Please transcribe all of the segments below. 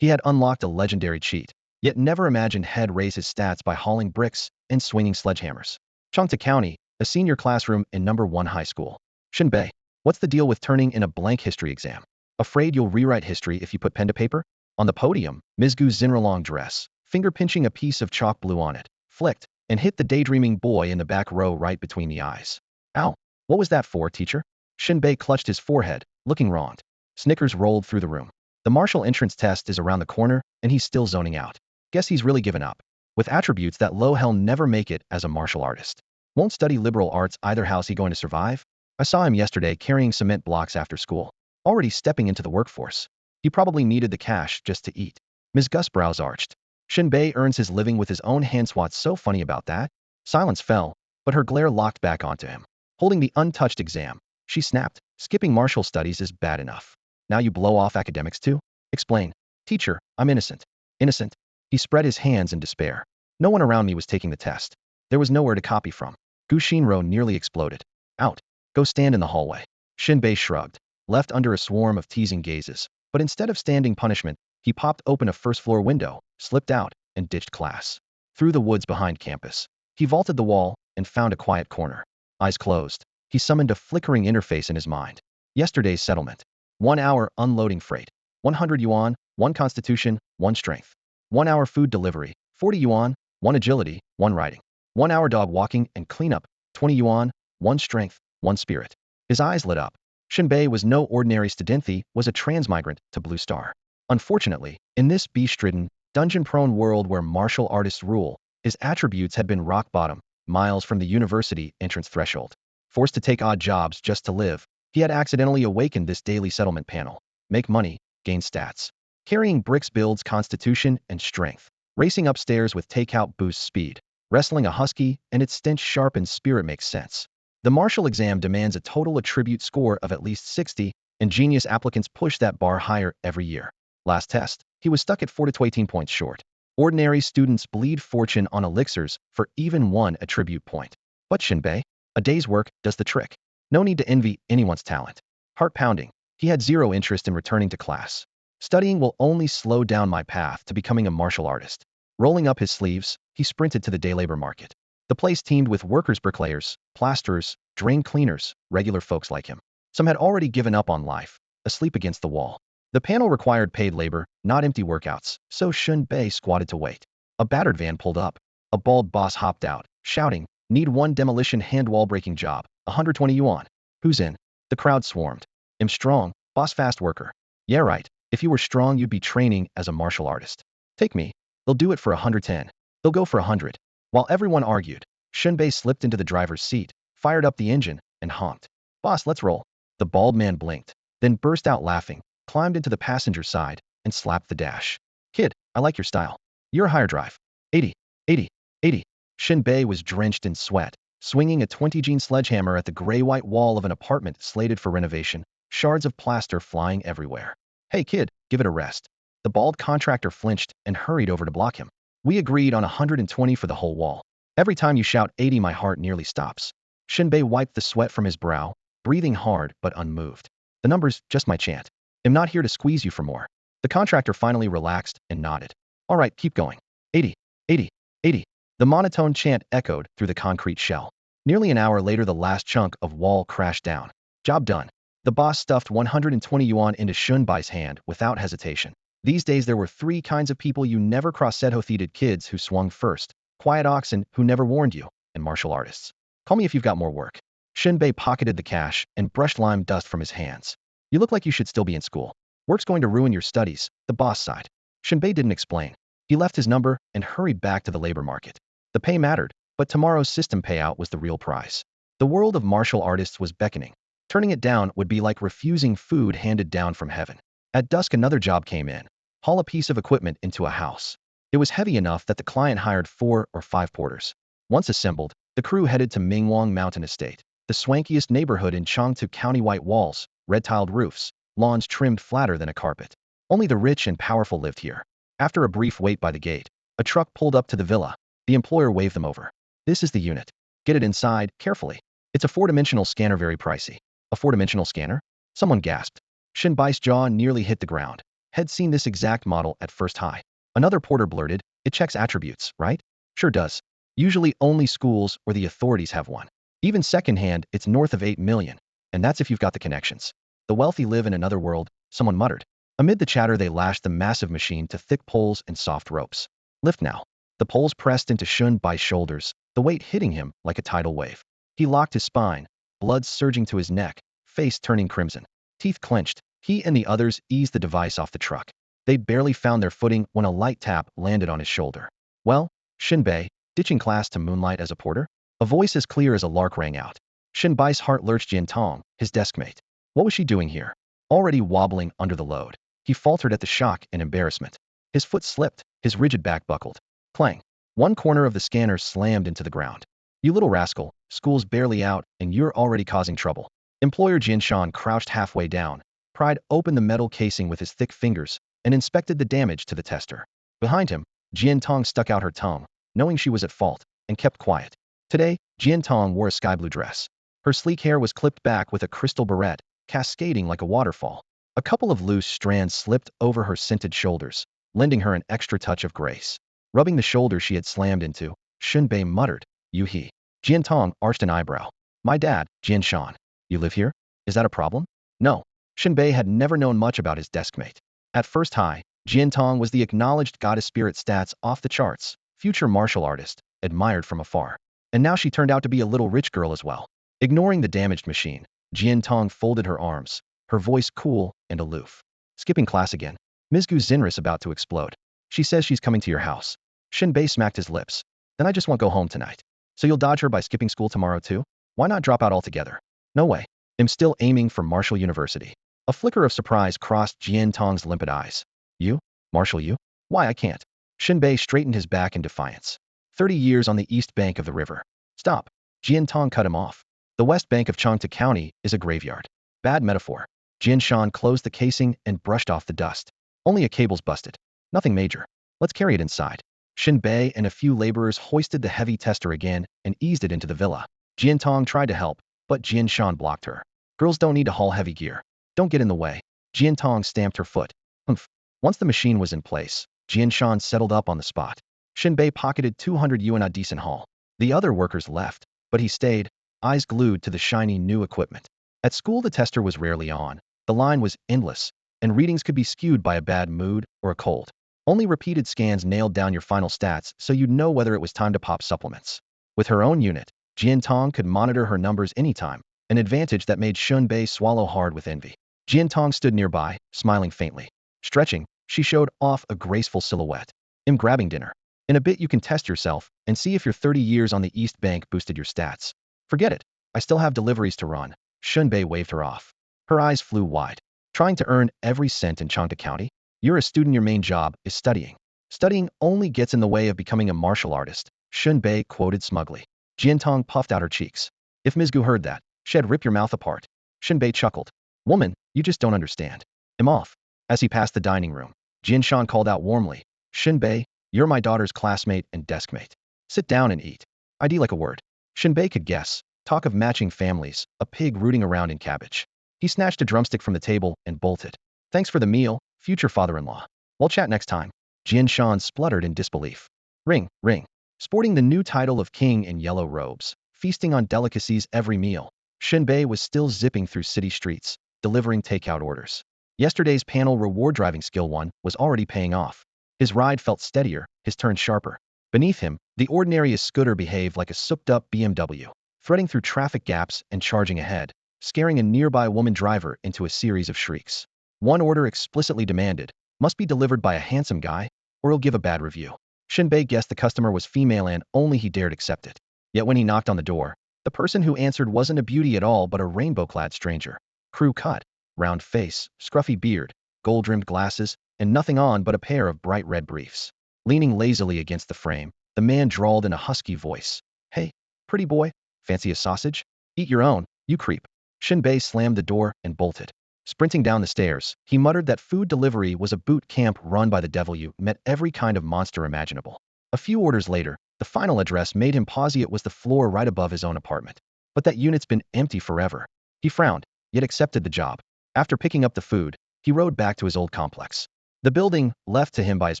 He had unlocked a legendary cheat, yet never imagined he'd raise his stats by hauling bricks and swinging sledgehammers. Chengta County, a senior classroom in #1 high school. Shen Bei, what's the deal with turning in a blank history exam? Afraid you'll rewrite history if you put pen to paper? On the podium, Ms. Gu's Zinralong dress, finger-pinching a piece of chalk blue on it, flicked, and hit the daydreaming boy in the back row right between the eyes. Ow! What was that for, teacher? Shen Bei clutched his forehead, looking wronged. Snickers rolled through the room. The martial entrance test is around the corner, and he's still zoning out. Guess he's really given up. With attributes that low, he'll never make it as a martial artist. Won't study liberal arts either. How's he going to survive? I saw him yesterday carrying cement blocks after school. Already stepping into the workforce. He probably needed the cash just to eat. Ms. Gus' brows arched. Shen Bei earns his living with his own hands. What's so funny about that? Silence fell, but her glare locked back onto him. Holding the untouched exam, she snapped, skipping martial studies is bad enough. Now you blow off academics too? Explain. Teacher, I'm innocent. Innocent? He spread his hands in despair. No one around me was taking the test. There was nowhere to copy from. Gu Shinro nearly exploded. Out. Go stand in the hallway. Shen Bei shrugged, left under a swarm of teasing gazes, but instead of standing punishment, he popped open a first-floor window, slipped out, and ditched class. Through the woods behind campus, he vaulted the wall and found a quiet corner. Eyes closed, he summoned a flickering interface in his mind. Yesterday's settlement. 1 hour unloading freight. 100 yuan, 1 constitution, 1 strength. 1 hour food delivery. 40 yuan, 1 agility, 1 riding. 1 hour dog walking and cleanup. 20 yuan, 1 strength, 1 spirit. His eyes lit up. Shen Bei was no ordinary student. He was a transmigrant to Blue Star. Unfortunately, in this bee-stridden, dungeon-prone world where martial artists rule, his attributes had been rock bottom, miles from the university entrance threshold. Forced to take odd jobs just to live, he had accidentally awakened this daily settlement panel. Make money, gain stats. Carrying bricks builds constitution and strength. Racing upstairs with takeout boosts speed. Wrestling a husky and its stench sharpens spirit makes sense. The martial exam demands a total attribute score of at least 60, and genius applicants push that bar higher every year. Last test, he was stuck at 4 to 18 points short. Ordinary students bleed fortune on elixirs for even 1 attribute point. But Shen Bei, a day's work does the trick. No need to envy anyone's talent. Heart pounding, he had zero interest in returning to class. Studying will only slow down my path to becoming a martial artist. Rolling up his sleeves, he sprinted to the day labor market. The place teemed with workers, bricklayers, plasterers, drain cleaners, regular folks like him. Some had already given up on life, asleep against the wall. The panel required paid labor, not empty workouts, so Shen Bei squatted to wait. A battered van pulled up. A bald boss hopped out, shouting, "Need 1 demolition hand wall breaking job, 120 yuan. Who's in?" The crowd swarmed. "Am strong, boss fast worker." "Yeah right, if you were strong you'd be training as a martial artist." "Take me." "They'll do it for 110. They'll go for 100. While everyone argued, Shen Bei slipped into the driver's seat, fired up the engine, and honked. "Boss, let's roll." The bald man blinked, then burst out laughing, climbed into the passenger side, and slapped the dash. "Kid, I like your style. You're a higher drive. 80, 80, 80. Shen Bei was drenched in sweat, swinging a 20-gene sledgehammer at the gray-white wall of an apartment slated for renovation, shards of plaster flying everywhere. "Hey kid, give it a rest." The bald contractor flinched and hurried over to block him. "We agreed on 120 for the whole wall. Every time you shout 80 my heart nearly stops." Shen Bei wiped the sweat from his brow, breathing hard but unmoved. "The number's just my chant. I'm not here to squeeze you for more." The contractor finally relaxed and nodded. "All right, keep going. 80, 80, 80. The monotone chant echoed through the concrete shell. Nearly an hour later, the last chunk of wall crashed down. Job done. The boss stuffed 120 yuan into Shen Bai's hand without hesitation. These days there were 3 kinds of people you never cross: seto-theated kids who swung first, quiet oxen who never warned you, and martial artists. Call me if you've got more work. Shen Bei pocketed the cash and brushed lime dust from his hands. "You look like you should still be in school. Work's going to ruin your studies," the boss sighed. Shen Bei didn't explain. He left his number and hurried back to the labor market. The pay mattered, but tomorrow's system payout was the real prize. The world of martial artists was beckoning. Turning it down would be like refusing food handed down from heaven. At dusk another job came in. Haul a piece of equipment into a house. It was heavy enough that the client hired 4 or 5 porters. Once assembled, the crew headed to Mingwang Mountain Estate, the swankiest neighborhood in Chengtu County. White walls, red-tiled roofs, lawns trimmed flatter than a carpet. Only the rich and powerful lived here. After a brief wait by the gate, a truck pulled up to the villa. The employer waved them over. "This is the unit. Get it inside, carefully. It's a 4-dimensional scanner, very pricey." "A 4-dimensional scanner?" Someone gasped. Shen Bai's jaw nearly hit the ground. had seen this exact model at first high. Another porter blurted, "It checks attributes, right?" "Sure does. Usually only schools or the authorities have one. Even secondhand, it's north of 8 million. And that's if you've got the connections. The wealthy live in another world," someone muttered. Amid the chatter, they lashed the massive machine to thick poles and soft ropes. "Lift now." The poles pressed into Shen Bai's shoulders, the weight hitting him like a tidal wave. He locked his spine, blood surging to his neck, face turning crimson. Teeth clenched, he and the others eased the device off the truck. They'd barely found their footing when a light tap landed on his shoulder. "Well, Shen Bei, ditching class to moonlight as a porter?" A voice as clear as a lark rang out. Shen Bai's heart lurched. Jin Tong, his deskmate. What was she doing here? Already wobbling under the load. He faltered at the shock and embarrassment. His foot slipped, his rigid back buckled. Clang. One corner of the scanner slammed into the ground. "You little rascal, school's barely out and you're already causing trouble." Employer Jin Shan crouched halfway down, pried open the metal casing with his thick fingers, and inspected the damage to the tester. Behind him, Jin Tong stuck out her tongue, knowing she was at fault, and kept quiet. Today, Jin Tong wore a sky blue dress. Her sleek hair was clipped back with a crystal barrette, cascading like a waterfall. A couple of loose strands slipped over her scented shoulders, lending her an extra touch of grace. Rubbing the shoulder she had slammed into, Shen Bei muttered, "You he." Jin Tong arched an eyebrow. "My dad, Jin Shan. You live here? Is that a problem?" "No." Shen Bei had never known much about his deskmate. At first high, Jin Tong was the acknowledged goddess spirit, stats off the charts, future martial artist, admired from afar. And now she turned out to be a little rich girl as well. Ignoring the damaged machine, Jin Tong folded her arms, her voice cool and aloof. "Skipping class again?" Ms. Gu Zinris about to explode. "She says she's coming to your house." Shen Bei smacked his lips. "Then I just won't go home tonight." "So you'll dodge her by skipping school tomorrow too? Why not drop out altogether?" "No way. I'm still aiming for Marshall University." A flicker of surprise crossed Jin Tong's limpid eyes. "You? Marshall you? Why I can't." Shen Bei straightened his back in defiance. 30 years on the east bank of the river. "Stop." Jin Tong cut him off. "The west bank of Changta County is a graveyard." "Bad metaphor." Jin Shan closed the casing and brushed off the dust. "Only a cable's busted. Nothing major. Let's carry it inside." Shen Bei and a few laborers hoisted the heavy tester again and eased it into the villa. Jin Tong tried to help, but Jin Shan blocked her. "Girls don't need to haul heavy gear. Don't get in the way." Jin Tong stamped her foot. "Humph." Once the machine was in place, Jin Shan settled up on the spot. Shen Bei pocketed 200 yuan, a decent haul. The other workers left, but he stayed, eyes glued to the shiny new equipment. At school, the tester was rarely on. The line was endless, and readings could be skewed by a bad mood or a cold. Only repeated scans nailed down your final stats so you'd know whether it was time to pop supplements. With her own unit, Jin Tong could monitor her numbers anytime, an advantage that made Shen Bei swallow hard with envy. Jin Tong stood nearby, smiling faintly. Stretching, she showed off a graceful silhouette. "I'm grabbing dinner. In a bit you can test yourself and see if your 30 years on the East Bank boosted your stats." "Forget it. I still have deliveries to run." Shen Bei waved her off. Her eyes flew wide. "Trying to earn every cent in Changta County? You're a student, your main job is studying." "Studying only gets in the way of becoming a martial artist," Shen Bei quoted smugly. Jin Tong puffed out her cheeks. "If Ms. Gu heard that, she'd rip your mouth apart." Shen Bei chuckled. "Woman, you just don't understand. I'm off." As he passed the dining room, Jin Shan called out warmly, "Shen Bei, you're my daughter's classmate and deskmate. Sit down and eat." "ID like a word." Shen Bei could guess. Talk of matching families, a pig rooting around in cabbage. He snatched a drumstick from the table and bolted. "Thanks for the meal, future father-in-law. We'll chat next time." Jin Shan spluttered in disbelief. Ring, ring. Sporting the new title of king in yellow robes, feasting on delicacies every meal, Shen Bei was still zipping through city streets, delivering takeout orders. Yesterday's panel reward driving skill one was already paying off. His ride felt steadier, his turn sharper. Beneath him, the ordinary scooter behaved like a souped-up BMW, threading through traffic gaps and charging ahead, scaring a nearby woman driver into a series of shrieks. One order explicitly demanded, "Must be delivered by a handsome guy, or he'll give a bad review." Shen Bei guessed the customer was female and only he dared accept it. Yet when he knocked on the door, the person who answered wasn't a beauty at all but a rainbow-clad stranger. Crew cut, round face, scruffy beard, gold-rimmed glasses, and nothing on but a pair of bright red briefs. Leaning lazily against the frame, the man drawled in a husky voice, "Hey, pretty boy, fancy a sausage? Eat your own, you creep." Shen Bei slammed the door and bolted. Sprinting down the stairs, he muttered that food delivery was a boot camp run by the devil. You met every kind of monster imaginable. A few orders later, the final address made him pause. It was the floor right above his own apartment. But that unit's been empty forever. He frowned, yet accepted the job. After picking up the food, he rode back to his old complex. The building, left to him by his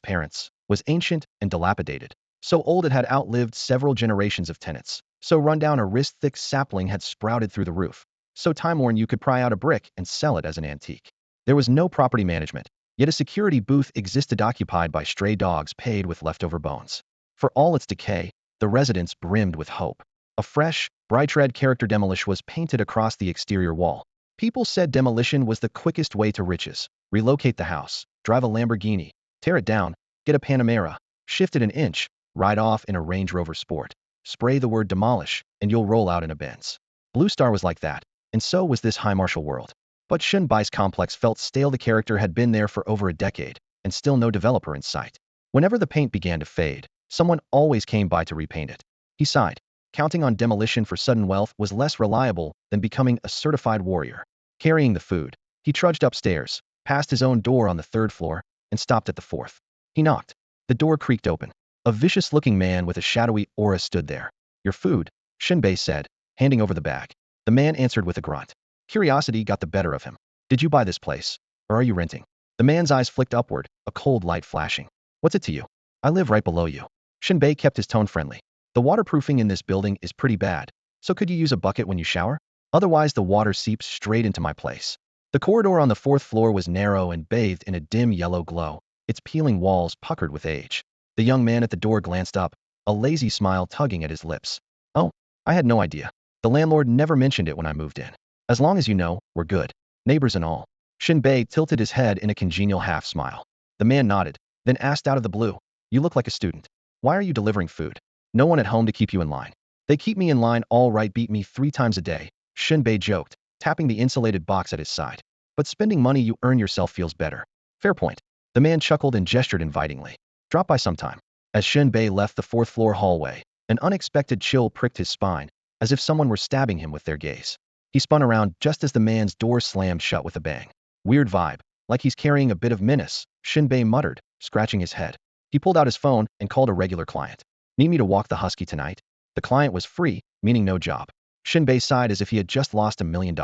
parents, was ancient and dilapidated. So old it had outlived several generations of tenants. So rundown a wrist-thick sapling had sprouted through the roof. So time-worn you could pry out a brick and sell it as an antique. There was no property management, yet a security booth existed occupied by stray dogs paid with leftover bones. For all its decay, the residence brimmed with hope. A fresh, bright red character demolition was painted across the exterior wall. People said demolition was the quickest way to riches. Relocate the house, drive a Lamborghini, tear it down, get a Panamera, shift it an inch, ride off in a Range Rover Sport. Spray the word demolish, and you'll roll out in a Benz. Blue Star was like that, and so was this high martial world. But Shen Bai's complex felt stale. The character had been there for over a decade, and still no developer in sight. Whenever the paint began to fade, someone always came by to repaint it. He sighed. Counting on demolition for sudden wealth was less reliable than becoming a certified warrior. Carrying the food, he trudged upstairs, past his own door on the 3rd floor, and stopped at the 4th. He knocked. The door creaked open. A vicious-looking man with a shadowy aura stood there. Your food, Shen Bei said, handing over the bag. The man answered with a grunt. Curiosity got the better of him. Did you buy this place? Or are you renting? The man's eyes flicked upward, a cold light flashing. What's it to you? I live right below you. Shen Bei kept his tone friendly. The waterproofing in this building is pretty bad, so could you use a bucket when you shower? Otherwise the water seeps straight into my place. The corridor on the 4th floor was narrow and bathed in a dim yellow glow, its peeling walls puckered with age. The young man at the door glanced up, a lazy smile tugging at his lips. Oh, I had no idea. The landlord never mentioned it when I moved in. As long as you know, we're good. Neighbors and all. Shen Bei tilted his head in a congenial half-smile. The man nodded, then asked out of the blue. You look like a student. Why are you delivering food? No one at home to keep you in line. They keep me in line all right, beat me 3 times a day, Shen Bei joked, tapping the insulated box at his side. But spending money you earn yourself feels better. Fair point. The man chuckled and gestured invitingly. Drop by sometime. As Shen Bei left the 4th floor hallway, an unexpected chill pricked his spine, as if someone were stabbing him with their gaze. He spun around just as the man's door slammed shut with a bang. Weird vibe, like he's carrying a bit of menace, Shen Bei muttered, scratching his head. He pulled out his phone and called a regular client. Need me to walk the husky tonight? The client was free, meaning no job. Shen Bei sighed as if he had just lost $1 million.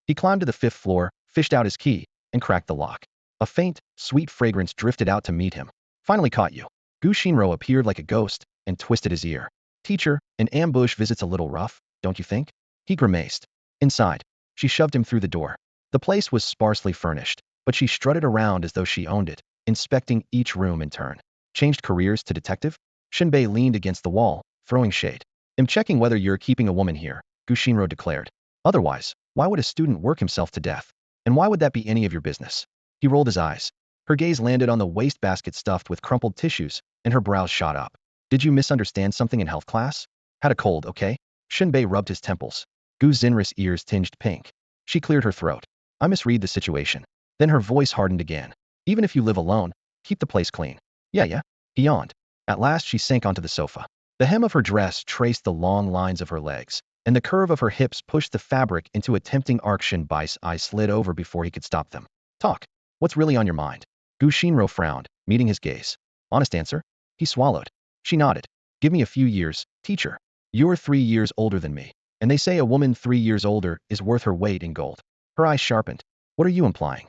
He climbed to the 5th floor, fished out his key, and cracked the lock. A faint, sweet fragrance drifted out to meet him. Finally caught you. Gu Shinro appeared like a ghost and twisted his ear. Teacher, an ambush visit's a little rough, don't you think? He grimaced. Inside. She shoved him through the door. The place was sparsely furnished, but she strutted around as though she owned it, inspecting each room in turn. Changed careers to detective? Shen Bei leaned against the wall, throwing shade. I'm checking whether you're keeping a woman here, Gu Shinro declared. Otherwise, why would a student work himself to death? And why would that be any of your business? He rolled his eyes. Her gaze landed on the wastebasket stuffed with crumpled tissues, and her brows shot up. Did you misunderstand something in health class? Had a cold, okay? Shen Bei rubbed his temples. Gu Xinris' ears tinged pink. She cleared her throat. I misread the situation. Then her voice hardened again. Even if you live alone, keep the place clean. Yeah. He yawned. At last she sank onto the sofa. The hem of her dress traced the long lines of her legs, and the curve of her hips pushed the fabric into a tempting arc. Shen Bai's eyes slid over before he could stop them. Talk. What's really on your mind? Gu Shinro frowned, meeting his gaze. Honest answer? He swallowed. She nodded. Give me a few years, teacher. You're 3 years older than me, and they say a woman 3 years older is worth her weight in gold. Her eyes sharpened. What are you implying?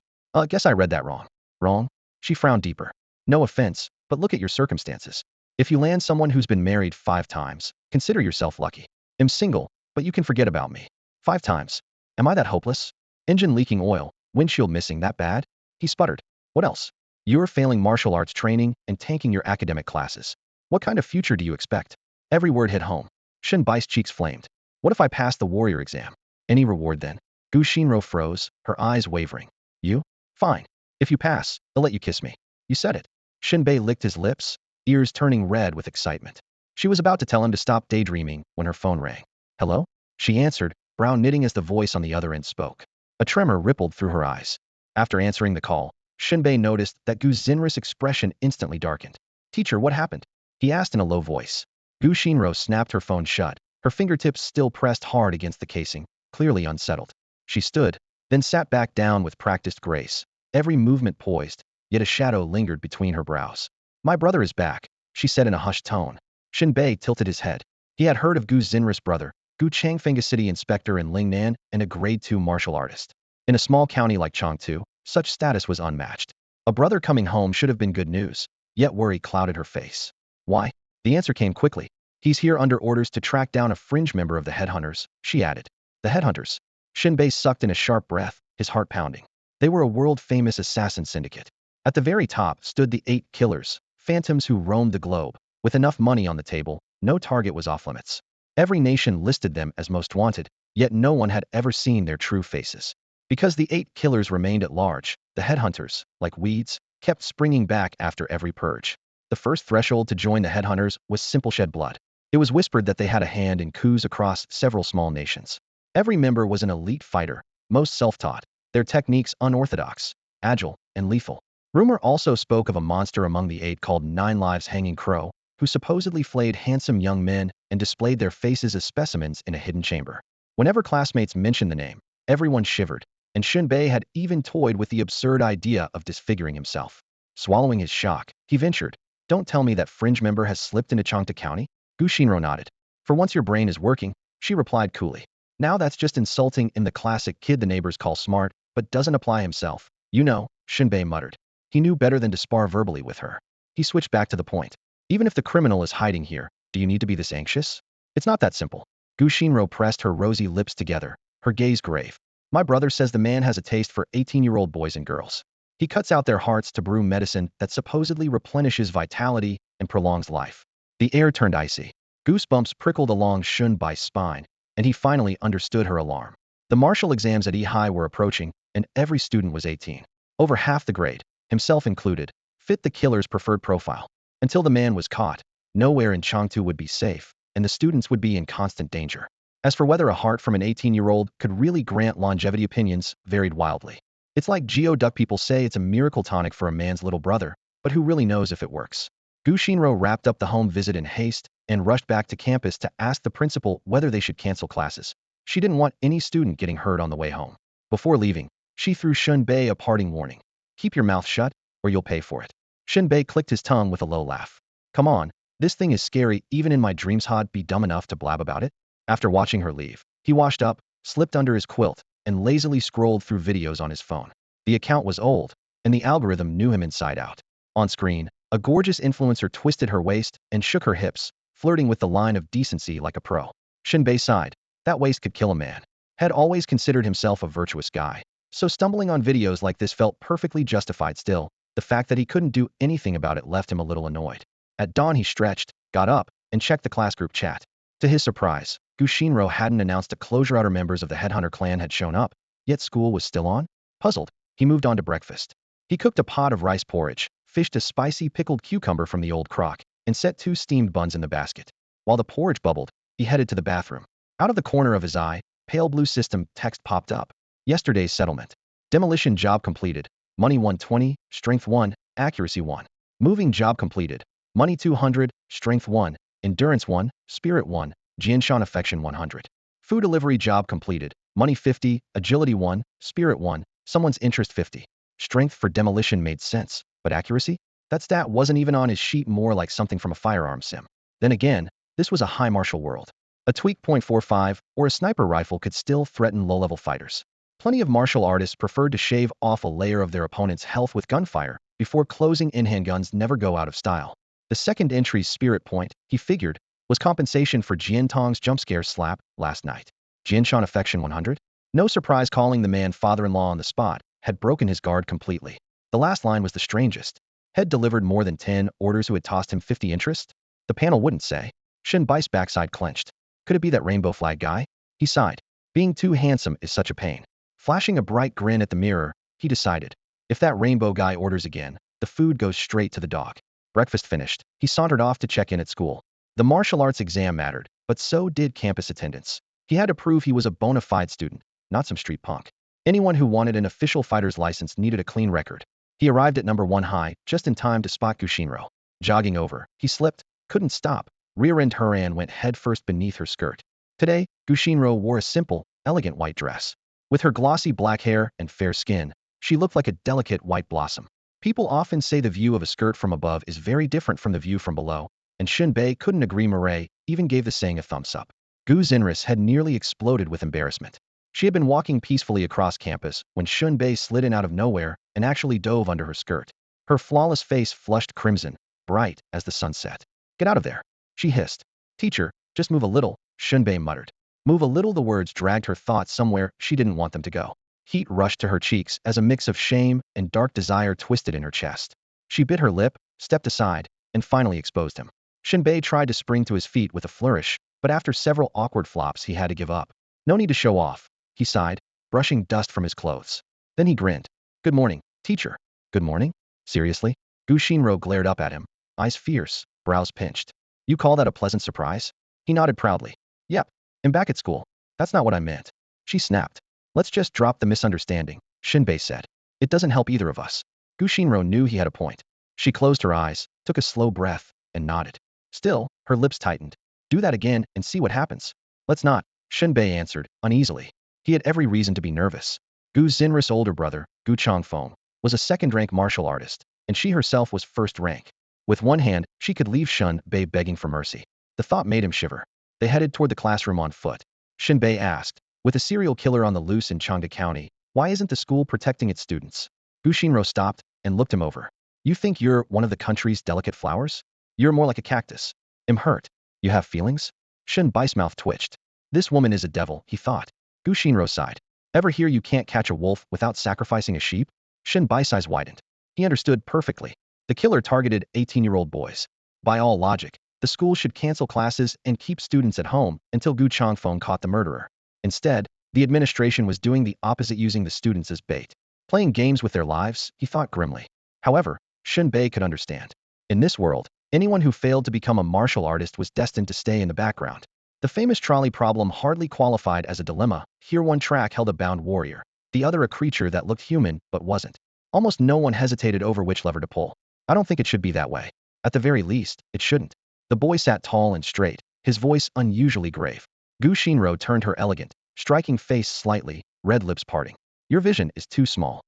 Guess I read that wrong. Wrong? She frowned deeper. No offense, but look at your circumstances. If you land someone who's been married 5 times, consider yourself lucky. I'm single, but you can forget about me. 5 times. Am I that hopeless? Engine leaking oil, windshield missing that bad? He sputtered. What else? You're failing martial arts training and tanking your academic classes. What kind of future do you expect? Every word hit home. Shen Bai's cheeks flamed. What if I pass the warrior exam? Any reward then? Gu Shinro froze, her eyes wavering. You? Fine. If you pass, they'll let you kiss me. You said it. Shen Bei licked his lips, ears turning red with excitement. She was about to tell him to stop daydreaming when her phone rang. Hello? She answered, brow knitting as the voice on the other end spoke. A tremor rippled through her eyes. After answering the call, Shen Bei noticed that Gu Xinris' expression instantly darkened. Teacher, what happened? He asked in a low voice. Gu Shinro snapped her phone shut, her fingertips still pressed hard against the casing, clearly unsettled. She stood, then sat back down with practiced grace, every movement poised, yet a shadow lingered between her brows. My brother is back, she said in a hushed tone. Shen Bei tilted his head. He had heard of Gu Xinris' brother, Gu Changfeng, a city inspector in Lingnan and a grade 2 martial artist. In a small county like Changtu, such status was unmatched. A brother coming home should have been good news, yet worry clouded her face. Why? The answer came quickly. He's here under orders to track down a fringe member of the headhunters, she added. The headhunters? Shen Bei sucked in a sharp breath, his heart pounding. They were a world-famous assassin syndicate. At the very top stood the 8 killers, phantoms who roamed the globe. With enough money on the table, no target was off limits. Every nation listed them as most wanted, yet no one had ever seen their true faces. Because the 8 killers remained at large, the headhunters, like weeds, kept springing back after every purge. The first threshold to join the headhunters was simple shed blood. It was whispered that they had a hand in coups across several small nations. Every member was an elite fighter, most self-taught, their techniques unorthodox, agile, and lethal. Rumor also spoke of a monster among the 8 called 9 Lives Hanging Crow, who supposedly flayed handsome young men and displayed their faces as specimens in a hidden chamber. Whenever classmates mentioned the name, everyone shivered, and Shen Bei had even toyed with the absurd idea of disfiguring himself. Swallowing his shock, he ventured, "Don't tell me that fringe member has slipped into Changta County?" Gu Xinro nodded. "For once your brain is working," she replied coolly. "Now that's just insulting in the classic kid the neighbors call smart, but doesn't apply himself. You know," Shen Bei muttered. He knew better than to spar verbally with her. He switched back to the point. "Even if the criminal is hiding here, do you need to be this anxious? It's not that simple." Gu Xinro pressed her rosy lips together, her gaze grave. "My brother says the man has a taste for 18-year-old boys and girls. He cuts out their hearts to brew medicine that supposedly replenishes vitality and prolongs life." The air turned icy. Goosebumps prickled along Shen Bai's spine, and he finally understood her alarm. The martial exams at High were approaching, and every student was 18. Over half the grade, himself included, fit the killer's preferred profile. Until the man was caught, nowhere in Changtu would be safe, and the students would be in constant danger. As for whether a heart from an 18-year-old could really grant longevity, opinions varied wildly. It's like geoduck, people say it's a miracle tonic for a man's little brother, but who really knows if it works? Gu Xinro wrapped up the home visit in haste and rushed back to campus to ask the principal whether they should cancel classes. She didn't want any student getting hurt on the way home. Before leaving, she threw Shen Bei a parting warning. "Keep your mouth shut, or you'll pay for it." Shen Bei clicked his tongue with a low laugh. "Come on, this thing is scary. Even in my dreams I'd be dumb enough to blab about it." After watching her leave, he washed up, slipped under his quilt, and lazily scrolled through videos on his phone. The account was old, and the algorithm knew him inside out. On screen, a gorgeous influencer twisted her waist and shook her hips, flirting with the line of decency like a pro. Shen Bei sighed. That waist could kill a man. Had always considered himself a virtuous guy, so stumbling on videos like this felt perfectly justified. Still, the fact that he couldn't do anything about it left him a little annoyed. At dawn he stretched, got up, and checked the class group chat. To his surprise, Gu Xinro hadn't announced a closure. Outer members of the Headhunter clan had shown up, yet school was still on. Puzzled, he moved on to breakfast. He cooked a pot of rice porridge, fished a spicy pickled cucumber from the old crock, and set 2 steamed buns in the basket. While the porridge bubbled, he headed to the bathroom. Out of the corner of his eye, pale blue system text popped up. Yesterday's settlement. Demolition job completed. Money 120, strength 1, accuracy 1. Moving job completed. Money 200, strength 1, endurance 1, spirit 1, Jianshan affection 100. Food delivery job completed. Money 50, agility 1, spirit 1, someone's interest 50. Strength for demolition made sense, but accuracy? That stat wasn't even on his sheet, more like something from a firearms sim. Then again, this was a high martial world. A tweak .45 or a sniper rifle could still threaten low-level fighters. Plenty of martial artists preferred to shave off a layer of their opponent's health with gunfire before closing in. Handguns never go out of style. The second entry's spirit point, he figured, was compensation for Jin Tong's jumpscare slap last night. Jianshan affection 100? No surprise, calling the man father-in-law on the spot had broken his guard completely. The last line was the strangest. Had delivered more than 10 orders who had tossed him 50 interest? The panel wouldn't say. Shen Bai's backside clenched. Could it be that rainbow flag guy? He sighed. Being too handsome is such a pain. Flashing a bright grin at the mirror, he decided. If that rainbow guy orders again, the food goes straight to the dog. Breakfast finished, he sauntered off to check in at school. The martial arts exam mattered, but so did campus attendance. He had to prove he was a bona fide student, not some street punk. Anyone who wanted an official fighter's license needed a clean record. He arrived at number 1 high, just in time to spot Gu Xinro. Jogging over, he slipped, couldn't stop. Rear-end Haran went headfirst beneath her skirt. Today, Gu Xinro wore a simple, elegant white dress. With her glossy black hair and fair skin, she looked like a delicate white blossom. People often say the view of a skirt from above is very different from the view from below, and Shen Bei couldn't agree. Murray even gave the saying a thumbs up. Gu Xinris had nearly exploded with embarrassment. She had been walking peacefully across campus when Shen Bei slid in out of nowhere, and actually dove under her skirt. Her flawless face flushed crimson, bright as the sun set. Get out of there, she hissed. Teacher, just move a little, Shen Bei muttered. Move a little. The words dragged her thoughts somewhere she didn't want them to go. Heat rushed to her cheeks as a mix of shame and dark desire twisted in her chest. She bit her lip, stepped aside, and finally exposed him. Shen Bei tried to spring to his feet with a flourish, but after several awkward flops he had to give up. No need to show off, he sighed, brushing dust from his clothes. Then he grinned. Good morning, teacher. Good morning? Seriously? Gu Xinro glared up at him, eyes fierce, brows pinched. You call that a pleasant surprise? He nodded proudly. Yep, I'm back at school. That's not what I meant. She snapped. Let's just drop the misunderstanding, Shen Bei said. It doesn't help either of us. Gu Xinro knew he had a point. She closed her eyes, took a slow breath, and nodded. Still, her lips tightened. Do that again and see what happens. Let's not, Shen Bei answered, uneasily. He had every reason to be nervous. Gu Xinri's older brother, Gu Changfeng, was a second-rank martial artist, and she herself was first-rank. With one hand, she could leave Shen Bei begging for mercy. The thought made him shiver. They headed toward the classroom on foot. Shen Bei asked, with a serial killer on the loose in Changde County, why isn't the school protecting its students? Gu Xinro stopped and looked him over. You think you're one of the country's delicate flowers? You're more like a cactus. I'm hurt. You have feelings? Shen Bai's mouth twitched. This woman is a devil, he thought. Gu Xinro sighed. Ever hear you can't catch a wolf without sacrificing a sheep? Shen Bai's eyes widened. He understood perfectly. The killer targeted 18-year-old boys. By all logic, the school should cancel classes and keep students at home until Gu Changfeng caught the murderer. Instead, the administration was doing the opposite, using the students as bait. Playing games with their lives, he thought grimly. However, Shen Bei could understand. In this world, anyone who failed to become a martial artist was destined to stay in the background. The famous trolley problem hardly qualified as a dilemma. Here one track held a bound warrior, the other a creature that looked human but wasn't. Almost no one hesitated over which lever to pull. I don't think it should be that way. At the very least, it shouldn't. The boy sat tall and straight, his voice unusually grave. Gu Xinro turned her elegant, striking face slightly, red lips parting. Your vision is too small.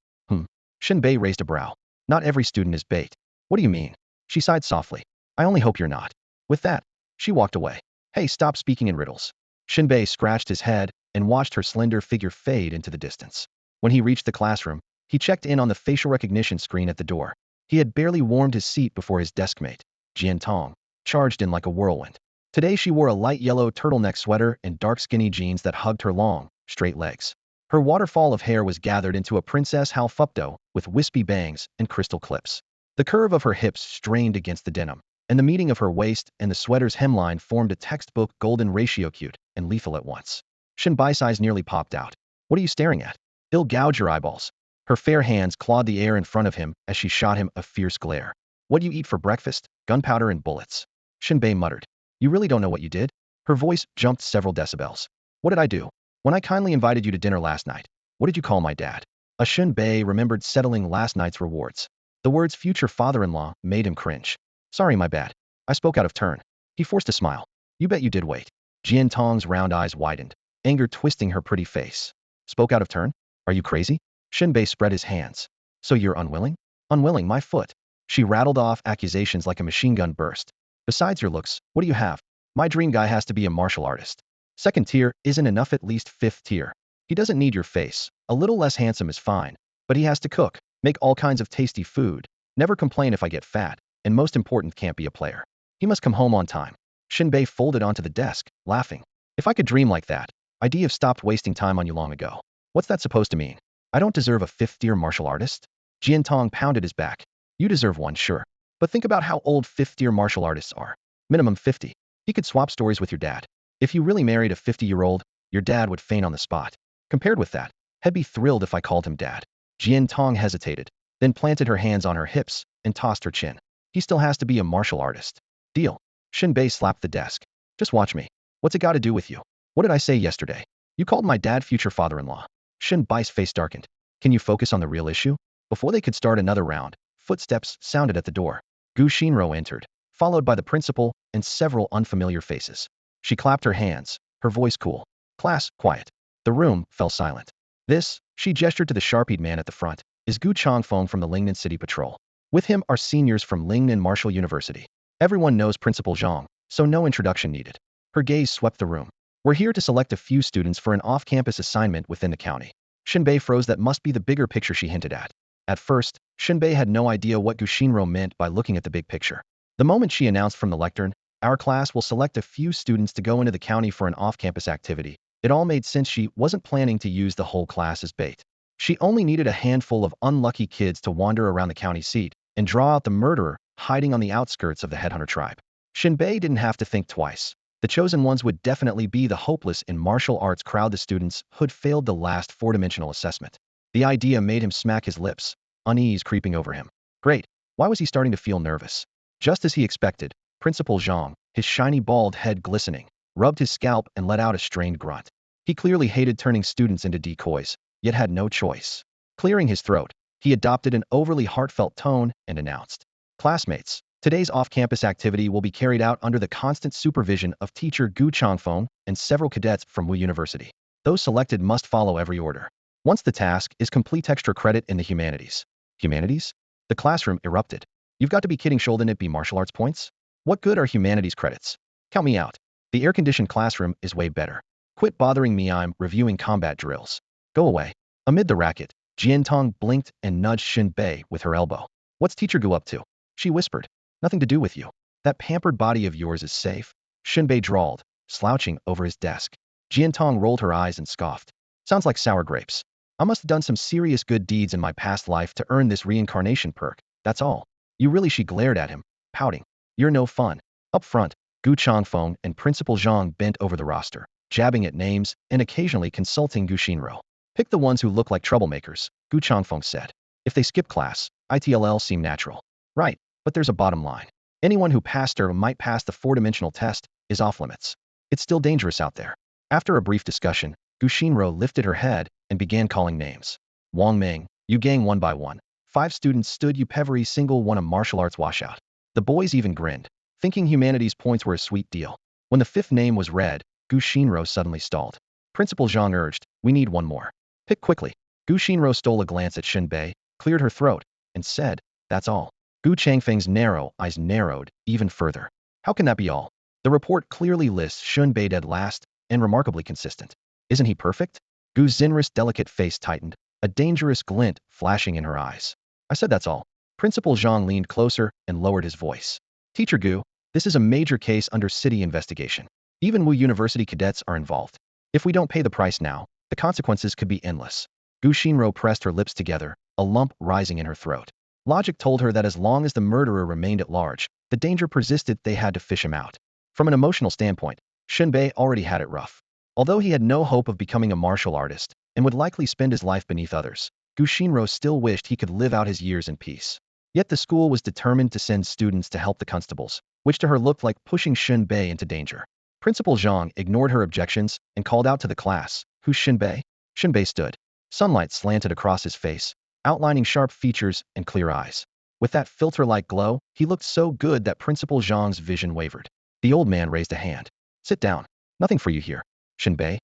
Shen Bei raised a brow. Not every student is bait. What do you mean? She sighed softly. I only hope you're not. With that, she walked away. Hey, stop speaking in riddles. Shen Bei scratched his head and watched her slender figure fade into the distance. When he reached the classroom, he checked in on the facial recognition screen at the door. He had barely warmed his seat before his deskmate, Jin Tong, charged in like a whirlwind. Today she wore a light yellow turtleneck sweater and dark skinny jeans that hugged her long, straight legs. Her waterfall of hair was gathered into a princess halfupto with wispy bangs and crystal clips. The curve of her hips strained against the denim, and the meeting of her waist and the sweater's hemline formed a textbook golden ratio, cute and lethal at once. Shen Bai's eyes nearly popped out. What are you staring at? He'll gouge your eyeballs. Her fair hands clawed the air in front of him as she shot him a fierce glare. What do you eat for breakfast? Gunpowder and bullets. Shen Bei muttered. You really don't know what you did? Her voice jumped several decibels. What did I do? When I kindly invited you to dinner last night, what did you call my dad? Shen Bei remembered settling last night's rewards. The words future father-in-law made him cringe. Sorry, my bad. I spoke out of turn. He forced a smile. You bet you did. Wait. Jin Tong's round eyes widened, anger twisting her pretty face. Spoke out of turn? Are you crazy? Shen Bei spread his hands. So you're unwilling? Unwilling, my foot. She rattled off accusations like a machine gun burst. Besides your looks, what do you have? My dream guy has to be a martial artist. Second tier isn't enough, at least fifth tier. He doesn't need your face. A little less handsome is fine. But he has to cook, make all kinds of tasty food, never complain if I get fat, and most important, can't be a player. He must come home on time. Shen Bei folded onto the desk, laughing. If I could dream like that, I'd have stopped wasting time on you long ago. What's that supposed to mean? I don't deserve a fifth-tier martial artist? Jin Tong pounded his back. You deserve one, sure. But think about how old fifth-tier martial artists are. Minimum 50. He could swap stories with your dad. If you really married a 50-year-old, your dad would faint on the spot. Compared with that, I'd be thrilled if I called him dad. Jin Tong hesitated, then planted her hands on her hips and tossed her chin. He still has to be a martial artist. Deal. Shen Bei slapped the desk. Just watch me. What's it got to do with you? What did I say yesterday? You called my dad future father-in-law. Shen Bai's face darkened. Can you focus on the real issue? Before they could start another round, footsteps sounded at the door. Gu Xinro entered, followed by the principal and several unfamiliar faces. She clapped her hands, her voice cool. Class, quiet. The room fell silent. This, she gestured to the sharpied man at the front, is Gu Changfeng from the Lingnan City Patrol. With him are seniors from Lingnan Martial University. Everyone knows Principal Zhang, so no introduction needed. Her gaze swept the room. We're here to select a few students for an off-campus assignment within the county. Shen Bei froze. That must be the bigger picture she hinted at. At first, Shen Bei had no idea what Gushinro meant by looking at the big picture. The moment she announced from the lectern, "Our class will select a few students to go into the county for an off-campus activity," it all made sense. She wasn't planning to use the whole class as bait. She only needed a handful of unlucky kids to wander around the county seat and draw out the murderer hiding on the outskirts of the headhunter tribe. Shen Bei didn't have to think twice. The chosen ones would definitely be the hopeless in martial arts crowd, the students who'd failed the last four-dimensional assessment. The idea made him smack his lips, unease creeping over him. Great. Why was he starting to feel nervous? Just as he expected, Principal Zhang, his shiny bald head glistening, rubbed his scalp and let out a strained grunt. He clearly hated turning students into decoys, yet had no choice. Clearing his throat, he adopted an overly heartfelt tone and announced, "Classmates, today's off-campus activity will be carried out under the constant supervision of teacher Gu Changfeng and several cadets from Wu University. Those selected must follow every order. Once the task is complete, extra credit in the humanities." Humanities? The classroom erupted. You've got to be kidding. Shouldn't it be martial arts points? What good are humanities credits? Count me out. The air-conditioned classroom is way better. Quit bothering me, I'm reviewing combat drills. Go away. Amid the racket, Jin Tong blinked and nudged Shen Bei with her elbow. What's teacher Gu up to? She whispered. Nothing to do with you. That pampered body of yours is safe. Shen Bei drawled, slouching over his desk. Jin Tong rolled her eyes and scoffed. Sounds like sour grapes. I must have done some serious good deeds in my past life to earn this reincarnation perk, that's all. You really? She glared at him, pouting. You're no fun. Up front, Gu Changfeng and Principal Zhang bent over the roster, jabbing at names and occasionally consulting Gu Shinro. Pick the ones who look like troublemakers, Gu Changfeng said. If they skip class, it'll seem natural. Right, but there's a bottom line. Anyone who passed or might pass the four-dimensional test is off limits. It's still dangerous out there. After a brief discussion, Gu Shinro lifted her head and began calling names. Wang Ming, Yu Gang. One by one, 5 students stood up. Every single one a martial arts washout. The boys even grinned, thinking humanities points were a sweet deal. When the 5th name was read, Gu Shinro suddenly stalled. Principal Zhang urged, we need one more. Pick quickly. Gu Shinro stole a glance at Shen Bei, cleared her throat, and said, that's all. Gu Changfeng's narrow eyes narrowed even further. How can that be all? The report clearly lists Shen Bei dead last and remarkably consistent. Isn't he perfect? Gu Xinris' delicate face tightened, a dangerous glint flashing in her eyes. I said that's all. Principal Zhang leaned closer and lowered his voice. Teacher Gu, this is a major case under city investigation. Even Wu University cadets are involved. If we don't pay the price now, the consequences could be endless. Gu Shinro pressed her lips together, a lump rising in her throat. Logic told her that as long as the murderer remained at large, the danger persisted. They had to fish him out. From an emotional standpoint, Shen Bei already had it rough. Although he had no hope of becoming a martial artist and would likely spend his life beneath others, Gu Shinro still wished he could live out his years in peace. Yet the school was determined to send students to help the constables, which to her looked like pushing Shen Bei into danger. Principal Zhang ignored her objections and called out to the class, who's Shen Bei? Shen Bei stood. Sunlight slanted across his face, outlining sharp features and clear eyes. With that filter-like glow, he looked so good that Principal Zhang's vision wavered. The old man raised a hand. Sit down. Nothing for you here. Shen Bei?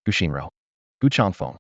Gu Shinro. Gu Changfeng.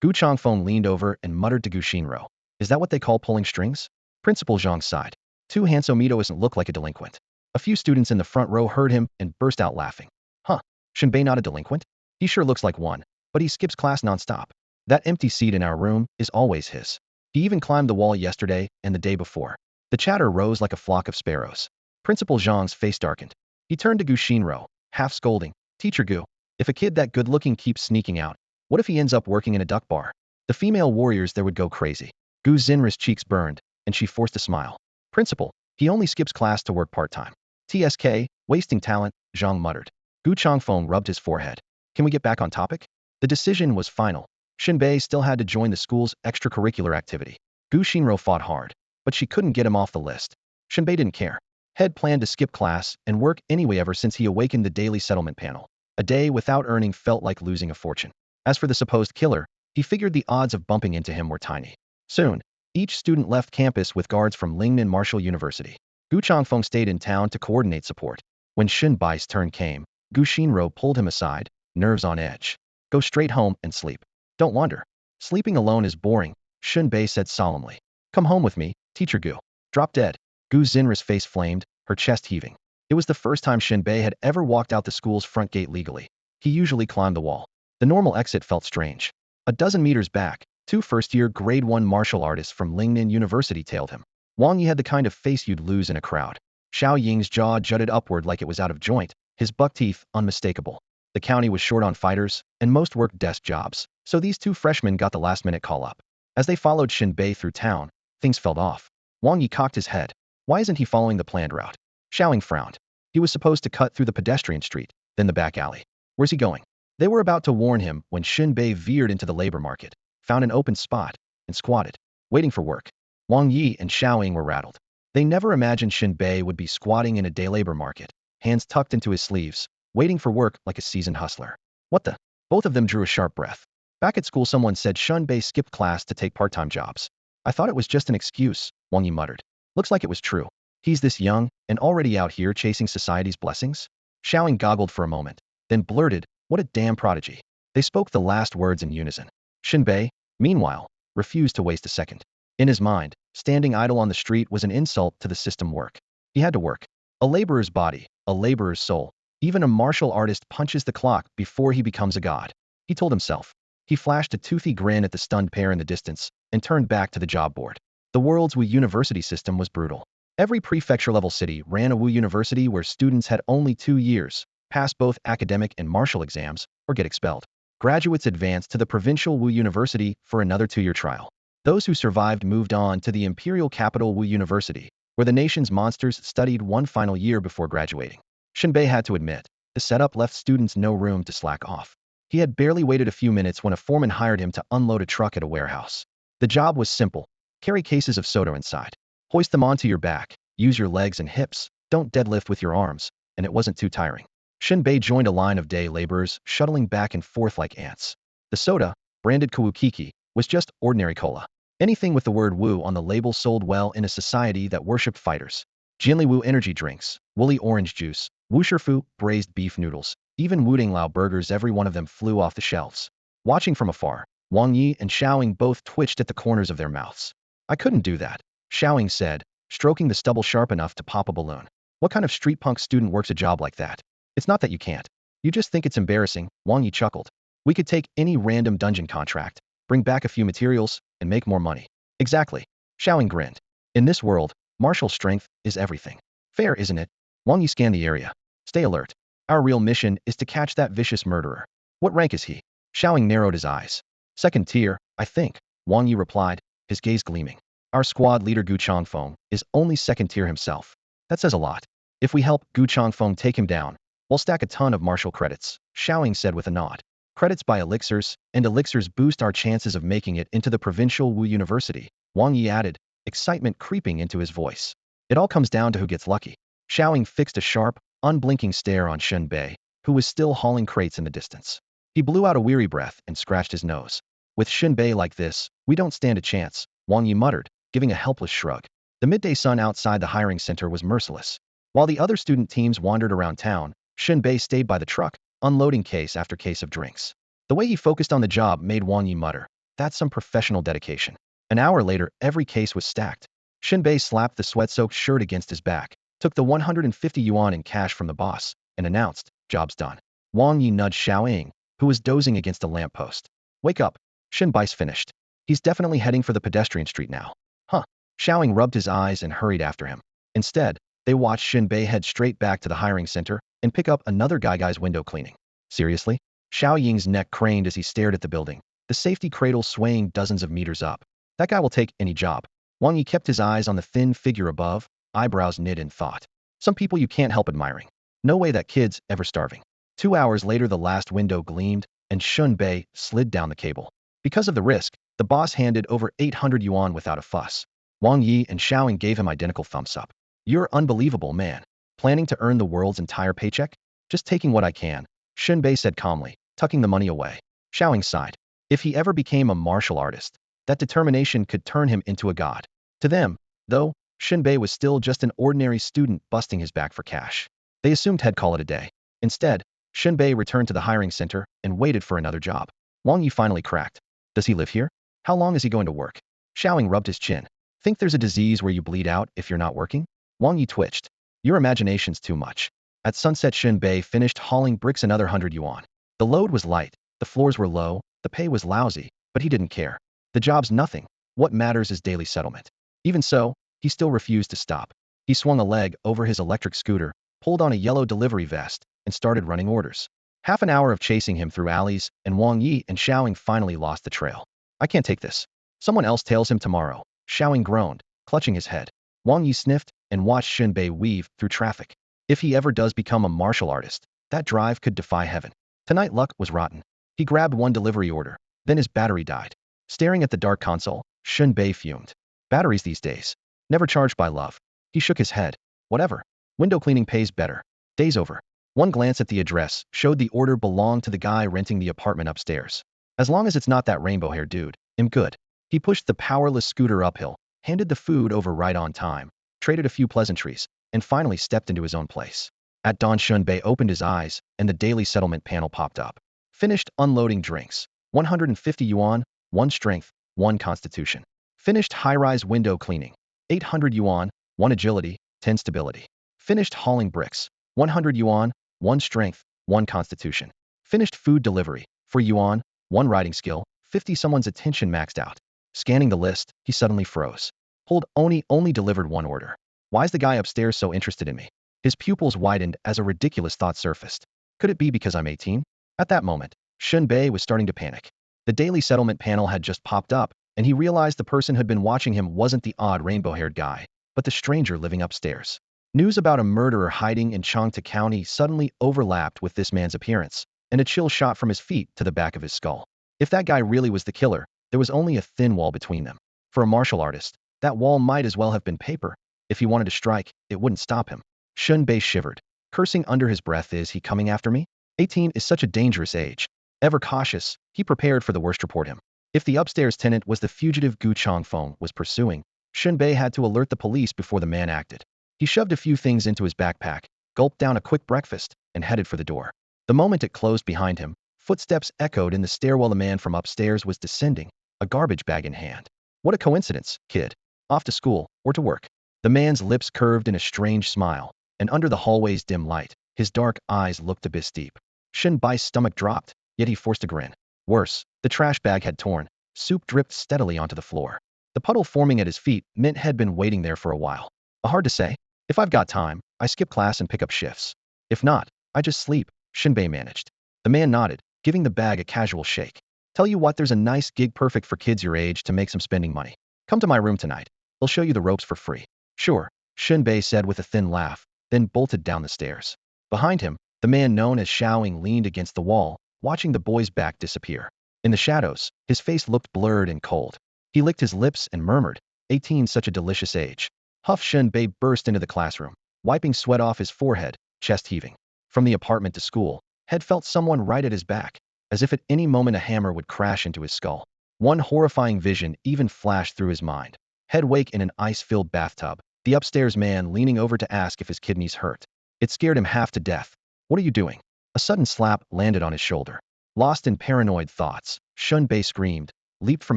Gu Changfeng leaned over and muttered to Gu Shinro. Is that what they call pulling strings? Principal Zhang sighed. Too handsome doesn't look like a delinquent. A few students in the front row heard him and burst out laughing. Huh, Shen Bei not a delinquent? He sure looks like one, but he skips class nonstop. That empty seat in our room is always his. He even climbed the wall yesterday and the day before. The chatter rose like a flock of sparrows. Principal Zhang's face darkened. He turned to Gu Shinro, half scolding. Teacher Gu, if a kid that good-looking keeps sneaking out, what if he ends up working in a duck bar? The female warriors there would go crazy. Gu Xinris' cheeks burned, and she forced a smile. Principal, he only skips class to work part-time. TSK, wasting talent, Zhang muttered. Gu Changfeng rubbed his forehead. Can we get back on topic? The decision was final. Shen Bei still had to join the school's extracurricular activity. Gu Shinro fought hard, but she couldn't get him off the list. Shen Bei didn't care. Had planned to skip class and work anyway ever since he awakened the daily settlement panel. A day without earning felt like losing a fortune. As for the supposed killer, he figured the odds of bumping into him were tiny. Soon, each student left campus with guards from Lingnan Martial University. Gu Changfeng stayed in town to coordinate support. When Shen Bai's turn came, Gu Shinro pulled him aside, nerves on edge. Go straight home and sleep. Don't wander. Sleeping alone is boring, Shen Bei said solemnly. Come home with me, Teacher Gu. Drop dead. Gu Xinris' face flamed, her chest heaving. It was the first time Shen Bei had ever walked out the school's front gate legally. He usually climbed the wall. The normal exit felt strange. A dozen meters back, Two first-year grade 1 martial artists from Lingnan University tailed him. Wang Yi had the kind of face you'd lose in a crowd. Xiao Ying's jaw jutted upward like it was out of joint, his buck teeth unmistakable. The county was short on fighters, and most worked desk jobs, so these two freshmen got the last-minute call-up. As they followed Shen Bei through town, things felt off. Wang Yi cocked his head. Why isn't he following the planned route? Xiao Ying frowned. He was supposed to cut through the pedestrian street, then the back alley. Where's he going? They were about to warn him when Shen Bei veered into the labor market, found an open spot, and squatted, waiting for work. Wang Yi and Xiao Ying were rattled. They never imagined Shen Bei would be squatting in a day labor market, hands tucked into his sleeves, waiting for work like a seasoned hustler. What the? Both of them drew a sharp breath. Back at school someone said Shen Bei skipped class to take part-time jobs. I thought it was just an excuse, Wang Yi muttered. Looks like it was true. He's this young, and already out here chasing society's blessings? Xiao Ying goggled for a moment, then blurted, what a damn prodigy. They spoke the last words in unison. Shen Bei, meanwhile, refused to waste a second. In his mind, standing idle on the street was an insult to the system work. He had to work. A laborer's body, a laborer's soul. Even a martial artist punches the clock before he becomes a god. He told himself. He flashed a toothy grin at the stunned pair in the distance and turned back to the job board. The world's Wu University system was brutal. Every prefecture-level city ran a Wu University where students had only 2 years, pass both academic and martial exams, or get expelled. Graduates advanced to the provincial Wu University for another 2-year trial. Those who survived moved on to the imperial capital Wu University, where the nation's monsters studied one final year before graduating. Shen Bei had to admit, the setup left students no room to slack off. He had barely waited a few minutes when a foreman hired him to unload a truck at a warehouse. The job was simple. Carry cases of soda inside. Hoist them onto your back, use your legs and hips, don't deadlift with your arms, and it wasn't too tiring. Shen Bei joined a line of day laborers, shuttling back and forth like ants. The soda, branded Kawukiki, was just ordinary cola. Anything with the word Wu on the label sold well in a society that worshipped fighters. Jinli Wu energy drinks, woolly orange juice, Wu Shifu, braised beef noodles, even Wuding Lao burgers, every one of them flew off the shelves. Watching from afar, Wang Yi and Xiao Ying both twitched at the corners of their mouths. I couldn't do that, Xiao Ying said, stroking the stubble sharp enough to pop a balloon. What kind of street punk student works a job like that? It's not that you can't. You just think it's embarrassing, Wang Yi chuckled. We could take any random dungeon contract, bring back a few materials, and make more money. Exactly. Xiao Ying grinned. In this world, martial strength is everything. Fair, isn't it? Wang Yi scanned the area. Stay alert. Our real mission is to catch that vicious murderer. What rank is he? Xiao Ying narrowed his eyes. Second tier, I think, Wang Yi replied, his gaze gleaming. Our squad leader Gu Changfeng is only second tier himself. That says a lot. If we help Gu Changfeng take him down, we'll stack a ton of martial credits, Xiao Ying said with a nod. Credits buy elixirs, and elixirs boost our chances of making it into the provincial Wu University, Wang Yi added, excitement creeping into his voice. It all comes down to who gets lucky. Xiao Ying fixed a sharp, unblinking stare on Shen Bei, who was still hauling crates in the distance. He blew out a weary breath and scratched his nose. With Shen Bei like this, we don't stand a chance, Wang Yi muttered, giving a helpless shrug. The midday sun outside the hiring center was merciless. While the other student teams wandered around town, Shen Bei stayed by the truck, unloading case after case of drinks. The way he focused on the job made Wang Yi mutter, that's some professional dedication. An hour later, every case was stacked. Shen Bei slapped the sweat-soaked shirt against his back, took the 150 yuan in cash from the boss, and announced, job's done. Wang Yi nudged Xiao Ying, who was dozing against a lamppost. Wake up. Shen Bei's finished. He's definitely heading for the pedestrian street now. Huh. Xiao Ying rubbed his eyes and hurried after him. Instead, they watched Shen Bei head straight back to the hiring center and pick up another guy's window cleaning. Seriously? Xiao Ying's neck craned as he stared at the building, the safety cradle swaying dozens of meters up. That guy will take any job. Wang Yi kept his eyes on the thin figure above, eyebrows knit in thought. Some people you can't help admiring. No way that kid's ever starving. 2 hours later the last window gleamed, and Shen Bei slid down the cable. Because of the risk, the boss handed over 800 yuan without a fuss. Wang Yi and Xiao Ying gave him identical thumbs up. You're unbelievable, man. Planning to earn the world's entire paycheck? Just taking what I can, Shen Bei said calmly, tucking the money away. Xiao Ying sighed. If he ever became a martial artist, that determination could turn him into a god. To them, though, Shen Bei was still just an ordinary student busting his back for cash. They assumed he'd call it a day. Instead, Shen Bei returned to the hiring center and waited for another job. Wang Yi finally cracked. Does he live here? How long is he going to work? Xiao Ying rubbed his chin. Think there's a disease where you bleed out if you're not working? Wang Yi twitched. Your imagination's too much. At sunset Shen Bei finished hauling bricks another 100 yuan. The load was light, the floors were low, the pay was lousy, but he didn't care. The job's nothing. What matters is daily settlement. Even so, he still refused to stop. He swung a leg over his electric scooter, pulled on a yellow delivery vest, and started running orders. Half an hour of chasing him through alleys, and Wang Yi and Xiaoying finally lost the trail. I can't take this. Someone else tails him tomorrow. Xiaoying groaned, clutching his head. Wang Yi sniffed and watched Shen Bei weave through traffic. If he ever does become a martial artist, that drive could defy heaven. Tonight luck was rotten. He grabbed one delivery order, then his battery died. Staring at the dark console, Shen Bei fumed. Batteries these days. Never charged by love. He shook his head. Whatever. Window cleaning pays better. Day's over. One glance at the address showed the order belonged to the guy renting the apartment upstairs. As long as it's not that rainbow-haired dude, I'm good. He pushed the powerless scooter uphill, handed the food over right on time, traded a few pleasantries, and finally stepped into his own place. At dawn, Shen Bei opened his eyes, and the daily settlement panel popped up. Finished unloading drinks. 150 yuan, 1 strength, 1 constitution. Finished high-rise window cleaning. 800 yuan, 1 agility, 10 stability. Finished hauling bricks. 100 yuan, 1 strength, 1 constitution. Finished food delivery. 4 yuan, 1 riding skill, 50. Someone's attention maxed out. Scanning the list, he suddenly froze. Hold, only delivered 1 order. Why's the guy upstairs so interested in me? His pupils widened as a ridiculous thought surfaced. Could it be because I'm 18? At that moment, Shen Bei was starting to panic. The daily settlement panel had just popped up, and he realized the person who'd been watching him wasn't the odd rainbow-haired guy, but the stranger living upstairs. News about a murderer hiding in Confronting County suddenly overlapped with this man's appearance, and a chill shot from his feet to the back of his skull. If that guy really was the killer, there was only a thin wall between them. For a martial artist, that wall might as well have been paper. If he wanted to strike, it wouldn't stop him. Shen Bei shivered, cursing under his breath. Is he coming after me? 18 is such a dangerous age. Ever cautious, he prepared for the worst. Report him. If the upstairs tenant was the fugitive Gu Changfeng was pursuing, Shen Bei had to alert the police before the man acted. He shoved a few things into his backpack, gulped down a quick breakfast, and headed for the door. The moment it closed behind him, footsteps echoed in the stairwell. The man from upstairs was descending, a garbage bag in hand. What a coincidence, kid. Off to school, or to work. The man's lips curved in a strange smile, and under the hallway's dim light, his dark eyes looked a bit steep. Shen Bai's stomach dropped, yet he forced a grin. Worse, the trash bag had torn. Soup dripped steadily onto the floor. The puddle forming at his feet meant had been waiting there for a while. Hard to say. If I've got time, I skip class and pick up shifts. If not, I just sleep, Shen Bei managed. The man nodded, giving the bag a casual shake. Tell you what, there's a nice gig perfect for kids your age to make some spending money. Come to my room tonight. They'll show you the ropes for free. Sure, Shen Bei said with a thin laugh, then bolted down the stairs. Behind him, the man known as Xiaoying leaned against the wall, watching the boy's back disappear. In the shadows, his face looked blurred and cold. He licked his lips and murmured, 18, such a delicious age. Huff. Shen Bei burst into the classroom, wiping sweat off his forehead, chest heaving. From the apartment to school, Head felt someone right at his back, as if at any moment a hammer would crash into his skull. One horrifying vision even flashed through his mind. Head wake in an ice-filled bathtub, the upstairs man leaning over to ask if his kidneys hurt. It scared him half to death. What are you doing? A sudden slap landed on his shoulder. Lost in paranoid thoughts, Shen Bei screamed, leaped from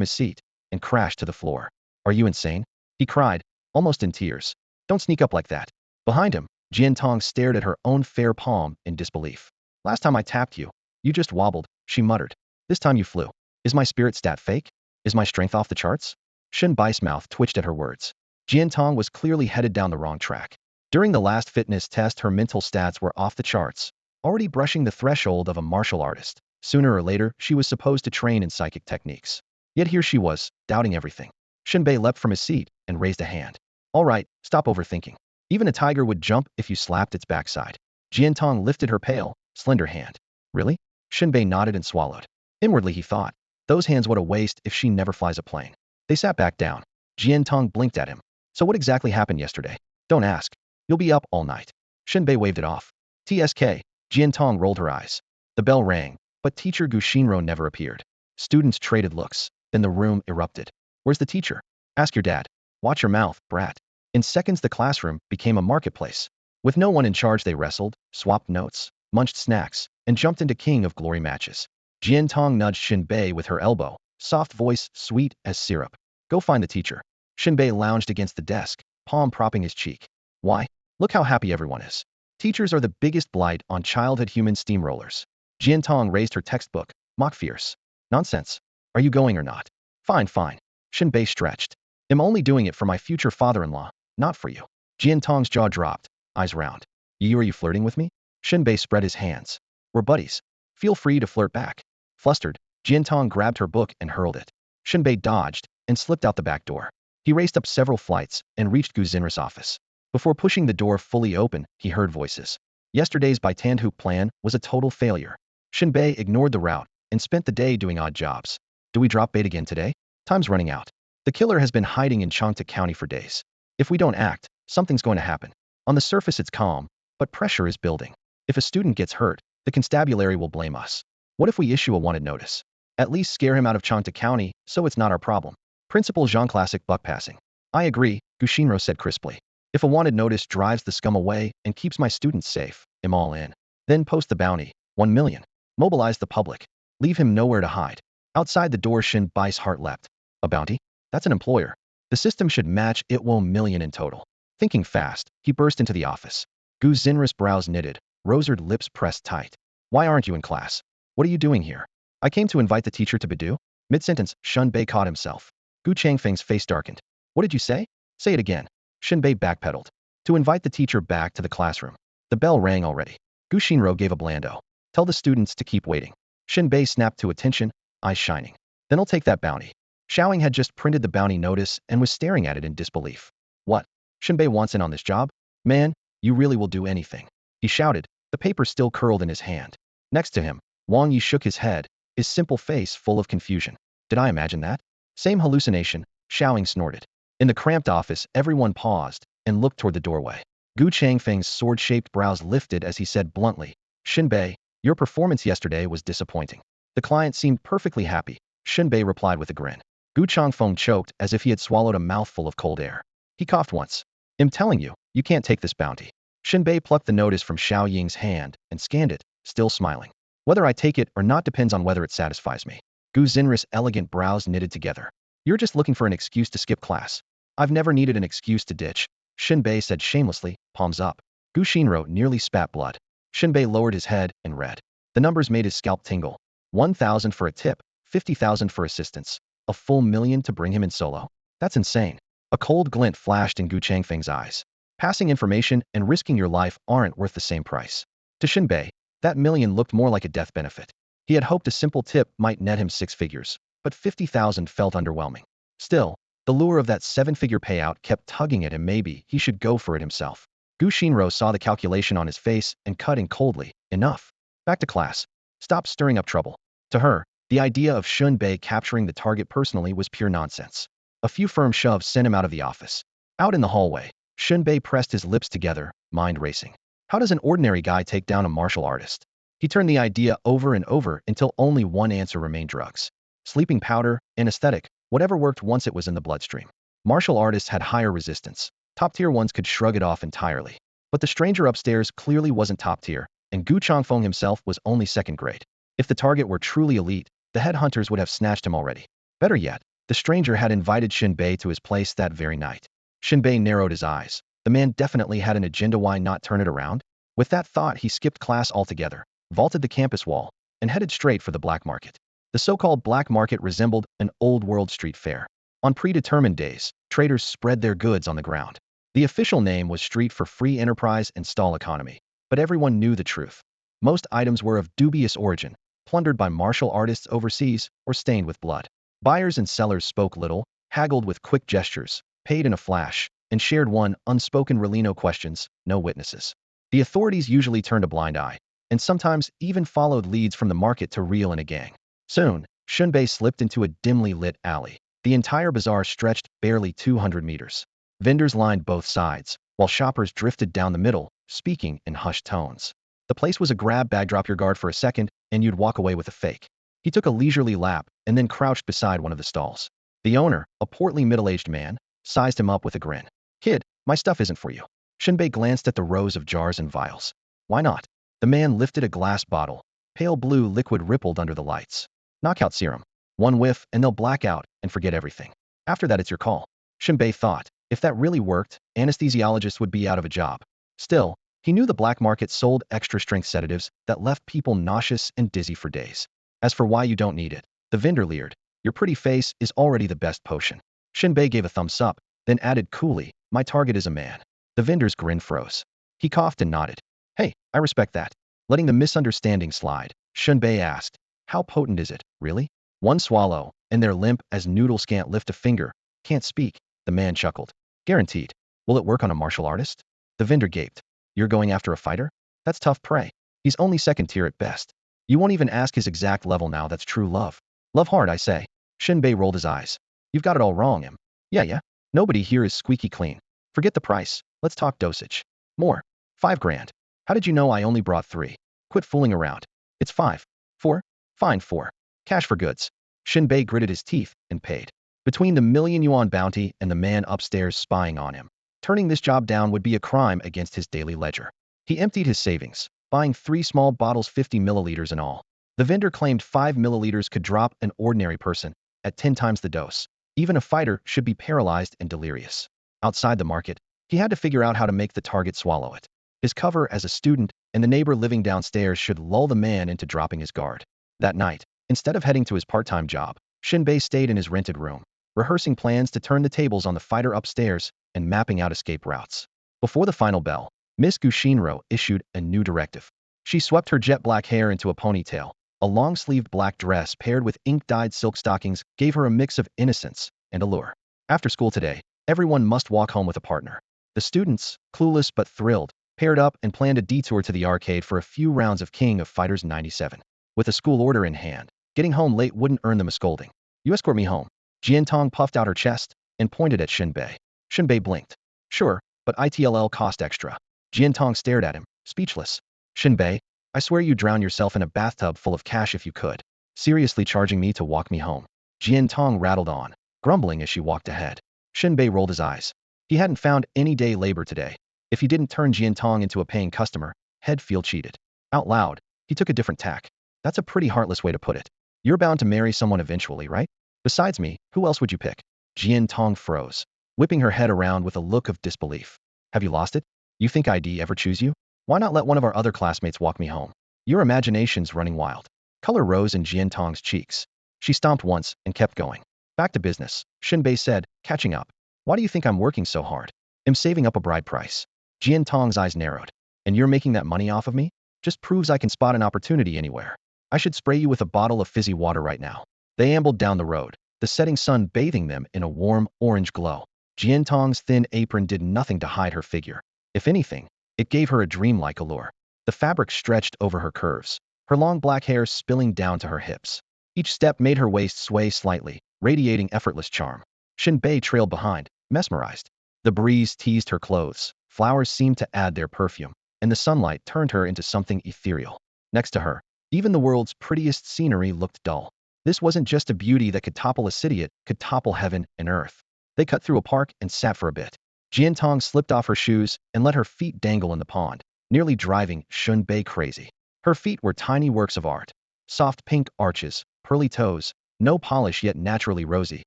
his seat, and crashed to the floor. Are you insane? He cried, almost in tears. Don't sneak up like that. Behind him, Jin Tong stared at her own fair palm in disbelief. Last time I tapped you, you just wobbled, she muttered. This time you flew. Is my spirit stat fake? Is my strength off the charts? Shen Bai's mouth twitched at her words. Jin Tong was clearly headed down the wrong track. During the last fitness test, her mental stats were off the charts, already brushing the threshold of a martial artist. Sooner or later, she was supposed to train in psychic techniques. Yet here she was, doubting everything. Shen Bei leapt from his seat and raised a hand. All right, stop overthinking. Even a tiger would jump if you slapped its backside. Jin Tong lifted her pale, slender hand. Really? Shen Bei nodded and swallowed. Inwardly he thought, those hands what a waste if she never flies a plane. They sat back down. Jin Tong blinked at him. So what exactly happened yesterday? Don't ask. You'll be up all night. Shen Bei waved it off. TSK. Jin Tong rolled her eyes. The bell rang, but teacher Gu Xinro never appeared. Students traded looks. Then the room erupted. Where's the teacher? Ask your dad. Watch your mouth, brat. In seconds the classroom became a marketplace. With no one in charge they wrestled, swapped notes, munched snacks, and jumped into King of Glory matches. Jin Tong nudged Shen Bei with her elbow, soft voice sweet as syrup. Go find the teacher. Shen Bei lounged against the desk, palm propping his cheek. Why? Look how happy everyone is. Teachers are the biggest blight on childhood human steamrollers. Jin Tong raised her textbook, mock fierce. Nonsense. Are you going or not? Fine, fine. Shen Bei stretched. I'm only doing it for my future father-in-law, not for you. Jin Tong's jaw dropped, eyes round. Are you flirting with me? Shen Bei spread his hands. We're buddies. Feel free to flirt back. Flustered, Jin Tong grabbed her book and hurled it. Shen Bei dodged and slipped out the back door. He raced up several flights and reached Gu Xinris' office. Before pushing the door fully open, he heard voices. Yesterday's Tandhook plan was a total failure. Shen Bei ignored the route and spent the day doing odd jobs. Do we drop bait again today? Time's running out. The killer has been hiding in Confronting County for days. If we don't act, something's going to happen. On the surface it's calm, but pressure is building. If a student gets hurt, the constabulary will blame us. What if we issue a wanted notice? At least scare him out of Confronting County so it's not our problem. Principal Jean classic buck passing. I agree, Gu Xinro said crisply. If a wanted notice drives the scum away and keeps my students safe, I'm all in. Then post the bounty, 1 million. Mobilize the public. Leave him nowhere to hide. Outside the door, Shen Bai's heart leapt. A bounty? That's an employer. The system should match it 1 million in total. Thinking fast, he burst into the office. Gu Xinris' brows knitted, rosered lips pressed tight. Why aren't you in class? What are you doing here? I came to invite the teacher to Baidu. Mid-sentence, Shen Bei caught himself. Gu Changfeng's face darkened. What did you say? Say it again. Shen Bei backpedaled. To invite the teacher back to the classroom. The bell rang already. Gu Xinro gave a blando. Tell the students to keep waiting. Shen Bei snapped to attention, eyes shining. Then I'll take that bounty. Xiaoying had just printed the bounty notice and was staring at it in disbelief. What? Shen Bei wants in on this job? Man, you really will do anything. He shouted, the paper still curled in his hand. Next to him, Wang Yi shook his head, his simple face full of confusion. Did I imagine that? Same hallucination, Xiaoying snorted. In the cramped office, everyone paused and looked toward the doorway. Gu Changfeng's sword-shaped brows lifted as he said bluntly, Shen Bei, your performance yesterday was disappointing. The client seemed perfectly happy, Shen Bei replied with a grin. Gu Changfeng choked as if he had swallowed a mouthful of cold air. He coughed once. I'm telling you, you can't take this bounty. Shen Bei plucked the notice from Xiao Ying's hand and scanned it, still smiling. Whether I take it or not depends on whether it satisfies me. Gu Xinris' elegant brows knitted together. You're just looking for an excuse to skip class. I've never needed an excuse to ditch, Shen Bei said shamelessly, palms up. Gu Xinro nearly spat blood. Shen Bei lowered his head and read. The numbers made his scalp tingle. 1,000 for a tip, 50,000 for assistance. A full million to bring him in solo. That's insane. A cold glint flashed in Gu Changfeng's eyes. Passing information and risking your life aren't worth the same price. To Shen Bei, that million looked more like a death benefit. He had hoped a simple tip might net him 6 figures, but 50,000 felt underwhelming. Still, the lure of that 7-figure payout kept tugging at him. Maybe he should go for it himself. Gu Xinro saw the calculation on his face and cut in coldly. Enough. Back to class. Stop stirring up trouble. To her, the idea of Shen Bei capturing the target personally was pure nonsense. A few firm shoves sent him out of the office. Out in the hallway, Shen Bei pressed his lips together, mind racing. How does an ordinary guy take down a martial artist? He turned the idea over and over until only one answer remained: drugs. Sleeping powder, anesthetic, whatever worked once it was in the bloodstream. Martial artists had higher resistance. Top-tier ones could shrug it off entirely. But the stranger upstairs clearly wasn't top-tier, and Gu Changfeng himself was only second-grade. If the target were truly elite, the headhunters would have snatched him already. Better yet, the stranger had invited Shen Bei to his place that very night. Shen Bei narrowed his eyes. The man definitely had an agenda. Why not turn it around? With that thought, he skipped class altogether, vaulted the campus wall, and headed straight for the black market. The so-called black market resembled an old-world street fair. On predetermined days, traders spread their goods on the ground. The official name was Street for Free Enterprise and Stall Economy, but everyone knew the truth. Most items were of dubious origin, plundered by martial artists overseas, or stained with blood. Buyers and sellers spoke little, haggled with quick gestures, paid in a flash, and shared one unspoken rule: no questions, no witnesses. The authorities usually turned a blind eye, and sometimes even followed leads from the market to reel in a gang. Soon, Shen Bei slipped into a dimly lit alley. The entire bazaar stretched barely 200 meters. Vendors lined both sides, while shoppers drifted down the middle, speaking in hushed tones. The place was a grab bag. Drop your guard for a second, and you'd walk away with a fake. He took a leisurely lap and then crouched beside one of the stalls. The owner, a portly middle-aged man, sized him up with a grin. Kid, my stuff isn't for you. Shen Bei glanced at the rows of jars and vials. Why not? The man lifted a glass bottle. Pale blue liquid rippled under the lights. Knockout serum. One whiff and they'll black out and forget everything. After that, it's your call. Shen Bei thought, if that really worked, anesthesiologists would be out of a job. Still, he knew the black market sold extra-strength sedatives that left people nauseous and dizzy for days. As for why you don't need it, the vendor leered. Your pretty face is already the best potion. Shen Bei gave a thumbs up, then added coolly, my target is a man. The vendor's grin froze. He coughed and nodded. Hey, I respect that. Letting the misunderstanding slide, Shen Bei asked, how potent is it, really? One swallow, and they're limp as noodles can't lift a finger. Can't speak, the man chuckled. Guaranteed. Will it work on a martial artist? The vendor gaped. You're going after a fighter? That's tough prey. He's only second tier at best. You won't even ask his exact level now. That's true love. Love hard, I say. Shen Bei rolled his eyes. You've got it all wrong, Em. Yeah. Nobody here is squeaky clean. Forget the price. Let's talk dosage. More. 5 grand. How did you know I only brought 3? Quit fooling around. It's 5. 4? Fine, 4. Cash for goods. Shen Bei gritted his teeth and paid. Between the million yuan bounty and the man upstairs spying on him, turning this job down would be a crime against his daily ledger. He emptied his savings, buying 3 small bottles 50 milliliters in all. The vendor claimed 5 milliliters could drop an ordinary person at 10 times the dose. Even a fighter should be paralyzed and delirious. Outside the market, he had to figure out how to make the target swallow it. His cover as a student and the neighbor living downstairs should lull the man into dropping his guard. That night, instead of heading to his part-time job, Shen Bei stayed in his rented room, rehearsing plans to turn the tables on the fighter upstairs and mapping out escape routes. Before the final bell, Miss Gushinro issued a new directive. She swept her jet black hair into a ponytail. A long-sleeved black dress paired with ink-dyed silk stockings gave her a mix of innocence and allure. After school today, everyone must walk home with a partner. The students, clueless but thrilled, paired up and planned a detour to the arcade for a few rounds of King of Fighters 97. With a school order in hand, getting home late wouldn't earn them a scolding. You escort me home. Jin Tong puffed out her chest and pointed at Shen Bei. Shen Bei blinked. Sure, but ITLL cost extra. Jin Tong stared at him, speechless. Shen Bei, I swear you'd drown yourself in a bathtub full of cash if you could. Seriously charging me to walk me home. Jin Tong rattled on, grumbling as she walked ahead. Shen Bei rolled his eyes. He hadn't found any day labor today. If he didn't turn Jin Tong into a paying customer, he'd feel cheated. Out loud, he took a different tack. That's a pretty heartless way to put it. You're bound to marry someone eventually, right? Besides me, who else would you pick? Jin Tong froze, whipping her head around with a look of disbelief. Have you lost it? You think I'd ever choose you? Why not let one of our other classmates walk me home? Your imagination's running wild. Color rose in Jin Tong's cheeks. She stomped once and kept going. Back to business, Shen Bei said, catching up. Why do you think I'm working so hard? I'm saving up a bride price. Jin Tong's eyes narrowed. And you're making that money off of me? Just proves I can spot an opportunity anywhere. I should spray you with a bottle of fizzy water right now. They ambled down the road, the setting sun bathing them in a warm, orange glow. Jin Tong's thin apron did nothing to hide her figure. If anything, it gave her a dreamlike allure. The fabric stretched over her curves, her long black hair spilling down to her hips. Each step made her waist sway slightly, radiating effortless charm. Shen Bei trailed behind, mesmerized. The breeze teased her clothes, flowers seemed to add their perfume, and the sunlight turned her into something ethereal. Next to her, even the world's prettiest scenery looked dull. This wasn't just a beauty that could topple a city, it could topple heaven and earth. They cut through a park and sat for a bit. Jin Tong slipped off her shoes and let her feet dangle in the pond, nearly driving Shen Bei crazy. Her feet were tiny works of art. Soft pink arches, pearly toes, no polish yet naturally rosy,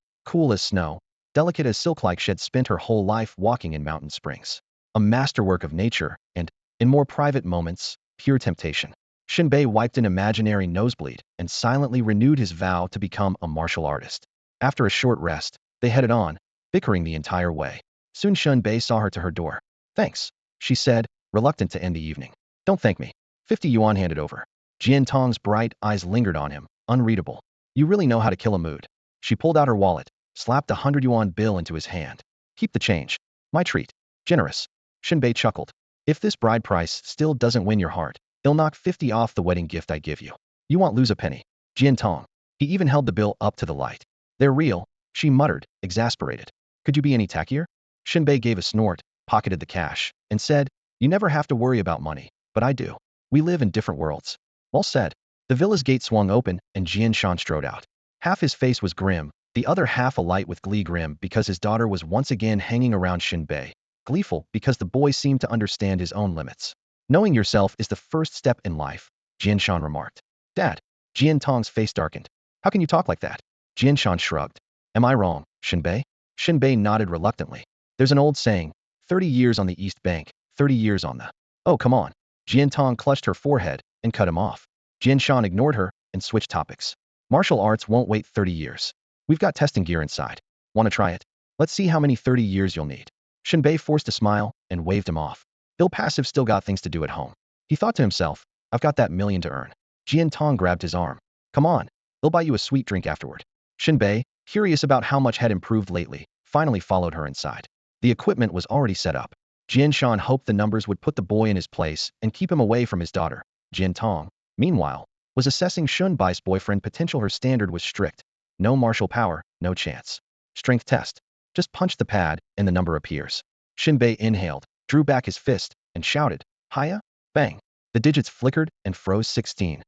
cool as snow, delicate as silk-like she'd spent her whole life walking in mountain springs. A masterwork of nature and, in more private moments, pure temptation. Shen Bei wiped an imaginary nosebleed and silently renewed his vow to become a martial artist. After a short rest, they headed on, bickering the entire way. Soon Shen Bei saw her to her door. Thanks, she said, reluctant to end the evening. Don't thank me. 50 yuan handed over. Jin Tong's bright eyes lingered on him, unreadable. You really know how to kill a mood. She pulled out her wallet, slapped a 100 yuan bill into his hand. Keep the change. My treat. Generous. Shen Bei chuckled. If this bride price still doesn't win your heart, he'll knock 50 off the wedding gift I give you. You won't lose a penny. Jin Tong. He even held the bill up to the light. They're real, she muttered, exasperated. Could you be any tackier? Shen Bei gave a snort, pocketed the cash, and said, you never have to worry about money, but I do. We live in different worlds. Well said. The villa's gate swung open and Jian Shan strode out. Half his face was grim, the other half alight with glee, grim because his daughter was once again hanging around Shen Bei, gleeful because the boy seemed to understand his own limits. Knowing yourself is the first step in life, Jian Shan remarked. Dad. Jin Tong's face darkened. How can you talk like that? Jian Shan shrugged. Am I wrong, Shen Bei? Shen Bei nodded reluctantly. There's an old saying, 30 years on the East Bank, 30 years on the... Oh, come on. Jin Tong clutched her forehead and cut him off. Jian Shan ignored her and switched topics. Martial arts won't wait 30 years. We've got testing gear inside. Want to try it? Let's see how many 30 years you'll need. Shen Bei forced a smile and waved him off. Ill-passive still got things to do at home. He thought to himself, I've got that million to earn. Jin Tong grabbed his arm. Come on, they'll buy you a sweet drink afterward. Shen Bei, curious about how much had improved lately, finally followed her inside. The equipment was already set up. Jian Shan hoped the numbers would put the boy in his place and keep him away from his daughter. Jin Tong, meanwhile, was assessing Shen Bai's boyfriend potential. Her standard was strict. No martial power, no chance. Strength test. Just punch the pad and the number appears. Shen Bei inhaled, drew back his fist, and shouted, Hiya? Bang. The digits flickered and froze 16.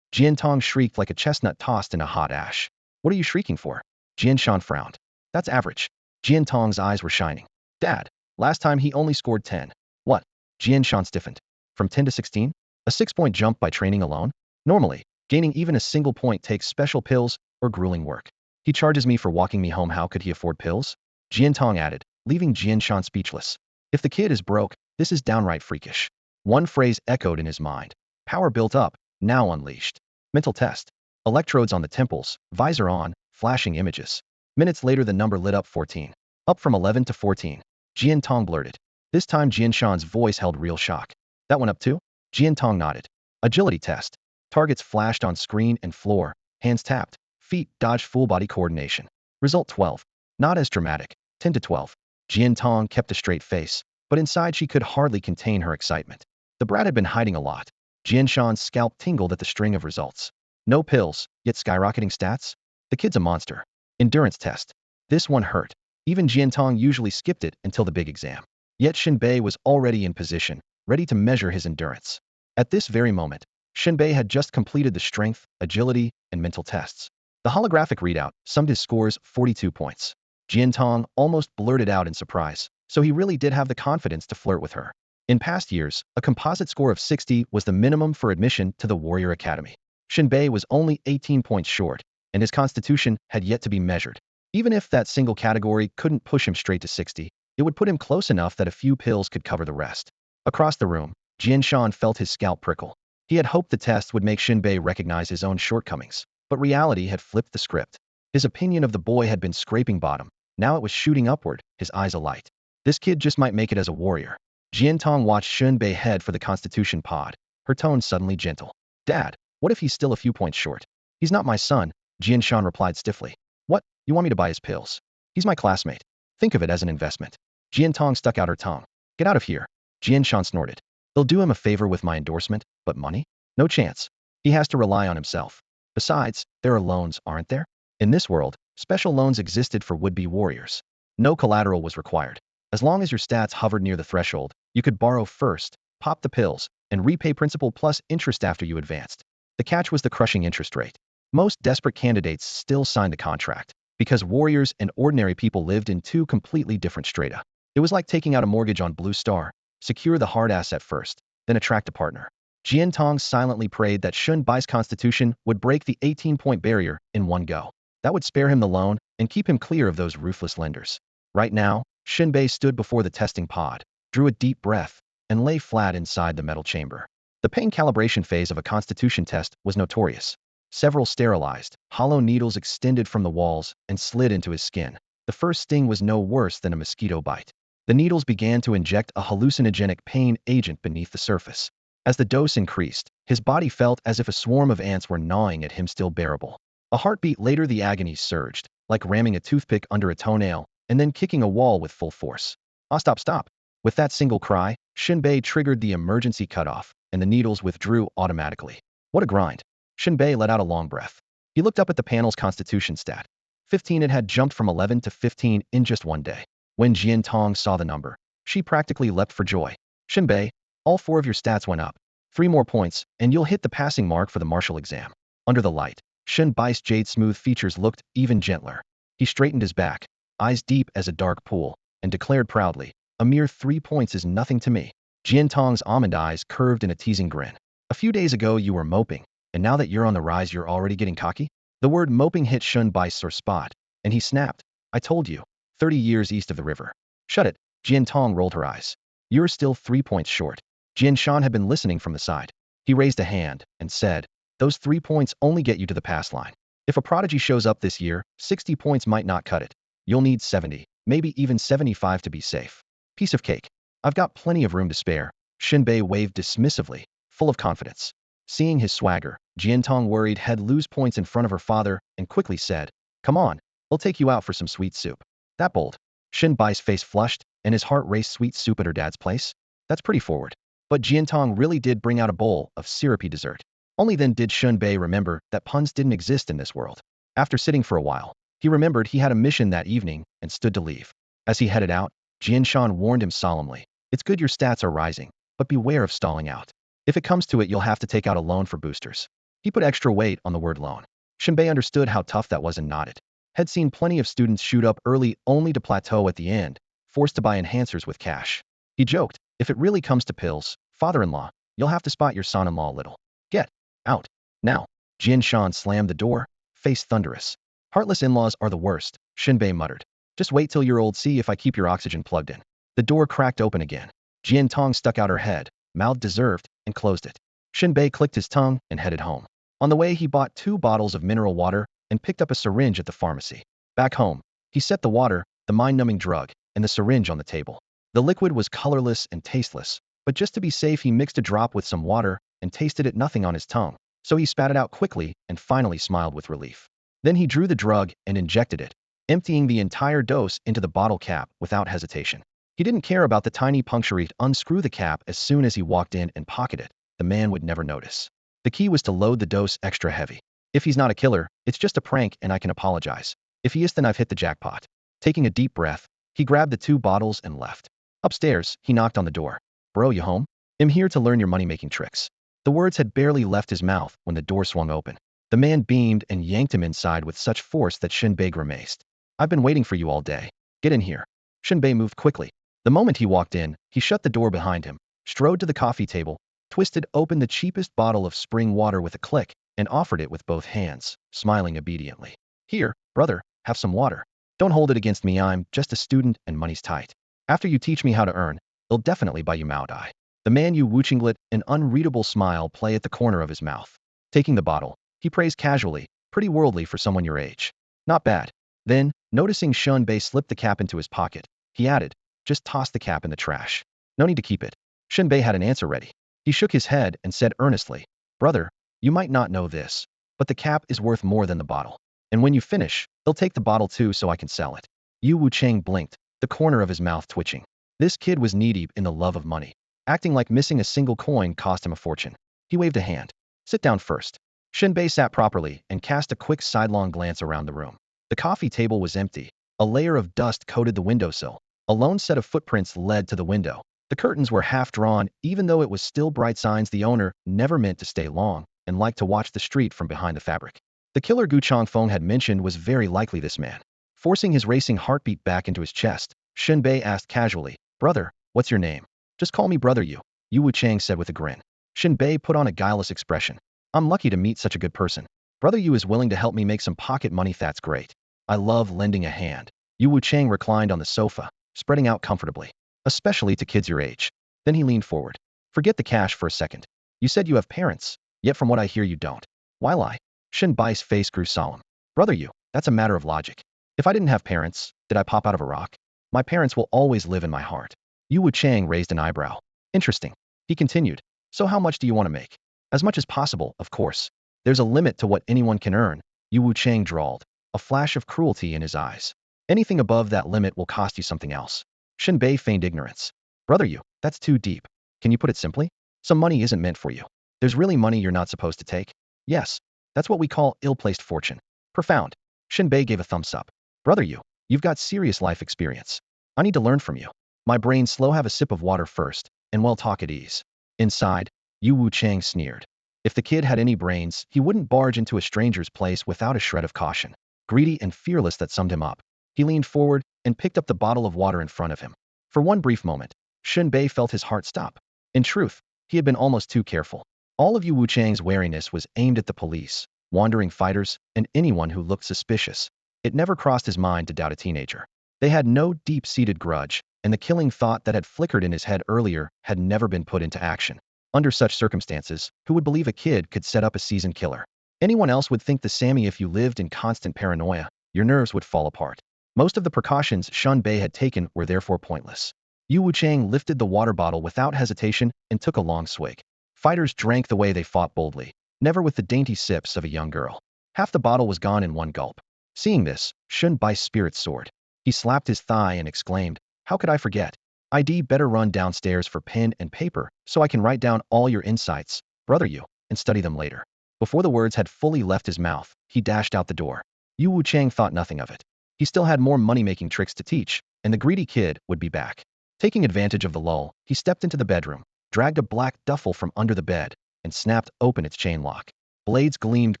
Jian Tong shrieked like a chestnut tossed in a hot ash. What are you shrieking for? Jian Shan frowned. That's average. Jian Tong's eyes were shining. Dad, last time he only scored 10. What? Jian Shan stiffened. From 10 to 16? A 6-point jump by training alone? Normally, gaining even a single point takes special pills or grueling work. He charges me for walking me home. How could he afford pills? Jian Tong added, leaving Jian Shan speechless. If the kid is broke, this is downright freakish. One phrase echoed in his mind. Power built up, now unleashed. Mental test. Electrodes on the temples, visor on, flashing images. Minutes later the number lit up 14. Up from 11 to 14. Jian Tong blurted. This time Jian Shan's voice held real shock. That went up too? Jian Tong nodded. Agility test. Targets flashed on screen and floor, hands tapped, feet dodged, full body coordination. Result 12. Not as dramatic. 10 to 12. Jian Tong kept a straight face, but inside she could hardly contain her excitement. The brat had been hiding a lot. Jian Shan's scalp tingled at the string of results. No pills, yet skyrocketing stats? The kid's a monster. Endurance test. This one hurt. Even Jian Tong usually skipped it until the big exam. Yet Shen Bei was already in position, ready to measure his endurance. At this very moment, Shen Bei had just completed the strength, agility, and mental tests. The holographic readout summed his scores 42 points. Jian Tong almost blurted out in surprise, so he really did have the confidence to flirt with her. In past years, a composite score of 60 was the minimum for admission to the Warrior Academy. Shen Bei was only 18 points short, and his constitution had yet to be measured. Even if that single category couldn't push him straight to 60, it would put him close enough that a few pills could cover the rest. Across the room, Jian Shan felt his scalp prickle. He had hoped the test would make Shen Bei recognize his own shortcomings, but reality had flipped the script. His opinion of the boy had been scraping bottom. Now it was shooting upward, his eyes alight. This kid just might make it as a warrior. Jian Tong watched Shen Bei head for the constitution pod, her tone suddenly gentle. Dad, what if he's still a few points short? He's not my son, Jian Shan replied stiffly. What? You want me to buy his pills? He's my classmate. Think of it as an investment. Jian Tong stuck out her tongue. Get out of here. Jian Shan snorted. They'll do him a favor with my endorsement, but money? No chance. He has to rely on himself. Besides, there are loans, aren't there? In this world, special loans existed for would-be warriors. No collateral was required. As long as your stats hovered near the threshold, you could borrow first, pop the pills, and repay principal plus interest after you advanced. The catch was the crushing interest rate. Most desperate candidates still signed the contract, because warriors and ordinary people lived in two completely different strata. It was like taking out a mortgage on Blue Star. Secure the hard asset first, then attract a partner. Jian Tong silently prayed that Shen Bai's constitution would break the 18-point barrier in one go. That would spare him the loan and keep him clear of those ruthless lenders. Right now, Shen Bei stood before the testing pod, drew a deep breath, and lay flat inside the metal chamber. The pain calibration phase of a constitution test was notorious. Several sterilized, hollow needles extended from the walls and slid into his skin. The first sting was no worse than a mosquito bite. The needles began to inject a hallucinogenic pain agent beneath the surface. As the dose increased, his body felt as if a swarm of ants were gnawing at him, still bearable. A heartbeat later, the agony surged, like ramming a toothpick under a toenail, and then kicking a wall with full force. Stop, stop. With that single cry, Shen Bei triggered the emergency cutoff, and the needles withdrew automatically. What a grind. Shen Bei let out a long breath. He looked up at the panel's constitution stat. 15. It had jumped from 11 to 15 in just one day. When Jian Tong saw the number, she practically leapt for joy. Shen Bei, all 4 of your stats went up. 3 more points, and you'll hit the passing mark for the martial exam. Under the light, Shen Bai's jade-smooth features looked even gentler. He straightened his back, eyes deep as a dark pool, and declared proudly, a mere 3 points is nothing to me. Jian Tong's almond eyes curved in a teasing grin. A few days ago you were moping, and now that you're on the rise you're already getting cocky? The word moping hit Shen Bai's sore spot, and he snapped. I told you. 30 years east of the river. Shut it. Jian Tong rolled her eyes. You're still 3 points short. Jian Shan had been listening from the side. He raised a hand and said, those 3 points only get you to the pass line. If a prodigy shows up this year, 60 points might not cut it. You'll need 70, maybe even 75 to be safe. Piece of cake. I've got plenty of room to spare. Shen Bei waved dismissively, full of confidence. Seeing his swagger, Jin Tong worried he'd lose points in front of her father and quickly said, "Come on, I'll take you out for some sweet soup." That bold. Shen Bai's face flushed and his heart raced. Sweet soup at her dad's place? That's pretty forward. But Jin Tong really did bring out a bowl of syrupy dessert. Only then did Shen Bei remember that puns didn't exist in this world. After sitting for a while, he remembered he had a mission that evening and stood to leave. As he headed out, Jian Shan warned him solemnly, "It's good your stats are rising, but beware of stalling out. If it comes to it, you'll have to take out a loan for boosters." He put extra weight on the word loan. Shen Bei understood how tough that was and nodded. Had seen plenty of students shoot up early only to plateau at the end, forced to buy enhancers with cash. He joked, "If it really comes to pills, father-in-law, you'll have to spot your son-in-law a little. Get out. Now." Jian Shan slammed the door, face thunderous. "Heartless in-laws are the worst," Shen Bei muttered. "Just wait till you're old, see if I keep your oxygen plugged in." The door cracked open again. Jin Tong stuck out her head, mouthed deserved, and closed it. Shen Bei clicked his tongue and headed home. On the way, he bought 2 bottles of mineral water and picked up a syringe at the pharmacy. Back home, he set the water, the mind-numbing drug, and the syringe on the table. The liquid was colorless and tasteless, but just to be safe, he mixed a drop with some water and tasted it. Nothing on his tongue, so he spat it out quickly and finally smiled with relief. Then he drew the drug and injected it, emptying the entire dose into the bottle cap without hesitation. He didn't care about the tiny puncture. He'd unscrew the cap as soon as he walked in and pocket it. The man would never notice. The key was to load the dose extra heavy. If he's not a killer, it's just a prank and I can apologize. If he is, then I've hit the jackpot. Taking a deep breath, he grabbed the 2 bottles and left. Upstairs, he knocked on the door. "Bro, you home? I'm here to learn your money-making tricks." The words had barely left his mouth when the door swung open. The man beamed and yanked him inside with such force that Shen Bei grimaced. "I've been waiting for you all day. Get in here." Shen Bei moved quickly. The moment he walked in, he shut the door behind him, strode to the coffee table, twisted open the cheapest bottle of spring water with a click, and offered it with both hands, smiling obediently. "Here, brother, have some water. Don't hold it against me. I'm just a student and money's tight. After you teach me how to earn, I'll definitely buy you Mao Dai." The man Yu Wuching let an unreadable smile play at the corner of his mouth. Taking the bottle, he praised casually, "Pretty worldly for someone your age. Not bad." Then, noticing Shen Bei slip the cap into his pocket, he added, "Just toss the cap in the trash. No need to keep it." Shen Bei had an answer ready. He shook his head and said earnestly, "Brother, you might not know this, but the cap is worth more than the bottle. And when you finish, they'll take the bottle too so I can sell it." Yu Wucheng blinked, the corner of his mouth twitching. This kid was knee-deep in the love of money. Acting like missing a single coin cost him a fortune. He waved a hand. "Sit down first." Shen Bei sat properly and cast a quick sidelong glance around the room. The coffee table was empty. A layer of dust coated the windowsill. A lone set of footprints led to the window. The curtains were half drawn, even though it was still bright, signs the owner never meant to stay long and liked to watch the street from behind the fabric. The killer Gu Changfeng had mentioned was very likely this man. Forcing his racing heartbeat back into his chest, Shen Bei asked casually, "Brother, what's your name?" "Just call me Brother Yu," Yu Wucheng said with a grin. Shen Bei put on a guileless expression. "I'm lucky to meet such a good person. Brother Yu is willing to help me make some pocket money. That's great. I love lending a hand." Yu Wucheng reclined on the sofa, spreading out comfortably. "Especially to kids your age." Then he leaned forward. "Forget the cash for a second. You said you have parents, yet from what I hear you don't. Why lie?" Shen Bai's face grew solemn. "Brother Yu, that's a matter of logic. If I didn't have parents, did I pop out of a rock? My parents will always live in my heart." Yu Wucheng raised an eyebrow. "Interesting." He continued. "So how much do you want to make?" "As much as possible, of course. There's a limit to what anyone can earn," Yu Wucheng drawled, a flash of cruelty in his eyes. "Anything above that limit will cost you something else." Shen Bei feigned ignorance. "Brother Yu, that's too deep. Can you put it simply? Some money isn't meant for you. There's really money you're not supposed to take." "Yes, that's what we call ill-placed fortune." "Profound." Shen Bei gave a thumbs up. "Brother Yu, you've got serious life experience. I need to learn from you." "My brain's slow. Have a sip of water first, and we'll talk at ease." Inside, Yu Wucheng sneered. If the kid had any brains, he wouldn't barge into a stranger's place without a shred of caution. Greedy and fearless, that summed him up. He leaned forward and picked up the bottle of water in front of him. For one brief moment, Shen Bei felt his heart stop. In truth, he had been almost too careful. All of Yu Wucheng's wariness was aimed at the police, wandering fighters, and anyone who looked suspicious. It never crossed his mind to doubt a teenager. They had no deep-seated grudge, and the killing thought that had flickered in his head earlier had never been put into action. Under such circumstances, who would believe a kid could set up a seasoned killer? Anyone else would think the Sammy if you lived in constant paranoia, your nerves would fall apart. Most of the precautions Shen Bei had taken were therefore pointless. Yu Wuchang lifted the water bottle without hesitation and took a long swig. Fighters drank the way they fought boldly, never with the dainty sips of a young girl. Half the bottle was gone in one gulp. Seeing this, Shen Bai's spirits soared. He slapped his thigh and exclaimed, "How could I forget? I'd better run downstairs for pen and paper so I can write down all your insights, brother Yu, and study them later." Before the words had fully left his mouth, he dashed out the door. Yu Wuchang thought nothing of it. He still had more money-making tricks to teach, and the greedy kid would be back. Taking advantage of the lull, he stepped into the bedroom, dragged a black duffel from under the bed, and snapped open its chain lock. Blades gleamed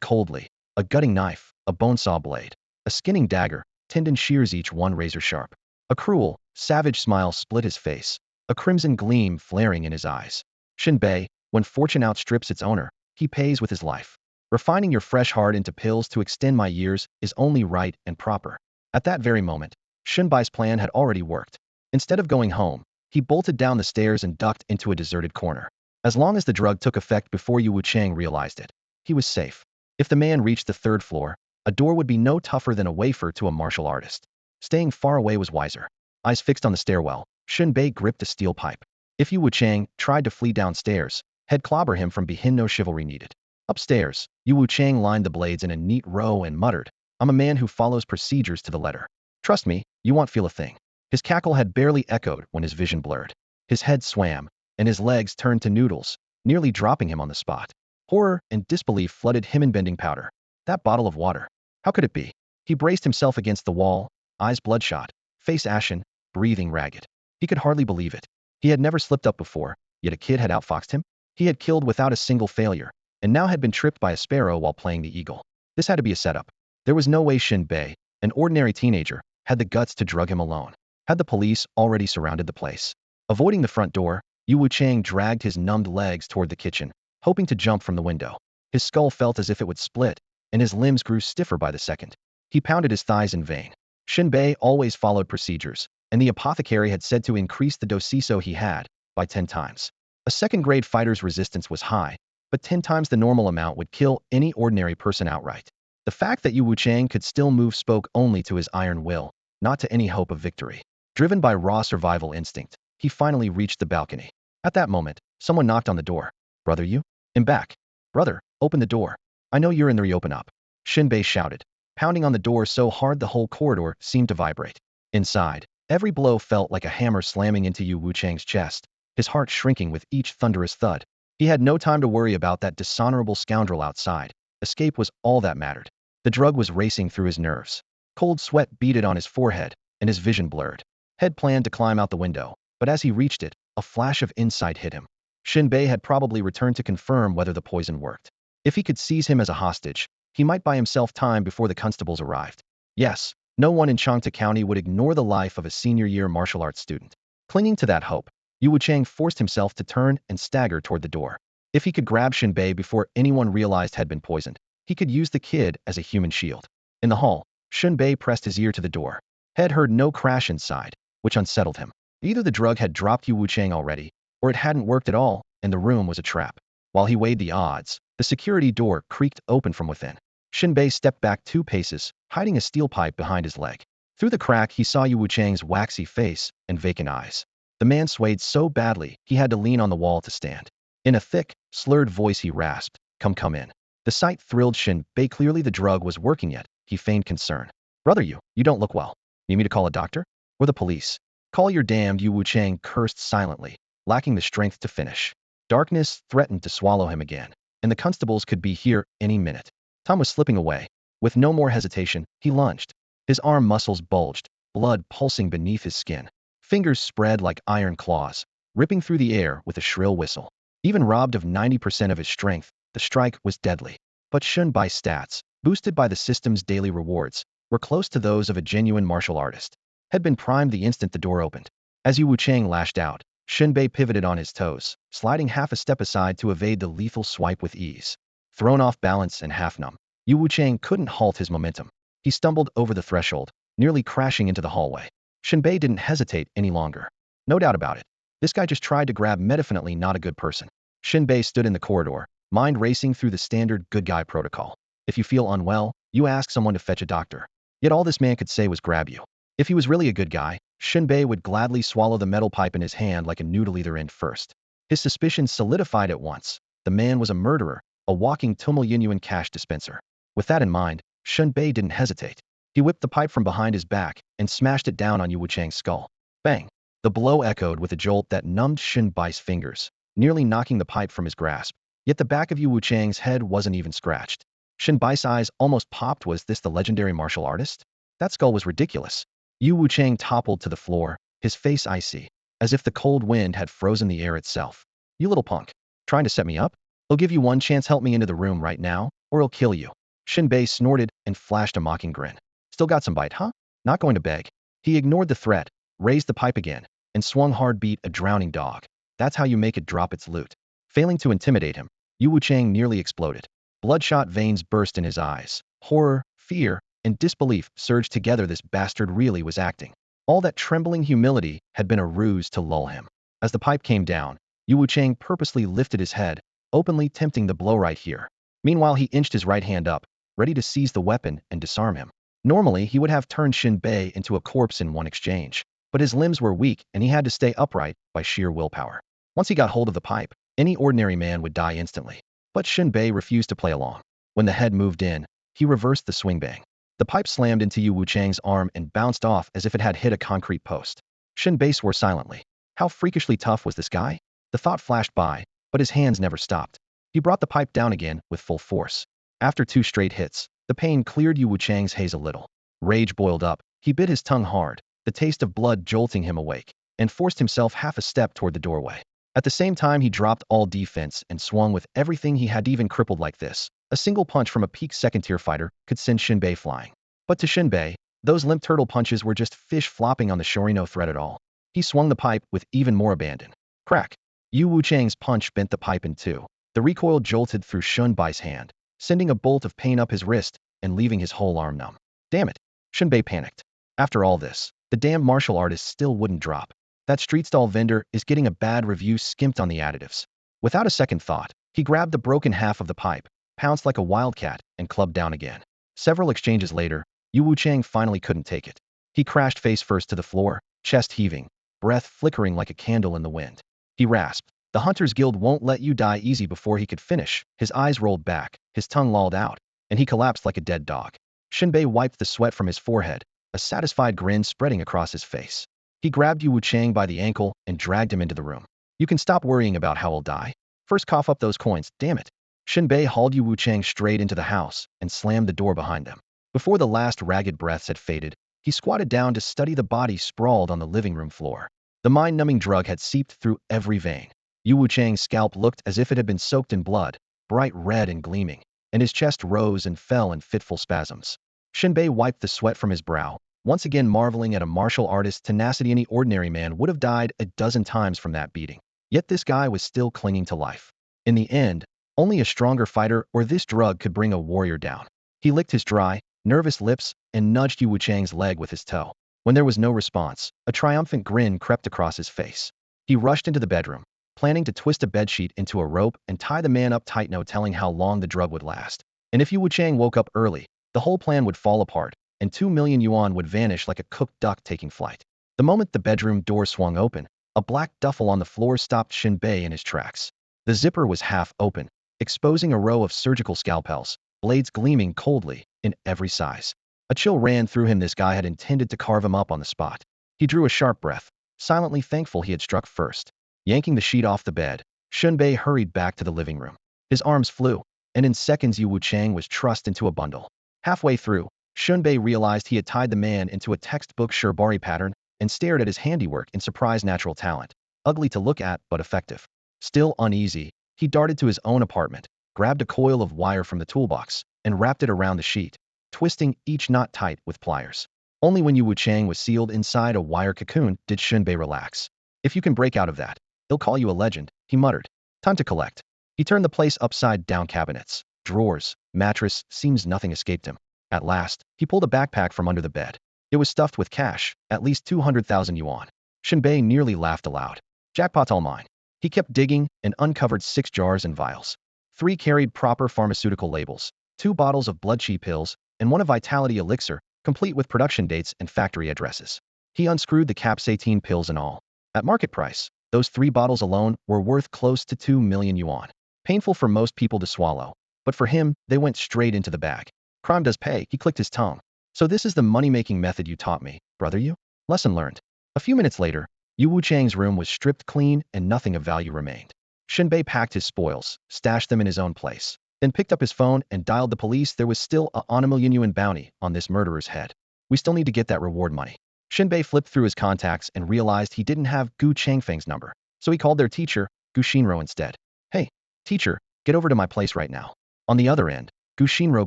coldly, a gutting knife, a bone saw blade, a skinning dagger, tendon shears each one razor sharp. A cruel, savage smile split his face, a crimson gleam flaring in his eyes. Shen Bei, when fortune outstrips its owner, he pays with his life. Refining your fresh heart into pills to extend my years is only right and proper. At that very moment, Shen Bai's plan had already worked. Instead of going home, he bolted down the stairs and ducked into a deserted corner. As long as the drug took effect before Yu Wuchang realized it, he was safe. If the man reached the third floor, a door would be no tougher than a wafer to a martial artist. Staying far away was wiser. Eyes fixed on the stairwell, Shen Bei gripped a steel pipe. If Yu Wuchang tried to flee downstairs, he'd clobber him from behind. No chivalry needed. Upstairs, Yu Wuchang lined the blades in a neat row and muttered, "I'm a man who follows procedures to the letter. Trust me, you won't feel a thing." His cackle had barely echoed when his vision blurred. His head swam, and his legs turned to noodles, nearly dropping him on the spot. Horror and disbelief flooded him in bending powder. That bottle of water. How could it be? He braced himself against the wall, eyes bloodshot, face ashen, breathing ragged. He could hardly believe it. He had never slipped up before, yet a kid had outfoxed him. He had killed without a single failure, and now had been tripped by a sparrow while playing the eagle. This had to be a setup. There was no way Shen Bei, an ordinary teenager, had the guts to drug him alone. Had the police already surrounded the place? Avoiding the front door, Yu Wuchang dragged his numbed legs toward the kitchen, hoping to jump from the window. His skull felt as if it would split, and his limbs grew stiffer by the second. He pounded his thighs in vain. Shen Bei always followed procedures, and the apothecary had said to increase the dosiso he had by 10 times. A second-grade fighter's resistance was high, but 10 times the normal amount would kill any ordinary person outright. The fact that Yu Wuchang could still move spoke only to his iron will, not to any hope of victory. Driven by raw survival instinct, he finally reached the balcony. At that moment, someone knocked on the door. "Brother Yu? I'm back. Brother, open the door. I know you're in there. Open up." Shen Bei shouted, pounding on the door so hard the whole corridor seemed to vibrate. Inside, every blow felt like a hammer slamming into Yu Wuchang's chest, his heart shrinking with each thunderous thud. He had no time to worry about that dishonorable scoundrel outside. Escape was all that mattered. The drug was racing through his nerves. Cold sweat beaded on his forehead, and his vision blurred. Head planned to climb out the window, but as he reached it, a flash of insight hit him. Shen Bei had probably returned to confirm whether the poison worked. If he could seize him as a hostage, he might buy himself time before the constables arrived. Yes, no one in Changta County would ignore the life of a senior-year martial arts student. Clinging to that hope, Yu Wuchang forced himself to turn and stagger toward the door. If he could grab Shen Bei before anyone realized had been poisoned, he could use the kid as a human shield. In the hall, Shen Bei pressed his ear to the door. Head heard no crash inside, which unsettled him. Either the drug had dropped Yu Wuchang already, or it hadn't worked at all, and the room was a trap. While he weighed the odds, the security door creaked open from within. Shen Bei stepped back 2 paces, hiding a steel pipe behind his leg. Through the crack, he saw Yu Wuchang's waxy face and vacant eyes. The man swayed so badly, he had to lean on the wall to stand. In a thick, slurred voice he rasped, Come in." The sight thrilled Shen Bei. Clearly the drug was working yet. He feigned concern. "Brother Yu, you don't look well. Need me to call a doctor? Or the police?" "Call your damned," Yu Wuchang cursed silently, lacking the strength to finish. Darkness threatened to swallow him again, and the constables could be here any minute. Time was slipping away. With no more hesitation, he lunged. His arm muscles bulged, blood pulsing beneath his skin. Fingers spread like iron claws, ripping through the air with a shrill whistle. Even robbed of 90% of his strength, the strike was deadly. But Shen Bai's stats, boosted by the system's daily rewards, were close to those of a genuine martial artist. Had been primed the instant the door opened. As Yu Wuchang lashed out, Shen Bei pivoted on his toes, sliding half a step aside to evade the lethal swipe with ease. Thrown off balance and half numb, Yu Wuchang couldn't halt his momentum. He stumbled over the threshold, nearly crashing into the hallway. Shen Bei didn't hesitate any longer. No doubt about it. This guy just tried to grab me, definitely not a good person. Shen Bei stood in the corridor, mind racing through the standard good guy protocol. If you feel unwell, you ask someone to fetch a doctor. Yet all this man could say was grab you. If he was really a good guy, Shen Bei would gladly swallow the metal pipe in his hand like a noodle either end first. His suspicions solidified at once. The man was a murderer, a walking yuan cash dispenser. With that in mind, Shen Bei didn't hesitate. He whipped the pipe from behind his back and smashed it down on Yu Wuchang's skull. Bang! The blow echoed with a jolt that numbed Shen Bai's fingers, nearly knocking the pipe from his grasp. Yet the back of Yu Wuchang's head wasn't even scratched. Shen Bai's eyes almost popped. Was this the legendary martial artist? That skull was ridiculous. Yu Wuchang toppled to the floor, his face icy, as if the cold wind had frozen the air itself. You little punk. Trying to set me up? I'll give you one chance. Help me into the room right now, or I'll kill you. Shen Bei snorted and flashed a mocking grin. Still got some bite, huh? Not going to beg. He ignored the threat, raised the pipe again, and swung hard. Beat a drowning dog. That's how you make it drop its loot. Failing to intimidate him, Yu Wuchang nearly exploded. Bloodshot veins burst in his eyes. Horror, fear, and disbelief surged together. This bastard really was acting. All that trembling humility had been a ruse to lull him. As the pipe came down, Yu Wuchang purposely lifted his head, openly tempting the blow right here. Meanwhile, he inched his right hand up, ready to seize the weapon and disarm him. Normally, he would have turned Shen Bei into a corpse in one exchange, but his limbs were weak and he had to stay upright by sheer willpower. Once he got hold of the pipe, any ordinary man would die instantly. But Shen Bei refused to play along. When the head moved in, he reversed the swing bang. The pipe slammed into Yu Wuchang's arm and bounced off as if it had hit a concrete post. Shen Bei swore silently. How freakishly tough was this guy? The thought flashed by, but his hands never stopped. He brought the pipe down again with full force. After 2 straight hits, the pain cleared Yu Wuchang's haze a little. Rage boiled up. He bit his tongue hard, the taste of blood jolting him awake, and forced himself half a step toward the doorway. At the same time, he dropped all defense and swung with everything he had. Even crippled like this, a single punch from a peak second-tier fighter could send Shen Bei flying. But to Shen Bei, those limp turtle punches were just fish flopping on the shore. No threat at all. He swung the pipe with even more abandon. Crack! Yu Wuchang's punch bent the pipe in two. The recoil jolted through Shen Bai's hand, sending a bolt of pain up his wrist and leaving his whole arm numb. Damn it! Shen Bei panicked. After all this, the damn martial artist still wouldn't drop. That street stall vendor is getting a bad review. Skimped on the additives. Without a second thought, he grabbed the broken half of the pipe, pounced like a wildcat, and clubbed down again. Several exchanges later, Yu Wuchang finally couldn't take it. He crashed face first to the floor, chest heaving, breath flickering like a candle in the wind. He rasped, "The Hunters Guild won't let you die easy." Before he could finish, his eyes rolled back, his tongue lolled out, and he collapsed like a dead dog. Shen Bei wiped the sweat from his forehead, a satisfied grin spreading across his face. He grabbed Yu Wuchang by the ankle and dragged him into the room. "You can stop worrying about how I'll die. First cough up those coins, damn it." Shen Bei hauled Yu Wuchang straight into the house and slammed the door behind them. Before the last ragged breaths had faded, he squatted down to study the body sprawled on the living room floor. The mind-numbing drug had seeped through every vein. Yu Wuchang's scalp looked as if it had been soaked in blood, bright red and gleaming, and his chest rose and fell in fitful spasms. Shen Bei wiped the sweat from his brow, once again marveling at a martial artist's tenacity. Any ordinary man would have died a dozen times from that beating. Yet this guy was still clinging to life. In the end, only a stronger fighter or this drug could bring a warrior down. He licked his dry, nervous lips and nudged Yu Wuchang's leg with his toe. When there was no response, a triumphant grin crept across his face. He rushed into the bedroom, planning to twist a bedsheet into a rope and tie the man up tight. No telling how long the drug would last. And if Yu Wuchang woke up early, the whole plan would fall apart, and 2 million yuan would vanish like a cooked duck taking flight. The moment the bedroom door swung open, a black duffel on the floor stopped Shen Bei in his tracks. The zipper was half open, exposing a row of surgical scalpels, blades gleaming coldly in every size. A chill ran through him. This guy had intended to carve him up on the spot. He drew a sharp breath, silently thankful he had struck first. Yanking the sheet off the bed, Shen Bei hurried back to the living room. His arms flew, and in seconds Yu Wuchang was trussed into a bundle. Halfway through, Shen Bei realized he had tied the man into a textbook shibari pattern and stared at his handiwork in surprised. Natural talent. Ugly to look at, but effective. Still uneasy, he darted to his own apartment, grabbed a coil of wire from the toolbox, and wrapped it around the sheet, twisting each knot tight with pliers. Only when Yu Wuchang was sealed inside a wire cocoon did Shen Bei relax. "If you can break out of that, he'll call you a legend," he muttered. "Time to collect." He turned the place upside down. Cabinets, drawers, mattress, seems nothing escaped him. At last, he pulled a backpack from under the bed. It was stuffed with cash, at least 200,000 yuan. Shen Bei nearly laughed aloud. Jackpot's all mine. He kept digging and uncovered 6 jars and vials. 3 carried proper pharmaceutical labels. 2 bottles of blood chi pills, and 1 of vitality elixir, complete with production dates and factory addresses. He unscrewed the caps 18 pills in all. At market price, those 3 bottles alone were worth close to 2 million yuan. Painful for most people to swallow, but for him, they went straight into the bag. Crime does pay, he clicked his tongue. So this is the money-making method you taught me, brother you? Lesson learned. A few minutes later, Yu Wuchang's room was stripped clean and nothing of value remained. Shen Bei packed his spoils, stashed them in his own place, then picked up his phone and dialed the police. There was still a 1 million yuan bounty on this murderer's head. We still need to get that reward money. Shen Bei flipped through his contacts and realized he didn't have Gu Changfeng's number, so he called their teacher, Gu Xinro, instead. Hey, teacher, get over to my place right now. On the other end, Gu Xinro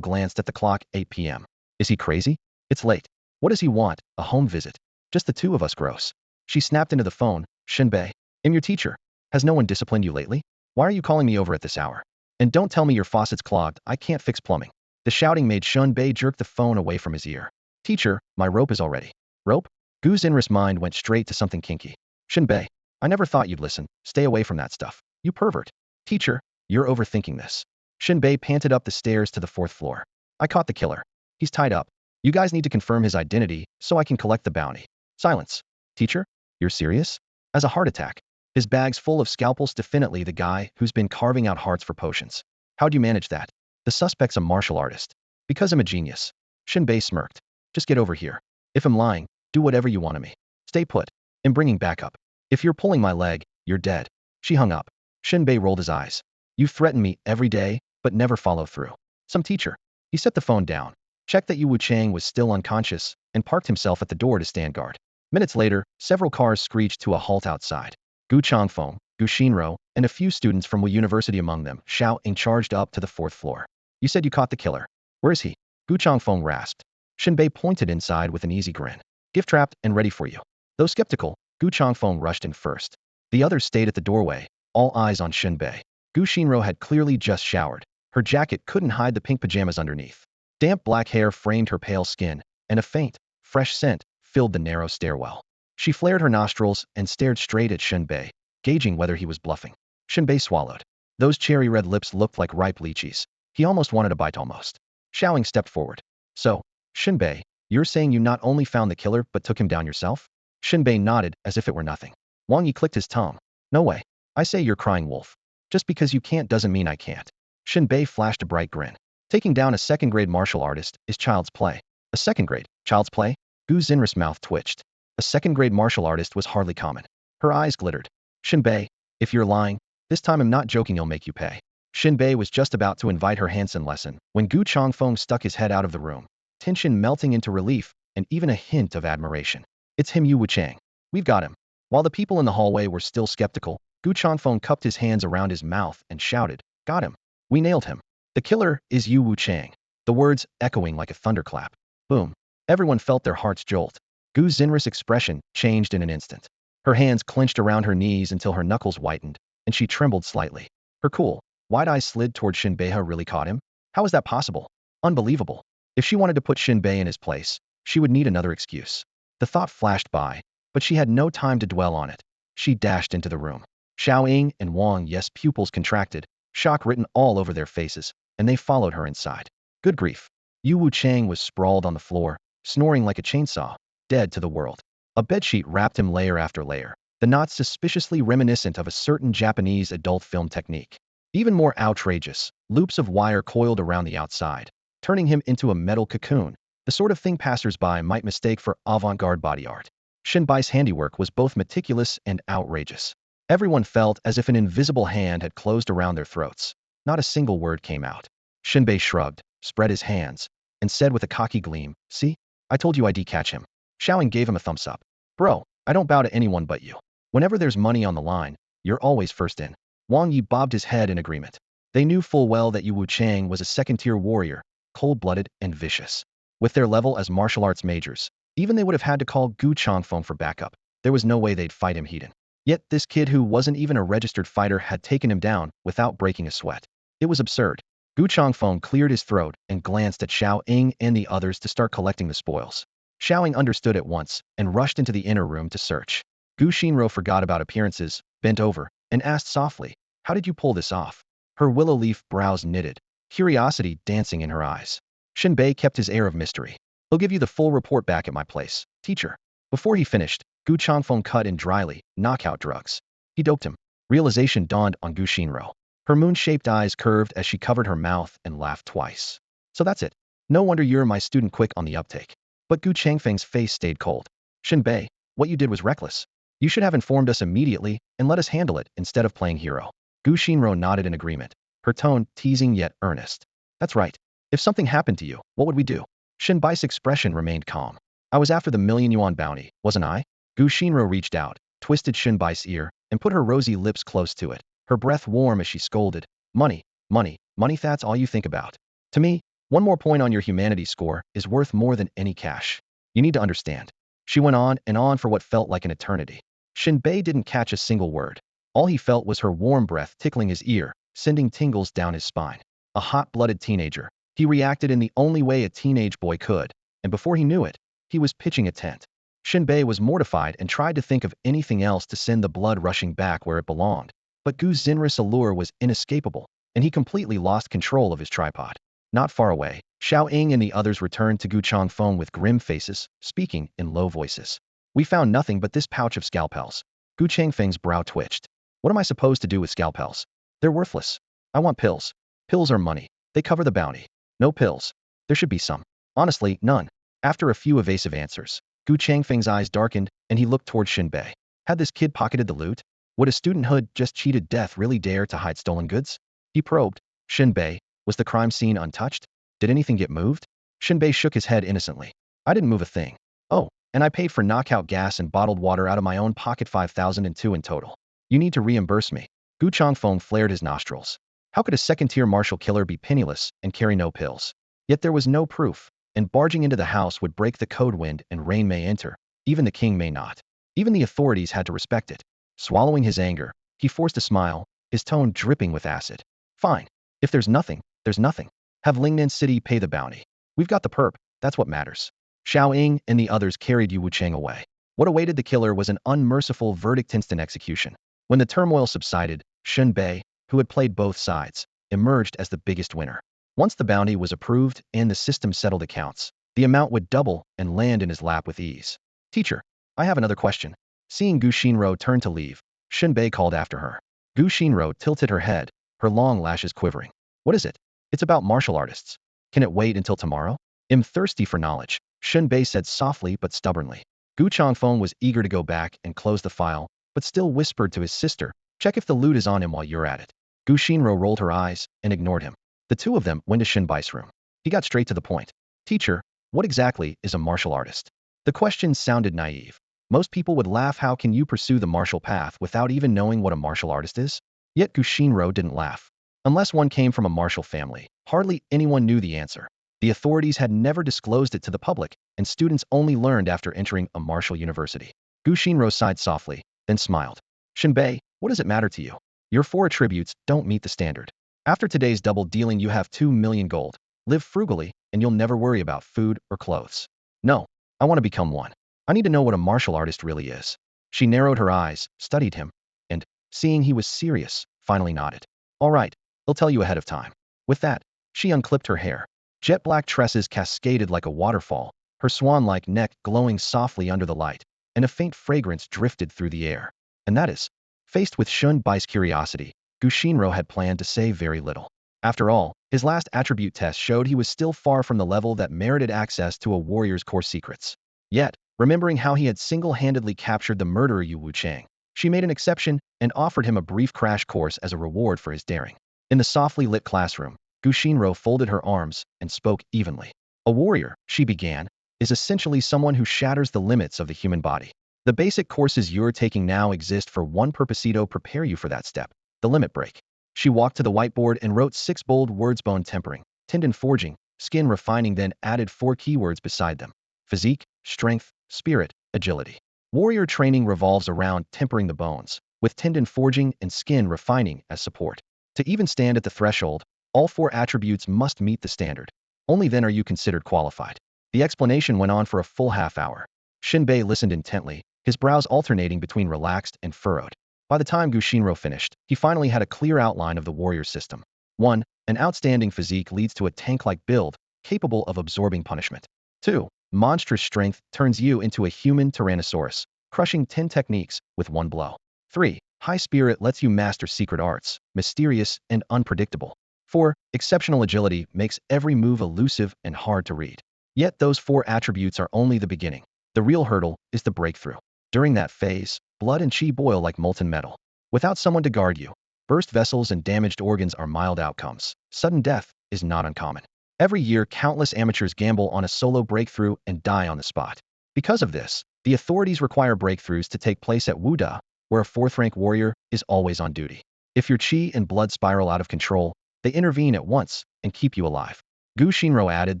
glanced at the clock. 8 p.m. Is he crazy? It's late. What does he want? A home visit? Just the 2 of us, gross. She snapped into the phone. Shen Bei, I'm your teacher. Has no one disciplined you lately? Why are you calling me over at this hour? And don't tell me your faucet's clogged. I can't fix plumbing. The shouting made Shen Bei jerk the phone away from his ear. Teacher, my rope is all ready. Rope? Gu's Inris mind went straight to something kinky. Shen Bei, I never thought you'd listen. Stay away from that stuff. You pervert. Teacher, you're overthinking this. Shen Bei panted up the stairs to the 4th floor. I caught the killer. He's tied up. You guys need to confirm his identity so I can collect the bounty. Silence. Teacher, you're serious? As a heart attack. His bag's full of scalpels. Definitely the guy who's been carving out hearts for potions. How'd you manage that? The suspect's a martial artist. Because I'm a genius. Shen Bei smirked. Just get over here. If I'm lying, do whatever you want of me. Stay put. I'm bringing backup. If you're pulling my leg, you're dead. She hung up. Shen Bei rolled his eyes. You threaten me every day, but never follow through. Some teacher. He set the phone down, checked that Yu Wuchang was still unconscious, and parked himself at the door to stand guard. Minutes later, several cars screeched to a halt outside. Gu Changfeng, Gu Xinro, and a few students from Wu University among them, shouting, charged up to the 4th floor. You said you caught the killer. Where is he? Gu Changfeng rasped. Shen Bei pointed inside with an easy grin. Gift trapped and ready for you. Though skeptical, Gu Changfeng rushed in first. The others stayed at the doorway, all eyes on Shen Bei. Gu Xinro had clearly just showered. Her jacket couldn't hide the pink pajamas underneath. Damp black hair framed her pale skin, and a faint, fresh scent filled the narrow stairwell. She flared her nostrils and stared straight at Shen Bei, gauging whether he was bluffing. Shen Bei swallowed. Those cherry-red lips looked like ripe lychees. He almost wanted a bite almost. Xiaoying stepped forward. So, Shen Bei, you're saying you not only found the killer but took him down yourself? Shen Bei nodded as if it were nothing. Wang Yi clicked his tongue. No way. I say you're crying wolf. Just because you can't doesn't mean I can't. Shen Bei flashed a bright grin. Taking down a 2nd-grade martial artist is child's play. A 2nd-grade child's play? Gu Xinris' mouth twitched. A 2nd-grade martial artist was hardly common. Her eyes glittered. Shen Bei, if you're lying, this time I'm not joking, you'll make you pay. Shen Bei was just about to invite her Hansen lesson when Gu Changfeng stuck his head out of the room, tension melting into relief and even a hint of admiration. It's him, Yu Wuchang. We've got him. While the people in the hallway were still skeptical, Gu Changfeng cupped his hands around his mouth and shouted, Got him. We nailed him. The killer is Yu Wuchang. The words echoing like a thunderclap. Boom. Everyone felt their hearts jolt. Gu Xinris' expression changed in an instant. Her hands clenched around her knees until her knuckles whitened, and she trembled slightly. Her cool, wide eyes slid toward Shen Bei. Really caught him? How is that possible? Unbelievable. If she wanted to put Shen Bei in his place, she would need another excuse. The thought flashed by, but she had no time to dwell on it. She dashed into the room. Xiaoying and Wang Yi's pupils contracted, shock written all over their faces, and they followed her inside. Good grief. Yu Wuchang was sprawled on the floor, snoring like a chainsaw, dead to the world. A bedsheet wrapped him layer after layer, the knots suspiciously reminiscent of a certain Japanese adult film technique. Even more outrageous, loops of wire coiled around the outside, turning him into a metal cocoon, the sort of thing passers-by might mistake for avant-garde body art. Shen Bai's handiwork was both meticulous and outrageous. Everyone felt as if an invisible hand had closed around their throats. Not a single word came out. Shen Bei shrugged, spread his hands, and said with a cocky gleam, See? I told you I'd catch him. Xiaoying gave him a thumbs up. Bro, I don't bow to anyone but you. Whenever there's money on the line, you're always first in. Wang Yi bobbed his head in agreement. They knew full well that Yu Wuchang was a 2nd-tier warrior, cold-blooded and vicious. With their level as martial arts majors, even they would have had to call Gu Changfeng for backup. There was no way they'd fight him heat-in. Yet this kid who wasn't even a registered fighter had taken him down without breaking a sweat. It was absurd. Gu Changfeng cleared his throat and glanced at Xiaoying and the others to start collecting the spoils. Xiaoying understood at once and rushed into the inner room to search. Gu Xinro forgot about appearances, bent over, and asked softly, How did you pull this off? Her willow leaf brows knitted. curiosity dancing in her eyes. Shen Bei kept his air of mystery. He'll give you the full report back at my place, teacher. Before he finished, Gu Changfeng cut in dryly, knockout drugs. He doped him. Realization dawned on Gu Xinro. Her moon-shaped eyes curved as she covered her mouth and laughed twice. So that's it. No wonder you're my student quick on the uptake. But Gu Changfeng's face stayed cold. Shen Bei, what you did was reckless. You should have informed us immediately and let us handle it instead of playing hero. Gu Xinro nodded in agreement, her tone teasing yet earnest. That's right. If something happened to you, what would we do? Shen Bai's expression remained calm. I was after the million-yuan bounty, wasn't I? Gu Xinro reached out, twisted Shen Bai's ear, and put her rosy lips close to it, her breath warm as she scolded. Money, money, money, that's all you think about. To me, one more point on your humanity score is worth more than any cash. You need to understand. She went on and on for what felt like an eternity. Shen Bei didn't catch a single word. All he felt was her warm breath tickling his ear, sending tingles down his spine. A hot-blooded teenager, he reacted in the only way a teenage boy could, and before he knew it, he was pitching a tent. Shen Bei was mortified and tried to think of anything else to send the blood rushing back where it belonged. But Gu's Zinris allure was inescapable, and he completely lost control of his tripod. Not far away, Xiao Ying and the others returned to Gu Changfeng with grim faces, speaking in low voices. We found nothing but this pouch of scalpels. Gu Changfeng's brow twitched. What am I supposed to do with scalpels? They're worthless. I want pills. Pills are money. They cover the bounty. No pills. There should be some. Honestly, none. After a few evasive answers, Gu Changfeng's eyes darkened and he looked toward Shen Bei. Had this kid pocketed the loot? Would a student who'd just cheated death really dare to hide stolen goods? He probed. Shen Bei, was the crime scene untouched? Did anything get moved? Shen Bei shook his head innocently. I didn't move a thing. Oh, and I paid for knockout gas and bottled water out of my own pocket, 5,002 in total. You need to reimburse me. Gu Changfeng flared his nostrils. How could a second-tier martial killer be penniless and carry no pills? Yet there was no proof, and barging into the house would break the code. Wind and rain may enter, even the king may not. Even the authorities had to respect it. Swallowing his anger, he forced a smile, his tone dripping with acid. Fine. If there's nothing, there's nothing. Have Lingnan City pay the bounty. We've got the perp, that's what matters. Xiao Ying and the others carried Yu Wuchang away. What awaited the killer was an unmerciful verdict, instant execution. When the turmoil subsided, Shen Bei, who had played both sides, emerged as the biggest winner. Once the bounty was approved and the system settled accounts, the amount would double and land in his lap with ease. Teacher, I have another question. Seeing Gu Xinro turn to leave, Shen Bei called after her. Gu Xinro tilted her head, her long lashes quivering. What is it? It's about martial artists. Can it wait until tomorrow? I'm thirsty for knowledge, Shen Bei said softly but stubbornly. Gu Changfeng was eager to go back and close the file, but still whispered to his sister, check if the loot is on him while you're at it. Gu Xinro rolled her eyes and ignored him. The two of them went to Shen Bai's room. He got straight to the point. Teacher, what exactly is a martial artist? The question sounded naive. Most people would laugh. How can you pursue the martial path without even knowing what a martial artist is? Yet Gu Xinro didn't laugh. Unless one came from a martial family, hardly anyone knew the answer. The authorities had never disclosed it to the public, and students only learned after entering a martial university. Gu Xinro sighed softly, then smiled. Shen Bei, what does it matter to you? Your 4 attributes don't meet the standard. After today's double dealing you have 2 million gold. Live frugally, and you'll never worry about food or clothes. No, I want to become one. I need to know what a martial artist really is. She narrowed her eyes, studied him, and, seeing he was serious, finally nodded. All right, he'll tell you ahead of time. With that, she unclipped her hair. Jet black tresses cascaded like a waterfall, her swan-like neck glowing softly under the light, and a faint fragrance drifted through the air. And that is, faced with Shen Bai's curiosity, Gu Xinro had planned to say very little. After all, his last attribute test showed he was still far from the level that merited access to a warrior's core secrets. Yet, remembering how he had single-handedly captured the murderer Yu Wuchang, she made an exception and offered him a brief crash course as a reward for his daring. In the softly lit classroom, Gu Xinro folded her arms and spoke evenly. A warrior, she began, is essentially someone who shatters the limits of the human body. The basic courses you're taking now exist for one purpose: to prepare you for that step, the limit break. She walked to the whiteboard and wrote 6 bold words: bone tempering, tendon forging, skin refining, then added 4 keywords beside them: physique, strength, spirit, agility. Warrior training revolves around tempering the bones, with tendon forging and skin refining as support. To even stand at the threshold, all 4 attributes must meet the standard. Only then are you considered qualified. The explanation went on for a full half hour. Shen Bei listened intently, his brows alternating between relaxed and furrowed. By the time Gu Xinro finished, he finally had a clear outline of the warrior system. 1. An outstanding physique leads to a tank-like build, capable of absorbing punishment. 2. Monstrous strength turns you into a human tyrannosaurus, crushing 10 techniques with one blow. 3. High spirit lets you master secret arts, mysterious and unpredictable. 4. Exceptional agility makes every move elusive and hard to read. Yet those 4 attributes are only the beginning. The real hurdle is the breakthrough. During that phase, blood and chi boil like molten metal. Without someone to guard you, burst vessels and damaged organs are mild outcomes. Sudden death is not uncommon. Every year, countless amateurs gamble on a solo breakthrough and die on the spot. Because of this, the authorities require breakthroughs to take place at Wuda, where a 4th-rank warrior is always on duty. If your chi and blood spiral out of control, they intervene at once and keep you alive. Gu Shinro added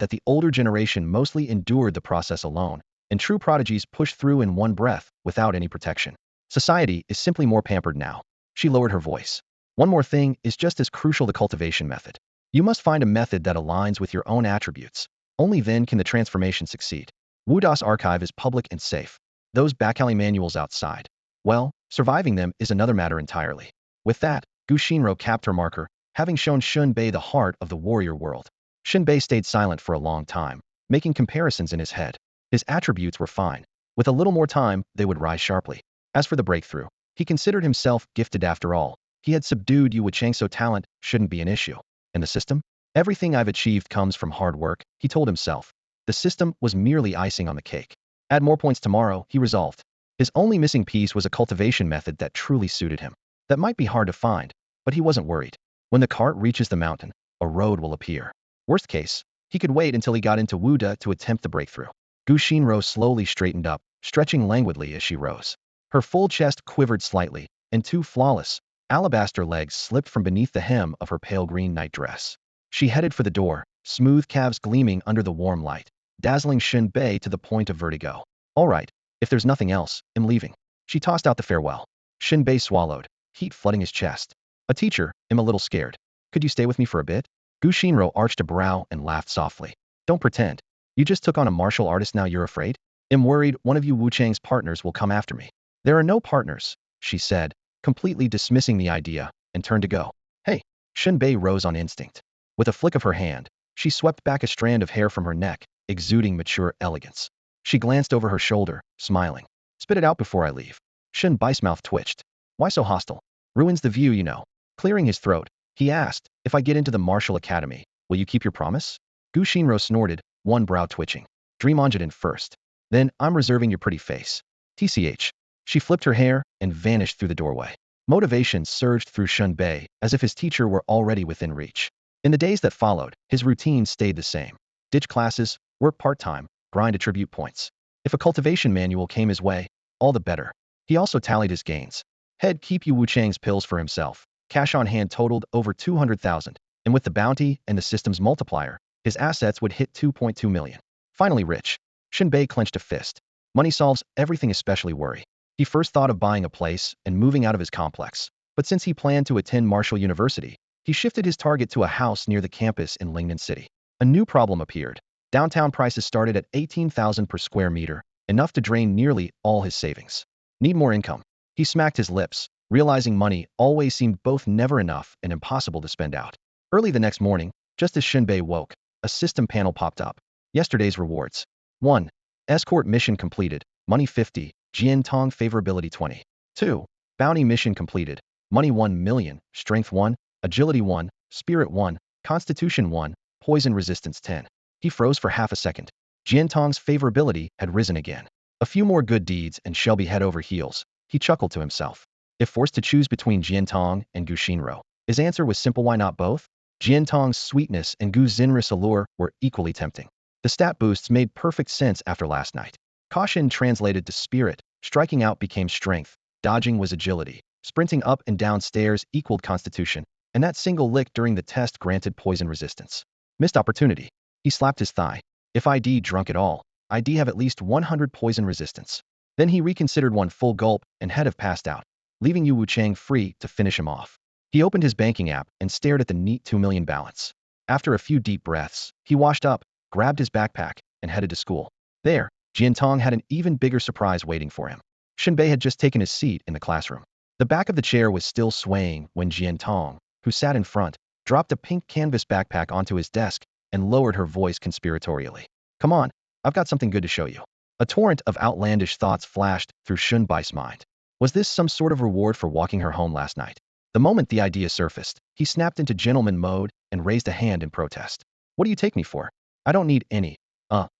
that the older generation mostly endured the process alone, and true prodigies pushed through in one breath without any protection. Society is simply more pampered now. She lowered her voice. One more thing is just as crucial: the cultivation method. You must find a method that aligns with your own attributes. Only then can the transformation succeed. Wuda's archive is public and safe. Those backalley manuals outside, well, surviving them is another matter entirely. With that, Gu Shinro capped her marker, having shown Shen Bei the heart of the warrior world. Shen Bei stayed silent for a long time, making comparisons in his head. His attributes were fine. With a little more time, they would rise sharply. As for the breakthrough, he considered himself gifted after all. He had subdued Yu Wucheng, so talent shouldn't be an issue. And the system? Everything I've achieved comes from hard work, he told himself. The system was merely icing on the cake. Add more points tomorrow, he resolved. His only missing piece was a cultivation method that truly suited him. That might be hard to find, but he wasn't worried. When the cart reaches the mountain, a road will appear. Worst case, he could wait until he got into Wuda to attempt the breakthrough. Gu Shinro slowly straightened up, stretching languidly as she rose. Her full chest quivered slightly, and 2 flawless, alabaster legs slipped from beneath the hem of her pale green nightdress. She headed for the door, smooth calves gleaming under the warm light, dazzling Shen Bei to the point of vertigo. All right, if there's nothing else, I'm leaving. She tossed out the farewell. Shen Bei swallowed, heat flooding his chest. A teacher, I'm a little scared. Could you stay with me for a bit? Gu Shinro arched a brow and laughed softly. Don't pretend. You just took on a martial artist, now you're afraid? I'm worried one of Yu Wucheng's partners will come after me. There are no partners, she said, completely dismissing the idea, and turned to go. Hey! Shen Bei rose on instinct. With a flick of her hand, she swept back a strand of hair from her neck, exuding mature elegance. She glanced over her shoulder, smiling. Spit it out before I leave. Shen Bei's mouth twitched. Why so hostile? Ruins the view, you know. Clearing his throat, he asked, if I get into the martial academy, will you keep your promise? Gu Shinro snorted, one brow twitching. Dream Onjadin first. Then, I'm reserving your pretty face. TCH. She flipped her hair and vanished through the doorway. Motivation surged through Shen Bei, as if his teacher were already within reach. In the days that followed, his routine stayed the same. Ditch classes, work part-time, grind attribute points. If a cultivation manual came his way, all the better. He also tallied his gains. Head keep Yu Wucheng's pills for himself. Cash on hand totaled over 200,000, and with the bounty and the system's multiplier, his assets would hit 2.2 million. Finally rich. Shen Bei clenched a fist. Money solves everything, especially worry. He first thought of buying a place and moving out of his complex, but since he planned to attend Martial University, he shifted his target to a house near the campus in Lingnan City. A new problem appeared. Downtown prices started at 18,000 per square meter, enough to drain nearly all his savings. Need more income. He smacked his lips, realizing money always seemed both never enough and impossible to spend out. Early the next morning, just as Shen Bei woke, a system panel popped up. Yesterday's rewards. 1. Escort mission completed. Money 50. Jin Tong favorability 20. 2. Bounty mission completed. Money 1 million. Strength 1. Agility 1. Spirit 1. Constitution 1. Poison resistance 10. He froze for half a second. Jin Tong's favorability had risen again. A few more good deeds and she'll be head over heels. He chuckled to himself. If forced to choose between Jin Tong and Gu Shinro, his answer was simple: why not both? Jin Tong's sweetness and Gu's Zinris allure were equally tempting. The stat boosts made perfect sense after last night. Caution translated to spirit, striking out became strength, dodging was agility, sprinting up and down stairs equaled constitution, and that single lick during the test granted poison resistance. Missed opportunity. He slapped his thigh. If I'd drunk at all, I'd have at least 100 poison resistance. Then he reconsidered one full gulp and had have passed out, leaving Yu Wucheng free to finish him off. He opened his banking app and stared at the neat 2 million balance. After a few deep breaths, he washed up, grabbed his backpack, and headed to school. There, Jin Tong had an even bigger surprise waiting for him. Shen Bei had just taken his seat in the classroom. The back of the chair was still swaying when Jin Tong, who sat in front, dropped a pink canvas backpack onto his desk, and lowered her voice conspiratorially. Come on, I've got something good to show you. A torrent of outlandish thoughts flashed through Shen Bai's mind. Was this some sort of reward for walking her home last night? The moment the idea surfaced, he snapped into gentleman mode and raised a hand in protest. What do you take me for? I don't need any,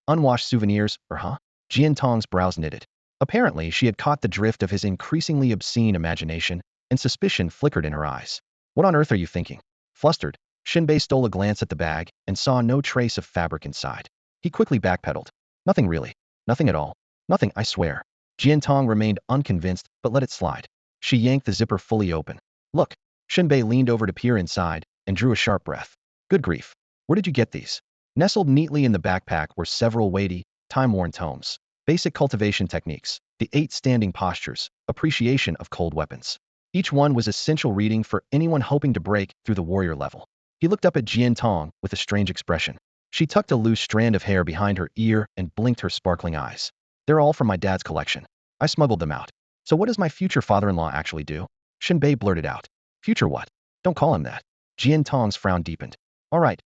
unwashed souvenirs, or huh? Jin Tong's brows knitted. Apparently, she had caught the drift of his increasingly obscene imagination, and suspicion flickered in her eyes. What on earth are you thinking? Flustered, Shen Bei stole a glance at the bag and saw no trace of fabric inside. He quickly backpedaled. Nothing really. Nothing at all. Nothing, I swear. Jin Tong remained unconvinced, but let it slide. She yanked the zipper fully open. Look. Shen Bei leaned over to peer inside and drew a sharp breath. Good grief. Where did you get these? Nestled neatly in the backpack were several weighty, time-worn tomes. Basic cultivation techniques, the 8 standing postures, appreciation of cold weapons. Each one was essential reading for anyone hoping to break through the warrior level. He looked up at Jin Tong with a strange expression. She tucked a loose strand of hair behind her ear and blinked her sparkling eyes. They're all from my dad's collection. I smuggled them out. So what does my future father-in-law actually do? Shen Bei blurted out. Future what? Don't call him that. Jin Tong's frown deepened. All right,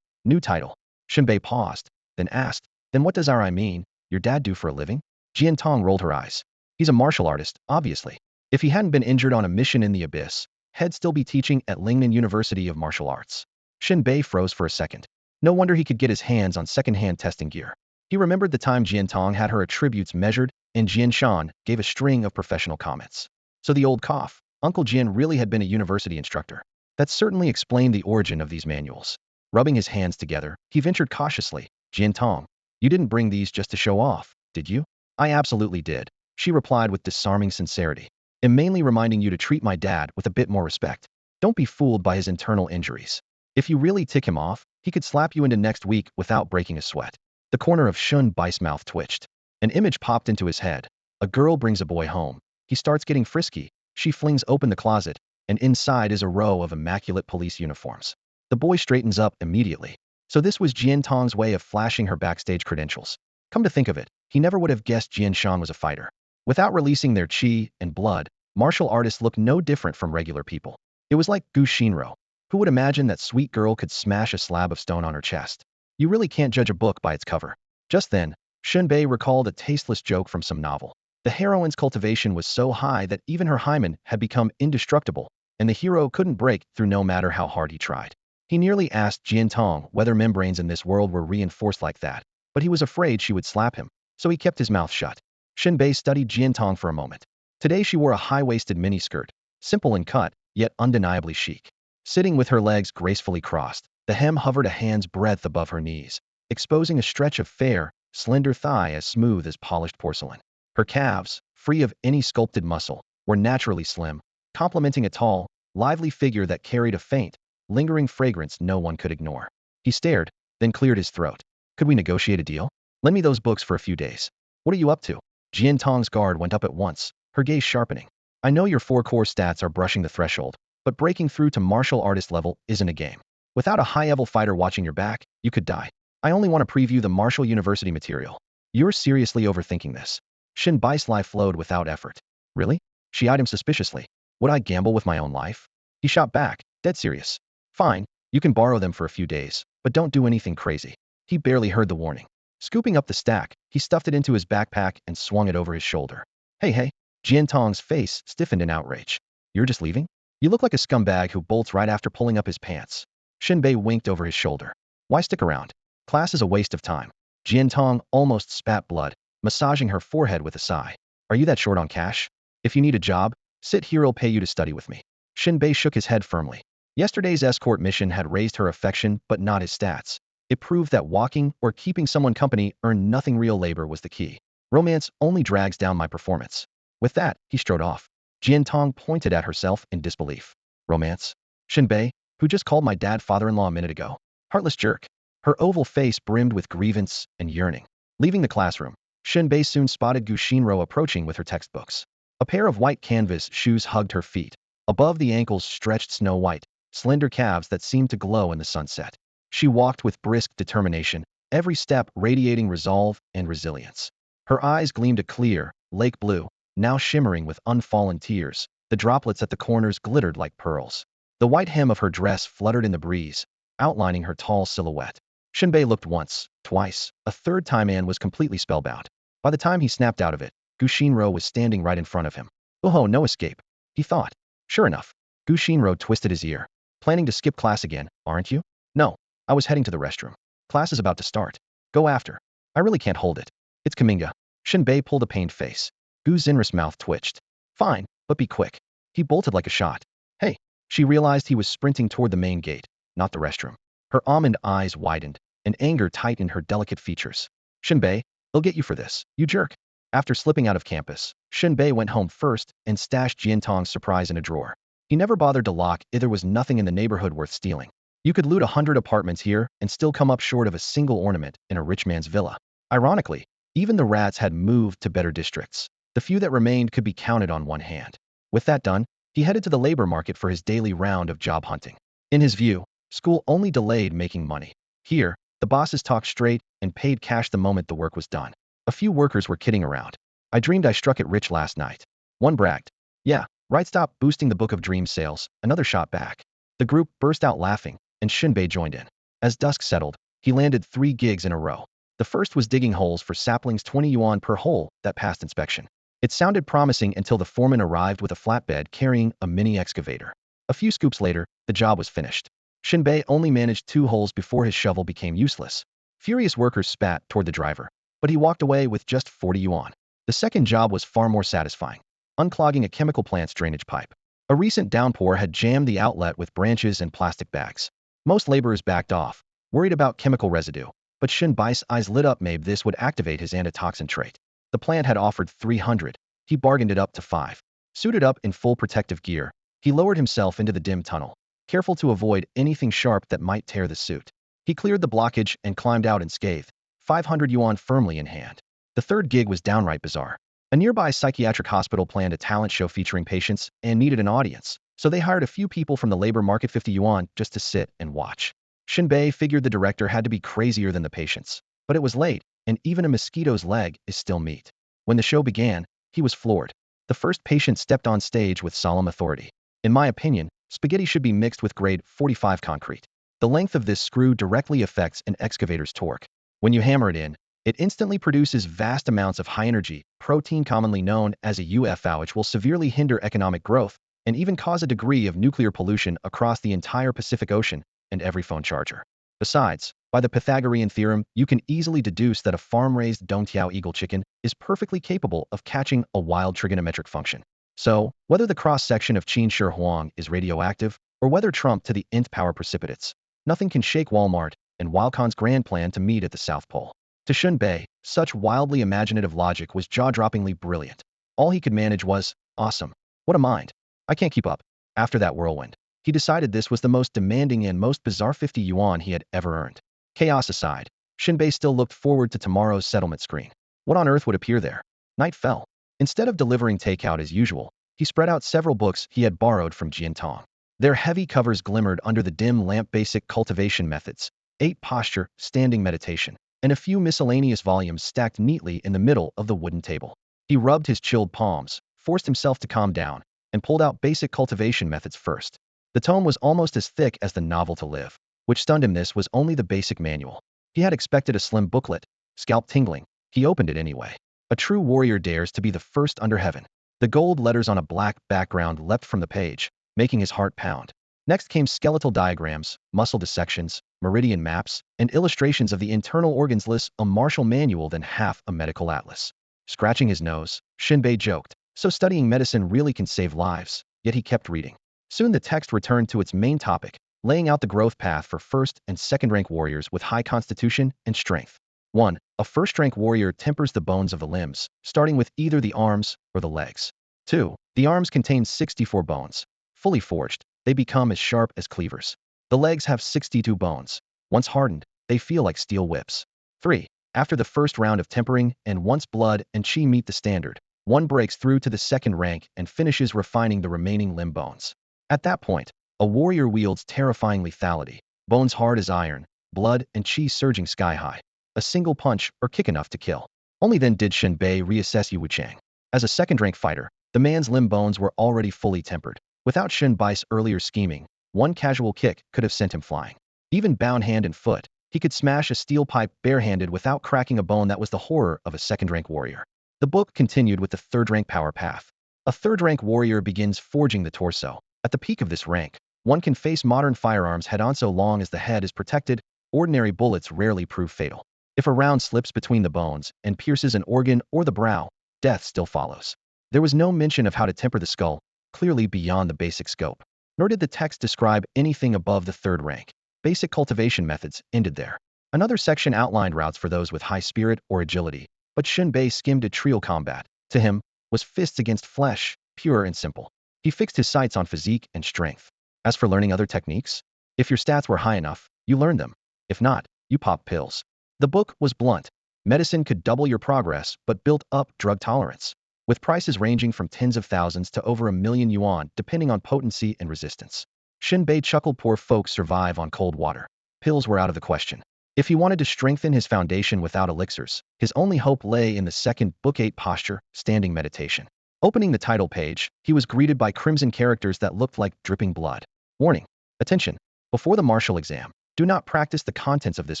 new title. Shen Bei paused, then asked, then what does I mean, your dad do for a living? Jin Tong rolled her eyes. He's a martial artist, obviously. If he hadn't been injured on a mission in the abyss, he'd still be teaching at Lingnan University of Martial Arts. Shen Bei froze for a second. No wonder he could get his hands on second-hand testing gear. He remembered the time Jin Tong had her attributes measured, and Jin Shan gave a string of professional comments. So the old cough, Uncle Jin really had been a university instructor. That certainly explained the origin of these manuals. Rubbing his hands together, he ventured cautiously, Jin Tong, you didn't bring these just to show off, did you? I absolutely did, she replied with disarming sincerity. I'm mainly reminding you to treat my dad with a bit more respect. Don't be fooled by his internal injuries. If you really tick him off, he could slap you into next week without breaking a sweat. The corner of Shen Bai's mouth twitched. An image popped into his head. A girl brings a boy home. He starts getting frisky. She flings open the closet, and inside is a row of immaculate police uniforms. The boy straightens up immediately. So this was Jin Tong's way of flashing her backstage credentials. Come to think of it, he never would have guessed Jin Shan was a fighter. Without releasing their chi and blood, martial artists look no different from regular people. It was like Gu Shinro. Who would imagine that sweet girl could smash a slab of stone on her chest? You really can't judge a book by its cover. Just then, Shen Bei recalled a tasteless joke from some novel. The heroine's cultivation was so high that even her hymen had become indestructible, and the hero couldn't break through no matter how hard he tried. He nearly asked Jin Tong whether membranes in this world were reinforced like that, but he was afraid she would slap him, so he kept his mouth shut. Shen Bei studied Jin Tong for a moment. Today she wore a high-waisted miniskirt, simple in cut, yet undeniably chic. Sitting with her legs gracefully crossed, the hem hovered a hand's breadth above her knees, exposing a stretch of fair, slender thigh as smooth as polished porcelain. Her calves, free of any sculpted muscle, were naturally slim, complementing a tall, lively figure that carried a faint, lingering fragrance no one could ignore. He stared, then cleared his throat. Could we negotiate a deal? Lend me those books for a few days. What are you up to? Jin Tong's guard went up at once, her gaze sharpening. I know your 4 core stats are brushing the threshold, but breaking through to martial artist level isn't a game. Without a high-level fighter watching your back, you could die. I only want to preview the martial university material. You're seriously overthinking this. Shen Bai's life flowed without effort. Really? She eyed him suspiciously. Would I gamble with my own life? He shot back, dead serious. Fine, you can borrow them for a few days, but don't do anything crazy. He barely heard the warning. Scooping up the stack, he stuffed it into his backpack and swung it over his shoulder. Hey, Jin Tong's face stiffened in outrage. You're just leaving? You look like a scumbag who bolts right after pulling up his pants. Shen Bei winked over his shoulder. Why stick around? Class is a waste of time. Jin Tong almost spat blood, massaging her forehead with a sigh. Are you that short on cash? If you need a job, sit here, I'll pay you to study with me. Shen Bei shook his head firmly. Yesterday's escort mission had raised her affection but not his stats. It proved that walking or keeping someone company earned nothing. Real labor was the key. Romance only drags down my performance. With that, he strode off. Jin Tong pointed at herself in disbelief. Romance? Shen Bei, who just called my dad father-in-law a minute ago. Heartless jerk. Her oval face brimmed with grievance and yearning. Leaving the classroom, Shen Bei soon spotted Gu Shinro approaching with her textbooks. A pair of white canvas shoes hugged her feet. Above the ankles stretched snow-white, slender calves that seemed to glow in the sunset. She walked with brisk determination, every step radiating resolve and resilience. Her eyes gleamed a clear, lake blue, now shimmering with unfallen tears. The droplets at the corners glittered like pearls. The white hem of her dress fluttered in the breeze, outlining her tall silhouette. Shen Bei looked once, twice, a third time and was completely spellbound. By the time he snapped out of it, Gu Xinro was standing right in front of him. Oh, no escape, he thought. Sure enough, Gu Xinro twisted his ear. Planning to skip class again, aren't you? No, I was heading to the restroom. Class is about to start. Go after. I really can't hold it. It's Kaminga. Shen Bei pulled a pained face. Gu Xinro's mouth twitched. Fine, but be quick. He bolted like a shot. Hey. She realized he was sprinting toward the main gate, not the restroom. Her almond eyes widened, and anger tightened her delicate features. Shen Bei, they'll get you for this, you jerk. After slipping out of campus, Shen Bei went home first and stashed Jin Tong's surprise in a drawer. He never bothered to lock it. There was nothing in the neighborhood worth stealing. You could loot 100 apartments here and still come up short of a single ornament in a rich man's villa. Ironically, even the rats had moved to better districts. The few that remained could be counted on one hand. With that done, he headed to the labor market for his daily round of job hunting. In his view, school only delayed making money. Here, the bosses talked straight and paid cash the moment the work was done. A few workers were kidding around. I dreamed I struck it rich last night. One bragged. Yeah, right, stop boosting the Book of Dreams sales. Another shot back. The group burst out laughing, and Shen Bei joined in. As dusk settled, he landed 3 gigs in a row. The first was digging holes for saplings 20 yuan per hole that passed inspection. It sounded promising until the foreman arrived with a flatbed carrying a mini excavator. A few scoops later, the job was finished. Shen Bei only managed 2 holes before his shovel became useless. Furious workers spat toward the driver, but he walked away with just 40 yuan. The second job was far more satisfying, unclogging a chemical plant's drainage pipe. A recent downpour had jammed the outlet with branches and plastic bags. Most laborers backed off, worried about chemical residue, but Shen Bai's eyes lit up. Maybe this would activate his antitoxin trait. The plant had offered 300. He bargained it up to 5. Suited up in full protective gear, he lowered himself into the dim tunnel, careful to avoid anything sharp that might tear the suit. He cleared the blockage and climbed out unscathed, 500 yuan firmly in hand. The third gig was downright bizarre. A nearby psychiatric hospital planned a talent show featuring patients and needed an audience, so they hired a few people from the labor market 50 yuan just to sit and watch. Shen Bei figured the director had to be crazier than the patients, but it was late, and even a mosquito's leg is still meat. When the show began, he was floored. The first patient stepped on stage with solemn authority. In my opinion, spaghetti should be mixed with grade 45 concrete. The length of this screw directly affects an excavator's torque. When you hammer it in, it instantly produces vast amounts of high-energy protein commonly known as a UFO, which will severely hinder economic growth and even cause a degree of nuclear pollution across the entire Pacific Ocean and every phone charger. Besides, by the Pythagorean theorem, you can easily deduce that a farm-raised Dongtiao eagle chicken is perfectly capable of catching a wild trigonometric function. So, whether the cross-section of Qin Shi Huang is radioactive, or whether Trump to the nth power precipitates, nothing can shake Walmart and Walcon's grand plan to meet at the South Pole. To Shen Bei, such wildly imaginative logic was jaw-droppingly brilliant. All he could manage was, awesome. What a mind. I can't keep up. After that whirlwind, he decided this was the most demanding and most bizarre 50 yuan he had ever earned. Chaos aside, Shen Bei still looked forward to tomorrow's settlement screen. What on earth would appear there? Night fell. Instead of delivering takeout as usual, he spread out several books he had borrowed from Jin Tong. Their heavy covers glimmered under the dim lamp. Basic cultivation methods, 8 posture, standing meditation, and a few miscellaneous volumes stacked neatly in the middle of the wooden table. He rubbed his chilled palms, forced himself to calm down, and pulled out basic cultivation methods first. The tome was almost as thick as the novel To Live, which stunned him. This was only the basic manual. He had expected a slim booklet, scalp tingling. He opened it anyway. A true warrior dares to be the first under heaven. The gold letters on a black background leapt from the page, making his heart pound. Next came skeletal diagrams, muscle dissections, meridian maps, and illustrations of the internal organs. Less a martial manual than half a medical atlas. Scratching his nose, Shen Bei joked, so studying medicine really can save lives, yet he kept reading. Soon the text returned to its main topic, laying out the growth path for first and second rank warriors with high constitution and strength. 1. A first rank warrior tempers the bones of the limbs, starting with either the arms or the legs. 2. The arms contain 64 bones. Fully forged, they become as sharp as cleavers. The legs have 62 bones. Once hardened, they feel like steel whips. 3. After the first round of tempering and once blood and qi meet the standard, one breaks through to the second rank and finishes refining the remaining limb bones. At that point, a warrior wields terrifying lethality, bones hard as iron, blood and qi surging sky high. A single punch or kick enough to kill. Only then did Shen Bei reassess Yu Wuchang. As a second-rank fighter, the man's limb bones were already fully tempered. Without Shen Bai's earlier scheming, one casual kick could have sent him flying. Even bound hand and foot, he could smash a steel pipe barehanded without cracking a bone. That was the horror of a second-rank warrior. The book continued with the third-rank power path. A third-rank warrior begins forging the torso. At the peak of this rank, one can face modern firearms head-on so long as the head is protected. Ordinary bullets rarely prove fatal. If a round slips between the bones and pierces an organ or the brow, death still follows. There was no mention of how to temper the skull, clearly beyond the basic scope. Nor did the text describe anything above the third rank. Basic cultivation methods ended there. Another section outlined routes for those with high spirit or agility, but Shen Bei skimmed a trio combat. To him, was fists against flesh, pure and simple. He fixed his sights on physique and strength. As for learning other techniques, if your stats were high enough, you learned them. If not, you popped pills. The book was blunt. Medicine could double your progress, but built up drug tolerance, with prices ranging from tens of thousands to over $1,000,000 yuan, depending on potency and resistance. Shen Bei chuckled. Poor folks survive on cold water. Pills were out of the question. If he wanted to strengthen his foundation without elixirs, his only hope lay in the second book 8 posture, standing meditation. Opening the title page, he was greeted by crimson characters that looked like dripping blood. Warning. Attention. Before the martial exam, do not practice the contents of this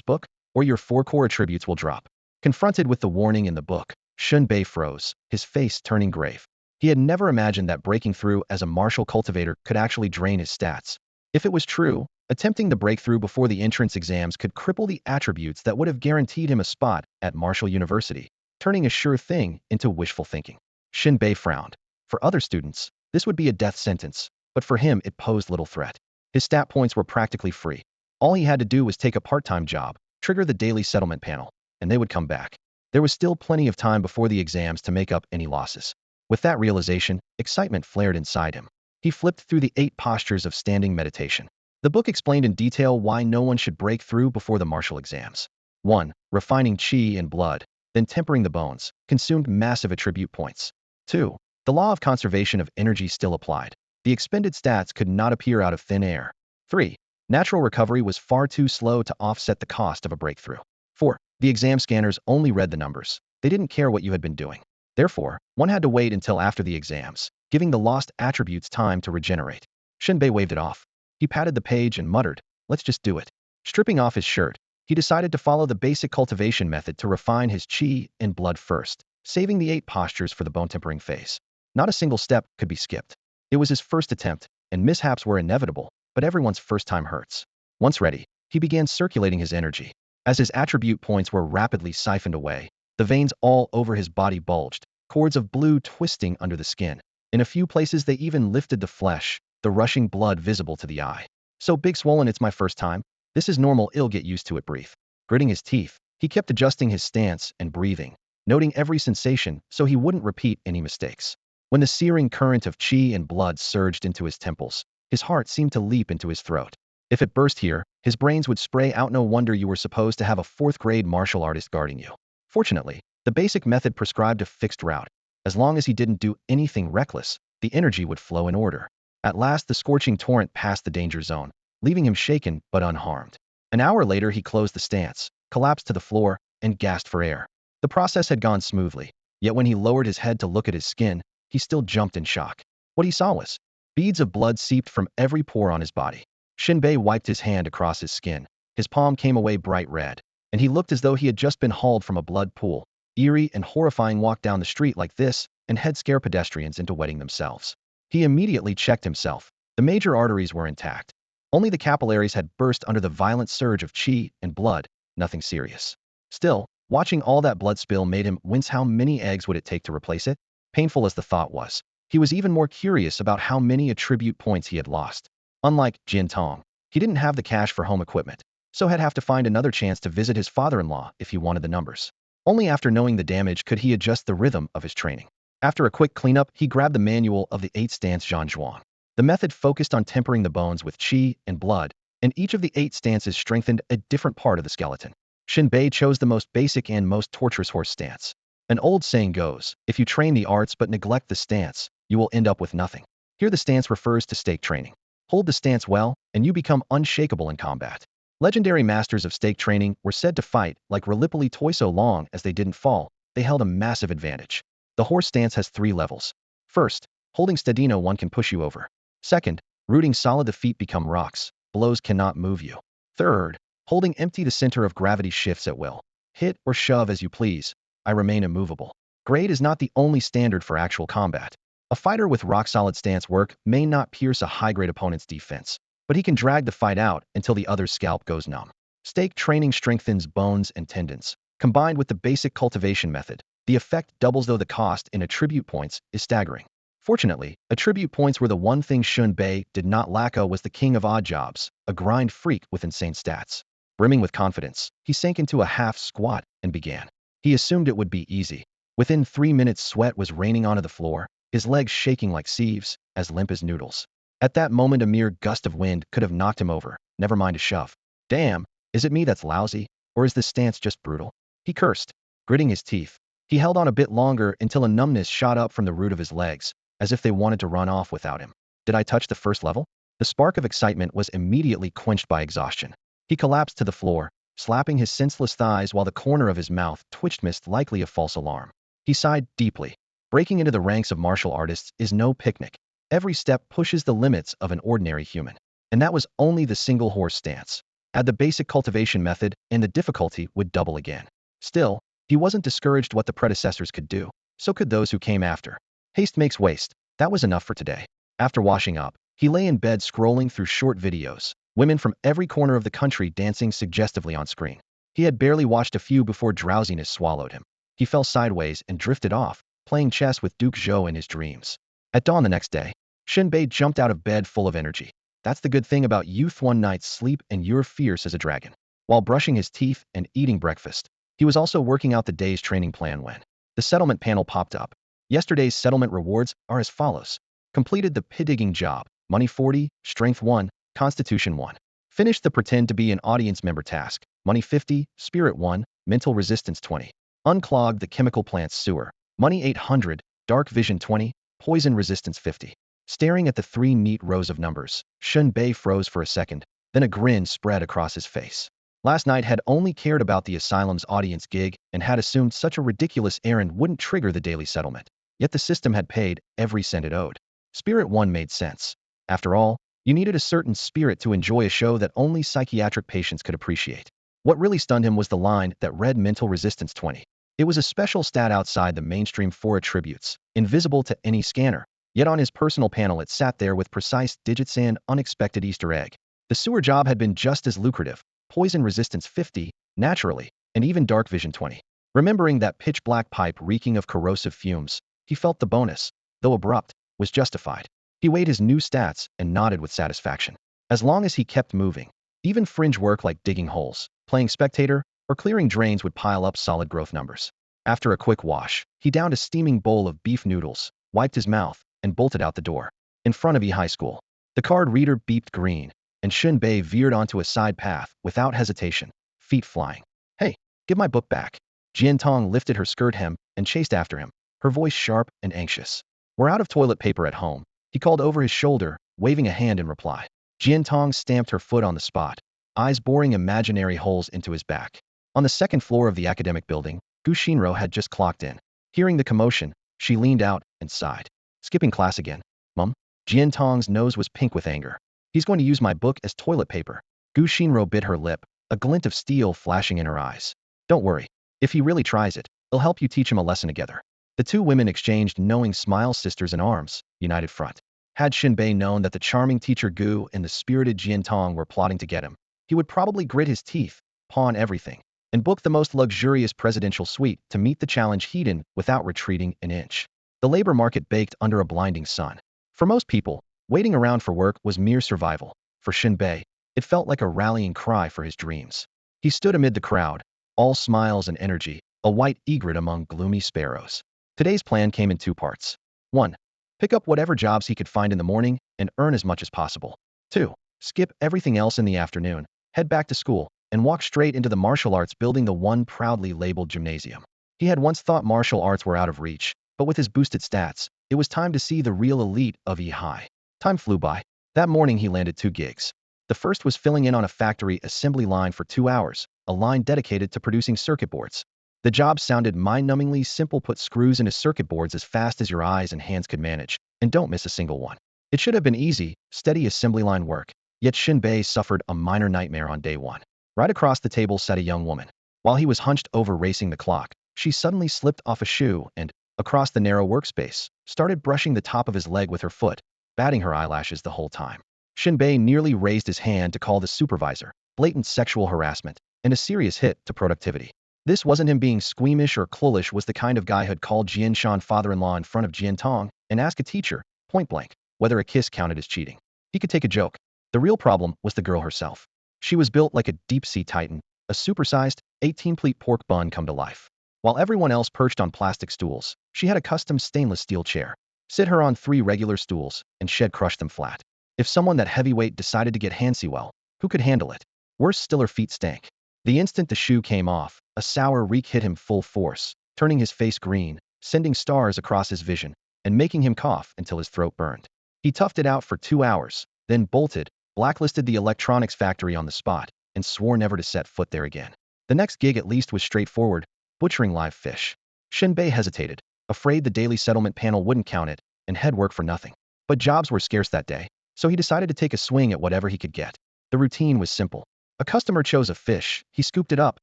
book, or your 4 core attributes will drop. Confronted with the warning in the book, Shen Bei froze, his face turning grave. He had never imagined that breaking through as a martial cultivator could actually drain his stats. If it was true, attempting the breakthrough before the entrance exams could cripple the attributes that would have guaranteed him a spot at Martial University, turning a sure thing into wishful thinking. Shen Bei frowned. For other students, this would be a death sentence, but for him it posed little threat. His stat points were practically free. All he had to do was take a part-time job, trigger the daily settlement panel, and they would come back. There was still plenty of time before the exams to make up any losses. With that realization, excitement flared inside him. He flipped through the 8 postures of standing meditation. The book explained in detail why no one should break through before the martial exams. 1. Refining qi and blood, then tempering the bones, consumed massive attribute points. 2. The law of conservation of energy still applied. The expended stats could not appear out of thin air. 3. Natural recovery was far too slow to offset the cost of a breakthrough. 4. The exam scanners only read the numbers. They didn't care what you had been doing. Therefore, one had to wait until after the exams, giving the lost attributes time to regenerate. Shen Bei waved it off. He patted the page and muttered, "Let's just do it." Stripping off his shirt, he decided to follow the basic cultivation method to refine his qi and blood first, saving the 8 postures for the bone-tempering phase. Not a single step could be skipped. It was his first attempt, and mishaps were inevitable, but everyone's first time hurts. Once ready, he began circulating his energy. As his attribute points were rapidly siphoned away, the veins all over his body bulged, cords of blue twisting under the skin. In a few places they even lifted the flesh, the rushing blood visible to the eye. "So big swollen, it's my first time. This is normal, I'll get used to it." Breathe. Gritting his teeth, he kept adjusting his stance and breathing, noting every sensation so he wouldn't repeat any mistakes. When the searing current of qi and blood surged into his temples, his heart seemed to leap into his throat. If it burst here, his brains would spray out. No wonder you were supposed to have a 4th-grade martial artist guarding you. Fortunately, the basic method prescribed a fixed route. As long as he didn't do anything reckless, the energy would flow in order. At last the scorching torrent passed the danger zone, leaving him shaken but unharmed. An hour later he closed the stance, collapsed to the floor, and gasped for air. The process had gone smoothly, yet when he lowered his head to look at his skin, he still jumped in shock. What he saw was beads of blood seeped from every pore on his body. Shen Bei wiped his hand across his skin. His palm came away bright red, and he looked as though he had just been hauled from a blood pool. Eerie and horrifying. Walk down the street like this, and head scare pedestrians into wetting themselves. He immediately checked himself. The major arteries were intact. Only the capillaries had burst under the violent surge of qi and blood, nothing serious. Still, watching all that blood spill made him wince. How many eggs would it take to replace it? Painful as the thought was, he was even more curious about how many attribute points he had lost. Unlike Jin Tong, he didn't have the cash for home equipment, so he'd have to find another chance to visit his father-in-law if he wanted the numbers. Only after knowing the damage could he adjust the rhythm of his training. After a quick cleanup, he grabbed the manual of the 8 stance Zhanzhuang. The method focused on tempering the bones with qi and blood, and each of the 8 stances strengthened a different part of the skeleton. Shen Bei chose the most basic and most torturous horse stance. An old saying goes, if you train the arts but neglect the stance, you will end up with nothing. Here the stance refers to stake training. Hold the stance well, and you become unshakable in combat. Legendary masters of stake training were said to fight like Relipoli toy. So long as they didn't fall, they held a massive advantage. The horse stance has 3 levels. First, holding steady, no one can push you over. Second, Rooting solid, the feet become rocks. Blows cannot move you. Third, holding empty, the center of gravity shifts at will. Hit or shove as you please. I remain immovable. Grade is not the only standard for actual combat. A fighter with rock-solid stance work may not pierce a high-grade opponent's defense, but he can drag the fight out until the other's scalp goes numb. Stake training strengthens bones and tendons. Combined with the basic cultivation method, the effect doubles, though the cost in attribute points is staggering. Fortunately, attribute points were the one thing Shen Bei did not lack. Was the king of odd jobs, a grind freak with insane stats. Brimming with confidence, he sank into a half squat and began. He assumed it would be easy. Within 3 minutes, sweat was raining onto the floor, his legs shaking like sieves, as limp as noodles. At that moment, a mere gust of wind could have knocked him over, never mind a shove. Damn, is it me that's lousy, or is this stance just brutal? He cursed, gritting his teeth. He held on a bit longer until a numbness shot up from the root of his legs, as if they wanted to run off without him. Did I touch the first level? The spark of excitement was immediately quenched by exhaustion. He collapsed to the floor, slapping his senseless thighs while the corner of his mouth twitched, missed, likely a false alarm. He sighed deeply. Breaking into the ranks of martial artists is no picnic. Every step pushes the limits of an ordinary human. And that was only the single horse stance. Add the basic cultivation method, and the difficulty would double again. Still, he wasn't discouraged. What the predecessors could do, so could those who came after. Haste makes waste. That was enough for today. After washing up, he lay in bed scrolling through short videos, women from every corner of the country dancing suggestively on screen. He had barely watched a few before drowsiness swallowed him. He fell sideways and drifted off, playing chess with Duke Zhou in his dreams. At dawn the next day, Shen Bei jumped out of bed full of energy. That's the good thing about youth: 1 night's sleep and you're fierce as a dragon. While brushing his teeth and eating breakfast, he was also working out the day's training plan when the settlement panel popped up. Yesterday's settlement rewards are as follows. Completed the pit digging job, money 40, strength 1, constitution 1. Finished the pretend to be an audience member task, money 50, spirit 1, mental resistance 20. Unclogged the chemical plant's sewer, money 800, dark vision 20, poison resistance 50. Staring at the 3 neat rows of numbers, Shen Bei froze for a second, then a grin spread across his face. Last night had only cared about the asylum's audience gig and had assumed such a ridiculous errand wouldn't trigger the daily settlement. Yet the system had paid every cent it owed. Spirit 1 made sense. After all, you needed a certain spirit to enjoy a show that only psychiatric patients could appreciate. What really stunned him was the line that read mental resistance 20. It was a special stat outside the mainstream 4 attributes, invisible to any scanner. Yet on his personal panel it sat there with precise digits and unexpected Easter egg. The sewer job had been just as lucrative. Poison resistance 50, naturally, and even dark vision 20. Remembering that pitch-black pipe reeking of corrosive fumes, he felt the bonus, though abrupt, was justified. He weighed his new stats and nodded with satisfaction. As long as he kept moving, even fringe work like digging holes, playing spectator, or clearing drains would pile up solid growth numbers. After a quick wash, he downed a steaming bowl of beef noodles, wiped his mouth, and bolted out the door. In front of E High School, the card reader beeped green, and Shen Bei veered onto a side path without hesitation, feet flying. Hey, give my book back. Jin Tong lifted her skirt hem and chased after him, her voice sharp and anxious. We're out of toilet paper at home, he called over his shoulder, waving a hand in reply. Jin Tong stamped her foot on the spot, eyes boring imaginary holes into his back. On the 2nd floor of the academic building, Gu Xinro had just clocked in. Hearing the commotion, she leaned out and sighed. Skipping class again, Mum? Jin Tong's nose was pink with anger. He's going to use my book as toilet paper. Gu Xinro bit her lip, a glint of steel flashing in her eyes. Don't worry. If he really tries it, I'll help you teach him a lesson together. The 2 women exchanged knowing smiles, sisters in arms, united front. Had Shen Bei known that the charming teacher Gu and the spirited Jin Tong were plotting to get him, he would probably grit his teeth, pawn everything, and book the most luxurious presidential suite to meet the challenge he'd in without retreating an inch. The labor market baked under a blinding sun. For most people, waiting around for work was mere survival. For Shen Bei, it felt like a rallying cry for his dreams. He stood amid the crowd, all smiles and energy, a white egret among gloomy sparrows. Today's plan came in 2 parts. 1. Pick up whatever jobs he could find in the morning and earn as much as possible. 2. Skip everything else in the afternoon, head back to school, and walk straight into the martial arts building, the one proudly labeled gymnasium. He had once thought martial arts were out of reach, but with his boosted stats, it was time to see the real elite of E High. Time flew by. That morning he landed 2 gigs. The first was filling in on a factory assembly line for 2 hours, a line dedicated to producing circuit boards. The job sounded mind-numbingly simple: put screws into circuit boards as fast as your eyes and hands could manage, and don't miss a single one. It should have been easy, steady assembly line work, yet Shen Bei suffered a minor nightmare on day one. Right across the table sat a young woman. While he was hunched over racing the clock, she suddenly slipped off a shoe and, across the narrow workspace, started brushing the top of his leg with her foot, batting her eyelashes the whole time. Shen Bei nearly raised his hand to call the supervisor, blatant sexual harassment, and a serious hit to productivity. This wasn't him being squeamish or clueless, was the kind of guy who'd call Jian Shan father-in-law in front of Jin Tong and ask a teacher, point blank, whether a kiss counted as cheating. He could take a joke. The real problem was the girl herself. She was built like a deep-sea titan, a supersized, 18-pleat pork bun come to life. While everyone else perched on plastic stools, she had a custom stainless steel chair. Sit her on 3 regular stools, and she'd crush them flat. If someone that heavyweight decided to get handsy, well, who could handle it? Worse still, her feet stank. The instant the shoe came off, a sour reek hit him full force, turning his face green, sending stars across his vision, and making him cough until his throat burned. He toughed it out for 2 hours, then bolted, blacklisted the electronics factory on the spot, and swore never to set foot there again. The next gig at least was straightforward, butchering live fish. Shen Bei hesitated, afraid the daily settlement panel wouldn't count it, and head work for nothing. But jobs were scarce that day, so he decided to take a swing at whatever he could get. The routine was simple. A customer chose a fish, he scooped it up,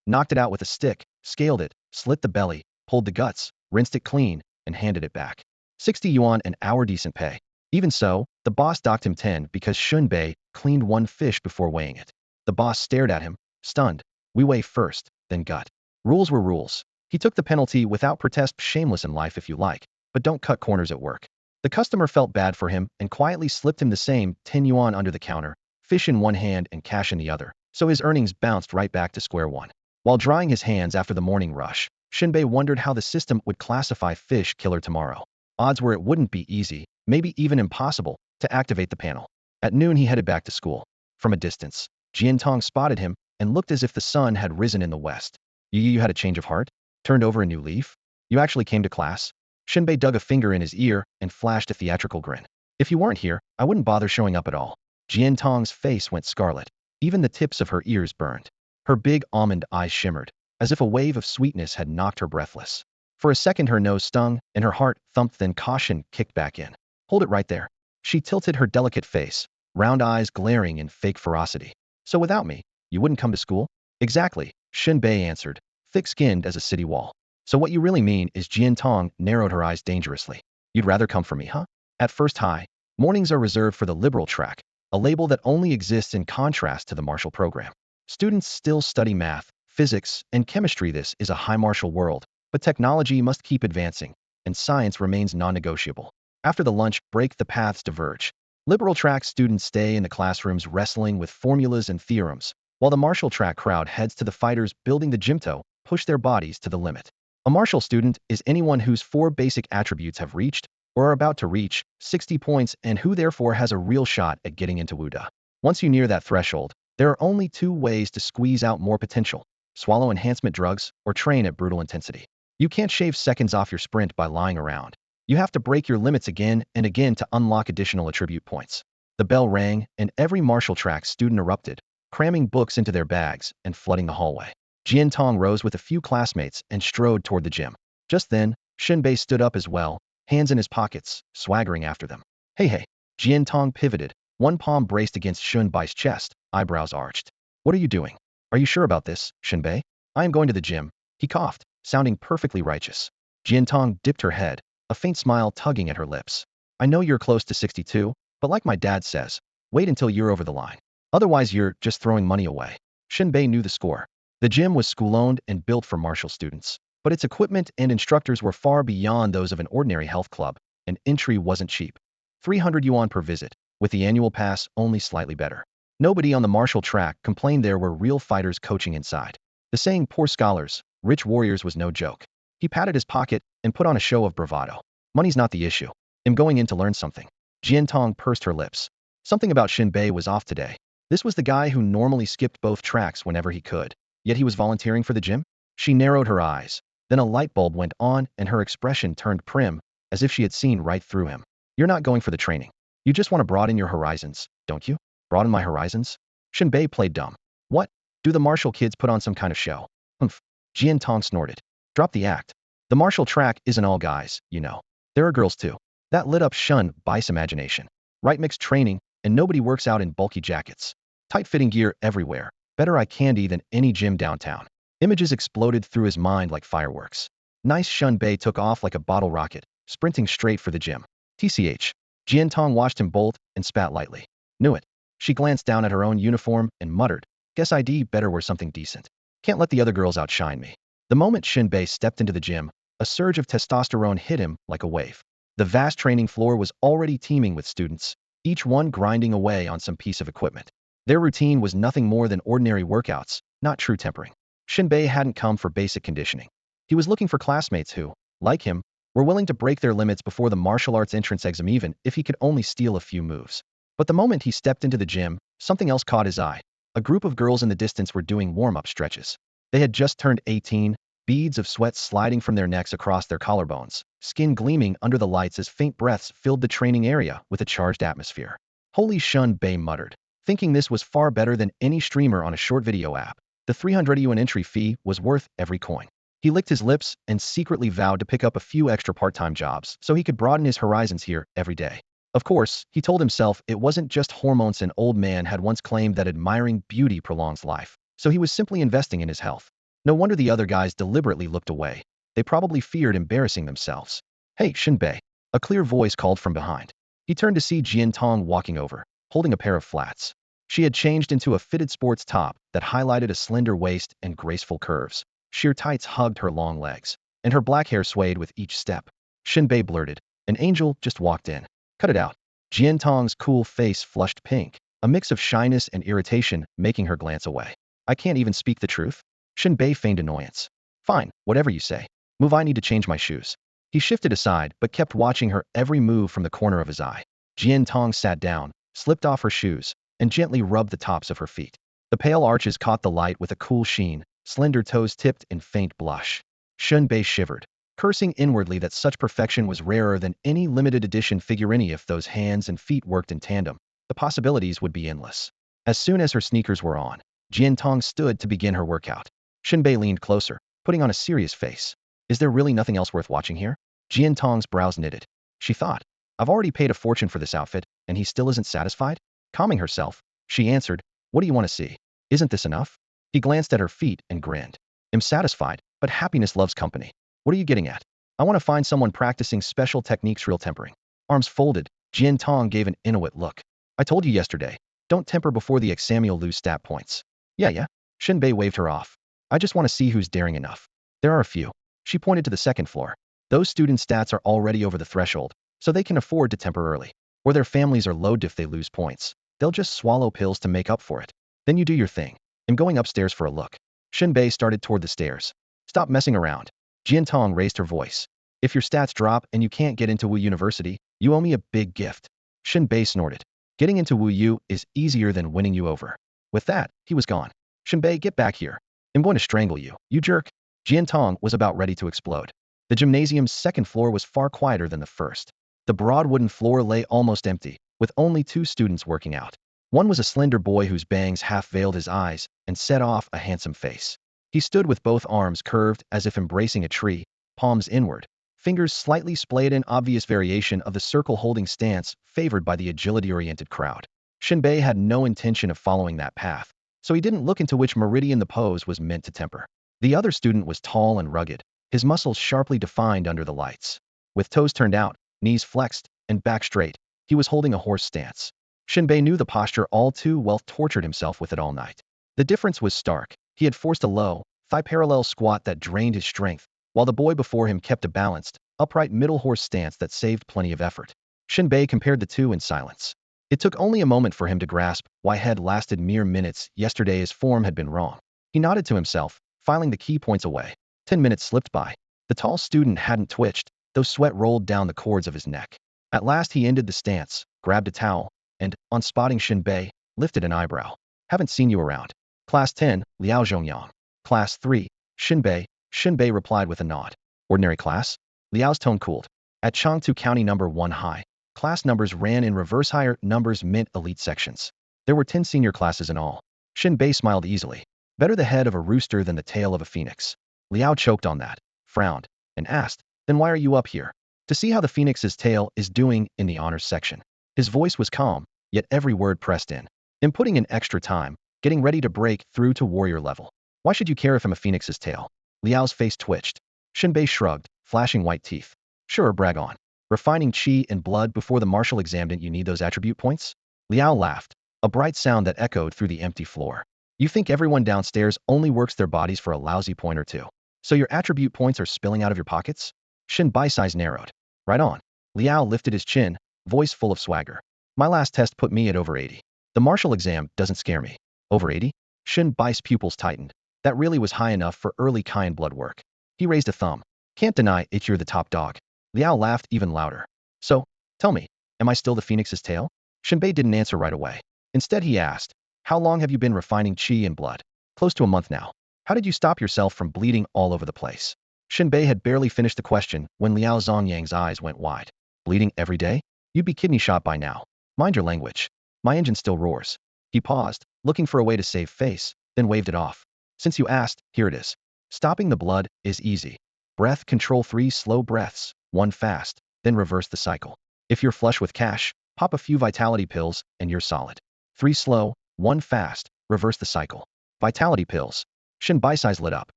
knocked it out with a stick, scaled it, slit the belly, pulled the guts, rinsed it clean, and handed it back. 60 yuan an hour, decent pay. Even so, the boss docked him 10 because Shen Bei cleaned 1 fish before weighing it. The boss stared at him, stunned. We weigh first, then gut. Rules were rules. He took the penalty without protest. Shameless in life if you like, but don't cut corners at work. The customer felt bad for him and quietly slipped him the same 10 yuan under the counter, fish in one hand and cash in the other, so his earnings bounced right back to square one. While drying his hands after the morning rush, Shen Bei wondered how the system would classify fish killer tomorrow. Odds were it wouldn't be easy, maybe even impossible, to activate the panel. At noon he headed back to school. From a distance, Jin Tong spotted him and looked as if the sun had risen in the west. You had a change of heart? Turned over a new leaf? You actually came to class? Shen Bei dug a finger in his ear and flashed a theatrical grin. If you weren't here, I wouldn't bother showing up at all. Jin Tong's face went scarlet. Even the tips of her ears burned. Her big almond eyes shimmered, as if a wave of sweetness had knocked her breathless. For a second her nose stung, and her heart thumped, then caution kicked back in. Hold it right there. She tilted her delicate face, round eyes glaring in fake ferocity. So without me, you wouldn't come to school? Exactly, Shen Bei answered, thick-skinned as a city wall. So what you really mean is Jin Tong narrowed her eyes dangerously. You'd rather come for me, huh? At first high, mornings are reserved for the liberal track, a label that only exists in contrast to the martial program. Students still study math, physics, and chemistry. This is a high martial world, but technology must keep advancing, and science remains non-negotiable. After the lunch break, the paths diverge. Liberal track students stay in the classrooms wrestling with formulas and theorems, while the martial track crowd heads to the fighters building the jimto, push their bodies to the limit. A martial student is anyone whose 4 basic attributes have reached, or are about to reach, 60 points and who therefore has a real shot at getting into Wuda. Once you near that threshold, there are only 2 ways to squeeze out more potential: swallow enhancement drugs or train at brutal intensity. You can't shave seconds off your sprint by lying around. You have to break your limits again and again to unlock additional attribute points. The bell rang, and every martial track student erupted, cramming books into their bags and flooding the hallway. Jin Tong rose with a few classmates and strode toward the gym. Just then, Shen Bei stood up as well, hands in his pockets, swaggering after them. Hey. Jin Tong pivoted, one palm braced against Shen Bei's chest, eyebrows arched. What are you doing? Are you sure about this, Shen Bei? I am going to the gym. He coughed, sounding perfectly righteous. Jin Tong dipped her head, a faint smile tugging at her lips. I know you're close to 62, but like my dad says, wait until you're over the line. Otherwise you're just throwing money away. Shen Bei knew the score. The gym was school-owned and built for martial students, but its equipment and instructors were far beyond those of an ordinary health club, and entry wasn't cheap. 300 yuan per visit, with the annual pass only slightly better. Nobody on the martial track complained. There were real fighters coaching inside. The saying poor scholars, rich warriors was no joke. He patted his pocket and put on a show of bravado. Money's not the issue. I'm going in to learn something. Jin Tong pursed her lips. Something about Shen Bei was off today. This was the guy who normally skipped both tracks whenever he could, yet he was volunteering for the gym? She narrowed her eyes. Then a light bulb went on and her expression turned prim, as if she had seen right through him. You're not going for the training. You just want to broaden your horizons, don't you? Broaden my horizons? Shen Bei played dumb. What? Do the martial kids put on some kind of show? Humph. Jin Tong snorted. Drop the act. The martial track isn't all guys, you know. There are girls too. That lit up Shen Bei's imagination. Right mix training, and nobody works out in bulky jackets. Tight-fitting gear everywhere. Better eye candy than any gym downtown. Images exploded through his mind like fireworks. Nice. Shen Bei took off like a bottle rocket, sprinting straight for the gym. TCH. Jin Tong watched him bolt and spat lightly. Knew it. She glanced down at her own uniform and muttered, guess I'd better wear something decent. Can't let the other girls outshine me. The moment Shen Bei stepped into the gym, a surge of testosterone hit him like a wave. The vast training floor was already teeming with students, each one grinding away on some piece of equipment. Their routine was nothing more than ordinary workouts, not true tempering. Shen Bei hadn't come for basic conditioning. He was looking for classmates who, like him, were willing to break their limits before the martial arts entrance exam even if he could only steal a few moves. But the moment he stepped into the gym, something else caught his eye. A group of girls in the distance were doing warm-up stretches. They had just turned 18, beads of sweat sliding from their necks across their collarbones, skin gleaming under the lights as faint breaths filled the training area with a charged atmosphere. Holy, Shen Bei muttered, thinking this was far better than any streamer on a short video app. The 300 yuan entry fee was worth every coin. He licked his lips and secretly vowed to pick up a few extra part-time jobs so he could broaden his horizons here every day. Of course, he told himself it wasn't just hormones. An old man had once claimed that admiring beauty prolongs life, so he was simply investing in his health. No wonder the other guys deliberately looked away. They probably feared embarrassing themselves. Hey, Shen Bei. A clear voice called from behind. He turned to see Jin Tong walking over, holding a pair of flats. She had changed into a fitted sports top that highlighted a slender waist and graceful curves. Sheer tights hugged her long legs, and her black hair swayed with each step. Shen Bei blurted, an angel just walked in. Cut it out. Jin Tong's cool face flushed pink, a mix of shyness and irritation making her glance away. I can't even speak the truth? Shen Bei feigned annoyance. Fine, whatever you say. Move, I need to change my shoes. He shifted aside but kept watching her every move from the corner of his eye. Jin Tong sat down, slipped off her shoes, and gently rubbed the tops of her feet. The pale arches caught the light with a cool sheen, slender toes tipped in faint blush. Shen Bei shivered, cursing inwardly that such perfection was rarer than any limited edition figurine. If those hands and feet worked in tandem, the possibilities would be endless. As soon as her sneakers were on, Jin Tong stood to begin her workout. Shen Bei leaned closer, putting on a serious face. Is there really nothing else worth watching here? Jin Tong's brows knitted. She thought, I've already paid a fortune for this outfit, and he still isn't satisfied? Calming herself, she answered, what do you want to see? Isn't this enough? He glanced at her feet and grinned. I'm satisfied, but happiness loves company. What are you getting at? I want to find someone practicing special techniques. Real tempering. Arms folded, Jin Tong gave an Inuit look. I told you yesterday, don't temper before the exam, you'll lose stat points. Yeah. Shen Bei waved her off. I just want to see who's daring enough. There are a few. She pointed to the second floor. Those student stats are already over the threshold, so they can afford to temper early. Or their families are loaded. If they lose points, they'll just swallow pills to make up for it. Then you do your thing. I'm going upstairs for a look. Shen Bei started toward the stairs. Stop messing around. Jin Tong raised her voice. If your stats drop and you can't get into Wu University, you owe me a big gift. Shen Bei snorted. Getting into Wu U is easier than winning you over. With that, he was gone. Shen Bei, get back here. I'm going to strangle you, you jerk. Jin Tong was about ready to explode. The gymnasium's second floor was far quieter than the first. The broad wooden floor lay almost empty, with only 2 students working out. One was a slender boy whose bangs half veiled his eyes and set off a handsome face. He stood with both arms curved as if embracing a tree, palms inward, fingers slightly splayed, an obvious variation of the circle-holding stance favored by the agility-oriented crowd. Shen Bei had no intention of following that path, so he didn't look into which meridian the pose was meant to temper. The other student was tall and rugged, his muscles sharply defined under the lights. With toes turned out, knees flexed, and back straight, he was holding a horse stance. Shen Bei knew the posture all too well, tortured himself with it all night. The difference was stark. He had forced a low, thigh-parallel squat that drained his strength, while the boy before him kept a balanced, upright middle horse stance that saved plenty of effort. Shen Bei compared the two in silence. It took only a moment for him to grasp why had lasted mere minutes. Yesterday his form had been wrong. He nodded to himself, filing the key points away. 10 minutes slipped by. The tall student hadn't twitched, though sweat rolled down the cords of his neck. At last he ended the stance, grabbed a towel, and, on spotting Shen Bei, lifted an eyebrow. Haven't seen you around. Class 10, Liao Zhongyang. Class 3, Shen Bei. Shen Bei replied with a nod. Ordinary class? Liao's tone cooled. At Changtu County number 1 high, class numbers ran in reverse, higher numbers meant elite sections. There were 10 senior classes in all. Shen Bei smiled easily. Better the head of a rooster than the tail of a phoenix. Liao choked on that, frowned, and asked, then why are you up here? To see how the phoenix's tail is doing in the honors section. His voice was calm, yet every word pressed in. "I'm putting in extra time, getting ready to break through to warrior level. Why should you care if I'm a phoenix's tail?" Liao's face twitched. Shen Bei shrugged, flashing white teeth. "Sure, brag on. Refining chi and blood before the martial exam, didn't you need those attribute points?" Liao laughed, a bright sound that echoed through the empty floor. "You think everyone downstairs only works their bodies for a lousy point or two? So your attribute points are spilling out of your pockets?" Shen Bai's eyes narrowed. "Right on." Liao lifted his chin, voice full of swagger. "My last test put me at over 80. The martial exam doesn't scare me." "Over 80? Shen Bai's pupils tightened. That really was high enough for early Kai blood work. He raised a thumb. "Can't deny it, you're the top dog." Liao laughed even louder. "So, tell me, am I still the phoenix's tail?" Shen Bei didn't answer right away. Instead he asked, "How long have you been refining chi and blood?" "Close to a month now." "How did you stop yourself from bleeding all over the place?" Shen Bei had barely finished the question when Liao Zongyang's eyes went wide. "Bleeding every day? You'd be kidney shot by now. Mind your language. My engine still roars." He paused, looking for a way to save face, then waved it off. "Since you asked, here it is. Stopping the blood is easy. Breath control, 3 slow breaths, 1 fast, then reverse the cycle. If you're flush with cash, pop a few vitality pills and you're solid. 3 slow, 1 fast, reverse the cycle. Vitality pills." Shen Bai's eyes lit up.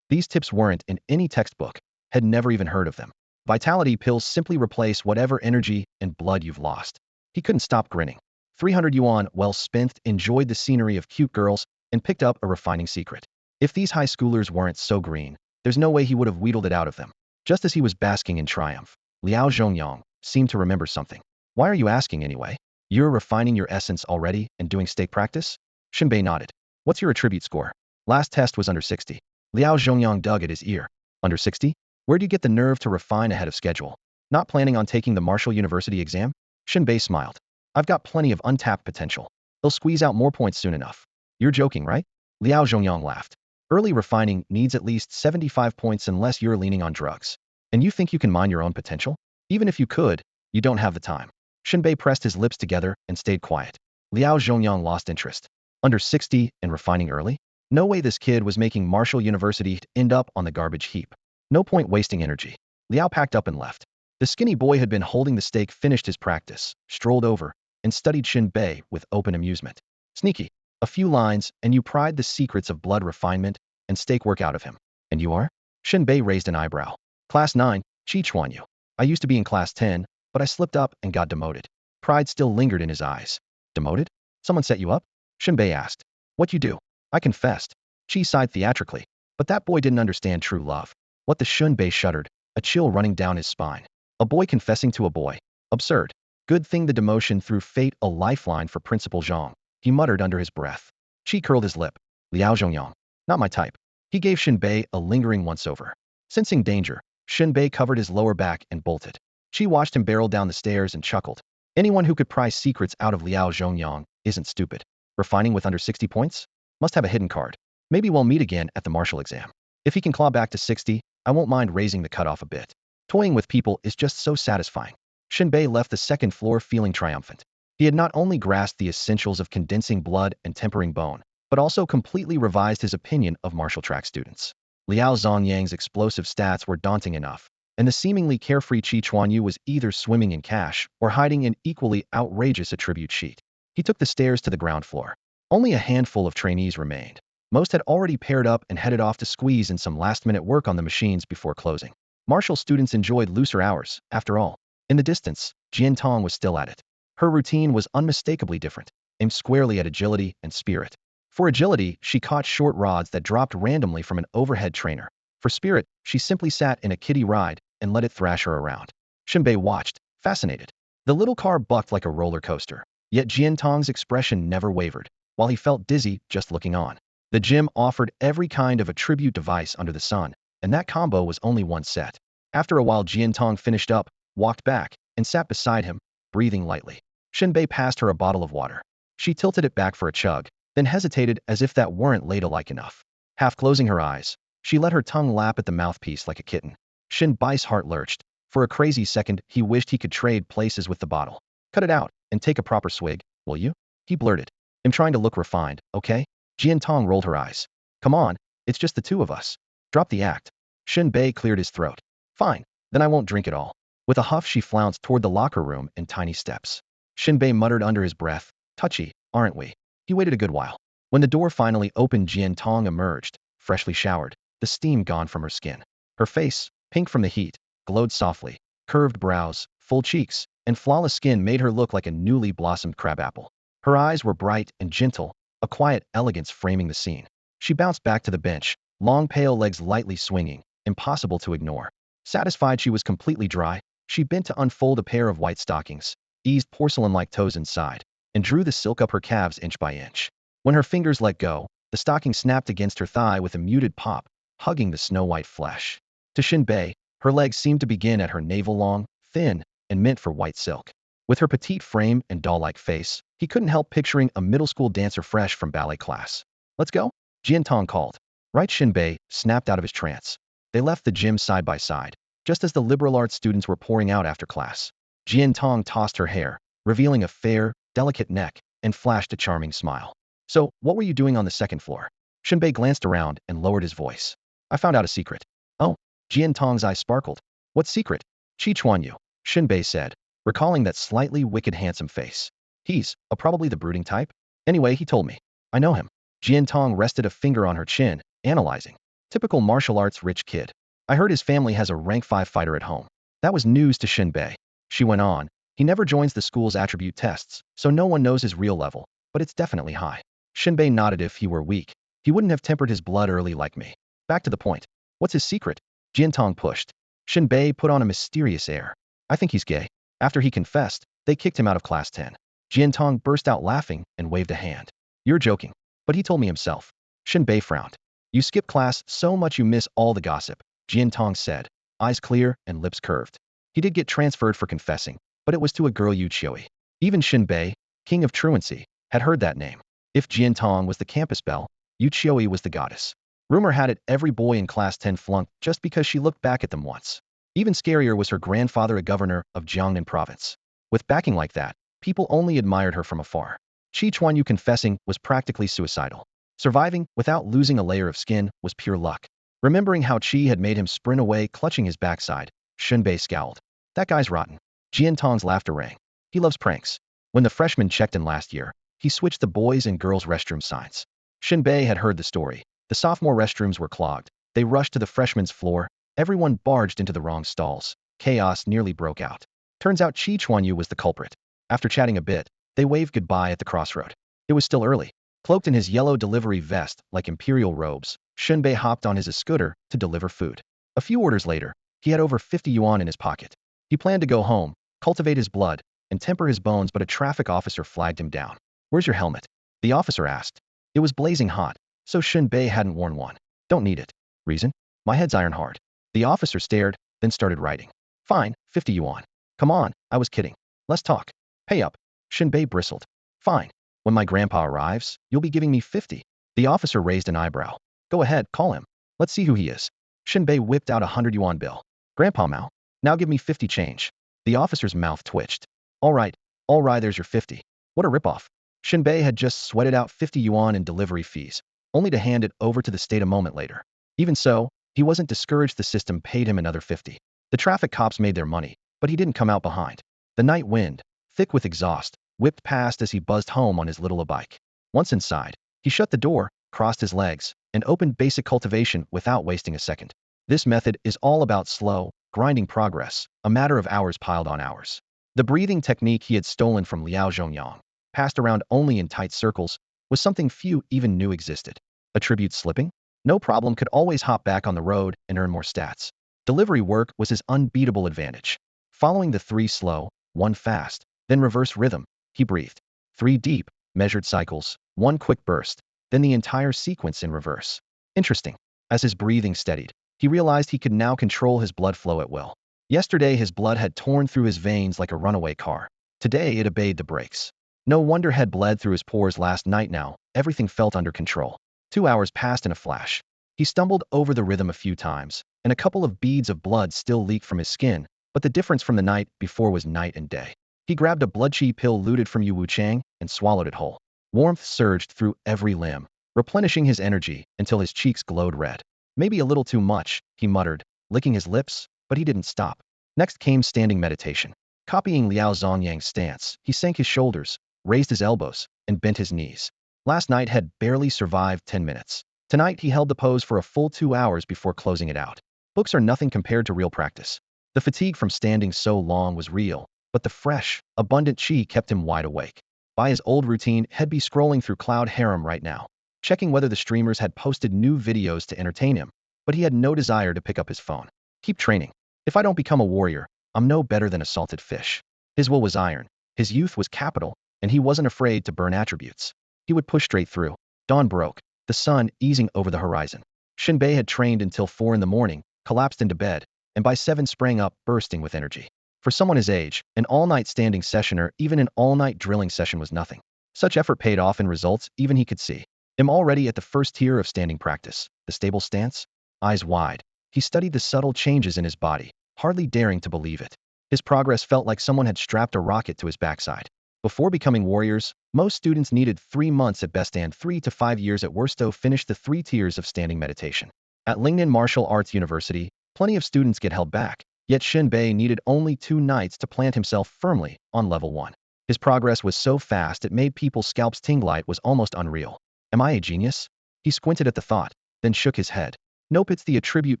These tips weren't in any textbook, had never even heard of them. Vitality pills simply replace whatever energy and blood you've lost. He couldn't stop grinning. 300 yuan well spent, enjoyed the scenery of cute girls, and picked up a refining secret. If these high schoolers weren't so green, there's no way he would have wheedled it out of them. Just as he was basking in triumph, Liao Zhongyang seemed to remember something. "Why are you asking anyway? You're refining your essence already and doing stake practice?" Shen Bei nodded. "What's your attribute score?" "Last test was under 60. Liao Zhongyang dug at his ear. "Under 60? Where do you get the nerve to refine ahead of schedule? Not planning on taking the Martial University exam?" Shen Bei smiled. "I've got plenty of untapped potential. They'll squeeze out more points soon enough." "You're joking, right?" Liao Zhongyang laughed. "Early refining needs at least 75 points unless you're leaning on drugs. And you think you can mine your own potential? Even if you could, you don't have the time." Shen Bei pressed his lips together and stayed quiet. Liao Zhongyang lost interest. Under 60 and refining early? No way this kid was making Martial University to end up on the garbage heap. No point wasting energy. Liao packed up and left. The skinny boy had been holding the stake, finished his practice, strolled over, and studied Shen Bei with open amusement. "Sneaky. A few lines, and you pried the secrets of blood refinement and stake work out of him. And you are?" Shen Bei raised an eyebrow. "Class 9, Chi Chuan Yu. I used to be in class 10, but I slipped up and got demoted." Pride still lingered in his eyes. "Demoted? Someone set you up?" Shen Bei asked. "What you do?" I confessed. Chi sighed theatrically. But that boy didn't understand true love. What the Shen Bei shuddered, a chill running down his spine. A boy confessing to a boy. Absurd. Good thing the demotion threw fate a lifeline for Principal Zhang. He muttered under his breath. Chi curled his lip. "Liao Zhongyang. Not my type." He gave Shen Bei a lingering once-over. Sensing danger, Shen Bei covered his lower back and bolted. Chi watched him barrel down the stairs and chuckled. Anyone who could pry secrets out of Liao Zhongyang isn't stupid. Refining with under 60 points? Must have a hidden card. Maybe we'll meet again at the martial exam. If he can claw back to 60, I won't mind raising the cutoff a bit. Toying with people is just so satisfying. Shen Bei left the second floor feeling triumphant. He had not only grasped the essentials of condensing blood and tempering bone, but also completely revised his opinion of martial track students. Liao Zongyang's explosive stats were daunting enough, and the seemingly carefree Chi Chuanyu was either swimming in cash or hiding an equally outrageous attribute sheet. He took the stairs to the ground floor. Only a handful of trainees remained. Most had already paired up and headed off to squeeze in some last-minute work on the machines before closing. Martial students enjoyed looser hours, after all. In the distance, Jin Tong was still at it. Her routine was unmistakably different, aimed squarely at agility and spirit. For agility, she caught short rods that dropped randomly from an overhead trainer. For spirit, she simply sat in a kiddie ride and let it thrash her around. Shen Bei watched, fascinated. The little car bucked like a roller coaster, yet Jin Tong's expression never wavered, while he felt dizzy just looking on. The gym offered every kind of attribute device under the sun, and that combo was only one set. After a while, Jin Tong finished up, walked back, and sat beside him, breathing lightly. Shen Bei passed her a bottle of water. She tilted it back for a chug, then hesitated as if that weren't ladle-like enough. Half closing her eyes, she let her tongue lap at the mouthpiece like a kitten. Shen Bai's heart lurched. For a crazy second, he wished he could trade places with the bottle. "Cut it out, and take a proper swig, will you?" he blurted. "I'm trying to look refined, okay?" Jin Tong rolled her eyes. "Come on, it's just the two of us. Drop the act." Shen Bei cleared his throat. "Fine, then I won't drink it all." With a huff, she flounced toward the locker room in tiny steps. Shen Bei muttered under his breath, touchy, aren't we? He waited a good while. When the door finally opened, Jin Tong emerged, freshly showered, the steam gone from her skin. Her face, pink from the heat, glowed softly. Curved brows, full cheeks, and flawless skin made her look like a newly blossomed crabapple. Her eyes were bright and gentle, a quiet elegance framing the scene. She bounced back to the bench, long pale legs lightly swinging, impossible to ignore. Satisfied she was completely dry, she bent to unfold a pair of white stockings, eased porcelain-like toes inside, and drew the silk up her calves inch by inch. When her fingers let go, the stocking snapped against her thigh with a muted pop, hugging the snow-white flesh. To Shen Bei, her legs seemed to begin at her navel long, thin, and meant for white silk. With her petite frame and doll-like face, he couldn't help picturing a middle school dancer fresh from ballet class. Let's go? Jin Tong called. Right. Shen Bei snapped out of his trance. They left the gym side by side, just as the liberal arts students were pouring out after class. Jin Tong tossed her hair, revealing a fair, delicate neck, and flashed a charming smile. So, what were you doing on the second floor? Shen Bei glanced around and lowered his voice. I found out a secret. Oh, Jin Tong's eyes sparkled. What secret? Chi Chuan Yu, Shen Bei said, recalling that slightly wicked handsome face. He's probably the brooding type? Anyway, he told me. I know him. Jin Tong rested a finger on her chin, analyzing. Typical martial arts rich kid. I heard his family has a rank 5 fighter at home. That was news to Shen Bei. She went on. He never joins the school's attribute tests, so no one knows his real level, but it's definitely high. Shen Bei nodded. If he were weak, he wouldn't have tempered his blood early like me. Back to the point. What's his secret? Jin Tong pushed. Shen Bei put on a mysterious air. I think he's gay. After he confessed, they kicked him out of class 10. Jin Tong burst out laughing and waved a hand. You're joking. But he told me himself. Shen Bei frowned. You skip class so much you miss all the gossip, Jin Tong said, eyes clear and lips curved. He did get transferred for confessing, but it was to a girl Yu Chioi. Even Shen Bei, king of truancy, had heard that name. If Jin Tong was the campus belle, Yu Chioi was the goddess. Rumor had it every boy in class 10 flunked just because she looked back at them once. Even scarier was her grandfather, a governor of Jiangnan province. With backing like that, people only admired her from afar. Chi Chuan Yu confessing was practically suicidal. Surviving without losing a layer of skin was pure luck. Remembering how Chi had made him sprint away clutching his backside, Shen Bei scowled. That guy's rotten. Jin Tong's laughter rang. He loves pranks. When the freshmen checked in last year, he switched the boys' and girls' restroom signs. Shen Bei had heard the story. The sophomore restrooms were clogged. They rushed to the freshmen's floor. Everyone barged into the wrong stalls. Chaos nearly broke out. Turns out Chi Chuan Yu was the culprit. After chatting a bit, they waved goodbye at the crossroad. It was still early. Cloaked in his yellow delivery vest like imperial robes, Shen Bei hopped on his scooter to deliver food. A few orders later, he had over 50 yuan in his pocket. He planned to go home, cultivate his blood, and temper his bones, but a traffic officer flagged him down. Where's your helmet? The officer asked. It was blazing hot, so Shen Bei hadn't worn one. Don't need it. Reason? My head's iron hard. The officer stared, then started writing. Fine, 50 yuan. Come on, I was kidding. Let's talk. Pay up. Shen Bei bristled. Fine. When my grandpa arrives, you'll be giving me 50. The officer raised an eyebrow. Go ahead, call him. Let's see who he is. Shen Bei whipped out a 100 yuan bill. Grandpa Mao, now give me 50 change. The officer's mouth twitched. All right, there's your 50. What a ripoff. Shen Bei had just sweated out 50 yuan in delivery fees, only to hand it over to the state a moment later. Even so, he wasn't discouraged. The system paid him another 50. The traffic cops made their money, but he didn't come out behind. The night wind, thick with exhaust, whipped past as he buzzed home on his little bike. Once inside, he shut the door, crossed his legs, and opened basic cultivation without wasting a second. This method is all about slow, grinding progress, a matter of hours piled on hours. The breathing technique he had stolen from Liao Zhongyang, passed around only in tight circles, was something few even knew existed. Attribute slipping? No problem, could always hop back on the road and earn more stats. Delivery work was his unbeatable advantage. Following the 3 slow, 1 fast, then reverse rhythm, he breathed. 3 deep, measured cycles, 1 quick burst, then the entire sequence in reverse. Interesting. As his breathing steadied, he realized he could now control his blood flow at will. Yesterday his blood had torn through his veins like a runaway car. Today it obeyed the brakes. No wonder had bled through his pores last night. Now everything felt under control. 2 hours passed in a flash. He stumbled over the rhythm a few times, and a couple of beads of blood still leaked from his skin, but the difference from the night before was night and day. He grabbed a blood chi pill looted from Yu Wuchang and swallowed it whole. Warmth surged through every limb, replenishing his energy until his cheeks glowed red. Maybe a little too much, he muttered, licking his lips, but he didn't stop. Next came standing meditation. Copying Liao Zongyang's stance, he sank his shoulders, raised his elbows, and bent his knees. Last night had barely survived 10 minutes. Tonight he held the pose for a full 2 hours before closing it out. Books are nothing compared to real practice. The fatigue from standing so long was real, but the fresh, abundant chi kept him wide awake. By his old routine, he'd be scrolling through Cloud Harem right now, checking whether the streamers had posted new videos to entertain him, but he had no desire to pick up his phone. Keep training. If I don't become a warrior, I'm no better than a salted fish. His will was iron, his youth was capital, and he wasn't afraid to burn attributes. He would push straight through. Dawn broke, the sun easing over the horizon. Shen Bei had trained until 4 in the morning, collapsed into bed, and by 7 sprang up, bursting with energy. For someone his age, an all-night standing session or even an all-night drilling session was nothing. Such effort paid off in results even he could see. Him already at the first tier of standing practice, the stable stance, eyes wide. He studied the subtle changes in his body, hardly daring to believe it. His progress felt like someone had strapped a rocket to his backside. Before becoming warriors, most students needed 3 months at best and 3 to 5 years at worst to finish the 3 tiers of standing meditation. At Lingnan Martial Arts University, plenty of students get held back, yet Shen Bei needed only 2 nights to plant himself firmly on level 1. His progress was so fast it made people's scalps tingle. It was almost unreal. Am I a genius? He squinted at the thought, then shook his head. Nope, it's the attribute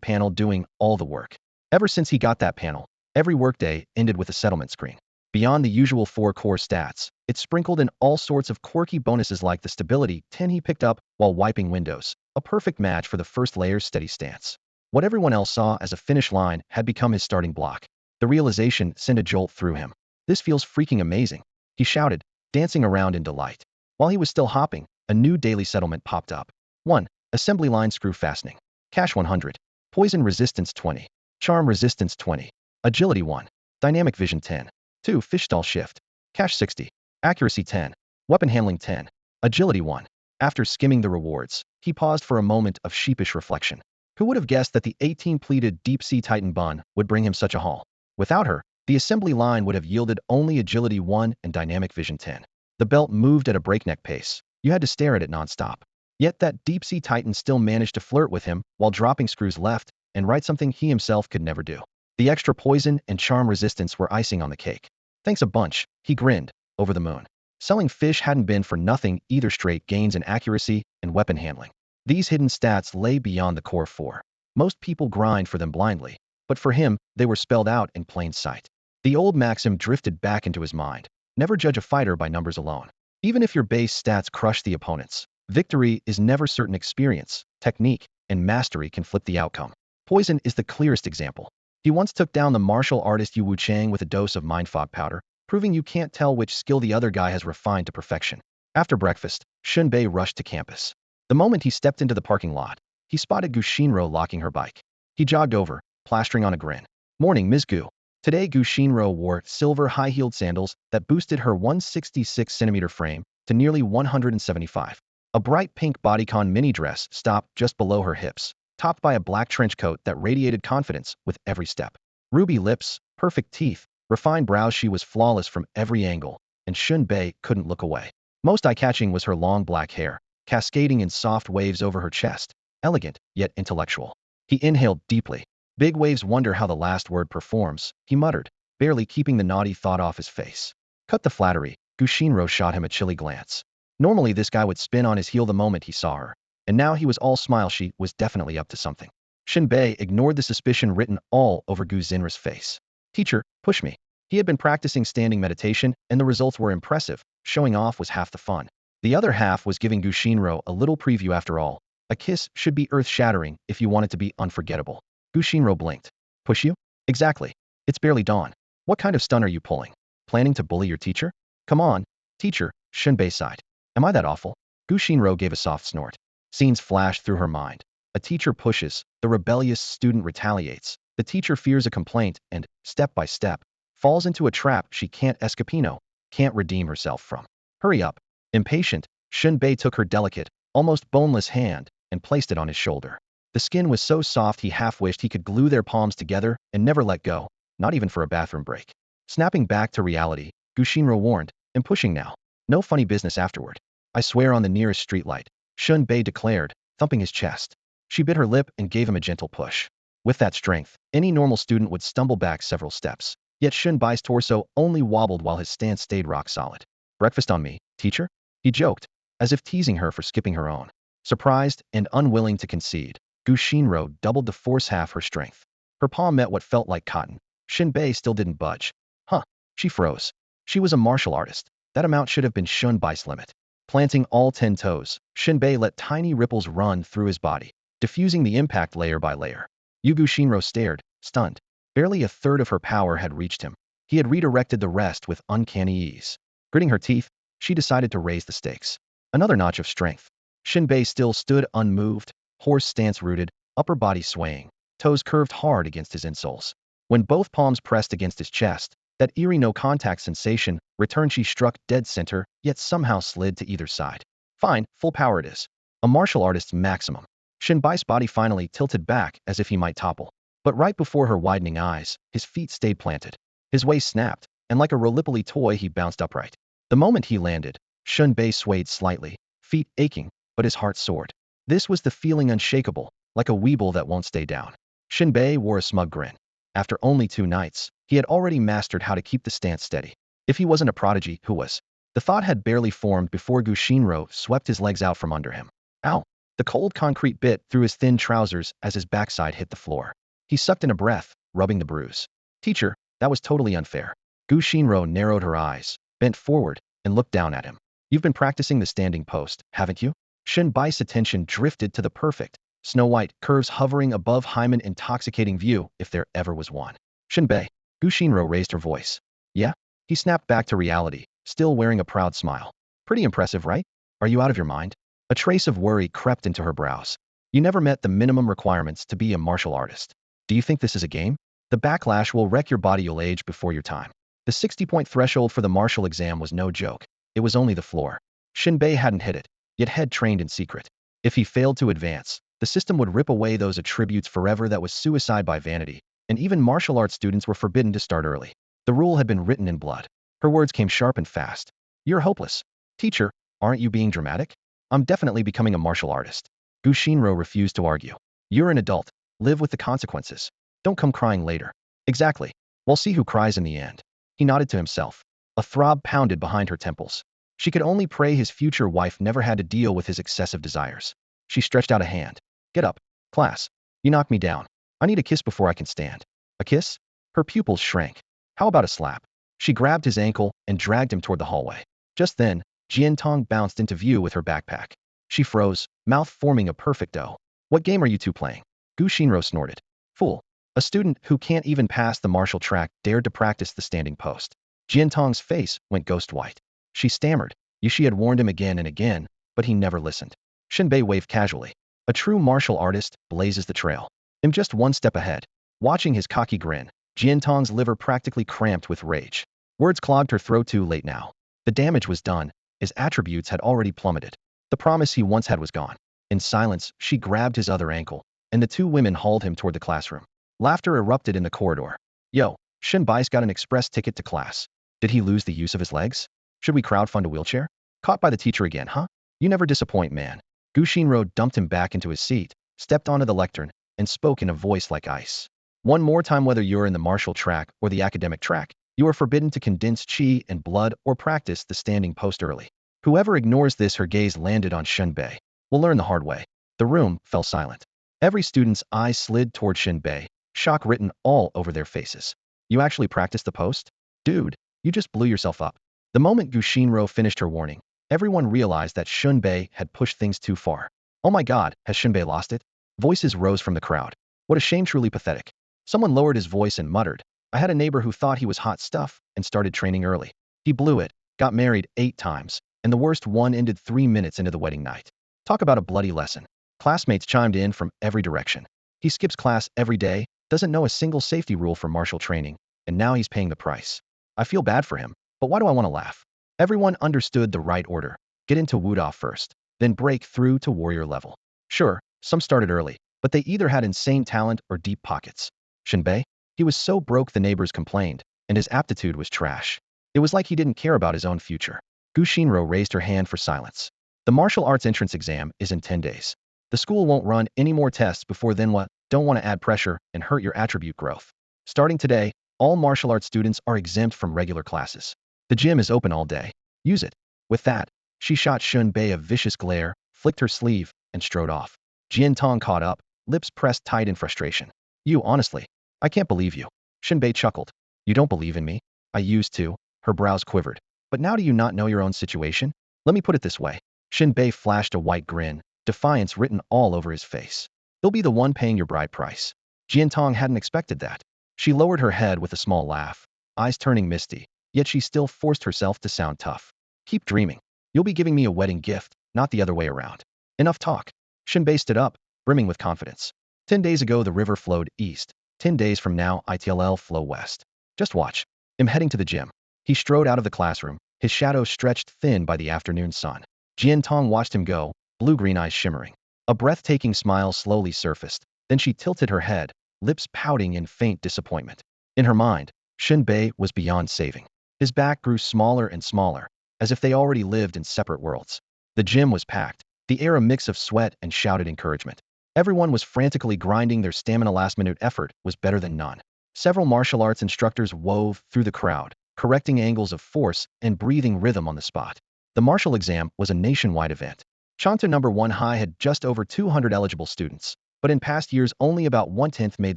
panel doing all the work. Ever since he got that panel, every workday ended with a settlement screen. Beyond the usual 4 core stats, it sprinkled in all sorts of quirky bonuses like the stability 10 he picked up while wiping windows, a perfect match for the first layer's steady stance. What everyone else saw as a finish line had become his starting block. The realization sent a jolt through him. This feels freaking amazing, he shouted, dancing around in delight. While he was still hopping, a new daily settlement popped up. 1. Assembly line screw fastening. Cash 100. Poison resistance 20. Charm resistance 20. Agility 1. Dynamic vision 10. 2. Fish stall shift. Cash 60. Accuracy 10. Weapon handling 10. Agility 1. After skimming the rewards, he paused for a moment of sheepish reflection. Who would have guessed that the 18-pleated deep-sea Titan bun would bring him such a haul? Without her, the assembly line would have yielded only Agility 1 and Dynamic Vision 10. The belt moved at a breakneck pace. You had to stare at it non-stop. Yet that deep-sea Titan still managed to flirt with him while dropping screws left and right, something he himself could never do. The extra poison and charm resistance were icing on the cake. Thanks a bunch, he grinned, over the moon. Selling fish hadn't been for nothing either. Straight gains in accuracy and weapon handling. These hidden stats lay beyond the core 4. Most people grind for them blindly, but for him, they were spelled out in plain sight. The old maxim drifted back into his mind. Never judge a fighter by numbers alone. Even if your base stats crush the opponents, victory is never certain. Experience, technique, and mastery can flip the outcome. Poison is the clearest example. He once took down the martial artist Yu Wuchang with a dose of mindfog powder, proving you can't tell which skill the other guy has refined to perfection. After breakfast, Shen Bei rushed to campus. The moment he stepped into the parking lot, he spotted Gu Shinro locking her bike. He jogged over, plastering on a grin. Morning, Ms. Gu. Today Gu Shinro wore silver high-heeled sandals that boosted her 166cm frame to nearly 175. A bright pink bodycon mini dress stopped just below her hips, topped by a black trench coat that radiated confidence with every step. Ruby lips, perfect teeth, refined brows. She was flawless from every angle, and Shen Bei couldn't look away. Most eye-catching was her long black hair, cascading in soft waves over her chest, elegant yet intellectual. He inhaled deeply. Big waves wonder how the last word performs, he muttered, barely keeping the naughty thought off his face. Cut the flattery, Gu Shinro shot him a chilly glance. Normally this guy would spin on his heel the moment he saw her, and now he was all smile. She was definitely up to something. Shen Bei ignored the suspicion written all over Gu Xinra's face. Teacher, push me. He had been practicing standing meditation, and the results were impressive. Showing off was half the fun. The other half was giving Gu Shinro a little preview. After all, a kiss should be earth-shattering if you want it to be unforgettable. Gu Shinro blinked. Push you? Exactly. It's barely dawn. What kind of stunt are you pulling? Planning to bully your teacher? Come on, teacher, Shen Bei sighed. Am I that awful? Gu Shinro gave a soft snort. Scenes flashed through her mind. A teacher pushes, the rebellious student retaliates. The teacher fears a complaint and, step by step, falls into a trap she can't escapino, can't redeem herself from. Hurry up. Impatient, Shen Bei took her delicate, almost boneless hand and placed it on his shoulder. The skin was so soft he half wished he could glue their palms together and never let go, not even for a bathroom break. Snapping back to reality, Gu Shinro warned, I'm pushing now. No funny business afterward. I swear on the nearest streetlight, Shen Bei declared, thumping his chest. She bit her lip and gave him a gentle push. With that strength, any normal student would stumble back several steps. Yet Shen Bai's torso only wobbled while his stance stayed rock solid. Breakfast on me, teacher? He joked, as if teasing her for skipping her own. Surprised and unwilling to concede, Gu Xinro doubled to force half her strength. Her palm met what felt like cotton. Shen Bei still didn't budge. Huh. She froze. She was a martial artist. That amount should have been Shen Bai's limit. Planting all 10 toes, Shen Bei let tiny ripples run through his body, diffusing the impact layer by layer. Gu Xinro stared, stunned. Barely a third of her power had reached him. He had redirected the rest with uncanny ease. Gritting her teeth, she decided to raise the stakes. Another notch of strength. Shen Bei still stood unmoved, horse stance rooted, upper body swaying, toes curved hard against his insoles. When both palms pressed against his chest, that eerie no-contact sensation returned. She struck dead center, yet somehow slid to either side. Fine, full power it is. A martial artist's maximum. Shen Bai's body finally tilted back as if he might topple. But right before her widening eyes, his feet stayed planted. His waist snapped, and like a roly-poly toy he bounced upright. The moment he landed, Shen Bei swayed slightly, feet aching, but his heart soared. This was the feeling unshakable, like a weeble that won't stay down. Shen Bei wore a smug grin. After only 2 nights, he had already mastered how to keep the stance steady. If he wasn't a prodigy, who was? The thought had barely formed before Gu Xinro swept his legs out from under him. Ow! The cold concrete bit through his thin trousers as his backside hit the floor. He sucked in a breath, rubbing the bruise. Teacher, that was totally unfair. Gu Xinro narrowed her eyes, bent forward, and looked down at him. You've been practicing the standing post, haven't you? Shen Bai's attention drifted to the perfect, snow-white curves hovering above Hyman, intoxicating view if there ever was one. Shen Bei. Gu Xinro raised her voice. Yeah? He snapped back to reality, still wearing a proud smile. Pretty impressive, right? Are you out of your mind? A trace of worry crept into her brows. You never met the minimum requirements to be a martial artist. Do you think this is a game? The backlash will wreck your body. You'll age before your time. The 60-point threshold for the martial exam was no joke. It was only the floor. Shen Bei hadn't hit it, yet had trained in secret. If he failed to advance, the system would rip away those attributes forever. That was suicide by vanity, and even martial arts students were forbidden to start early. The rule had been written in blood. Her words came sharp and fast. You're hopeless. Teacher, aren't you being dramatic? I'm definitely becoming a martial artist. Gu Xinro refused to argue. You're an adult. Live with the consequences. Don't come crying later. Exactly. We'll see who cries in the end. He nodded to himself. A throb pounded behind her temples. She could only pray his future wife never had to deal with his excessive desires. She stretched out a hand. Get up. Class. You knocked me down. I need a kiss before I can stand. A kiss? Her pupils shrank. How about a slap? She grabbed his ankle and dragged him toward the hallway. Just then, Jin Tong bounced into view with her backpack. She froze, mouth forming a perfect O. What game are you two playing? Gu Xinro snorted. Fool. A student who can't even pass the martial track dared to practice the standing post. Jin Tong's face went ghost white. She stammered. She had warned him again and again, but he never listened. Shen Bei waved casually. A true martial artist blazes the trail. I'm just one step ahead. Watching his cocky grin, Jin Tong's liver practically cramped with rage. Words clogged her throat. Too late now. The damage was done. His attributes had already plummeted. The promise he once had was gone. In silence, she grabbed his other ankle, and the two women hauled him toward the classroom. Laughter erupted in the corridor. Yo, Shen Bai's got an express ticket to class. Did he lose the use of his legs? Should we crowdfund a wheelchair? Caught by the teacher again, huh? You never disappoint, man. Gu Xinro dumped him back into his seat, stepped onto the lectern, and spoke in a voice like ice. One more time, whether you're in the martial track or the academic track, you are forbidden to condense qi and blood or practice the standing post early. Whoever ignores this, her gaze landed on Shen Bei, will learn the hard way. The room fell silent. Every student's eyes slid toward Shen Bei, shock written all over their faces. You actually practiced the post? Dude, you just blew yourself up. The moment Gu Xinro finished her warning, everyone realized that Shen Bei had pushed things too far. Oh my god, has Shen Bei lost it? Voices rose from the crowd. What a shame, truly pathetic. Someone lowered his voice and muttered, I had a neighbor who thought he was hot stuff and started training early. He blew it, got married 8 times, and the worst one ended 3 minutes into the wedding night. Talk about a bloody lesson. Classmates chimed in from every direction. He skips class every day, doesn't know a single safety rule for martial training, and now he's paying the price. I feel bad for him, but why do I want to laugh? Everyone understood the right order. Get into Wuda first, then break through to warrior level. Sure, some started early, but they either had insane talent or deep pockets. Shen Bei? He was so broke the neighbors complained, and his aptitude was trash. It was like he didn't care about his own future. Gu Xinro raised her hand for silence. The martial arts entrance exam is in 10 days. The school won't run any more tests before then. What? Don't want to add pressure and hurt your attribute growth. Starting today, All martial arts students are exempt from regular classes. The gym is open all day. Use it. With that, she shot Shen Bei a vicious glare, flicked her sleeve, and strode off. Jin Tong caught up, lips pressed tight in frustration. You, honestly. I can't believe you. Shen Bei chuckled. You don't believe in me? I used to. Her brows quivered. But now do you not know your own situation? Let me put it this way. Shen Bei flashed a white grin, defiance written all over his face. He'll be the one paying your bride price. Jin Tong hadn't expected that. She lowered her head with a small laugh, eyes turning misty, yet she still forced herself to sound tough. Keep dreaming. You'll be giving me a wedding gift, not the other way around. Enough talk. Shen Bei stood up, brimming with confidence. 10 days ago the river flowed east. 10 days from now it'll flow west. Just watch. I'm heading to the gym. He strode out of the classroom, his shadow stretched thin by the afternoon sun. Jin Tong watched him go, blue-green eyes shimmering. A breathtaking smile slowly surfaced, then she tilted her head, lips pouting in faint disappointment. In her mind, Shen Bei was beyond saving. His back grew smaller and smaller, as if they already lived in separate worlds. The gym was packed, the air a mix of sweat and shouted encouragement. Everyone was frantically grinding their stamina. Last-minute effort was better than none. Several martial arts instructors wove through the crowd, correcting angles of force and breathing rhythm on the spot. The martial exam was a nationwide event. Changta No. 1 High had just over 200 eligible students, but in past years only about 1/10 made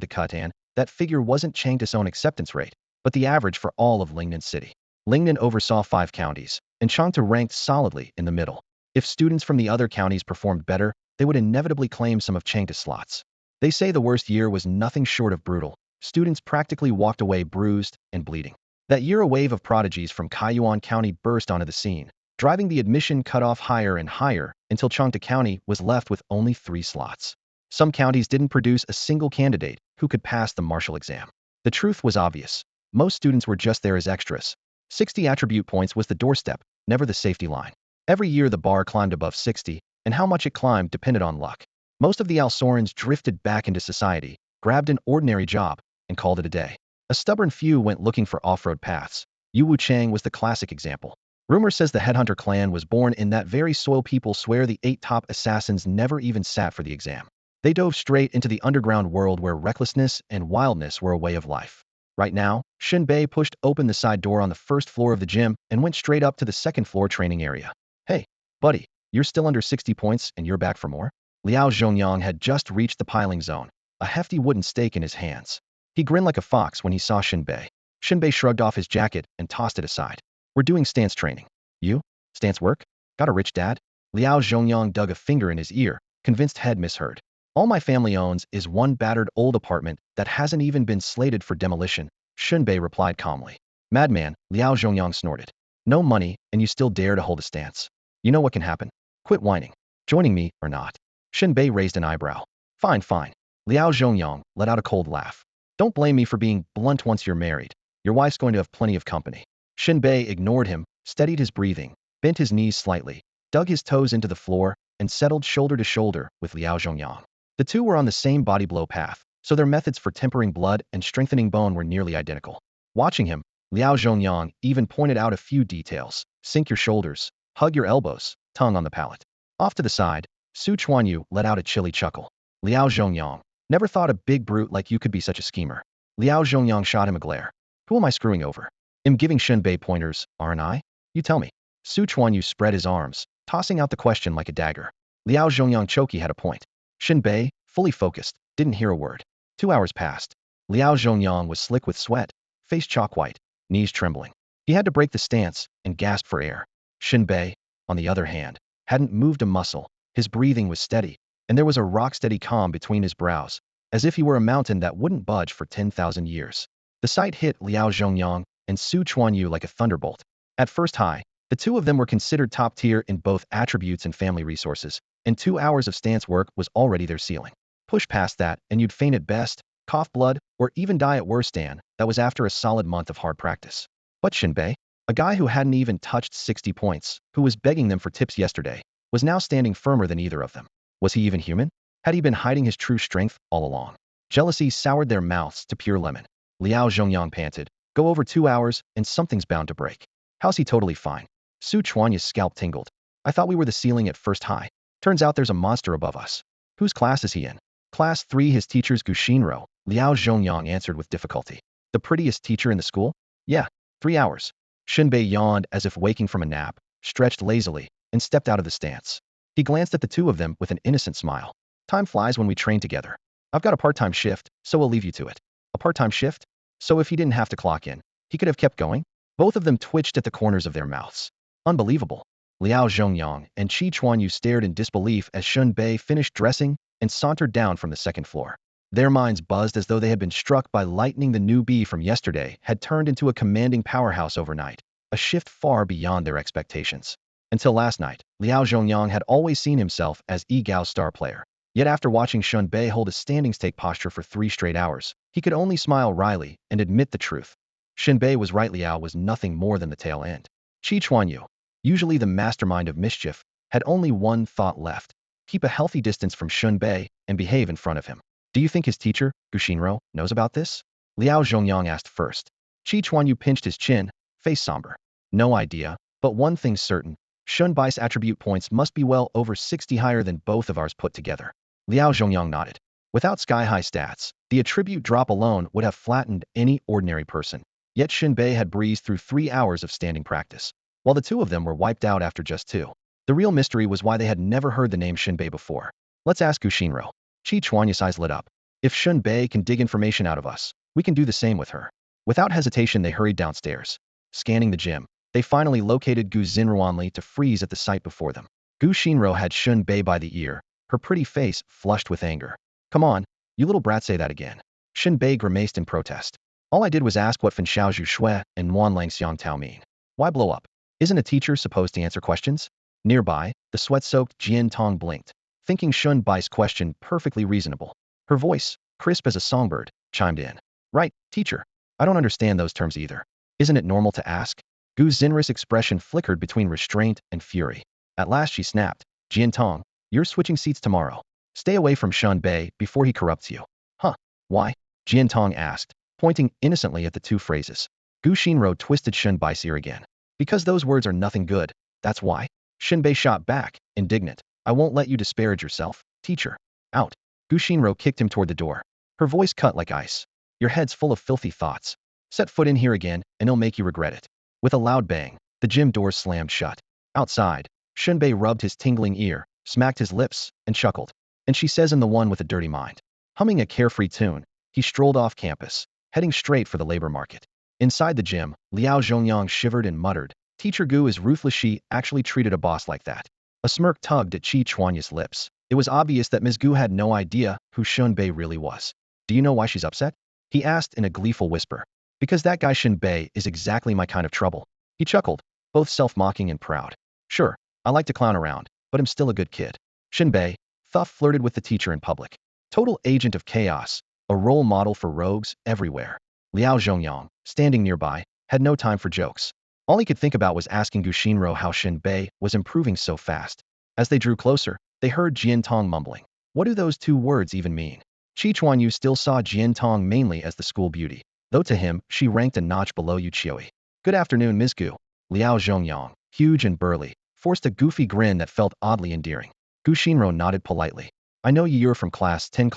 the cut, and that figure wasn't Changta's own acceptance rate, but the average for all of Lingnan City. Lingnan oversaw 5 counties, and Changta ranked solidly in the middle. If students from the other counties performed better, they would inevitably claim some of Changta's slots. They say the worst year was nothing short of brutal. Students practically walked away bruised and bleeding. That year a wave of prodigies from Kaiyuan County burst onto the scene, driving the admission cutoff higher and higher until Changta County was left with only 3 slots. Some counties didn't produce a single candidate who could pass the martial exam. The truth was obvious. Most students were just there as extras. 60 attribute points was the doorstep, never the safety line. Every year the bar climbed above 60, and how much it climbed depended on luck. Most of the Alsorans drifted back into society, grabbed an ordinary job, and called it a day. A stubborn few went looking for off-road paths. Yu Wu Chang was the classic example. Rumor says the Headhunter clan was born in that very soil. People swear the 8 top assassins never even sat for the exam. They dove straight into the underground world where recklessness and wildness were a way of life. Right now, Shen Bei pushed open the side door on the first floor of the gym and went straight up to the second floor training area. Hey, buddy, you're still under 60 points and you're back for more? Liao Zhongyang had just reached the piling zone, a hefty wooden stake in his hands. He grinned like a fox when he saw Shen Bei. Shen Bei shrugged off his jacket and tossed it aside. We're doing stance training. You? Stance work? Got a rich dad? Liao Zhongyang dug a finger in his ear, convinced head misheard. All my family owns is one battered old apartment that hasn't even been slated for demolition, Shen Bei replied calmly. Madman, Liao Zhongyang snorted. No money, and you still dare to hold a stance. You know what can happen. Quit whining. Joining me, or not. Shen Bei raised an eyebrow. Fine, fine. Liao Zhongyang let out a cold laugh. Don't blame me for being blunt. Once you're married, your wife's going to have plenty of company. Shen Bei ignored him, steadied his breathing, bent his knees slightly, dug his toes into the floor, and settled shoulder to shoulder with Liao Zhongyang. The two were on the same body blow path, so their methods for tempering blood and strengthening bone were nearly identical. Watching him, Liao Zhongyang even pointed out a few details. Sink your shoulders, hug your elbows, tongue on the palate. Off to the side, Su Chuanyu let out a chilly chuckle. Liao Zhongyang, never thought a big brute like you could be such a schemer. Liao Zhongyang shot him a glare. Who am I screwing over? I'm giving Shen Bei pointers, aren't I? You tell me. Su Chuanyu spread his arms, tossing out the question like a dagger. Liao Zhongyang Choki had a point. Shen Bei, fully focused, didn't hear a word. 2 hours passed. Liao Zhongyang was slick with sweat, face chalk white, knees trembling. He had to break the stance and gasp for air. Shen Bei, on the other hand, hadn't moved a muscle. His breathing was steady, and there was a rock-steady calm between his brows, as if he were a mountain that wouldn't budge for 10,000 years. The sight hit Liao Zhongyang and Su Chuanyu like a thunderbolt. At first high, the two of them were considered top tier in both attributes and family resources, and 2 hours of stance work was already their ceiling. Push past that, and you'd faint at best, cough blood, or even die at worst. And that was after a solid month of hard practice. But Shen Bei, a guy who hadn't even touched 60 points, who was begging them for tips yesterday, was now standing firmer than either of them. Was he even human? Had he been hiding his true strength all along? Jealousy soured their mouths to pure lemon. Liao Zhongyang panted. Go over 2 hours, and something's bound to break. How's he totally fine? Su Chuanyu's scalp tingled. I thought we were the ceiling at first high. Turns out there's a monster above us. Whose class is he in? Class 3. His teacher's Gu Shinro, Liao Zhongyang answered with difficulty. The prettiest teacher in the school? Yeah, 3 hours. Shen Bei yawned as if waking from a nap, stretched lazily, and stepped out of the stance. He glanced at the two of them with an innocent smile. Time flies when we train together. I've got a part-time shift, so we'll leave you to it. A part-time shift? So if he didn't have to clock in, he could have kept going? Both of them twitched at the corners of their mouths. Unbelievable. Liao Zhongyang and Qi Chuanyu stared in disbelief as Shen Bei finished dressing and sauntered down from the second floor. Their minds buzzed as though they had been struck by lightning. The newbie from yesterday had turned into a commanding powerhouse overnight, a shift far beyond their expectations. Until last night, Liao Zhongyang had always seen himself as Yi Gao's star player. Yet after watching Shen Bei hold a standing stake posture for 3 straight hours, he could only smile wryly and admit the truth. Shen Bei was right. Liao was nothing more than the tail end. Qi Chuanyu, usually the mastermind of mischief, had only one thought left: keep a healthy distance from Shen Bei and behave in front of him. Do you think his teacher, Gu Xinro, knows about this? Liao Zhongyang asked first. Qi Chuanyu pinched his chin, face somber. No idea, but one thing's certain: Shen Bai's attribute points must be well over 60 higher than both of ours put together. Liao Zhongyang nodded. Without sky-high stats, the attribute drop alone would have flattened any ordinary person. Yet Shen Bei had breezed through 3 hours of standing practice, while the two of them were wiped out after just 2. The real mystery was why they had never heard the name Shen Bei before. Let's ask Gu Xinro. Qi Chuanyu's eyes lit up. If Shen Bei can dig information out of us, we can do the same with her. Without hesitation, they hurried downstairs. Scanning the gym, they finally located Gu Xinruanli to freeze at the sight before them. Gu Xinro had Shen Bei by the ear, her pretty face flushed with anger. Come on, you little brat, say that again. Shen Bei grimaced in protest. All I did was ask what Fan Xiaozhu Shui and Muan Lang Xiang Tao mean. Why blow up? Isn't a teacher supposed to answer questions? Nearby, the sweat-soaked Jin Tong blinked, thinking Shen Bai's question perfectly reasonable. Her voice, crisp as a songbird, chimed in. Right, teacher. I don't understand those terms either. Isn't it normal to ask? Gu Xinru's expression flickered between restraint and fury. At last she snapped. Jin Tong, you're switching seats tomorrow. Stay away from Shen Bei before he corrupts you. Huh? Why? Jin Tong asked, pointing innocently at the two phrases. Gu Xinro twisted Shen Bai's ear again. Because those words are nothing good, that's why. Shen Bei shot back, indignant. I won't let you disparage yourself, teacher. Out. Gu Xinro kicked him toward the door. Her voice cut like ice. Your head's full of filthy thoughts. Set foot in here again, and it'll make you regret it. With a loud bang, the gym doors slammed shut. Outside, Shen Bei rubbed his tingling ear, smacked his lips, and chuckled. And she says, in the one with a dirty mind. Humming a carefree tune, he strolled off campus, heading straight for the labor market. Inside the gym, Liao Zhongyang shivered and muttered, Teacher Gu is ruthless. She actually treated a boss like that. A smirk tugged at Qi Chuanyu's lips. It was obvious that Ms. Gu had no idea who Shen Bei really was. Do you know why she's upset? He asked in a gleeful whisper. Because that guy Shen Bei is exactly my kind of trouble. He chuckled, both self-mocking and proud. Sure, I like to clown around, but I'm still a good kid. Shen Bei, Thuff flirted with the teacher in public. Total agent of chaos, a role model for rogues everywhere. Liao Zhongyang, standing nearby, had no time for jokes. All he could think about was asking Gu Xinro how Shen Bei was improving so fast. As they drew closer, they heard Jin Tong mumbling. What do those 2 words even mean? Qi Chuanyu still saw Jin Tong mainly as the school beauty, though to him, she ranked a notch below Yu Qiui. Good afternoon, Ms. Gu. Liao Zhongyang, huge and burly, forced a goofy grin that felt oddly endearing. Gu Xinro nodded politely. I know you're from class 10.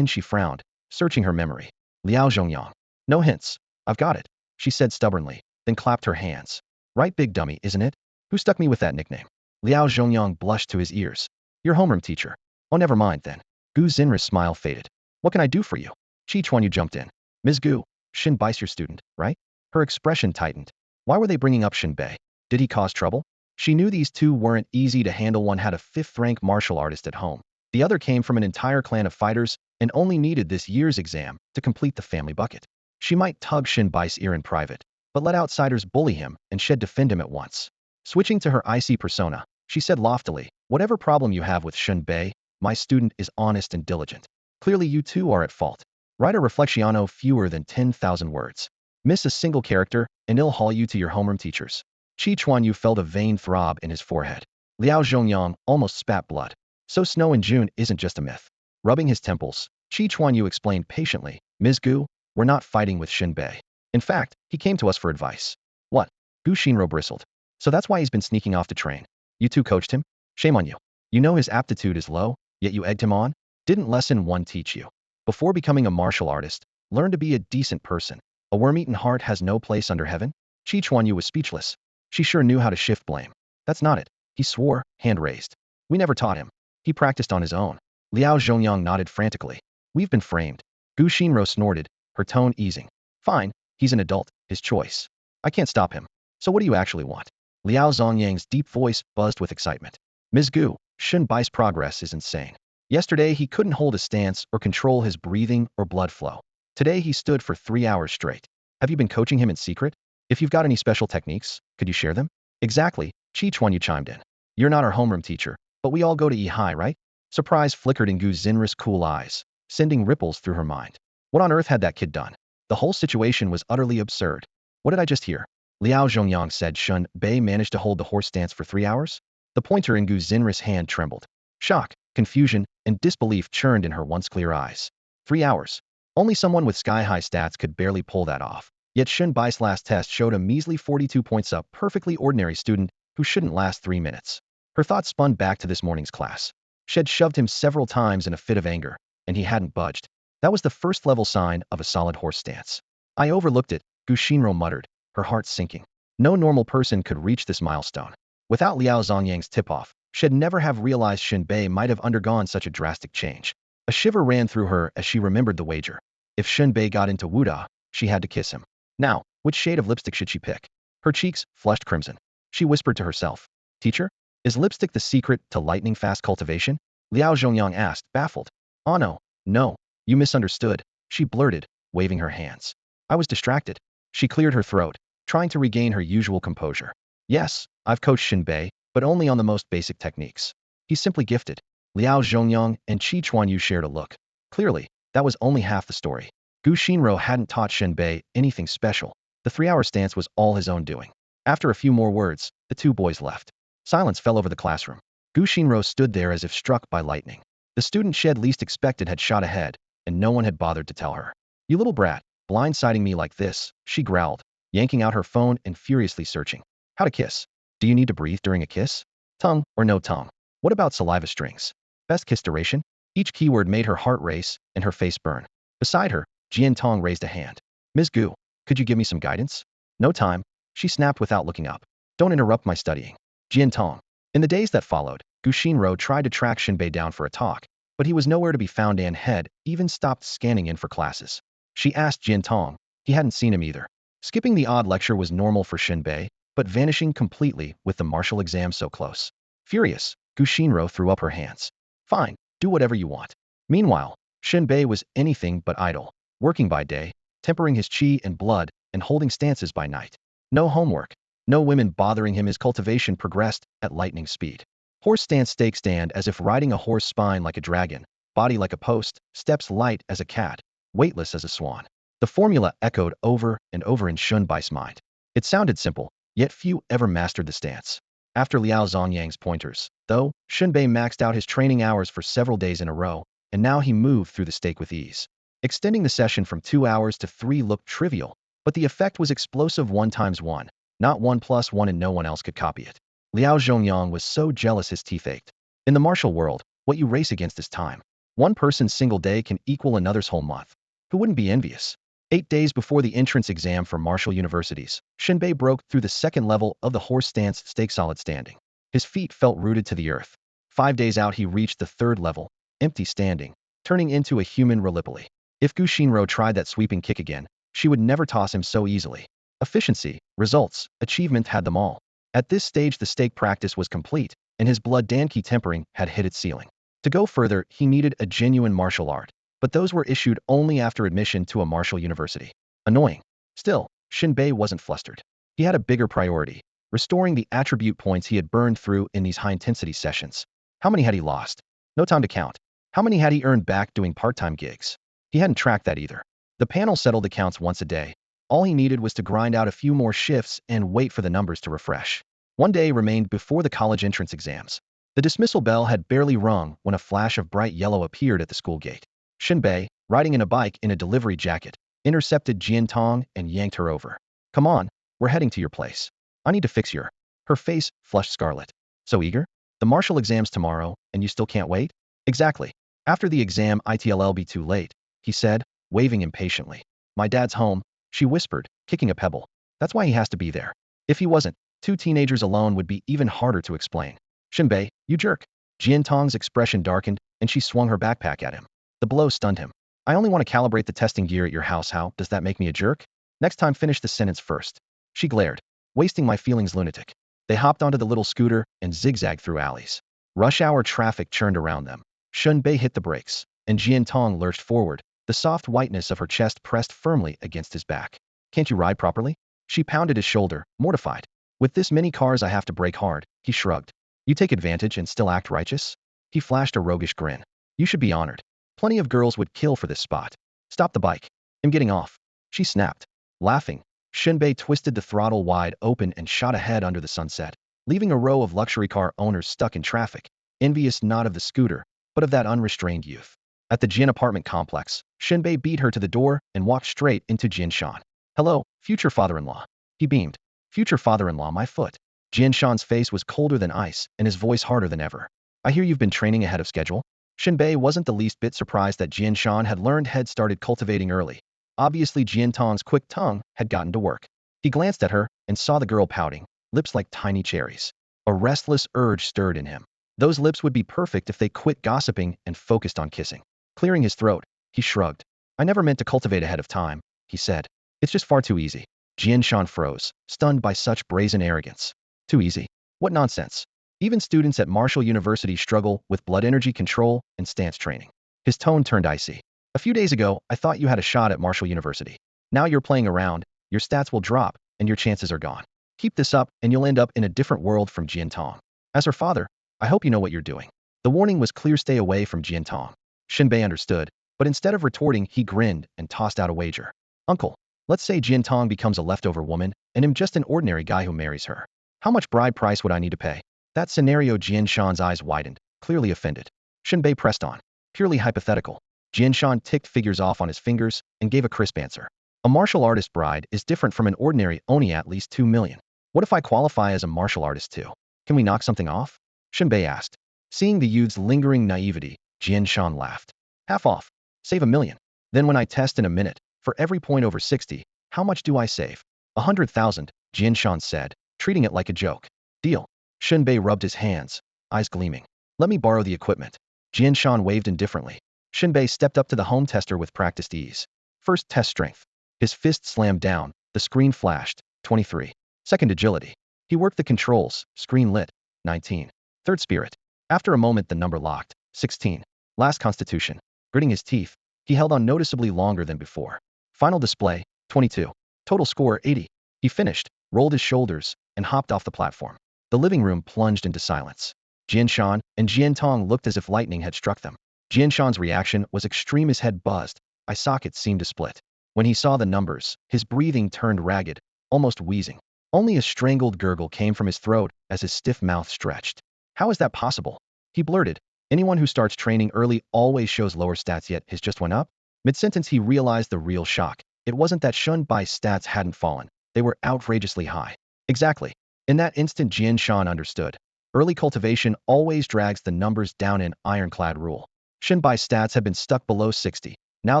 She frowned, searching her memory. Liao Zhongyang. No hints. I've got it, she said stubbornly, then clapped her hands. Right, big dummy, isn't it? Who stuck me with that nickname? Liao Zhongyang blushed to his ears. Your homeroom teacher. Oh, never mind then. Gu Xinru's smile faded. What can I do for you? Qi Chuanyu jumped in. Ms. Gu, Shen Bai's your student, right? Her expression tightened. Why were they bringing up Shen Bei? Did he cause trouble? She knew these two weren't easy to handle. One had a 5th-rank martial artist at home. The other came from an entire clan of fighters and only needed this year's exam to complete the family bucket. She might tug Shen Bai's ear in private, but let outsiders bully him and she'd defend him at once. Switching to her icy persona, she said loftily, whatever problem you have with Shen Bei, my student is honest and diligent. Clearly you too are at fault. Write a reflexiano fewer than 10,000 words. Miss a single character, and it'll haul you to your homeroom teachers. Qi Chuanyu felt a vein throb in his forehead. Liao Zhongyang almost spat blood. So snow in June isn't just a myth. Rubbing his temples, Qi Chuanyu explained patiently, Ms. Gu, we're not fighting with Shen Bei. In fact, he came to us for advice. What? Gu Xinro bristled. So that's why he's been sneaking off to train. You two coached him? Shame on you. You know his aptitude is low, yet you egged him on? Didn't lesson 1 teach you? Before becoming a martial artist, learn to be a decent person. A worm-eaten heart has no place under heaven? Chi Chuanyu was speechless. She sure knew how to shift blame. That's not it. He swore, hand raised. We never taught him. He practiced on his own. Liao Zhongyang nodded frantically. We've been framed. Gu Xinro snorted, her tone easing. Fine, he's an adult, his choice. I can't stop him. So what do you actually want? Liao Zongyang's deep voice buzzed with excitement. Ms. Gu, Shen Bai's progress is insane. Yesterday he couldn't hold a stance or control his breathing or blood flow. Today he stood for 3 hours straight. Have you been coaching him in secret? If you've got any special techniques, could you share them? Exactly, Chi Chuanyu chimed in. You're not our homeroom teacher, but we all go to E High, right? Surprise flickered in Gu Xinra's cool eyes, sending ripples through her mind. What on earth had that kid done? The whole situation was utterly absurd. What did I just hear? Liao Zhongyang said Shen Bei managed to hold the horse stance for 3 hours? The pointer in Gu Xinra's hand trembled. Shock, confusion, and disbelief churned in her once clear eyes. 3 hours. Only someone with sky-high stats could barely pull that off. Yet Shen Bai's last test showed a measly 42 points, a perfectly ordinary student who shouldn't last 3 minutes. Her thoughts spun back to this morning's class. She had shoved him several times in a fit of anger, and he hadn't budged. That was the first level sign of a solid horse stance. I overlooked it, Gu Xinro muttered, her heart sinking. No normal person could reach this milestone. Without Liao Zongyang's tip-off, she'd never have realized Shen Bei might have undergone such a drastic change. A shiver ran through her as she remembered the wager. If Shen Bei got into Wuda, she had to kiss him. Now, which shade of lipstick should she pick? Her cheeks flushed crimson. She whispered to herself, Teacher, is lipstick the secret to lightning-fast cultivation? Liao Zhongyang asked, baffled. Oh no, you misunderstood, she blurted, waving her hands. I was distracted. She cleared her throat, trying to regain her usual composure. Yes, I've coached Shen Bei, but only on the most basic techniques. He's simply gifted. Liao Zhongyang and Chi Chuanyu shared a look. Clearly, that was only half the story. Gu Xinro hadn't taught Shen Bei anything special. The 3-hour stance was all his own doing. After a few more words, the two boys left. Silence fell over the classroom. Gu Xinro stood there as if struck by lightning. The student she had least expected had shot ahead, and no one had bothered to tell her. You little brat, blindsiding me like this, she growled, yanking out her phone and furiously searching. How to kiss? Do you need to breathe during a kiss? Tongue or no tongue? What about saliva strings? Best kiss duration? Each keyword made her heart race and her face burn. Beside her, Jin Tong raised a hand. Ms. Gu, could you give me some guidance? No time, she snapped without looking up. Don't interrupt my studying. Jin Tong. In the days that followed, Gu Xinro tried to track Shen Bei down for a talk, but he was nowhere to be found and had even stopped scanning in for classes. She asked Jin Tong. He hadn't seen him either. Skipping the odd lecture was normal for Shen Bei, but vanishing completely with the martial exam so close. Furious, Gu Xinro threw up her hands. Fine, do whatever you want. Meanwhile, Shen Bei was anything but idle, working by day, tempering his chi and blood, and holding stances by night. No homework, no women bothering him. His cultivation progressed at lightning speed. Horse stance, stake stand as if riding a horse, spine like a dragon, body like a post, steps light as a cat, weightless as a swan. The formula echoed over and over in Shen Bai's mind. It sounded simple, yet few ever mastered the stance. After Liao Zongyang's pointers, though, Shen Bei maxed out his training hours for several days in a row, and now he moved through the stake with ease. Extending the session from 2 hours to 3 looked trivial, but the effect was explosive. 1 times 1, not 1 plus 1, and no one else could copy it. Liao Zhongyang was so jealous his teeth ached. In the martial world, what you race against is time. One person's single day can equal another's whole month. Who wouldn't be envious? 8 days before the entrance exam for martial universities, Shen Bei broke through the second level of the horse stance, stake solid standing. His feet felt rooted to the earth. 5 days out he reached the third level, empty standing, turning into a human Gallipoli. If Gu Xinro tried that sweeping kick again, she would never toss him so easily. Efficiency, results, achievement had them all. At this stage the stake practice was complete, and his blood danqi tempering had hit its ceiling. To go further, he needed a genuine martial art, but those were issued only after admission to a martial university. Annoying. Still, Shen Bei wasn't flustered. He had a bigger priority, restoring the attribute points he had burned through in these high-intensity sessions. How many had he lost? No time to count. How many had he earned back doing part-time gigs? He hadn't tracked that either. The panel settled accounts once a day. All he needed was to grind out a few more shifts and wait for the numbers to refresh. 1 day remained before the college entrance exams. The dismissal bell had barely rung when a flash of bright yellow appeared at the school gate. Shen Bei, riding in a bike in a delivery jacket, intercepted Jin Tong and yanked her over. Come on, we're heading to your place. I need to fix your... Her face flushed scarlet. So eager? The martial exam's tomorrow, and you still can't wait? Exactly. After the exam it'll be too late, he said, waving impatiently. My dad's home, She whispered, kicking a pebble. That's why he has to be there. If he wasn't, two teenagers alone would be even harder to explain. Shen Bei, you jerk. Jin Tong's expression darkened, and she swung her backpack at him. The blow stunned him. I only want to calibrate the testing gear at your house. How does that make me a jerk? Next time finish the sentence first. She glared. Wasting my feelings, lunatic. They hopped onto the little scooter and zigzagged through alleys. Rush hour traffic churned around them. Shen Bei hit the brakes, and Jin Tong lurched forward, the soft whiteness of her chest pressed firmly against his back. Can't you ride properly? She pounded his shoulder, mortified. With this many cars I have to brake hard, he shrugged. You take advantage and still act righteous? He flashed a roguish grin. You should be honored. Plenty of girls would kill for this spot. Stop the bike. I'm getting off. She snapped. Laughing, Shen Bei twisted the throttle wide open and shot ahead under the sunset, leaving a row of luxury car owners stuck in traffic, envious not of the scooter, but of that unrestrained youth. At the Jin apartment complex, Shen Bei beat her to the door and walked straight into Jin Shan. Hello, future father-in-law. He beamed. Future father-in-law, my foot. Jin Shan's face was colder than ice and his voice harder than ever. I hear you've been training ahead of schedule? Shen Bei wasn't the least bit surprised that Jin Shan had started cultivating early. Obviously Jin Tong's quick tongue had gotten to work. He glanced at her and saw the girl pouting, lips like tiny cherries. A restless urge stirred in him. Those lips would be perfect if they quit gossiping and focused on kissing. Clearing his throat, he shrugged. I never meant to cultivate ahead of time, he said. It's just far too easy. Jin Shan froze, stunned by such brazen arrogance. Too easy? What nonsense. Even students at Marshall University struggle with blood energy control and stance training. His tone turned icy. A few days ago, I thought you had a shot at Marshall University. Now you're playing around, your stats will drop, and your chances are gone. Keep this up, and you'll end up in a different world from Jin Tong. As her father, I hope you know what you're doing. The warning was clear: stay away from Jin Tong. Shen Bei understood, but instead of retorting, he grinned and tossed out a wager. Uncle, let's say Jin Tong becomes a leftover woman, and I'm just an ordinary guy who marries her. How much bride price would I need to pay? That scenario. Jin Shan's eyes widened, clearly offended. Shen Bei pressed on. Purely hypothetical. Jin Shan ticked figures off on his fingers and gave a crisp answer. A martial artist bride is different from an ordinary oni, at least 2 million. What if I qualify as a martial artist too? Can we knock something off? Shen Bei asked. Seeing the youth's lingering naivety, Jin Shan laughed. Half off. Save 1 million. Then when I test in a minute, for every point over 60, how much do I save? 100,000, Jin Shan said, treating it like a joke. Deal. Shen Bei rubbed his hands, eyes gleaming. Let me borrow the equipment. Jin Shan waved indifferently. Shen Bei stepped up to the home tester with practiced ease. First, test strength. His fist slammed down, the screen flashed, 23. Second, agility. He worked the controls, screen lit, 19. Third, spirit. After a moment the number locked, 16. Last, constitution. Gritting his teeth, he held on noticeably longer than before. Final display, 22. Total score, 80. He finished, rolled his shoulders, and hopped off the platform. The living room plunged into silence. Jin Shan and Jin Tong looked as if lightning had struck them. Jin Shan's reaction was extreme. His head buzzed. Eye sockets seemed to split. When he saw the numbers, his breathing turned ragged, almost wheezing. Only a strangled gurgle came from his throat as his stiff mouth stretched. How is that possible? He blurted. Anyone who starts training early always shows lower stats, yet his just went up? Mid-sentence he realized the real shock. It wasn't that Shen Bai's stats hadn't fallen. They were outrageously high. Exactly. In that instant Jin Shan understood. Early cultivation always drags the numbers down, an ironclad rule. Shen Bai's stats had been stuck below 60. Now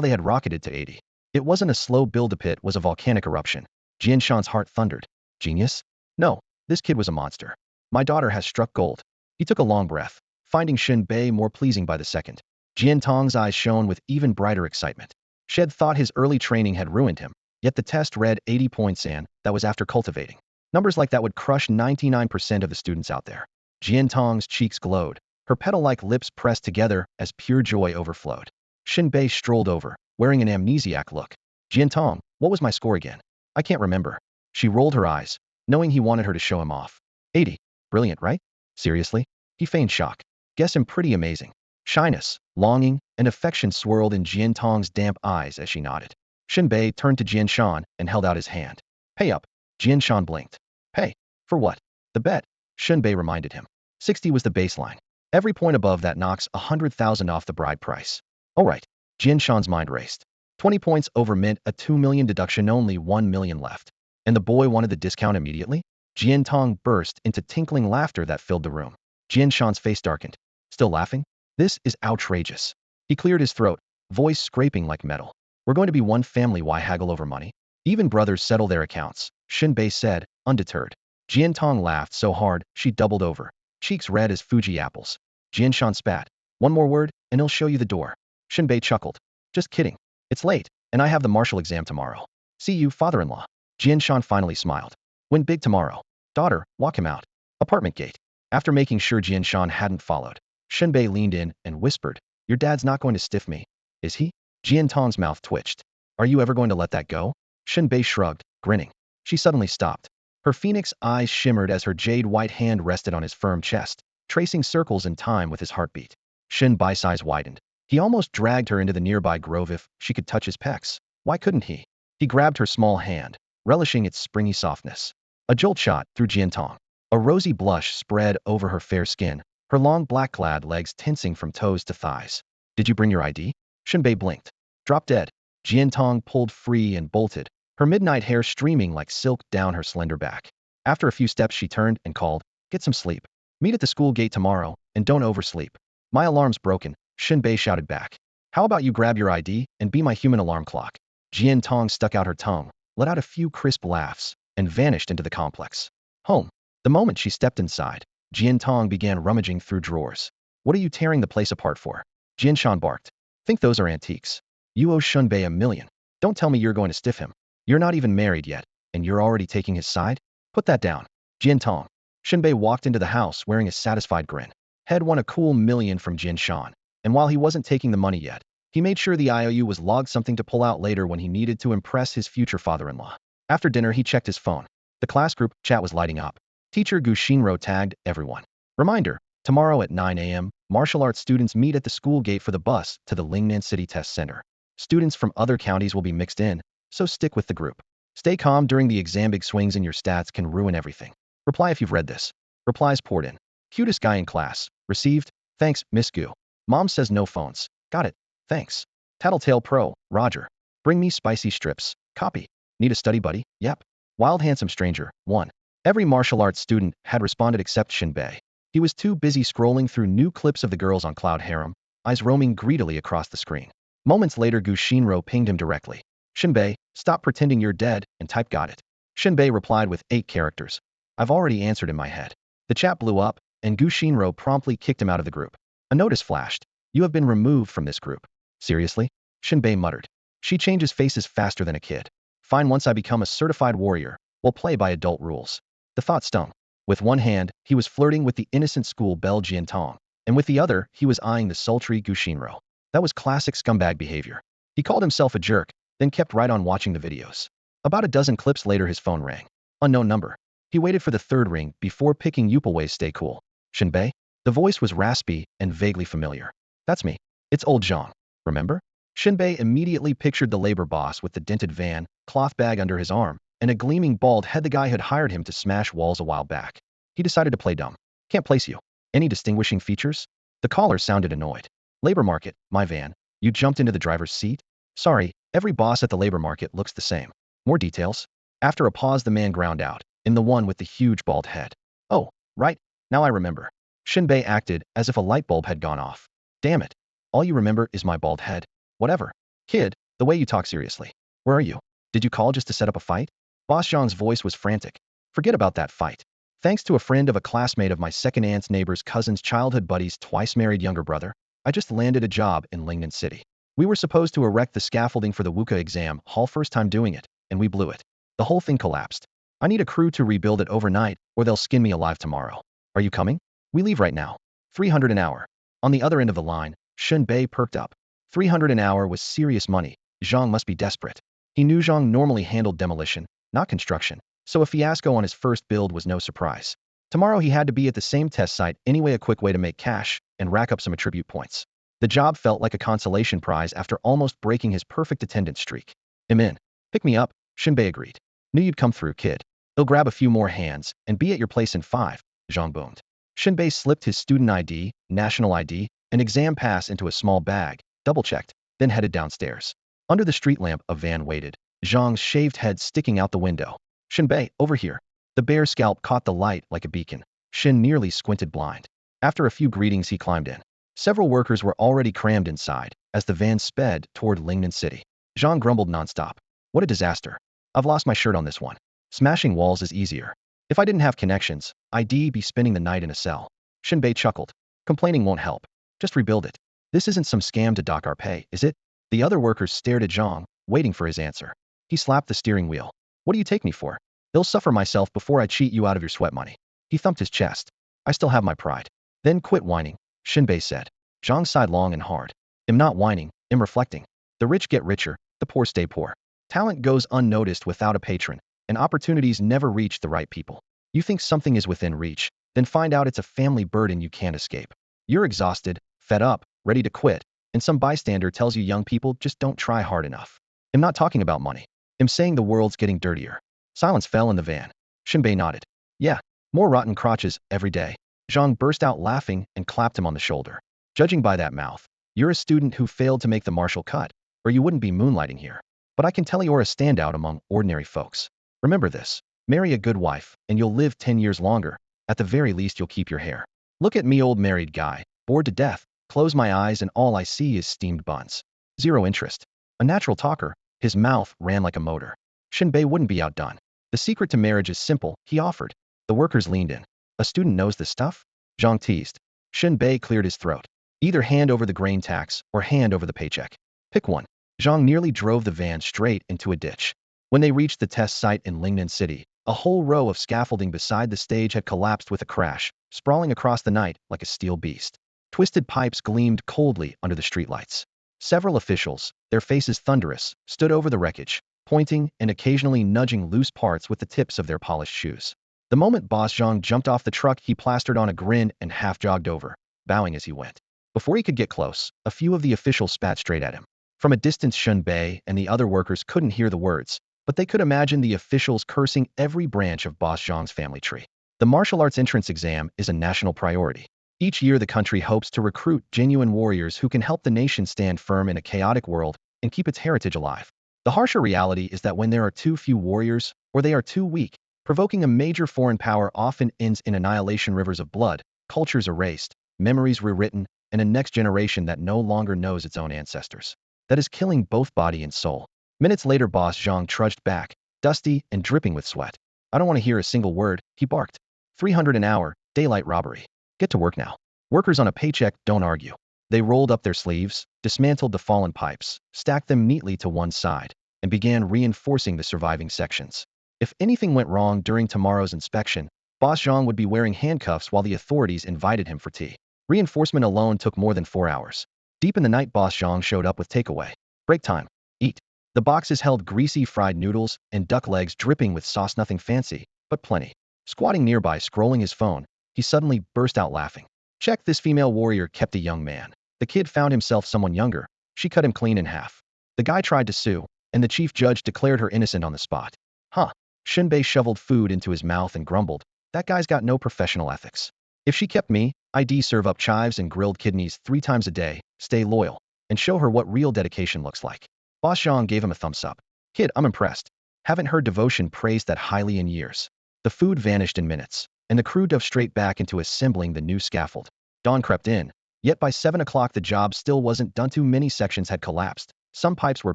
they had rocketed to 80. It wasn't a slow build-up, it was a volcanic eruption. Jin Shan's heart thundered. Genius? No, this kid was a monster. My daughter has struck gold. He took a long breath, finding Shen Bei more pleasing by the second. Jin Tong's eyes shone with even brighter excitement. Shed thought his early training had ruined him, yet the test read 80 points, and that was after cultivating. Numbers like that would crush 99% of the students out there. Jin Tong's cheeks glowed, her petal-like lips pressed together as pure joy overflowed. Shen Bei strolled over, wearing an amnesiac look. Jin Tong, what was my score again? I can't remember. She rolled her eyes, knowing he wanted her to show him off. 80. Brilliant, right? Seriously? He feigned shock. Guess I'm pretty amazing. Shyness, longing, and affection swirled in Jin Tong's damp eyes as she nodded. Shen Bei turned to Jin Shan and held out his hand. Pay up. Jin Shan blinked. Pay? For what? The bet. Shen Bei reminded him. 60 was the baseline. Every point above that knocks 100,000 off the bride price. All right. Jin Shan's mind raced. 20 points over meant a 2 million deduction, only 1 million left. And the boy wanted the discount immediately? Jin Tong burst into tinkling laughter that filled the room. Jin Shan's face darkened. Still laughing? This is outrageous. He cleared his throat, voice scraping like metal. We're going to be one family. Why haggle over money? Even brothers settle their accounts, Shen Bei said, undeterred. Jin Tong laughed so hard, she doubled over, cheeks red as Fuji apples. Jian Shan spat. One more word, and he'll show you the door. Shen Bei chuckled. Just kidding. It's late, and I have the martial exam tomorrow. See you, father-in-law. Jian Shan finally smiled. Win big tomorrow. Daughter, walk him out. Apartment gate. After making sure Jian Shan hadn't followed, Shen Bei leaned in and whispered, your dad's not going to stiff me, is he? Jian Tong's mouth twitched. Are you ever going to let that go? Shen Bei shrugged, grinning. She suddenly stopped. Her phoenix eyes shimmered as her jade white hand rested on his firm chest, tracing circles in time with his heartbeat. Shen Bai's eyes widened. He almost dragged her into the nearby grove if she could touch his pecs. Why couldn't he? He grabbed her small hand, relishing its springy softness. A jolt shot through Jin Tong. A rosy blush spread over her fair skin, her long black-clad legs tensing from toes to thighs. Did you bring your ID? Shen Bei blinked. Drop dead. Jin Tong pulled free and bolted, her midnight hair streaming like silk down her slender back. After a few steps she turned and called, get some sleep. Meet at the school gate tomorrow, and don't oversleep. My alarm's broken, Shen Bei shouted back. How about you grab your ID and be my human alarm clock? Jin Tong stuck out her tongue, let out a few crisp laughs, and vanished into the complex. Home. The moment she stepped inside, Jin Tong began rummaging through drawers. What are you tearing the place apart for? Jin Shan barked. Think those are antiques. You owe Shen Bei $1 million. Don't tell me you're going to stiff him. You're not even married yet, and you're already taking his side? Put that down. Jin Tong. Shen Bei walked into the house wearing a satisfied grin. Had won a cool $1 million from Jin Shan, and while he wasn't taking the money yet, he made sure the IOU was logged something to pull out later when he needed to impress his future father-in-law. After dinner he checked his phone. The class group chat was lighting up. Teacher Gu Xinro tagged everyone. Reminder, tomorrow at 9 a.m., martial arts students meet at the school gate for the bus to the Lingnan City Test Center. Students from other counties will be mixed in, so stick with the group. Stay calm during the exam. Big swings in your stats can ruin everything. Reply if you've read this. Replies poured in. Cutest guy in class. Received. Thanks, Miss Gu. Mom says no phones. Got it. Thanks. Tattletale Pro. Roger. Bring me spicy strips. Copy. Need a study buddy? Yep. Wild handsome stranger. 1. Every martial arts student had responded except Shen Bei. He was too busy scrolling through new clips of the girls on Cloud Harem, eyes roaming greedily across the screen. Moments later Gu Xinro pinged him directly. Shen Bei, stop pretending you're dead, and type got it. Shen Bei replied with 8 characters. I've already answered in my head. The chat blew up, and Gu Xinro promptly kicked him out of the group. A notice flashed. You have been removed from this group. Seriously? Shen Bei muttered. She changes faces faster than a kid. Fine, once I become a certified warrior, we'll play by adult rules. The thought stung. With one hand, he was flirting with the innocent school belle Jin Tong, and with the other, he was eyeing the sultry Gu Xinro. That was classic scumbag behavior. He called himself a jerk, then kept right on watching the videos. About a dozen clips later his phone rang. Unknown number. He waited for the third ring before picking Yupilwei's Stay Cool. Shen Bei? The voice was raspy and vaguely familiar. That's me. It's old Zhang. Remember? Shen Bei immediately pictured the labor boss with the dented van, cloth bag under his arm, and a gleaming bald head. The guy had hired him to smash walls a while back. He decided to play dumb. Can't place you. Any distinguishing features? The caller sounded annoyed. Labor market, my van. You jumped into the driver's seat? Sorry, every boss at the labor market looks the same. More details? After a pause the man ground out, in the one with the huge bald head. Oh, right, now I remember. Shen Bei acted as if a light bulb had gone off. Damn it. All you remember is my bald head. Whatever. Kid, the way you talk seriously. Where are you? Did you call just to set up a fight? Boss Zhang's voice was frantic. Forget about that fight. Thanks to a friend of a classmate of my second aunt's neighbor's cousin's childhood buddy's twice-married younger brother, I just landed a job in Lingnan City. We were supposed to erect the scaffolding for the WUKA exam hall, first time doing it, and we blew it. The whole thing collapsed. I need a crew to rebuild it overnight, or they'll skin me alive tomorrow. Are you coming? We leave right now. 300 an hour. On the other end of the line, Shen Bei perked up. 300 an hour was serious money. Zhang must be desperate. He knew Zhang normally handled demolition, not construction, so a fiasco on his first build was no surprise. Tomorrow he had to be at the same test site anyway, a quick way to make cash and rack up some attribute points. The job felt like a consolation prize after almost breaking his perfect attendance streak. I'm in. Pick me up, Shen Bei agreed. Knew you'd come through, kid. He'll grab a few more hands and be at your place in 5, Zhang boomed. Shen Bei slipped his student ID, national ID, and exam pass into a small bag, double-checked, then headed downstairs. Under the street lamp a van waited, Zhang's shaved head sticking out the window. Shen Bei, over here. The bare scalp caught the light like a beacon. Shen nearly squinted blind. After a few greetings he climbed in. Several workers were already crammed inside as the van sped toward Lingnan City. Zhang grumbled nonstop. What a disaster. I've lost my shirt on this one. Smashing walls is easier. If I didn't have connections, I'd be spending the night in a cell. Shen Bei chuckled. Complaining won't help. Just rebuild it. This isn't some scam to dock our pay, is it? The other workers stared at Zhang, waiting for his answer. He slapped the steering wheel. What do you take me for? I'll suffer myself before I cheat you out of your sweat money. He thumped his chest. I still have my pride. Then quit whining, Shen Bei said. Zhang sighed long and hard. I'm not whining, I'm reflecting. The rich get richer, the poor stay poor. Talent goes unnoticed without a patron, and opportunities never reach the right people. You think something is within reach, then find out it's a family burden you can't escape. You're exhausted, fed up, ready to quit, and some bystander tells you young people just don't try hard enough. I'm not talking about money. I'm saying the world's getting dirtier. Silence fell in the van. Shen Bei nodded. Yeah, more rotten crotches every day. Zhang burst out laughing and clapped him on the shoulder. Judging by that mouth, you're a student who failed to make the martial cut, or you wouldn't be moonlighting here. But I can tell you're a standout among ordinary folks. Remember this. Marry a good wife, and you'll live 10 years longer. At the very least, you'll keep your hair. Look at me, old married guy, bored to death. Close my eyes and all I see is steamed buns. Zero interest. A natural talker, his mouth ran like a motor. Shen Bei wouldn't be outdone. The secret to marriage is simple, he offered. The workers leaned in. A student knows this stuff? Zhang teased. Shen Bei cleared his throat. Either hand over the grain tax or hand over the paycheck. Pick one. Zhang nearly drove the van straight into a ditch. When they reached the test site in Lingnan City, a whole row of scaffolding beside the stage had collapsed with a crash, sprawling across the night like a steel beast. Twisted pipes gleamed coldly under the streetlights. Several officials, their faces thunderous, stood over the wreckage, pointing and occasionally nudging loose parts with the tips of their polished shoes. The moment Boss Zhang jumped off the truck, he plastered on a grin and half-jogged over, bowing as he went. Before he could get close, a few of the officials spat straight at him. From a distance, Shen Bei and the other workers couldn't hear the words, but they could imagine the officials cursing every branch of Boss Zhang's family tree. The martial arts entrance exam is a national priority. Each year the country hopes to recruit genuine warriors who can help the nation stand firm in a chaotic world and keep its heritage alive. The harsher reality is that when there are too few warriors, or they are too weak, provoking a major foreign power often ends in annihilation, rivers of blood, cultures erased, memories rewritten, and a next generation that no longer knows its own ancestors. That is killing both body and soul. Minutes later, Boss Zhang trudged back, dusty and dripping with sweat. I don't want to hear a single word, he barked. 300 an hour, daylight robbery. Get to work now. Workers on a paycheck don't argue. They rolled up their sleeves, dismantled the fallen pipes, stacked them neatly to one side, and began reinforcing the surviving sections. If anything went wrong during tomorrow's inspection, Boss Zhang would be wearing handcuffs while the authorities invited him for tea. Reinforcement alone took more than 4 hours. Deep in the night, Boss Zhang showed up with takeaway. Break time. Eat. The boxes held greasy fried noodles and duck legs dripping with sauce, nothing fancy, but plenty. Squatting nearby, scrolling his phone, he suddenly burst out laughing. Check, this female warrior kept a young man. The kid found himself someone younger. She cut him clean in half. The guy tried to sue, and the chief judge declared her innocent on the spot. Huh. Shen Bei shoveled food into his mouth and grumbled. That guy's got no professional ethics. If she kept me, I'd serve up chives and grilled kidneys 3 times a day, stay loyal, and show her what real dedication looks like. Boss Zhang gave him a thumbs up. Kid, I'm impressed. Haven't heard devotion praised that highly in years. The food vanished in minutes, and the crew dove straight back into assembling the new scaffold. Dawn crept in, yet by 7 o'clock the job still wasn't done. Too many sections had collapsed, some pipes were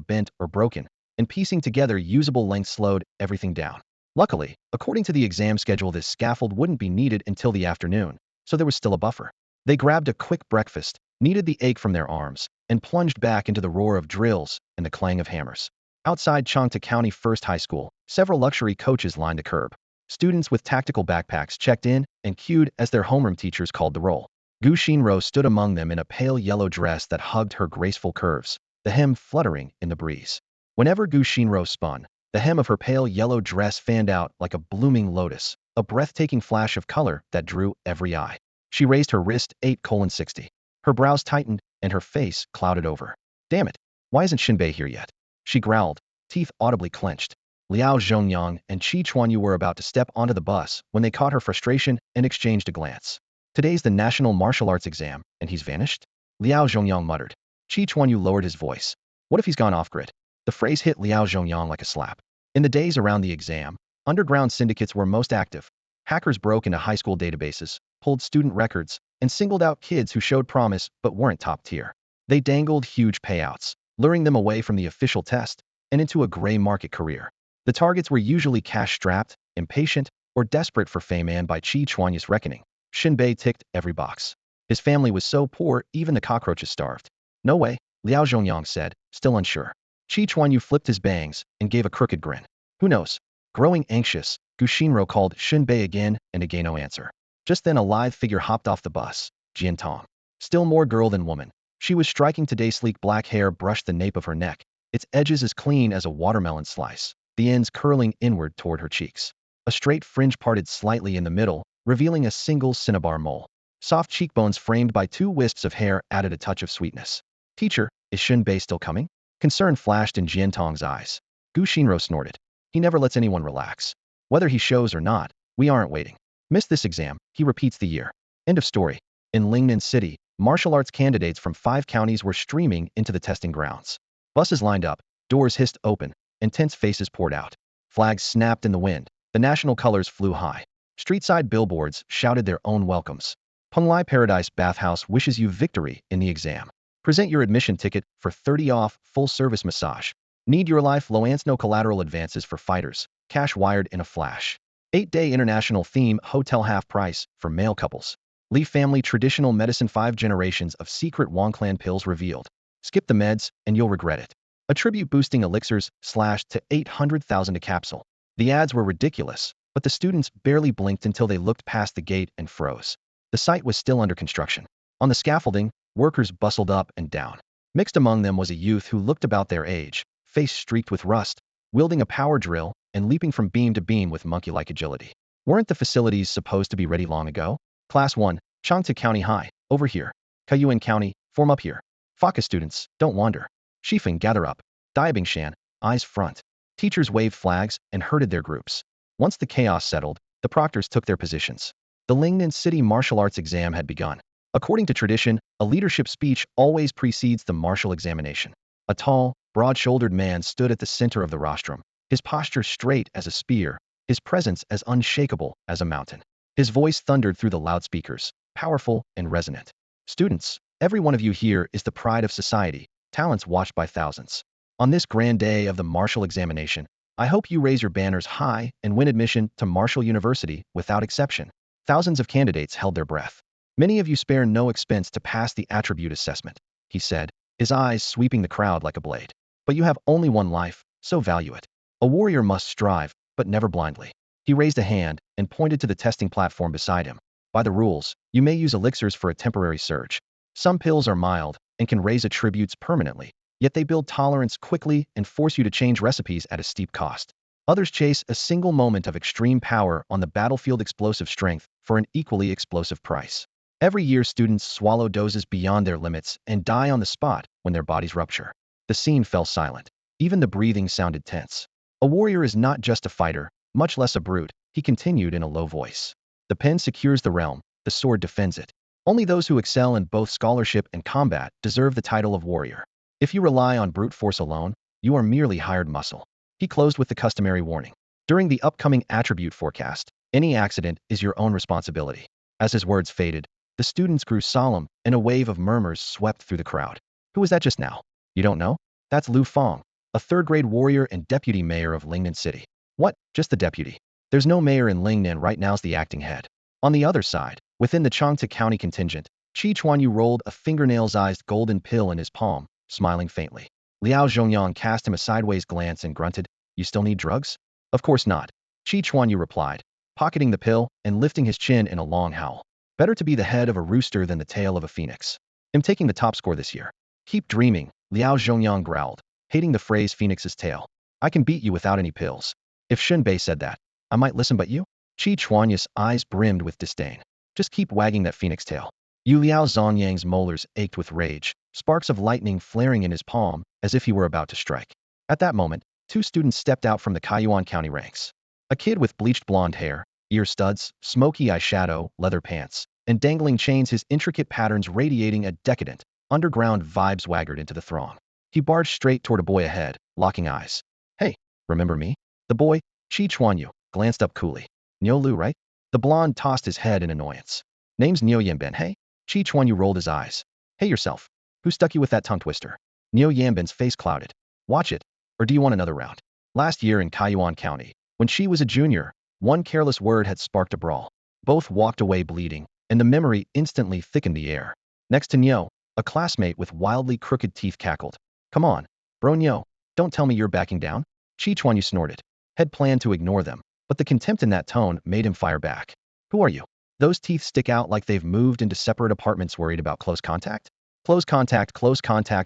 bent or broken, and piecing together usable lengths slowed everything down. Luckily, according to the exam schedule, this scaffold wouldn't be needed until the afternoon, so there was still a buffer. They grabbed a quick breakfast, kneaded the ache from their arms, and plunged back into the roar of drills and the clang of hammers. Outside Changta County First High School, several luxury coaches lined the curb. Students with tactical backpacks checked in and queued as their homeroom teachers called the roll. Gu Xinro stood among them in a pale yellow dress that hugged her graceful curves, the hem fluttering in the breeze. Whenever Gu Xinro spun, the hem of her pale yellow dress fanned out like a blooming lotus, a breathtaking flash of color that drew every eye. She raised her wrist 8:60. Her brows tightened and her face clouded over. Damn it, why isn't Shen Bei here yet? She growled, teeth audibly clenched. Liao Zhongyang and Qi Chuanyu were about to step onto the bus when they caught her frustration and exchanged a glance. Today's the national martial arts exam, and he's vanished? Liao Zhongyang muttered. Qi Chuanyu lowered his voice. What if he's gone off-grid? The phrase hit Liao Zhongyang like a slap. In the days around the exam, underground syndicates were most active. Hackers broke into high school databases, pulled student records, and singled out kids who showed promise but weren't top tier. They dangled huge payouts, luring them away from the official test and into a gray market career. The targets were usually cash-strapped, impatient, or desperate for fame, and by Qi Chuanyu's reckoning, Shen Bei ticked every box. His family was so poor, even the cockroaches starved. No way, Liao Zhongyang said, still unsure. Qi Chuanyu flipped his bangs and gave a crooked grin. Who knows? Growing anxious, Gu Xinro called Shen Bei again and again, no answer. Just then a lithe figure hopped off the bus, Jin Tong. Still more girl than woman. She was striking today. Sleek black hair brushed the nape of her neck, its edges as clean as a watermelon slice, the ends curling inward toward her cheeks. A straight fringe parted slightly in the middle, revealing a single cinnabar mole. Soft cheekbones framed by two wisps of hair added a touch of sweetness. Teacher, is Shen Bei still coming? Concern flashed in Jin Tong's eyes. Gu Xinro snorted. He never lets anyone relax. Whether he shows or not, we aren't waiting. Missed this exam, he repeats the year. End of story. In Lingnan City, martial arts candidates from 5 counties were streaming into the testing grounds. Buses lined up, doors hissed open, intense faces poured out. Flags snapped in the wind, the national colors flew high. Streetside billboards shouted their own welcomes. Penglai Paradise Bathhouse wishes you victory in the exam. Present your admission ticket for 30 off, full-service massage. Need your life Loance, no collateral advances for fighters, cash wired in a flash. 8-day international theme hotel half price for male couples. Lee family traditional medicine 5 generations of secret Wang clan pills revealed. Skip the meds and you'll regret it. Attribute boosting elixirs slashed to 800,000 a capsule. The ads were ridiculous, but the students barely blinked until they looked past the gate and froze. The site was still under construction. On the scaffolding, workers bustled up and down. Mixed among them was a youth who looked about their age, face streaked with rust, wielding a power drill and leaping from beam to beam with monkey-like agility. Weren't the facilities supposed to be ready long ago? Class 1, Changta County High, over here. Kayuan County, form up here. Faka students, don't wander. Shifeng, gather up. Diabing Shan, eyes front. Teachers waved flags and herded their groups. Once the chaos settled, the proctors took their positions. The Lingnan City martial arts exam had begun. According to tradition, a leadership speech always precedes the martial examination. A tall, broad-shouldered man stood at the center of the rostrum, his posture straight as a spear, his presence as unshakable as a mountain. His voice thundered through the loudspeakers, powerful and resonant. Students, every one of you here is the pride of society, talents watched by thousands. On this grand day of the martial examination, I hope you raise your banners high and win admission to Martial University without exception. Thousands of candidates held their breath. Many of you spare no expense to pass the attribute assessment, he said, his eyes sweeping the crowd like a blade. But you have only one life, so value it. A warrior must strive, but never blindly. He raised a hand and pointed to the testing platform beside him. By the rules, you may use elixirs for a temporary surge. Some pills are mild and can raise attributes permanently, yet they build tolerance quickly and force you to change recipes at a steep cost. Others chase a single moment of extreme power on the battlefield, explosive strength, for an equally explosive price. Every year students swallow doses beyond their limits and die on the spot when their bodies rupture. The scene fell silent. Even the breathing sounded tense. A warrior is not just a fighter, much less a brute, he continued in a low voice. The pen secures the realm, the sword defends it. Only those who excel in both scholarship and combat deserve the title of warrior. If you rely on brute force alone, you are merely hired muscle. He closed with the customary warning. During the upcoming attribute forecast, any accident is your own responsibility. As his words faded, the students grew solemn, and a wave of murmurs swept through the crowd. Who was that just now? You don't know? That's Lu Fong, a third-grade warrior and deputy mayor of Lingnan City. What? Just the deputy? There's no mayor in Lingnan right now's the acting head. On the other side, within the Changta County contingent, Qi Chuanyu rolled a fingernail-sized golden pill in his palm, smiling faintly. Liao Zhongyang cast him a sideways glance and grunted, "You still need drugs?" "Of course not," Qi Chuanyu replied, pocketing the pill and lifting his chin in a long howl. "Better to be the head of a rooster than the tail of a phoenix. I'm taking the top score this year." "Keep dreaming," Liao Zhongyang growled, hating the phrase phoenix's tail. "I can beat you without any pills." "If Shen Bei said that, I might listen, but you?" Qi Chuanyu's eyes brimmed with disdain. "Just keep wagging that phoenix tail." Yu Liao Zhongyang's molars ached with rage, sparks of lightning flaring in his palm as if he were about to strike. At that moment, 2 students stepped out from the Kayuan County ranks. A kid with bleached blonde hair, ear studs, smoky eyeshadow, leather pants, and dangling chains, his intricate patterns radiating a decadent, underground vibe, swaggered into the throng. He barged straight toward a boy ahead, locking eyes. "Hey, remember me?" The boy, Qi Chuanyu, glanced up coolly. "Niu Lu, right?" The blonde tossed his head in annoyance. "Name's Niu Yanben, hey?" Qi Chuanyu rolled his eyes. "Hey yourself. Who stuck you with that tongue twister?" Niu Yanben's face clouded. "Watch it. Or do you want another round?" Last year in Taiyuan County, when she was a junior, one careless word had sparked a brawl. Both walked away bleeding, and the memory instantly thickened the air. Next to Nyo, a classmate with wildly crooked teeth cackled. Come on, bro Nyo, don't tell me you're backing down? Chi Chuanyu snorted. Had planned to ignore them, but the contempt in that tone made him fire back. Who are you? Those teeth stick out like they've moved into separate apartments worried about close contact? Close contact,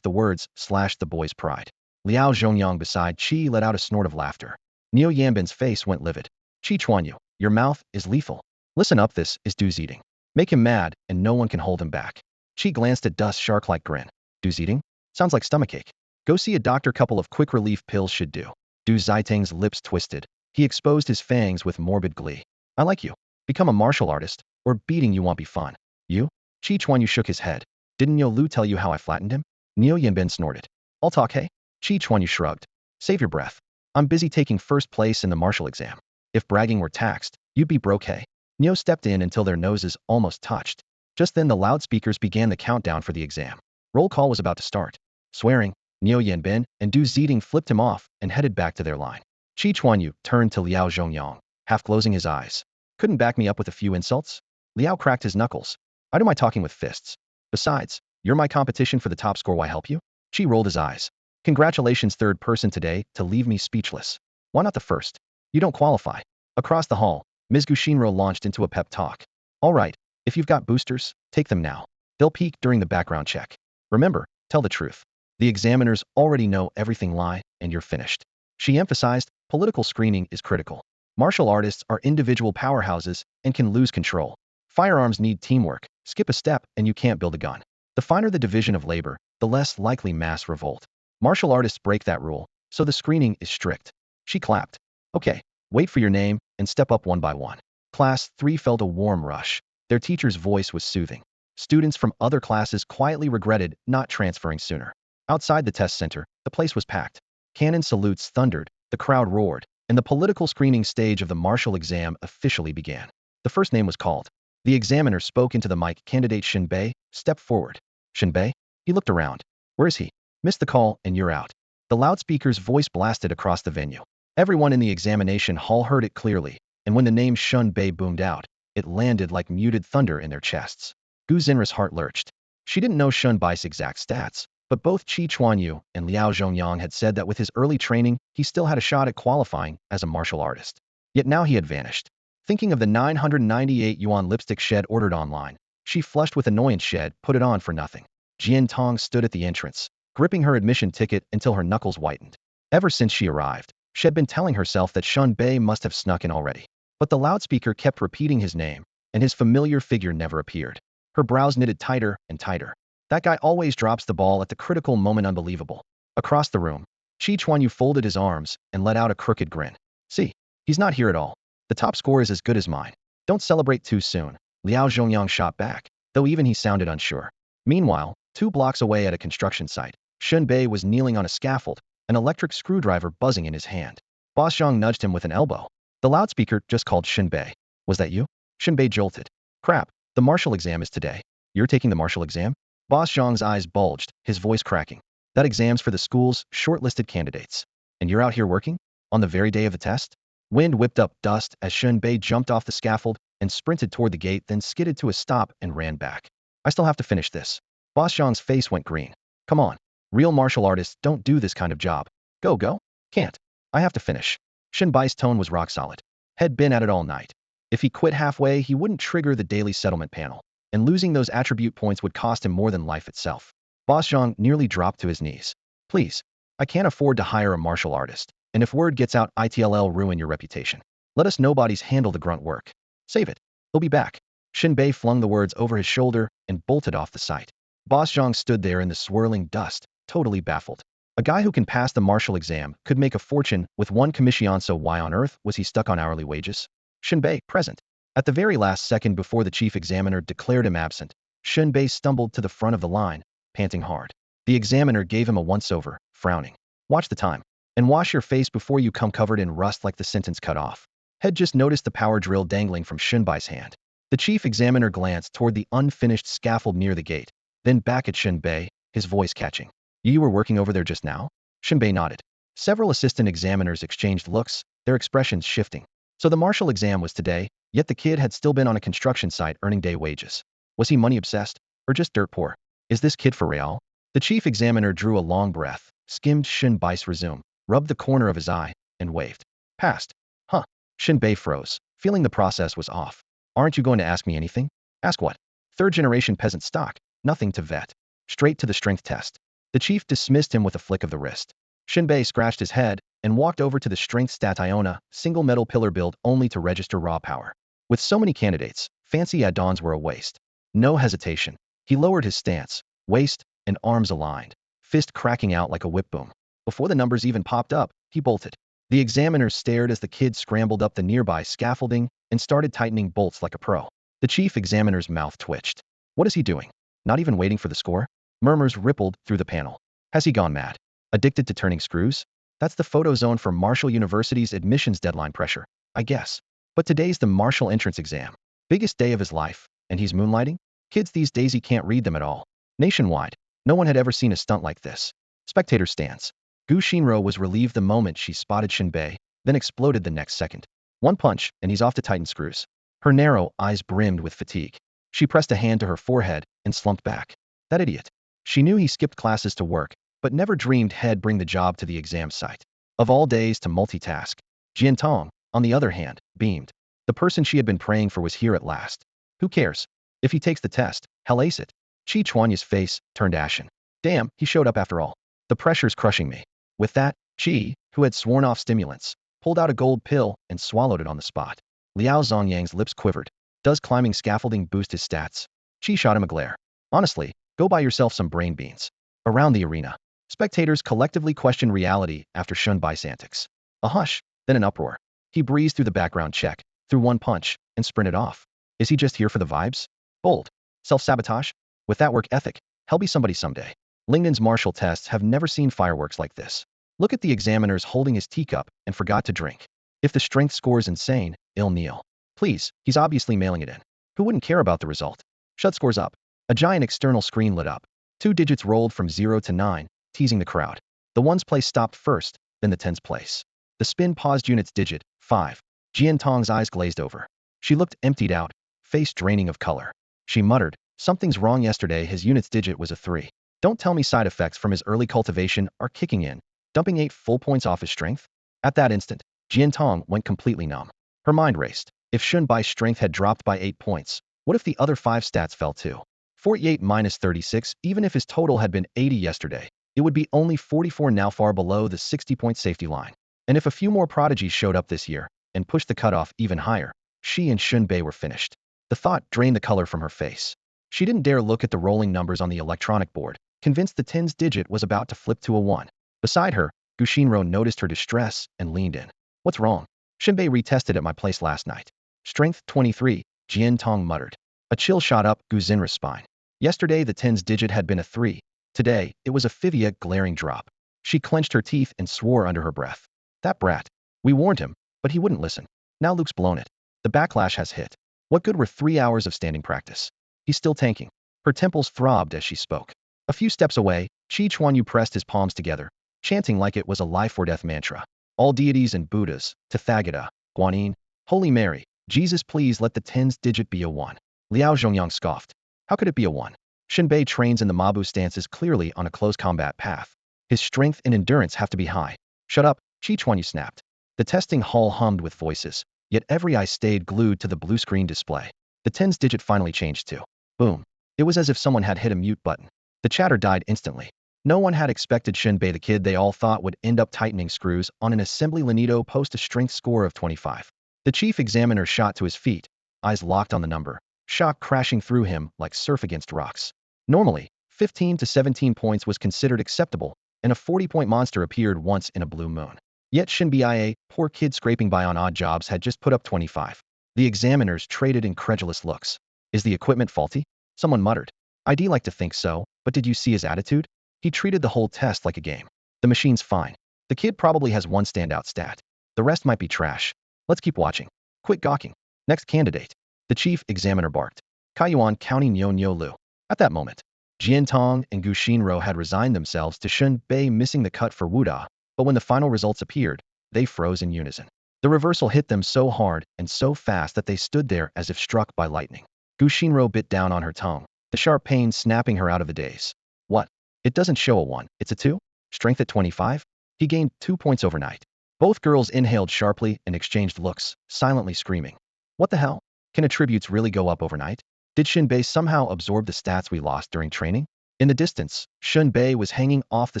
the words slashed the boy's pride. Liao Zhongyang beside Chi let out a snort of laughter. Neo Yanbin's face went livid. Chi Chuanyu, your mouth is lethal. Listen up, this is Du's eating. Make him mad, and no one can hold him back. Chi glanced at Du's shark-like grin. Du's eating? Sounds like stomachache. Go see a doctor, couple of quick relief pills should do. Du Zitang's lips twisted. He exposed his fangs with morbid glee. I like you. Become a martial artist, or beating you won't be fun. You? Chi Chuanyu shook his head. Didn't Yo Lu tell you how I flattened him? Neo Yanbin snorted. I'll talk, hey? Chi Chuanyu shrugged. Save your breath. I'm busy taking first place in the martial exam. If bragging were taxed, you'd be broke, hey? Neo stepped in until their noses almost touched. Just then the loudspeakers began the countdown for the exam. Roll call was about to start. Swearing, Neo Yanbin and Du Ziding flipped him off and headed back to their line. Chi Chuanyu turned to Liao Zhongyang, half closing his eyes. Couldn't back me up with a few insults? Liao cracked his knuckles. I do my talking with fists. Besides, you're my competition for the top score, why help you? Chi rolled his eyes. Congratulations, third person today to leave me speechless. Why not the first? You don't qualify. Across the hall, Ms. Gushinro launched into a pep talk. All right, if you've got boosters, take them now. They'll peak during the background check. Remember, tell the truth. The examiners already know everything, lie, and you're finished. She emphasized, political screening is critical. Martial artists are individual powerhouses and can lose control. Firearms need teamwork. Skip a step and you can't build a gun. The finer the division of labor, the less likely mass revolt. Martial artists break that rule, so the screening is strict. She clapped. Okay, wait for your name and step up one by one. Class 3 felt a warm rush. Their teacher's voice was soothing. Students from other classes quietly regretted not transferring sooner. Outside the test center, the place was packed. Cannon salutes thundered, the crowd roared, and the political screening stage of the martial exam officially began. The first name was called. The examiner spoke into the mic. Candidate Shen Bei, step forward. Shen Bei? He looked around. Where is he? Missed the call and you're out. The loudspeaker's voice blasted across the venue. Everyone in the examination hall heard it clearly, and when the name Shen Bei boomed out, it landed like muted thunder in their chests. Gu Xinra's heart lurched. She didn't know Shen Bai's exact stats, but both Chi Chuanyu and Liao Zhongyang had said that with his early training, he still had a shot at qualifying as a martial artist. Yet now he had vanished. Thinking of the 998 yuan lipstick Shed ordered online, she flushed with annoyance. Shed put it on for nothing. Jin Tong stood at the entrance, gripping her admission ticket until her knuckles whitened. Ever since she arrived, she had been telling herself that Shen Bei must have snuck in already. But the loudspeaker kept repeating his name, and his familiar figure never appeared. Her brows knitted tighter and tighter. That guy always drops the ball at the critical moment. Unbelievable. Across the room, Chi Chuanyu folded his arms and let out a crooked grin. See, he's not here at all. The top score is as good as mine. Don't celebrate too soon. Liao Zhongyang shot back, though even he sounded unsure. Meanwhile, 2 blocks away at a construction site, Shen Bei was kneeling on a scaffold, an electric screwdriver buzzing in his hand. Boss Zhang nudged him with an elbow. The loudspeaker just called Shen Bei. Was that you? Shen Bei jolted. Crap, the martial exam is today. You're taking the martial exam? Boss Zhang's eyes bulged, his voice cracking. That exam's for the school's shortlisted candidates. And you're out here working? On the very day of the test? Wind whipped up dust as Shen Bei jumped off the scaffold and sprinted toward the gate, then skidded to a stop and ran back. I still have to finish this. Boss Zhang's face went green. Come on. Real martial artists don't do this kind of job. Go. Can't. I have to finish. Shen Bai's tone was rock solid. Had been at it all night. If he quit halfway, he wouldn't trigger the daily settlement panel, and losing those attribute points would cost him more than life itself. Boss Zhang nearly dropped to his knees. Please. I can't afford to hire a martial artist, and if word gets out, it'll ruin your reputation. Let us nobodies handle the grunt work. Save it. He'll be back. Shen Bei flung the words over his shoulder and bolted off the site. Boss Zhang stood there in the swirling dust, totally baffled. A guy who can pass the martial exam could make a fortune with 1 commission, so why on earth was he stuck on hourly wages? Shen Bei, present. At the very last second before the chief examiner declared him absent, Shen Bei stumbled to the front of the line, panting hard. The examiner gave him a once-over, frowning. Watch the time. And wash your face before you come covered in rust like the sentence cut off. Had just noticed the power drill dangling from Shen Bai's hand. The chief examiner glanced toward the unfinished scaffold near the gate, then back at Shen Bei, his voice catching. You were working over there just now? Shen Bei nodded. Several assistant examiners exchanged looks, their expressions shifting. So the martial exam was today, yet the kid had still been on a construction site earning day wages. Was he money obsessed? Or just dirt poor? Is this kid for real? The chief examiner drew a long breath, skimmed Shen Bai's resume, rubbed the corner of his eye, and waved. Passed. Huh. Shen Bei froze, feeling the process was off. Aren't you going to ask me anything? Ask what? Third-generation peasant stock. Nothing to vet. Straight to the strength test. The chief dismissed him with a flick of the wrist. Shen Bei scratched his head and walked over to the strength stat Iona, single metal pillar build only to register raw power. With so many candidates, fancy add-ons were a waste. No hesitation. He lowered his stance, waist and arms aligned, fist cracking out like a whip boom. Before the numbers even popped up, he bolted. The examiners stared as the kid scrambled up the nearby scaffolding and started tightening bolts like a pro. The chief examiner's mouth twitched. What is he doing? Not even waiting for the score? Murmurs rippled through the panel. Has he gone mad? Addicted to turning screws? That's the photo zone for Marshall University's admissions deadline pressure, I guess. But today's the Marshall entrance exam. Biggest day of his life, and he's moonlighting? Kids these days he can't read them at all. Nationwide, no one had ever seen a stunt like this. Spectator stands. Gu Shinro was relieved the moment she spotted Shen Bei, then exploded the next second. One punch, and he's off to tighten screws. Her narrow eyes brimmed with fatigue. She pressed a hand to her forehead and slumped back. That idiot. She knew he skipped classes to work, but never dreamed he'd bring the job to the exam site. Of all days to multitask. Jin Tong, on the other hand, beamed. The person she had been praying for was here at last. Who cares? If he takes the test, he'll ace it. Chi Chuanya's face turned ashen. Damn, he showed up after all. The pressure's crushing me. With that, Chi, who had sworn off stimulants, pulled out a gold pill and swallowed it on the spot. Liao Zongyang's lips quivered. Does climbing scaffolding boost his stats? Chi shot him a glare. Honestly, go buy yourself some brain beans. Around the arena, spectators collectively questioned reality after Shen Bai's antics. A hush, then an uproar. He breezed through the background check, threw one punch, and sprinted off. Is he just here for the vibes? Bold. Self-sabotage? With that work ethic, he'll be somebody someday. Lingdon's martial tests have never seen fireworks like this. Look at the examiners holding his teacup and forgot to drink. If the strength score's insane, he'll kneel. Please, he's obviously mailing it in. Who wouldn't care about the result? Shut scores up. A giant external screen lit up. 2 digits rolled from 0 to 9, teasing the crowd. The ones place stopped first, then the tens place. The spin paused units digit, 5. Jin Tong's eyes glazed over. She looked emptied out, face draining of color. She muttered, something's wrong. Yesterday his units digit was a 3. Don't tell me side effects from his early cultivation are kicking in, dumping 8 full points off his strength? At that instant, Jin Tong went completely numb. Her mind raced. If Shen Bai's strength had dropped by 8 points, what if the other 5 stats fell too? 48 minus 36, even if his total had been 80 yesterday, it would be only 44 now, far below the 60-point safety line. And if a few more prodigies showed up this year and pushed the cutoff even higher, she and Shen Bei were finished. The thought drained the color from her face. She didn't dare look at the rolling numbers on the electronic board, convinced the tens digit was about to flip to a 1. Beside her, Gu Shinro noticed her distress and leaned in. What's wrong? Shen Bei retested at my place last night. Strength 23, Jin Tong muttered. A chill shot up Gu Xinra's spine. Yesterday the tens digit had been a 3. Today, it was a fivia glaring drop. She clenched her teeth and swore under her breath. That brat. We warned him, but he wouldn't listen. Now Luke's blown it. The backlash has hit. What good were 3 hours of standing practice? He's still tanking. Her temples throbbed as she spoke. A few steps away, Chi Chuanyu pressed his palms together, chanting like it was a life-or-death mantra. All deities and Buddhas, Tathagata, Guanyin, Holy Mary, Jesus, please let the tens digit be a 1. Liao Zhongyang scoffed. How could it be a 1? Shen Bei trains in the Mabu stances clearly on a close combat path. His strength and endurance have to be high. Shut up, Chi Chuanyu snapped. The testing hall hummed with voices, yet every eye stayed glued to the blue screen display. The tens digit finally changed to boom. It was as if someone had hit a mute button. The chatter died instantly. No one had expected Shen Bei, the kid they all thought would end up tightening screws on an assembly Lanito, post a strength score of 25. The chief examiner shot to his feet, eyes locked on the number, shock crashing through him like surf against rocks. Normally, 15 to 17 points was considered acceptable, and a 40-point monster appeared once in a blue moon. Yet Shen Bei, poor kid scraping by on odd jobs, had just put up 25. The examiners traded incredulous looks. Is the equipment faulty? Someone muttered. I'd like to think so, but did you see his attitude? He treated the whole test like a game. The machine's fine. The kid probably has one standout stat. The rest might be trash. Let's keep watching. Quit gawking. Next candidate. The chief examiner barked. Kaiyuan County Nyo Lu. At that moment, Jin Tong and Gu Shinro had resigned themselves to Shen Bei missing the cut for Wuda, But when the final results appeared, they froze in unison. The reversal hit them so hard and so fast that they stood there as if struck by lightning. Gu Xinro bit down on her tongue, the sharp pain snapping her out of the daze. What? It doesn't show a 1, it's a 2? Strength at 25? He gained 2 points overnight. Both girls inhaled sharply and exchanged looks, silently screaming. What the hell? Can attributes really go up overnight? Did Shen Bei somehow absorb the stats we lost during training? In the distance, Shen Bei was hanging off the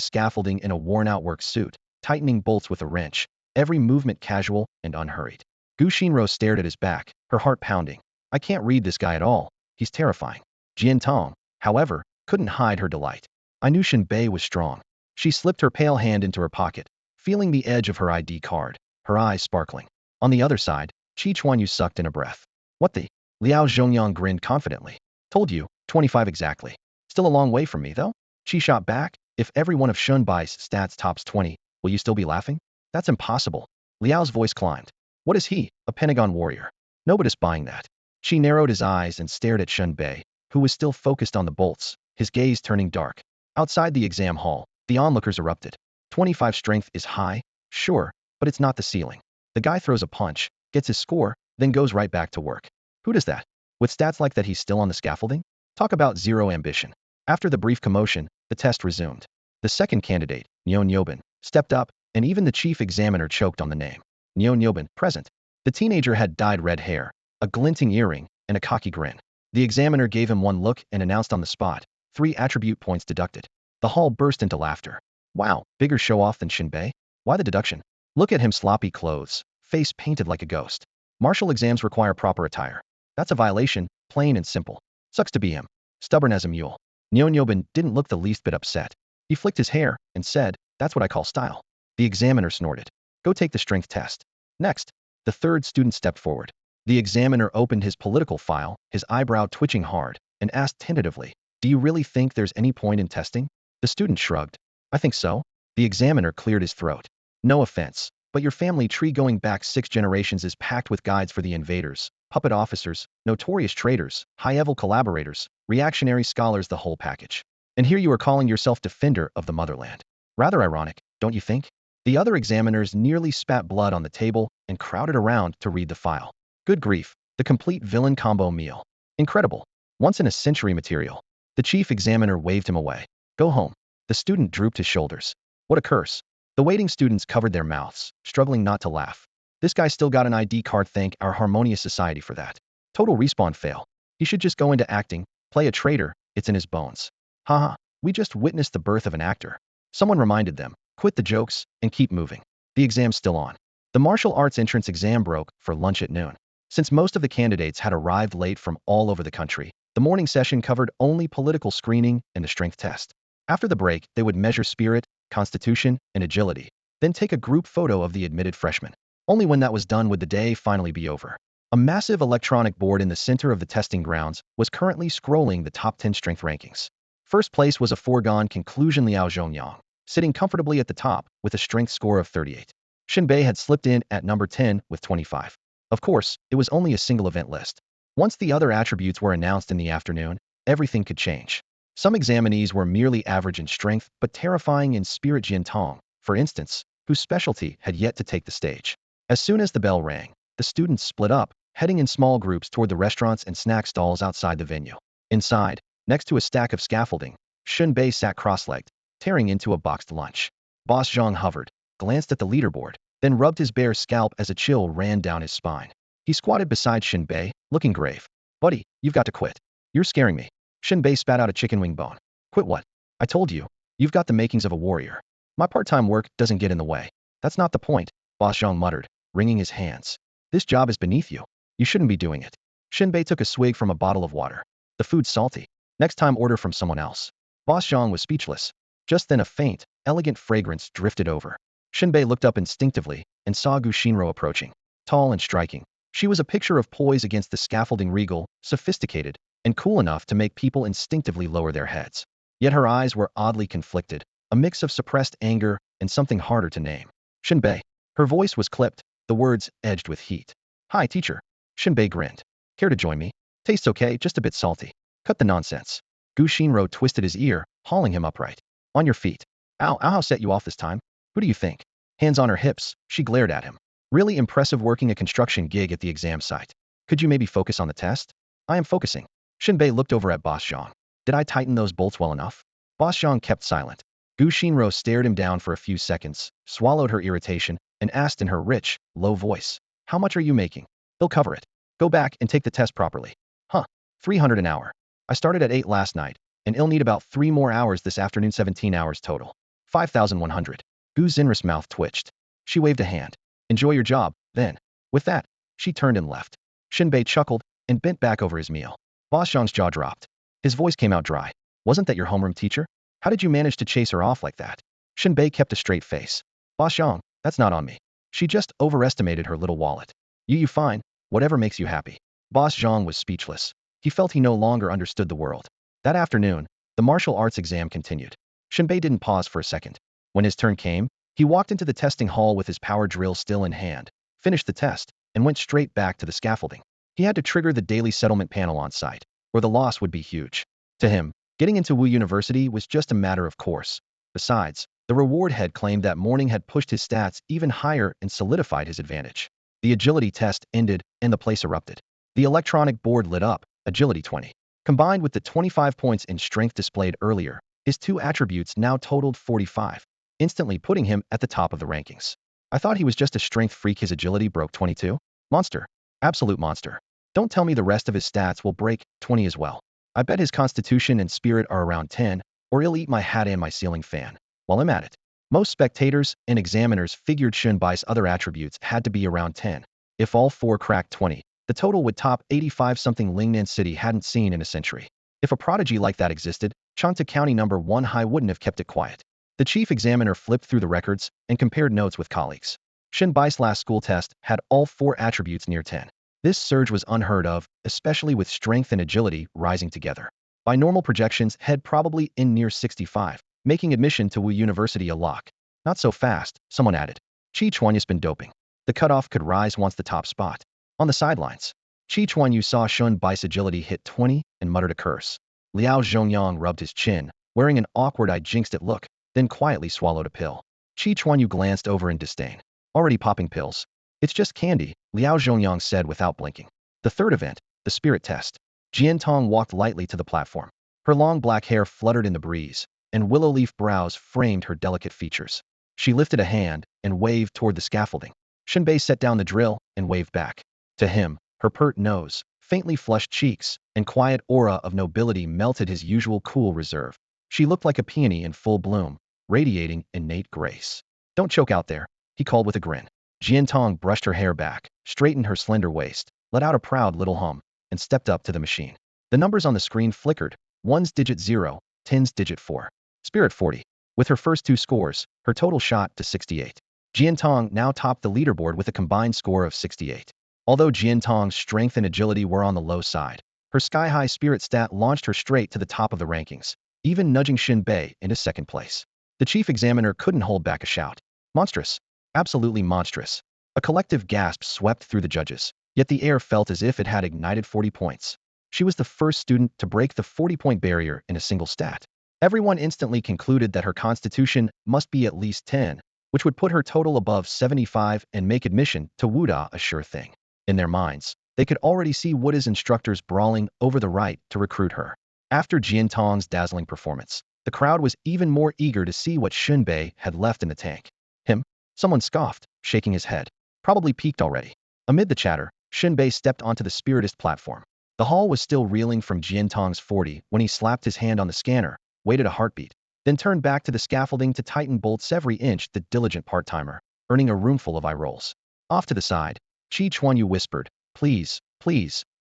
scaffolding in a worn-out work suit, tightening bolts with a wrench, every movement casual and unhurried. Gu Xinro stared at his back, her heart pounding. I can't read this guy at all. He's terrifying. Jin Tong, however, couldn't hide her delight. I knew Shen Bei was strong. She slipped her pale hand into her pocket, feeling the edge of her ID card, her eyes sparkling. On the other side, Chi Chuanyu sucked in a breath. What the? Liao Zhongyang grinned confidently. Told you, 25 exactly. Still a long way from me, though? She shot back. If every one of Shen Bai's stats tops 20, will you still be laughing? That's impossible. Liao's voice climbed. What is he, a Pentagon warrior? Nobody's buying that. She narrowed his eyes and stared at Shen Bei, who was still focused on the bolts, his gaze turning dark. Outside the exam hall, the onlookers erupted. 25 strength is high, sure, but it's not the ceiling. The guy throws a punch, gets his score, then goes right back to work. Who does that? With stats like that, he's still on the scaffolding? Talk about zero ambition. After the brief commotion, the test resumed. The second candidate, Niu Nyobin, stepped up, and even the chief examiner choked on the name. Niu Nyobin, present. The teenager had dyed red hair, a glinting earring, and a cocky grin. The examiner gave him one look and announced on the spot, 3 attribute points deducted. The hall burst into laughter. Wow, bigger show-off than Shen Bei? Why the deduction? Look at him, sloppy clothes, face painted like a ghost. Martial exams require proper attire. That's a violation, plain and simple. Sucks to be him. Stubborn as a mule. Niu Nyobin didn't look the least bit upset. He flicked his hair and said, that's what I call style. The examiner snorted. Go take the strength test. Next, the third student stepped forward. The examiner opened his political file, his eyebrow twitching hard, and asked tentatively, do you really think there's any point in testing? The student shrugged. I think so. The examiner cleared his throat. No offense, but your family tree going back 6 generations is packed with guides for the invaders, puppet officers, notorious traitors, high-level collaborators, reactionary scholars, the whole package. And here you are calling yourself defender of the motherland. Rather ironic, don't you think? The other examiners nearly spat blood on the table and crowded around to read the file. Good grief, the complete villain combo meal. Incredible. Once-in-a-century material. The chief examiner waved him away. Go home. The student drooped his shoulders. What a curse. The waiting students covered their mouths, struggling not to laugh. This guy still got an ID card, thank our harmonious society for that. Total respawn fail. He should just go into acting, play a traitor, it's in his bones. Haha, we just witnessed the birth of an actor. Someone reminded them, quit the jokes, and keep moving. The exam's still on. The martial arts entrance exam broke for lunch at noon. Since most of the candidates had arrived late from all over the country, the morning session covered only political screening and the strength test. After the break, they would measure spirit, constitution, and agility, then take a group photo of the admitted freshmen. Only when that was done would the day finally be over. A massive electronic board in the center of the testing grounds was currently scrolling the top 10 strength rankings. First place was a foregone conclusion, Liao Zhongyang, sitting comfortably at the top with a strength score of 38. Shen Bei had slipped in at number 10 with 25. Of course, it was only a single event list. Once the other attributes were announced in the afternoon, everything could change. Some examinees were merely average in strength, but terrifying in spirit. Jin Tong, for instance, whose specialty had yet to take the stage. As soon as the bell rang, the students split up, heading in small groups toward the restaurants and snack stalls outside the venue. Inside, next to a stack of scaffolding, Shen Bei sat cross-legged, tearing into a boxed lunch. Boss Zhang hovered, glanced at the leaderboard, then rubbed his bare scalp as a chill ran down his spine. He squatted beside Shen Bei, looking grave. Buddy, you've got to quit. You're scaring me. Shen Bei spat out a chicken wing bone. Quit what? I told you. You've got the makings of a warrior. My part-time work doesn't get in the way. That's not the point, Boss Zhang muttered, wringing his hands. This job is beneath you. You shouldn't be doing it. Shen Bei took a swig from a bottle of water. The food's salty. Next time order from someone else. Boss Zhang was speechless. Just then a faint, elegant fragrance drifted over. Shen Bei looked up instinctively and saw Gu Xinro approaching. Tall and striking, she was a picture of poise against the scaffolding, regal, sophisticated, and cool enough to make people instinctively lower their heads. Yet her eyes were oddly conflicted, a mix of suppressed anger and something harder to name. Shen Bei. Her voice was clipped, the words edged with heat. Hi, teacher. Shen Bei grinned. Care to join me? Tastes okay, just a bit salty. Cut the nonsense. Gu Xinro twisted his ear, hauling him upright. On your feet. Ow, ow, how set you off this time? Who do you think? Hands on her hips, she glared at him. Really impressive working a construction gig at the exam site. Could you maybe focus on the test? I am focusing. Shen Bei looked over at Boss Zhang. Did I tighten those bolts well enough? Boss Zhang kept silent. Gu Xinro stared him down for a few seconds, swallowed her irritation, and asked in her rich, low voice, how much are you making? He'll cover it. Go back and take the test properly. Huh. 300 an hour. I started at 8 last night, and I'll need about 3 more hours this afternoon, 17 hours total. 5,100. Gu Xinro's mouth twitched. She waved a hand. Enjoy your job, then. With that, she turned and left. Shen Bei chuckled and bent back over his meal. Boss Zhang's jaw dropped. His voice came out dry. Wasn't that your homeroom teacher? How did you manage to chase her off like that? Shen Bei kept a straight face. Boss Zhang, that's not on me. She just overestimated her little wallet. You fine, whatever makes you happy. Boss Zhang was speechless. He felt he no longer understood the world. That afternoon, the martial arts exam continued. Shen Bei didn't pause for a second. When his turn came, he walked into the testing hall with his power drill still in hand, finished the test, and went straight back to the scaffolding. He had to trigger the daily settlement panel on site, or the loss would be huge. To him, getting into Wu University was just a matter of course. Besides, the reward head claimed that morning had pushed his stats even higher and solidified his advantage. The agility test ended, and the place erupted. The electronic board lit up, agility 20. Combined with the 25 points in strength displayed earlier, his two attributes now totaled 45, instantly putting him at the top of the rankings. I thought he was just a strength freak. His agility broke 22? Monster. Absolute monster. Don't tell me the rest of his stats will break 20 as well. I bet his constitution and spirit are around 10, or he'll eat my hat and my ceiling fan. While I'm at it. Most spectators and examiners figured Shen Bai's other attributes had to be around 10. If all four cracked 20, the total would top 85, something Lingnan City hadn't seen in a century. If a prodigy like that existed, Changta County number 1 high wouldn't have kept it quiet. The chief examiner flipped through the records and compared notes with colleagues. Shen Bai's last school test had all four attributes near 10. This surge was unheard of, especially with strength and agility rising together. By normal projections, he'd probably in near 65, making admission to Wu University a lock. Not so fast, someone added. Chi Chuanyu's been doping. The cutoff could rise once the top spot. On the sidelines, Chi Chuanyu saw Shen Bai's agility hit 20 and muttered a curse. Liao Zhongyang rubbed his chin, wearing an awkward I jinxed it look, then quietly swallowed a pill. Chi Chuanyu glanced over in disdain. Already popping pills. It's just candy, Liao Zhongyang said without blinking. The third event, the spirit test. Jin Tong walked lightly to the platform. Her long black hair fluttered in the breeze, and willow leaf brows framed her delicate features. She lifted a hand and waved toward the scaffolding. Shen Bei set down the drill and waved back. To him, her pert nose, faintly flushed cheeks, and quiet aura of nobility melted his usual cool reserve. She looked like a peony in full bloom, radiating innate grace. Don't choke out there, he called with a grin. Jin Tong brushed her hair back, straightened her slender waist, let out a proud little hum, and stepped up to the machine. The numbers on the screen flickered, 1's digit 0, 10's digit 4. Spirit 40. With her first two scores, her total shot to 68. Jin Tong now topped the leaderboard with a combined score of 68. Although Jin Tong's strength and agility were on the low side, her sky-high spirit stat launched her straight to the top of the rankings, even nudging Shen Bei into second place. The chief examiner couldn't hold back a shout. Monstrous. Absolutely monstrous. A collective gasp swept through the judges, yet the air felt as if it had ignited 40 points. She was the first student to break the 40-point barrier in a single stat. Everyone instantly concluded that her constitution must be at least 10, which would put her total above 75 and make admission to Wuda a sure thing. In their minds, they could already see Wuda's instructors brawling over the right to recruit her. After Jin Tong's dazzling performance, the crowd was even more eager to see what Shen Bei had left in the tank. Him? Someone scoffed, shaking his head. Probably peaked already. Amid the chatter, Shen Bei stepped onto the spiritist platform. The hall was still reeling from Jin Tong's 40 when he slapped his hand on the scanner, waited a heartbeat, then turned back to the scaffolding to tighten bolts every inch. The diligent part-timer, earning a roomful of eye rolls. Off to the side, Chi Chuanyu whispered, please,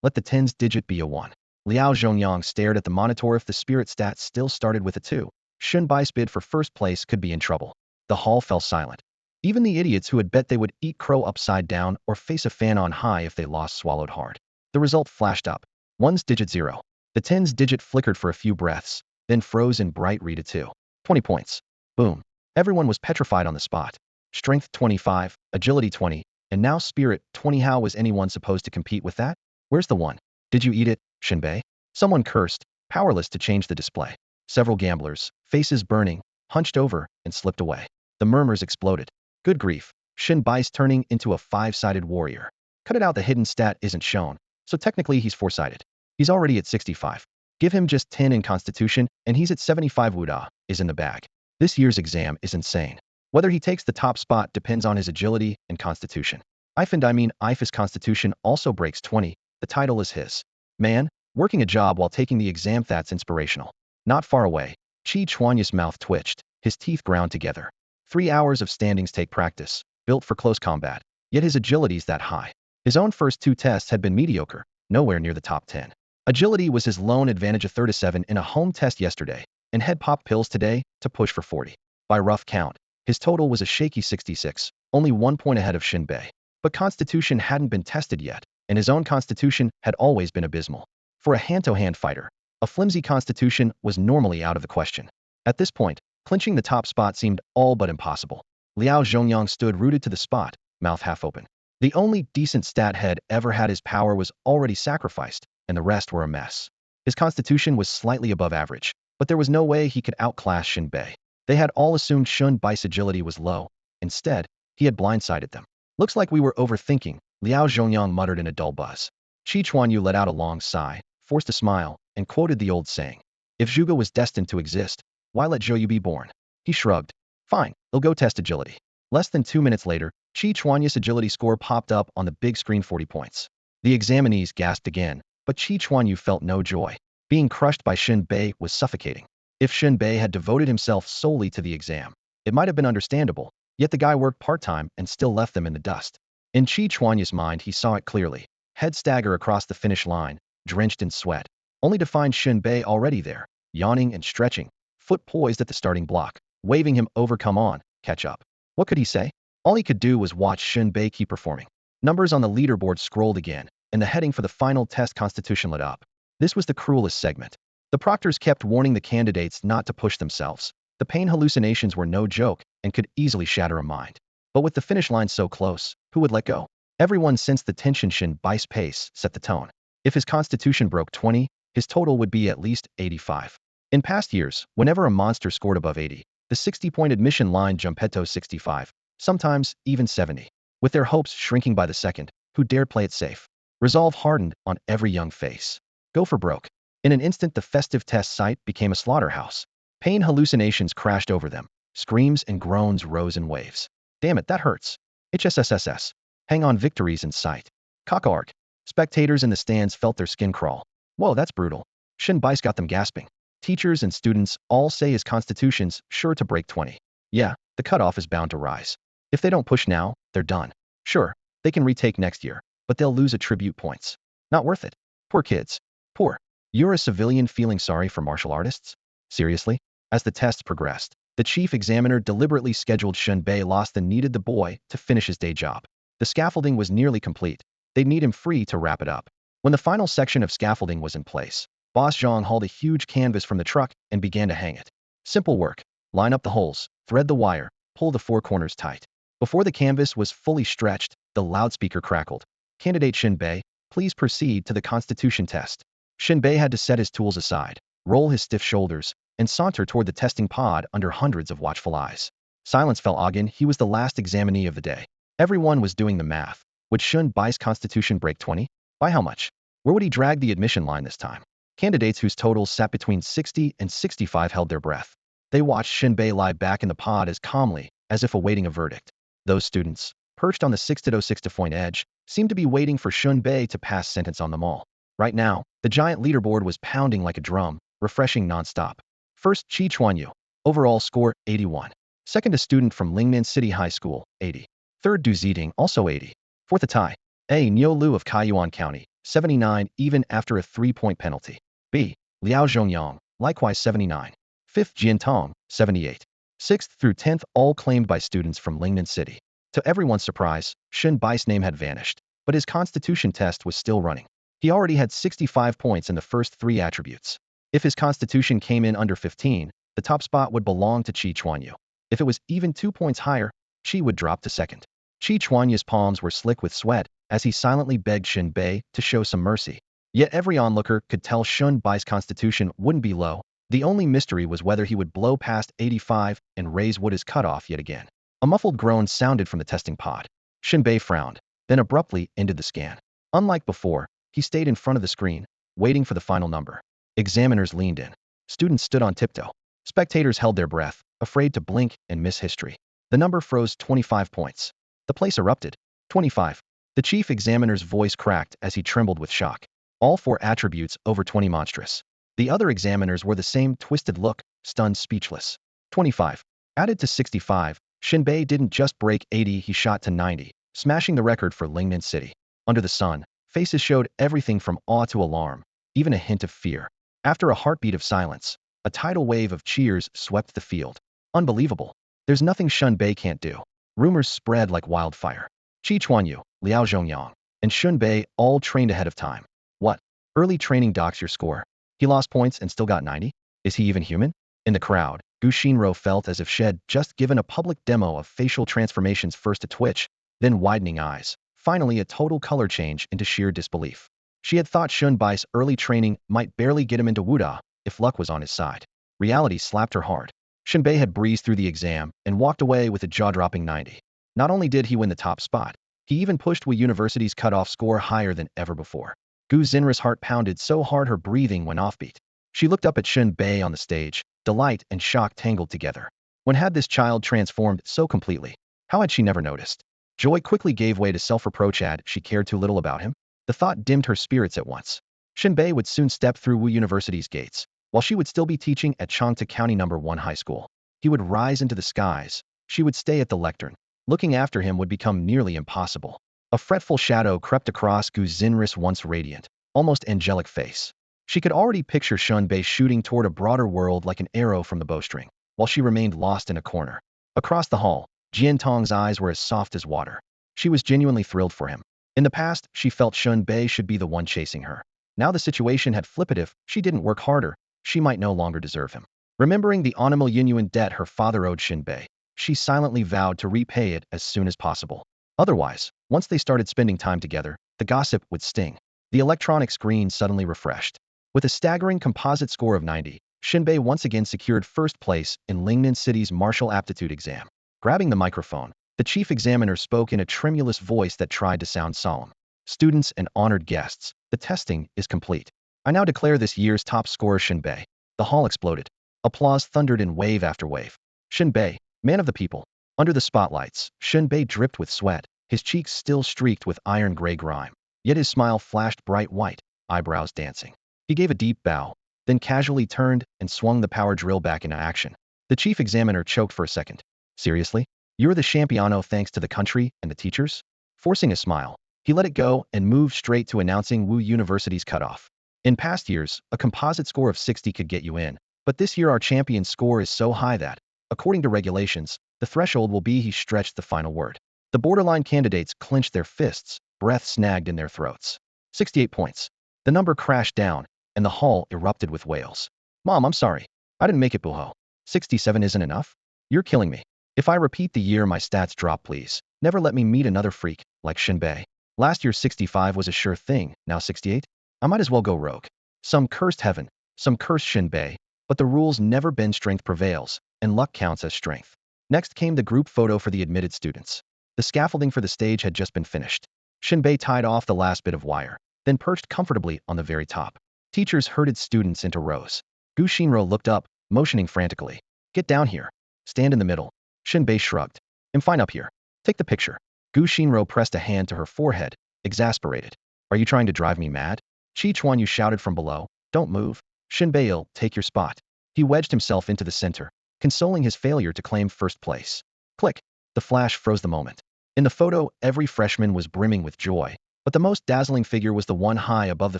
let the 10's digit be a 1. Liao Zhongyang stared at the monitor. If the spirit stats still started with a 2, Shen Bai's bid for first place could be in trouble. The hall fell silent. Even the idiots who had bet they would eat crow upside down or face a fan on high if they lost swallowed hard. The result flashed up. 1's digit 0. The 10's digit flickered for a few breaths, then froze in bright read a 2. 20 points. Boom. Everyone was petrified on the spot. Strength 25, agility 20, and now spirit 20. How was anyone supposed to compete with that? Where's the 1? Did you eat it, Shen Bei? Someone cursed, powerless to change the display. Several gamblers, faces burning, hunched over and slipped away. The murmurs exploded. Good grief, Shen Bai's turning into a five-sided warrior. Cut it out, the hidden stat isn't shown, so technically he's four-sided. He's already at 65. Give him just 10 in Constitution, and he's at 75. Wuda is in the bag. This year's exam is insane. Whether he takes the top spot depends on his agility and Constitution. If his Constitution also breaks 20, the title is his. Man, working a job while taking the exam, that's inspirational. Not far away, Chi Chuanyu's mouth twitched, his teeth ground together. 3 hours of standings take practice, built for close combat, yet his agility's that high. His own first 2 tests had been mediocre, nowhere near the top 10. Agility was his lone advantage, a 37 in a home test yesterday, and head pop pills today to push for 40. By rough count, his total was a shaky 66, only 1 point ahead of Shen Bei. But Constitution hadn't been tested yet, and his own Constitution had always been abysmal. For a hand-to-hand fighter, a flimsy Constitution was normally out of the question. At this point, clinching the top spot seemed all but impossible. Liao Zhongyang stood rooted to the spot, mouth half open. The only decent stat head ever had his power was already sacrificed, and the rest were a mess. His Constitution was slightly above average, but there was no way he could outclass Shen Bei. They had all assumed Shen Bai's agility was low. Instead, he had blindsided them. Looks like we were overthinking, Liao Zhongyang muttered in a dull buzz. Chi Chuanyu let out a long sigh, forced a smile, and quoted the old saying. If Zhuge was destined to exist, why let Zhou Yu be born? He shrugged. Fine, he'll go test agility. Less than 2 minutes later, Chi Chuanyu's agility score popped up on the big screen, 40 points. The examinees gasped again, but Chi Chuanyu felt no joy. Being crushed by Shen Bei was suffocating. If Shen Bei had devoted himself solely to the exam, it might have been understandable, yet the guy worked part-time and still left them in the dust. In Chi Chuanyu's mind, he saw it clearly. Head stagger across the finish line, drenched in sweat, only to find Shen Bei already there, yawning and stretching, foot poised at the starting block, waving him over. Come on, catch up. What could he say? All he could do was watch Shen Bei keep performing. Numbers on the leaderboard scrolled again, and the heading for the final test Constitution lit up. This was the cruelest segment. The proctors kept warning the candidates not to push themselves. The pain hallucinations were no joke and could easily shatter a mind. But with the finish line so close, who would let go? Everyone sensed the tension. Shen Bai's pace set the tone. If his Constitution broke 20, his total would be at least 85. In past years, whenever a monster scored above 80, the 60-point admission line jumped to 65, sometimes even 70. With their hopes shrinking by the second, who dared play it safe? Resolve hardened on every young face. Go for broke. In an instant, the festive test site became a slaughterhouse. Pain hallucinations crashed over them. Screams and groans rose in waves. Damn it, that hurts. HSSSS. Hang on, victories in sight. Cock-arg. Spectators in the stands felt their skin crawl. Whoa, that's brutal. Shen Bai's got them gasping. Teachers and students all say his Constitution's sure to break 20. Yeah, the cutoff is bound to rise. If they don't push now, they're done. Sure, they can retake next year, but they'll lose attribute points. Not worth it. Poor kids. Poor. You're a civilian feeling sorry for martial artists? Seriously? As the tests progressed, the chief examiner deliberately scheduled Shen Bei lost and needed the boy to finish his day job. The scaffolding was nearly complete. They'd need him free to wrap it up. When the final section of scaffolding was in place, Boss Zhang hauled a huge canvas from the truck and began to hang it. Simple work. Line up the holes, thread the wire, pull the 4 corners tight. Before the canvas was fully stretched, the loudspeaker crackled. Candidate Shen Bei, please proceed to the Constitution test. Shen Bei had to set his tools aside, roll his stiff shoulders, and saunter toward the testing pod under hundreds of watchful eyes. Silence fell again. He was the last examinee of the day. Everyone was doing the math. Would Shen Bai's Constitution break 20? By how much? Where would he drag the admission line this time? Candidates whose totals sat between 60 and 65 held their breath. They watched Shen Bei lie back in the pod as calmly as if awaiting a verdict. Those students, perched on the 6-06 point edge, seemed to be waiting for Shen Bei to pass sentence on them all. Right now, the giant leaderboard was pounding like a drum, refreshing nonstop. First, Chi Chuanyu. Overall score, 81. Second, a student from Lingnan City High School, 80. Third, Du Ziding, also 80. Fourth, a Tai. A. Niu Lu of Kaiyuan County, 79 even after a 3-point penalty. B. Liao Zhongyang, likewise 79. Fifth, Jin Tong, 78. Sixth through 10th all claimed by students from Lingnan City. To everyone's surprise, Shen Bai's name had vanished, but his Constitution test was still running. He already had 65 points in the first 3 attributes. If his Constitution came in under 15, the top spot would belong to Chi Chuanyu. If it was even 2 points higher, Chi would drop to second. Chi Chuanyu's palms were slick with sweat as he silently begged Shen Bei to show some mercy. Yet every onlooker could tell Shen Bai's Constitution wouldn't be low, The only mystery was whether he would blow past 85 and raise Wood's cutoff yet again. A muffled groan sounded from the testing pod. Shen Bei frowned, then abruptly ended the scan. Unlike before, he stayed in front of the screen, waiting for the final number. Examiners leaned in. Students stood on tiptoe. Spectators held their breath, afraid to blink and miss history. The number froze 25 points. The place erupted. 25. The chief examiner's voice cracked as he trembled with shock. All 4 attributes over 20 monstrous. The other examiners wore the same twisted look, stunned speechless. 25. Added to 65, Shen Bei didn't just break 80, he shot to 90, smashing the record for Lingnan City. Under the sun, faces showed everything from awe to alarm, even a hint of fear. After a heartbeat of silence, a tidal wave of cheers swept the field. Unbelievable. There's nothing Shen Bei can't do. Rumors spread like wildfire. Qi Chuanyu, Liao Zhongyang, and Shen Bei all trained ahead of time. What? Early training docks your score. He lost points and still got 90? Is he even human? In the crowd, Gu Xinro felt as if she'd just given a public demo of facial transformations, first a twitch, then widening eyes, finally a total color change into sheer disbelief. She had thought Shen Bai's early training might barely get him into Wuda, if luck was on his side. Reality slapped her hard. Shen Bei had breezed through the exam and walked away with a jaw-dropping 90. Not only did he win the top spot, he even pushed Wu University's cutoff score higher than ever before. Gu Xinra's heart pounded so hard her breathing went offbeat. She looked up at Shen Bei on the stage, delight and shock tangled together. When had this child transformed so completely? How had she never noticed? Joy quickly gave way to self-reproach. Had she cared too little about him? The thought dimmed her spirits at once. Shen Bei would soon step through Wu University's gates, while she would still be teaching at Changta County No. 1 High School. He would rise into the skies. She would stay at the lectern. Looking after him would become nearly impossible. A fretful shadow crept across Gu Xinra's once radiant, almost angelic face. She could already picture Shen Bei shooting toward a broader world like an arrow from the bowstring, while she remained lost in a corner. Across the hall, Jin Tong's eyes were as soft as water. She was genuinely thrilled for him. In the past, she felt Shen Bei should be the one chasing her. Now the situation had flipped. If she didn't work harder, she might no longer deserve him. Remembering the $1 debt her father owed Shen Bei, she silently vowed to repay it as soon as possible. Otherwise, once they started spending time together, the gossip would sting. The electronic screen suddenly refreshed. With a staggering composite score of 90, Shen Bei once again secured first place in Lingnan City's martial aptitude exam. Grabbing the microphone, the chief examiner spoke in a tremulous voice that tried to sound solemn. Students and honored guests, the testing is complete. I now declare this year's top scorer Shen Bei. The hall exploded. Applause thundered in wave after wave. Shen Bei, man of the people. Under the spotlights, Shen Bei dripped with sweat, his cheeks still streaked with iron-gray grime. Yet his smile flashed bright white, eyebrows dancing. He gave a deep bow, then casually turned and swung the power drill back into action. The chief examiner choked for a second. Seriously? You're the champiano thanks to the country and the teachers? Forcing a smile, he let it go and moved straight to announcing Wu University's cutoff. In past years, a composite score of 60 could get you in, but this year our champion's score is so high that, according to regulations, the threshold will be he stretched the final word. The borderline candidates clenched their fists, breath snagged in their throats. 68 points. The number crashed down, and the hall erupted with wails. Mom, I'm sorry. I didn't make it, Buho. 67 isn't enough? You're killing me. If I repeat the year my stats drop, please. Never let me meet another freak, like Shen Bei. Last year's 65 was a sure thing, now 68? I might as well go rogue. Some cursed heaven, some cursed Shen Bei, but the rules never bend, strength prevails, and luck counts as strength. Next came the group photo for the admitted students. The scaffolding for the stage had just been finished. Shen Bei tied off the last bit of wire, then perched comfortably on the very top. Teachers herded students into rows. Gu Xinro looked up, motioning frantically. Get down here. Stand in the middle. Shen Bei shrugged. I'm fine up here. Take the picture. Gu Xinro pressed a hand to her forehead, exasperated. Are you trying to drive me mad? Qi Chuanyu shouted from below. Don't move. Shen Bei'll take your spot. He wedged himself into the center, consoling his failure to claim first place. Click. The flash froze the moment. In the photo, every freshman was brimming with joy, but the most dazzling figure was the one high above the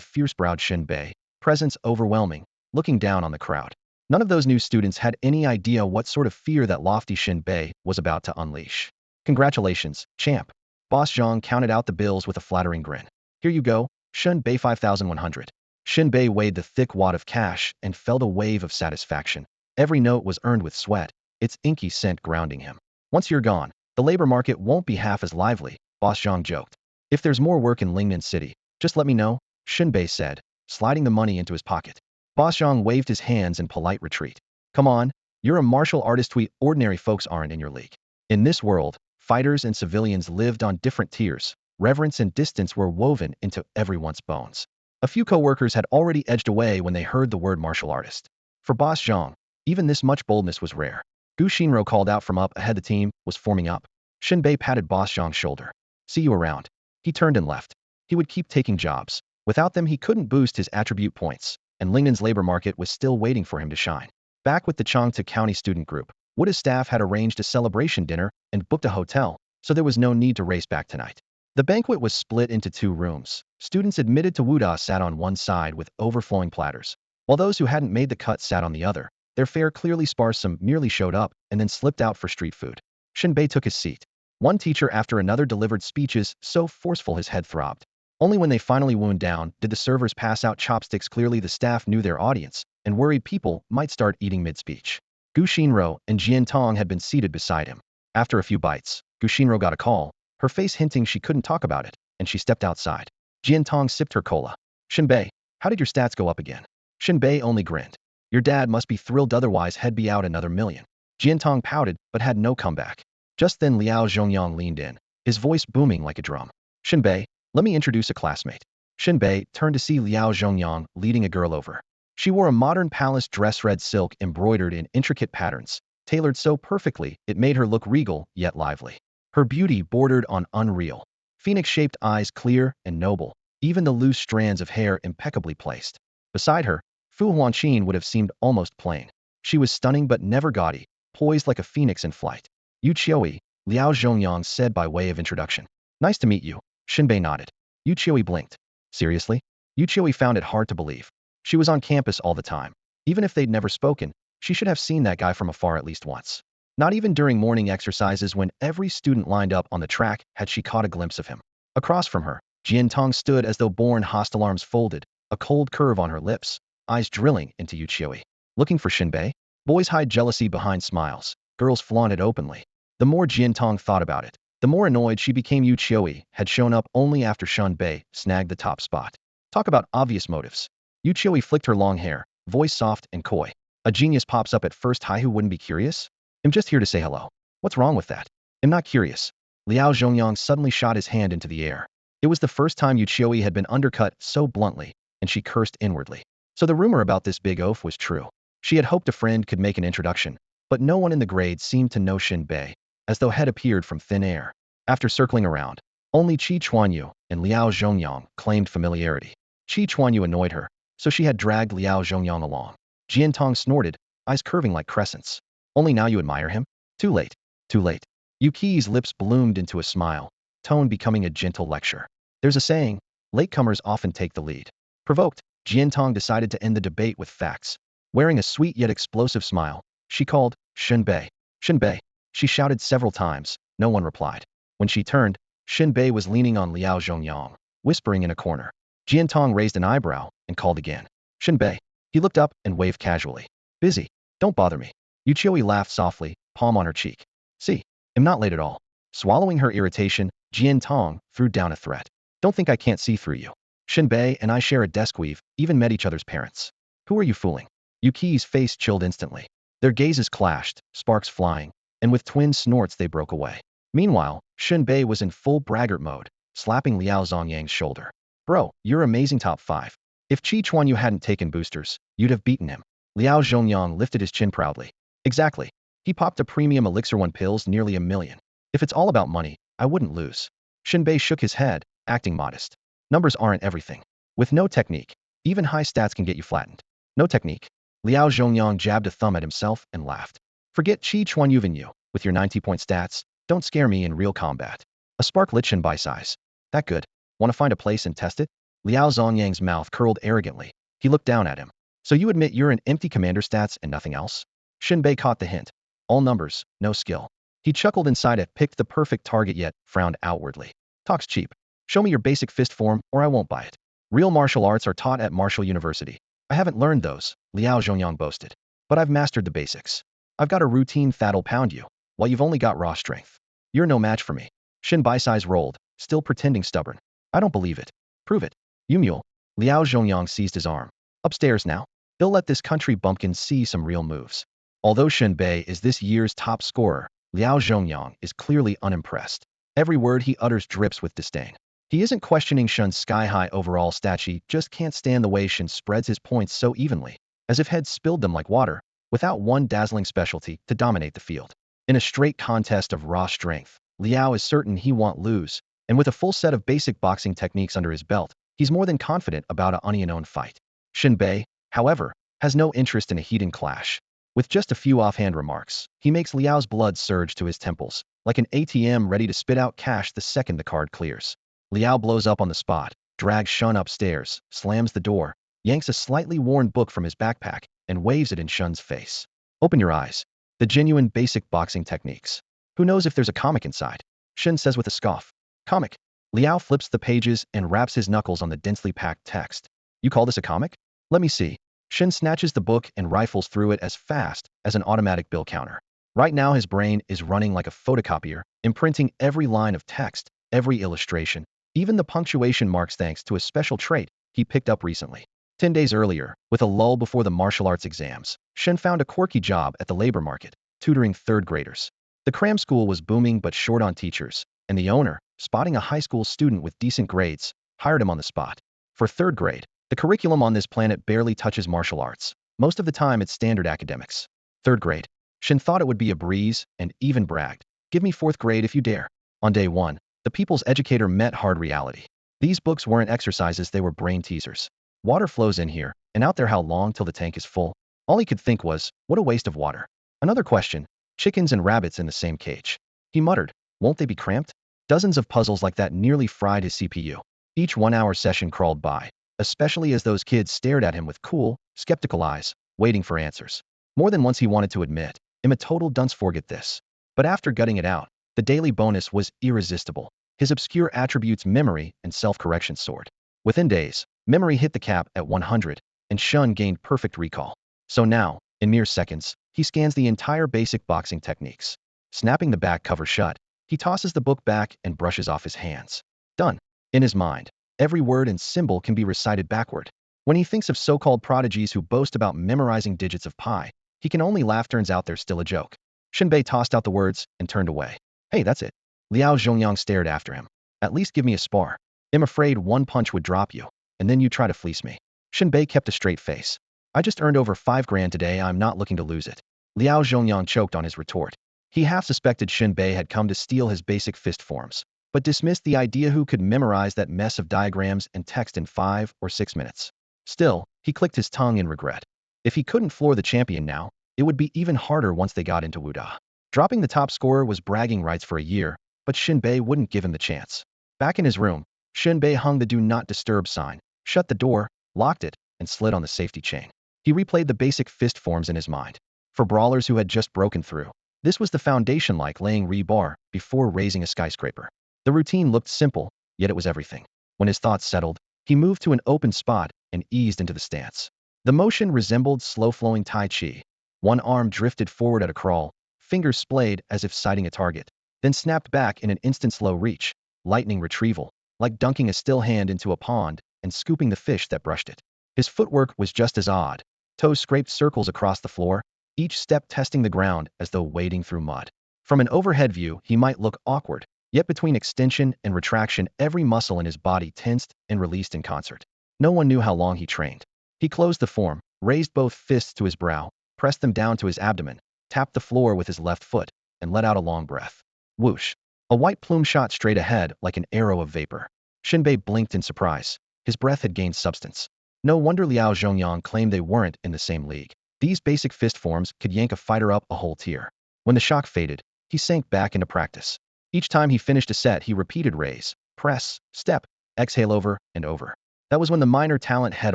fierce-browed Shen Bei, presence overwhelming, looking down on the crowd. None of those new students had any idea what sort of fear that lofty Shen Bei was about to unleash. Congratulations, champ. Boss Zhang counted out the bills with a flattering grin. Here you go, Shen Bei 5,100. Shen Bei weighed the thick wad of cash and felt a wave of satisfaction. Every note was earned with sweat, its inky scent grounding him. Once you're gone, the labor market won't be half as lively, Boss Zhang joked. If there's more work in Lingnan City, just let me know, Shen Bei said, sliding the money into his pocket. Boss Zhang waved his hands in polite retreat. Come on, you're a martial artist we ordinary folks aren't in your league. In this world, fighters and civilians lived on different tiers. Reverence and distance were woven into everyone's bones. A few co-workers had already edged away when they heard the word martial artist. For Boss Zhang, even this much boldness was rare. Gu Xinro called out from up ahead. The team was forming up. Shen Bei patted Boss Zhang's shoulder. See you around. He turned and left. He would keep taking jobs. Without them he couldn't boost his attribute points, and Lingnan's labor market was still waiting for him to shine. Back with the Changte County student group, Wuda's staff had arranged a celebration dinner and booked a hotel, so there was no need to race back tonight. The banquet was split into 2 rooms. Students admitted to Wuda sat on one side with overflowing platters, while those who hadn't made the cut sat on the other. Their fare clearly sparse. Some merely showed up and then slipped out for street food. Shen Bei took his seat. One teacher after another delivered speeches so forceful his head throbbed. Only when they finally wound down did the servers pass out chopsticks. Clearly the staff knew their audience, and worried people might start eating mid-speech. Gu Xinro and Jin Tong had been seated beside him. After a few bites, Gu Xinro got a call, her face hinting she couldn't talk about it, and she stepped outside. Jin Tong sipped her cola. Shen Bei, how did your stats go up again? Shen Bei only grinned. Your dad must be thrilled, otherwise he'd be out another million. Jin Tong pouted, but had no comeback. Just then Liao Zhongyang leaned in, his voice booming like a drum. Shen Bei, let me introduce a classmate. Shen Bei turned to see Liao Zhongyang leading a girl over. She wore a modern palace dress, red silk embroidered in intricate patterns, tailored so perfectly it made her look regal yet lively. Her beauty bordered on unreal. Phoenix-shaped eyes, clear and noble, even the loose strands of hair impeccably placed. Beside her, Fu Huanqin would have seemed almost plain. She was stunning but never gaudy, poised like a phoenix in flight. Yu Qiui, Liao Zhongyang said by way of introduction. Nice to meet you. Shen Bei nodded. Yu Qiui blinked. Seriously? Yu Qiui found it hard to believe. She was on campus all the time. Even if they'd never spoken, she should have seen that guy from afar at least once. Not even during morning exercises when every student lined up on the track had she caught a glimpse of him. Across from her, Jin Tong stood as though born hostile, arms folded, a cold curve on her lips, eyes drilling into Yu Qiui. Looking for Shen Bei? Boys hide jealousy behind smiles. Girls flaunt it openly. The more Jin Tong thought about it, the more annoyed she became. Yu Qiui had shown up only after Shen Bei snagged the top spot. Talk about obvious motives. Yu Qiui flicked her long hair, voice soft and coy. A genius pops up at first high. Who wouldn't be curious? I'm just here to say hello. What's wrong with that? I'm not curious. Liao Zhongyang suddenly shot his hand into the air. It was the first time Yu Qiui had been undercut so bluntly, and she cursed inwardly. So the rumor about this big oaf was true. She had hoped a friend could make an introduction, but no one in the grade seemed to know Shen Bei, as though had appeared from thin air. After circling around, only Qi Chuanyu and Liao Zhongyang claimed familiarity. Qi Chuanyu annoyed her, so she had dragged Liao Zhongyang along. Jin Tong snorted, eyes curving like crescents. Only now you admire him? Too late. Too late. Yu Qi's lips bloomed into a smile, tone becoming a gentle lecture. There's a saying, latecomers often take the lead. Provoked, Jin Tong decided to end the debate with facts. Wearing a sweet yet explosive smile, she called, Shen Bei. Shen Bei. She shouted several times, no one replied. When she turned, Shen Bei was leaning on Liao Zhongyang, whispering in a corner. Jin Tong raised an eyebrow and called again. Shen Bei. He looked up and waved casually. Busy. Don't bother me. Yu Qiui laughed softly, palm on her cheek. See, I'm not late at all. Swallowing her irritation, Jin Tong threw down a threat. Don't think I can't see through you. Shen Bei and I share a desk, we've even met each other's parents. Who are you fooling? Yu Qi's face chilled instantly. Their gazes clashed, sparks flying, and with twin snorts they broke away. Meanwhile, Shen Bei was in full braggart mode, slapping Liao Zhongyang's shoulder. Bro, you're amazing, top 5. If Qi Chuanyu hadn't taken boosters, you'd have beaten him. Liao Zhongyang lifted his chin proudly. Exactly. He popped a premium elixir 1 pills nearly $1 million. If it's all about money, I wouldn't lose. Shen Bei shook his head, acting modest. Numbers aren't everything. With no technique, even high stats can get you flattened. No technique. Liao Zhongyang jabbed a thumb at himself and laughed. Forget Qi Chuanyu and you, with your 90-point stats, don't scare me in real combat. A spark lit Shen Bei size. That good. Want to find a place and test it? Liao Zhongyang's mouth curled arrogantly. He looked down at him. So you admit you're an empty commander stats and nothing else? Shen Bei caught the hint. All numbers, no skill. He chuckled inside it, picked the perfect target yet frowned outwardly. Talk's cheap. Show me your basic fist form or I won't buy it. Real martial arts are taught at Martial University. I haven't learned those, Liao Zhongyang boasted. But I've mastered the basics. I've got a routine that'll pound you, while you've only got raw strength. You're no match for me. Shen Bai's eyes rolled, still pretending stubborn. I don't believe it. Prove it. You mule. Liao Zhongyang seized his arm. Upstairs now. He'll let this country bumpkin see some real moves. Although Shen Bei is this year's top scorer, Liao Zhongyang is clearly unimpressed. Every word he utters drips with disdain. He isn't questioning Shen's sky-high overall stat sheet, just can't stand the way Shen spreads his points so evenly, as if he'd spilled them like water, without one dazzling specialty to dominate the field. In a straight contest of raw strength, Liao is certain he won't lose, and with a full set of basic boxing techniques under his belt, he's more than confident about an unknown fight. Shen Bei, however, has no interest in a heated clash. With just a few offhand remarks, he makes Liao's blood surge to his temples, like an ATM ready to spit out cash the second the card clears. Liao blows up on the spot, drags Shen upstairs, slams the door, yanks a slightly worn book from his backpack, and waves it in Shen's face. Open your eyes. The genuine basic boxing techniques. Who knows if there's a comic inside? Shen says with a scoff. Comic. Liao flips the pages and raps his knuckles on the densely packed text. You call this a comic? Let me see. Shen snatches the book and rifles through it as fast as an automatic bill counter. Right now his brain is running like a photocopier, imprinting every line of text, every illustration, even the punctuation marks thanks to a special trait he picked up recently. 10 days earlier, with a lull before the martial arts exams, Shen found a quirky job at the labor market, tutoring third graders. The cram school was booming but short on teachers, and the owner, spotting a high school student with decent grades, hired him on the spot. For third grade, the curriculum on this planet barely touches martial arts. Most of the time it's standard academics. Third grade. Shen thought it would be a breeze and even bragged. Give me fourth grade if you dare. On day one, the people's educator met hard reality. These books weren't exercises, they were brain teasers. Water flows in here, and out there how long till the tank is full? All he could think was, what a waste of water. Another question, chickens and rabbits in the same cage. He muttered, won't they be cramped? Dozens of puzzles like that nearly fried his CPU. Each 1-hour session crawled by, especially as those kids stared at him with cool, skeptical eyes, waiting for answers. More than once he wanted to admit, I'm a total dunce, forget this. But after gutting it out, the daily bonus was irresistible. His obscure attributes, memory and self-correction, soared. Within days, memory hit the cap at 100, and Shen gained perfect recall. So now, in mere seconds, he scans the entire basic boxing techniques. Snapping the back cover shut, he tosses the book back and brushes off his hands. Done. In his mind, every word and symbol can be recited backward. When he thinks of so-called prodigies who boast about memorizing digits of pi, he can only laugh. Turns out they're still a joke. Shen Bei tossed out the words and turned away. Hey, that's it. Liao Zhongyang stared after him. At least give me a spar. I'm afraid one punch would drop you, and then you try to fleece me. Shen Bei kept a straight face. I just earned over 5 grand today, I'm not looking to lose it. Liao Zhongyang choked on his retort. He half suspected Shen Bei had come to steal his basic fist forms, but dismissed the idea who could memorize that mess of diagrams and text in 5 or 6 minutes. Still, he clicked his tongue in regret. If he couldn't floor the champion now, it would be even harder once they got into Wuda. Dropping the top scorer was bragging rights for a year, but Shen Bei wouldn't give him the chance. Back in his room, Shen Bei hung the do not disturb sign, shut the door, locked it, and slid on the safety chain. He replayed the basic fist forms in his mind. For brawlers who had just broken through, this was the foundation, like laying rebar before raising a skyscraper. The routine looked simple, yet it was everything. When his thoughts settled, he moved to an open spot and eased into the stance. The motion resembled slow-flowing Tai Chi. One arm drifted forward at a crawl, fingers splayed as if sighting a target, then snapped back in an instant slow reach, lightning retrieval, like dunking a still hand into a pond and scooping the fish that brushed it. His footwork was just as odd. Toes scraped circles across the floor, each step testing the ground as though wading through mud. From an overhead view, he might look awkward, yet between extension and retraction, every muscle in his body tensed and released in concert. No one knew how long he trained. He closed the form, raised both fists to his brow, pressed them down to his abdomen, tapped the floor with his left foot, and let out a long breath. Whoosh! A white plume shot straight ahead like an arrow of vapor. Shen Bei blinked in surprise. His breath had gained substance. No wonder Liao Zhongyang claimed they weren't in the same league. These basic fist forms could yank a fighter up a whole tier. When the shock faded, he sank back into practice. Each time he finished a set, he repeated raise, press, step, exhale over and over. That was when the minor talent had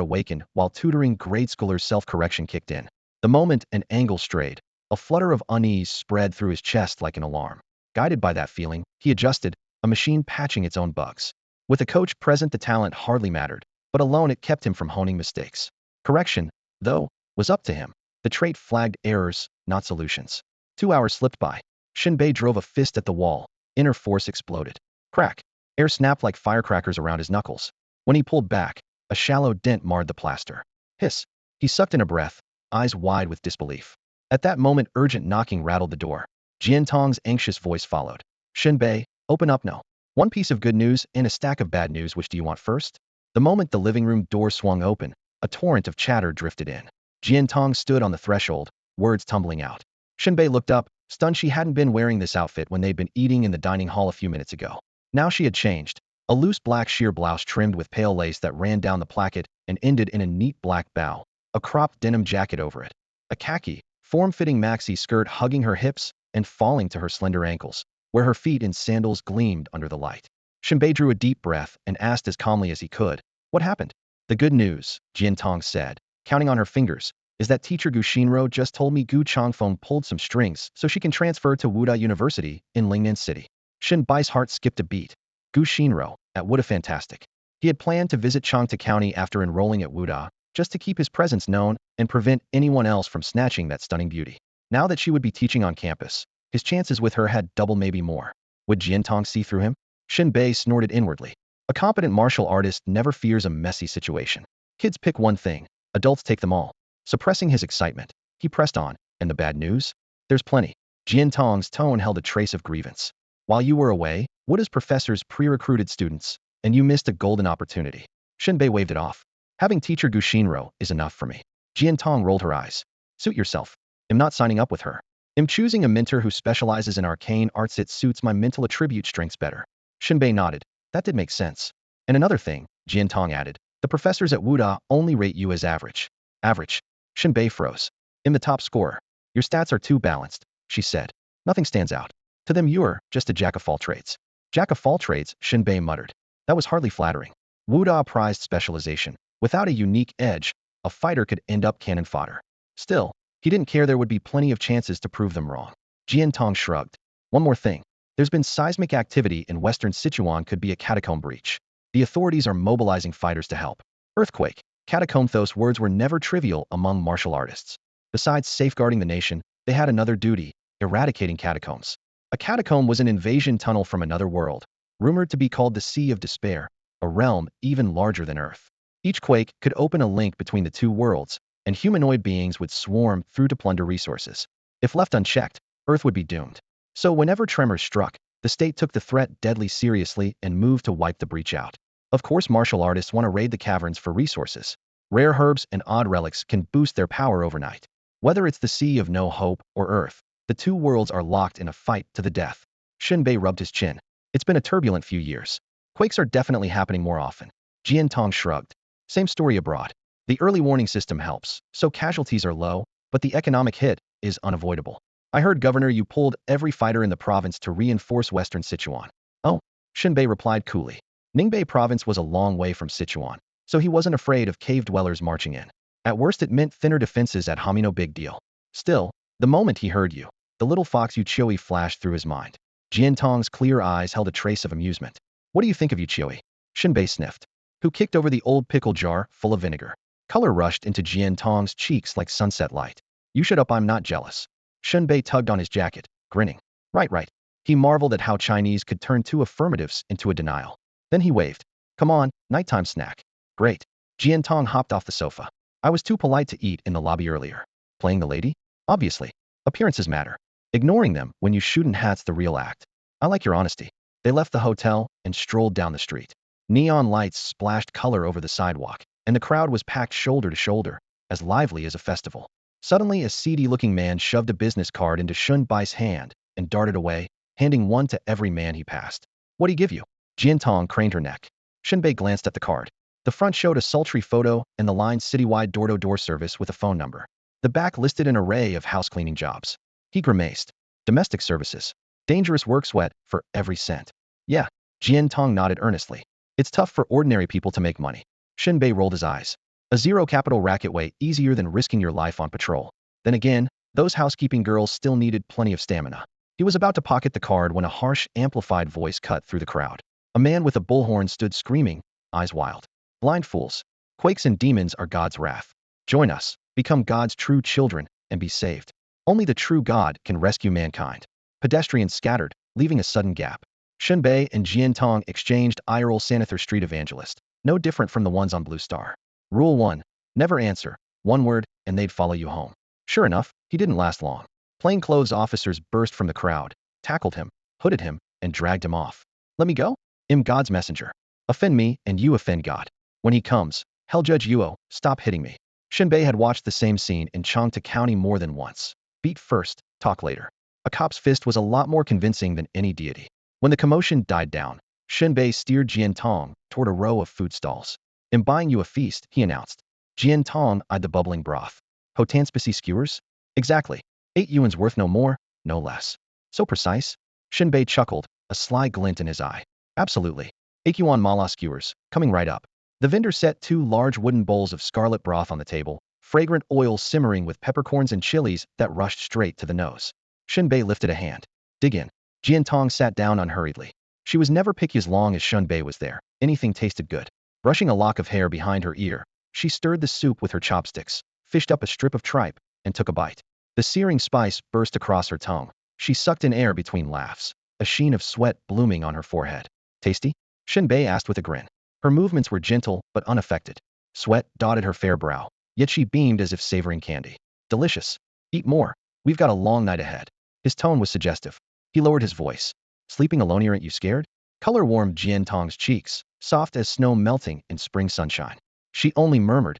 awakened, while tutoring grade schoolers self-correction kicked in. The moment an angle strayed, a flutter of unease spread through his chest like an alarm. Guided by that feeling, he adjusted, a machine patching its own bugs. With a coach present, the talent hardly mattered, but alone it kept him from honing mistakes. Correction, though, was up to him. The trait flagged errors, not solutions. 2 hours slipped by. Shen Bei drove a fist at the wall. Inner force exploded. Crack! Air snapped like firecrackers around his knuckles. When he pulled back, a shallow dent marred the plaster. Hiss! He sucked in a breath, eyes wide with disbelief. At that moment, urgent knocking rattled the door. Jin Tong's anxious voice followed. Shen Bei, open up now. One piece of good news and a stack of bad news. Which do you want first? The moment the living room door swung open, a torrent of chatter drifted in. Jin Tong stood on the threshold, words tumbling out. Shen Bei looked up, stunned. She hadn't been wearing this outfit when they'd been eating in the dining hall a few minutes ago. Now she had changed. A loose black sheer blouse trimmed with pale lace that ran down the placket and ended in a neat black bow, a cropped denim jacket over it, a khaki, form-fitting maxi skirt hugging her hips and falling to her slender ankles, where her feet in sandals gleamed under the light. Shen Bei drew a deep breath and asked as calmly as he could, "What happened?" "The good news," Jin Tong said, counting on her fingers, "is that teacher Gu Xinro just told me Gu Changfeng pulled some strings so she can transfer to Wuda University in Lingnan City." Shen Bai's heart skipped a beat. Gu Xinro, at Wuda, fantastic. He had planned to visit Changta County after enrolling at Wuda, just to keep his presence known and prevent anyone else from snatching that stunning beauty. Now that she would be teaching on campus, his chances with her had double, maybe more. Would Jin Tong see through him? Shen Bei snorted inwardly. A competent martial artist never fears a messy situation. Kids pick one thing, adults take them all. Suppressing his excitement, he pressed on. And the bad news? There's plenty. Jin Tong's tone held a trace of grievance. While you were away, Wuda's professors pre-recruited students, and you missed a golden opportunity. Shen Bei waved it off. Having teacher Gu Xinro is enough for me. Jin Tong rolled her eyes. Suit yourself. I'm not signing up with her. I'm choosing a mentor who specializes in arcane arts. It suits my mental attribute strengths better. Shen Bei nodded. That did make sense. And another thing, Jin Tong added, the professors at Wuda only rate you as average. Average? Shen Bei froze. I'm the top scorer. Your stats are too balanced, she said. Nothing stands out. To them you're just a jack of all trades. Jack of all trades, Shen Bei muttered. That was hardly flattering. Wuda prized specialization. Without a unique edge, a fighter could end up cannon fodder. Still, he didn't care. There would be plenty of chances to prove them wrong. Jin Tong shrugged. One more thing. There's been seismic activity in western Sichuan. Could be a catacomb breach. The authorities are mobilizing fighters to help. Earthquake. Catacomb. Those words were never trivial among martial artists. Besides safeguarding the nation, they had another duty, eradicating catacombs. A catacomb was an invasion tunnel from another world, rumored to be called the Sea of Despair, a realm even larger than Earth. Each quake could open a link between the two worlds, and humanoid beings would swarm through to plunder resources. If left unchecked, Earth would be doomed. So whenever tremors struck, the state took the threat deadly seriously and moved to wipe the breach out. Of course, martial artists want to raid the caverns for resources. Rare herbs and odd relics can boost their power overnight. Whether it's the Sea of No Hope or Earth, the two worlds are locked in a fight to the death. Shen Bei rubbed his chin. It's been a turbulent few years. Quakes are definitely happening more often. Jin Tong shrugged. Same story abroad. The early warning system helps, so casualties are low, but the economic hit is unavoidable. I heard, Governor, you pulled every fighter in the province to reinforce western Sichuan. Oh, Shen Bei replied coolly. Ningbei province was a long way from Sichuan, so he wasn't afraid of cave dwellers marching in. At worst, it meant thinner defenses at Hami. No big deal. Still, the moment he heard you, the little fox Yuqioi flashed through his mind. Jin Tong's clear eyes held a trace of amusement. What do you think of Yuqioi? Shen Bei sniffed. Who kicked over the old pickle jar full of vinegar? Color rushed into Jin Tong's cheeks like sunset light. You shut up, I'm not jealous. Shen Bei tugged on his jacket, grinning. Right. He marveled at how Chinese could turn two affirmatives into a denial. Then he waved. Come on, nighttime snack. Great. Jin Tong hopped off the sofa. I was too polite to eat in the lobby earlier. Playing the lady? Obviously. Appearances matter. Ignoring them when you shouldn't, that's the real act. I like your honesty. They left the hotel and strolled down the street. Neon lights splashed color over the sidewalk, and the crowd was packed shoulder to shoulder, as lively as a festival. Suddenly, a seedy-looking man shoved a business card into Shen Bai's hand and darted away, handing one to every man he passed. What'd he give you? Jin Tong craned her neck. Shen Bei glanced at the card. The front showed a sultry photo and the line citywide door-to-door service with a phone number. The back listed an array of house-cleaning jobs. He grimaced. Domestic services. Dangerous work, sweat for every cent. Yeah. Jin Tong nodded earnestly. It's tough for ordinary people to make money. Shen Bei rolled his eyes. A zero-capital racket way easier than risking your life on patrol. Then again, those housekeeping girls still needed plenty of stamina. He was about to pocket the card when a harsh, amplified voice cut through the crowd. A man with a bullhorn stood screaming, eyes wild. Blind fools. Quakes and demons are God's wrath. Join us, become God's true children, and be saved. Only the true God can rescue mankind. Pedestrians scattered, leaving a sudden gap. Shen Bei and Jin Tong exchanged eye-roll. Sanither Street evangelist. No different from the ones on Blue Star. Rule 1. Never answer. One word, and they'd follow you home. Sure enough, he didn't last long. Plainclothes officers burst from the crowd, tackled him, hooded him, and dragged him off. Let me go? I'm God's messenger. Offend me, and you offend God. When he comes, hell judge you. Stop hitting me. Shen Bei had watched the same scene in Changta County more than once. Beat first, talk later. A cop's fist was a lot more convincing than any deity. When the commotion died down, Shen Bei steered Jin Tong toward a row of food stalls. I'm buying you a feast, he announced. Jin Tong eyed the bubbling broth. Hotan spicy skewers? Exactly. 8 yuan's worth no more, no less. So precise? Shen Bei chuckled, a sly glint in his eye. Absolutely. 8 yuan mala skewers, coming right up. The vendor set 2 large wooden bowls of scarlet broth on the table, fragrant oil simmering with peppercorns and chilies that rushed straight to the nose. Shen Bei lifted a hand. Dig in. Jin Tong sat down unhurriedly. She was never picky as long as Shen Bei was there. Anything tasted good. Brushing a lock of hair behind her ear, she stirred the soup with her chopsticks, fished up a strip of tripe, and took a bite. The searing spice burst across her tongue. She sucked in air between laughs, a sheen of sweat blooming on her forehead. Tasty? Shen Bei asked with a grin. Her movements were gentle but unaffected. Sweat dotted her fair brow, yet she beamed as if savoring candy. Delicious. Eat more. We've got a long night ahead. His tone was suggestive. He lowered his voice. Sleeping alone here, aren't you scared? Color warmed Jin Tong's cheeks, soft as snow melting in spring sunshine. She only murmured,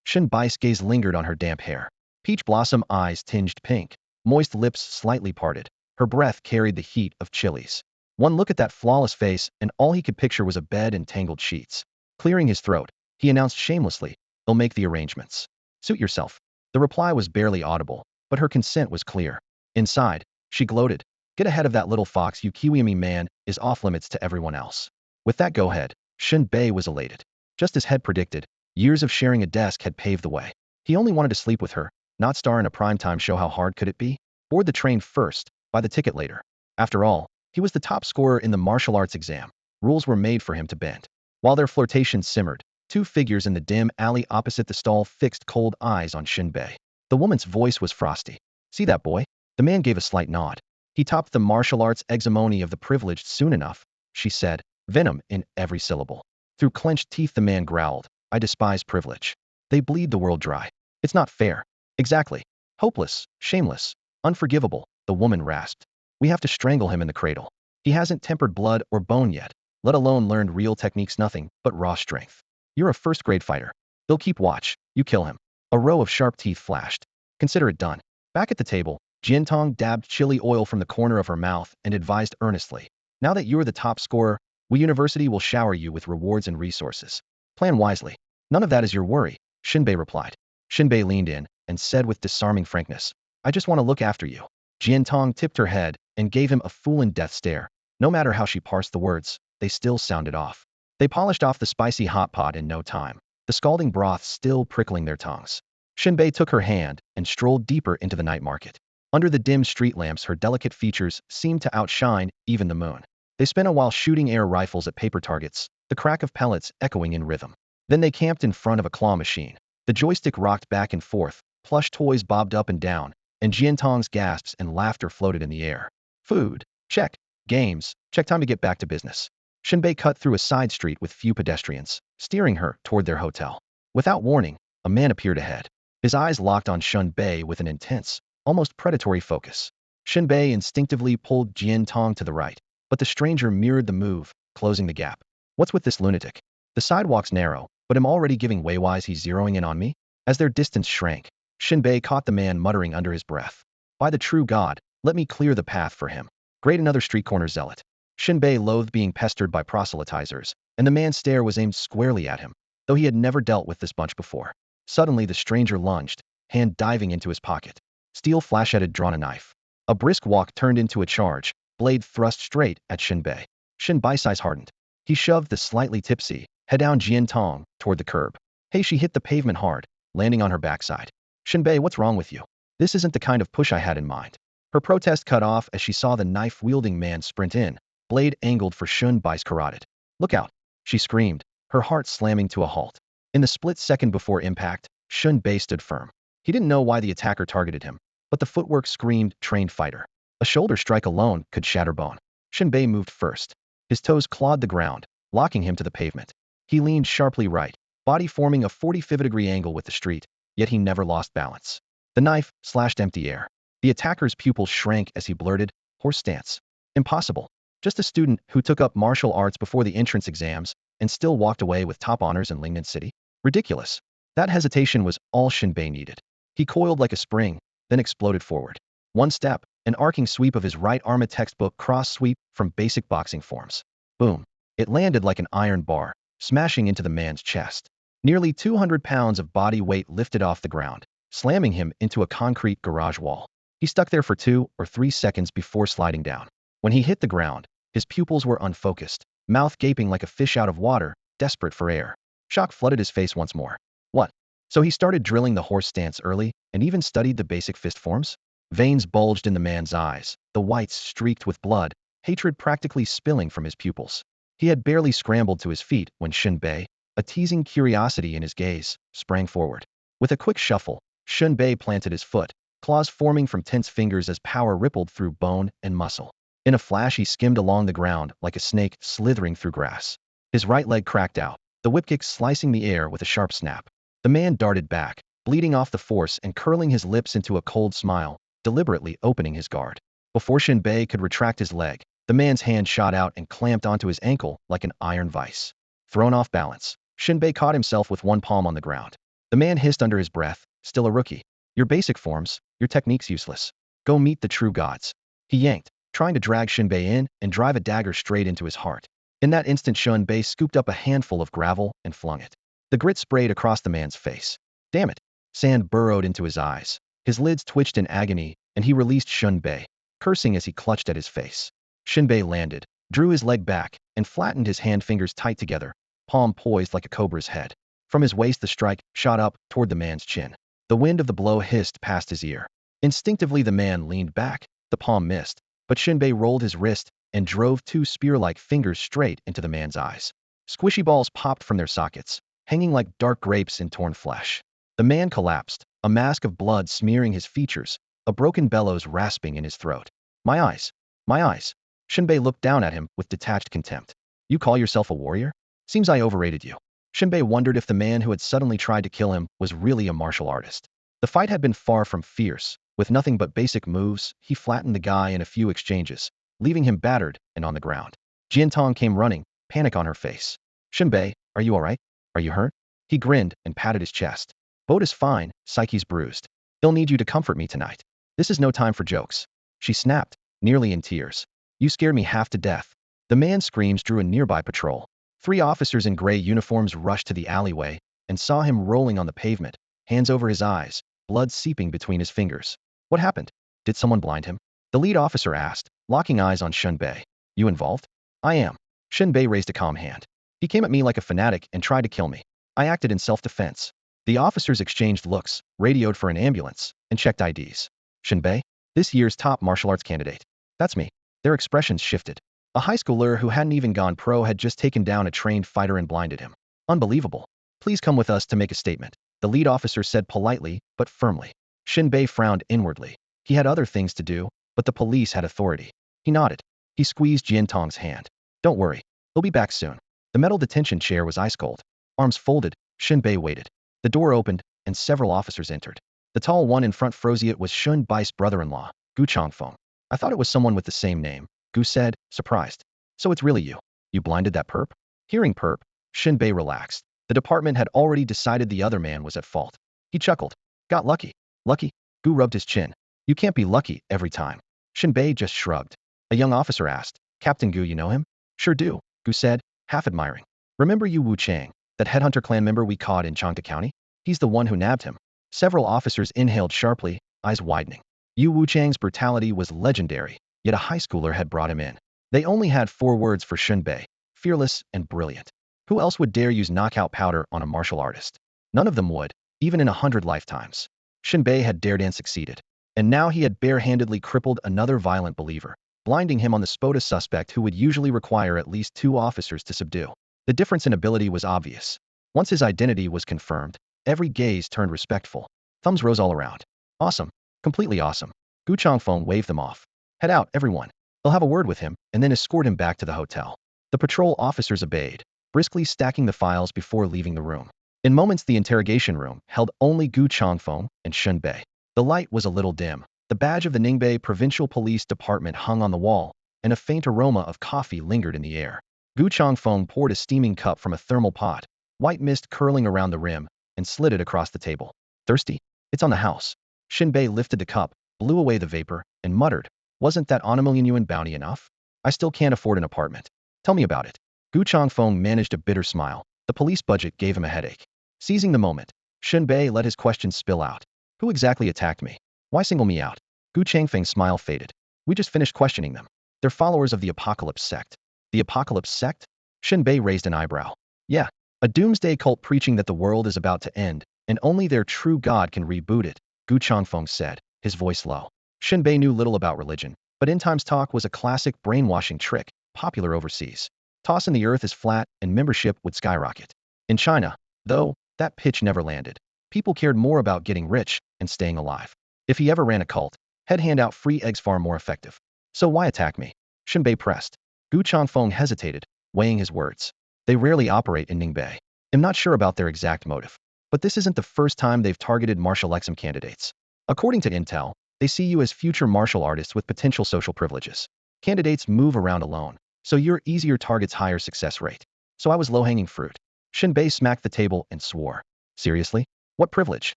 Shen Bai's gaze lingered on her damp hair. Peach blossom eyes tinged pink, moist lips slightly parted. Her breath carried the heat of chilies. One look at that flawless face, and all he could picture was a bed and tangled sheets. Clearing his throat, he announced shamelessly, I'll make the arrangements. Suit yourself. The reply was barely audible, but her consent was clear. Inside, she gloated. Get ahead of that little fox, you Kiwiami man is off limits to everyone else. With that go-ahead, Shen Bei was elated. Just as had predicted, years of sharing a desk had paved the way. He only wanted to sleep with her, not star in a primetime show. How hard could it be? Board the train first, buy the ticket later. After all, he was the top scorer in the martial arts exam. Rules were made for him to bend. While their flirtation simmered, 2 figures in the dim alley opposite the stall fixed cold eyes on Shen Bei. The woman's voice was frosty. See that boy? The man gave a slight nod. He topped the martial arts hegemony of the privileged soon enough, she said, venom in every syllable. Through clenched teeth the man growled, I despise privilege. They bleed the world dry. It's not fair. Exactly. Hopeless, shameless, unforgivable, the woman rasped. We have to strangle him in the cradle. He hasn't tempered blood or bone yet, let alone learned real techniques, nothing but raw strength. You're a first-grade fighter. They'll keep watch. You kill him. A row of sharp teeth flashed. Consider it done. Back at the table, Jin Tong dabbed chili oil from the corner of her mouth and advised earnestly. Now that you're the top scorer, we University will shower you with rewards and resources. Plan wisely. None of that is your worry, Shen Bei replied. Shen Bei leaned in and said with disarming frankness, I just want to look after you. Jin Tong tipped her head and gave him a fool-in-death stare. No matter how she parsed the words, they still sounded off. They polished off the spicy hot pot in no time, the scalding broth still prickling their tongues. Shen Bei took her hand and strolled deeper into the night market. Under the dim street lamps, her delicate features seemed to outshine even the moon. They spent a while shooting air rifles at paper targets, the crack of pellets echoing in rhythm. Then they camped in front of a claw machine. The joystick rocked back and forth, plush toys bobbed up and down, and Jin Tong's gasps and laughter floated in the air. Food. Check. Games. Check. Time to get back to business. Shen Bei cut through a side street with few pedestrians, steering her toward their hotel. Without warning, a man appeared ahead. His eyes locked on Shen Bei with an intense, almost predatory focus. Shen Bei instinctively pulled Jin Tong to the right, but the stranger mirrored the move, closing the gap. What's with this lunatic? The sidewalk's narrow, but I'm already giving way. Why is he zeroing in on me? As their distance shrank, Shen Bei caught the man muttering under his breath. By the true God, let me clear the path for him. Great, another street corner zealot. Shen Bei loathed being pestered by proselytizers, and the man's stare was aimed squarely at him, though he had never dealt with this bunch before. Suddenly the stranger lunged, hand diving into his pocket. Steel flashhead drawn a knife. A brisk walk turned into a charge, blade thrust straight at Shen Bei. Shen Bai's eyes hardened. He shoved the slightly tipsy, head-down Jin Tong toward the curb. Hey, she hit the pavement hard, landing on her backside. Shen Bei, what's wrong with you? This isn't the kind of push I had in mind. Her protest cut off as she saw the knife-wielding man sprint in, blade angled for Shen Bai's carotid. Look out, she screamed, her heart slamming to a halt. In the split second before impact, Shen Bei stood firm. He didn't know why the attacker targeted him, but the footwork screamed trained fighter. A shoulder strike alone could shatter bone. Shen Bei moved first. His toes clawed the ground, locking him to the pavement. He leaned sharply right, body forming a 45-degree angle with the street, yet he never lost balance. The knife slashed empty air. The attacker's pupils shrank as he blurted, "Horse stance. Impossible. Just a student who took up martial arts before the entrance exams and still walked away with top honors in Lingnan City? Ridiculous." That hesitation was all Shen Bei needed. He coiled like a spring, then exploded forward. One step, an arcing sweep of his right arm, a textbook cross sweep from basic boxing forms. Boom. It landed like an iron bar, smashing into the man's chest. Nearly 200 pounds of body weight lifted off the ground, slamming him into a concrete garage wall. He stuck there for 2 or 3 seconds before sliding down. When he hit the ground, his pupils were unfocused, mouth gaping like a fish out of water, desperate for air. Shock flooded his face once more. What? So he started drilling the horse stance early and even studied the basic fist forms? Veins bulged in the man's eyes, the whites streaked with blood, hatred practically spilling from his pupils. He had barely scrambled to his feet when Shen Bei, a teasing curiosity in his gaze, sprang forward. With a quick shuffle, Shen Bei planted his foot, claws forming from tense fingers as power rippled through bone and muscle. In a flash, he skimmed along the ground like a snake slithering through grass. His right leg cracked out, the whip kick slicing the air with a sharp snap. The man darted back, bleeding off the force and curling his lips into a cold smile, deliberately opening his guard. Before Shen Bei could retract his leg, the man's hand shot out and clamped onto his ankle like an iron vise. Thrown off balance, Shen Bei caught himself with one palm on the ground. The man hissed under his breath, "Still a rookie. Your basic forms, your technique's useless. Go meet the true gods." He yanked, trying to drag Shen Bei in and drive a dagger straight into his heart. In that instant, Shen Bei scooped up a handful of gravel and flung it. The grit sprayed across the man's face. Damn it! Sand burrowed into his eyes. His lids twitched in agony, and he released Shen Bei, cursing as he clutched at his face. Shen Bei landed, drew his leg back, and flattened his hand fingers tight together, palm poised like a cobra's head. From his waist, the strike shot up toward the man's chin. The wind of the blow hissed past his ear. Instinctively, the man leaned back. The palm missed, but Shen Bei rolled his wrist and drove 2 spear-like fingers straight into the man's eyes. Squishy balls popped from their sockets, hanging like dark grapes in torn flesh. The man collapsed, a mask of blood smearing his features, a broken bellows rasping in his throat. My eyes. My eyes." Shen Bei looked down at him with detached contempt. "You call yourself a warrior? Seems I overrated you." Shen Bei wondered if the man who had suddenly tried to kill him was really a martial artist. The fight had been far from fierce. With nothing but basic moves, he flattened the guy in a few exchanges, leaving him battered and on the ground. Jin Tong came running, panic on her face. "Shen Bei, are you alright? Are you hurt?" He grinned and patted his chest. "Boat is fine, psyche's bruised. He'll need you to comfort me tonight. This is no time for jokes." She snapped, nearly in tears. "You scared me half to death." The man's screams drew a nearby patrol. 3 officers in gray uniforms rushed to the alleyway and saw him rolling on the pavement, hands over his eyes, blood seeping between his fingers. What happened? Did someone blind him? The lead officer asked, locking eyes on Shen Bei. "You involved?" "I am." Shen Bei raised a calm hand. "He came at me like a fanatic and tried to kill me. I acted in self-defense." The officers exchanged looks, radioed for an ambulance, and checked IDs. "Shen Bei? This year's top martial arts candidate." "That's me." Their expressions shifted. A high schooler who hadn't even gone pro had just taken down a trained fighter and blinded him. Unbelievable. "Please come with us to make a statement," the lead officer said politely but firmly. Shen Bei frowned inwardly. He had other things to do, but the police had authority. He nodded. He squeezed Jin Tong's hand. "Don't worry. He'll be back soon." The metal detention chair was ice cold. Arms folded, Shen Bei waited. The door opened, and several officers entered. The tall one in front froze. It was Shen Bei's brother-in-law, Gu Changfeng. "I thought it was someone with the same name," Gu said, surprised. "So it's really you. You blinded that perp?" Hearing perp, Shen Bei relaxed. The department had already decided the other man was at fault. He chuckled. "Got lucky." "Lucky?" Gu rubbed his chin. "You can't be lucky every time." Shen Bei just shrugged. A young officer asked, "Captain Gu, you know him?" "Sure do," Gu said, half admiring. "Remember Yu Wu Chang, that headhunter clan member we caught in Changde County? He's the one who nabbed him." Several officers inhaled sharply, eyes widening. Yu Wu Chang's brutality was legendary, yet a high schooler had brought him in. They only had 4 words for Shen Bei: fearless and brilliant. Who else would dare use knockout powder on a martial artist? None of them would, even in 100 lifetimes. Shen Bei had dared and succeeded. And now he had barehandedly crippled another violent believer, blinding him on the spot, a suspect who would usually require at least 2 officers to subdue. The difference in ability was obvious. Once his identity was confirmed, every gaze turned respectful. Thumbs rose all around. "Awesome. Completely awesome." Gu Changfeng waved them off. "Head out, everyone. They'll have a word with him, and then escort him back to the hotel." The patrol officers obeyed, briskly stacking the files before leaving the room. In moments, the interrogation room held only Gu Changfeng and Shen Bei. The light was a little dim. The badge of the Ningbai Provincial Police Department hung on the wall, and a faint aroma of coffee lingered in the air. Gu Changfeng poured a steaming cup from a thermal pot, white mist curling around the rim, and slid it across the table. Thirsty? It's on the house. Shen Bei lifted the cup, blew away the vapor, and muttered, "Wasn't that on a million yuan bounty enough? I still can't afford an apartment. Tell me about it." Gu Changfeng managed a bitter smile. The police budget gave him a headache. Seizing the moment, Shen Bei let his questions spill out. "Who exactly attacked me? Why single me out?" Gu Changfeng's smile faded. "We just finished questioning them. They're followers of the Apocalypse sect." The Apocalypse sect? Shen Bei raised an eyebrow. "Yeah, a doomsday cult preaching that the world is about to end, and only their true god can reboot it," Gu Changfeng said, his voice low. Shen Bei knew little about religion, but end times talk was a classic brainwashing trick, popular overseas. Toss in the earth is flat and membership would skyrocket. In China, though, that pitch never landed. People cared more about getting rich and staying alive. If he ever ran a cult, he'd hand out free eggs far more effective. "So why attack me?" Shen Bei pressed. Gu Changfeng hesitated, weighing his words. "They rarely operate in Ningbai. I'm not sure about their exact motive. But this isn't the first time they've targeted martial exam candidates. According to intel, they see you as future martial artists with potential social privileges. Candidates move around alone, so you're easier target's higher success rate. So I was low-hanging fruit." Shen Bei smacked the table and swore. "Seriously? What privilege?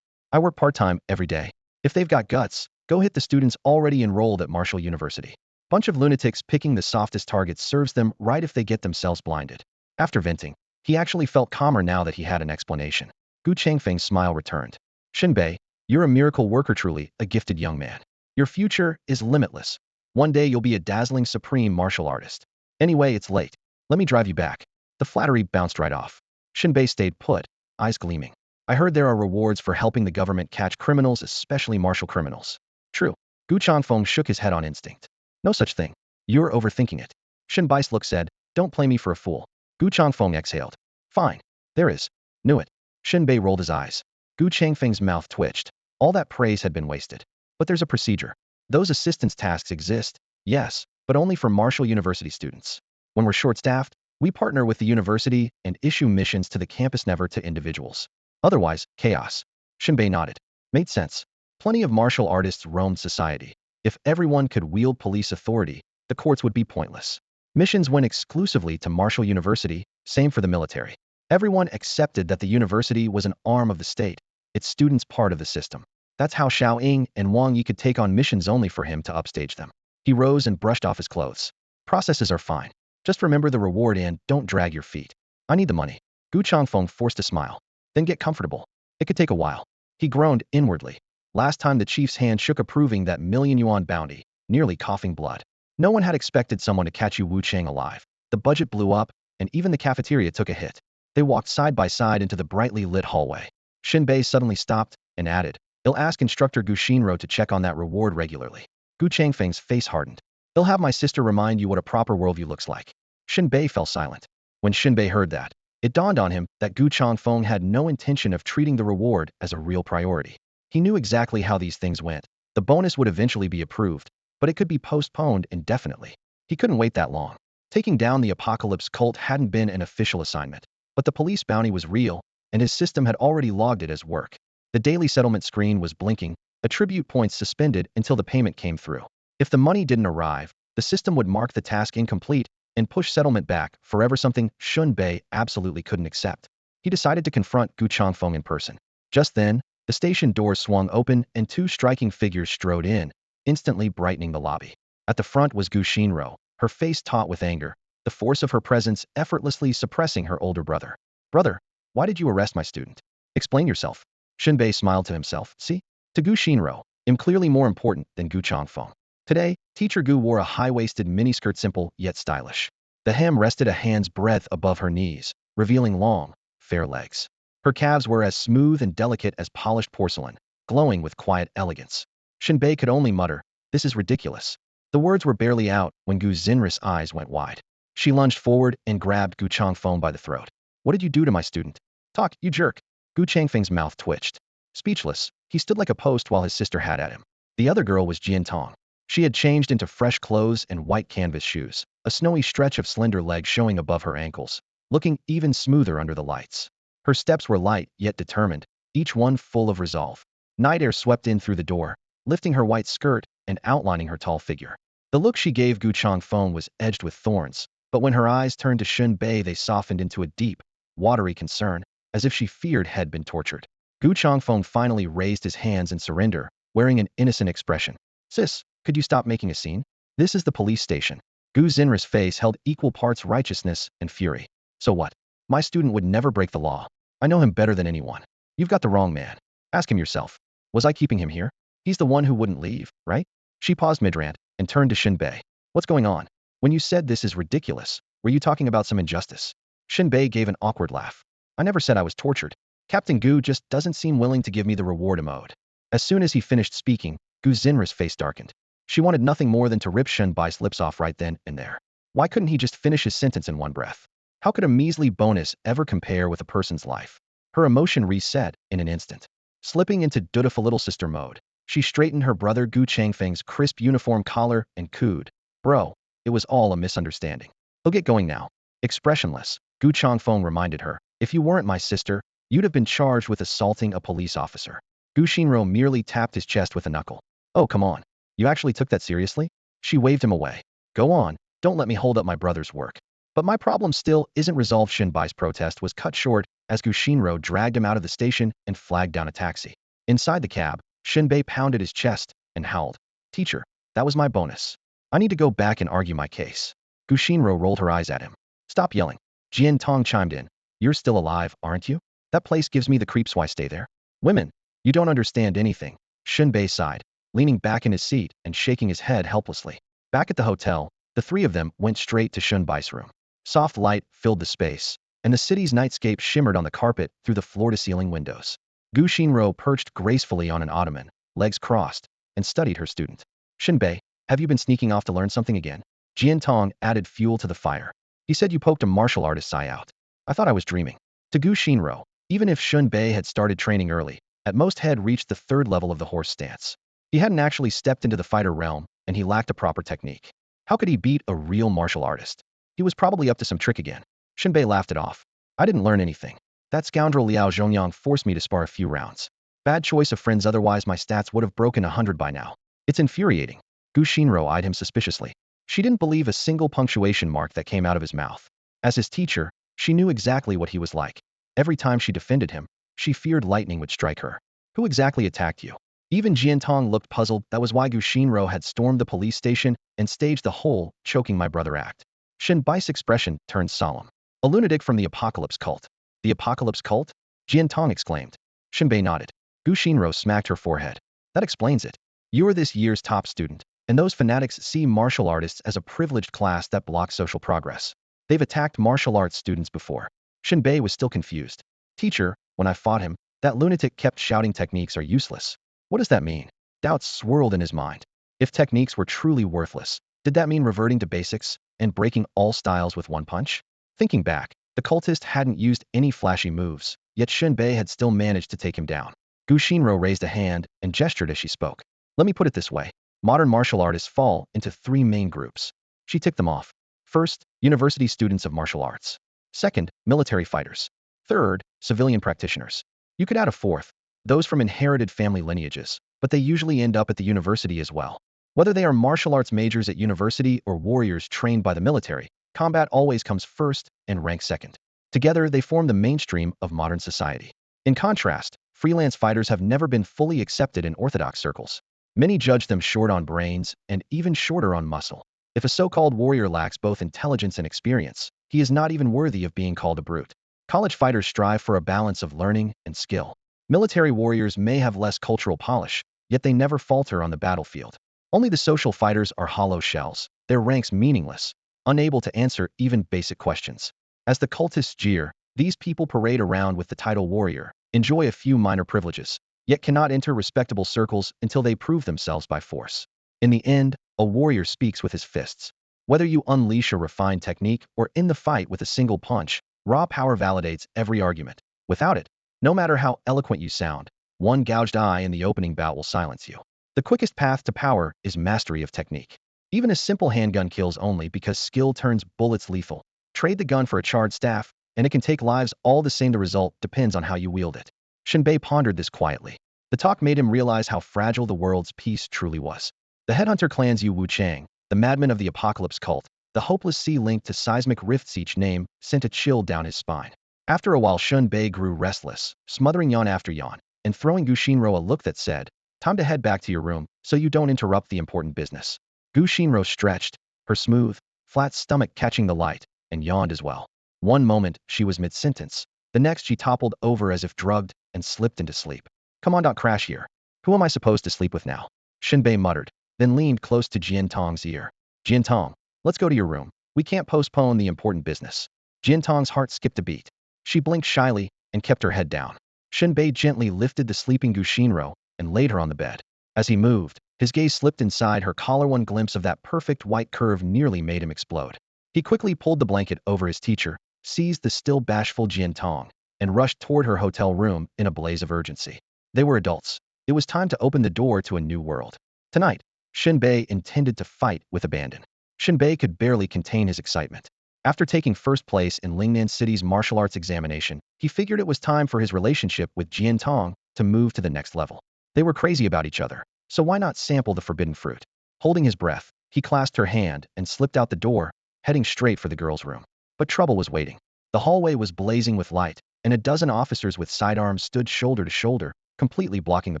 I work part-time every day. If they've got guts, go hit the students already enrolled at Marshall University. Bunch of lunatics picking the softest targets serves them right if they get themselves blinded." After venting, he actually felt calmer now that he had an explanation. Gu Changfeng's smile returned. "Shen Bei, you're a miracle worker, truly a gifted young man. Your future is limitless. One day you'll be a dazzling supreme martial artist. Anyway, it's late. Let me drive you back." The flattery bounced right off. Shen Bei stayed put, eyes gleaming. "I heard there are rewards for helping the government catch criminals, especially martial criminals." "True." Gu Changfeng shook his head on instinct. "No such thing. You're overthinking it." Shen Bai's look said, "Don't play me for a fool." Gu Changfeng exhaled. "Fine. There is." "Knew it." Shen Bei rolled his eyes. Gu Changfeng's mouth twitched. All that praise had been wasted. "But there's a procedure. Those assistance tasks exist, yes, but only for Marshall University students. When we're short-staffed, we partner with the university and issue missions to the campus, never to individuals. Otherwise, chaos." Shen Bei nodded. Made sense. Plenty of martial artists roamed society. If everyone could wield police authority, the courts would be pointless. Missions went exclusively to Marshall University, same for the military. Everyone accepted that the university was an arm of the state, its students part of the system. That's how Xiao Ying and Wang Yi could take on missions only for him to upstage them. He rose and brushed off his clothes. "Processes are fine. Just remember the reward and don't drag your feet. I need the money." Gu Changfeng forced a smile. "Then get comfortable. It could take a while." He groaned inwardly. Last time the chief's hand shook approving that million yuan bounty, nearly coughing blood. No one had expected someone to catch Wu Chang alive. The budget blew up, and even the cafeteria took a hit. They walked side by side into the brightly lit hallway. Shen Bei suddenly stopped and added, "I'll ask instructor Gu Xinro to check on that reward regularly." Gu Changfeng's face hardened. "I'll have my sister remind you what a proper worldview looks like." Shen Bei fell silent. When Shen Bei heard that, it dawned on him that Gu Changfeng had no intention of treating the reward as a real priority. He knew exactly how these things went. The bonus would eventually be approved, but it could be postponed indefinitely. He couldn't wait that long. Taking down the Apocalypse cult hadn't been an official assignment, but the police bounty was real, and his system had already logged it as work. The daily settlement screen was blinking, attribute points suspended until the payment came through. If the money didn't arrive, the system would mark the task incomplete and push settlement back forever, something Shen Bei absolutely couldn't accept. He decided to confront Gu Changfeng in person. Just then, the station doors swung open and two striking figures strode in, instantly brightening the lobby. At the front was Gu Xinro, her face taut with anger, the force of her presence effortlessly suppressing her older brother. "Brother, why did you arrest my student? Explain yourself." Shen Bei smiled to himself. "See? To Gu Xinro, I'm clearly more important than Gu Changfeng." Today, teacher Gu wore a high-waisted miniskirt, simple yet stylish. The hem rested a hand's breadth above her knees, revealing long, fair legs. Her calves were as smooth and delicate as polished porcelain, glowing with quiet elegance. Shen Bei could only mutter, "This is ridiculous." The words were barely out when Gu's Zinris eyes went wide. She lunged forward and grabbed Gu Changfeng by the throat. "What did you do to my student? Talk, you jerk." Gu Changfeng's mouth twitched. Speechless, he stood like a post while his sister had at him. The other girl was Jin Tong. She had changed into fresh clothes and white canvas shoes, a snowy stretch of slender legs showing above her ankles, looking even smoother under the lights. Her steps were light yet determined, each one full of resolve. Night air swept in through the door, lifting her white skirt and outlining her tall figure. The look she gave Gu Changfeng was edged with thorns, but when her eyes turned to Shen Bei they softened into a deep, watery concern, as if she feared had been tortured. Gu Changfeng finally raised his hands in surrender, wearing an innocent expression. Sis, could you stop making a scene? This is the police station. Gu Xinra's face held equal parts righteousness and fury. So what? My student would never break the law. I know him better than anyone. You've got the wrong man. Ask him yourself. Was I keeping him here? He's the one who wouldn't leave, right? She paused mid-rant and turned to Shen Bei. What's going on? When you said this is ridiculous, were you talking about some injustice? Shen Bei gave an awkward laugh. I never said I was tortured. Captain Gu just doesn't seem willing to give me the reward mode. As soon as he finished speaking, Gu Xinra's face darkened. She wanted nothing more than to rip Shen Bai's lips off right then and there. Why couldn't he just finish his sentence in one breath? How could a measly bonus ever compare with a person's life? Her emotion reset in an instant. Slipping into dutiful little sister mode, she straightened her brother Gu Changfeng's crisp uniform collar and cooed. Bro, it was all a misunderstanding. He'll get going now. Expressionless, Gu Changfeng reminded her, if you weren't my sister, you'd have been charged with assaulting a police officer. Gu Xinro merely tapped his chest with a knuckle. Oh, come on. You actually took that seriously? She waved him away. Go on, don't let me hold up my brother's work. But my problem still isn't resolved. Shen Bai's protest was cut short as Gu Xinro dragged him out of the station and flagged down a taxi. Inside the cab, Shen Bei pounded his chest and howled. Teacher, that was my bonus. I need to go back and argue my case. Gu Xinro rolled her eyes at him. Stop yelling. Jin Tong chimed in. You're still alive, aren't you? That place gives me the creeps. Why stay there? Women, you don't understand anything. Shen Bei sighed, leaning back in his seat and shaking his head helplessly. Back at the hotel, the three of them went straight to Shen Bai's room. Soft light filled the space, and the city's nightscape shimmered on the carpet through the floor-to-ceiling windows. Gu Xinro perched gracefully on an ottoman, legs crossed, and studied her student. Shen Bei, have you been sneaking off to learn something again? Jin Tong added fuel to the fire. He said you poked a martial artist's eye out. I thought I was dreaming. To Gu Xinro, even if Shen Bei had started training early, at most had reached the third level of the horse stance. He hadn't actually stepped into the fighter realm, and he lacked a proper technique. How could he beat a real martial artist? He was probably up to some trick again. Shen Bei laughed it off. I didn't learn anything. That scoundrel Liao Zhongyang forced me to spar a few rounds. Bad choice of friends, otherwise my stats would have broken 100 by now. It's infuriating. Gu Xinro eyed him suspiciously. She didn't believe a single punctuation mark that came out of his mouth. As his teacher, she knew exactly what he was like. Every time she defended him, she feared lightning would strike her. Who exactly attacked you? Even Jin Tong looked puzzled. That was why Gu Xinro had stormed the police station and staged the whole choking my brother act. Shen Bai's expression turned solemn. A lunatic from the Apocalypse cult. The Apocalypse cult? Jin Tong exclaimed. Shen Bei nodded. Gu Xinro smacked her forehead. That explains it. You're this year's top student, and those fanatics see martial artists as a privileged class that blocks social progress. They've attacked martial arts students before. Shen Bei was still confused. Teacher, when I fought him, that lunatic kept shouting techniques are useless. What does that mean? Doubts swirled in his mind. If techniques were truly worthless, did that mean reverting to basics and breaking all styles with one punch? Thinking back, the cultist hadn't used any flashy moves, yet Shen Bei had still managed to take him down. Gu Xinro raised a hand and gestured as she spoke. Let me put it this way. Modern martial artists fall into three main groups. She ticked them off. First, university students of martial arts. Second, military fighters. Third, civilian practitioners. You could add a fourth, those from inherited family lineages, but they usually end up at the university as well. Whether they are martial arts majors at university or warriors trained by the military, combat always comes first and ranks second. Together, they form the mainstream of modern society. In contrast, freelance fighters have never been fully accepted in orthodox circles. Many judge them short on brains and even shorter on muscle. If a so-called warrior lacks both intelligence and experience, he is not even worthy of being called a brute. College fighters strive for a balance of learning and skill. Military warriors may have less cultural polish, yet they never falter on the battlefield. Only the social fighters are hollow shells, their ranks meaningless, unable to answer even basic questions. As the cultists jeer, these people parade around with the title warrior, enjoy a few minor privileges, yet cannot enter respectable circles until they prove themselves by force. In the end, a warrior speaks with his fists. Whether you unleash a refined technique or in the fight with a single punch, raw power validates every argument. Without it, no matter how eloquent you sound, one gouged eye in the opening bout will silence you. The quickest path to power is mastery of technique. Even a simple handgun kills only because skill turns bullets lethal. Trade the gun for a charred staff, and it can take lives all the same. The result depends on how you wield it. Shen Bei pondered this quietly. The talk made him realize how fragile the world's peace truly was. The headhunter clan's Yu Wu Chang, the madman of the apocalypse cult, the hopeless sea linked to seismic rifts. Each name sent a chill down his spine. After a while, Shen Bei grew restless, smothering yawn after yawn, and throwing Gu Shinro a look that said, "Time to head back to your room, so you don't interrupt the important business." Gu Shinro stretched, her smooth, flat stomach catching the light, and yawned as well. One moment, she was mid-sentence. The next, she toppled over as if drugged and slipped into sleep. "Come on, don't crash here. Who am I supposed to sleep with now?" Shen Bei muttered, then leaned close to Jin Tong's ear. "Jin Tong, let's go to your room. We can't postpone the important business." Jin Tong's heart skipped a beat. She blinked shyly and kept her head down. Shen Bei gently lifted the sleeping Gu Shinro and laid her on the bed. As he moved, his gaze slipped inside her collar. One glimpse of that perfect white curve nearly made him explode. He quickly pulled the blanket over his teacher, seized the still bashful Jin Tong, and rushed toward her hotel room in a blaze of urgency. They were adults. It was time to open the door to a new world. Tonight, Shen Bei intended to fight with abandon. Shen Bei could barely contain his excitement. After taking first place in Lingnan City's martial arts examination, he figured it was time for his relationship with Jin Tong to move to the next level. They were crazy about each other, so why not sample the forbidden fruit? Holding his breath, he clasped her hand and slipped out the door, heading straight for the girl's room. But trouble was waiting. The hallway was blazing with light, and a dozen officers with sidearms stood shoulder to shoulder, completely blocking the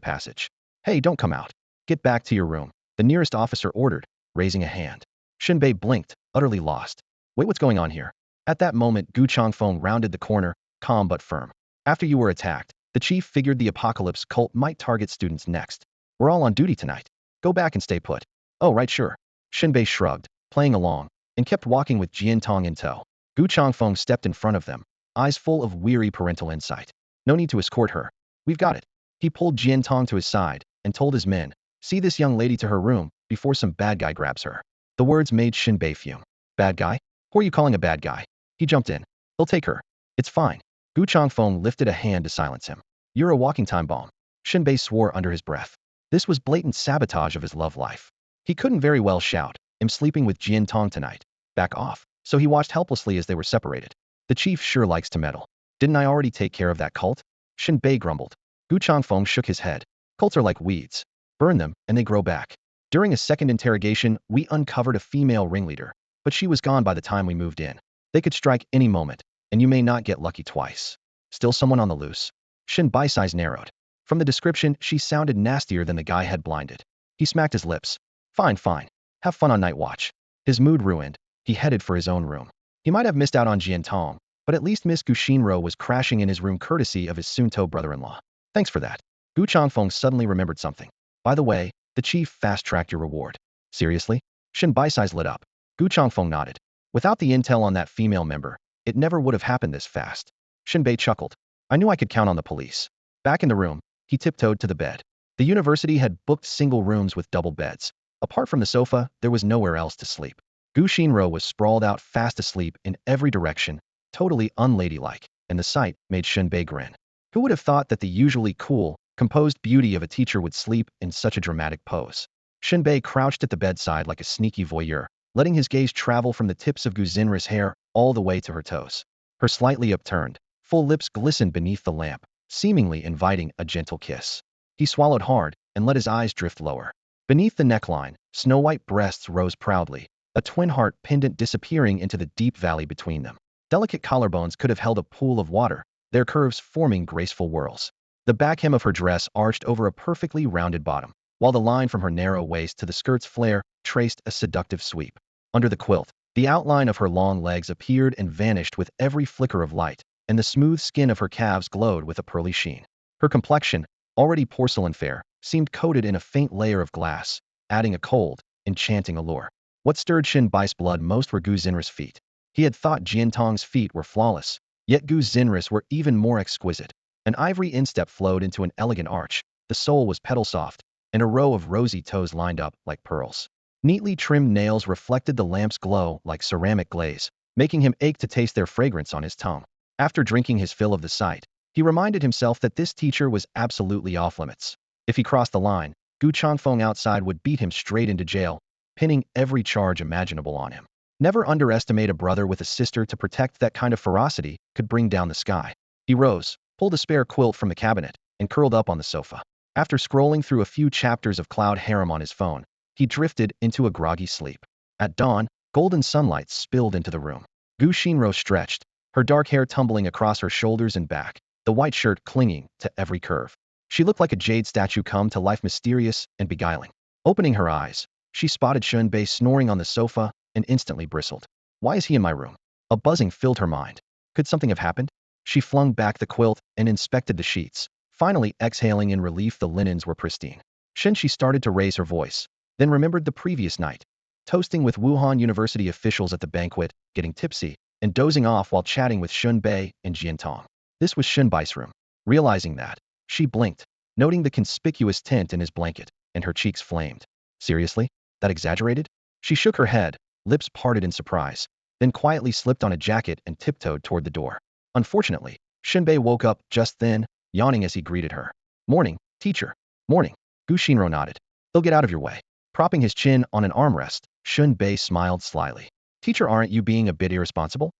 passage. "Hey, don't come out. Get back to your room," the nearest officer ordered, raising a hand. Shen Bei blinked, utterly lost. "Wait, what's going on here?" At that moment, Gu Changfeng rounded the corner, calm but firm. "After you were attacked, the chief figured the apocalypse cult might target students next. We're all on duty tonight. Go back and stay put." "Oh, right, sure." Shen Bei shrugged, playing along, and kept walking with Jin Tong in tow. Gu Changfeng stepped in front of them, eyes full of weary parental insight. "No need to escort her. We've got it." He pulled Jin Tong to his side and told his men, "See this young lady to her room before some bad guy grabs her." The words made Shen Bei fume. "Bad guy? Who are you calling a bad guy?" He jumped in. "He'll take her. It's fine." Gu Changfeng lifted a hand to silence him. "You're a walking time bomb." Shen Bei swore under his breath. This was blatant sabotage of his love life. He couldn't very well shout, "I'm sleeping with Jin Tong tonight. Back off." So he watched helplessly as they were separated. "The chief sure likes to meddle. Didn't I already take care of that cult?" Shen Bei grumbled. Gu Changfeng shook his head. "Cults are like weeds. Burn them, and they grow back." During a second interrogation, we uncovered a female ringleader, but she was gone by the time we moved in. They could strike any moment, and you may not get lucky twice. Still someone on the loose. Shen Bai's eyes narrowed. From the description, she sounded nastier than the guy had blinded. He smacked his lips. Fine, fine. Have fun on night watch." His mood ruined, he headed for his own room. He might have missed out on Jin Tong, but at least Miss Gu Shinro was crashing in his room courtesy of his soon-to brother-in-law. "Thanks for that." Gu Changfeng suddenly remembered something. "By the way, the chief fast-tracked your reward." "Seriously?" Shen Bai's eyes lit up. Gu Changfeng nodded. "Without the intel on that female member, it never would have happened this fast." Shen Bei chuckled. "I knew I could count on the police." Back in the room, he tiptoed to the bed. The university had booked single rooms with double beds. Apart from the sofa, there was nowhere else to sleep. Gu Shinro was sprawled out fast asleep in every direction, totally unladylike, and the sight made Shen Bei grin. Who would have thought that the usually cool, composed beauty of a teacher would sleep in such a dramatic pose? Shen Bei crouched at the bedside like a sneaky voyeur, letting his gaze travel from the tips of Gu Xinra's hair all the way to her toes. Her slightly upturned, full lips glistened beneath the lamp, seemingly inviting a gentle kiss. He swallowed hard and let his eyes drift lower. Beneath the neckline, snow-white breasts rose proudly, a twin heart pendant disappearing into the deep valley between them. Delicate collarbones could have held a pool of water, their curves forming graceful whirls. The back hem of her dress arched over a perfectly rounded bottom, while the line from her narrow waist to the skirt's flare traced a seductive sweep. Under the quilt, the outline of her long legs appeared and vanished with every flicker of light, and the smooth skin of her calves glowed with a pearly sheen. Her complexion, already porcelain fair, seemed coated in a faint layer of glass, adding a cold, enchanting allure. What stirred Shen Bai's blood most were Gu Xinra's feet. He had thought Jin Tong's feet were flawless, yet Gu Xinra's were even more exquisite. An ivory instep flowed into an elegant arch, the sole was petal-soft, and a row of rosy toes lined up like pearls. Neatly trimmed nails reflected the lamp's glow like ceramic glaze, making him ache to taste their fragrance on his tongue. After drinking his fill of the sight, he reminded himself that this teacher was absolutely off-limits. If he crossed the line, Gu Changfeng outside would beat him straight into jail, pinning every charge imaginable on him. Never underestimate a brother with a sister to protect. That kind of ferocity could bring down the sky. He rose, pulled a spare quilt from the cabinet, and curled up on the sofa. After scrolling through a few chapters of Cloud Harem on his phone, he drifted into a groggy sleep. At dawn, golden sunlight spilled into the room. Gu Shinro stretched, her dark hair tumbling across her shoulders and back, the white shirt clinging to every curve. She looked like a jade statue come to life, mysterious and beguiling. Opening her eyes, she spotted Shen Bei snoring on the sofa and instantly bristled. Why is he in my room? A buzzing filled her mind. Could something have happened? She flung back the quilt and inspected the sheets, finally exhaling in relief. The linens were pristine. She started to raise her voice, then remembered the previous night. Toasting with Wuhan University officials at the banquet, getting tipsy, and dozing off while chatting with Shen Bei and Jin Tong. This was Shen Bai's room. Realizing that, she blinked, noting the conspicuous tint in his blanket, and her cheeks flamed. Seriously? That exaggerated? She shook her head, lips parted in surprise, then quietly slipped on a jacket and tiptoed toward the door. Unfortunately, Shen Bei woke up just then, yawning as he greeted her. Morning, teacher. Morning. Gu Shinro nodded. They'll get out of your way. Propping his chin on an armrest, Shen Bei smiled slyly. Teacher, aren't you being a bit irresponsible?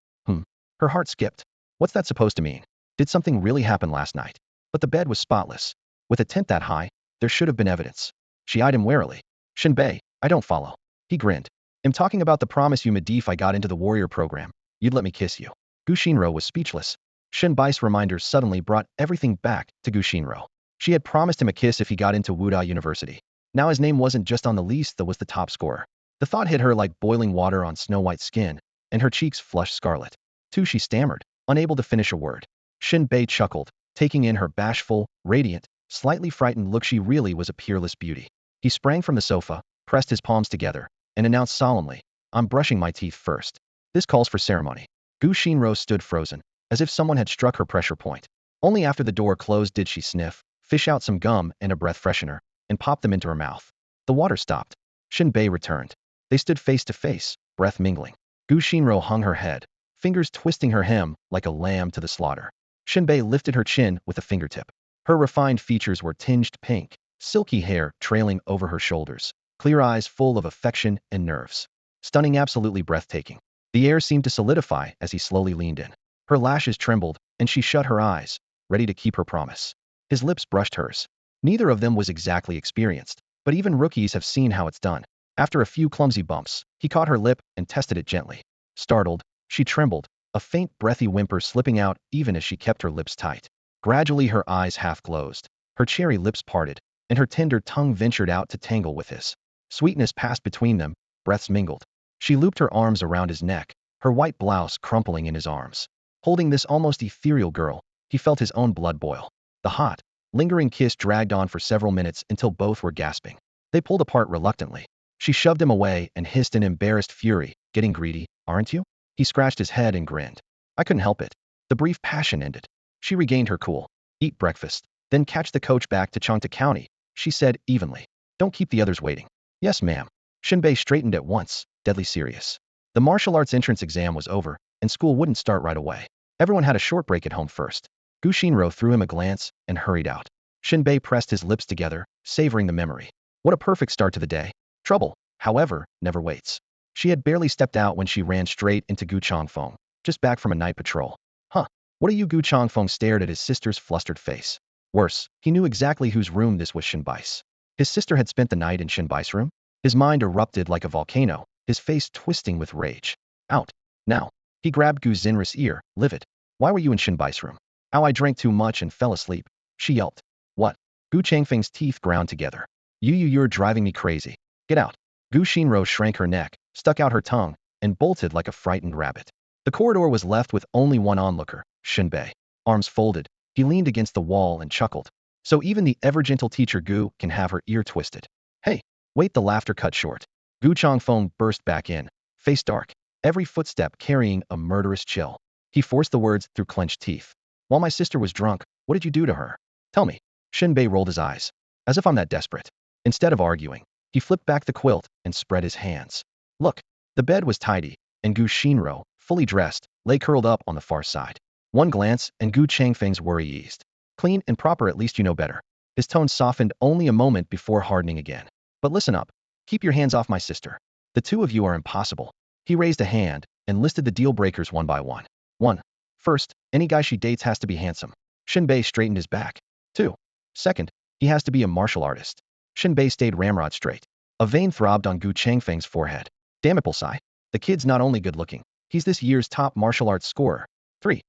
Her heart skipped. What's that supposed to mean? Did something really happen last night? But the bed was spotless. With a tent that high, there should have been evidence. She eyed him warily. Shen Bei, I don't follow. He grinned. I'm talking about the promise you made if I got into the warrior program. You'd let me kiss you. Gu Shinro was speechless. Shen Bai's reminder suddenly brought everything back to Gu Shinro. She had promised him a kiss if he got into Wuda University. Now his name wasn't just on the list, that was the top scorer. The thought hit her like boiling water on snow-white skin, and her cheeks flushed scarlet. Too, she stammered, unable to finish a word. Shen Bei chuckled, taking in her bashful, radiant, slightly frightened look. She really was a peerless beauty. He sprang from the sofa, pressed his palms together, and announced solemnly, I'm brushing my teeth first. This calls for ceremony. Gu Shinro stood frozen, as if someone had struck her pressure point. Only after the door closed did she sniff, fish out some gum and a breath freshener, and pop them into her mouth. The water stopped. Shen Bei returned. They stood face to face, breath mingling. Gu Shinro hung her head, fingers twisting her hem like a lamb to the slaughter. Shen Bei lifted her chin with a fingertip. Her refined features were tinged pink, silky hair trailing over her shoulders, clear eyes full of affection and nerves. Stunning, absolutely breathtaking. The air seemed to solidify as he slowly leaned in. Her lashes trembled, and she shut her eyes, ready to keep her promise. His lips brushed hers. Neither of them was exactly experienced, but even rookies have seen how it's done. After a few clumsy bumps, he caught her lip and tested it gently. Startled, she trembled, a faint breathy whimper slipping out even as she kept her lips tight. Gradually her eyes half closed, her cherry lips parted, and her tender tongue ventured out to tangle with his. Sweetness passed between them, breaths mingled. She looped her arms around his neck, her white blouse crumpling in his arms. Holding this almost ethereal girl, he felt his own blood boil. The hot, lingering kiss dragged on for several minutes until both were gasping. They pulled apart reluctantly. She shoved him away and hissed in embarrassed fury, getting greedy, aren't you? He scratched his head and grinned. I couldn't help it. The brief passion ended. She regained her cool. Eat breakfast, then catch the coach back to Chongta County, she said evenly. Don't keep the others waiting. Yes, ma'am. Shen Bei straightened at once, deadly serious. The martial arts entrance exam was over, and school wouldn't start right away. Everyone had a short break at home first. Gu Shinro threw him a glance and hurried out. Shen Bei pressed his lips together, savoring the memory. What a perfect start to the day. Trouble, however, never waits. She had barely stepped out when she ran straight into Gu Chongfeng, just back from a night patrol. Huh, what are you? Gu Chongfeng stared at his sister's flustered face. Worse, he knew exactly whose room this was. Shen Bai's. His sister had spent the night in Shen Bai's room? His mind erupted like a volcano, his face twisting with rage. Out. Now. He grabbed Gu Xinris' ear, livid. Why were you in Shen Bai's room? Ow, I drank too much and fell asleep. She yelped. What? Gu Changfeng's teeth ground together. You're driving me crazy. Get out. Gu Shinro shrank her neck, stuck out her tongue, and bolted like a frightened rabbit. The corridor was left with only one onlooker, Shen Bei. Arms folded, he leaned against the wall and chuckled. So even the ever-gentle teacher Gu can have her ear twisted. Hey, wait, the laughter cut short. Gu Chongfeng burst back in, face dark, every footstep carrying a murderous chill. He forced the words through clenched teeth. While my sister was drunk, what did you do to her? Tell me. Shen Bei rolled his eyes. As if I'm that desperate. Instead of arguing, he flipped back the quilt and spread his hands. Look, the bed was tidy, and Gu Shinro, fully dressed, lay curled up on the far side. One glance, and Gu Changfeng's worry eased. Clean and proper, at least you know better. His tone softened only a moment before hardening again. But listen up. Keep your hands off my sister. The two of you are impossible. He raised a hand and listed the deal breakers one by one. 1. First, any guy she dates has to be handsome. Shen Bei straightened his back. 2. Second, he has to be a martial artist. Shen Bei stayed ramrod straight. A vein throbbed on Gu Changfeng's forehead. Damn it, Sai. The kid's not only good looking, he's this year's top martial arts scorer. 3.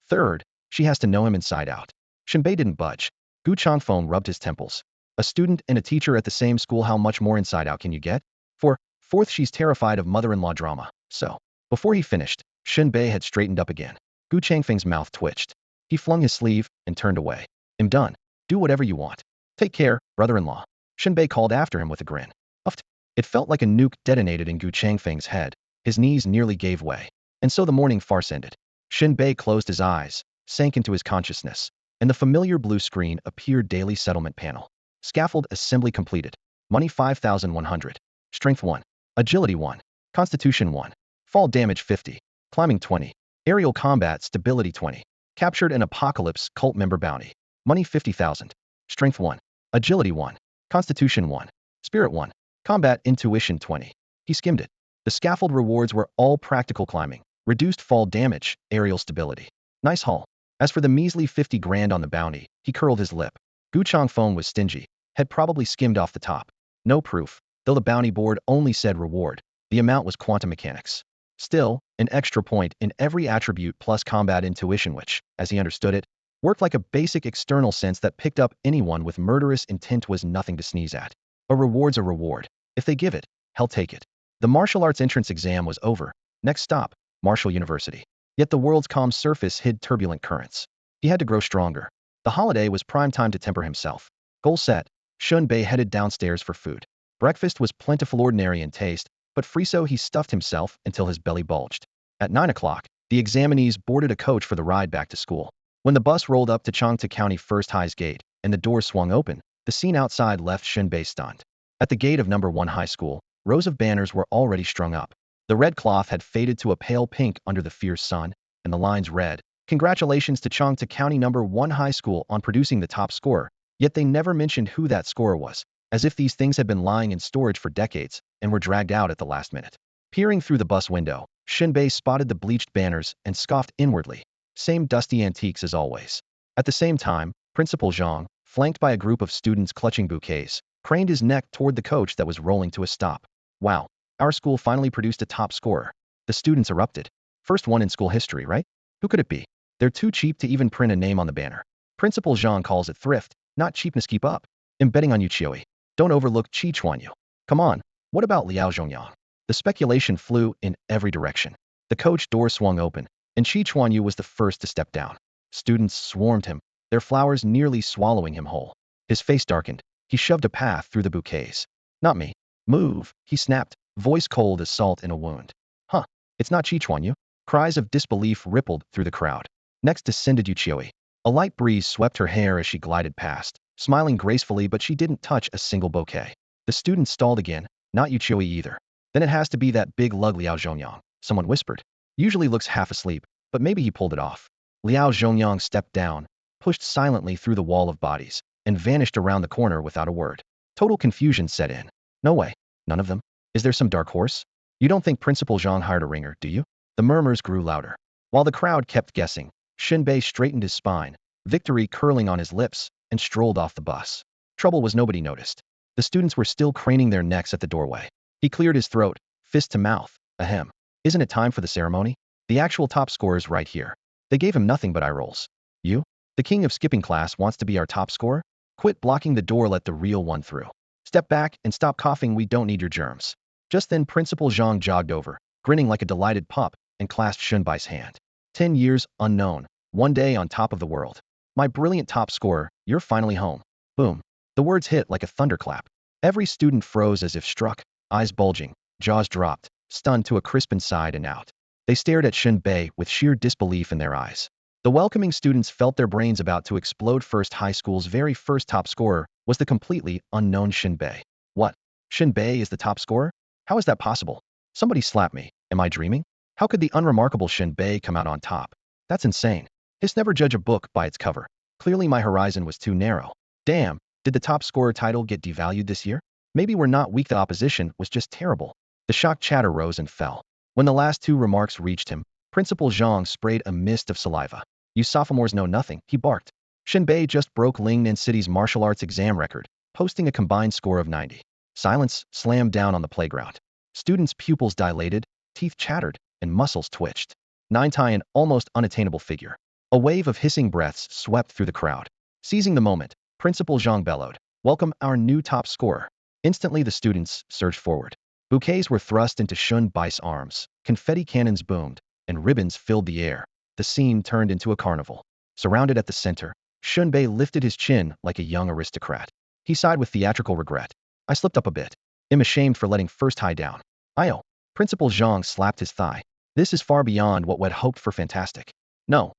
Third, she has to know him inside out. Shen Bei didn't budge. Gu Changfeng rubbed his temples. A student and a teacher at the same school, how much more inside out can you get? 4. Fourth, she's terrified of mother-in-law drama. So, before he finished, Shen Bei had straightened up again. Gu Changfeng's mouth twitched. He flung his sleeve and turned away. I'm done. Do whatever you want. Take care, brother-in-law. Shen Bei called after him with a grin. Uffed. It felt like a nuke detonated in Gu Changfeng's head. His knees nearly gave way. And so the morning farce ended. Shen Bei closed his eyes, sank into his consciousness, and the familiar blue screen appeared. Daily settlement panel. Scaffold assembly completed. Money 5,100. Strength 1. Agility 1. Constitution 1. Fall damage 50. Climbing 20. Aerial combat stability 20. Captured an apocalypse cult member bounty. Money 50,000. Strength 1. Agility 1. Constitution 1. Spirit 1. Combat intuition 20. He skimmed it. The scaffold rewards were all practical climbing. Reduced fall damage, aerial stability. Nice haul. As for the measly 50 grand on the bounty, he curled his lip. Gu Changfeng was stingy. Had probably skimmed off the top. No proof. Though the bounty board only said reward, the amount was quantum mechanics. Still, an extra point in every attribute plus combat intuition which, as he understood it, worked like a basic external sense that picked up anyone with murderous intent was nothing to sneeze at. A reward's a reward. If they give it, he'll take it. The martial arts entrance exam was over. Next stop, Martial University. Yet the world's calm surface hid turbulent currents. He had to grow stronger. The holiday was prime time to temper himself. Goal set, Shen Bei headed downstairs for food. Breakfast was plentiful, ordinary in taste, but friso he stuffed himself until his belly bulged. At 9 o'clock, the examinees boarded a coach for the ride back to school. When the bus rolled up to Changte County First High's gate and the doors swung open, the scene outside left Shen Bei stunned. At the gate of number 1 high school, rows of banners were already strung up. The red cloth had faded to a pale pink under the fierce sun, and the lines read, "Congratulations to Changte County number 1 high school on producing the top scorer." Yet they never mentioned who that scorer was, as if these things had been lying in storage for decades and were dragged out at the last minute. Peering through the bus window, Shen Bei spotted the bleached banners and scoffed inwardly. Same dusty antiques as always. At the same time, Principal Zhang, flanked by a group of students clutching bouquets, craned his neck toward the coach that was rolling to a stop. Wow, our school finally produced a top scorer. The students erupted. First one in school history, right? Who could it be? They're too cheap to even print a name on the banner. Principal Zhang calls it thrift, not cheapness. Keep up. I'm betting on you, Chioi. Don't overlook Chi Chuanyu. Come on, what about Liao Zhongyang? The speculation flew in every direction. The coach door swung open, and Chi Chuanyu was the first to step down. Students swarmed him, their flowers nearly swallowing him whole. His face darkened. He shoved a path through the bouquets. Not me. Move, he snapped, voice cold as salt in a wound. Huh, it's not Chi Chuanyu. Cries of disbelief rippled through the crowd. Next descended Yuchioi. A light breeze swept her hair as she glided past, smiling gracefully, but she didn't touch a single bouquet. The students stalled again, not Yuchioi either. Then it has to be that big lug Liao Zhongyang, someone whispered. Usually looks half asleep, but maybe he pulled it off. Liao Zhongyang stepped down, pushed silently through the wall of bodies, and vanished around the corner without a word. Total confusion set in. No way. None of them? Is there some dark horse? You don't think Principal Zhang hired a ringer, do you? The murmurs grew louder. While the crowd kept guessing, Shen Bei straightened his spine, victory curling on his lips, and strolled off the bus. Trouble was nobody noticed. The students were still craning their necks at the doorway. He cleared his throat, fist to mouth. Ahem. Isn't it time for the ceremony? The actual top scorer's right here. They gave him nothing but eye rolls. You? The king of skipping class wants to be our top scorer? Quit blocking the door, let the real one through. Step back and stop coughing, we don't need your germs. Just then Principal Zhang jogged over, grinning like a delighted pup, and clasped Shen Bai's hand. 10 years, unknown, one day on top of the world. My brilliant top scorer, you're finally home. Boom. The words hit like a thunderclap. Every student froze as if struck, eyes bulging, jaws dropped, stunned to a crisp inside and out. They stared at Shen Bei with sheer disbelief in their eyes. The welcoming students felt their brains about to explode. First High School's very first top scorer was the completely unknown Shen Bei. What? Shen Bei is the top scorer? How is that possible? Somebody slap me. Am I dreaming? How could the unremarkable Shen Bei come out on top? That's insane. Never judge a book by its cover. Clearly my horizon was too narrow. Damn, did the top scorer title get devalued this year? Maybe we're not weak, the opposition was just terrible. The shocked chatter rose and fell. When the last two remarks reached him, Principal Zhang sprayed a mist of saliva. You sophomores know nothing, he barked. Shen Bei just broke Lingnan City's martial arts exam record, posting a combined score of 90. Silence slammed down on the playground. Students' pupils dilated, teeth chattered, and muscles twitched. Ninety an almost unattainable figure. A wave of hissing breaths swept through the crowd. Seizing the moment, Principal Zhang bellowed, "Welcome our new top scorer." Instantly the students surged forward. Bouquets were thrust into Shen Bai's arms, confetti cannons boomed, and ribbons filled the air. The scene turned into a carnival. Surrounded at the center, Shen Bei lifted his chin like a young aristocrat. He sighed with theatrical regret. I slipped up a bit. Am ashamed for letting first high down. Io. Principal Zhang slapped his thigh. This is far beyond what we'd hoped for. Fantastic. No.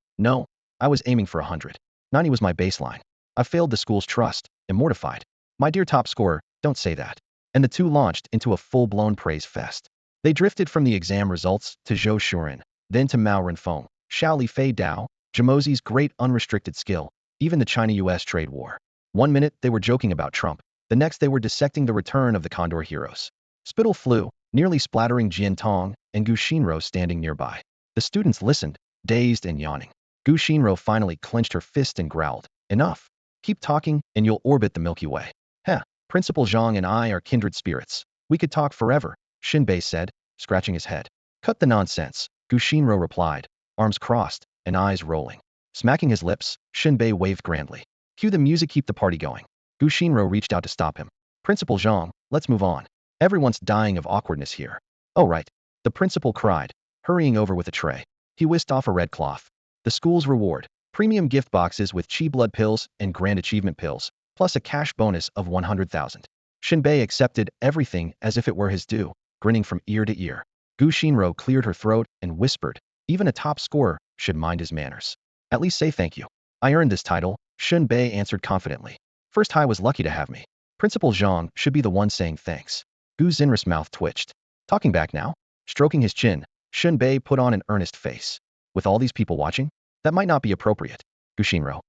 I was aiming for 100. 90 was my baseline. I failed the school's trust. Am mortified. My dear top scorer, don't say that. And the two launched into a full-blown praise fest. They drifted from the exam results to Zhou Shuren, then to Mao Renfeng, Xiao Li Fei Dao, Jamozi's great unrestricted skill, even the China-US trade war. One minute they were joking about Trump, the next they were dissecting the return of the Condor heroes. Spittle flew, nearly splattering Jin Tong and Gu Xinro standing nearby. The students listened, dazed and yawning. Gu Xinro finally clenched her fist and growled, "Enough. Keep talking and you'll orbit the Milky Way." Heh, Principal Zhang and I are kindred spirits. We could talk forever, Shen Bei said, scratching his head. Cut the nonsense, Gu Xinro replied, arms crossed and eyes rolling. Smacking his lips, Shen Bei waved grandly. Cue the music, keep the party going. Gu Xinro reached out to stop him. Principal Zhang, let's move on. Everyone's dying of awkwardness here. Oh right, the principal cried, hurrying over with a tray. He whisked off a red cloth. The school's reward, premium gift boxes with chi blood pills and grand achievement pills, plus a cash bonus of 100,000. Shen Bei accepted everything as if it were his due, grinning from ear to ear. Gu Xinro cleared her throat and whispered, even a top scorer should mind his manners. At least say thank you. I earned this title, Shen Bei answered confidently. First High was lucky to have me. Principal Zhang should be the one saying thanks. Gu Xinro's mouth twitched. Talking back now? Stroking his chin, Shen Bei put on an earnest face. With all these people watching? That might not be appropriate. Gu Xinro.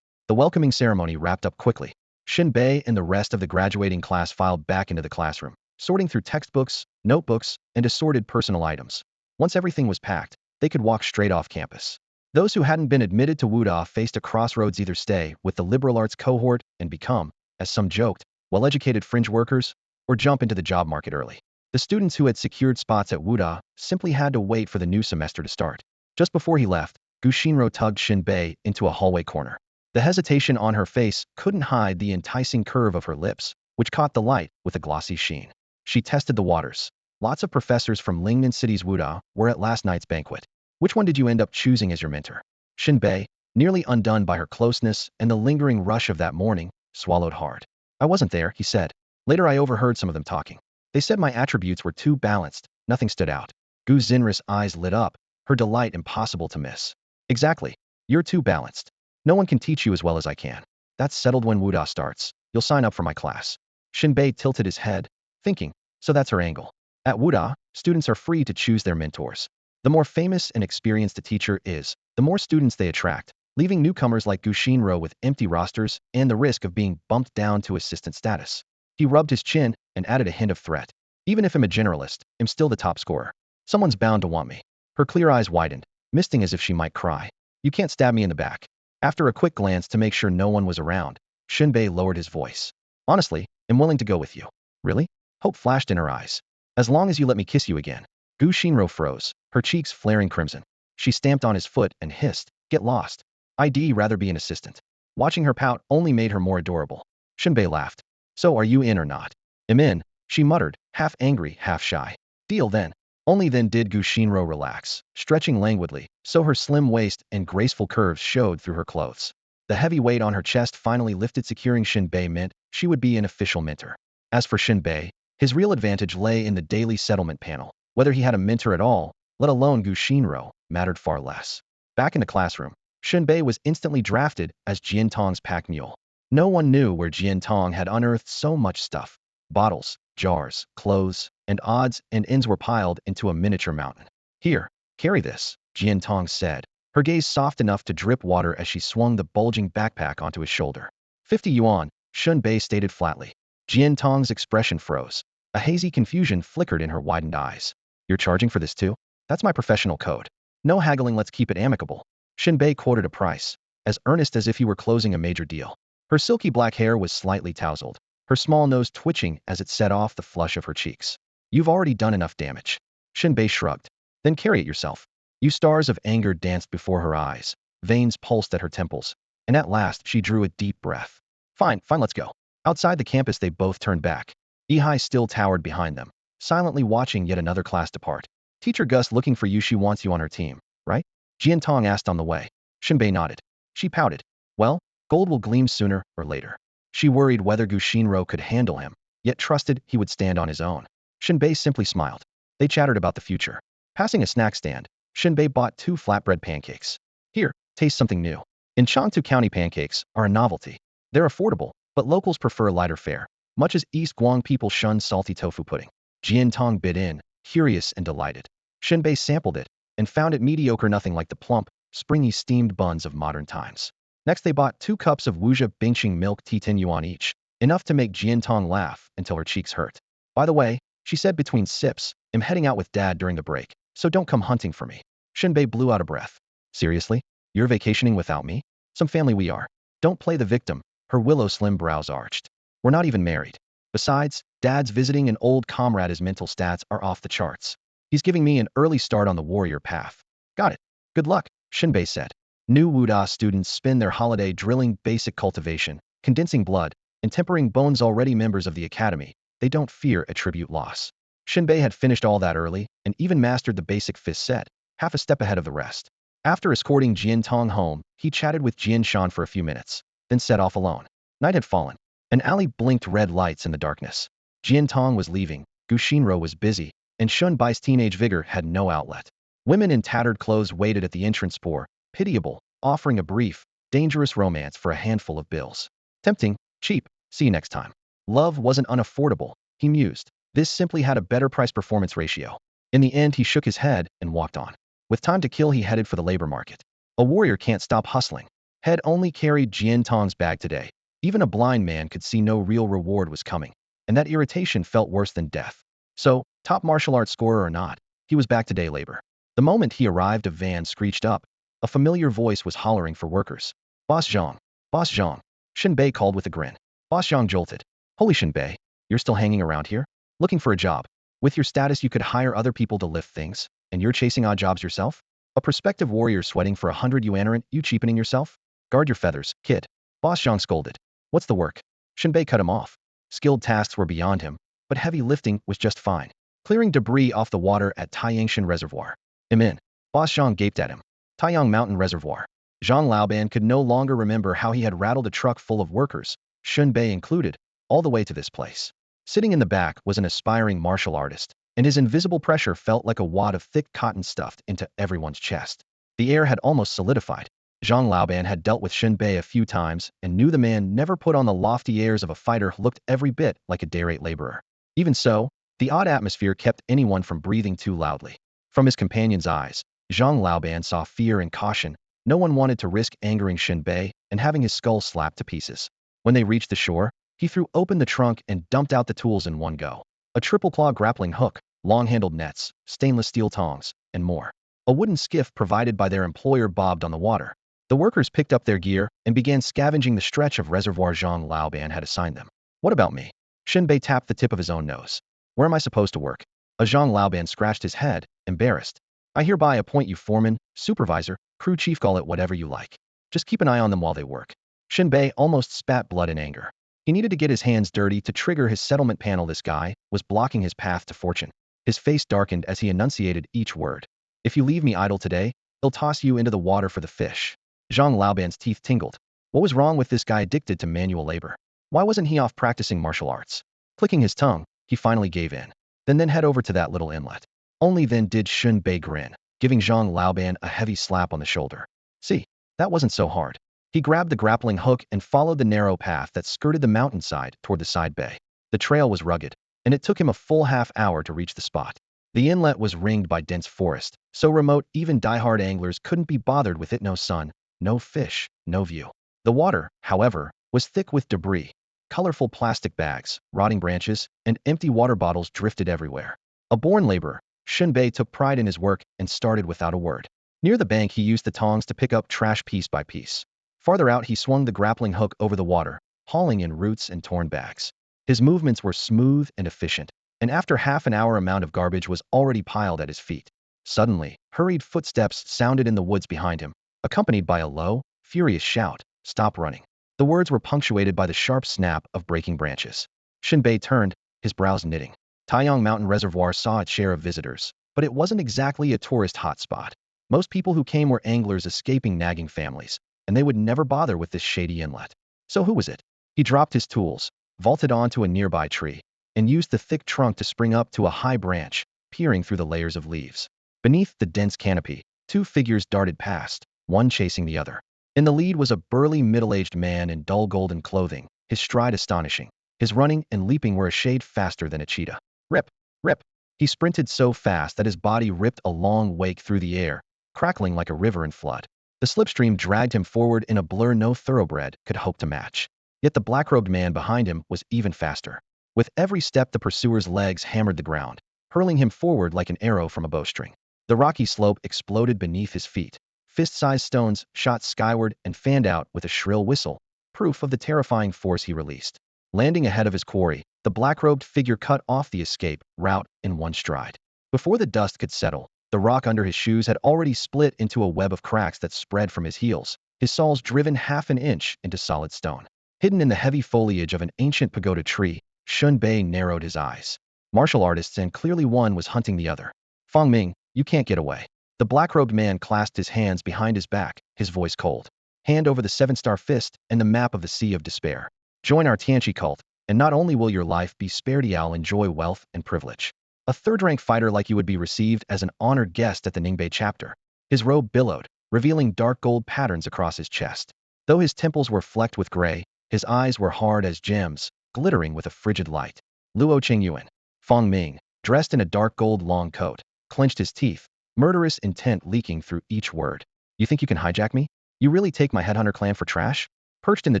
The welcoming ceremony wrapped up quickly. Shen Bei and the rest of the graduating class filed back into the classroom, sorting through textbooks, notebooks, and assorted personal items. Once everything was packed, they could walk straight off campus. Those who hadn't been admitted to Wuda faced a crossroads: either stay with the liberal arts cohort and become, as some joked, well-educated fringe workers, or jump into the job market early. The students who had secured spots at Wuda simply had to wait for the new semester to start. Just before he left, Gu Xinro tugged Shen Bei into a hallway corner. The hesitation on her face couldn't hide the enticing curve of her lips, which caught the light with a glossy sheen. She tested the waters. Lots of professors from Lingnan City's Wuda were at last night's banquet. Which one did you end up choosing as your mentor? Shen Bei, nearly undone by her closeness and the lingering rush of that morning, swallowed hard. I wasn't there, he said. Later I overheard some of them talking. They said my attributes were too balanced, nothing stood out. Gu Xinro's eyes lit up, her delight impossible to miss. Exactly. You're too balanced. No one can teach you as well as I can. That's settled. When Wuda starts, you'll sign up for my class. Shen Bei tilted his head, thinking, so that's her angle. At Wuda, students are free to choose their mentors. The more famous and experienced a teacher is, the more students they attract, leaving newcomers like Gu Xinro with empty rosters and the risk of being bumped down to assistant status. He rubbed his chin and added a hint of threat. Even if I'm a generalist, I'm still the top scorer. Someone's bound to want me. Her clear eyes widened, misting as if she might cry. You can't stab me in the back. After a quick glance to make sure no one was around, Shen Bei lowered his voice. Honestly, I'm willing to go with you. Really? Hope flashed in her eyes. As long as you let me kiss you again. Gu Xinro froze, her cheeks flaring crimson. She stamped on his foot and hissed, get lost. I'd rather be an assistant. Watching her pout only made her more adorable. Shen Bei laughed. So are you in or not? I'm in, she muttered, half angry, half shy. Deal then. Only then did Gu Xinro relax, stretching languidly, so her slim waist and graceful curves showed through her clothes. The heavy weight on her chest finally lifted. Securing Shen Bei meant she would be an official mentor. As for Shen Bei, his real advantage lay in the daily settlement panel. Whether he had a mentor at all, let alone Gu Xinro, mattered far less. Back in the classroom, Shen Bei was instantly drafted as Jin Tong's pack mule. No one knew where Jin Tong had unearthed so much stuff. Bottles, jars, clothes, and odds and ends were piled into a miniature mountain. Here, carry this, Jin Tong said, her gaze soft enough to drip water as she swung the bulging backpack onto his shoulder. 50 yuan, Shen Bei stated flatly. Jin Tong's expression froze. A hazy confusion flickered in her widened eyes. You're charging for this too? That's my professional code. No haggling, let's keep it amicable. Shen Bei quoted a price, as earnest as if he were closing a major deal. Her silky black hair was slightly tousled, her small nose twitching as it set off the flush of her cheeks. You've already done enough damage. Shen Bei shrugged. Then carry it yourself. You stars of anger danced before her eyes, veins pulsed at her temples, and at last she drew a deep breath. Fine, let's go. Outside the campus they both turned back. Ehai still towered behind them, silently watching yet another class depart. Teacher Gus looking for you, she wants you on her team, right? Jin Tong asked on the way. Shen Bei nodded. She pouted. Well, gold will gleam sooner or later. She worried whether Gu Xinro could handle him, yet trusted he would stand on his own. Shen Bei simply smiled. They chattered about the future. Passing a snack stand, Shen Bei bought 2 flatbread pancakes. Here, taste something new. In Changtu County, pancakes are a novelty. They're affordable, but locals prefer lighter fare, much as East Guang people shun salty tofu pudding. Jin Tong bit in, curious and delighted. Shen Bei sampled it, and found it mediocre, nothing like the plump, springy steamed buns of modern times. Next they bought 2 cups of Wuxia Bingqing milk tea, 10 yuan each, enough to make Jin Tong laugh until her cheeks hurt. By the way, she said between sips, I'm heading out with Dad during the break, so don't come hunting for me. Shen Bei blew out a breath. Seriously? You're vacationing without me? Some family we are. Don't play the victim. Her willow slim brows arched. We're not even married. Besides, Dad's visiting an old comrade. His mental stats are off the charts. He's giving me an early start on the warrior path. Got it. Good luck, Shen Bei said. New Wuda students spend their holiday drilling basic cultivation, condensing blood, and tempering bones. Already members of the academy, they don't fear attribute loss. Shen Bei had finished all that early, and even mastered the basic fist set, half a step ahead of the rest. After escorting Jin Tong home, he chatted with Jian Shan for a few minutes, then set off alone. Night had fallen. An alley blinked red lights in the darkness. Jin Tong was leaving, Gu Xinro was busy, and Shen Bai's teenage vigor had no outlet. Women in tattered clothes waited at the entrance door, pitiable, offering a brief, dangerous romance for a handful of bills. Tempting, cheap, see you next time. Love wasn't unaffordable, he mused. This simply had a better price-performance ratio. In the end, he shook his head and walked on. With time to kill, he headed for the labor market. A warrior can't stop hustling. Head only carried Jin Tong's bag today. Even a blind man could see no real reward was coming, and that irritation felt worse than death. So, top martial arts scorer or not, he was back to day labor. The moment he arrived, a van screeched up. A familiar voice was hollering for workers. Boss Zhang. Boss Zhang. Shen Bei called with a grin. Boss Zhang jolted. Holy Shen Bei, you're still hanging around here? Looking for a job? With your status you could hire other people to lift things, and you're chasing odd jobs yourself? A prospective warrior sweating for 100 yuan, aren't you cheapening yourself? Guard your feathers, kid. Boss Zhang scolded. What's the work? Shen Bei cut him off. Skilled tasks were beyond him, but heavy lifting was just fine. Clearing debris off the water at Taiyangshan Reservoir. I'm in. Boss Zhang gaped at him. Taiyang Mountain Reservoir. Zhang Laoban could no longer remember how he had rattled a truck full of workers, Shen Bei included, all the way to this place. Sitting in the back was an aspiring martial artist, and his invisible pressure felt like a wad of thick cotton stuffed into everyone's chest. The air had almost solidified. Zhang Laoban had dealt with Shen Bei a few times and knew the man never put on the lofty airs of a fighter who looked every bit like a day-rate laborer. Even so, the odd atmosphere kept anyone from breathing too loudly. From his companion's eyes, Zhang Laoban saw fear and caution. No one wanted to risk angering Shen Bei and having his skull slapped to pieces. When they reached the shore, he threw open the trunk and dumped out the tools in one go. A triple-claw grappling hook, long-handled nets, stainless steel tongs, and more. A wooden skiff provided by their employer bobbed on the water. The workers picked up their gear and began scavenging the stretch of reservoir Zhang Laoban had assigned them. What about me? Shen Bei tapped the tip of his own nose. Where am I supposed to work? A Zhang Laoban scratched his head, embarrassed. I hereby appoint you foreman, supervisor, crew chief, call it whatever you like. Just keep an eye on them while they work. Shen Bei almost spat blood in anger. He needed to get his hands dirty to trigger his settlement panel. This guy was blocking his path to fortune. His face darkened as he enunciated each word. If you leave me idle today, they'll toss you into the water for the fish. Zhang Laoban's teeth tingled. What was wrong with this guy addicted to manual labor? Why wasn't he off practicing martial arts? Clicking his tongue, he finally gave in. Then head over to that little inlet. Only then did Shen Bei grin, giving Zhang Laoban a heavy slap on the shoulder. See, that wasn't so hard. He grabbed the grappling hook and followed the narrow path that skirted the mountainside toward the side bay. The trail was rugged, and it took him a full half-hour to reach the spot. The inlet was ringed by dense forest, so remote even die-hard anglers couldn't be bothered with it. No sun, no fish, no view. The water, however, was thick with debris. Colorful plastic bags, rotting branches, and empty water bottles drifted everywhere. A born laborer, Shen Bei took pride in his work and started without a word. Near the bank, he used the tongs to pick up trash piece by piece. Farther out, he swung the grappling hook over the water, hauling in roots and torn bags. His movements were smooth and efficient, and after half an hour, amount of garbage was already piled at his feet. Suddenly, hurried footsteps sounded in the woods behind him, accompanied by a low, furious shout, "Stop running." The words were punctuated by the sharp snap of breaking branches. Shen Bei turned, his brows knitting. Taiyang Mountain Reservoir saw its share of visitors, but it wasn't exactly a tourist hotspot. Most people who came were anglers escaping nagging families, and they would never bother with this shady inlet. So who was it? He dropped his tools, vaulted onto a nearby tree, and used the thick trunk to spring up to a high branch, peering through the layers of leaves. Beneath the dense canopy, two figures darted past, one chasing the other. In the lead was a burly middle-aged man in dull golden clothing, his stride astonishing. His running and leaping were a shade faster than a cheetah. Rip! Rip! He sprinted so fast that his body ripped a long wake through the air, crackling like a river in flood. The slipstream dragged him forward in a blur no thoroughbred could hope to match. Yet the black-robed man behind him was even faster. With every step, the pursuer's legs hammered the ground, hurling him forward like an arrow from a bowstring. The rocky slope exploded beneath his feet. Fist-sized stones shot skyward and fanned out with a shrill whistle, proof of the terrifying force he released. Landing ahead of his quarry, the black-robed figure cut off the escape route in one stride. Before the dust could settle, the rock under his shoes had already split into a web of cracks that spread from his heels, his soles driven half an inch into solid stone. Hidden in the heavy foliage of an ancient pagoda tree, Shen Bei narrowed his eyes. Martial artists, and clearly one was hunting the other. "Fang Ming, you can't get away." The black-robed man clasped his hands behind his back, his voice cold. "Hand over the seven-star fist and the map of the Sea of Despair. Join our Tianqi cult, and not only will your life be spared, you'll enjoy wealth and privilege. A third-rank fighter like you would be received as an honored guest at the Ningbei chapter." His robe billowed, revealing dark gold patterns across his chest. Though his temples were flecked with gray, his eyes were hard as gems, glittering with a frigid light. Luo Qingyuan. Fang Ming, dressed in a dark gold long coat, clenched his teeth, murderous intent leaking through each word. "You think you can hijack me? You really take my headhunter clan for trash?" Perched in the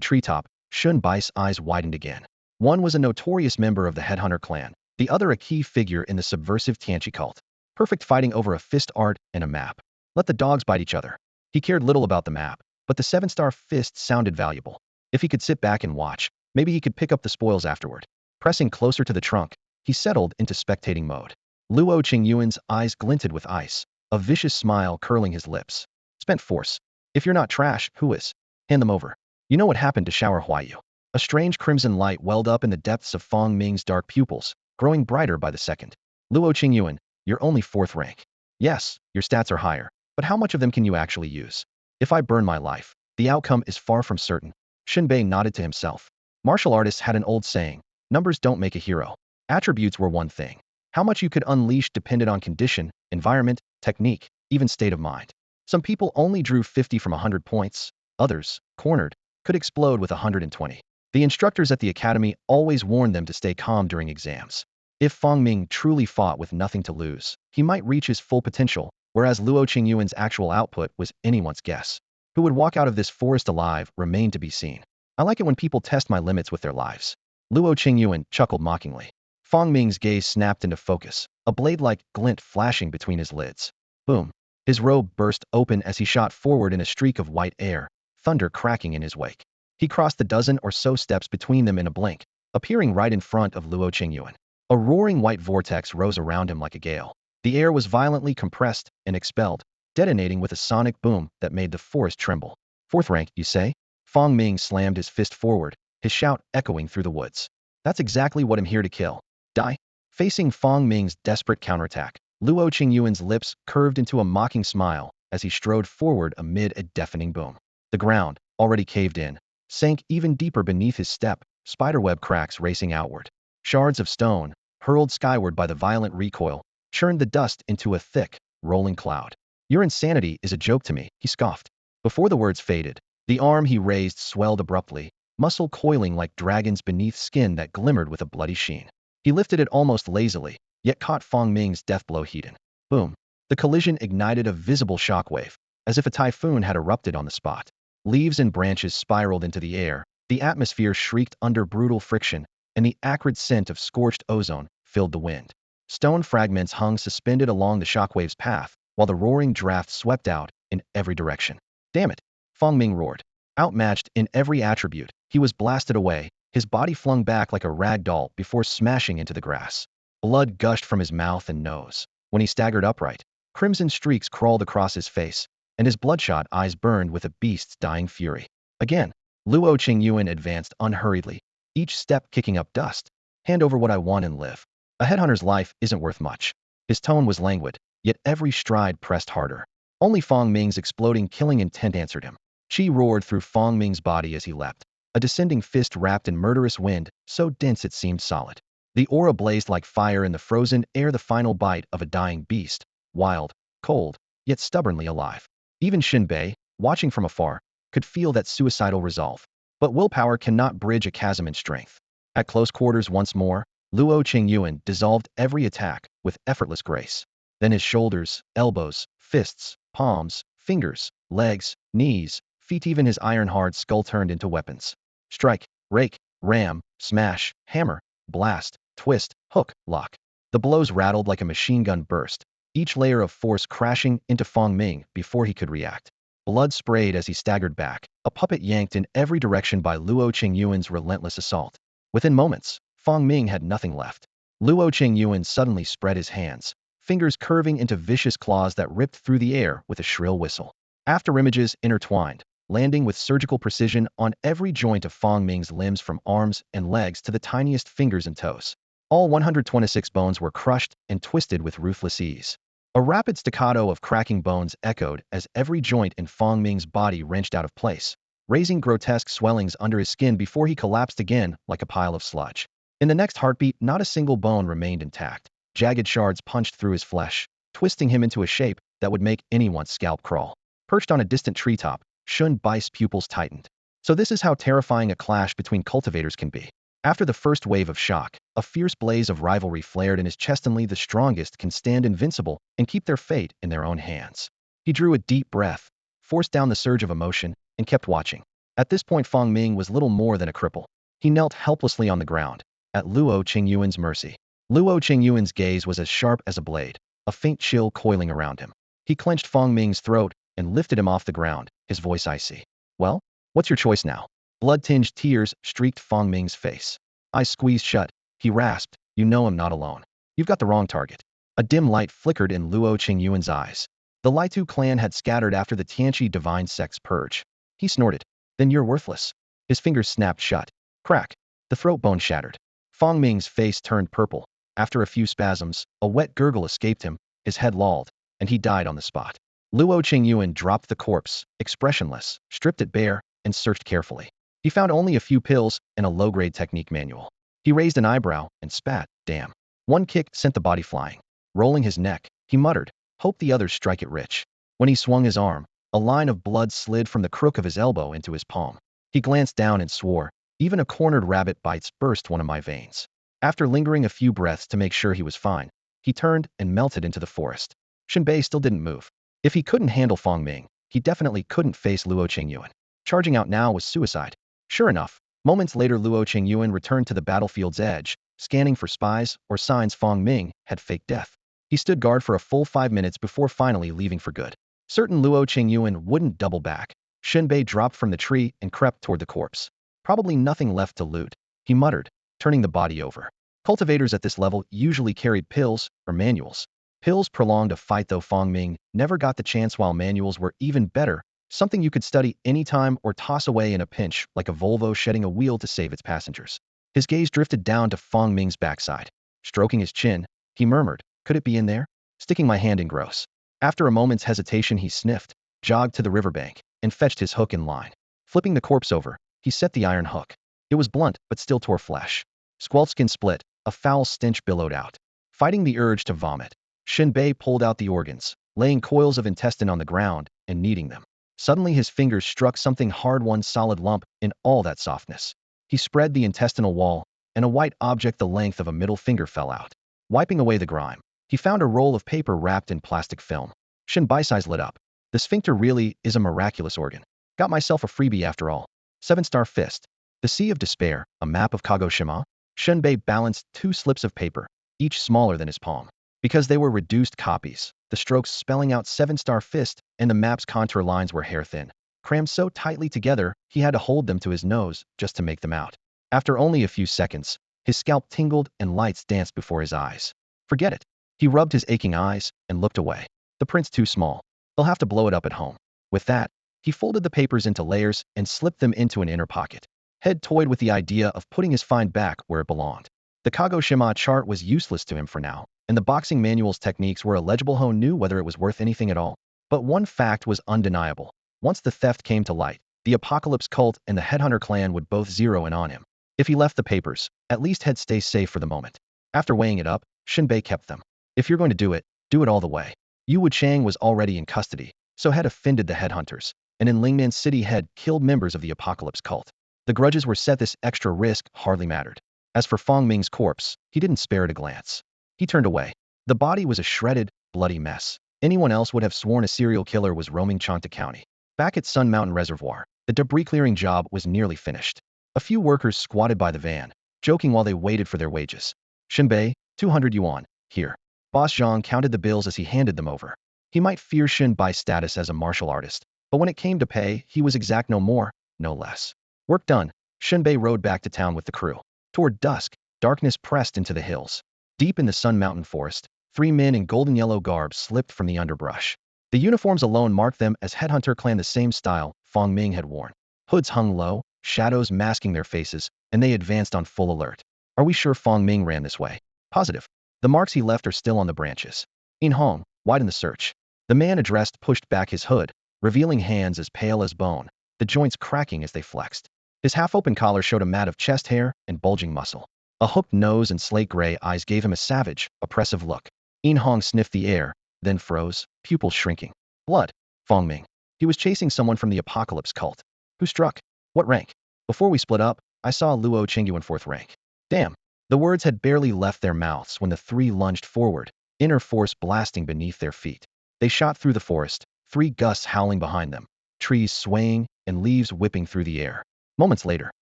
treetop, Shen Bai's eyes widened again. One was a notorious member of the headhunter clan, the other a key figure in the subversive Tianqi cult. Perfect fighting over a fist art and a map. Let the dogs bite each other. He cared little about the map, but the seven-star fist sounded valuable. If he could sit back and watch, maybe he could pick up the spoils afterward. Pressing closer to the trunk, he settled into spectating mode. Luo Qingyuan's eyes glinted with ice, a vicious smile curling his lips. "Spent force. If you're not trash, who is? Hand them over." "You know what happened to Shower Huayu?" A strange crimson light welled up in the depths of Fang Ming's dark pupils, growing brighter by the second. "Luo Qingyuan, you're only fourth rank. Yes, your stats are higher, but how much of them can you actually use? If I burn my life, the outcome is far from certain." Shen Bei nodded to himself. Martial artists had an old saying, numbers don't make a hero. Attributes were one thing. How much you could unleash depended on condition, environment, technique, even state of mind. Some people only drew 50 from 100 points, others, cornered, could explode with 120. The instructors at the academy always warned them to stay calm during exams. If Fang Ming truly fought with nothing to lose, he might reach his full potential, whereas Luo Qingyuan's actual output was anyone's guess. Who would walk out of this forest alive remained to be seen. "I like it when people test my limits with their lives." Luo Qingyuan chuckled mockingly. Fang Ming's gaze snapped into focus, a blade-like glint flashing between his lids. Boom. His robe burst open as he shot forward in a streak of white air, thunder cracking in his wake. He crossed the dozen or so steps between them in a blink, appearing right in front of Luo Qingyuan. A roaring white vortex rose around him like a gale. The air was violently compressed and expelled, detonating with a sonic boom that made the forest tremble. "Fourth rank, you say?" Fang Ming slammed his fist forward, his shout echoing through the woods. "That's exactly what I'm here to kill. Die." Facing Fang Ming's desperate counterattack, Luo Qingyuan's lips curved into a mocking smile as he strode forward amid a deafening boom. The ground, already caved in, sank even deeper beneath his step, spiderweb cracks racing outward. Shards of stone, hurled skyward by the violent recoil, churned the dust into a thick, rolling cloud. "Your insanity is a joke to me," he scoffed. Before the words faded, the arm he raised swelled abruptly, muscle coiling like dragons beneath skin that glimmered with a bloody sheen. He lifted it almost lazily, yet caught Fang Ming's deathblow heated. Boom. The collision ignited a visible shockwave, as if a typhoon had erupted on the spot. Leaves and branches spiraled into the air, the atmosphere shrieked under brutal friction, and the acrid scent of scorched ozone filled the wind. Stone fragments hung suspended along the shockwave's path, while the roaring draft swept out in every direction. Damn it! Fong Ming roared. Outmatched in every attribute, he was blasted away, his body flung back like a rag doll before smashing into the grass. Blood gushed from his mouth and nose. When he staggered upright, crimson streaks crawled across his face, and his bloodshot eyes burned with a beast's dying fury. Again, Luo Qingyuan advanced unhurriedly, each step kicking up dust. Hand over what I want and live. A headhunter's life isn't worth much. His tone was languid, yet every stride pressed harder. Only Fong Ming's exploding killing intent answered him. Qi roared through Fong Ming's body as he leapt, a descending fist wrapped in murderous wind, so dense it seemed solid. The aura blazed like fire in the frozen air, the final bite of a dying beast, wild, cold, yet stubbornly alive. Even Shen Bei, watching from afar, could feel that suicidal resolve. But willpower cannot bridge a chasm in strength. At close quarters once more, Luo Qingyuan dissolved every attack with effortless grace. Then his shoulders, elbows, fists, palms, fingers, legs, knees, feet, even his iron-hard skull turned into weapons. Strike, rake, ram, smash, hammer, blast, twist, hook, lock. The blows rattled like a machine gun burst, each layer of force crashing into Fong Ming before he could react. Blood sprayed as he staggered back, a puppet yanked in every direction by Luo Qingyuan's relentless assault. Within moments, Fong Ming had nothing left. Luo Qingyuan suddenly spread his hands, fingers curving into vicious claws that ripped through the air with a shrill whistle. Afterimages intertwined, landing with surgical precision on every joint of Fong Ming's limbs from arms and legs to the tiniest fingers and toes. All 126 bones were crushed and twisted with ruthless ease. A rapid staccato of cracking bones echoed as every joint in Fong Ming's body wrenched out of place, raising grotesque swellings under his skin before he collapsed again like a pile of sludge. In the next heartbeat, not a single bone remained intact. Jagged shards punched through his flesh, twisting him into a shape that would make anyone's scalp crawl. Perched on a distant treetop, Shen Bai's pupils tightened. So this is how terrifying a clash between cultivators can be. After the first wave of shock, a fierce blaze of rivalry flared in his chest. Only the strongest can stand invincible and keep their fate in their own hands. He drew a deep breath, forced down the surge of emotion, and kept watching. At this point, Fong Ming was little more than a cripple. He knelt helplessly on the ground, at Luo Qingyuan's mercy. Luo Qingyuan's gaze was as sharp as a blade, a faint chill coiling around him. He clenched Fong Ming's throat and lifted him off the ground, his voice icy. Well, what's your choice now? Blood-tinged tears streaked Fong Ming's face. Eyes squeezed shut, he rasped, you know I'm not alone. You've got the wrong target. A dim light flickered in Luo Qingyuan's eyes. The Litu clan had scattered after the Tianqi divine sect's purge. He snorted. Then you're worthless. His fingers snapped shut. Crack. The throat bone shattered. Fong Ming's face turned purple. After a few spasms, a wet gurgle escaped him, his head lolled, and he died on the spot. Luo Qingyuan dropped the corpse, expressionless, stripped it bare, and searched carefully. He found only a few pills and a low-grade technique manual. He raised an eyebrow and spat, damn. One kick sent the body flying. Rolling his neck, he muttered, hope the others strike it rich. When he swung his arm, a line of blood slid from the crook of his elbow into his palm. He glanced down and swore, even a cornered rabbit bites burst one of my veins. After lingering a few breaths to make sure he was fine, he turned and melted into the forest. Shen Bei still didn't move. If he couldn't handle Fong Ming, he definitely couldn't face Luo Qingyuan. Charging out now was suicide. Sure enough, moments later Luo Qingyuan returned to the battlefield's edge, scanning for spies or signs Fong Ming had faked death. He stood guard for a full 5 minutes before finally leaving for good. Certain Luo Qingyuan wouldn't double back, Shen Bei dropped from the tree and crept toward the corpse. Probably nothing left to loot, he muttered, turning the body over. Cultivators at this level usually carried pills or manuals. Pills prolonged a fight, though Fong Ming never got the chance, while manuals were even better, something you could study anytime or toss away in a pinch, like a Volvo shedding a wheel to save its passengers. His gaze drifted down to Fong Ming's backside. Stroking his chin, he murmured, could it be in there? Sticking my hand in gross. After a moment's hesitation, he sniffed, jogged to the riverbank, and fetched his hook and line. Flipping the corpse over, he set the iron hook. It was blunt, but still tore flesh. Squelch-skin split, a foul stench billowed out. Fighting the urge to vomit, Shen Bei pulled out the organs, laying coils of intestine on the ground and kneading them. Suddenly his fingers struck something hard, one solid lump in all that softness. He spread the intestinal wall, and a white object the length of a middle finger fell out. Wiping away the grime, he found a roll of paper wrapped in plastic film. Shen Bai's eyes lit up. The sphincter really is a miraculous organ. Got myself a freebie after all. 7-star fist. The Sea of Despair, a map of Kagoshima. Shen Bei balanced 2 slips of paper, each smaller than his palm. Because they were reduced copies, the strokes spelling out seven-star fist and the map's contour lines were hair-thin. Crammed so tightly together, he had to hold them to his nose just to make them out. After only a few seconds, his scalp tingled and lights danced before his eyes. Forget it. He rubbed his aching eyes and looked away. The print's too small. They'll have to blow it up at home. With that, he folded the papers into layers and slipped them into an inner pocket. Head toyed with the idea of putting his find back where it belonged. The Kagoshima chart was useless to him for now, and the boxing manual's techniques were illegible. Ho knew whether it was worth anything at all. But one fact was undeniable. Once the theft came to light, the Apocalypse cult and the Headhunter clan would both zero in on him. If he left the papers, at least Head stay safe for the moment. After weighing it up, Shen Bei kept them. If you're going to do it all the way. Yu Wuchang was already in custody, so Head offended the Headhunters, and in Lingnan City Head killed members of the Apocalypse cult. The grudges were set. This extra risk hardly mattered. As for Fong Ming's corpse, he didn't spare it a glance. He turned away. The body was a shredded, bloody mess. Anyone else would have sworn a serial killer was roaming Chanta County. Back at Sun Mountain Reservoir, the debris clearing job was nearly finished. A few workers squatted by the van, joking while they waited for their wages. Shen Bei, 200 yuan, here. Boss Zhang counted the bills as he handed them over. He might fear Shen Bai's status as a martial artist, but when it came to pay, he was exact no more, no less. Work done, Shen Bei rode back to town with the crew. Toward dusk, darkness pressed into the hills. Deep in the Sun Mountain forest, 3 men in golden yellow garb slipped from the underbrush. The uniforms alone marked them as Headhunter clan, the same style Fong Ming had worn. Hoods hung low, shadows masking their faces, and they advanced on full alert. Are we sure Fong Ming ran this way? Positive. The marks he left are still on the branches. In Hong, widen the search. The man addressed pushed back his hood, revealing hands as pale as bone, the joints cracking as they flexed. His half-open collar showed a mat of chest hair and bulging muscle. A hooked nose and slate-gray eyes gave him a savage, oppressive look. In Hong sniffed the air, then froze, pupils shrinking. Blood. Fong Ming. He was chasing someone from the Apocalypse cult. Who struck? What rank? Before we split up, I saw Luo Qingyuan 4th rank. Damn. The words had barely left their mouths when the 3 lunged forward, inner force blasting beneath their feet. They shot through the forest, 3 gusts howling behind them, trees swaying and leaves whipping through the air. Moments later,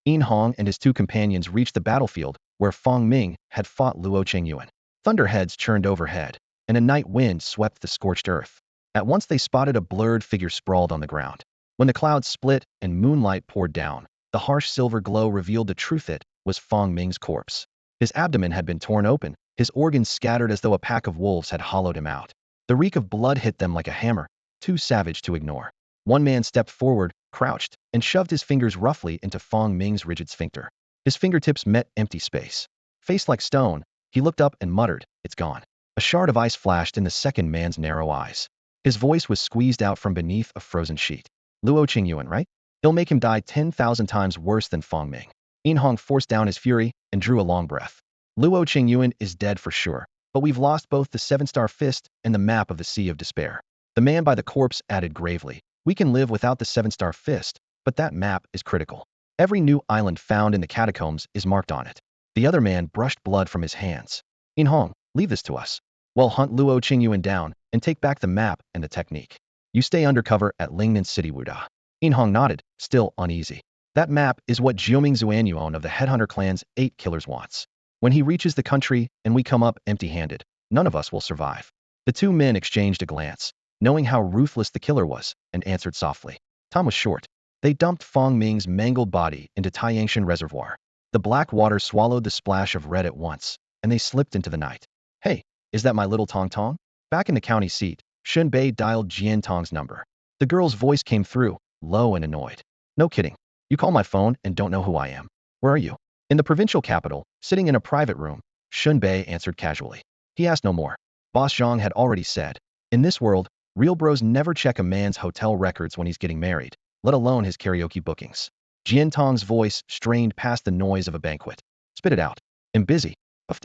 In Hong and his 2 companions reached the battlefield where Fong Ming had fought Luo Qingyuan. Thunderheads churned overhead, and a night wind swept the scorched earth. At once they spotted a blurred figure sprawled on the ground. When the clouds split and moonlight poured down, the harsh silver glow revealed the truth. It was Fong Ming's corpse. His abdomen had been torn open, his organs scattered as though a pack of wolves had hollowed him out. The reek of blood hit them like a hammer, too savage to ignore. One man stepped forward, crouched, and shoved his fingers roughly into Fong Ming's rigid sphincter. His fingertips met empty space. Faced like stone, he looked up and muttered, "It's gone." A shard of ice flashed in the second man's narrow eyes. His voice was squeezed out from beneath a frozen sheet. Luo Qingyuan, right? He'll make him die 10,000 times worse than Fong Ming. In Hong forced down his fury and drew a long breath. Luo Qingyuan is dead for sure, but we've lost both the 7-star fist and the map of the Sea of Despair. The man by the corpse added gravely, "We can live without the 7-star fist, but that map is critical. Every new island found in the catacombs is marked on it." The other man brushed blood from his hands. "In Hong, leave this to us. We'll hunt Luo Qingyuan down and take back the map and the technique. You stay undercover at Lingnan City Wuda." In Hong nodded, still uneasy. That map is what Jiuming Zuanyuan of the Headhunter clan's 8 killers wants. When he reaches the country and we come up empty-handed, none of us will survive. The 2 men exchanged a glance, knowing how ruthless the killer was, and answered softly. Time was short. They dumped Fong Ming's mangled body into Taiyangshan Reservoir. The black water swallowed the splash of red at once, and they slipped into the night. "Hey, is that my little Tong Tong?" Back in the county seat, Shen Bei dialed Jin Tong's number. The girl's voice came through, low and annoyed. "No kidding. You call my phone and don't know who I am. Where are you?" "In the provincial capital, sitting in a private room," Shen Bei answered casually. He asked no more. Boss Zhang had already said, in this world, real bros never check a man's hotel records when he's getting married, let alone his karaoke bookings. Jin Tong's voice strained past the noise of a banquet. "Spit it out. I'm busy."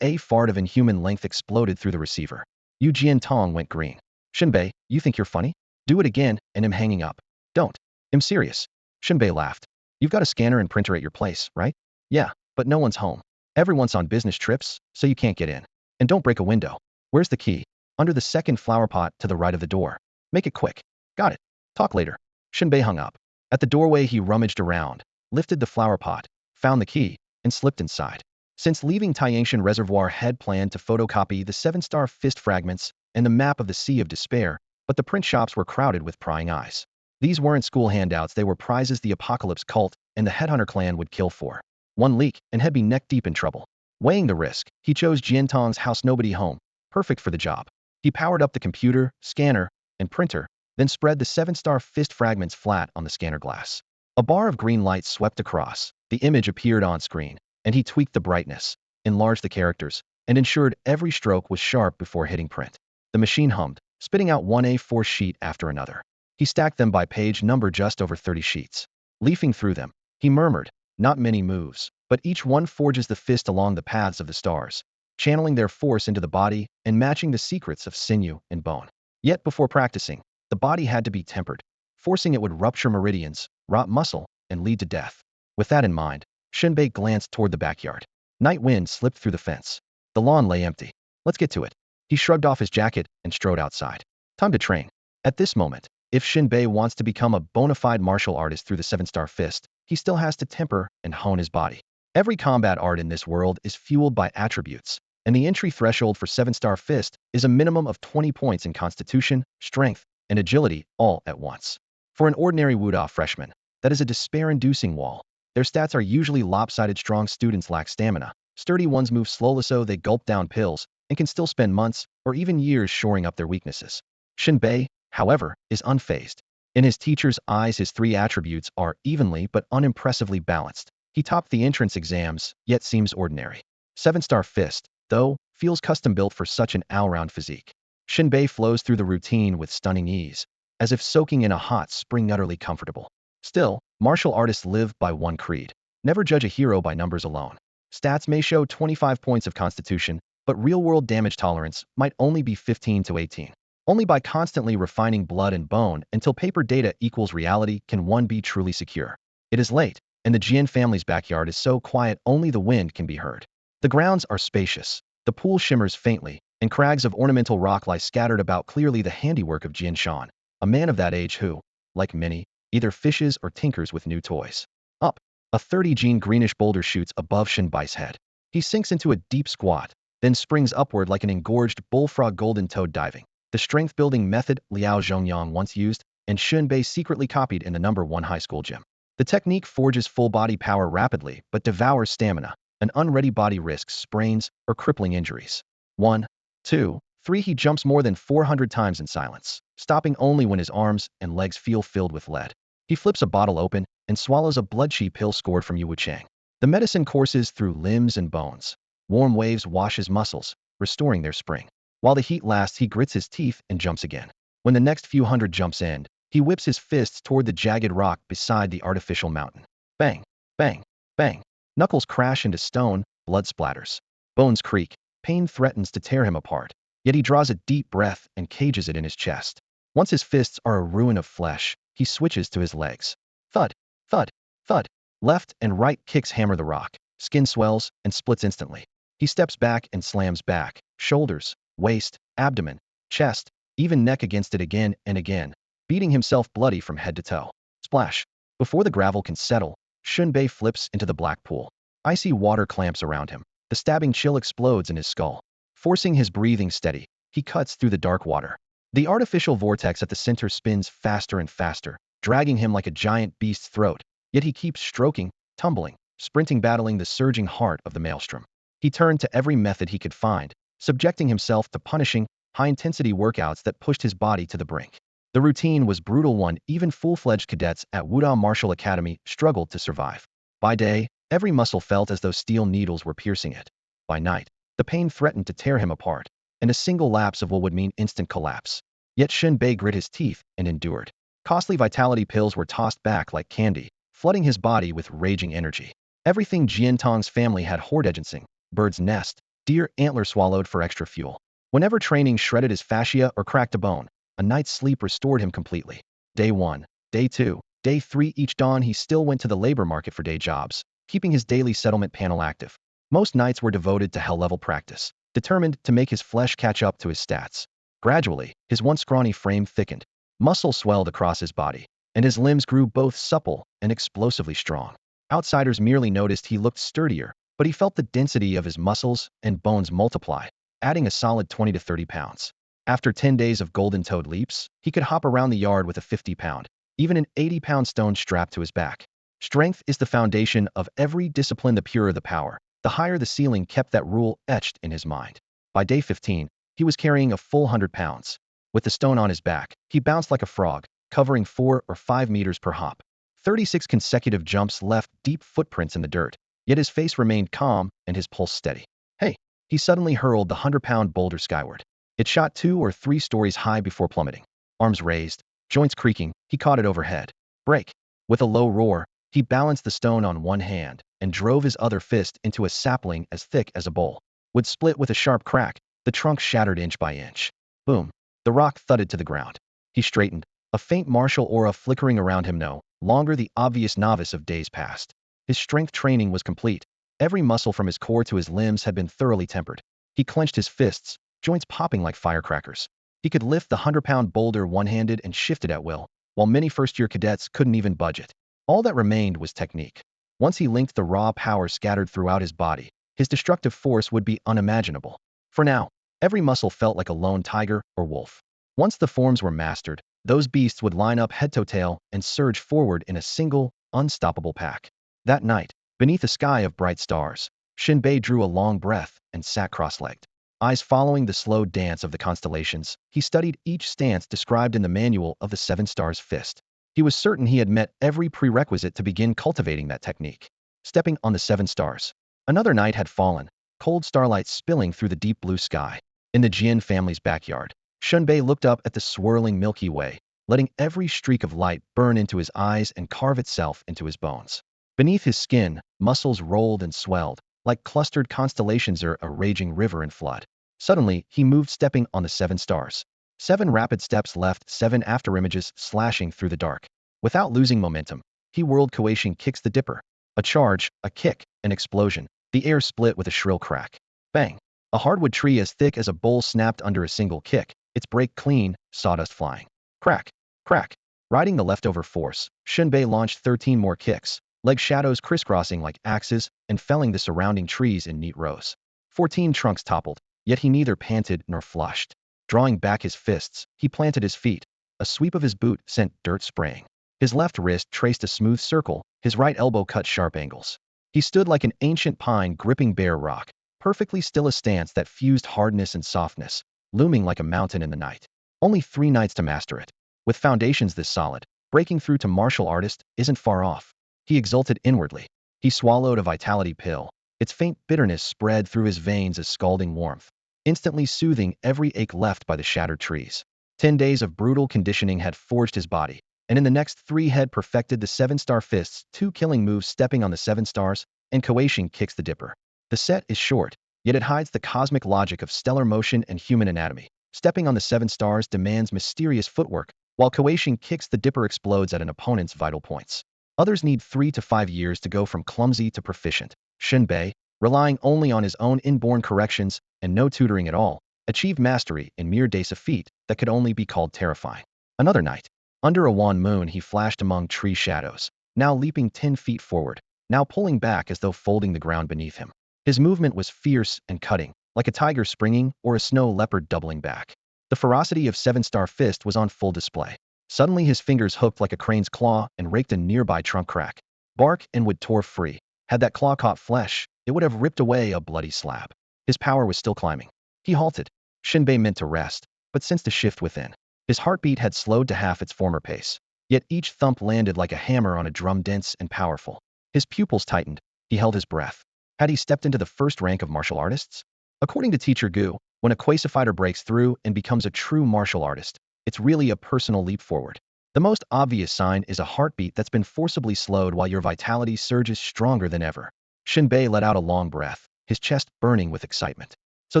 A fart of inhuman length exploded through the receiver. Jin Tong went green. "Shen Bei, you think you're funny? Do it again and I'm hanging up." "Don't. I'm serious." Shen Bei laughed. "You've got a scanner and printer at your place, right?" "Yeah, but no one's home. Everyone's on business trips, so you can't get in. And don't break a window. Where's the key?" "Under the second flower pot to the right of the door. Make it quick." "Got it. Talk later." Shen Bei hung up. At the doorway he rummaged around, lifted the flower pot, found the key, and slipped inside. Since leaving Taiyangshan Reservoir had planned to photocopy the seven-star fist fragments and the map of the Sea of Despair, but the print shops were crowded with prying eyes. These weren't school handouts, they were prizes the Apocalypse cult and the Headhunter clan would kill for. One leak, and he'd be neck-deep in trouble. Weighing the risk, he chose Jin Tong's House Nobody Home, perfect for the job. He powered up the computer, scanner, and printer, then spread the seven-star fist fragments flat on the scanner glass. A bar of green light swept across, the image appeared on screen, and he tweaked the brightness, enlarged the characters, and ensured every stroke was sharp before hitting print. The machine hummed, spitting out one A4 sheet after another. He stacked them by page number, just over 30 sheets. Leafing through them, he murmured, "Not many moves, but each one forges the fist along the paths of the stars, channeling their force into the body and matching the secrets of sinew and bone." Yet before practicing, the body had to be tempered. Forcing it would rupture meridians, rot muscle, and lead to death. With that in mind, Shen Bei glanced toward the backyard. Night wind slipped through the fence. The lawn lay empty. "Let's get to it." He shrugged off his jacket and strode outside. Time to train. At this moment, if Shen Bei wants to become a bona fide martial artist through the seven-star fist, he still has to temper and hone his body. Every combat art in this world is fueled by attributes, and the entry threshold for seven-star fist is a minimum of 20 points in constitution, strength, and agility all at once. For an ordinary Wuda freshman, that is a despair-inducing wall. Their stats are usually lopsided. Strong students lack stamina. Sturdy ones move slowly, so they gulp down pills and can still spend months or even years shoring up their weaknesses. Shen Bei, however, is unfazed. In his teacher's eyes, his three attributes are evenly but unimpressively balanced. He topped the entrance exams, yet seems ordinary. Seven-star fist, though, feels custom-built for such an all-round physique. Shen Bei flows through the routine with stunning ease, as if soaking in a hot spring, utterly comfortable. Still, martial artists live by one creed: never judge a hero by numbers alone. Stats may show 25 points of constitution, but real-world damage tolerance might only be 15 to 18. Only by constantly refining blood and bone until paper data equals reality can one be truly secure. It is late, and the Jian family's backyard is so quiet only the wind can be heard. The grounds are spacious, the pool shimmers faintly, and crags of ornamental rock lie scattered about, clearly the handiwork of Jin Shan, a man of that age who, like many, either fishes or tinkers with new toys. Up, a 30-gene greenish boulder shoots above Shen Bai's head. He sinks into a deep squat, then springs upward like an engorged bullfrog, golden toad diving. The strength-building method Liao Zhongyang once used, and Shen Bei secretly copied in the #1 high school gym. The technique forges full-body power rapidly but devours stamina. An unready body risks sprains or crippling injuries. 1, 2, 3. He jumps more than 400 times in silence, stopping only when his arms and legs feel filled with lead. He flips a bottle open and swallows a blood-chi pill scored from Yu Wuchang. The medicine courses through limbs and bones. Warm waves wash his muscles, restoring their spring. While the heat lasts, he grits his teeth and jumps again. When the next few hundred jumps end, he whips his fists toward the jagged rock beside the artificial mountain. Bang, bang, bang. Knuckles crash into stone, blood splatters. Bones creak, pain threatens to tear him apart. Yet he draws a deep breath and cages it in his chest. Once his fists are a ruin of flesh, he switches to his legs. Thud, thud, thud. Left and right kicks hammer the rock. Skin swells and splits instantly. He steps back and slams back, shoulders, waist, abdomen, chest, even neck against it again and again, beating himself bloody from head to toe. Splash. Before the gravel can settle, Shen Bei flips into the black pool. Icy water clamps around him. The stabbing chill explodes in his skull. Forcing his breathing steady, he cuts through the dark water. The artificial vortex at the center spins faster and faster, dragging him like a giant beast's throat. Yet he keeps stroking, tumbling, sprinting, battling the surging heart of the maelstrom. He turned to every method he could find, subjecting himself to punishing, high-intensity workouts that pushed his body to the brink. The routine was brutal one. Even full-fledged cadets at Wuda Martial Academy struggled to survive. By day, every muscle felt as though steel needles were piercing it. By night, the pain threatened to tear him apart, and a single lapse of will would mean instant collapse. Yet Shen Bei grit his teeth and endured. Costly vitality pills were tossed back like candy, flooding his body with raging energy. Everything Jin Tong's family had: hordegencing, bird's nest, deer antler swallowed for extra fuel. Whenever training shredded his fascia or cracked a bone, a night's sleep restored him completely. Day 1, Day 2, Day 3. Each dawn he still went to the labor market for day jobs, keeping his daily settlement panel active. Most nights were devoted to hell-level practice, determined to make his flesh catch up to his stats. Gradually, his once scrawny frame thickened. Muscle swelled across his body, and his limbs grew both supple and explosively strong. Outsiders merely noticed he looked sturdier, but he felt the density of his muscles and bones multiply, adding a solid 20 to 30 pounds. After 10 days of golden-toed leaps, he could hop around the yard with a 50-pound, even an 80-pound stone strapped to his back. Strength is the foundation of every discipline. The purer the power, the higher the ceiling kept that rule etched in his mind. By day 15, he was carrying a full 100 pounds. With the stone on his back, he bounced like a frog, covering 4 or 5 meters per hop. 36 consecutive jumps left deep footprints in the dirt, yet his face remained calm and his pulse steady. Hey! He suddenly hurled the 100-pound boulder skyward. It shot 2 or 3 stories high before plummeting. Arms raised, joints creaking, he caught it overhead. Break! With a low roar, he balanced the stone on one hand and drove his other fist into a sapling as thick as a bowl. Wood split with a sharp crack, the trunk shattered inch by inch. Boom! The rock thudded to the ground. He straightened, a faint martial aura flickering around him. No longer the obvious novice of days past. His strength training was complete. Every muscle from his core to his limbs had been thoroughly tempered. He clenched his fists, joints popping like firecrackers. He could lift the 100-pound boulder one-handed and shift it at will, while many first-year cadets couldn't even budge it. All that remained was technique. Once he linked the raw power scattered throughout his body, his destructive force would be unimaginable. For now, every muscle felt like a lone tiger or wolf. Once the forms were mastered, those beasts would line up head to tail and surge forward in a single, unstoppable pack. That night, beneath a sky of bright stars, Shen Bei drew a long breath and sat cross-legged. Eyes following the slow dance of the constellations, he studied each stance described in the manual of the 7 Stars Fist. He was certain he had met every prerequisite to begin cultivating that technique. Stepping on the 7 stars. Another night had fallen, cold starlight spilling through the deep blue sky. In the Jin family's backyard, Shen Bei looked up at the swirling Milky Way, letting every streak of light burn into his eyes and carve itself into his bones. Beneath his skin, muscles rolled and swelled, like clustered constellations or a raging river in flood. Suddenly, he moved, stepping on the 7 stars. 7 rapid steps left, 7 afterimages slashing through the dark. Without losing momentum, he whirled Kuei kicks the dipper. A charge, a kick, an explosion. The air split with a shrill crack. Bang! A hardwood tree as thick as a bowl snapped under a single kick, its break clean, sawdust flying. Crack! Crack! Riding the leftover force, Shen Bei launched 13 more kicks, leg shadows crisscrossing like axes and felling the surrounding trees in neat rows. 14 trunks toppled, yet he neither panted nor flushed. Drawing back his fists, he planted his feet. A sweep of his boot sent dirt spraying. His left wrist traced a smooth circle, his right elbow cut sharp angles. He stood like an ancient pine gripping bare rock, perfectly still, a stance that fused hardness and softness, looming like a mountain in the night. Only 3 nights to master it. With foundations this solid, breaking through to martial artist isn't far off. He exulted inwardly. He swallowed a vitality pill. Its faint bitterness spread through his veins as scalding warmth, instantly soothing every ache left by the shattered trees. 10 days of brutal conditioning had forged his body, and in the next 3 had perfected the 7-star fists, 2 killing moves, stepping on the 7 stars, and Kuei kicks the dipper. The set is short, yet it hides the cosmic logic of stellar motion and human anatomy. Stepping on the 7 stars demands mysterious footwork, while Kuei kicks the dipper explodes at an opponent's vital points. Others need 3 to 5 years to go from clumsy to proficient. Shen Bei, relying only on his own inborn corrections and no tutoring at all, achieved mastery in mere days, a feat that could only be called terrifying. Another night, under a wan moon, he flashed among tree shadows, now leaping 10 feet forward, now pulling back as though folding the ground beneath him. His movement was fierce and cutting, like a tiger springing or a snow leopard doubling back. The ferocity of 7-star fist was on full display. Suddenly his fingers hooked like a crane's claw and raked a nearby trunk crack. Bark and wood tore free. Had that claw caught flesh, it would have ripped away a bloody slab. His power was still climbing. He halted. Shen Bei meant to rest, but sensed a shift within. His heartbeat had slowed to half its former pace. Yet each thump landed like a hammer on a drum, dense and powerful. His pupils tightened. He held his breath. Had he stepped into the first rank of martial artists? According to Teacher Gu, when a Quasi-fighter breaks through and becomes a true martial artist, it's really a personal leap forward. The most obvious sign is a heartbeat that's been forcibly slowed while your vitality surges stronger than ever. Shen Bei let out a long breath, his chest burning with excitement. So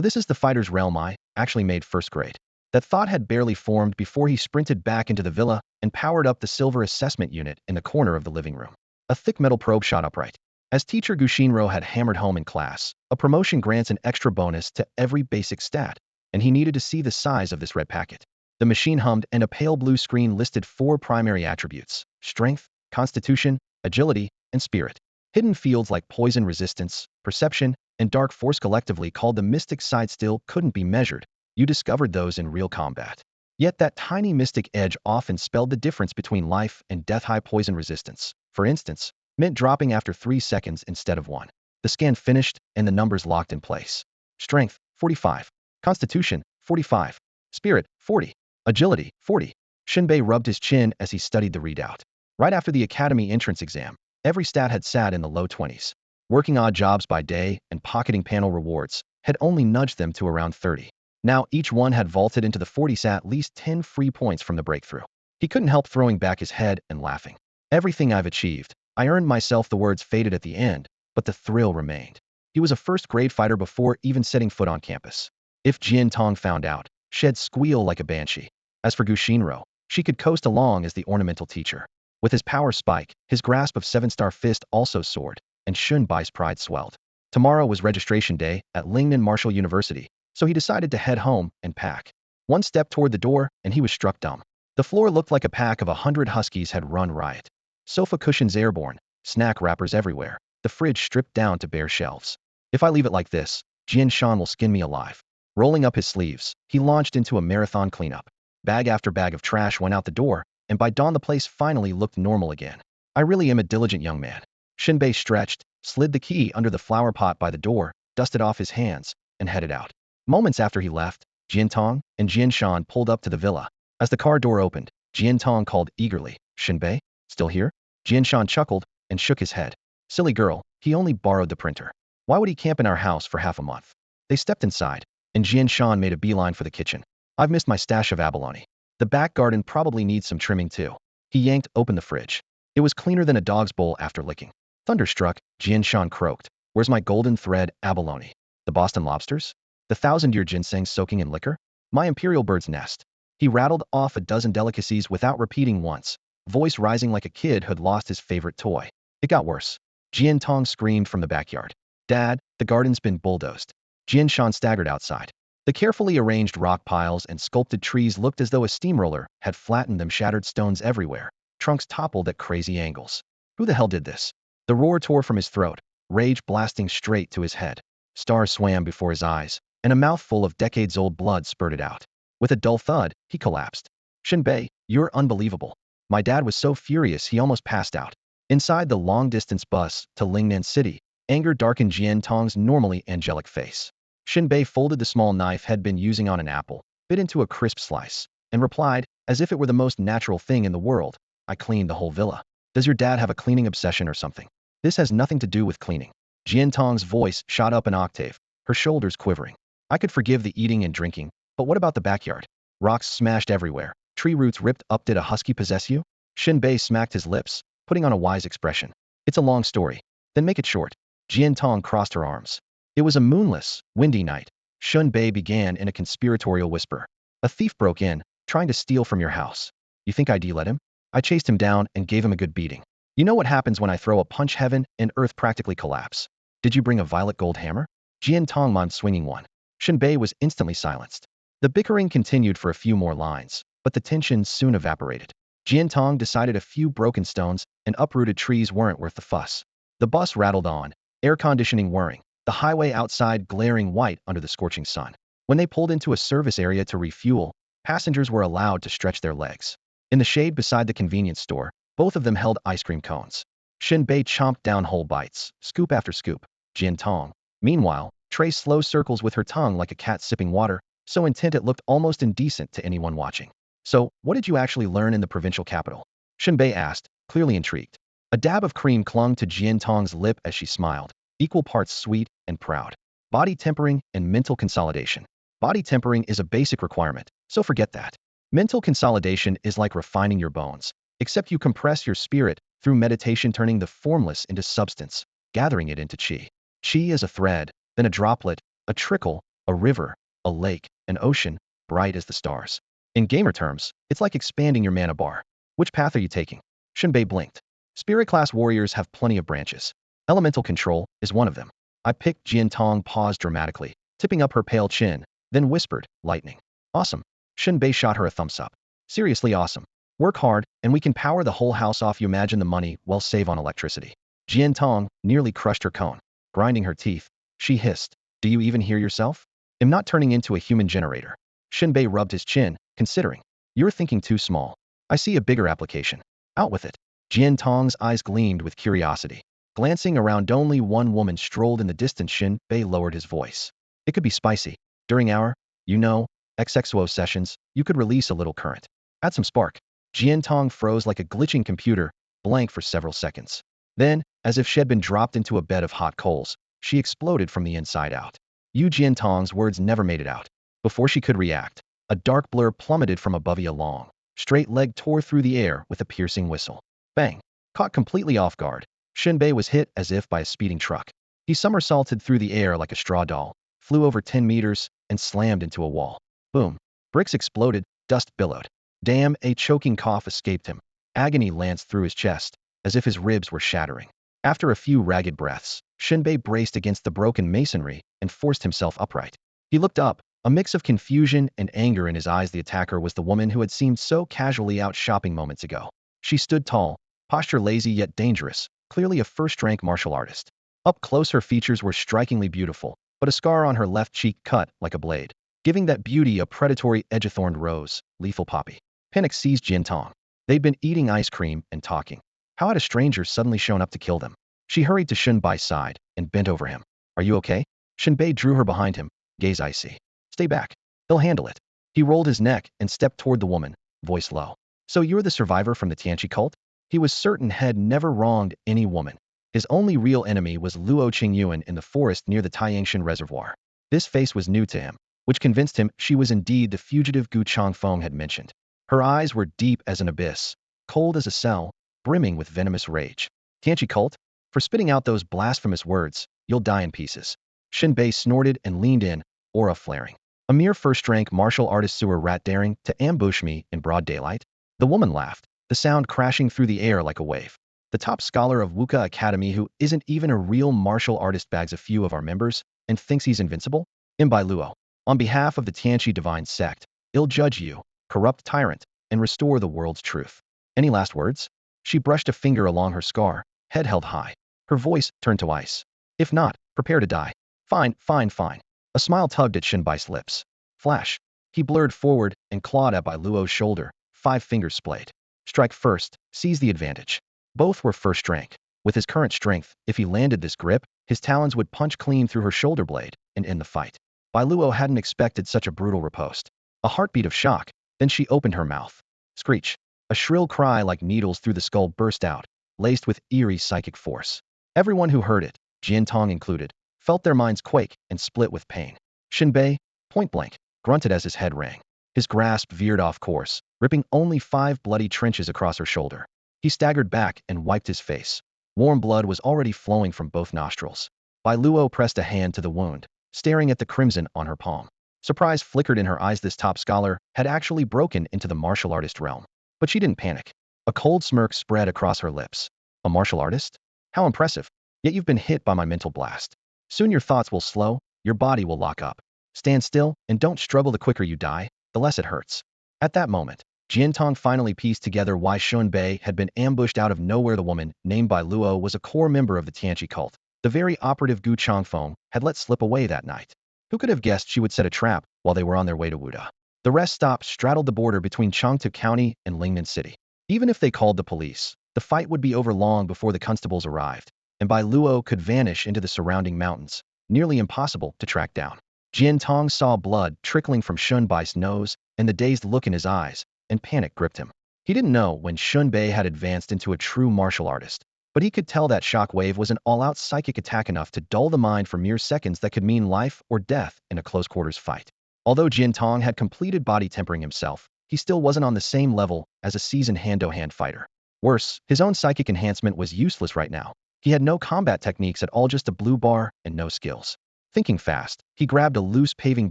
this is the fighter's realm I actually made first grade. That thought had barely formed before he sprinted back into the villa and powered up the silver assessment unit in the corner of the living room. A thick metal probe shot upright. As Teacher Gu Shinro had hammered home in class, a promotion grants an extra bonus to every basic stat, and he needed to see the size of this red packet. The machine hummed and a pale blue screen listed 4 primary attributes: strength, constitution, agility, and spirit. Hidden fields like poison resistance, perception, and dark force collectively called the mystic side still couldn't be measured. You discovered those in real combat. Yet that tiny mystic edge often spelled the difference between life and death. High poison resistance, for instance, meant dropping after 3 seconds instead of 1. The scan finished and the numbers locked in place. Strength, 45. Constitution, 45. Spirit, 40. Agility, 40. Shen Bei rubbed his chin as he studied the readout. Right after the academy entrance exam, every stat had sat in the low 20s. Working odd jobs by day and pocketing panel rewards had only nudged them to around 30. Now each one had vaulted into the 40s, at least 10 free points from the breakthrough. He couldn't help throwing back his head and laughing. Everything I've achieved, I earned myself. The words faded at the end, but the thrill remained. He was a first-grade fighter before even setting foot on campus. If Jin Tong found out, she'd squeal like a banshee. As for Gu Xinro, she could coast along as the ornamental teacher. With his power spike, his grasp of 7-star fist also soared, and Shen Bai's pride swelled. Tomorrow was registration day at Lingnan Martial University, so he decided to head home and pack. One step toward the door, and he was struck dumb. The floor looked like a pack of 100 huskies had run riot. Sofa cushions airborne, snack wrappers everywhere, the fridge stripped down to bare shelves. If I leave it like this, Jian Shan will skin me alive. Rolling up his sleeves, he launched into a marathon cleanup. Bag after bag of trash went out the door, and by dawn the place finally looked normal again. I really am a diligent young man. Shen Bei stretched, slid the key under the flower pot by the door, dusted off his hands, and headed out. Moments after he left, Jin Tong and Jian Shan pulled up to the villa. As the car door opened, Jin Tong called eagerly, "Shen Bei? Still here?" Jian Shan chuckled and shook his head. "Silly girl, he only borrowed the printer. Why would he camp in our house for half a month?" They stepped inside, and Jian Shan made a beeline for the kitchen. "I've missed my stash of abalone. The back garden probably needs some trimming too." He yanked open the fridge. It was cleaner than a dog's bowl after licking. Thunderstruck, Jian Shan croaked, "Where's my golden thread abalone? The Boston lobsters? The 1,000-year ginseng soaking in liquor? My imperial bird's nest?" He rattled off a dozen delicacies without repeating once, voice rising like a kid who'd lost his favorite toy. It got worse. Jian Tong screamed from the backyard. "Dad, the garden's been bulldozed." Jian Shan staggered outside. The carefully arranged rock piles and sculpted trees looked as though a steamroller had flattened them. Shattered stones everywhere. Trunks toppled at crazy angles. Who the hell did this? The roar tore from his throat, rage blasting straight to his head. Stars swam before his eyes, and a mouthful of decades-old blood spurted out. With a dull thud, he collapsed. "Shen Bei, you're unbelievable." My dad was so furious he almost passed out. Inside the long-distance bus to Lingnan City, anger darkened Jian Tong's normally angelic face. Shen Bei folded the small knife he'd been using on an apple, bit into a crisp slice, and replied, as if it were the most natural thing in the world, "I cleaned the whole villa." "Does your dad have a cleaning obsession or something?" "This has nothing to do with cleaning." Jian Tong's voice shot up an octave, her shoulders quivering. "I could forgive the eating and drinking, but what about the backyard? Rocks smashed everywhere, tree roots ripped up. Did a husky possess you?" Shen Bei smacked his lips, putting on a wise expression. "It's a long story." "Then make it short." Jian Tong crossed her arms. It was a moonless, windy night. Shen Bei began in a conspiratorial whisper. "A thief broke in, trying to steal from your house. You think I'd let him? I chased him down and gave him a good beating. You know what happens when I throw a punch? Heaven and earth practically collapse." "Did you bring a violet gold hammer?" Jian Tong mimmed swinging one. Shen Bei was instantly silenced. The bickering continued for a few more lines, but the tension soon evaporated. Jian Tong decided a few broken stones and uprooted trees weren't worth the fuss. The bus rattled on, air conditioning whirring, the highway outside glaring white under the scorching sun. When they pulled into a service area to refuel, passengers were allowed to stretch their legs. In the shade beside the convenience store, both of them held ice cream cones. Shen Bei chomped down whole bites, scoop after scoop. Jian Tong, meanwhile, traced slow circles with her tongue like a cat sipping water, so intent it looked almost indecent to anyone watching. "So, what did you actually learn in the provincial capital?" Shen Bei asked, clearly intrigued. A dab of cream clung to Jian Tong's lip as she smiled, equal parts sweet and proud. "Body tempering and mental consolidation." Body tempering is a basic requirement, so forget that. Mental consolidation is like refining your bones, except you compress your spirit through meditation, turning the formless into substance, gathering it into qi. Qi is a thread, then a droplet, a trickle, a river, a lake, an ocean, bright as the stars. In gamer terms, it's like expanding your mana bar. Which path are you taking? Shen Bei blinked. Spirit class warriors have plenty of branches. Elemental control is one of them. I picked. Jian Tong paused dramatically, tipping up her pale chin, then whispered, "Lightning." "Awesome." Shen Bei shot her a thumbs up. "Seriously awesome. Work hard, and we can power the whole house off. You imagine the money we'll save on electricity." Jin Tong nearly crushed her cone. Grinding her teeth, she hissed, "Do you even hear yourself? I'm not turning into a human generator." Shen Bei rubbed his chin, considering. "You're thinking too small. I see a bigger application. Out with it." Jin Tong's eyes gleamed with curiosity. Glancing around, only one woman strolled in the distance. Shen Bei lowered his voice. "It could be spicy. During our, you know, XXO sessions, you could release a little current. Add some spark." Jin Tong froze like a glitching computer, blank for several seconds. Then, as if she had been dropped into a bed of hot coals, she exploded from the inside out. Jin Tong's words never made it out. Before she could react, a dark blur plummeted from above. A long, straight leg tore through the air with a piercing whistle. Bang! Caught completely off guard, Shen Bei was hit as if by a speeding truck. He somersaulted through the air like a straw doll, flew over 10 meters, and slammed into a wall. Boom! Bricks exploded, dust billowed. Damn! A choking cough escaped him. Agony lanced through his chest, as if his ribs were shattering. After a few ragged breaths, Shen Bei braced against the broken masonry and forced himself upright. He looked up, a mix of confusion and anger in his eyes. The attacker was the woman who had seemed so casually out shopping moments ago. She stood tall, posture lazy yet dangerous, clearly a first-rank martial artist. Up close, her features were strikingly beautiful, but a scar on her left cheek cut like a blade, giving that beauty a predatory edge. A thorned rose, lethal poppy. Panic seized Jin Tong. They'd been eating ice cream and talking. How had a stranger suddenly shown up to kill them? She hurried to Shen Bai's side and bent over him. "Are you okay?" Shen Bei drew her behind him, gaze icy. "Stay back. He'll handle it." He rolled his neck and stepped toward the woman, voice low. "So you're the survivor from the Tianqi cult?" He was certain had never wronged any woman. His only real enemy was Luo Qingyuan in the forest near the Taiyangshan Reservoir. This face was new to him, which convinced him she was indeed the fugitive Gu Changfeng had mentioned. Her eyes were deep as an abyss, cold as a cell, brimming with venomous rage. "Tianqi cult? For spitting out those blasphemous words, you'll die in pieces." Shen Bei snorted and leaned in, aura flaring. "A mere first-rank martial artist sewer rat daring to ambush me in broad daylight?" The woman laughed, the sound crashing through the air like a wave. "The top scholar of Wuka Academy who isn't even a real martial artist bags a few of our members and thinks he's invincible? Imbai Luo. On behalf of the Tianqi divine sect, I'll judge you, corrupt tyrant, and restore the world's truth. Any last words?" She brushed a finger along her scar, head held high. Her voice turned to ice. "If not, prepare to die." "Fine, fine, fine." A smile tugged at Shen Bai's lips. Flash. He blurred forward and clawed at Bai Luo's shoulder, 5 fingers splayed. Strike first, seize the advantage. Both were first rank. With his current strength, if he landed this grip, his talons would punch clean through her shoulder blade and end the fight. Bai Luo hadn't expected such a brutal riposte. A heartbeat of shock, then she opened her mouth. Screech. A shrill cry like needles through the skull burst out, laced with eerie psychic force. Everyone who heard it, Jin Tong included, felt their minds quake and split with pain. Shen Bei, point blank, grunted as his head rang. His grasp veered off course, ripping only 5 bloody trenches across her shoulder. He staggered back and wiped his face. Warm blood was already flowing from both nostrils. Bai Luo pressed a hand to the wound, staring at the crimson on her palm. Surprise flickered in her eyes. This top scholar had actually broken into the martial artist realm. But she didn't panic. A cold smirk spread across her lips. "A martial artist? How impressive. Yet you've been hit by my mental blast. Soon your thoughts will slow, your body will lock up. Stand still, and don't struggle. The quicker you die, the less it hurts." At that moment, Jin Tong finally pieced together why Shen Bei had been ambushed out of nowhere. The woman, named Bai Luo, was a core member of the Tianqi cult. The very operative Gu Changfeng had let slip away that night. Who could have guessed she would set a trap while they were on their way to Wuda? The rest stop straddled the border between Chengtu County and Lingnan City. Even if they called the police, the fight would be over long before the constables arrived, and Bai Luo could vanish into the surrounding mountains, nearly impossible to track down. Jin Tong saw blood trickling from Shen Bai's nose and the dazed look in his eyes, and panic gripped him. He didn't know when Shen Bei had advanced into a true martial artist, but he could tell that shockwave was an all-out psychic attack enough to dull the mind for mere seconds that could mean life or death in a close-quarters fight. Although Jin Tong had completed body tempering himself, he still wasn't on the same level as a seasoned hand-to-hand fighter. Worse, his own psychic enhancement was useless right now. He had no combat techniques at all, just a blue bar and no skills. Thinking fast, he grabbed a loose paving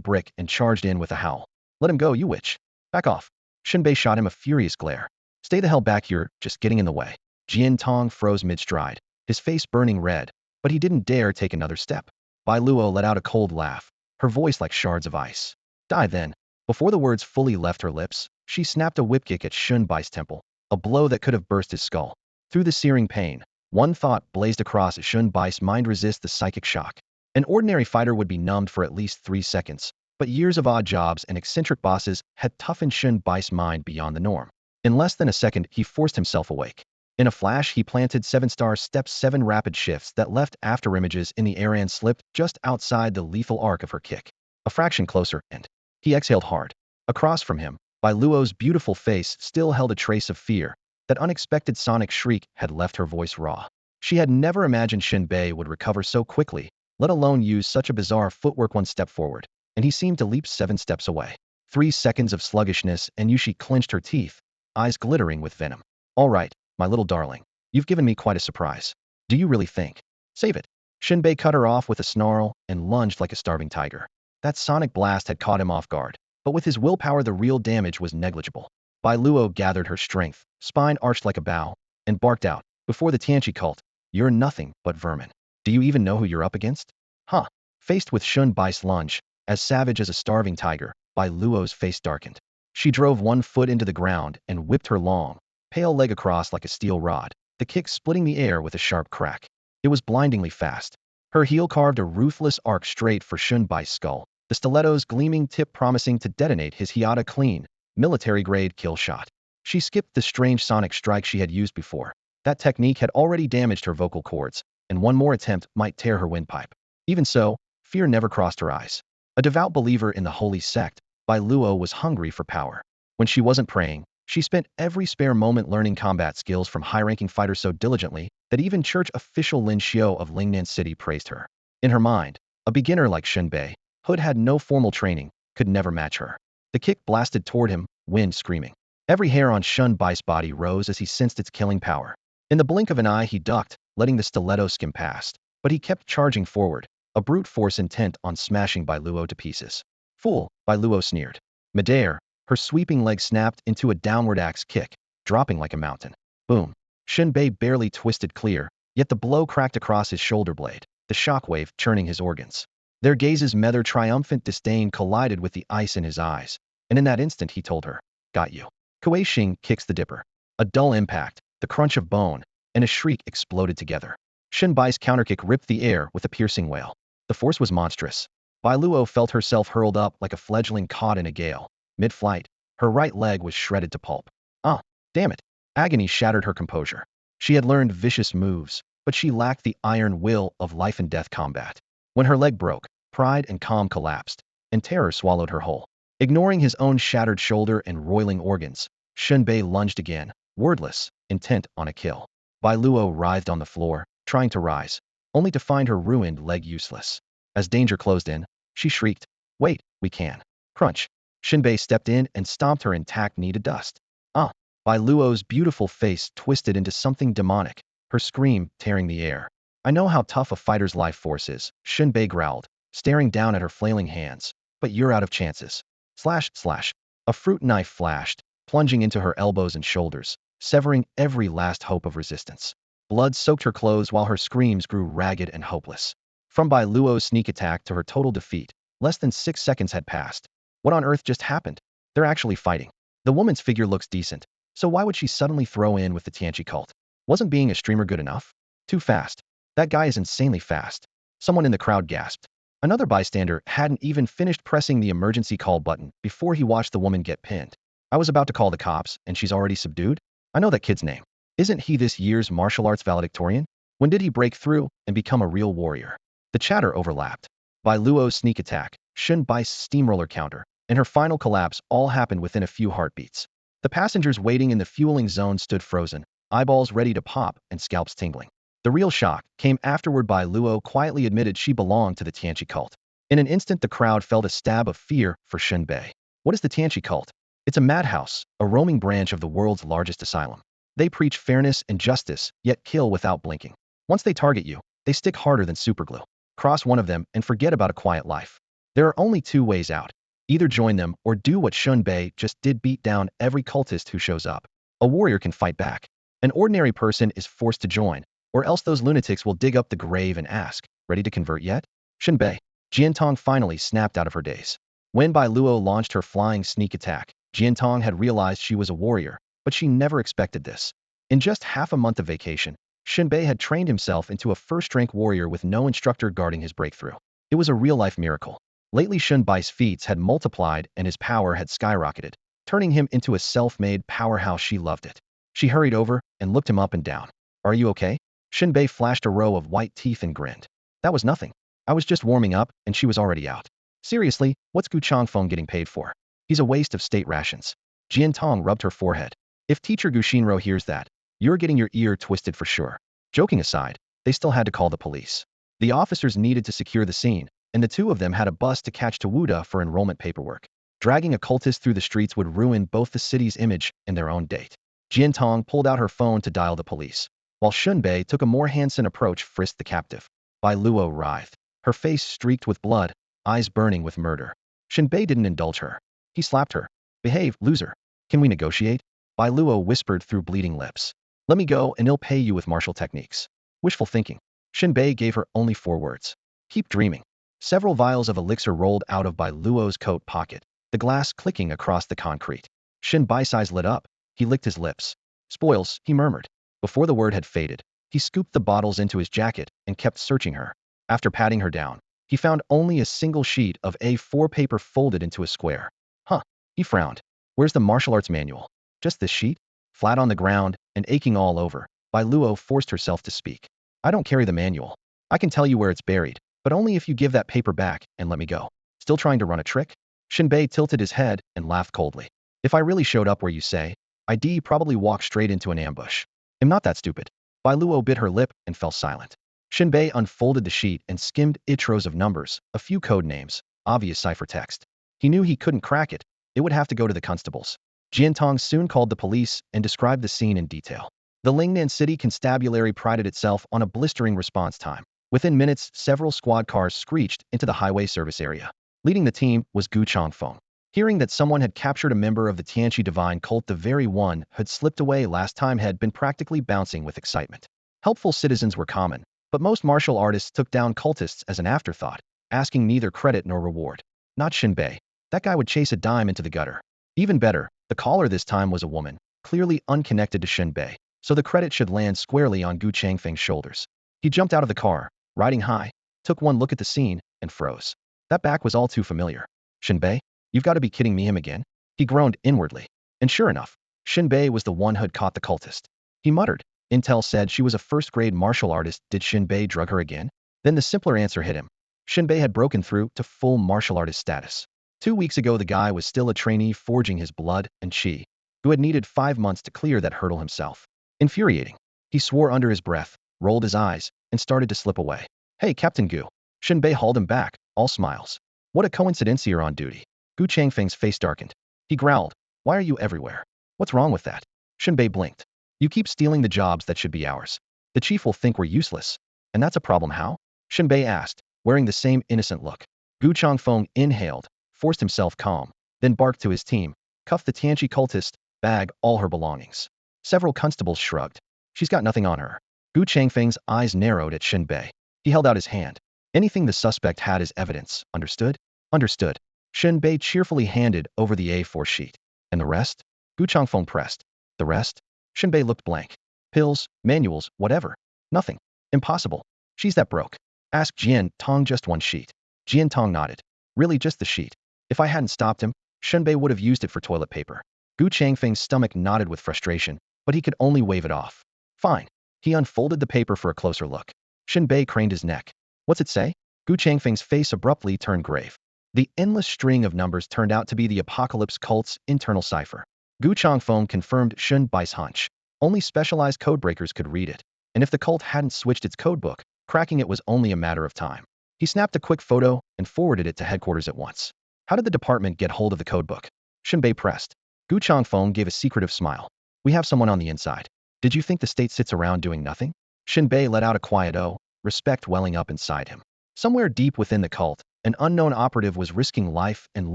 brick and charged in with a howl. "Let him go, you witch. Back off." Shen Bei shot him a furious glare. "Stay the hell back, you're just getting in the way." Jin Tong froze mid-stride, his face burning red, but he didn't dare take another step. Bai Luo let out a cold laugh, her voice like shards of ice. "Die then." Before the words fully left her lips, she snapped a whip kick at Shen Bai's temple, a blow that could have burst his skull. Through the searing pain, One thought blazed across Shen Bai's mind: resist the psychic shock. An ordinary fighter would be numbed for at least 3 seconds, but years of odd jobs and eccentric bosses had toughened Shen Bai's mind beyond the norm. In less than a second, he forced himself awake. In a flash, he planted 7-star steps, 7 rapid shifts that left afterimages in the air and slipped just outside the lethal arc of her kick. A fraction closer, and he exhaled hard. Across from him, Bai Luo's beautiful face still held a trace of fear. That unexpected sonic shriek had left her voice raw. She had never imagined Shen Bei would recover so quickly, let alone use such a bizarre footwork. 1 step forward, and he seemed to leap 7 steps away. 3 seconds of sluggishness, and Yushi clenched her teeth, eyes glittering with venom. All right, my little darling, you've given me quite a surprise. Do you really think? Save it. Shen Bei cut her off with a snarl and lunged like a starving tiger. That sonic blast had caught him off guard, but with his willpower the real damage was negligible. Bai Luo gathered her strength, spine arched like a bow, and barked out, before the Tianqi cult, you're nothing but vermin. Do you even know who you're up against? Huh. Faced with Shen Bai's lunge, as savage as a starving tiger, Bai Luo's face darkened. She drove 1 foot into the ground and whipped her long, pale leg across like a steel rod, the kick splitting the air with a sharp crack. It was blindingly fast. Her heel carved a ruthless arc straight for Shen Bai's skull, the stiletto's gleaming tip promising to detonate his Hiata clean, military-grade kill shot. She skipped the strange sonic strike she had used before. That technique had already damaged her vocal cords, and one more attempt might tear her windpipe. Even so, fear never crossed her eyes. A devout believer in the holy sect, Bai Luo was hungry for power. When she wasn't praying, she spent every spare moment learning combat skills from high-ranking fighters so diligently that even church official Lin Xiao of Lingnan City praised her. In her mind, a beginner like Shen Bei, who had no formal training, could never match her. The kick blasted toward him, wind screaming. Every hair on Shen Bai's body rose as he sensed its killing power. In the blink of an eye he ducked, letting the stiletto skim past. But he kept charging forward, a brute force intent on smashing Bai Luo to pieces. Fool, Bai Luo sneered. Midair, her sweeping leg snapped into a downward axe kick, dropping like a mountain. Boom. Shen Bei barely twisted clear, yet the blow cracked across his shoulder blade, the shockwave churning his organs. Their gazes met. Their triumphant disdain collided with the ice in his eyes, and in that instant he told her, got you. Kuei Xing kicks the dipper. A dull impact, the crunch of bone, and a shriek exploded together. Shen Bai's counterkick ripped the air with a piercing wail. The force was monstrous. Bai Luo felt herself hurled up like a fledgling caught in a gale. Mid-flight, her right leg was shredded to pulp. Ah, damn it. Agony shattered her composure. She had learned vicious moves, but she lacked the iron will of life and death combat. When her leg broke, pride and calm collapsed, and terror swallowed her whole. Ignoring his own shattered shoulder and roiling organs, Shen Bei lunged again, wordless, intent on a kill. Bai Luo writhed on the floor, trying to rise, only to find her ruined leg useless. As danger closed in, she shrieked, wait, we can. Crunch. Shen Bei stepped in and stomped her intact knee to dust. Ah! Bai Luo's beautiful face twisted into something demonic, her scream tearing the air. I know how tough a fighter's life force is, Shen Bei growled, staring down at her flailing hands, but you're out of chances. Slash, slash. A fruit knife flashed, plunging into her elbows and shoulders, severing every last hope of resistance. Blood soaked her clothes while her screams grew ragged and hopeless. From Bai Luo's sneak attack to her total defeat, less than 6 seconds had passed. What on earth just happened? They're actually fighting. The woman's figure looks decent, so why would she suddenly throw in with the Tianqi cult? Wasn't being a streamer good enough? Too fast. That guy is insanely fast. Someone in the crowd gasped. Another bystander hadn't even finished pressing the emergency call button before he watched the woman get pinned. I was about to call the cops, and she's already subdued? I know that kid's name. Isn't he this year's martial arts valedictorian? When did he break through and become a real warrior? The chatter overlapped. Bai Luo's sneak attack, Shen Bai's steamroller counter, and her final collapse all happened within a few heartbeats. The passengers waiting in the fueling zone stood frozen, eyeballs ready to pop and scalps tingling. The real shock came afterward. Bai Luo quietly admitted she belonged to the Tianqi cult. In an instant the crowd felt a stab of fear for Shen Bei. What is the Tianqi cult? It's a madhouse, a roaming branch of the world's largest asylum. They preach fairness and justice, yet kill without blinking. Once they target you, they stick harder than superglue. Cross one of them and forget about a quiet life. There are only 2 ways out. Either join them or do what Shen Bei just did, beat down every cultist who shows up. A warrior can fight back. An ordinary person is forced to join, or else those lunatics will dig up the grave and ask, ready to convert yet? Shen Bei. Jin Tong finally snapped out of her daze. When Bai Luo launched her flying sneak attack, Jin Tong had realized she was a warrior, but she never expected this. In just half a month of vacation, Shen Bei had trained himself into a first-rank warrior with no instructor guarding his breakthrough. It was a real-life miracle. Lately, Shen Bai's feats had multiplied and his power had skyrocketed, turning him into a self-made powerhouse. She loved it. She hurried over and looked him up and down. Are you okay? Shen Bei flashed a row of white teeth and grinned. That was nothing. I was just warming up and she was already out. Seriously, what's Gu Changfeng getting paid for? He's a waste of state rations. Jin Tong rubbed her forehead. If teacher Gu Shinro hears that, you're getting your ear twisted for sure. Joking aside, they still had to call the police. The officers needed to secure the scene, and the two of them had a bus to catch to Wuda for enrollment paperwork. Dragging a cultist through the streets would ruin both the city's image and their own date. Jin Tong pulled out her phone to dial the police, while Shen Bei took a more handsome approach, frisked the captive. Bai Luo writhed, her face streaked with blood, eyes burning with murder. Shen Bei didn't indulge her. He slapped her. Behave, loser. Can we negotiate? Bai Luo whispered through bleeding lips. Let me go and I'll pay you with martial techniques. Wishful thinking. Shen Bei gave her only 4 words. Keep dreaming. Several vials of elixir rolled out of Bai Luo's coat pocket, the glass clicking across the concrete. Shen Bai's eyes lit up. He licked his lips. Spoils, he murmured. Before the word had faded, he scooped the bottles into his jacket and kept searching her. After patting her down, he found only a single sheet of A4 paper folded into a square. Huh, he frowned. Where's the martial arts manual? Just this sheet? Flat on the ground and aching all over, Bai Luo forced herself to speak. I don't carry the manual. I can tell you where it's buried, but only if you give that paper back and let me go. Still trying to run a trick? Shen Bei tilted his head and laughed coldly. If I really showed up where you say, I'd probably walk straight into an ambush. I'm not that stupid. Bai Luo bit her lip and fell silent. Shen Bei unfolded the sheet and skimmed its rows of numbers, a few code names, obvious ciphertext. He knew he couldn't crack it. It would have to go to the constables. Jin Tong soon called the police and described the scene in detail. The Lingnan City Constabulary prided itself on a blistering response time. Within minutes, several squad cars screeched into the highway service area. Leading the team was Gu Changfeng. Hearing that someone had captured a member of the Tianqi divine cult, the very one had slipped away last time, had been practically bouncing with excitement. Helpful citizens were common, but most martial artists took down cultists as an afterthought, asking neither credit nor reward. Not Shen Bei. That guy would chase a dime into the gutter. Even better, the caller this time was a woman, clearly unconnected to Shen Bei, so the credit should land squarely on Gu Changfeng's shoulders. He jumped out of the car, riding high, took one look at the scene, and froze. That back was all too familiar. Shen Bei? You've got to be kidding me, him again? He groaned inwardly. And sure enough, Shen Bei was the one who'd caught the cultist. He muttered. Intel said she was a first-grade martial artist. Did Shen Bei drug her again? Then the simpler answer hit him. Shen Bei had broken through to full martial artist status. 2 weeks ago, the guy was still a trainee forging his blood and chi, who had needed 5 months to clear that hurdle himself. Infuriating. He swore under his breath, rolled his eyes, and started to slip away. Hey, Captain Gu. Shen Bei hauled him back, all smiles. What a coincidence you're on duty. Gu Changfeng's face darkened. He growled. Why are you everywhere? What's wrong with that? Shen Bei blinked. You keep stealing the jobs that should be ours. The chief will think we're useless. And that's a problem, how? Shen Bei asked, wearing the same innocent look. Gu Changfeng inhaled, forced himself calm, then barked to his team, cuff the Tianqi cultist, bag all her belongings. Several constables shrugged. She's got nothing on her. Gu Changfeng's eyes narrowed at Shen Bei. He held out his hand. Anything the suspect had is evidence, understood? Understood. Shen Bei cheerfully handed over the A4 sheet. And the rest? Gu Changfeng pressed. The rest? Shen Bei looked blank. Pills, manuals, whatever. Nothing. Impossible. She's that broke. Ask Jin Tong. Just one sheet. Jin Tong nodded. Really, just the sheet. If I hadn't stopped him, Shen Bei would have used it for toilet paper. Gu Changfeng's stomach knotted with frustration, but he could only wave it off. Fine. He unfolded the paper for a closer look. Shen Bei craned his neck. What's it say? Gu Changfeng's face abruptly turned grave. The endless string of numbers turned out to be the Apocalypse cult's internal cipher. Gu Changfeng confirmed Shen Bai's hunch. Only specialized codebreakers could read it, and if the cult hadn't switched its codebook, cracking it was only a matter of time. He snapped a quick photo and forwarded it to headquarters at once. How did the department get hold of the codebook? Shen Bei pressed. Gu Changfeng gave a secretive smile. We have someone on the inside. Did you think the state sits around doing nothing? Shen Bei let out a quiet "oh," respect welling up inside him. Somewhere deep within the cult, an unknown operative was risking life and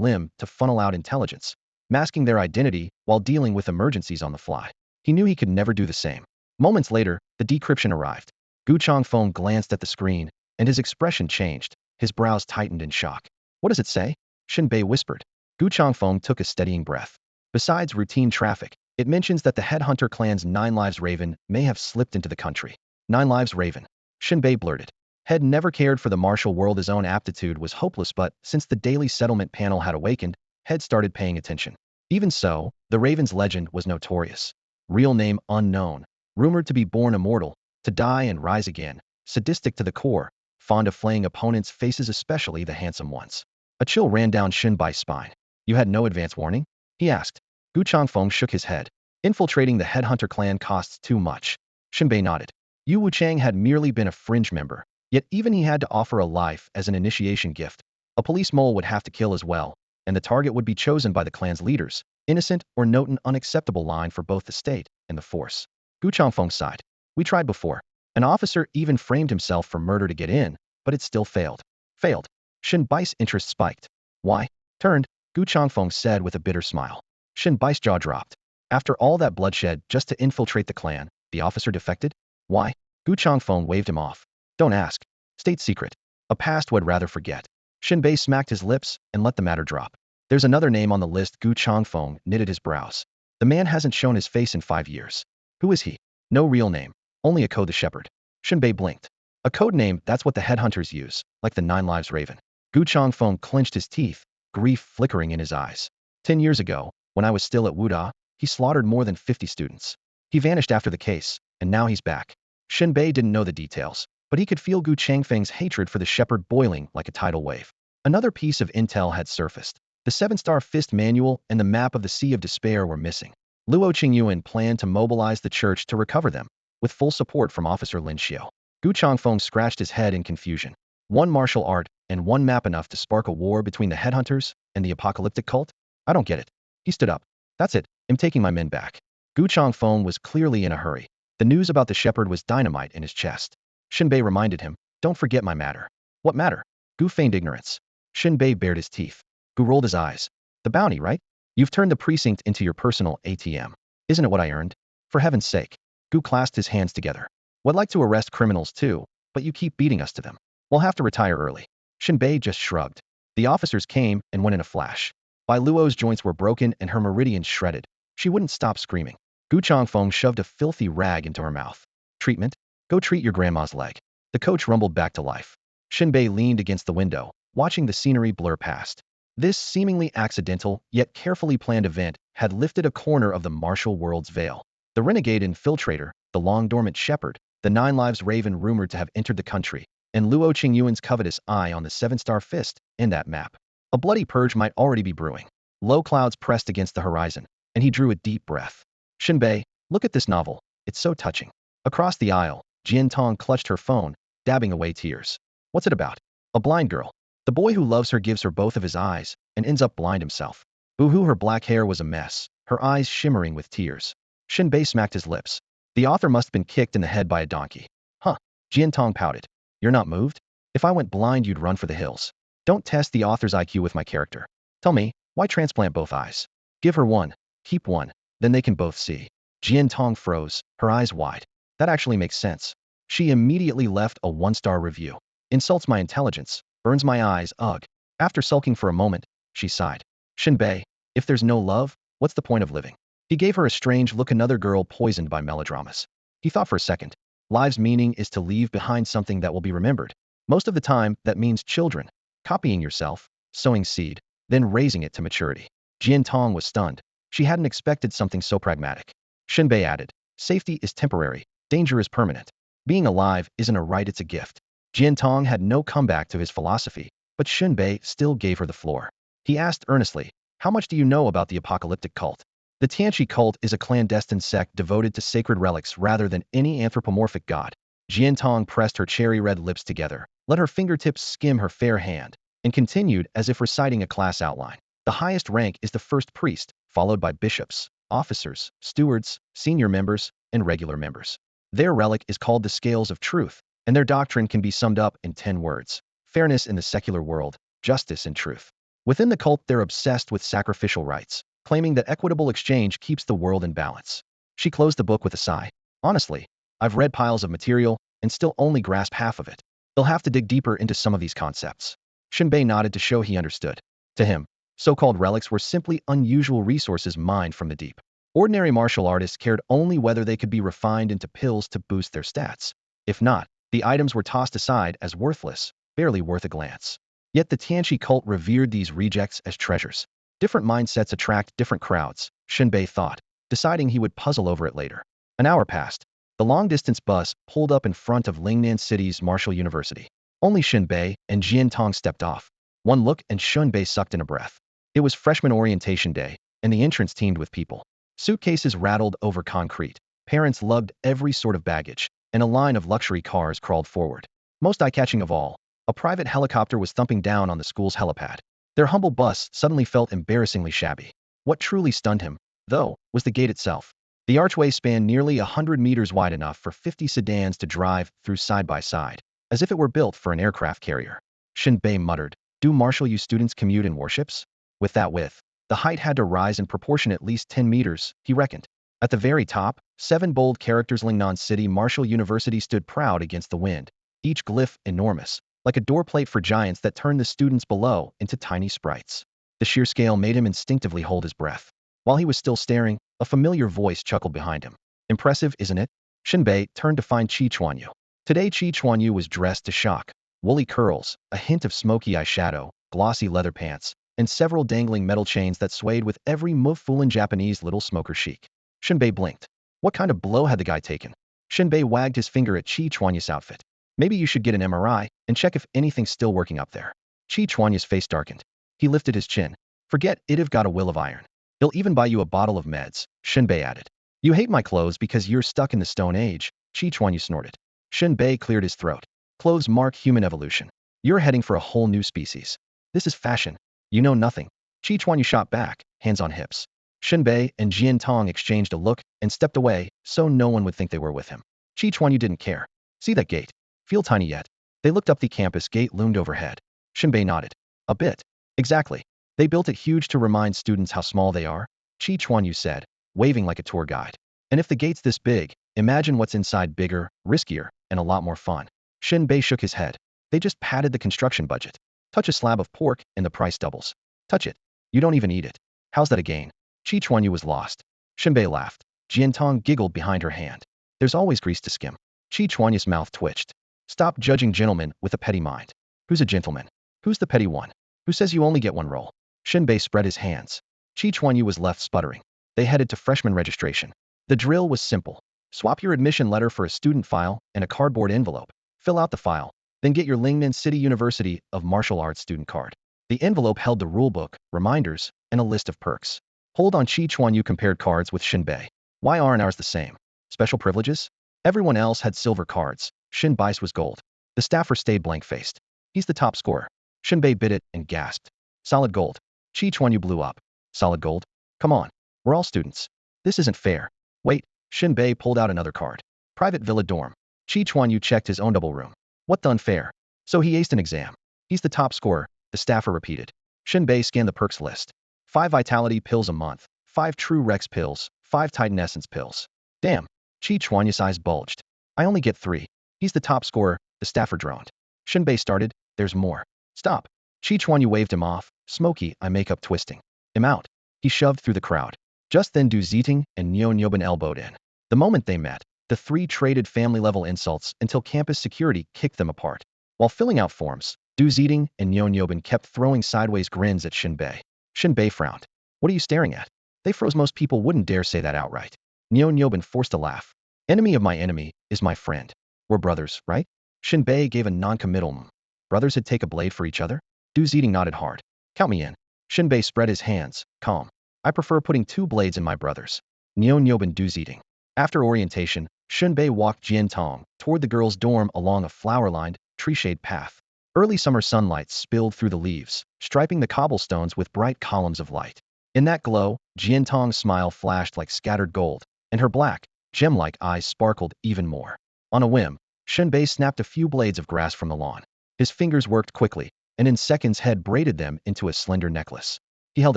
limb to funnel out intelligence, masking their identity while dealing with emergencies on the fly. He knew he could never do the same. Moments later, the decryption arrived. Gu Changfeng glanced at the screen, and his expression changed. His brows tightened in shock. What does it say? Shen Bei whispered. Gu Changfeng took a steadying breath. Besides routine traffic, it mentions that the Headhunter clan's 9 Lives Raven may have slipped into the country. 9 lives Raven. Shen Bei blurted. Head never cared for the martial world. His own aptitude was hopeless, but since the daily settlement panel had awakened, Head started paying attention. Even so, the Raven's legend was notorious. Real name unknown. Rumored to be born immortal, to die and rise again. Sadistic to the core, fond of flaying opponents' faces, especially the handsome ones. A chill ran down Shen Bai's spine. You had no advance warning? He asked. Gu Changfeng shook his head. Infiltrating the headhunter clan costs too much. Shen Bei nodded. Yu Wuchang had merely been a fringe member, yet even he had to offer a life as an initiation gift. A police mole would have to kill as well, and the target would be chosen by the clan's leaders, innocent or not, an unacceptable line for both the state and the force. Gu Changfeng sighed. We tried before. An officer even framed himself for murder to get in, but it still failed. Failed. Shen Bai's interest spiked. Why? Turned, Gu Changfeng said with a bitter smile. Shen Bai's jaw dropped. After all that bloodshed just to infiltrate the clan, the officer defected? Why? Gu Changfeng waved him off. Don't ask. State secret. A past would rather forget. Shen Bei smacked his lips and let the matter drop. There's another name on the list. Gu Changfeng knitted his brows. The man hasn't shown his face in 5 years. Who is he? No real name. Only a code the shepherd. Shen Bei blinked. A code name, that's what the headhunters use, like the 9 lives Raven. Gu Changfeng clenched his teeth, grief flickering in his eyes. 10 years ago, when I was still at Wuda, he slaughtered more than 50 students. He vanished after the case, and now he's back. Shen Bei didn't know the details, but he could feel Gu Changfeng's hatred for the shepherd boiling like a tidal wave. Another piece of intel had surfaced. The 7-star fist manual and the map of the Sea of Despair were missing. Luo Qingyuan planned to mobilize the church to recover them, with full support from Officer Lin Xiao. Gu Changfeng scratched his head in confusion. One martial art and one map enough to spark a war between the headhunters and the apocalyptic cult? I don't get it. He stood up. That's it. I'm taking my men back. Gu Changfeng was clearly in a hurry. The news about the shepherd was dynamite in his chest. Shen Bei reminded him, don't forget my matter. What matter? Gu feigned ignorance. Shen Bei bared his teeth. Gu rolled his eyes. The bounty, right? You've turned the precinct into your personal ATM. Isn't it what I earned? For heaven's sake. Gu clasped his hands together. Would like to arrest criminals too, but you keep beating us to them. We'll have to retire early. Shen Bei just shrugged. The officers came and went in a flash. Bai Luo's joints were broken and her meridians shredded. She wouldn't stop screaming. Gu Changfeng shoved a filthy rag into her mouth. Treatment? Go treat your grandma's leg. The coach rumbled back to life. Shen Bei leaned against the window, watching the scenery blur past. This seemingly accidental, yet carefully planned event had lifted a corner of the martial world's veil. The renegade infiltrator, the long-dormant shepherd, the 9 lives Raven rumored to have entered the country, and Luo Qingyuan's covetous eye on the 7-star fist in that map. A bloody purge might already be brewing. Low clouds pressed against the horizon, and he drew a deep breath. Shen Bei, look at this novel. It's so touching. Across the aisle, Jin Tong clutched her phone, dabbing away tears. What's it about? A blind girl. The boy who loves her gives her both of his eyes and ends up blind himself. Boo-hoo, her black hair was a mess, her eyes shimmering with tears. Shen Bei smacked his lips. The author must have been kicked in the head by a donkey. Huh. Jin Tong pouted. You're not moved? If I went blind, you'd run for the hills. Don't test the author's IQ with my character. Tell me, why transplant both eyes? Give her one, keep one, then they can both see. Jin Tong froze, her eyes wide. That actually makes sense. She immediately left a 1-star review. Insults my intelligence, burns my eyes, ugh. After sulking for a moment, she sighed. Shen Bei, if there's no love, what's the point of living? He gave her a strange look, another girl poisoned by melodramas. He thought for a second. Life's meaning is to leave behind something that will be remembered. Most of the time, that means children. Copying yourself, sowing seed, then raising it to maturity. Jin Tong was stunned. She hadn't expected something so pragmatic. Shen Bei added, safety is temporary, danger is permanent. Being alive isn't a right, it's a gift. Jin Tong had no comeback to his philosophy, but Shen Bei still gave her the floor. He asked earnestly, how much do you know about the apocalyptic cult? The Tianqi cult is a clandestine sect devoted to sacred relics rather than any anthropomorphic god. Jin Tong pressed her cherry-red lips together, let her fingertips skim her fair hand, and continued as if reciting a class outline. The highest rank is the first priest, followed by bishops, officers, stewards, senior members, and regular members. Their relic is called the Scales of Truth, and their doctrine can be summed up in 10 words. Fairness in the secular world, justice and truth. Within the cult, they're obsessed with sacrificial rites, claiming that equitable exchange keeps the world in balance. She closed the book with a sigh. Honestly, I've read piles of material and still only grasp half of it. They'll have to dig deeper into some of these concepts. Shen Bei nodded to show he understood. To him, so-called relics were simply unusual resources mined from the deep. Ordinary martial artists cared only whether they could be refined into pills to boost their stats. If not, the items were tossed aside as worthless, barely worth a glance. Yet the Tianqi cult revered these rejects as treasures. Different mindsets attract different crowds, Shen Bei thought, deciding he would puzzle over it later. An hour passed. The long-distance bus pulled up in front of Lingnan City's Marshall University. Only Shen Bei and Jin Tong stepped off. One look and Shen Bei sucked in a breath. It was freshman orientation day, and the entrance teemed with people. Suitcases rattled over concrete. Parents lugged every sort of baggage, and a line of luxury cars crawled forward. Most eye-catching of all, a private helicopter was thumping down on the school's helipad. Their humble bus suddenly felt embarrassingly shabby. What truly stunned him, though, was the gate itself. The archway spanned nearly 100 meters wide, enough for 50 sedans to drive through side by side, as if it were built for an aircraft carrier. Shen Bei muttered, "Do Marshall U students commute in warships?" With that width, the height had to rise in proportion at least 10 meters, he reckoned. At the very top, 7 bold characters: Lingnan City Marshall University stood proud against the wind, each glyph enormous, like a doorplate for giants that turned the students below into tiny sprites. The sheer scale made him instinctively hold his breath. While he was still staring, a familiar voice chuckled behind him. "Impressive, isn't it?" Shen Bei turned to find Qi Chuanyu. Today Qi Chuanyu was dressed to shock. Woolly curls, a hint of smoky eyeshadow, glossy leather pants, and several dangling metal chains that swayed with every move. Foolin' Japanese little smoker chic. Shen Bei blinked. What kind of blow had the guy taken? Shen Bei wagged his finger at Qi Chuanyu's outfit. "Maybe you should get an MRI and check if anything's still working up there." Qi Chuanyu's face darkened. He lifted his chin. "Forget it, I've got a will of iron. He'll even buy you a bottle of meds," Shen Bei added. "You hate my clothes because you're stuck in the Stone Age," Qi Chuanyu snorted. Shen Bei cleared his throat. "Clothes mark human evolution. You're heading for a whole new species. This is fashion. You know nothing." Qi Chuanyu shot back, hands on hips. Shen Bei and Jin Tong exchanged a look and stepped away so no one would think they were with him. Qi Chuanyu didn't care. "See that gate? Feel tiny yet?" They looked up. The campus gate loomed overhead. Shen Bei nodded. "A bit. Exactly. They built it huge to remind students how small they are," Qi Chuanyu said, waving like a tour guide. "And if the gate's this big, imagine what's inside: bigger, riskier, and a lot more fun." Shen Bei shook his head. "They just padded the construction budget. Touch a slab of pork and the price doubles. Touch it. You don't even eat it. How's that a gain?" Qi Chuanyu was lost. Shen Bei laughed. Jin Tong giggled behind her hand. "There's always grease to skim." Qi Chuanyu's mouth twitched. "Stop judging gentlemen with a petty mind. Who's a gentleman? Who's the petty one? Who says you only get one roll?" Shen Bei spread his hands. Qi Chuanyu was left sputtering. They headed to freshman registration. The drill was simple. Swap your admission letter for a student file and a cardboard envelope. Fill out the file, then get your Lingnan City University of Martial Arts student card. The envelope held the rulebook, reminders, and a list of perks. "Hold on," Qi Chuanyu compared cards with Shen Bei. "Why aren't ours the same? Special privileges?" Everyone else had silver cards. Shen Bei's was gold. The staffer stayed blank-faced. "He's the top scorer." Shen Bei bit it and gasped. "Solid gold." Qi Chuanyu blew up. "Solid gold? Come on. We're all students. This isn't fair." "Wait." Shen Bei pulled out another card. "Private villa dorm." Qi Chuanyu checked his own double room. "What the unfair?" "So he aced an exam. He's the top scorer," the staffer repeated. Shen Bei scanned the perks list. 5 vitality pills a month, 5 true Rex pills, 5 Titan Essence pills. "Damn." Qi Chuanyu's eyes bulged. "I only get 3. He's the top scorer," the staffer droned. Shen Bei started. "There's more." "Stop." Qi Chuanyu waved him off, smoky eye makeup twisting. "I'm out." He shoved through the crowd. Just then Du Ziting and Niu Nyobin elbowed in. The moment they met, the three traded family-level insults until campus security kicked them apart. While filling out forms, Du Ziting and Niu Nyobin kept throwing sideways grins at Shen Bei. Shen Bei frowned. "What are you staring at?" They froze. Most people wouldn't dare say that outright. Niu Nyobin forced a laugh. "Enemy of my enemy is my friend. We're brothers, right?" Shen Bei gave a non-committal "Brothers who'd take a blade for each other?" Du Ziting nodded hard. "Count me in." Shen Bei spread his hands, calm. "I prefer putting 2 blades in my brothers." Niu Nyobin Du Ziting. After orientation, Shen Bei walked Jin Tong toward the girls' dorm along a flower-lined, tree-shade path. Early summer sunlight spilled through the leaves, striping the cobblestones with bright columns of light. In that glow, Jin Tong's smile flashed like scattered gold, and her black, gem-like eyes sparkled even more. On a whim, Shen Bei snapped a few blades of grass from the lawn. His fingers worked quickly, and in seconds had braided them into a slender necklace. He held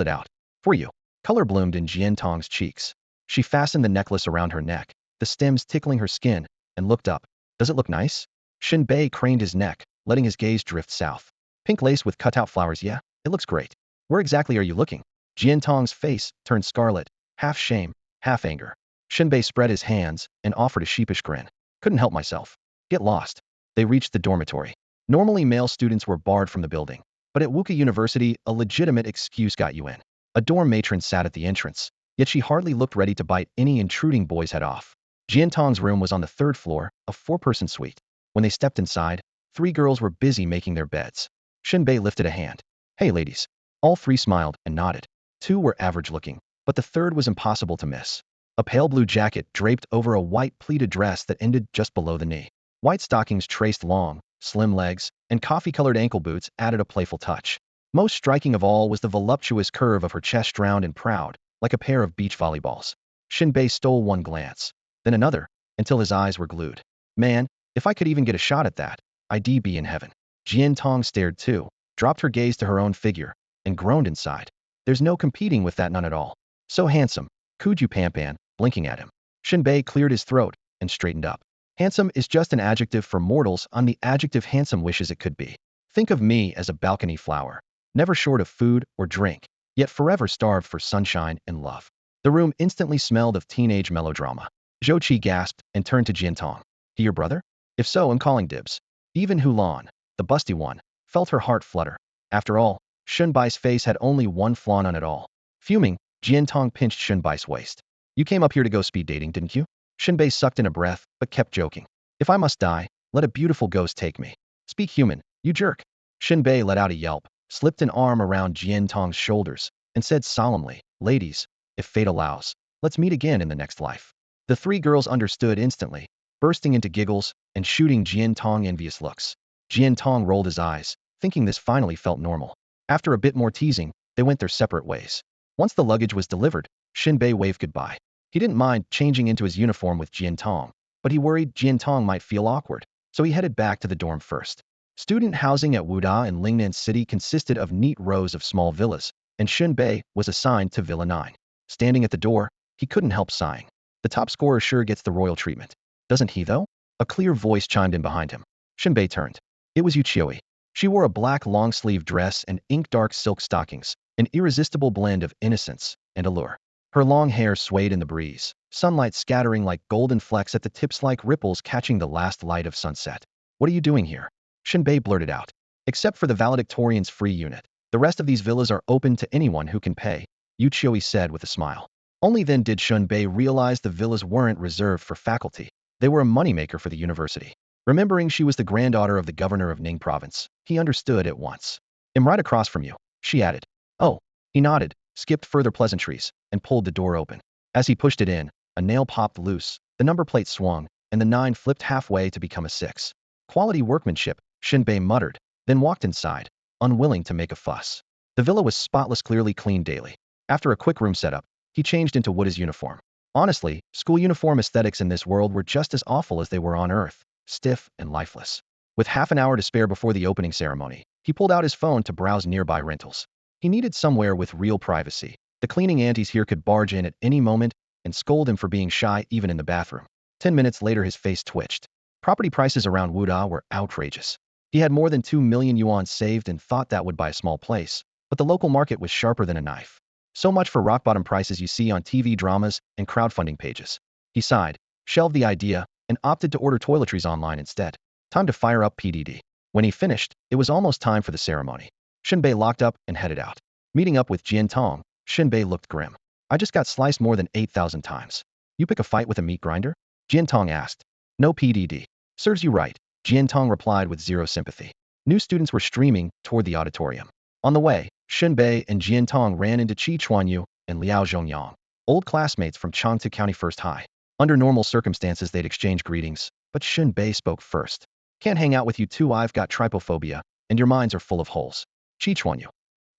it out. "For you." Color bloomed in Jin Tong's cheeks. She fastened the necklace around her neck, the stems tickling her skin, and looked up. "Does it look nice?" Shen Bei craned his neck, letting his gaze drift south. "Pink lace with cutout flowers, yeah, it looks great. Where exactly are you looking?" Jin Tong's face turned scarlet, half shame, half anger. Shen Bei spread his hands and offered a sheepish grin. "Couldn't help myself." Get lost. They reached the dormitory. Normally, male students were barred from the building, but at Wuka University, a legitimate excuse got you in. A dorm matron sat at the entrance, yet she hardly looked ready to bite any intruding boy's head off. Jin Tong's room was on the third floor, a four-person suite. When they stepped inside, three girls were busy making their beds. Shen Bei lifted a hand. Hey, ladies. All three smiled and nodded. Two were average-looking, but the third was impossible to miss. A pale blue jacket draped over a white pleated dress that ended just below the knee. White stockings traced long, slim legs, and coffee-colored ankle boots added a playful touch. Most striking of all was the voluptuous curve of her chest, round and proud, like a pair of beach volleyballs. Shen Bei stole one glance, then another, until his eyes were glued. Man, if I could even get a shot at that, I'd be in heaven. Jin Tong stared too, dropped her gaze to her own figure, and groaned inside. There's no competing with that, none at all. So handsome, Kuju Pampan, blinking at him. Shen Bei cleared his throat and straightened up. Handsome is just an adjective for mortals on the adjective handsome wishes it could be. Think of me as a balcony flower, never short of food or drink, yet forever starved for sunshine and love. The room instantly smelled of teenage melodrama. Zhou Qi gasped and turned to Jin Tong. He your brother? If so, I'm calling dibs. Even Hulan, the busty one, felt her heart flutter. After all, Shen Bai's face had only one flaw on it all. Fuming, Jin Tong pinched Shen Bai's waist. You came up here to go speed dating, didn't you? Shen Bei sucked in a breath, but kept joking. If I must die, let a beautiful ghost take me. Speak human, you jerk. Shen Bei let out a yelp, slipped an arm around Jin Tong's shoulders, and said solemnly, ladies, if fate allows, let's meet again in the next life. The three girls understood instantly, bursting into giggles and shooting Jin Tong envious looks. Jin Tong rolled his eyes, thinking this finally felt normal. After a bit more teasing, they went their separate ways. Once the luggage was delivered, Shen Bei waved goodbye. He didn't mind changing into his uniform with Jin Tong, but he worried Jin Tong might feel awkward, so he headed back to the dorm first. Student housing at Wuda in Lingnan City consisted of neat rows of small villas, and Shen Bei was assigned to Villa 9. Standing at the door, he couldn't help sighing. The top scorer sure gets the royal treatment. Doesn't he, though? A clear voice chimed in behind him. Shen Bei turned. It was Yu Qiui. She wore a black long-sleeve dress and ink-dark silk stockings, an irresistible blend of innocence and allure. Her long hair swayed in the breeze, sunlight scattering like golden flecks at the tips like ripples catching the last light of sunset. What are you doing here? Shen Bei blurted out. Except for the valedictorian's free unit, the rest of these villas are open to anyone who can pay, Yu Qiui said with a smile. Only then did Shen Bei realize the villas weren't reserved for faculty. They were a moneymaker for the university. Remembering she was the granddaughter of the governor of Ning province, he understood at once. I'm right across from you, she added. Oh, he nodded, skipped further pleasantries, and pulled the door open. As he pushed it in, a nail popped loose, the number plate swung, and the 9 flipped halfway to become a 6. Quality workmanship, Shen Bei muttered, then walked inside, unwilling to make a fuss. The villa was spotless, clearly cleaned daily. After a quick room setup, he changed into Wuda's uniform. Honestly, school uniform aesthetics in this world were just as awful as they were on Earth, stiff and lifeless. With half an hour to spare before the opening ceremony, he pulled out his phone to browse nearby rentals. He needed somewhere with real privacy. The cleaning aunties here could barge in at any moment and scold him for being shy even in the bathroom. 10 minutes later his face twitched. Property prices around Wuda were outrageous. He had more than 2 million yuan saved and thought that would buy a small place, but the local market was sharper than a knife. So much for rock-bottom prices you see on TV dramas and crowdfunding pages. He sighed, shelved the idea, and opted to order toiletries online instead. Time to fire up PDD. When he finished, it was almost time for the ceremony. Shen Bei locked up and headed out. Meeting up with Jin Tong, Shen Bei looked grim. I just got sliced more than 8,000 times. You pick a fight with a meat grinder? Jin Tong asked. No PDD. Serves you right, Jin Tong replied with zero sympathy. New students were streaming toward the auditorium. On the way, Shen Bei and Jin Tong ran into Qi Chuanyu and Liao Zhongyang, old classmates from Changte County First High. Under normal circumstances they'd exchange greetings, but Shen Bei spoke first. Can't hang out with you two, I've got trypophobia, and your minds are full of holes. Qi Chuanyu.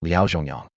Liao Zhongyang.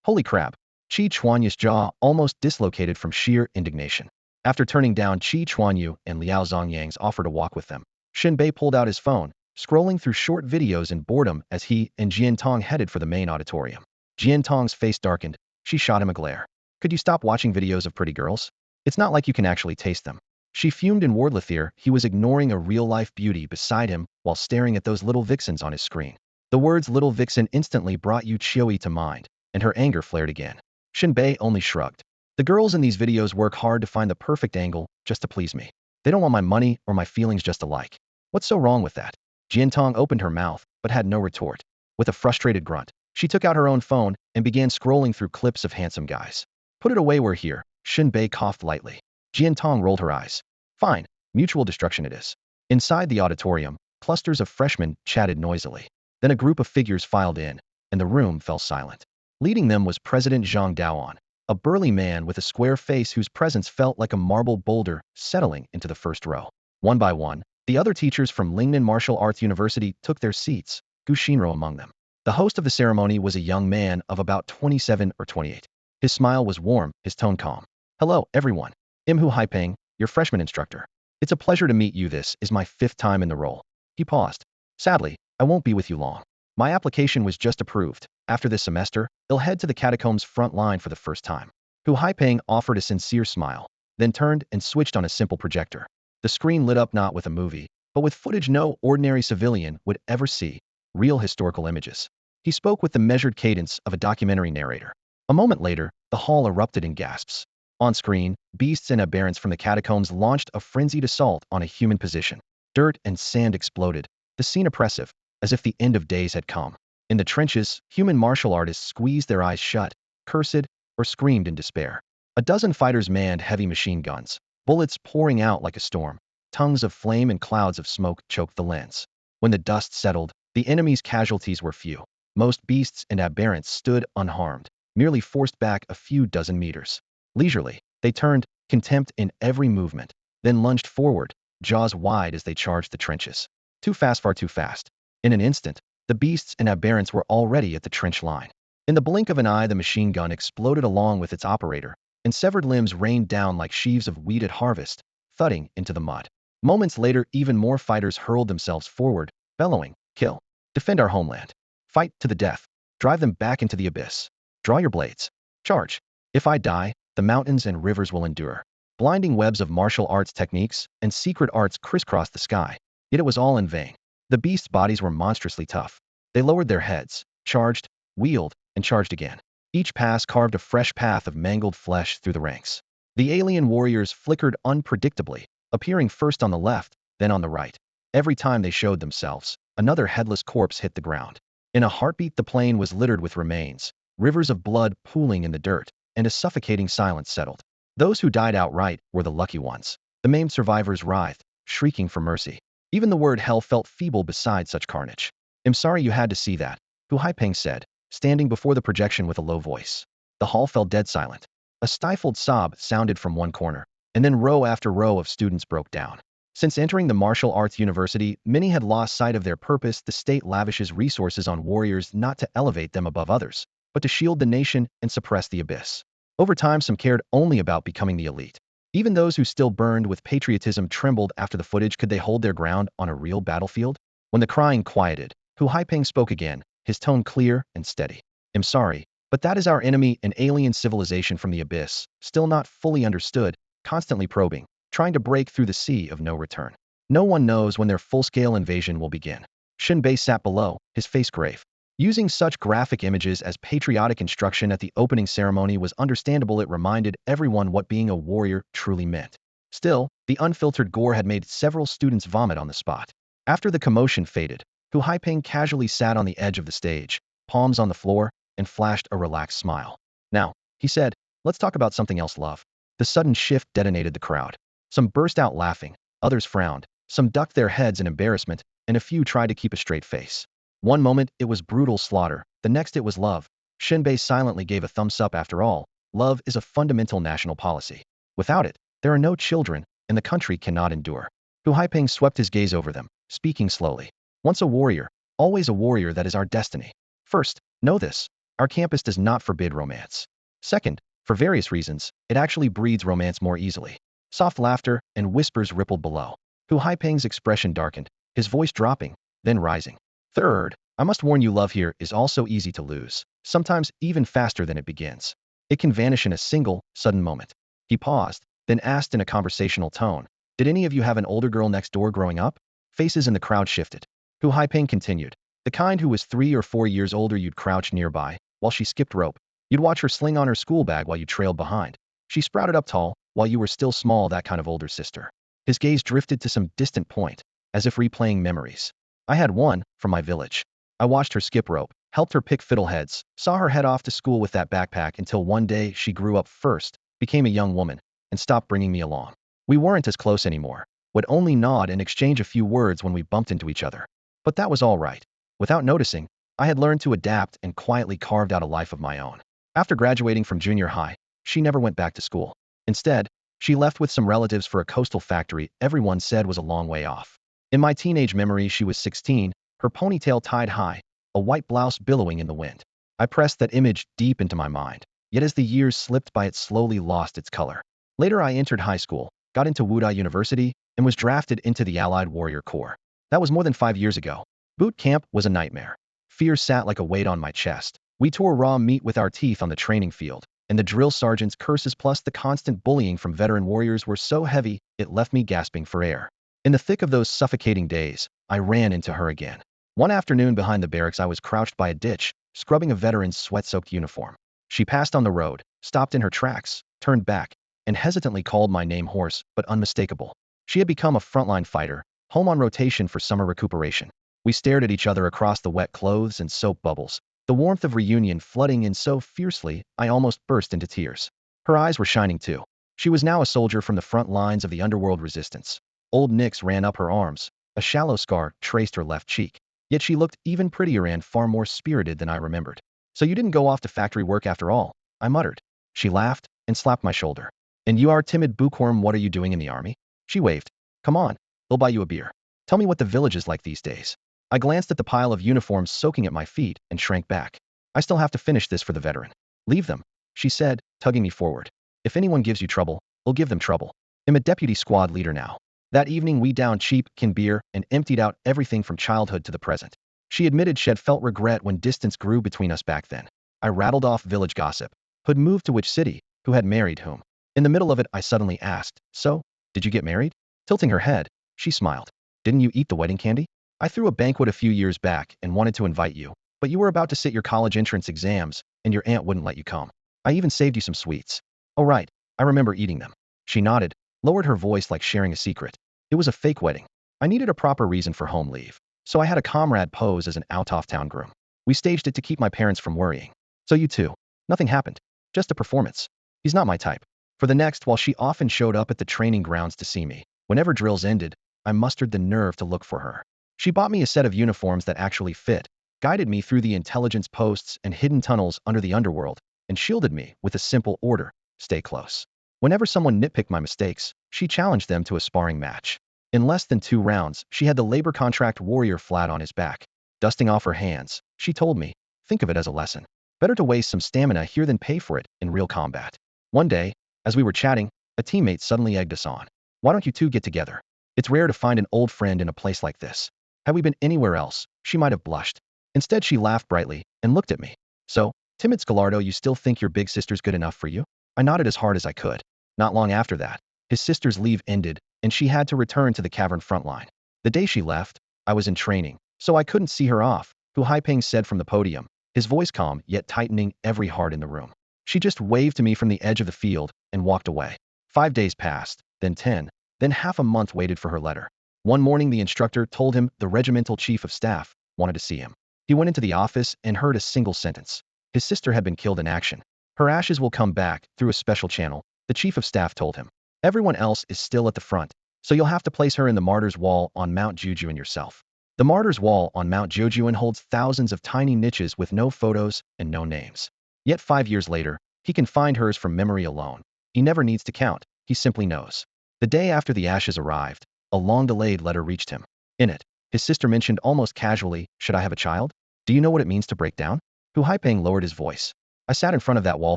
Holy crap. Qi Chuanyu's jaw almost dislocated from sheer indignation. After turning down Qi Chuanyu and Liao Zhongyang's offer to walk with them, Shen Bei pulled out his phone, scrolling through short videos in boredom as he and Jin Tong headed for the main auditorium. Jin Tong's face darkened. She shot him a glare. Could you stop watching videos of pretty girls? It's not like you can actually taste them. She fumed in Wordlethier. He was ignoring a real-life beauty beside him while staring at those little vixens on his screen. The words little vixen instantly brought Yu Qiui to mind, and her anger flared again. Shen Bei only shrugged. The girls in these videos work hard to find the perfect angle just to please me. They don't want my money or my feelings just alike. What's so wrong with that? Jin Tong opened her mouth, but had no retort. With a frustrated grunt, she took out her own phone and began scrolling through clips of handsome guys. Put it away, we're here. Shen Bei coughed lightly. Jin Tong rolled her eyes. Fine, mutual destruction it is. Inside the auditorium, clusters of freshmen chatted noisily. Then a group of figures filed in, and the room fell silent. Leading them was President Zhang Daoan, a burly man with a square face whose presence felt like a marble boulder settling into the first row. One by one, the other teachers from Lingnan Martial Arts University took their seats, Gu Shinro among them. The host of the ceremony was a young man of about 27 or 28. His smile was warm, his tone calm. Hello, everyone. I'm Hu Haipeng, your freshman instructor. It's a pleasure to meet you. This is my 5th time in the role. He paused. Sadly, I won't be with you long. My application was just approved. After this semester, I'll head to the catacombs front line for the first time. Hu Haipeng offered a sincere smile, then turned and switched on a simple projector. The screen lit up not with a movie, but with footage no ordinary civilian would ever see, real historical images. He spoke with the measured cadence of a documentary narrator. A moment later, the hall erupted in gasps. On screen, beasts and aberrants from the catacombs launched a frenzied assault on a human position. Dirt and sand exploded, the scene oppressive, as if the end of days had come. In the trenches, human martial artists squeezed their eyes shut, cursed, or screamed in despair. A dozen fighters manned heavy machine guns, bullets pouring out like a storm. Tongues of flame and clouds of smoke choked the lens. When the dust settled, the enemy's casualties were few. Most beasts and aberrants stood unharmed, merely forced back a few dozen meters. Leisurely, they turned, contempt in every movement, then lunged forward, jaws wide as they charged the trenches. Too fast, far too fast. In an instant, the beasts and aberrants were already at the trench line. In the blink of an eye, the machine gun exploded along with its operator, and severed limbs rained down like sheaves of wheat at harvest, thudding into the mud. Moments later, even more fighters hurled themselves forward, bellowing, kill, defend our homeland, fight to the death, drive them back into the abyss, draw your blades, charge. If I die, the mountains and rivers will endure. Blinding webs of martial arts techniques and secret arts crisscrossed the sky, yet it was all in vain. The beasts' bodies were monstrously tough. They lowered their heads, charged, wheeled, and charged again. Each pass carved a fresh path of mangled flesh through the ranks. The alien warriors flickered unpredictably, appearing first on the left, then on the right. Every time they showed themselves, another headless corpse hit the ground. In a heartbeat, the plain was littered with remains, rivers of blood pooling in the dirt, and a suffocating silence settled. Those who died outright were the lucky ones. The maimed survivors writhed, shrieking for mercy. Even the word hell felt feeble beside such carnage. I'm sorry you had to see that, Hu Haipeng said, standing before the projection with a low voice. The hall fell dead silent. A stifled sob sounded from one corner, and then row after row of students broke down. Since entering the martial arts university, many had lost sight of their purpose. The state lavishes resources on warriors not to elevate them above others, but to shield the nation and suppress the abyss. Over time, some cared only about becoming the elite. Even those who still burned with patriotism trembled after the footage. Could they hold their ground on a real battlefield? When the crying quieted, Hu Haipeng spoke again, his tone clear and steady. I'm sorry, but that is our enemy, an alien civilization from the abyss, still not fully understood, constantly probing, trying to break through the sea of no return. No one knows when their full-scale invasion will begin. Shen Bei sat below, his face grave. Using such graphic images as patriotic instruction at the opening ceremony was understandable. It reminded everyone what being a warrior truly meant. Still, the unfiltered gore had made several students vomit on the spot. After the commotion faded, Hu Haipeng casually sat on the edge of the stage, palms on the floor, and flashed a relaxed smile. Now, he said, let's talk about something else, love. The sudden shift detonated the crowd. Some burst out laughing, others frowned, some ducked their heads in embarrassment, and a few tried to keep a straight face. One moment, it was brutal slaughter. The next, it was love. Shen Bei silently gave a thumbs up. After all, love is a fundamental national policy. Without it, there are no children, and the country cannot endure. Hu Haipeng swept his gaze over them, speaking slowly. Once a warrior, always a warrior. That is our destiny. First, know this. Our campus does not forbid romance. Second, for various reasons, it actually breeds romance more easily. Soft laughter and whispers rippled below. Hu Haipeng's expression darkened, his voice dropping, then rising. Third, I must warn you, love here is also easy to lose, sometimes even faster than it begins. It can vanish in a single, sudden moment. He paused, then asked in a conversational tone, did any of you have an older girl next door growing up? Faces in the crowd shifted. Hu Haipeng continued, the kind who was 3 or 4 years older. You'd crouch nearby, while she skipped rope. You'd watch her sling on her school bag while you trailed behind. She sprouted up tall, while you were still small. That kind of older sister. His gaze drifted to some distant point. as if replaying memories. I had one from my village. I watched her skip rope, helped her pick fiddleheads, saw her head off to school with that backpack until one day she grew up first, became a young woman, and stopped bringing me along. We weren't as close anymore, would only nod and exchange a few words when we bumped into each other. But that was all right. Without noticing, I had learned to adapt and quietly carved out a life of my own. After graduating from junior high, she never went back to school. Instead, she left with some relatives for a coastal factory everyone said was a long way off. In my teenage memory, she was 16, her ponytail tied high, a white blouse billowing in the wind. I pressed that image deep into my mind, yet as the years slipped by it slowly lost its color. Later I entered high school, got into Wudai University, and was drafted into the Allied Warrior Corps. That was more than 5 years ago. Boot camp was a nightmare. Fear sat like a weight on my chest. We tore raw meat with our teeth on the training field, and the drill sergeant's curses plus the constant bullying from veteran warriors were so heavy, it left me gasping for air. In the thick of those suffocating days, I ran into her again. One afternoon behind the barracks, I was crouched by a ditch, scrubbing a veteran's sweat-soaked uniform. She passed on the road, stopped in her tracks, turned back, and hesitantly called my name, hoarse but unmistakable. She had become a frontline fighter, home on rotation for summer recuperation. We stared at each other across the wet clothes and soap bubbles, the warmth of reunion flooding in so fiercely I almost burst into tears. Her eyes were shining too. She was now a soldier from the front lines of the underworld resistance. Old nicks ran up her arms, a shallow scar traced her left cheek. Yet she looked even prettier and far more spirited than I remembered. "So you didn't go off to factory work after all," I muttered. She laughed and slapped my shoulder. "And you are timid bookworm, what are you doing in the army?" She waved. "Come on, they'll buy you a beer. Tell me what the village is like these days." I glanced at the pile of uniforms soaking at my feet and shrank back. "I still have to finish this for the veteran." "Leave them," she said, tugging me forward. "If anyone gives you trouble, we'll give them trouble. I'm a deputy squad leader now." That evening we downed cheap can beer and emptied out everything from childhood to the present. She admitted she'd felt regret when distance grew between us back then. I rattled off village gossip. Who'd moved to which city, who had married whom. In the middle of it, I suddenly asked, "So, did you get married?" Tilting her head, she smiled. "Didn't you eat the wedding candy? I threw a banquet a few years back and wanted to invite you, but you were about to sit your college entrance exams, and your aunt wouldn't let you come. I even saved you some sweets." "Oh right, I remember eating them." She nodded, lowered her voice like sharing a secret. "It was a fake wedding. I needed a proper reason for home leave, so I had a comrade pose as an out-of-town groom. We staged it to keep my parents from worrying. So you too. Nothing happened. Just a performance. He's not my type." For the next, while she often showed up at the training grounds to see me, whenever drills ended, I mustered the nerve to look for her. She bought me a set of uniforms that actually fit, guided me through the intelligence posts and hidden tunnels under the underworld, and shielded me with a simple order: stay close. Whenever someone nitpicked my mistakes, she challenged them to a sparring match. In less than 2 rounds, she had the labor contract warrior flat on his back. Dusting off her hands, she told me, "Think of it as a lesson. Better to waste some stamina here than pay for it in real combat." One day, as we were chatting, a teammate suddenly egged us on. "Why don't you two get together? It's rare to find an old friend in a place like this." Had we been anywhere else, she might have blushed. Instead, she laughed brightly and looked at me. "So, timid Scalardo, you still think your big sister's good enough for you?" I nodded as hard as I could. Not long after that, his sister's leave ended, and she had to return to the cavern front line. The day she left, I was in training, so I couldn't see her off, Hu Haipeng said from the podium, his voice calm yet tightening every heart in the room. She just waved to me from the edge of the field and walked away. 5 days passed, then 10, then half a month waited for her letter. One morning the instructor told him the regimental chief of staff wanted to see him. He went into the office and heard a single sentence. His sister had been killed in action. Her ashes will come back through a special channel, the chief of staff told him. Everyone else is still at the front, so you'll have to place her in the Martyr's Wall on Mount Jujuan yourself. The Martyr's Wall on Mount Jujuan holds thousands of tiny niches with no photos and no names. Yet 5 years later, he can find hers from memory alone. He never needs to count, he simply knows. The day after the ashes arrived, a long-delayed letter reached him. In it, his sister mentioned almost casually, "Should I have a child? Do you know what it means to break down?" Hu Haipeng lowered his voice. I sat in front of that wall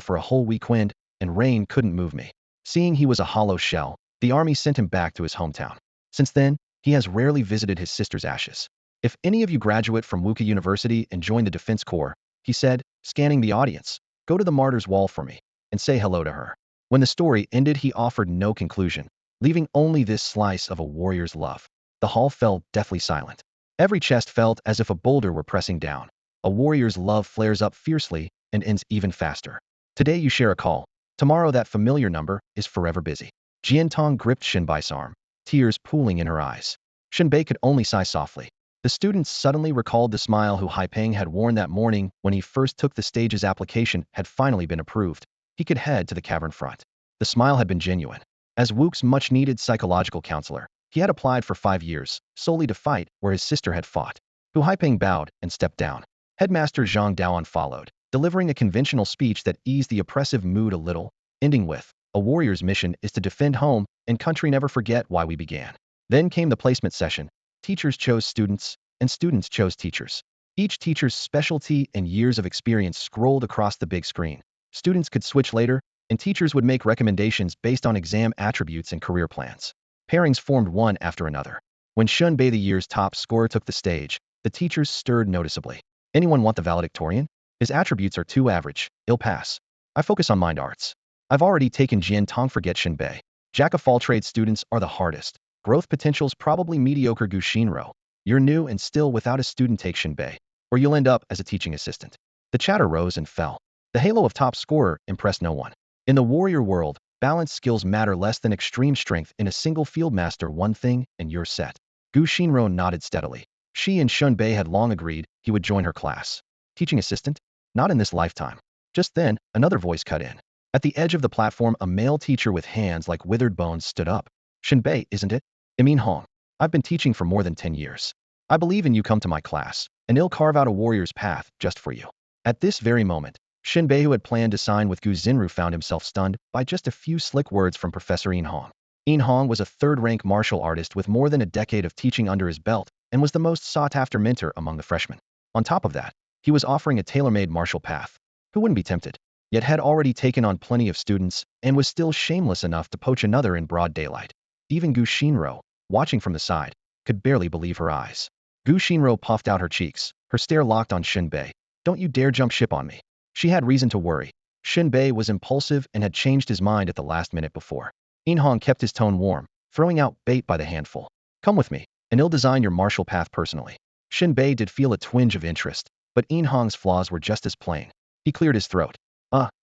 for a whole week, wind and rain couldn't move me. Seeing he was a hollow shell, the army sent him back to his hometown. Since then, he has rarely visited his sister's ashes. "If any of you graduate from Wuka University and join the Defense Corps," he said, scanning the audience, "go to the Martyr's Wall for me and say hello to her." When the story ended, he offered no conclusion, leaving only this slice of a warrior's love. The hall fell deathly silent. Every chest felt as if a boulder were pressing down. A warrior's love flares up fiercely and ends even faster. Today you share a call. Tomorrow that familiar number is forever busy. Jin Tong gripped Shen Bai's arm, tears pooling in her eyes. Shen Bei could only sigh softly. The students suddenly recalled the smile Hu Haipeng had worn that morning when he first took the stage's application had finally been approved. He could head to the cavern front. The smile had been genuine. As Wu's much-needed psychological counselor, he had applied for 5 years, solely to fight where his sister had fought. Hu Haipeng bowed and stepped down. Headmaster Zhang Daoan followed, delivering a conventional speech that eased the oppressive mood a little, ending with, "A warrior's mission is to defend home and country, never forget why we began." Then came the placement session. Teachers chose students, and students chose teachers. Each teacher's specialty and years of experience scrolled across the big screen. Students could switch later, and teachers would make recommendations based on exam attributes and career plans. Pairings formed one after another. When Shen Bei, the year's top scorer, took the stage, the teachers stirred noticeably. "Anyone want the valedictorian? His attributes are too average. He'll pass. I focus on mind arts. I've already taken Jin Tong, forget Shen Bei. Jack of all trades students are the hardest. Growth potential's probably mediocre. Gu Xinro. You're new and still without a student, take Shen Bei, or you'll end up as a teaching assistant." The chatter rose and fell. The halo of top scorer impressed no one. In the warrior world, balanced skills matter less than extreme strength. In a single field, master one thing and you're set. Gu Xinro nodded steadily. She and Shen Bei had long agreed he would join her class. Teaching assistant? Not in this lifetime. Just then, another voice cut in. At the edge of the platform, a male teacher with hands like withered bones stood up. "Shen Bei, isn't it? I mean Hong. I've been teaching for more than 10 years. I believe in you. Come to my class, and I'll carve out a warrior's path just for you." At this very moment, Shen Bei, who had planned to sign with Gu Xinru, found himself stunned by just a few slick words from Professor Yin Hong. Yin Hong was a third-rank martial artist with more than a decade of teaching under his belt and was the most sought-after mentor among the freshmen. On top of that, he was offering a tailor-made martial path. Who wouldn't be tempted? Yet had already taken on plenty of students and was still shameless enough to poach another in broad daylight. Even Gu Xinro, watching from the side, could barely believe her eyes. Gu Xinro puffed out her cheeks, her stare locked on Shen Bei. "Don't you dare jump ship on me." She had reason to worry. Shen Bei was impulsive and had changed his mind at the last minute before. Yin Hong kept his tone warm, throwing out bait by the handful. "Come with me, and I'll design your martial path personally." Shen Bei did feel a twinge of interest, but Yin Hong's flaws were just as plain. He cleared his throat.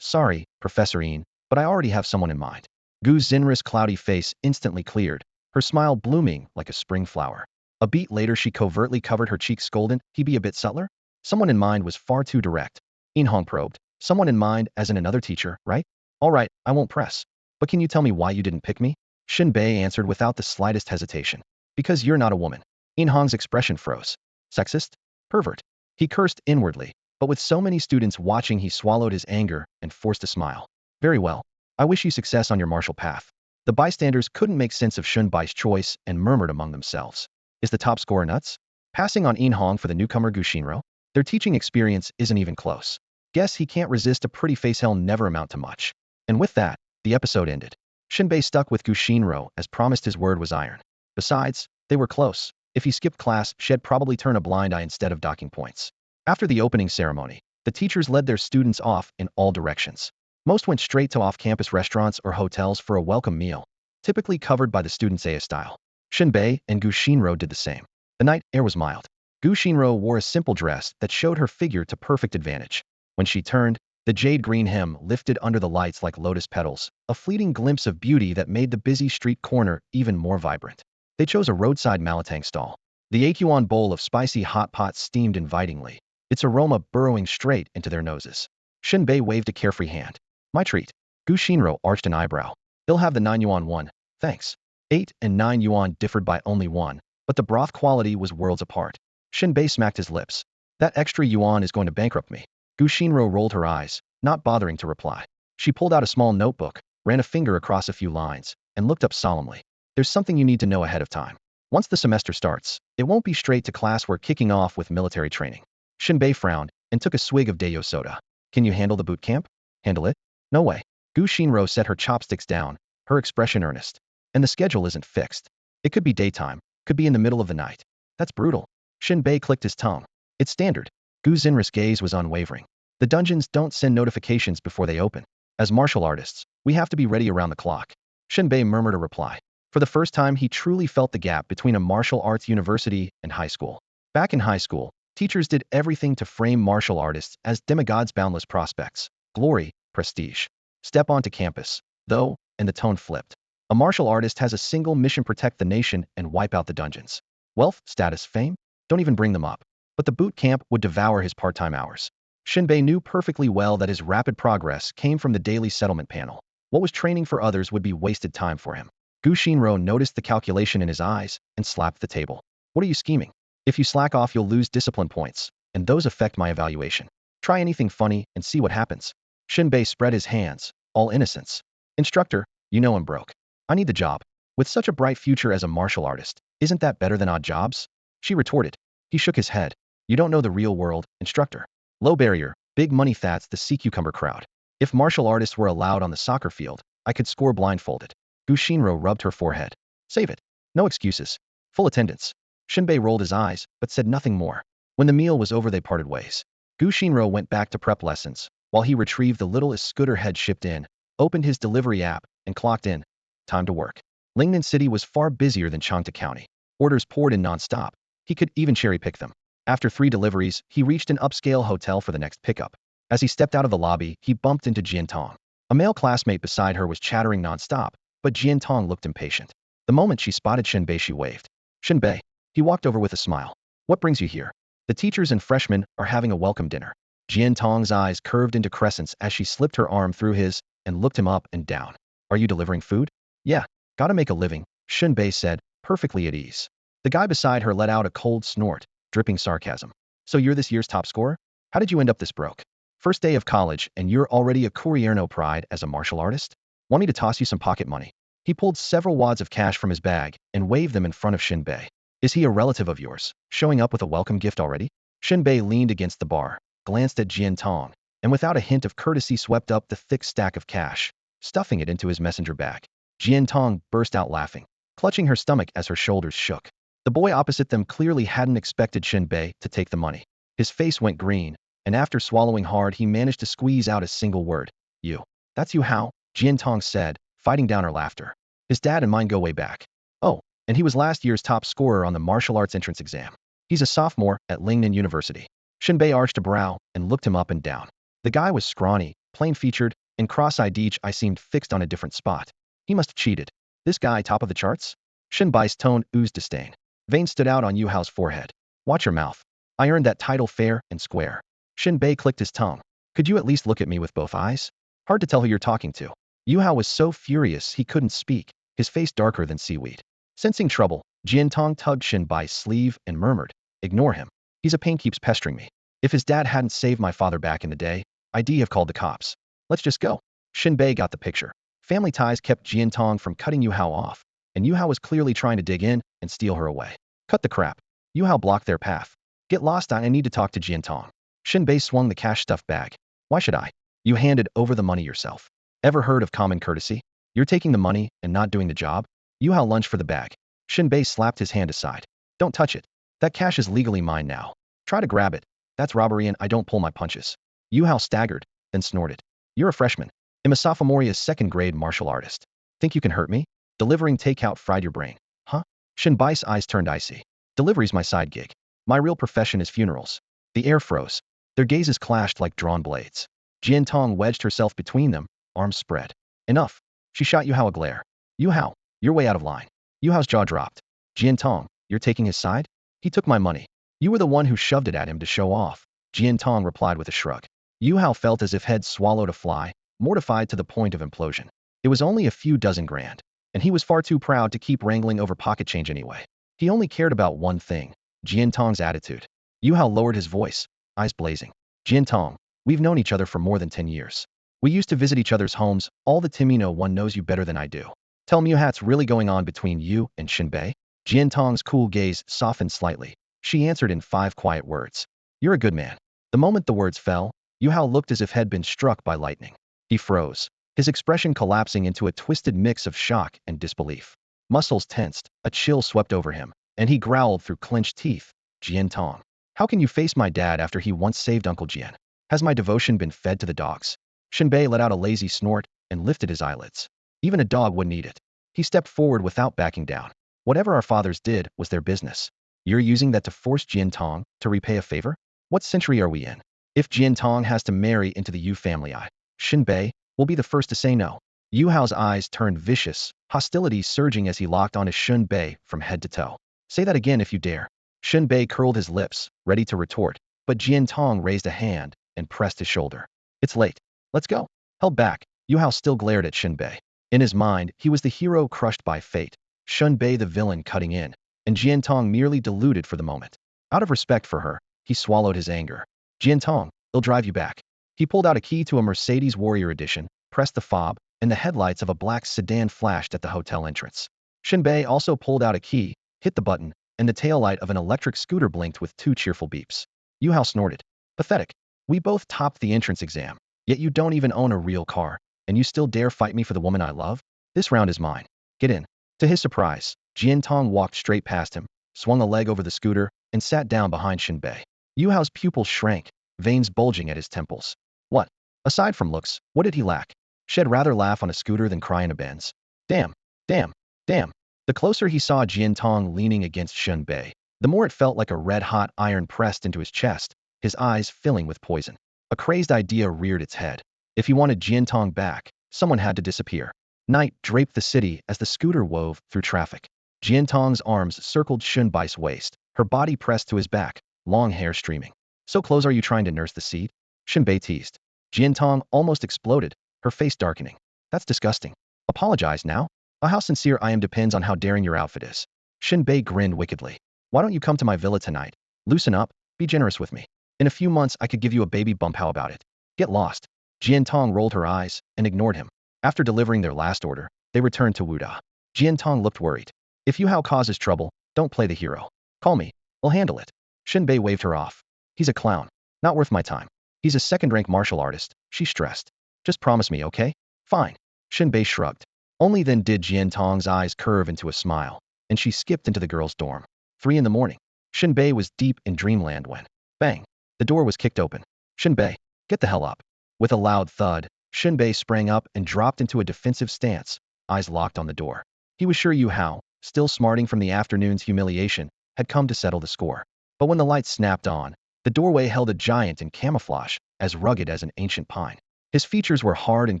Sorry, Professor Yin, but I already have someone in mind." Gu Xinru's cloudy face instantly cleared, her smile blooming like a spring flower. A beat later, she covertly covered her cheeks, scolding, "He be a bit subtler?" "Someone in mind" was far too direct. Yin Hong probed. "Someone in mind as in another teacher, right?" "All right, I won't press. But can you tell me why you didn't pick me?" Shen Bei answered without the slightest hesitation. "Because you're not a woman." Yin Hong's expression froze. "Sexist? Pervert." He cursed inwardly, but with so many students watching, he swallowed his anger and forced a smile. "Very well. I wish you success on your martial path." The bystanders couldn't make sense of Shen Bai's choice and murmured among themselves. Is the top scorer nuts? Passing on Yin Hong for the newcomer Gu Xinro? Their teaching experience isn't even close. Guess he can't resist a pretty face. Hell never amount to much. And with that, the episode ended. Shen Bei stuck with Gu Xinro as promised. His word was iron. Besides, they were close. If he skipped class, she'd probably turn a blind eye instead of docking points. After the opening ceremony, the teachers led their students off in all directions. Most went straight to off-campus restaurants or hotels for a welcome meal, typically covered by the students' A style. Shen Bei and Gu Xinro did the same. The night air was mild. Gu Xinro wore a simple dress that showed her figure to perfect advantage. When she turned, the jade green hem lifted under the lights like lotus petals, a fleeting glimpse of beauty that made the busy street corner even more vibrant. They chose a roadside malatang stall. The 8 yuan bowl of spicy hot pot steamed invitingly, its aroma burrowing straight into their noses. Shen Bei waved a carefree hand. "My treat." Gu Xinro arched an eyebrow. "He'll have the 9 yuan one, thanks." 8 and 9 yuan differed by only one, but the broth quality was worlds apart. Shen Bei smacked his lips. "That extra yuan is going to bankrupt me." Gu Xinro rolled her eyes, not bothering to reply. She pulled out a small notebook, ran a finger across a few lines, and looked up solemnly. "There's something you need to know ahead of time. Once the semester starts, it won't be straight to class. We're kicking off with military training." Shen Bei frowned and took a swig of Dayo soda. "Can you handle the boot camp?" "Handle it? No way." Gu Xinro set her chopsticks down, her expression earnest. "And the schedule isn't fixed. It could be daytime, could be in the middle of the night." "That's brutal." Shen Bei clicked his tongue. "It's standard." Gu Xinru's gaze was unwavering. "The dungeons don't send notifications before they open. As martial artists, we have to be ready around the clock." Shen Bei murmured a reply. For the first time, he truly felt the gap between a martial arts university and high school. Back in high school, teachers did everything to frame martial artists as demigods, boundless prospects, glory, prestige. Step onto campus, though, and the tone flipped. A martial artist has a single mission: protect the nation and wipe out the dungeons. Wealth, status, fame? Don't even bring them up. But the boot camp would devour his part-time hours. Shen Bei knew perfectly well that his rapid progress came from the daily settlement panel. What was training for others would be wasted time for him. Gu Xinro noticed the calculation in his eyes and slapped the table. What are you scheming? If you slack off, you'll lose discipline points, and those affect my evaluation. Try anything funny and see what happens. Shen Bei spread his hands, all innocence. Instructor, you know I'm broke. I need the job. With such a bright future as a martial artist, isn't that better than odd jobs? She retorted. He shook his head. You don't know the real world, instructor. Low barrier, big money, that's the sea cucumber crowd. If martial artists were allowed on the soccer field, I could score blindfolded. Gu Xinro rubbed her forehead. Save it. No excuses. Full attendance. Shen Bei rolled his eyes, but said nothing more. When the meal was over, they parted ways. Gu Xinro went back to prep lessons, while he retrieved the little scooter head shipped in, opened his delivery app, and clocked in. Time to work. Lingnan City was far busier than Changta County. Orders poured in non-stop. He could even cherry-pick them. After 3 deliveries, he reached an upscale hotel for the next pickup. As he stepped out of the lobby, he bumped into Jin Tong. A male classmate beside her was chattering non-stop, but Jin Tong looked impatient. The moment she spotted Shen Bei, she waved. Shen Bei. He walked over with a smile. What brings you here? The teachers and freshmen are having a welcome dinner. Jin Tong's eyes curved into crescents as she slipped her arm through his and looked him up and down. Are you delivering food? Yeah, gotta make a living, Shen Bei said, perfectly at ease. The guy beside her let out a cold snort, dripping sarcasm. So you're this year's top scorer? How did you end up this broke? First day of college and you're already a courier, no pride as a martial artist? Want me to toss you some pocket money? He pulled several wads of cash from his bag and waved them in front of Shen Bei. Is he a relative of yours, showing up with a welcome gift already? Shen Bei leaned against the bar, glanced at Jin Tong, and without a hint of courtesy swept up the thick stack of cash, stuffing it into his messenger bag. Jin Tong burst out laughing, clutching her stomach as her shoulders shook. The boy opposite them clearly hadn't expected Shen Bei to take the money. His face went green, and after swallowing hard, he managed to squeeze out a single word. You. That's you how? Jin Tong said, fighting down her laughter. His dad and mine go way back. Oh, and he was last year's top scorer on the martial arts entrance exam. He's a sophomore at Lingnan University. Shen Bei arched a brow and looked him up and down. The guy was scrawny, plain-featured, and cross-eyed. Each eye seemed fixed on a different spot. He must have cheated. This guy top of the charts? Shen Bai's tone oozed disdain. Veins stood out on Yu Hao's forehead. Watch your mouth. I earned that title fair and square. Shen Bei clicked his tongue. Could you at least look at me with both eyes? Hard to tell who you're talking to. Yu Hao was so furious he couldn't speak, his face darker than seaweed. Sensing trouble, Jin Tong tugged Shen Bai's sleeve and murmured, ignore him. He's a pain, keeps pestering me. If his dad hadn't saved my father back in the day, I'd have called the cops. Let's just go. Shen Bei got the picture. Family ties kept Jin Tong from cutting Yu Hao off, and Yu Hao was clearly trying to dig in and steal her away. Cut the crap. Yu Hao blocked their path. Get lost, I need to talk to Jin Tong. Shen Bei swung the cash-stuffed bag. Why should I? You handed over the money yourself. Ever heard of common courtesy? You're taking the money and not doing the job? Yu Hao lunged for the bag. Shen Bei slapped his hand aside. Don't touch it. That cash is legally mine now. Try to grab it. That's robbery and I don't pull my punches. Yu Hao staggered, then snorted. You're a freshman. I'm a sophomore, a second-grade martial artist. Think you can hurt me? Delivering takeout fried your brain. Huh? Shen Bai's eyes turned icy. Delivery's my side gig. My real profession is funerals. The air froze. Their gazes clashed like drawn blades. Jin Tong wedged herself between them, arms spread. Enough. She shot Yu Hao a glare. Yu Hao, you're way out of line. Yu Hao's jaw dropped. Jin Tong, you're taking his side? He took my money. You were the one who shoved it at him to show off. Jin Tong replied with a shrug. Yu Hao felt as if he'd swallowed a fly, mortified to the point of implosion. It was only a few dozen grand, and he was far too proud to keep wrangling over pocket change anyway. He only cared about one thing, Jin Tong's attitude. Yu Hao lowered his voice, eyes blazing. Jin Tong, we've known each other for more than 10 years. We used to visit each other's homes. All the time, no one knows you better than I do. Tell me what's really going on between you and Shen Bei? Jin Tong's cool gaze softened slightly. She answered in 5 quiet words. You're a good man. The moment the words fell, Yu Hao looked as if he'd been struck by lightning. He froze, his expression collapsing into a twisted mix of shock and disbelief. Muscles tensed, a chill swept over him, and he growled through clenched teeth. Jin Tong, how can you face my dad after he once saved Uncle Jian? Has my devotion been fed to the dogs? Shen Bei let out a lazy snort and lifted his eyelids. Even a dog wouldn't eat it. He stepped forward without backing down. Whatever our fathers did was their business. You're using that to force Jin Tong to repay a favor? What century are we in? If Jin Tong has to marry into the Yu family, Shen Bei, will be the first to say no. Yu Hao's eyes turned vicious, hostility surging as he locked onto Shen Bei from head to toe. Say that again if you dare. Shen Bei curled his lips, ready to retort, but Jin Tong raised a hand and pressed his shoulder. It's late. Let's go. Held back, Yu Hao still glared at Shen Bei. In his mind, he was the hero crushed by fate, Shen Bei the villain cutting in, and Jin Tong merely deluded for the moment. Out of respect for her, he swallowed his anger. Jin Tong, they'll drive you back. He pulled out a key to a Mercedes Warrior Edition, pressed the fob, and the headlights of a black sedan flashed at the hotel entrance. Shen Bei also pulled out a key, hit the button, and the taillight of an electric scooter blinked with 2 cheerful beeps. Yu Hao snorted. Pathetic. We both topped the entrance exam, yet you don't even own a real car, and you still dare fight me for the woman I love? This round is mine. Get in. To his surprise, Jin Tong walked straight past him, swung a leg over the scooter, and sat down behind Shen Bei. Yu Hao's pupils shrank, veins bulging at his temples. What? Aside from looks, what did he lack? She'd rather laugh on a scooter than cry in a Benz. Damn, damn, damn. The closer he saw Jin Tong leaning against Shen Bei, the more it felt like a red-hot iron pressed into his chest, his eyes filling with poison. A crazed idea reared its head. If he wanted Jin Tong back, someone had to disappear. Night draped the city as the scooter wove through traffic. Jin Tong's arms circled Shen Bai's waist, her body pressed to his back, long hair streaming. So close are you trying to nurse the seed? Shen Bei teased. Jin Tong almost exploded, her face darkening. That's disgusting. Apologize now? How sincere I am depends on how daring your outfit is. Shen Bei grinned wickedly. Why don't you come to my villa tonight? Loosen up, be generous with me. In a few months I could give you a baby bump, how about it? Get lost. Jin Tong rolled her eyes and ignored him. After delivering their last order, they returned to Wuda. Jin Tong looked worried. If Yu Hao causes trouble, don't play the hero. Call me. I'll handle it. Shen Bei waved her off. He's a clown. Not worth my time. He's a second-rank martial artist, she stressed. Just promise me, okay? Fine. Shen Bei shrugged. Only then did Jin Tong's eyes curve into a smile, and she skipped into the girls' dorm. 3 in the morning. Shen Bei was deep in dreamland when, bang, the door was kicked open. Shen Bei, get the hell up. With a loud thud, Shen Bei sprang up and dropped into a defensive stance, eyes locked on the door. He was sure Yu Hao, still smarting from the afternoon's humiliation, had come to settle the score. But when the lights snapped on, the doorway held a giant in camouflage, as rugged as an ancient pine. His features were hard and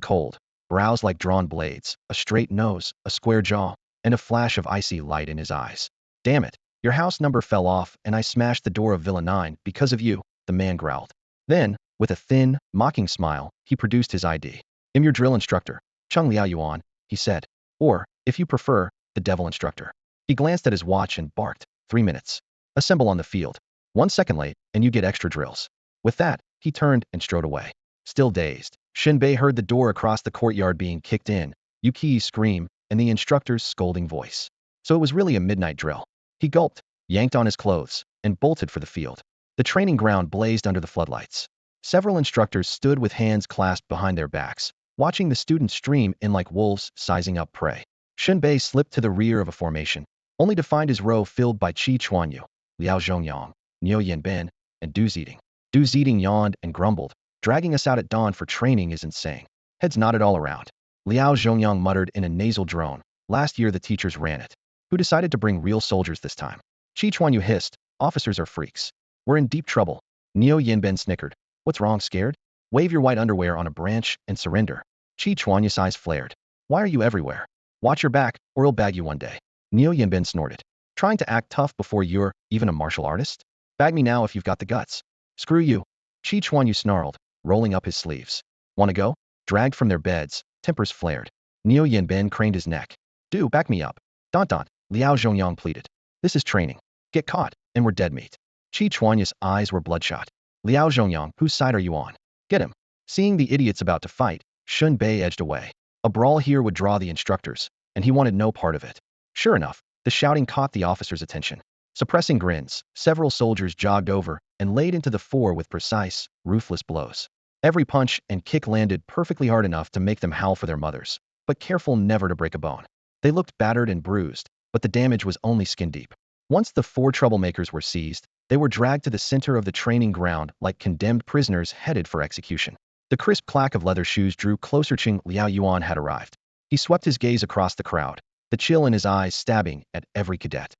cold, brows like drawn blades, a straight nose, a square jaw, and a flash of icy light in his eyes. Damn it, your house number fell off and I smashed the door of Villa 9 because of you, the man growled. Then, with a thin, mocking smile, he produced his ID. I'm your drill instructor, Chung Liao Yuan, he said. Or, if you prefer, the devil instructor. He glanced at his watch and barked, 3 minutes. Assemble on the field. 1 second late, and you get extra drills. With that, he turned and strode away. Still dazed, Shen Bei heard the door across the courtyard being kicked in, Yuki's scream, and the instructor's scolding voice. So it was really a midnight drill. He gulped, yanked on his clothes, and bolted for the field. The training ground blazed under the floodlights. Several instructors stood with hands clasped behind their backs, watching the students stream in like wolves sizing up prey. Shen Bei slipped to the rear of a formation, only to find his row filled by Qi Chuanyu, Liao Zhongyang, Niu Yanbin, and Du Ziding. Du Ziding yawned and grumbled, dragging us out at dawn for training isn't saying. Heads nodded all around. Liao Zhongyang muttered in a nasal drone, last year the teachers ran it. Who decided to bring real soldiers this time? Qi Chuanyu hissed, officers are freaks. We're in deep trouble. Niu Yanbin snickered. What's wrong, scared? Wave your white underwear on a branch and surrender. Qi Chuanyu's eyes flared. Why are you everywhere? Watch your back, or he'll bag you one day. Niu Yanbin snorted. Trying to act tough before you're even a martial artist? Bag me now if you've got the guts. Screw you. Qi Chuanyu snarled, rolling up his sleeves. Wanna go? Dragged from their beds, tempers flared. Niu Yanbin craned his neck. Do back me up. Don't. Liao Zhongyang pleaded. This is training. Get caught, and we're dead meat. Qi Chuanyu's eyes were bloodshot. Liao Zhongyang, whose side are you on? Get him. Seeing the idiots about to fight, Shen Bei edged away. A brawl here would draw the instructors, and he wanted no part of it. Sure enough, the shouting caught the officers' attention. Suppressing grins, several soldiers jogged over and laid into the fore with precise, ruthless blows. Every punch and kick landed perfectly hard enough to make them howl for their mothers, but careful never to break a bone. They looked battered and bruised, but the damage was only skin deep. Once the 4 troublemakers were seized, they were dragged to the center of the training ground like condemned prisoners headed for execution. The crisp clack of leather shoes drew closer. Chung Liao Yuan had arrived. He swept his gaze across the crowd, the chill in his eyes stabbing at every cadet.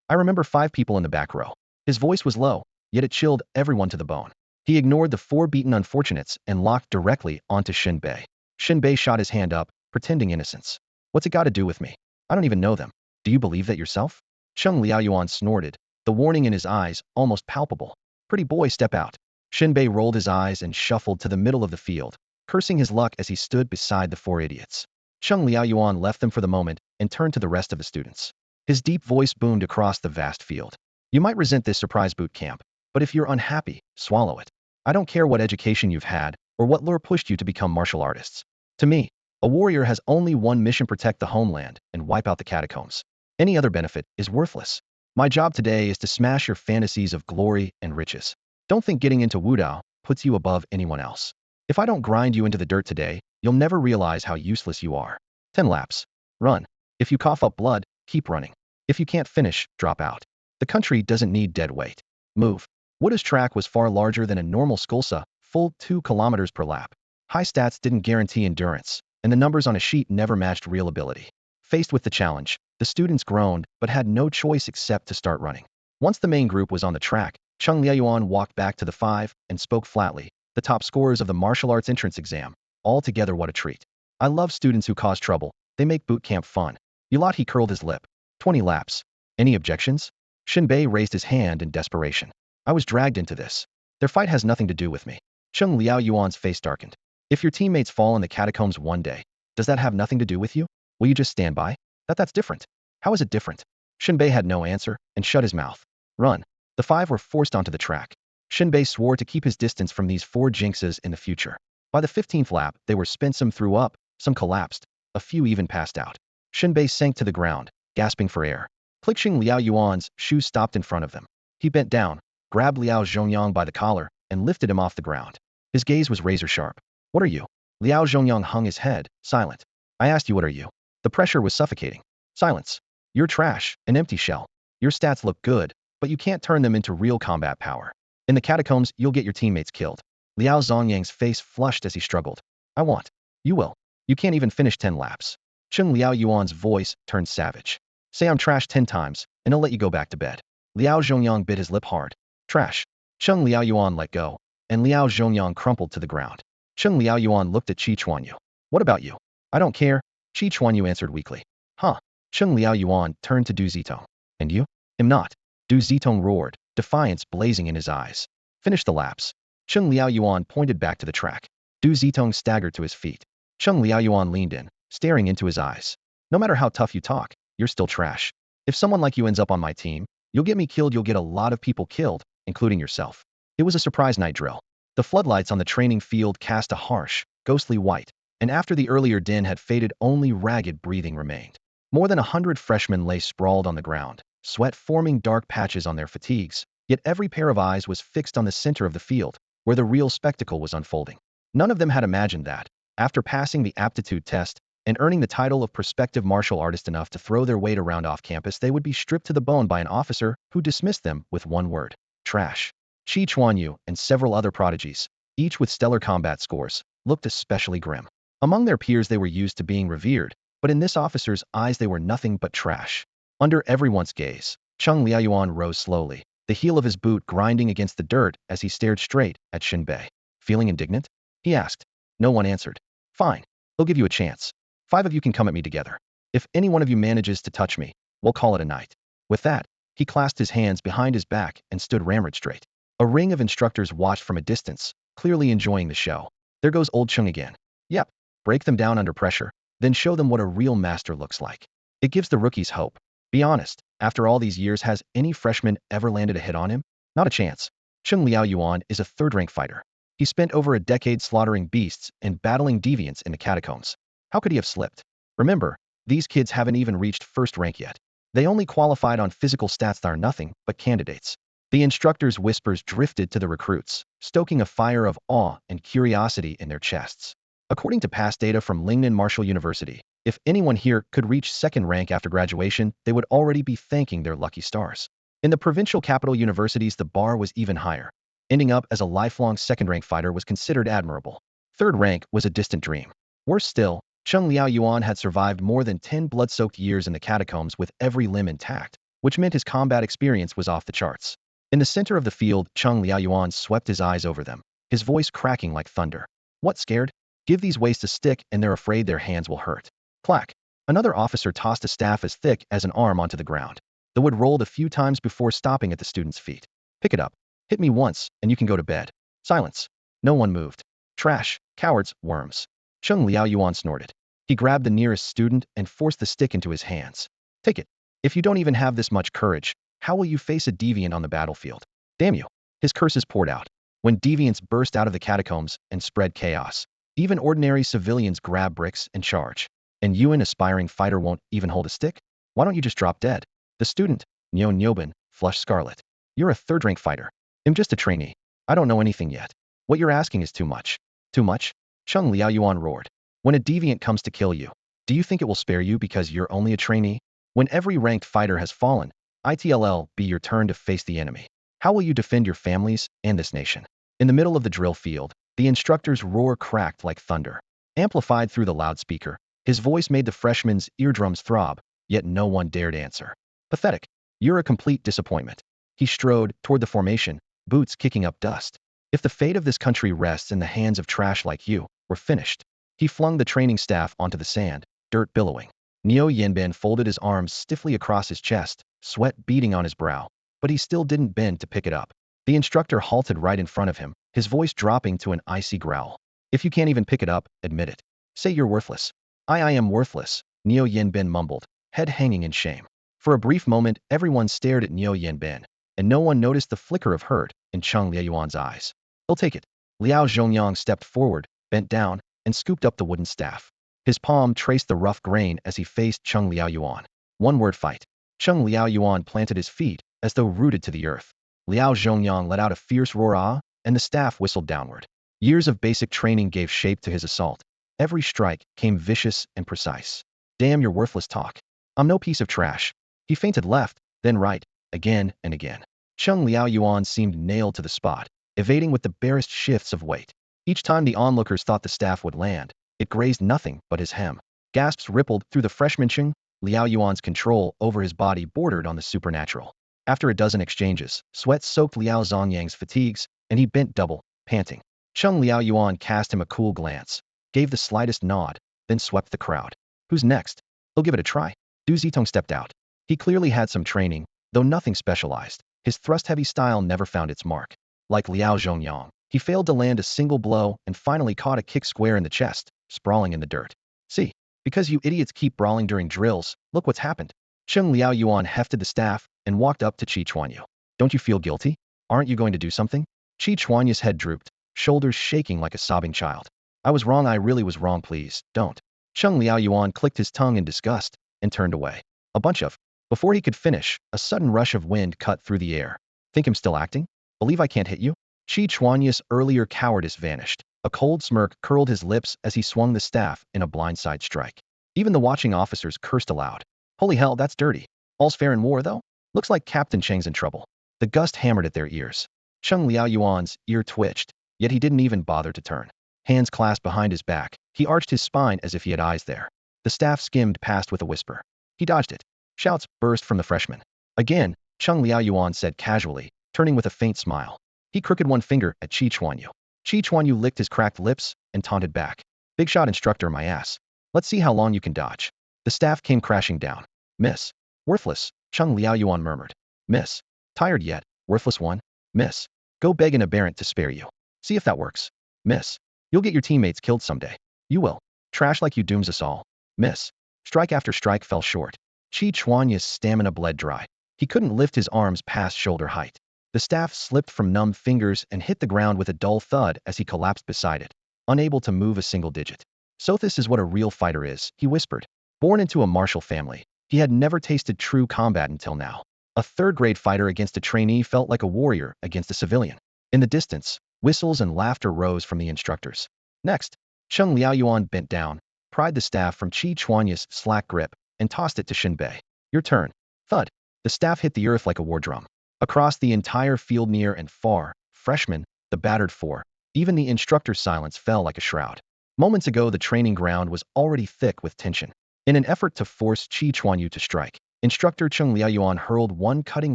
I remember 5 people in the back row. His voice was low, yet it chilled everyone to the bone. He ignored the 4 beaten unfortunates and locked directly onto Shen Bei. Shen Bei shot his hand up, pretending innocence. What's it got to do with me? I don't even know them. Do you believe that yourself? Cheng Liaoyuan snorted, the warning in his eyes almost palpable. Pretty boy, step out. Shen Bei rolled his eyes and shuffled to the middle of the field, cursing his luck as he stood beside the four idiots. Cheng Liaoyuan left them for the moment and turned to the rest of the students. His deep voice boomed across the vast field. You might resent this surprise boot camp, but if you're unhappy, swallow it. I don't care what education you've had or what lure pushed you to become martial artists. To me, a warrior has only one mission: protect the homeland and wipe out the catacombs. Any other benefit is worthless. My job today is to smash your fantasies of glory and riches. Don't think getting into Wudao puts you above anyone else. If I don't grind you into the dirt today, you'll never realize how useless you are. 10 laps. Run. If you cough up blood, keep running. If you can't finish, drop out. The country doesn't need dead weight. Move. Wuda's track was far larger than a normal Skulsa, full 2 kilometers per lap. High stats didn't guarantee endurance, and the numbers on a sheet never matched real ability. Faced with the challenge, the students groaned but had no choice except to start running. Once the main group was on the track, Cheng Liaoyuan walked back to the 5 and spoke flatly, the top scorers of the martial arts entrance exam. Altogether, what a treat. I love students who cause trouble. They make boot camp fun. You lot. He curled his lip. 20 laps. Any objections? Shen Bei raised his hand in desperation. I was dragged into this. Their fight has nothing to do with me. Cheng Liaoyuan's face darkened. If your teammates fall in the catacombs one day, does that have nothing to do with you? Will you just stand by? That's different. How is it different? Shen Bei had no answer and shut his mouth. Run. The 5 were forced onto the track. Shen Bei swore to keep his distance from these 4 jinxes in the future. By the 15th lap, they were spent. Some threw up, some collapsed, a few even passed out. Shen Bei sank to the ground, gasping for air. Cheng Liaoyuan's shoes stopped in front of them. He bent down, grabbed Liao Zhongyang by the collar, and lifted him off the ground. His gaze was razor sharp. What are you? Liao Zhongyang hung his head, silent. I asked you, what are you? The pressure was suffocating. Silence. You're trash, an empty shell. Your stats look good, but you can't turn them into real combat power. In the catacombs, you'll get your teammates killed. Liao Zongyang's face flushed as he struggled. I want. You will. You can't even finish 10 laps. Cheng Liaoyuan's voice turned savage. Say I'm trash 10 times, and I'll let you go back to bed. Liao Zhongyang bit his lip hard. Trash. Cheng Liaoyuan let go, and Liao Zhongyang crumpled to the ground. Cheng Liaoyuan looked at Qi Chuanyu. What about you? I don't care. Qi Chuanyu answered weakly. Huh. Cheng Liaoyuan turned to Du Zitong. And you? Him not. Du Zitong roared, defiance blazing in his eyes. Finish the laps. Cheng Liaoyuan pointed back to the track. Du Zitong staggered to his feet. Cheng Liaoyuan leaned in, staring into his eyes. No matter how tough you talk, you're still trash. If someone like you ends up on my team, you'll get me killed. You'll get a lot of people killed, including yourself. It was a surprise night drill. The floodlights on the training field cast a harsh, ghostly white, and after the earlier din had faded, only ragged breathing remained. More than 100 freshmen lay sprawled on the ground, sweat forming dark patches on their fatigues, yet every pair of eyes was fixed on the center of the field, where the real spectacle was unfolding. None of them had imagined that, after passing the aptitude test and earning the title of prospective martial artist enough to throw their weight around off campus, they would be stripped to the bone by an officer who dismissed them with one word: trash. Qi Chuanyu and several other prodigies, each with stellar combat scores, looked especially grim. Among their peers they were used to being revered, but in this officer's eyes they were nothing but trash. Under everyone's gaze, Cheng Liaoyuan rose slowly, the heel of his boot grinding against the dirt as he stared straight at Shen Bei. Feeling indignant? He asked. No one answered. Fine. He'll give you a chance. 5 of you can come at me together. If any one of you manages to touch me, we'll call it a night. With that, he clasped his hands behind his back and stood ramrod straight. A ring of instructors watched from a distance, clearly enjoying the show. There goes old Cheng again. Yep. Break them down under pressure, then show them what a real master looks like. It gives the rookies hope. Be honest, after all these years, has any freshman ever landed a hit on him? Not a chance. Cheng Liaoyuan is a third-rank fighter. He spent over a decade slaughtering beasts and battling deviants in the catacombs. How could he have slipped? Remember, these kids haven't even reached first rank yet. They only qualified on physical stats that are nothing but candidates. The instructor's whispers drifted to the recruits, stoking a fire of awe and curiosity in their chests. According to past data from Lingnan Martial University, if anyone here could reach second rank after graduation, they would already be thanking their lucky stars. In the provincial capital universities, the bar was even higher. Ending up as a lifelong second-rank fighter was considered admirable. Third rank was a distant dream. Worse still, Cheng Liaoyuan had survived more than 10 blood-soaked years in the catacombs with every limb intact, which meant his combat experience was off the charts. In the center of the field, Cheng Liaoyuan swept his eyes over them, his voice cracking like thunder. What, scared? Give these wastes a stick and they're afraid their hands will hurt. Clack. Another officer tossed a staff as thick as an arm onto the ground. The wood rolled a few times before stopping at the student's feet. Pick it up. Hit me once, and you can go to bed. Silence. No one moved. Trash. Cowards. Worms. Chung Liao Yuan snorted. He grabbed the nearest student and forced the stick into his hands. Take it. If you don't even have this much courage, how will you face a deviant on the battlefield? Damn you. His curses poured out. When deviants burst out of the catacombs and spread chaos, even ordinary civilians grab bricks and charge. And you, an aspiring fighter, won't even hold a stick? Why don't you just drop dead? The student, Nyo Nyobin, flushed scarlet. You're a third-rank fighter. I'm just a trainee. I don't know anything yet. What you're asking is too much. Too much? Chung Liao Yuan roared. When a deviant comes to kill you, do you think it will spare you because you're only a trainee? When every ranked fighter has fallen, it'll be your turn to face the enemy. How will you defend your families and this nation? In the middle of the drill field, the instructor's roar cracked like thunder. Amplified through the loudspeaker, his voice made the freshmen's eardrums throb, yet no one dared answer. Pathetic. You're a complete disappointment. He strode toward the formation, boots kicking up dust. If the fate of this country rests in the hands of trash like you, we're finished. He flung the training staff onto the sand, dirt billowing. Neo Yinbin folded his arms stiffly across his chest, sweat beading on his brow, but he still didn't bend to pick it up. The instructor halted right in front of him, his voice dropping to an icy growl. If you can't even pick it up, admit it. Say you're worthless. I am worthless, Neo Yinbin mumbled, head hanging in shame. For a brief moment, everyone stared at Neo Yinbin, and no one noticed the flicker of hurt in Chung Liaoyuan's eyes. He'll take it. Liao Zhongyang stepped forward, bent down, and scooped up the wooden staff. His palm traced the rough grain as he faced Chung Liaoyuan. One word fight. Chung Liaoyuan planted his feet, as though rooted to the earth. Liao Zhongyang let out a fierce roar, and the staff whistled downward. Years of basic training gave shape to his assault. Every strike came vicious and precise. Damn your worthless talk. I'm no piece of trash. He feinted left, then right, again and again. Chung Liaoyuan seemed nailed to the spot, evading with the barest shifts of weight. Each time the onlookers thought the staff would land, it grazed nothing but his hem. Gasps rippled through the freshman. Chung Liaoyuan's control over his body bordered on the supernatural. After a dozen exchanges, sweat soaked Liao Zongyang's fatigues, and he bent double, panting. Chung Liaoyuan cast him a cool glance, gave the slightest nod, then swept the crowd. Who's next? He'll give it a try. Du Zitong stepped out. He clearly had some training, though nothing specialized. His thrust-heavy style never found its mark. Like Liao Zhongyang, he failed to land a single blow and finally caught a kick square in the chest, sprawling in the dirt. See, because you idiots keep brawling during drills, look what's happened. Chung Liaoyuan hefted the staff and walked up to Qi Chuanyu. Don't you feel guilty? Aren't you going to do something? Qi Chuanyu's head drooped, shoulders shaking like a sobbing child. I was wrong, I really was wrong, please, don't. Chung Liaoyuan clicked his tongue in disgust and turned away. A bunch of. Before he could finish, a sudden rush of wind cut through the air. Think I'm still acting? Believe I can't hit you? Qi Chuanyu's earlier cowardice vanished. A cold smirk curled his lips as he swung the staff in a blindside strike. Even the watching officers cursed aloud. Holy hell, that's dirty. All's fair in war, though? Looks like Captain Cheng's in trouble. The gust hammered at their ears. Chung Liaoyuan's ear twitched, yet he didn't even bother to turn. Hands clasped behind his back, he arched his spine as if he had eyes there. The staff skimmed past with a whisper. He dodged it. Shouts burst from the freshmen. Again, Chung Liaoyuan said casually, turning with a faint smile. He crooked one finger at Qi Chuanyu. Qi Chuanyu licked his cracked lips and taunted back. Big shot instructor, my ass. Let's see how long you can dodge. The staff came crashing down. Miss. Worthless, Chung Liaoyuan murmured. Miss. Tired yet, worthless one? Miss. Go beg an aberrant to spare you. See if that works. Miss. You'll get your teammates killed someday. You will. Trash like you dooms us all. Miss. Strike after strike fell short. Qi Chuanyu's stamina bled dry. He couldn't lift his arms past shoulder height. The staff slipped from numb fingers and hit the ground with a dull thud as he collapsed beside it, unable to move a single digit. So this is what a real fighter is, he whispered. Born into a martial family, he had never tasted true combat until now. A third-grade fighter against a trainee felt like a warrior against a civilian. In the distance, whistles and laughter rose from the instructors. Next, Chung Liaoyuan bent down, pried the staff from Qi Chuanyu's slack grip, and tossed it to Shen Bei. Your turn. Thud. The staff hit the earth like a war drum. Across the entire field near and far, freshmen, the battered four, even the instructor's silence fell like a shroud. Moments ago the training ground was already thick with tension. In an effort to force Qi Chuanyu to strike, instructor Chung Liaoyuan hurled one cutting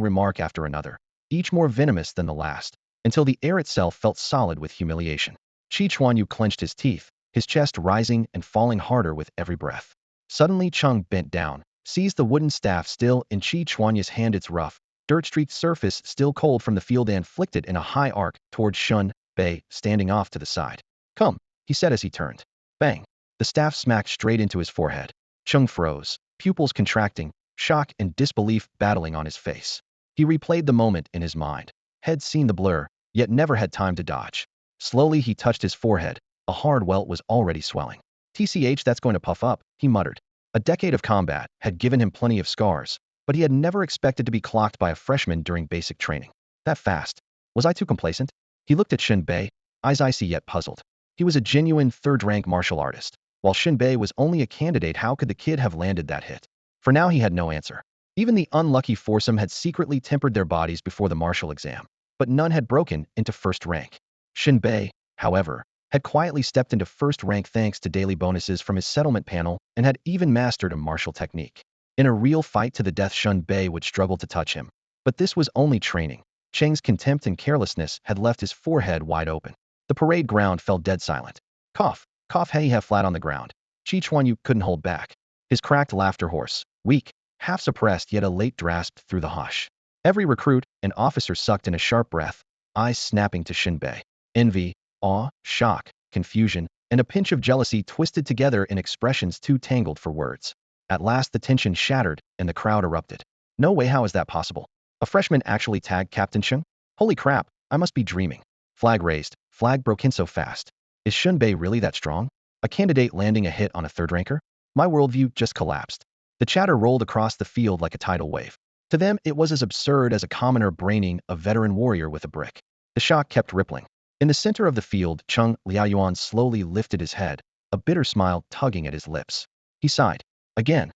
remark after another, each more venomous than the last, until the air itself felt solid with humiliation. Qi Chuanyu clenched his teeth, his chest rising and falling harder with every breath. Suddenly Chung bent down, seized the wooden staff still in Chi Chuanyu's hand, its rough, dirt-streaked surface still cold from the field, and flicked it in a high arc towards Shen Bei, standing off to the side. Come, he said as he turned. Bang! The staff smacked straight into his forehead. Chung froze, pupils contracting, shock and disbelief battling on his face. He replayed the moment in his mind. Had seen the blur, yet never had time to dodge. Slowly he touched his forehead. A hard welt was already swelling. TCH, that's going to puff up, he muttered. A decade of combat had given him plenty of scars, but he had never expected to be clocked by a freshman during basic training. That fast. Was I too complacent? He looked at Shen Bei, eyes icy yet puzzled. He was a genuine third-rank martial artist. While Shen Bei was only a candidate, how could the kid have landed that hit? For now he had no answer. Even the unlucky foursome had secretly tempered their bodies before the martial exam, but none had broken into first rank. Shen Bei, however, had quietly stepped into first rank thanks to daily bonuses from his settlement panel and had even mastered a martial technique. In a real fight to the death, Shen Bei would struggle to touch him. But this was only training. Cheng's contempt and carelessness had left his forehead wide open. The parade ground fell dead silent. Cough, cough, hey, have flat on the ground. Chi Chuanyu couldn't hold back. His cracked laughter hoarse, weak, half suppressed yet elate, rasped through the hush. Every recruit and officer sucked in a sharp breath, eyes snapping to Shen Bei. Envy, awe, shock, confusion, and a pinch of jealousy twisted together in expressions too tangled for words. At last the tension shattered and the crowd erupted. No way, how is that possible? A freshman actually tagged Captain Sheng? Holy crap, I must be dreaming. Flag raised, flag broke in so fast. Is Shen Bei really that strong? A candidate landing a hit on a third ranker? My worldview just collapsed. The chatter rolled across the field like a tidal wave. To them, it was as absurd as a commoner braining a veteran warrior with a brick. The shock kept rippling. In the center of the field, Chung Liaoyuan slowly lifted his head, a bitter smile tugging at his lips. He sighed. Again?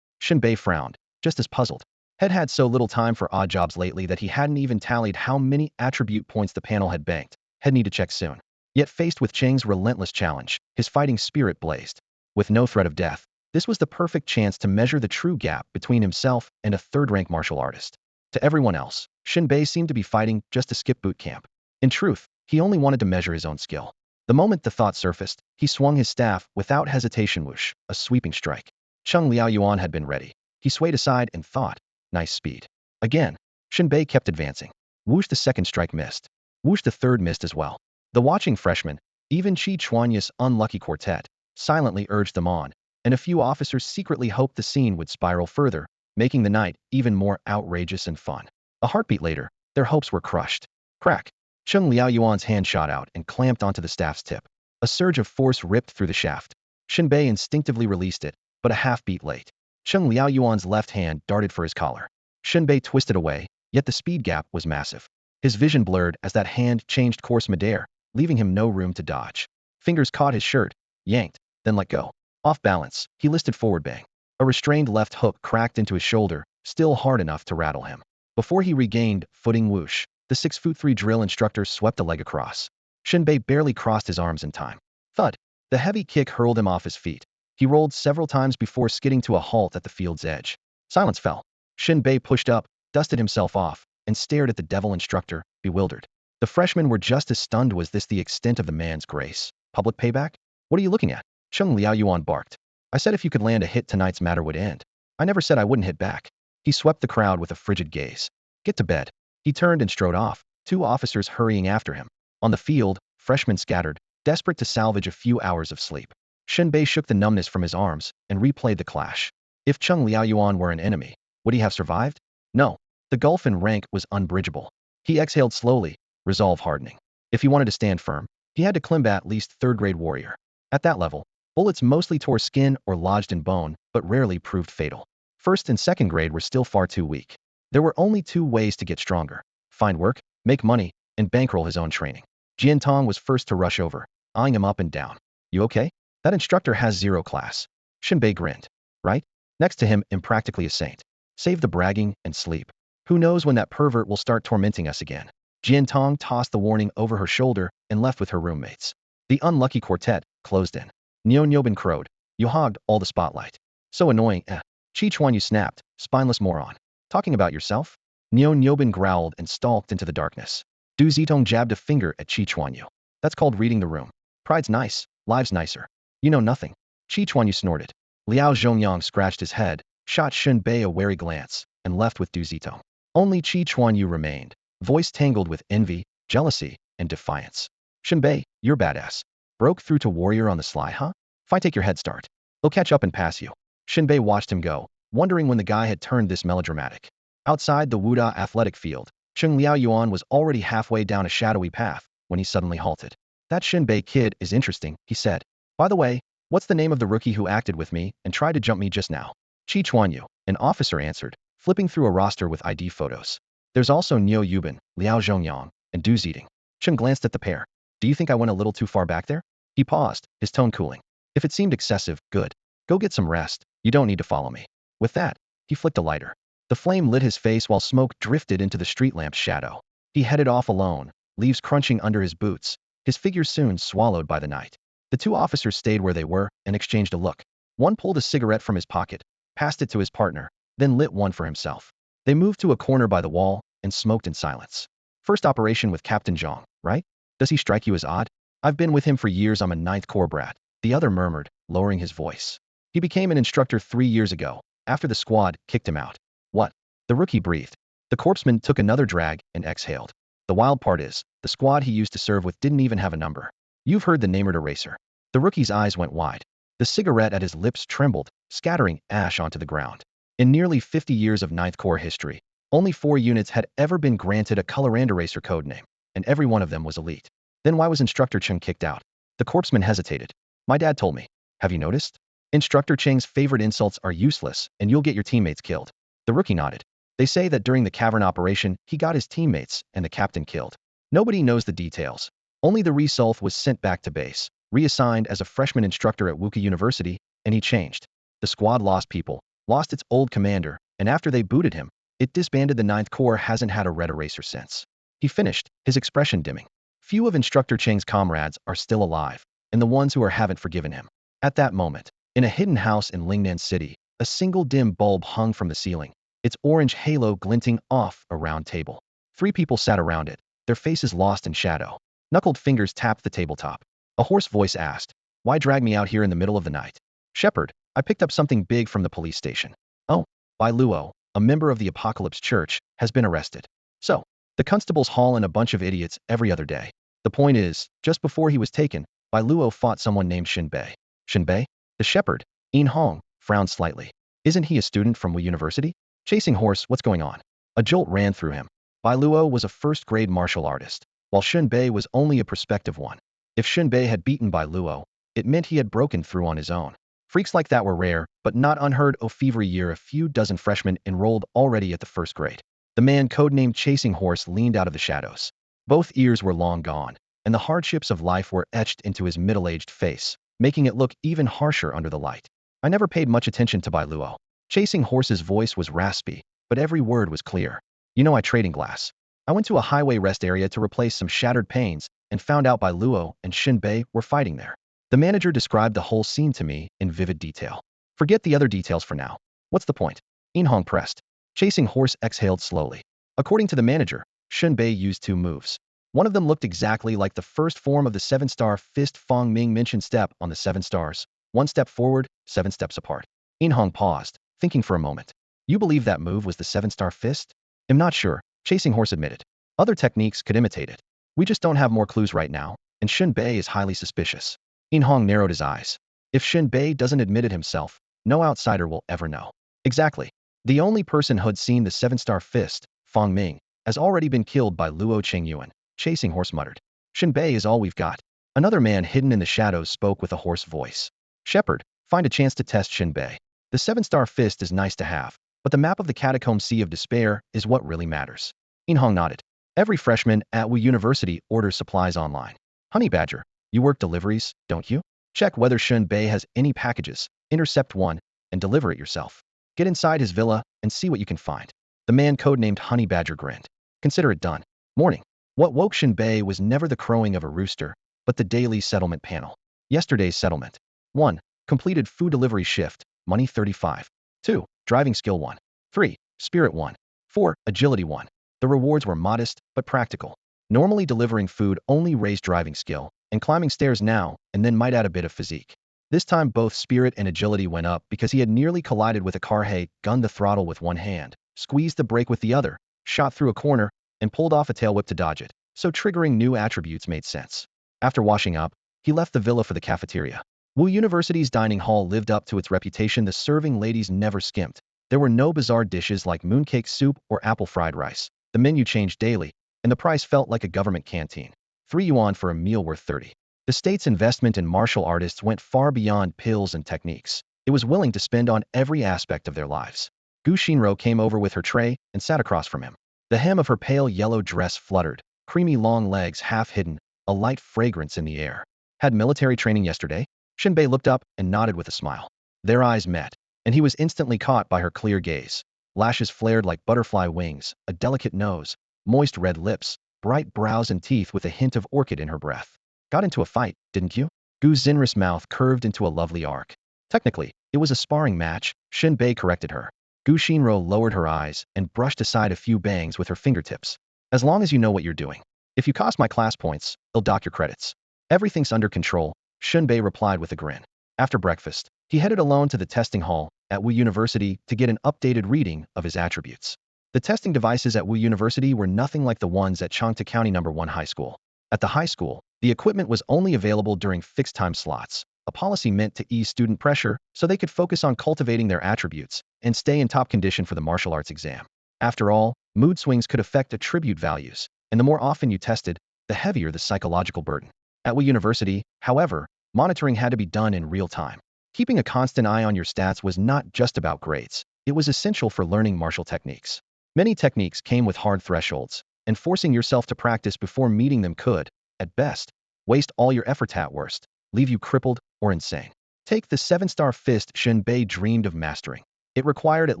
Shen Bei frowned, just as puzzled. Had had so little time for odd jobs lately that he hadn't even tallied how many attribute points the panel had banked. Had need to check soon. Yet faced with Cheng's relentless challenge, his fighting spirit blazed. With no threat of death, this was the perfect chance to measure the true gap between himself and a third-rank martial artist. To everyone else, Shen Bei seemed to be fighting just to skip boot camp. In truth, he only wanted to measure his own skill. The moment the thought surfaced, he swung his staff without hesitation. Whoosh, a sweeping strike. Chung Liaoyuan had been ready. He swayed aside and thought, nice speed. Again, Shen Bei kept advancing. Whoosh, the second strike missed. Whoosh, the third missed as well. The watching freshmen, even Chi Chuanyu's unlucky quartet, silently urged them on, and a few officers secretly hoped the scene would spiral further, making the night even more outrageous and fun. A heartbeat later, their hopes were crushed. Crack! Chung Liaoyuan's hand shot out and clamped onto the staff's tip. A surge of force ripped through the shaft. Shen Bei instinctively released it, but a half-beat late. Chung Liaoyuan's left hand darted for his collar. Shen Bei twisted away, yet the speed gap was massive. His vision blurred as that hand changed course midair, leaving him no room to dodge. Fingers caught his shirt, yanked, then let go. Off balance, he listed forward, bang. A restrained left hook cracked into his shoulder, still hard enough to rattle him. Before he regained footing, whoosh, the 6'3" drill instructor swept a leg across. Shen Bei barely crossed his arms in time. Thud! The heavy kick hurled him off his feet. He rolled several times before skidding to a halt at the field's edge. Silence fell. Shen Bei pushed up, dusted himself off, and stared at the devil instructor, bewildered. The freshmen were just as stunned. Was this the extent of the man's grace? Public payback? What are you looking at? Chung Liaoyuan barked. I said if you could land a hit, tonight's matter would end. I never said I wouldn't hit back. He swept the crowd with a frigid gaze. Get to bed. He turned and strode off, two officers hurrying after him. On the field, freshmen scattered, desperate to salvage a few hours of sleep. Shen Bei shook the numbness from his arms and replayed the clash. If Chung Liaoyuan were an enemy, would he have survived? No. The gulf in rank was unbridgeable. He exhaled slowly, resolve hardening. If he wanted to stand firm, he had to climb at least third-grade warrior. At that level, bullets mostly tore skin or lodged in bone, but rarely proved fatal. First and second grade were still far too weak. There were only two ways to get stronger: find work, make money, and bankroll his own training. Jin Tong was first to rush over, eyeing him up and down. You okay? That instructor has 0 class. Shen Bei grinned. Right? Next to him, impractically a saint. Save the bragging and sleep. Who knows when that pervert will start tormenting us again. Jin Tong tossed the warning over her shoulder and left with her roommates. The unlucky quartet closed in. Nyo Nyobin crowed. You hogged all the spotlight. So annoying, eh. Chi Chuanyu snapped, spineless moron. Talking about yourself? Nyo Nyobin growled and stalked into the darkness. Du Zitong jabbed a finger at Chi Chuanyu. That's called reading the room. Pride's nice, live's nicer. You know nothing. Chi Chuanyu snorted. Liao Zhongyang scratched his head, shot Shen Bei a wary glance, and left with Du Zitong. Only Qi Chuanyu remained, voice tangled with envy, jealousy, and defiance. Shen Bei, you're badass. Broke through to warrior on the sly, huh? If I take your head start, I'll catch up and pass you. Shen Bei watched him go, wondering when the guy had turned this melodramatic. Outside the Wuda athletic field, Cheng Liao Yuan was already halfway down a shadowy path when he suddenly halted. That Shen Bei kid is interesting, he said. By the way, what's the name of the rookie who acted with me and tried to jump me just now? Qi Chuanyu, an officer answered, flipping through a roster with ID photos. There's also Niu Yuban, Liao Zhongyang, and Du Ziding. Chen glanced at the pair. Do you think I went a little too far back there? He paused, his tone cooling. If it seemed excessive, good. Go get some rest. You don't need to follow me. With that, he flicked a lighter. The flame lit his face while smoke drifted into the street lamp's shadow. He headed off alone, leaves crunching under his boots, his figure soon swallowed by the night. The two officers stayed where they were and exchanged a look. One pulled a cigarette from his pocket, passed it to his partner, then lit one for himself. They moved to a corner by the wall and smoked in silence. First operation with Captain Zhang, right? Does he strike you as odd? I've been with him for years. I'm a Ninth Corps brat, the other murmured, lowering his voice. He became an instructor 3 years ago, after the squad kicked him out. What? The rookie breathed. The corpsman took another drag and exhaled. The wild part is, the squad he used to serve with didn't even have a number. You've heard the named eraser. The rookie's eyes went wide. The cigarette at his lips trembled, scattering ash onto the ground. In nearly 50 years of Ninth Corps history, only 4 units had ever been granted a color and eraser code name, and every one of them was elite. Then why was Instructor Cheng kicked out? The corpsman hesitated. My dad told me. Have you noticed? Instructor Cheng's favorite insults are useless, and you'll get your teammates killed. The rookie nodded. They say that during the cavern operation, he got his teammates and the captain killed. Nobody knows the details. Only the Resolve was sent back to base, reassigned as a freshman instructor at Wuka University, and he changed. The squad lost people, lost its old commander, and after they booted him, it disbanded. The Ninth Corps hasn't had a red eraser since. He finished, his expression dimming. Few of Instructor Cheng's comrades are still alive, and the ones who are haven't forgiven him. At that moment, in a hidden house in Lingnan City, a single dim bulb hung from the ceiling, its orange halo glinting off a round table. 3 people sat around it, their faces lost in shadow. Knuckled fingers tapped the tabletop. A hoarse voice asked, "Why drag me out here in the middle of the night?" "Shepherd, I picked up something big from the police station." "Oh, Bai Luo, a member of the Apocalypse Church, has been arrested." "So, the constables haul in a bunch of idiots every other day. The point is, just before he was taken, Bai Luo fought someone named Shen Bei." "Shen Bei?" The shepherd, Yin Hong, frowned slightly. "Isn't he a student from Wu University?" "Chasing horse, what's going on?" A jolt ran through him. Bai Luo was a first-grade martial artist, while Shen Bei was only a prospective one. If Shen Bei had beaten Bai Luo, it meant he had broken through on his own. Freaks like that were rare, but not unheard of. Every year a few dozen freshmen enrolled already at the first grade. The man codenamed Chasing Horse leaned out of the shadows. Both ears were long gone, and the hardships of life were etched into his middle-aged face, making it look even harsher under the light. "I never paid much attention to Bai Luo." Chasing Horse's voice was raspy, but every word was clear. "You know I trade in glass. I went to a highway rest area to replace some shattered panes and found out Bai Luo and Shen Bei were fighting there." The manager described the whole scene to me in vivid detail. "Forget the other details for now. What's the point?" Yin Hong pressed. Chasing Horse exhaled slowly. According to the manager, Shen Bei used 2 moves. One of them looked exactly like the first form of the 7-star fist Fong Ming mentioned step on the 7 stars. 1 step forward, 7 steps apart. Yin Hong paused, thinking for a moment. "You believe that move was the 7-star fist?" "I'm not sure," Chasing Horse admitted. "Other techniques could imitate it. We just don't have more clues right now, and Shen Bei is highly suspicious." Yin Hong narrowed his eyes. If Shen Bei doesn't admit it himself, no outsider will ever know. Exactly. The only person who'd seen the 7-star fist, Fong Ming, has already been killed by Luo Chengyuan, Chasing Horse muttered. "Shen Bei is all we've got." Another man hidden in the shadows spoke with a hoarse voice. "Shepherd, find a chance to test Shen Bei. The 7-star fist is nice to have, but the map of the Catacomb Sea of Despair is what really matters." Yin Hong nodded. "Every freshman at Wu University orders supplies online. Honey Badger, you work deliveries, don't you? Check whether Shen Bei has any packages, intercept one, and deliver it yourself. Get inside his villa and see what you can find." The man codenamed Honey Badger grinned. "Consider it done." Morning. What woke Shen Bei was never the crowing of a rooster, but the daily settlement panel. Yesterday's settlement. 1. Completed food delivery shift, money 35. 2. Driving skill 1. 3. Spirit 1. 4. Agility 1. The rewards were modest, but practical. Normally delivering food only raised driving skill, and climbing stairs now and then might add a bit of physique. This time both spirit and agility went up because he had nearly collided with a car. He gunned the throttle with one hand, squeezed the brake with the other, shot through a corner, and pulled off a tail whip to dodge it, so triggering new attributes made sense. After washing up, he left the villa for the cafeteria. Wu University's dining hall lived up to its reputation. The serving ladies never skimped. There were no bizarre dishes like mooncake soup or apple fried rice. The menu changed daily, and the price felt like a government canteen. 3 yuan for a meal worth 30. The state's investment in martial artists went far beyond pills and techniques. It was willing to spend on every aspect of their lives. Gu Xinro came over with her tray and sat across from him. The hem of her pale yellow dress fluttered, creamy long legs half hidden, a light fragrance in the air. Had military training yesterday? Shen Bei looked up and nodded with a smile. Their eyes met, and he was instantly caught by her clear gaze. Lashes flared like butterfly wings, a delicate nose, moist red lips, bright brows and teeth with a hint of orchid in her breath. Got into a fight, didn't you? Gu Xinri's mouth curved into a lovely arc. Technically, it was a sparring match, Shen Bei corrected her. Gu Xinro lowered her eyes and brushed aside a few bangs with her fingertips. As long as you know what you're doing. If you cost my class points, they'll dock your credits. Everything's under control, Shen Bei replied with a grin. After breakfast, he headed alone to the testing hall at Wu University to get an updated reading of his attributes. The testing devices at Wu University were nothing like the ones at Changte County No. 1 High School. At the high school, the equipment was only available during fixed time slots, a policy meant to ease student pressure so they could focus on cultivating their attributes and stay in top condition for the martial arts exam. After all, mood swings could affect attribute values, and the more often you tested, the heavier the psychological burden. At Wu University, however, monitoring had to be done in real time. Keeping a constant eye on your stats was not just about grades. It was essential for learning martial techniques. Many techniques came with hard thresholds, and forcing yourself to practice before meeting them could, at best, waste all your effort, at worst, leave you crippled or insane. Take the 7-star fist Shen Bei dreamed of mastering. It required at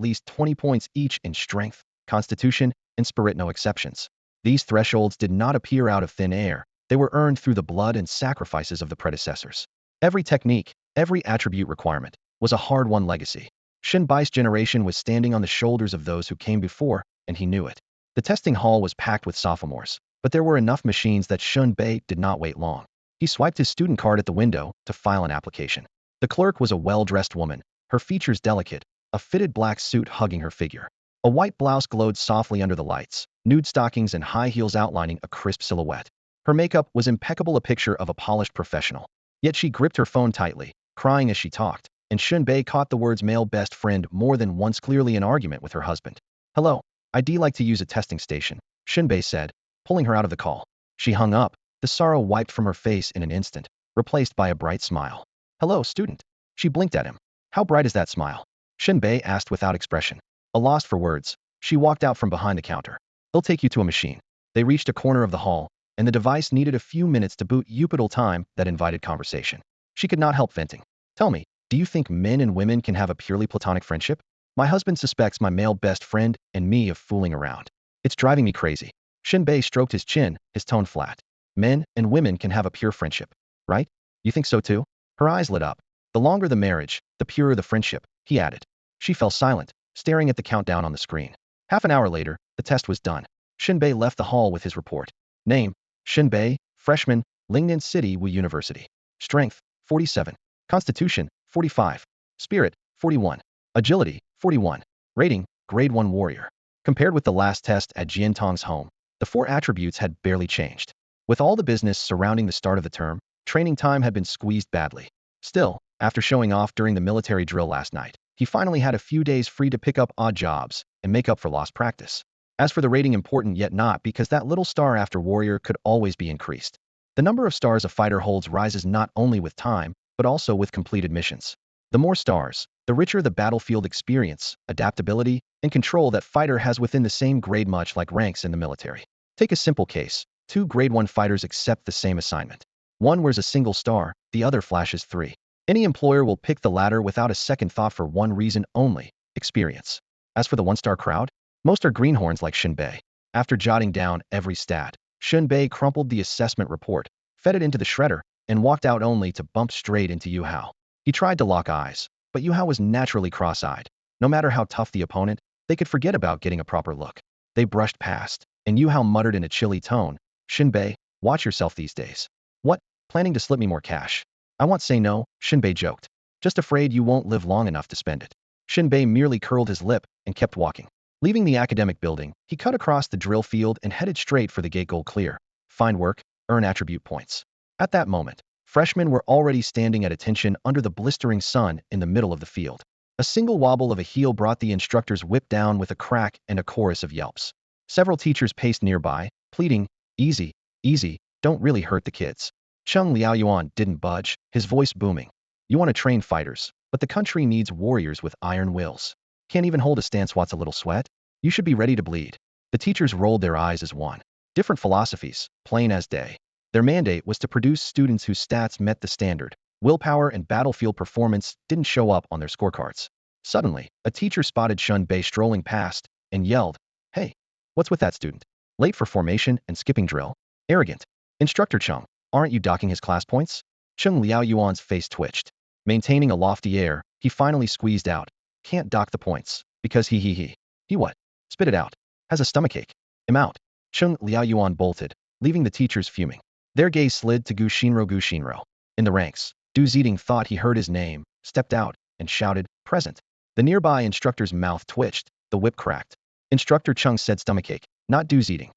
least 20 points each in strength, constitution, and spirit, no exceptions. These thresholds did not appear out of thin air. They were earned through the blood and sacrifices of the predecessors. Every technique, every attribute requirement, was a hard-won legacy. Shen Bai's generation was standing on the shoulders of those who came before, and he knew it. The testing hall was packed with sophomores, but there were enough machines that Shen Bei did not wait long. He swiped his student card at the window to file an application. The clerk was a well-dressed woman, her features delicate, a fitted black suit hugging her figure. A white blouse glowed softly under the lights, nude stockings and high heels outlining a crisp silhouette. Her makeup was impeccable, a picture of a polished professional. Yet she gripped her phone tightly, crying as she talked, and Shen Bei caught the words male best friend more than once, clearly an argument with her husband. Hello, I'd like to use a testing station, Shen Bei said, pulling her out of the call. She hung up, the sorrow wiped from her face in an instant, replaced by a bright smile. Hello, student. She blinked at him. How bright is that smile? Shen Bei asked without expression. A loss for words, she walked out from behind the counter. They'll take you to a machine. They reached a corner of the hall, and the device needed a few minutes to boot. Upidal time that invited conversation. She could not help venting. Tell me, do you think men and women can have a purely platonic friendship? My husband suspects my male best friend and me of fooling around. It's driving me crazy. Shen Bei stroked his chin, his tone flat. Men and women can have a pure friendship, right? You think so too? Her eyes lit up. The longer the marriage, the purer the friendship, he added. She fell silent, staring at the countdown on the screen. Half an hour later, the test was done. Shen Bei left the hall with his report. Name, Shen Bei, freshman, Lingnan City Wu University. Strength, 47. Constitution, 45. Spirit, 41. Agility, 41. Rating, grade 1 warrior. Compared with the last test at Jin Tong's home, the 4 attributes had barely changed. With all the business surrounding the start of the term, training time had been squeezed badly. Still, after showing off during the military drill last night, he finally had a few days free to pick up odd jobs and make up for lost practice. As for the rating, important yet not, because that little star after warrior could always be increased. The number of stars a fighter holds rises not only with time, but also with completed missions. The more stars, the richer the battlefield experience, adaptability, and control that fighter has within the same grade, much like ranks in the military. Take a simple case. 2 grade 1 fighters accept the same assignment. One wears a single star, the other flashes 3. Any employer will pick the latter without a second thought for one reason only: experience. As for the 1-star crowd, most are greenhorns like Shen Bei. After jotting down every stat, Shen Bei crumpled the assessment report, fed it into the shredder, and walked out only to bump straight into Yu Hao. He tried to lock eyes, but Yu Hao was naturally cross-eyed. No matter how tough the opponent, they could forget about getting a proper look. They brushed past, and Yu Hao muttered in a chilly tone, Shen Bei, watch yourself these days. What, planning to slip me more cash? I won't say no, Shen Bei joked. Just afraid you won't live long enough to spend it. Shen Bei merely curled his lip and kept walking. Leaving the academic building, he cut across the drill field and headed straight for the gate goal clear. Fine work, earn attribute points. At that moment, freshmen were already standing at attention under the blistering sun in the middle of the field. A single wobble of a heel brought the instructor's whip down with a crack and a chorus of yelps. Several teachers paced nearby, pleading, easy, easy, don't really hurt the kids. Chung Liaoyuan didn't budge, his voice booming. You want to train fighters, but the country needs warriors with iron wills. Can't even hold a stance. What's a little sweat? You should be ready to bleed. The teachers rolled their eyes as one. Different philosophies, plain as day. Their mandate was to produce students whose stats met the standard. Willpower and battlefield performance didn't show up on their scorecards. Suddenly, a teacher spotted Shen Bei strolling past and yelled, "Hey, what's with that student? Late for formation and skipping drill? Arrogant. Instructor Chung, aren't you docking his class points?" Chung Liaoyuan's face twitched. Maintaining a lofty air, he finally squeezed out, "Can't dock the points, because he. He what? Spit it out. Has a stomachache. I'm out." Chung Liaoyuan bolted, leaving the teachers fuming. Their gaze slid to Gu Shinro. In the ranks, Du Ziding thought he heard his name, stepped out, and shouted, "Present." The nearby instructor's mouth twitched, the whip cracked. Instructor Chung said stomachache, not Du Ziding.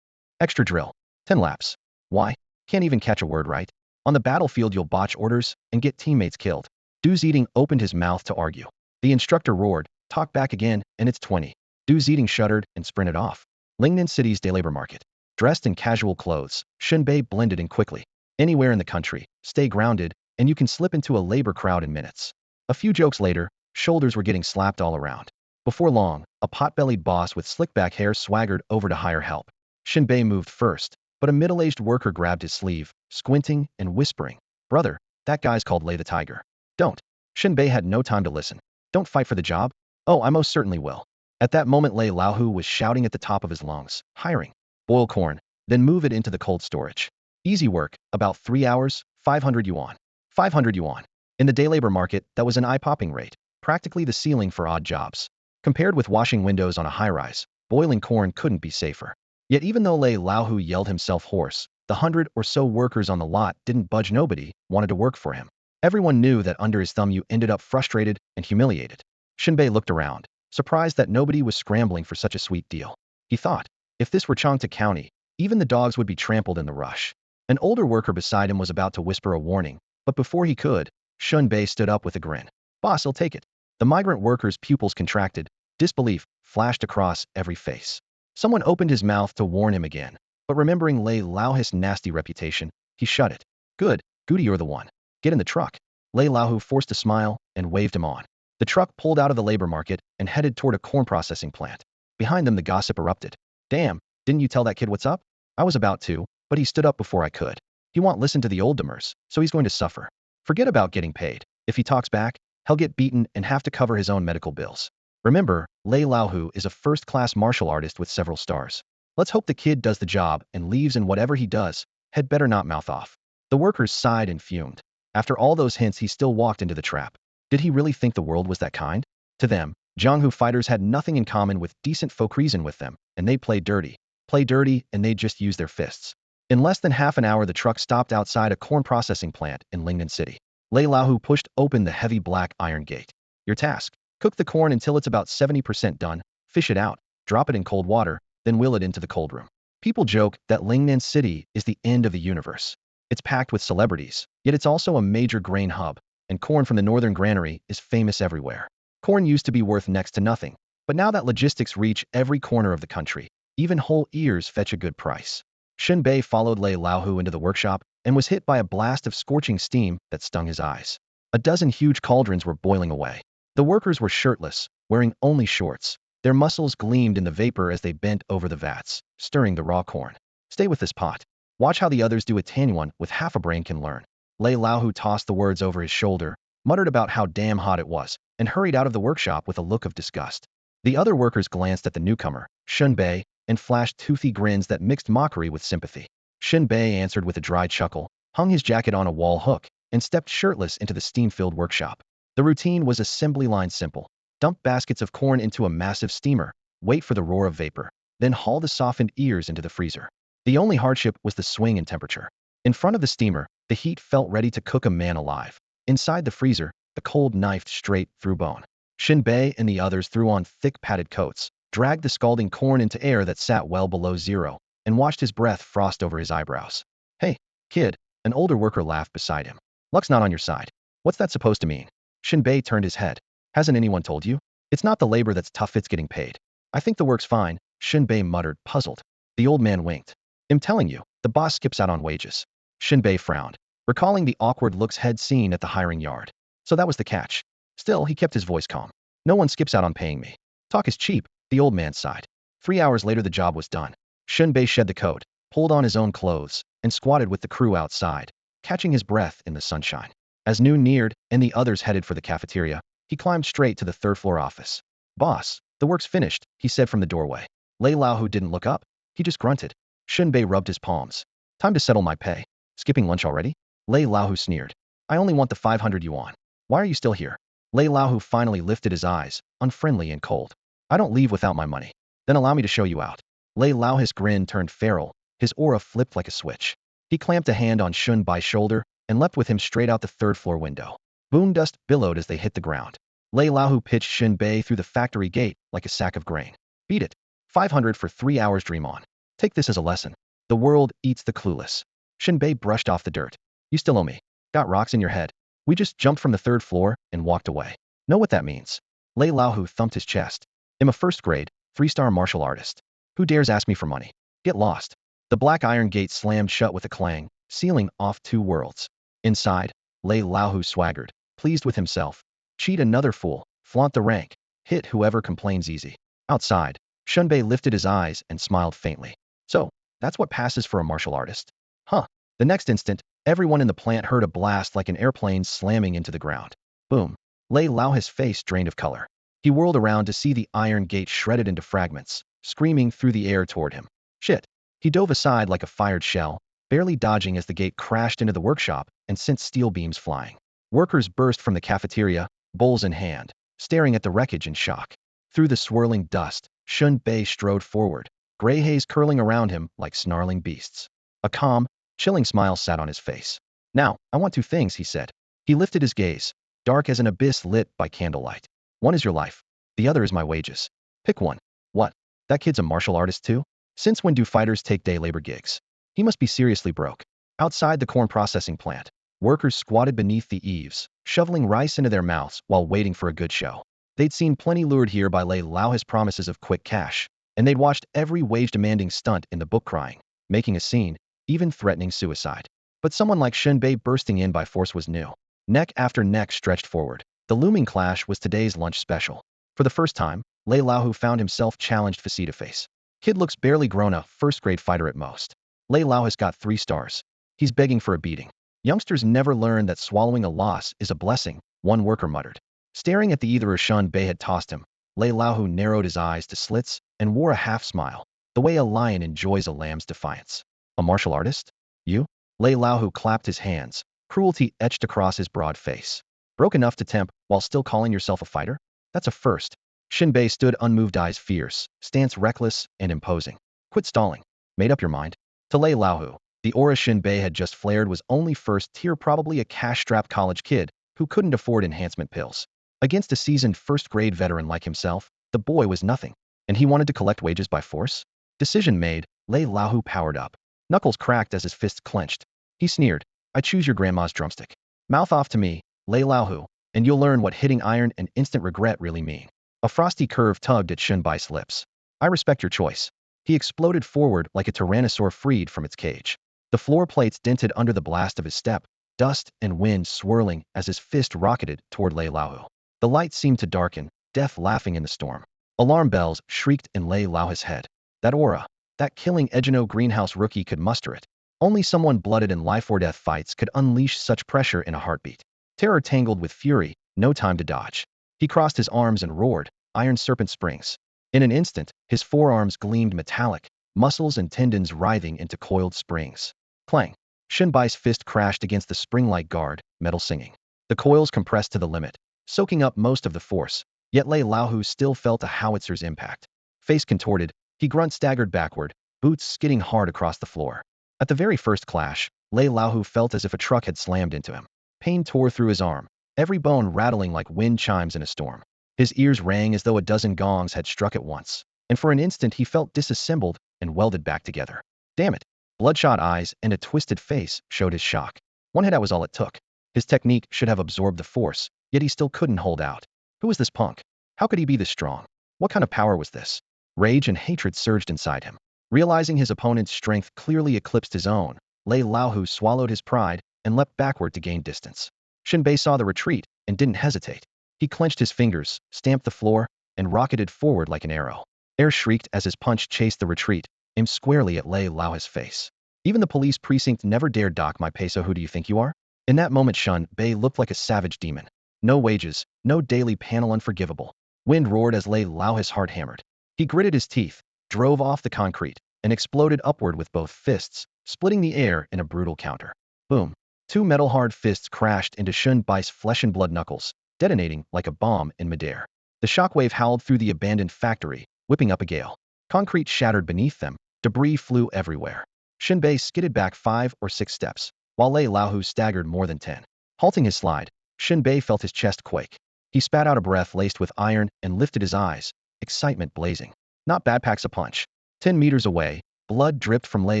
Extra drill. 10 laps. Why? Can't even catch a word right. On the battlefield you'll botch orders and get teammates killed. Du Ziding opened his mouth to argue. The instructor roared, "Talk back again, and it's 20. Du Ziding shuddered and sprinted off. Lingnan City's day labor market. Dressed in casual clothes, Shen Bei blended in quickly. Anywhere in the country, stay grounded, and you can slip into a labor crowd in minutes. A few jokes later, shoulders were getting slapped all around. Before long, a pot-bellied boss with slick-back hair swaggered over to hire help. Shen Bei moved first, but a middle-aged worker grabbed his sleeve, squinting and whispering, "Brother, that guy's called Lei the Tiger." "Don't." Shen Bei had no time to listen. "Don't fight for the job?" "Oh, I most certainly will." At that moment Lei Laohu was shouting at the top of his lungs, "Hiring. Boil corn, then move it into the cold storage. Easy work, about 3 hours, 500 yuan. 500 yuan. In the day labor market, that was an eye-popping rate, practically the ceiling for odd jobs. Compared with washing windows on a high-rise, boiling corn couldn't be safer. Yet even though Lei Laohu yelled himself hoarse, the 100 or so workers on the lot didn't budge. Nobody wanted to work for him. Everyone knew that under his thumb you ended up frustrated and humiliated. Shen Bei looked around, surprised that nobody was scrambling for such a sweet deal. He thought, if this were Changta County, even the dogs would be trampled in the rush. An older worker beside him was about to whisper a warning, but before he could, Shen Bei stood up with a grin. "Boss, I'll take it." The migrant worker's pupils contracted, disbelief flashed across every face. Someone opened his mouth to warn him again, but remembering Lei Laohu's nasty reputation, he shut it. "Good, Goody, you're the one. Get in the truck." Lei Laohu forced a smile and waved him on. The truck pulled out of the labor market and headed toward a corn processing plant. Behind them the gossip erupted. "Damn, didn't you tell that kid what's up?" "I was about to, but he stood up before I could. He won't listen to the old demers, so he's going to suffer. Forget about getting paid. If he talks back, he'll get beaten and have to cover his own medical bills." Remember, Lei Laohu is a first-class martial artist with several stars. Let's hope the kid does the job and leaves, and whatever he does, had better not mouth off. The workers sighed and fumed. After all those hints he still walked into the trap. Did he really think the world was that kind? To them, Jianghu fighters had nothing in common with decent folk. Reason with them, and they played dirty. Play dirty, and they just use their fists. In less than half an hour the truck stopped outside a corn processing plant in Lingnan City. Lei Laohu pushed open the heavy black iron gate. "Your task. Cook the corn until it's about 70% done, fish it out, drop it in cold water, then wheel it into the cold room." People joke that Lingnan City is the end of the universe. It's packed with celebrities, yet it's also a major grain hub, and corn from the northern granary is famous everywhere. Corn used to be worth next to nothing, but now that logistics reach every corner of the country, even whole ears fetch a good price. Shen Bei followed Lei Laohu into the workshop and was hit by a blast of scorching steam that stung his eyes. A dozen huge cauldrons were boiling away. The workers were shirtless, wearing only shorts. Their muscles gleamed in the vapor as they bent over the vats, stirring the raw corn. "Stay with this pot. Watch how the others do it. Anyone with half a brain can learn." Lei Laohu tossed the words over his shoulder, muttered about how damn hot it was, and hurried out of the workshop with a look of disgust. The other workers glanced at the newcomer, Shen Bei, and flashed toothy grins that mixed mockery with sympathy. Shen Bei answered with a dry chuckle, hung his jacket on a wall hook, and stepped shirtless into the steam-filled workshop. The routine was assembly line simple. Dump baskets of corn into a massive steamer, wait for the roar of vapor, then haul the softened ears into the freezer. The only hardship was the swing in temperature. In front of the steamer, the heat felt ready to cook a man alive. Inside the freezer, the cold knifed straight through bone. Shen Bei and the others threw on thick padded coats, dragged the scalding corn into air that sat well below zero, and watched his breath frost over his eyebrows. Hey, kid, an older worker laughed beside him. Luck's not on your side. What's that supposed to mean? Shen Bei turned his head. Hasn't anyone told you? It's not the labor that's tough, it's getting paid. I think the work's fine, Shen Bei muttered, puzzled. The old man winked. I'm telling you, the boss skips out on wages. Shen Bei frowned, recalling the awkward looks he'd seen at the hiring yard. So that was the catch. Still, he kept his voice calm. No one skips out on paying me. Talk is cheap, the old man sighed. 3 hours later the job was done. Shen Bei shed the coat, pulled on his own clothes, and squatted with the crew outside, catching his breath in the sunshine. As noon neared, and the others headed for the cafeteria, he climbed straight to the third-floor office. Boss, the work's finished, he said from the doorway. Lei Lao, who didn't look up. He just grunted. Shen Bei rubbed his palms. Time to settle my pay. Skipping lunch already? Lei Lao, who sneered. I only want the 500 yuan. Why are you still here? Lei Lao, who finally lifted his eyes, unfriendly and cold. I don't leave without my money. Then allow me to show you out. Lei Lao, his grin turned feral, his aura flipped like a switch. He clamped a hand on Shen Bai's shoulder and leapt with him straight out the third-floor window. Boom dust billowed as they hit the ground. Lei Lao, who pitched Shen Bei through the factory gate like a sack of grain. Beat it. 500 for 3 hours, dream on. Take this as a lesson. The world eats the clueless. Shen Bei brushed off the dirt. You still owe me. Got rocks in your head. We just jumped from the third floor and walked away. Know what that means? Lei Lao, who thumped his chest. I'm a first-grade, 3-star martial artist. Who dares ask me for money? Get lost. The black iron gate slammed shut with a clang, sealing off 2 worlds. Inside, Lei Lao, who swaggered, pleased with himself. Cheat another fool, flaunt the rank, hit whoever complains easy. Outside, Shen Bei lifted his eyes and smiled faintly. So, that's what passes for a martial artist? Huh. The next instant, everyone in the plant heard a blast like an airplane slamming into the ground. Boom. Lei Lao, his face drained of color. He whirled around to see the iron gate shredded into fragments, screaming through the air toward him. Shit. He dove aside like a fired shell, barely dodging as the gate crashed into the workshop and sent steel beams flying. Workers burst from the cafeteria, bowls in hand, staring at the wreckage in shock. Through the swirling dust, Shen Bei strode forward, gray haze curling around him like snarling beasts. A calm, chilling smile sat on his face. Now, I want 2 things, he said. He lifted his gaze, dark as an abyss lit by candlelight. One is your life. The other is my wages. Pick one. What? That kid's a martial artist too? Since when do fighters take day labor gigs? He must be seriously broke. Outside the corn processing plant, workers squatted beneath the eaves, shoveling rice into their mouths while waiting for a good show. They'd seen plenty lured here by Lei Lao's promises of quick cash, and they'd watched every wage-demanding stunt in the book crying, making a scene, even threatening suicide. But someone like Shen Bei bursting in by force was new. Neck after neck stretched forward. The looming clash was today's lunch special. For the first time, Lei Lao found himself challenged face-to-face. Kid looks barely grown up, first-grade fighter at most. Lei Lao has got 3 stars. He's begging for a beating. Youngsters never learn that swallowing a loss is a blessing, one worker muttered. Staring at the either Shen Bei had tossed him, Lei Lao narrowed his eyes to slits and wore a half-smile, the way a lion enjoys a lamb's defiance. A martial artist? You? Lei Lao clapped his hands, cruelty etched across his broad face. Broke enough to tempt while still calling yourself a fighter? That's a first. Shen Bei stood unmoved, eyes fierce, stance reckless and imposing. Quit stalling. Made up your mind? To Lei Lao, the aura Shen Bei had just flared was only first tier, probably a cash-strapped college kid who couldn't afford enhancement pills. Against a seasoned first-grade veteran like himself, the boy was nothing, and he wanted to collect wages by force? Decision made, Lei Lao powered up. Knuckles cracked as his fists clenched. He sneered, I choose your grandma's drumstick. Mouth off to me, Lei Lao, and you'll learn what hitting iron and instant regret really mean. A frosty curve tugged at Shen Bai's lips. I respect your choice. He exploded forward like a tyrannosaur freed from its cage. The floor plates dented under the blast of his step, dust and wind swirling as his fist rocketed toward Lei Lao. The light seemed to darken, death laughing in the storm. Alarm bells shrieked in Lei Lao's head. That aura, that killing Egino greenhouse rookie could muster it. Only someone blooded in life-or-death fights could unleash such pressure in a heartbeat. Terror tangled with fury, no time to dodge. He crossed his arms and roared, iron serpent springs. In an instant, his forearms gleamed metallic, muscles and tendons writhing into coiled springs. Clang. Shen Bai's fist crashed against the spring-like guard, metal singing. The coils compressed to the limit, soaking up most of the force, yet Lei Lao still felt a howitzer's impact. Face contorted, he staggered backward, boots skidding hard across the floor. At the very first clash, Lei Lao felt as if a truck had slammed into him. Pain tore through his arm, every bone rattling like wind chimes in a storm. His ears rang as though a dozen gongs had struck at once, and for an instant he felt disassembled and welded back together. Damn it! Bloodshot eyes and a twisted face showed his shock. One hit out was all it took. His technique should have absorbed the force, yet he still couldn't hold out. Who was this punk? How could he be this strong? What kind of power was this? Rage and hatred surged inside him. Realizing his opponent's strength clearly eclipsed his own, Lei Laohu swallowed his pride and leapt backward to gain distance. Shen Bei saw the retreat and didn't hesitate. He clenched his fingers, stamped the floor, and rocketed forward like an arrow. Air shrieked as his punch chased the retreat, aimed squarely at Lei Laohu's face. Even the police precinct never dared dock my peso. Who do you think you are? In that moment, Shen Bei looked like a savage demon. No wages, no daily panel, unforgivable. Wind roared as Lei Laohu's heart hammered. He gritted his teeth, drove off the concrete, and exploded upward with both fists, splitting the air in a brutal counter. Boom. Two metal-hard fists crashed into Shen Bai's flesh and blood knuckles, detonating like a bomb in midair. The shockwave howled through the abandoned factory, whipping up a gale. Concrete shattered beneath them, debris flew everywhere. Shen Bei skidded back 5 or 6 steps, while Lei Laohu staggered more than 10. Halting his slide, Shen Bei felt his chest quake. He spat out a breath laced with iron and lifted his eyes, excitement blazing. Not bad, packs a punch. 10 meters away, blood dripped from Lei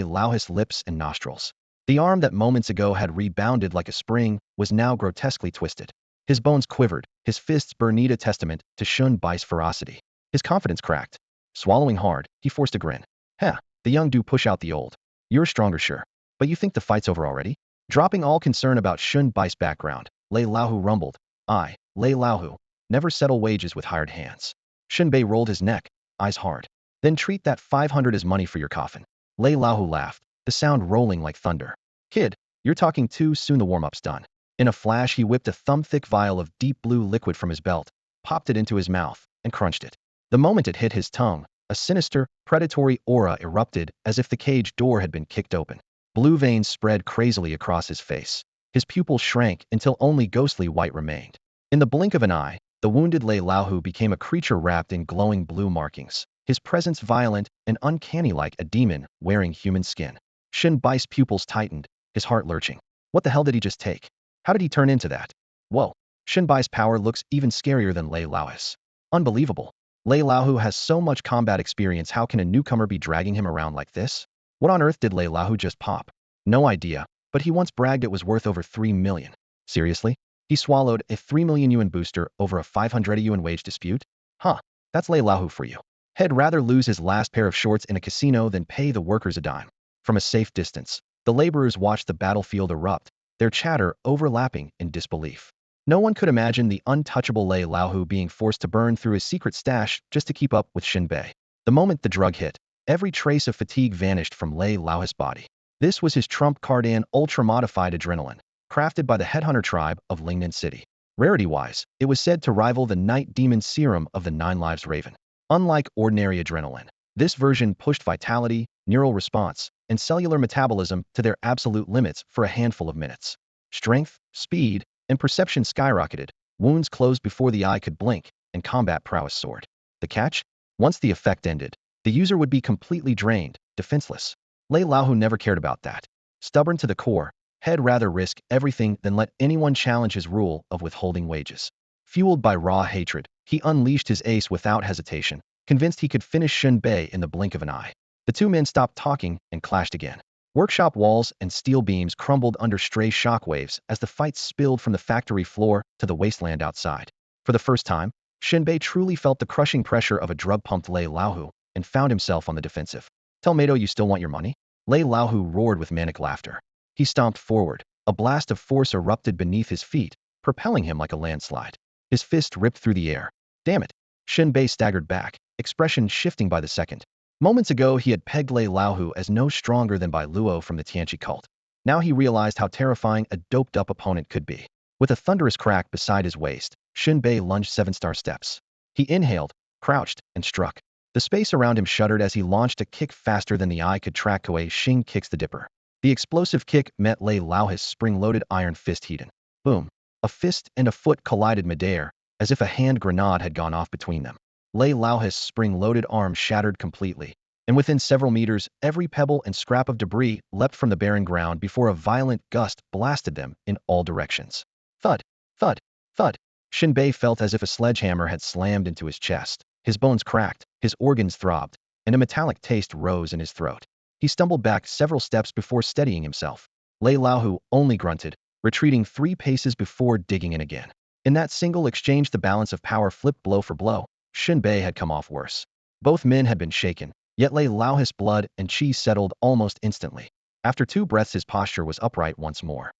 Laohu's lips and nostrils. The arm that moments ago had rebounded like a spring was now grotesquely twisted. His bones quivered, his fists burned, a testament to Shen Bai's ferocity. His confidence cracked. Swallowing hard, he forced a grin. Heh, the young do push out the old. You're stronger, sure. But you think the fight's over already? Dropping all concern about Shen Bai's background, Lei Laohu rumbled. I, Lei Laohu, never settle wages with hired hands. Shen Bei rolled his neck, eyes hard. Then treat that 500 as money for your coffin. Lei Laohu laughed, the sound rolling like thunder. Kid, you're talking too soon, the warm-up's done. In a flash, he whipped a thumb-thick vial of deep blue liquid from his belt, popped it into his mouth, and crunched it. The moment it hit his tongue, a sinister, predatory aura erupted as if the cage door had been kicked open. Blue veins spread crazily across his face. His pupils shrank until only ghostly white remained. In the blink of an eye, the wounded Lei Laohu became a creature wrapped in glowing blue markings, his presence violent and uncanny like a demon wearing human skin. Shen Bai's pupils tightened, his heart lurching. What the hell did he just take? How did he turn into that? Whoa, Shen Bai's power looks even scarier than Lei Laohu's. Unbelievable. Lei Laohu has so much combat experience, how can a newcomer be dragging him around like this? What on earth did Lei Laohu just pop? No idea, but he once bragged it was worth over 3 million. Seriously? He swallowed a 3 million yuan booster over a 500 yuan wage dispute? Huh, that's Lei Laohu for you. He'd rather lose his last pair of shorts in a casino than pay the workers a dime. From a safe distance, the laborers watched the battlefield erupt, their chatter overlapping in disbelief. No one could imagine the untouchable Lei Laohu being forced to burn through his secret stash just to keep up with Shen Bei. The moment the drug hit, every trace of fatigue vanished from Lei Laohu's body. This was his trump card, an ultra-modified adrenaline, crafted by the headhunter tribe of Lingnan City. Rarity-wise, it was said to rival the Night Demon Serum of the Nine Lives Raven. Unlike ordinary adrenaline, this version pushed vitality, neural response, and cellular metabolism to their absolute limits for a handful of minutes. Strength, speed, and perception skyrocketed, wounds closed before the eye could blink, and combat prowess soared. The catch? Once the effect ended, the user would be completely drained, defenseless. Lei Laohu never cared about that. Stubborn to the core, he'd rather risk everything than let anyone challenge his rule of withholding wages. Fueled by raw hatred, he unleashed his ace without hesitation, convinced he could finish Shen Bei in the blink of an eye. The two men stopped talking and clashed again. Workshop walls and steel beams crumbled under stray shockwaves as the fight spilled from the factory floor to the wasteland outside. For the first time, Shen Bei truly felt the crushing pressure of a drug-pumped Lei Laohu and found himself on the defensive. Tell Mato you still want your money? Lei Laohu roared with manic laughter. He stomped forward. A blast of force erupted beneath his feet, propelling him like a landslide. His fist ripped through the air. Damn it! Shen Bei staggered back, expression shifting by the second. Moments ago, he had pegged Lei Laohu as no stronger than Bai Luo from the Tianqi cult. Now he realized how terrifying a doped-up opponent could be. With a thunderous crack beside his waist, Shen Bei lunged 7-star steps. He inhaled, crouched, and struck. The space around him shuddered as he launched a kick faster than the eye could track. Kuei Xing kicks the dipper. The explosive kick met Lei Laohu's spring-loaded iron fist heated. Boom. A fist and a foot collided midair, as if a hand grenade had gone off between them. Lei Laohu's spring-loaded arm shattered completely, and within several meters, every pebble and scrap of debris leapt from the barren ground before a violent gust blasted them in all directions. Thud, thud, thud. Shen Bei felt as if a sledgehammer had slammed into his chest. His bones cracked, his organs throbbed, and a metallic taste rose in his throat. He stumbled back several steps before steadying himself. Lei Laohu only grunted, retreating 3 paces before digging in again. In that single exchange, the balance of power flipped blow for blow. Shen Bei had come off worse. Both men had been shaken, yet Lei Laohu's blood and chi settled almost instantly. After 2 breaths, his posture was upright once more.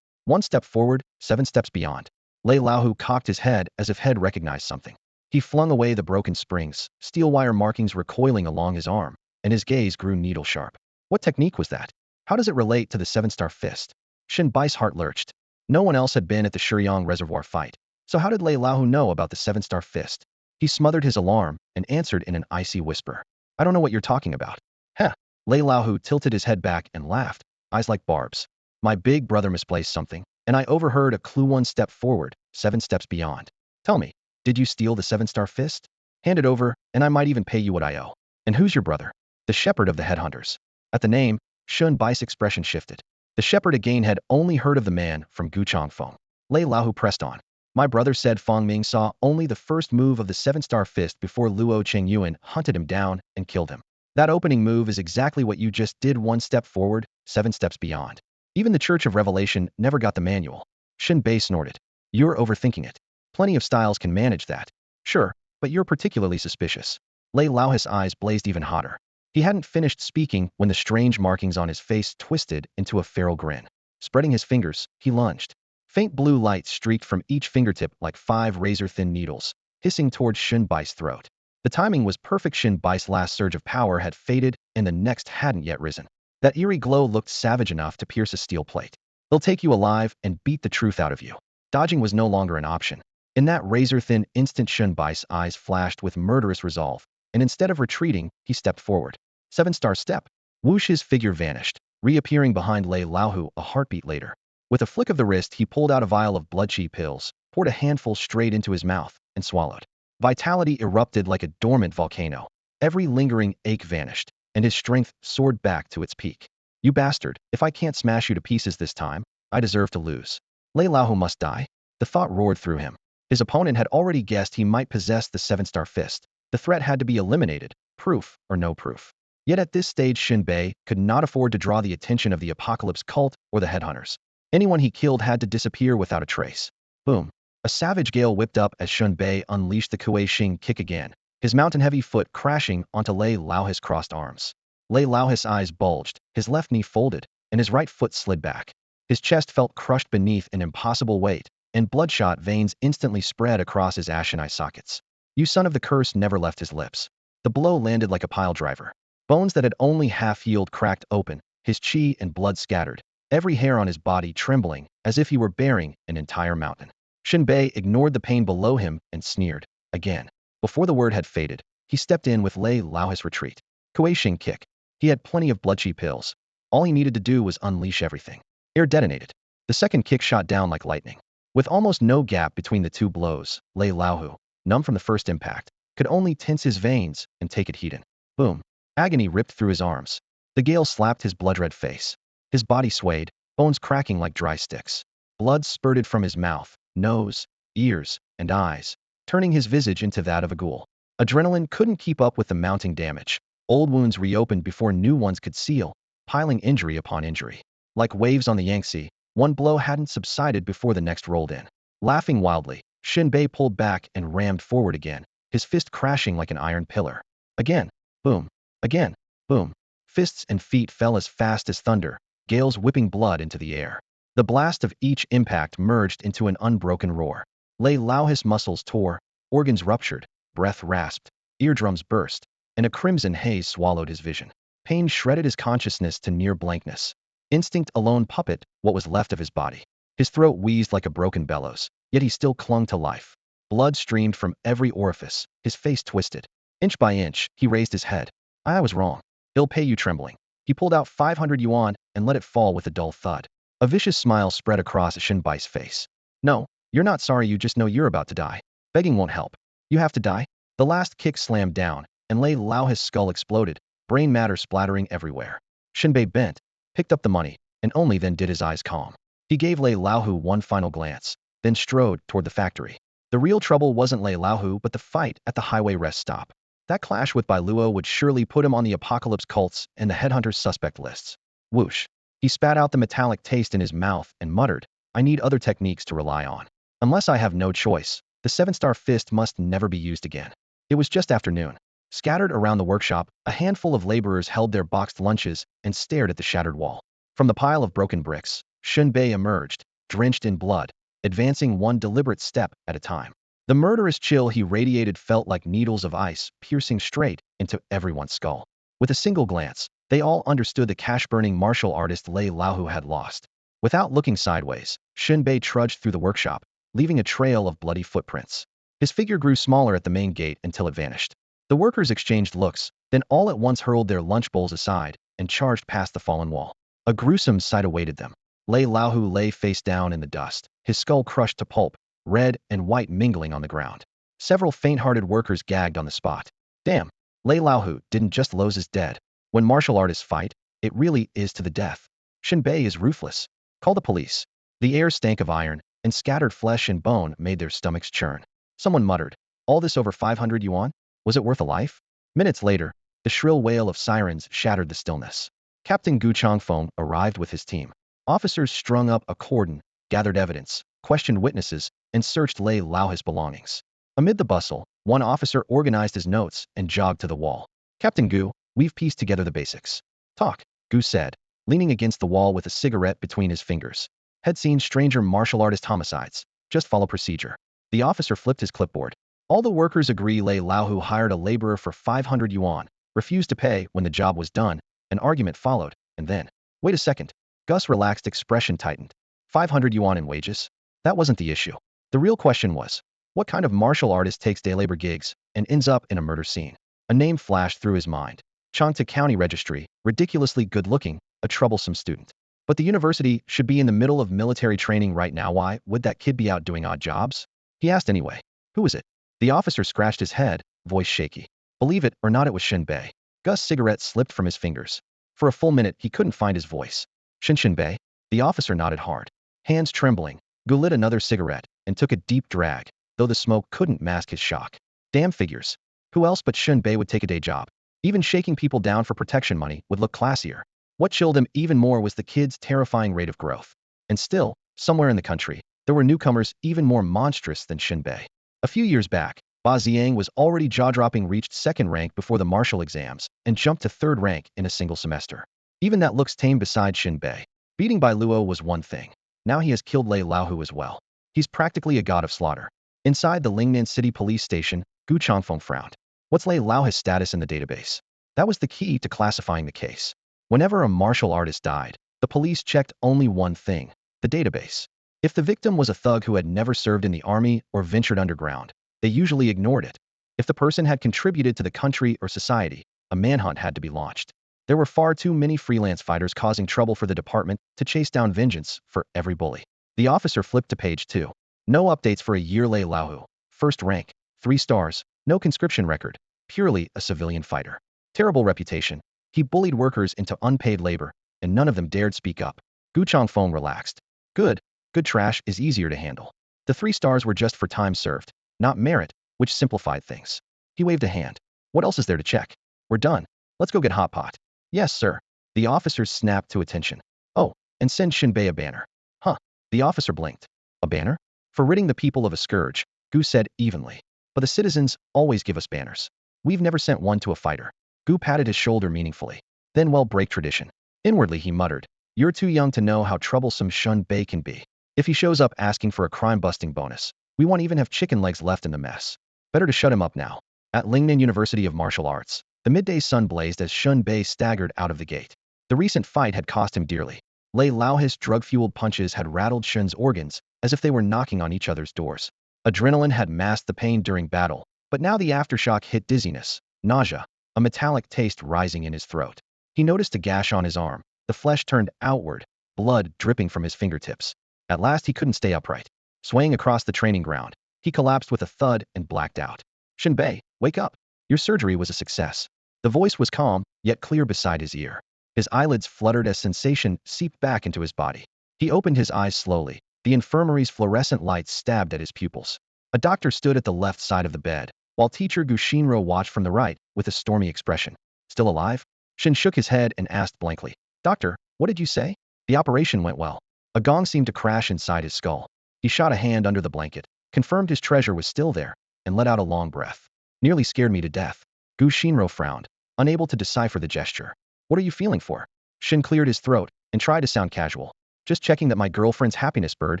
1 step forward, 7 steps beyond. Lei Laohu cocked his head as if head recognized something. He flung away the broken springs, steel wire markings recoiling along his arm, and his gaze grew needle-sharp. What technique was that? How does it relate to the 7-star fist? Shen Bai's heart lurched. No one else had been at the Shuyang Reservoir fight, so how did Lei Laohu know about the 7-star fist? He smothered his alarm and answered in an icy whisper. I don't know what you're talking about. Heh. Lei Laohu tilted his head back and laughed, eyes like barbs. My big brother misplaced something, and I overheard a clue 1 step forward, 7 steps beyond. Tell me, did you steal the 7-star fist? Hand it over, and I might even pay you what I owe. And who's your brother? The shepherd of the headhunters. At the name, Shen Bai's expression shifted. The shepherd again had only heard of the man from Guchang Feng. Lei Laohu pressed on. My brother said Feng Ming saw only the first move of the 7-star fist before Luo Chengyuan hunted him down and killed him. That opening move is exactly what you just did, 1 step forward, 7 steps beyond. Even the Church of Revelation never got the manual. Shen Bei snorted. You're overthinking it. Plenty of styles can manage that. Sure, but you're particularly suspicious. Lei Laohu's eyes blazed even hotter. He hadn't finished speaking when the strange markings on his face twisted into a feral grin. Spreading his fingers, he lunged. Faint blue light streaked from each fingertip like 5 razor-thin needles, hissing towards Shen Bai's throat. The timing was perfect. Shen Bai's last surge of power had faded, and the next hadn't yet risen. That eerie glow looked savage enough to pierce a steel plate. They'll take you alive and beat the truth out of you. Dodging was no longer an option. In that razor-thin instant, Shen Bai's eyes flashed with murderous resolve, and instead of retreating, he stepped forward. 7-star step. Whoosh, his figure vanished, reappearing behind Lei Laohu a heartbeat later. With a flick of the wrist, he pulled out a vial of blood chi pills, poured a handful straight into his mouth, and swallowed. Vitality erupted like a dormant volcano. Every lingering ache vanished, and his strength soared back to its peak. You bastard, if I can't smash you to pieces this time, I deserve to lose. Lei Laohu must die. The thought roared through him. His opponent had already guessed he might possess the 7-star fist. The threat had to be eliminated, proof or no proof. Yet at this stage, Shen Bei could not afford to draw the attention of the Apocalypse cult or the headhunters. Anyone he killed had to disappear without a trace. Boom. A savage gale whipped up as Shen Bei unleashed the Kuei Xing kick again, his mountain-heavy foot crashing onto Lei Laohu's crossed arms. Lei Laohu's eyes bulged, his left knee folded, and his right foot slid back. His chest felt crushed beneath an impossible weight, and bloodshot veins instantly spread across his ashen eye sockets. You son of the curse never left his lips. The blow landed like a pile driver. Bones that had only half-healed cracked open, his chi and blood scattered, every hair on his body trembling as if he were bearing an entire mountain. Shen Bei ignored the pain below him and sneered. Again. Before the word had faded, he stepped in with Lei Laohu's retreat. Kuei Xing kick. He had plenty of blood chi pills. All he needed to do was unleash everything. Air detonated. The second kick shot down like lightning. With almost no gap between the 2 blows, Lei Laohu, numb from the first impact, could only tense his veins and take it heat in. Boom. Agony ripped through his arms. The gale slapped his blood-red face. His body swayed, bones cracking like dry sticks. Blood spurted from his mouth, nose, ears, and eyes, turning his visage into that of a ghoul. Adrenaline couldn't keep up with the mounting damage. Old wounds reopened before new ones could seal, piling injury upon injury. Like waves on the Yangtze, one blow hadn't subsided before the next rolled in. Laughing wildly, Shen Bei pulled back and rammed forward again, his fist crashing like an iron pillar. Again. Boom. Again. Boom. Fists and feet fell as fast as thunder, gales whipping blood into the air. The blast of each impact merged into an unbroken roar. Lei Laohu's muscles tore, organs ruptured, breath rasped, eardrums burst, and a crimson haze swallowed his vision. Pain shredded his consciousness to near blankness. Instinct alone puppet what was left of his body. His throat wheezed like a broken bellows, yet he still clung to life. Blood streamed from every orifice, his face twisted. Inch by inch, he raised his head. I was wrong. He'll pay you, trembling. He pulled out 500 yuan and let it fall with a dull thud. A vicious smile spread across Shen Bai's face. No, you're not sorry, you just know you're about to die. Begging won't help. You have to die? The last kick slammed down, and Lei Laohu's skull exploded, brain matter splattering everywhere. Shen Bei bent, picked up the money, and only then did his eyes calm. He gave Lei Laohu one final glance, then strode toward the factory. The real trouble wasn't Lei Laohu but the fight at the highway rest stop. That clash with Bai Luo would surely put him on the Apocalypse cults and the Headhunters suspect lists. Whoosh. He spat out the metallic taste in his mouth and muttered, I need other techniques to rely on. Unless I have no choice, the 7-star fist must never be used again. It was just afternoon. Scattered around the workshop, a handful of laborers held their boxed lunches and stared at the shattered wall. From the pile of broken bricks, Shen Bei emerged, drenched in blood, advancing one deliberate step at a time. The murderous chill he radiated felt like needles of ice piercing straight into everyone's skull. With a single glance, they all understood the cash-burning martial artist Lei Laohu had lost. Without looking sideways, Shen Bei trudged through the workshop, leaving a trail of bloody footprints. His figure grew smaller at the main gate until it vanished. The workers exchanged looks, then all at once hurled their lunch bowls aside and charged past the fallen wall. A gruesome sight awaited them. Lei Laohu lay face down in the dust, his skull crushed to pulp, red and white mingling on the ground. Several faint-hearted workers gagged on the spot. Damn, Lei Laohu didn't just lose his dead. When martial artists fight, it really is to the death. Shen Bei is ruthless. Call the police. The air stank of iron, and scattered flesh and bone made their stomachs churn. Someone muttered, all this over 500 yuan? Was it worth a life? Minutes later, the shrill wail of sirens shattered the stillness. Captain Gu Changfeng arrived with his team. Officers strung up a cordon, gathered evidence, questioned witnesses, and searched Lei Laohu's belongings. Amid the bustle, one officer organized his notes and jogged to the wall. Captain Gu, we've pieced together the basics. Talk, Gu said, leaning against the wall with a cigarette between his fingers. Had seen stranger martial artist homicides. Just follow procedure. The officer flipped his clipboard. All the workers agree Lei Laohu hired a laborer for 500 yuan, refused to pay when the job was done. An argument followed, and then, wait a second. Gus' relaxed expression tightened. 500 yuan in wages? That wasn't the issue. The real question was, what kind of martial artist takes day labor gigs and ends up in a murder scene? A name flashed through his mind. Changte County Registry, ridiculously good-looking, a troublesome student. But the university should be in the middle of military training right now. Why would that kid be out doing odd jobs? He asked anyway. Who is it? The officer scratched his head, voice shaky. Believe it or not, it was Shen Bei. Gus' cigarette slipped from his fingers. For a full minute, he couldn't find his voice. Shen Bei? The officer nodded hard. Hands trembling, Gu lit another cigarette and took a deep drag, though the smoke couldn't mask his shock. Damn figures. Who else but Shen Bei would take a day job? Even shaking people down for protection money would look classier. What chilled him even more was the kid's terrifying rate of growth. And still, somewhere in the country, there were newcomers even more monstrous than Shen Bei. A few years back, Ba Xiang was already jaw-dropping, reached second rank before the martial exams, and jumped to third rank in a single semester. Even that looks tame beside Shen Bei. Beating Bai Luo was one thing. Now he has killed Lei Laohu as well. He's practically a god of slaughter. Inside the Lingnan City police station, Gu Changfeng frowned. What's Lei Laohu's status in the database? That was the key to classifying the case. Whenever a martial artist died, the police checked only one thing, the database. If the victim was a thug who had never served in the army or ventured underground, they usually ignored it. If the person had contributed to the country or society, a manhunt had to be launched. There were far too many freelance fighters causing trouble for the department to chase down vengeance for every bully. The officer flipped to page 2. No updates for a year. Lei Laohu. First rank, 3 stars, no conscription record, purely a civilian fighter. Terrible reputation. He bullied workers into unpaid labor, and none of them dared speak up. Gu Changfeng relaxed. Good trash is easier to handle. The 3 stars were just for time served, not merit, which simplified things. He waved a hand. What else is there to check? We're done. Let's go get hot pot. Yes, sir. The officers snapped to attention. Oh, and send Shen Bei a banner. Huh. The officer blinked. A banner? For ridding the people of a scourge, Gu said evenly. But the citizens always give us banners. We've never sent one to a fighter. Gu patted his shoulder meaningfully. Then well, break tradition. Inwardly he muttered. You're too young to know how troublesome Shen Bei can be. If he shows up asking for a crime-busting bonus, we won't even have chicken legs left in the mess. Better to shut him up now. At Lingnan University of Martial Arts, the midday sun blazed as Shen Bei staggered out of the gate. The recent fight had cost him dearly. Lei Laohu's drug-fueled punches had rattled Shen's organs as if they were knocking on each other's doors. Adrenaline had masked the pain during battle, but now the aftershock hit dizziness, nausea, a metallic taste rising in his throat. He noticed a gash on his arm, the flesh turned outward, blood dripping from his fingertips. At last he couldn't stay upright. Swaying across the training ground, he collapsed with a thud and blacked out. Shen Bei, wake up. Your surgery was a success. The voice was calm, yet clear beside his ear. His eyelids fluttered as sensation seeped back into his body. He opened his eyes slowly. The infirmary's fluorescent lights stabbed at his pupils. A doctor stood at the left side of the bed, while teacher Gu Xinro watched from the right with a stormy expression. Still alive? Shen shook his head and asked blankly. Doctor, what did you say? The operation went well. A gong seemed to crash inside his skull. He shot a hand under the blanket, confirmed his treasure was still there, and let out a long breath. Nearly scared me to death. Gu Xinro frowned, unable to decipher the gesture. What are you feeling for? Shen cleared his throat and tried to sound casual. Just checking that my girlfriend's happiness bird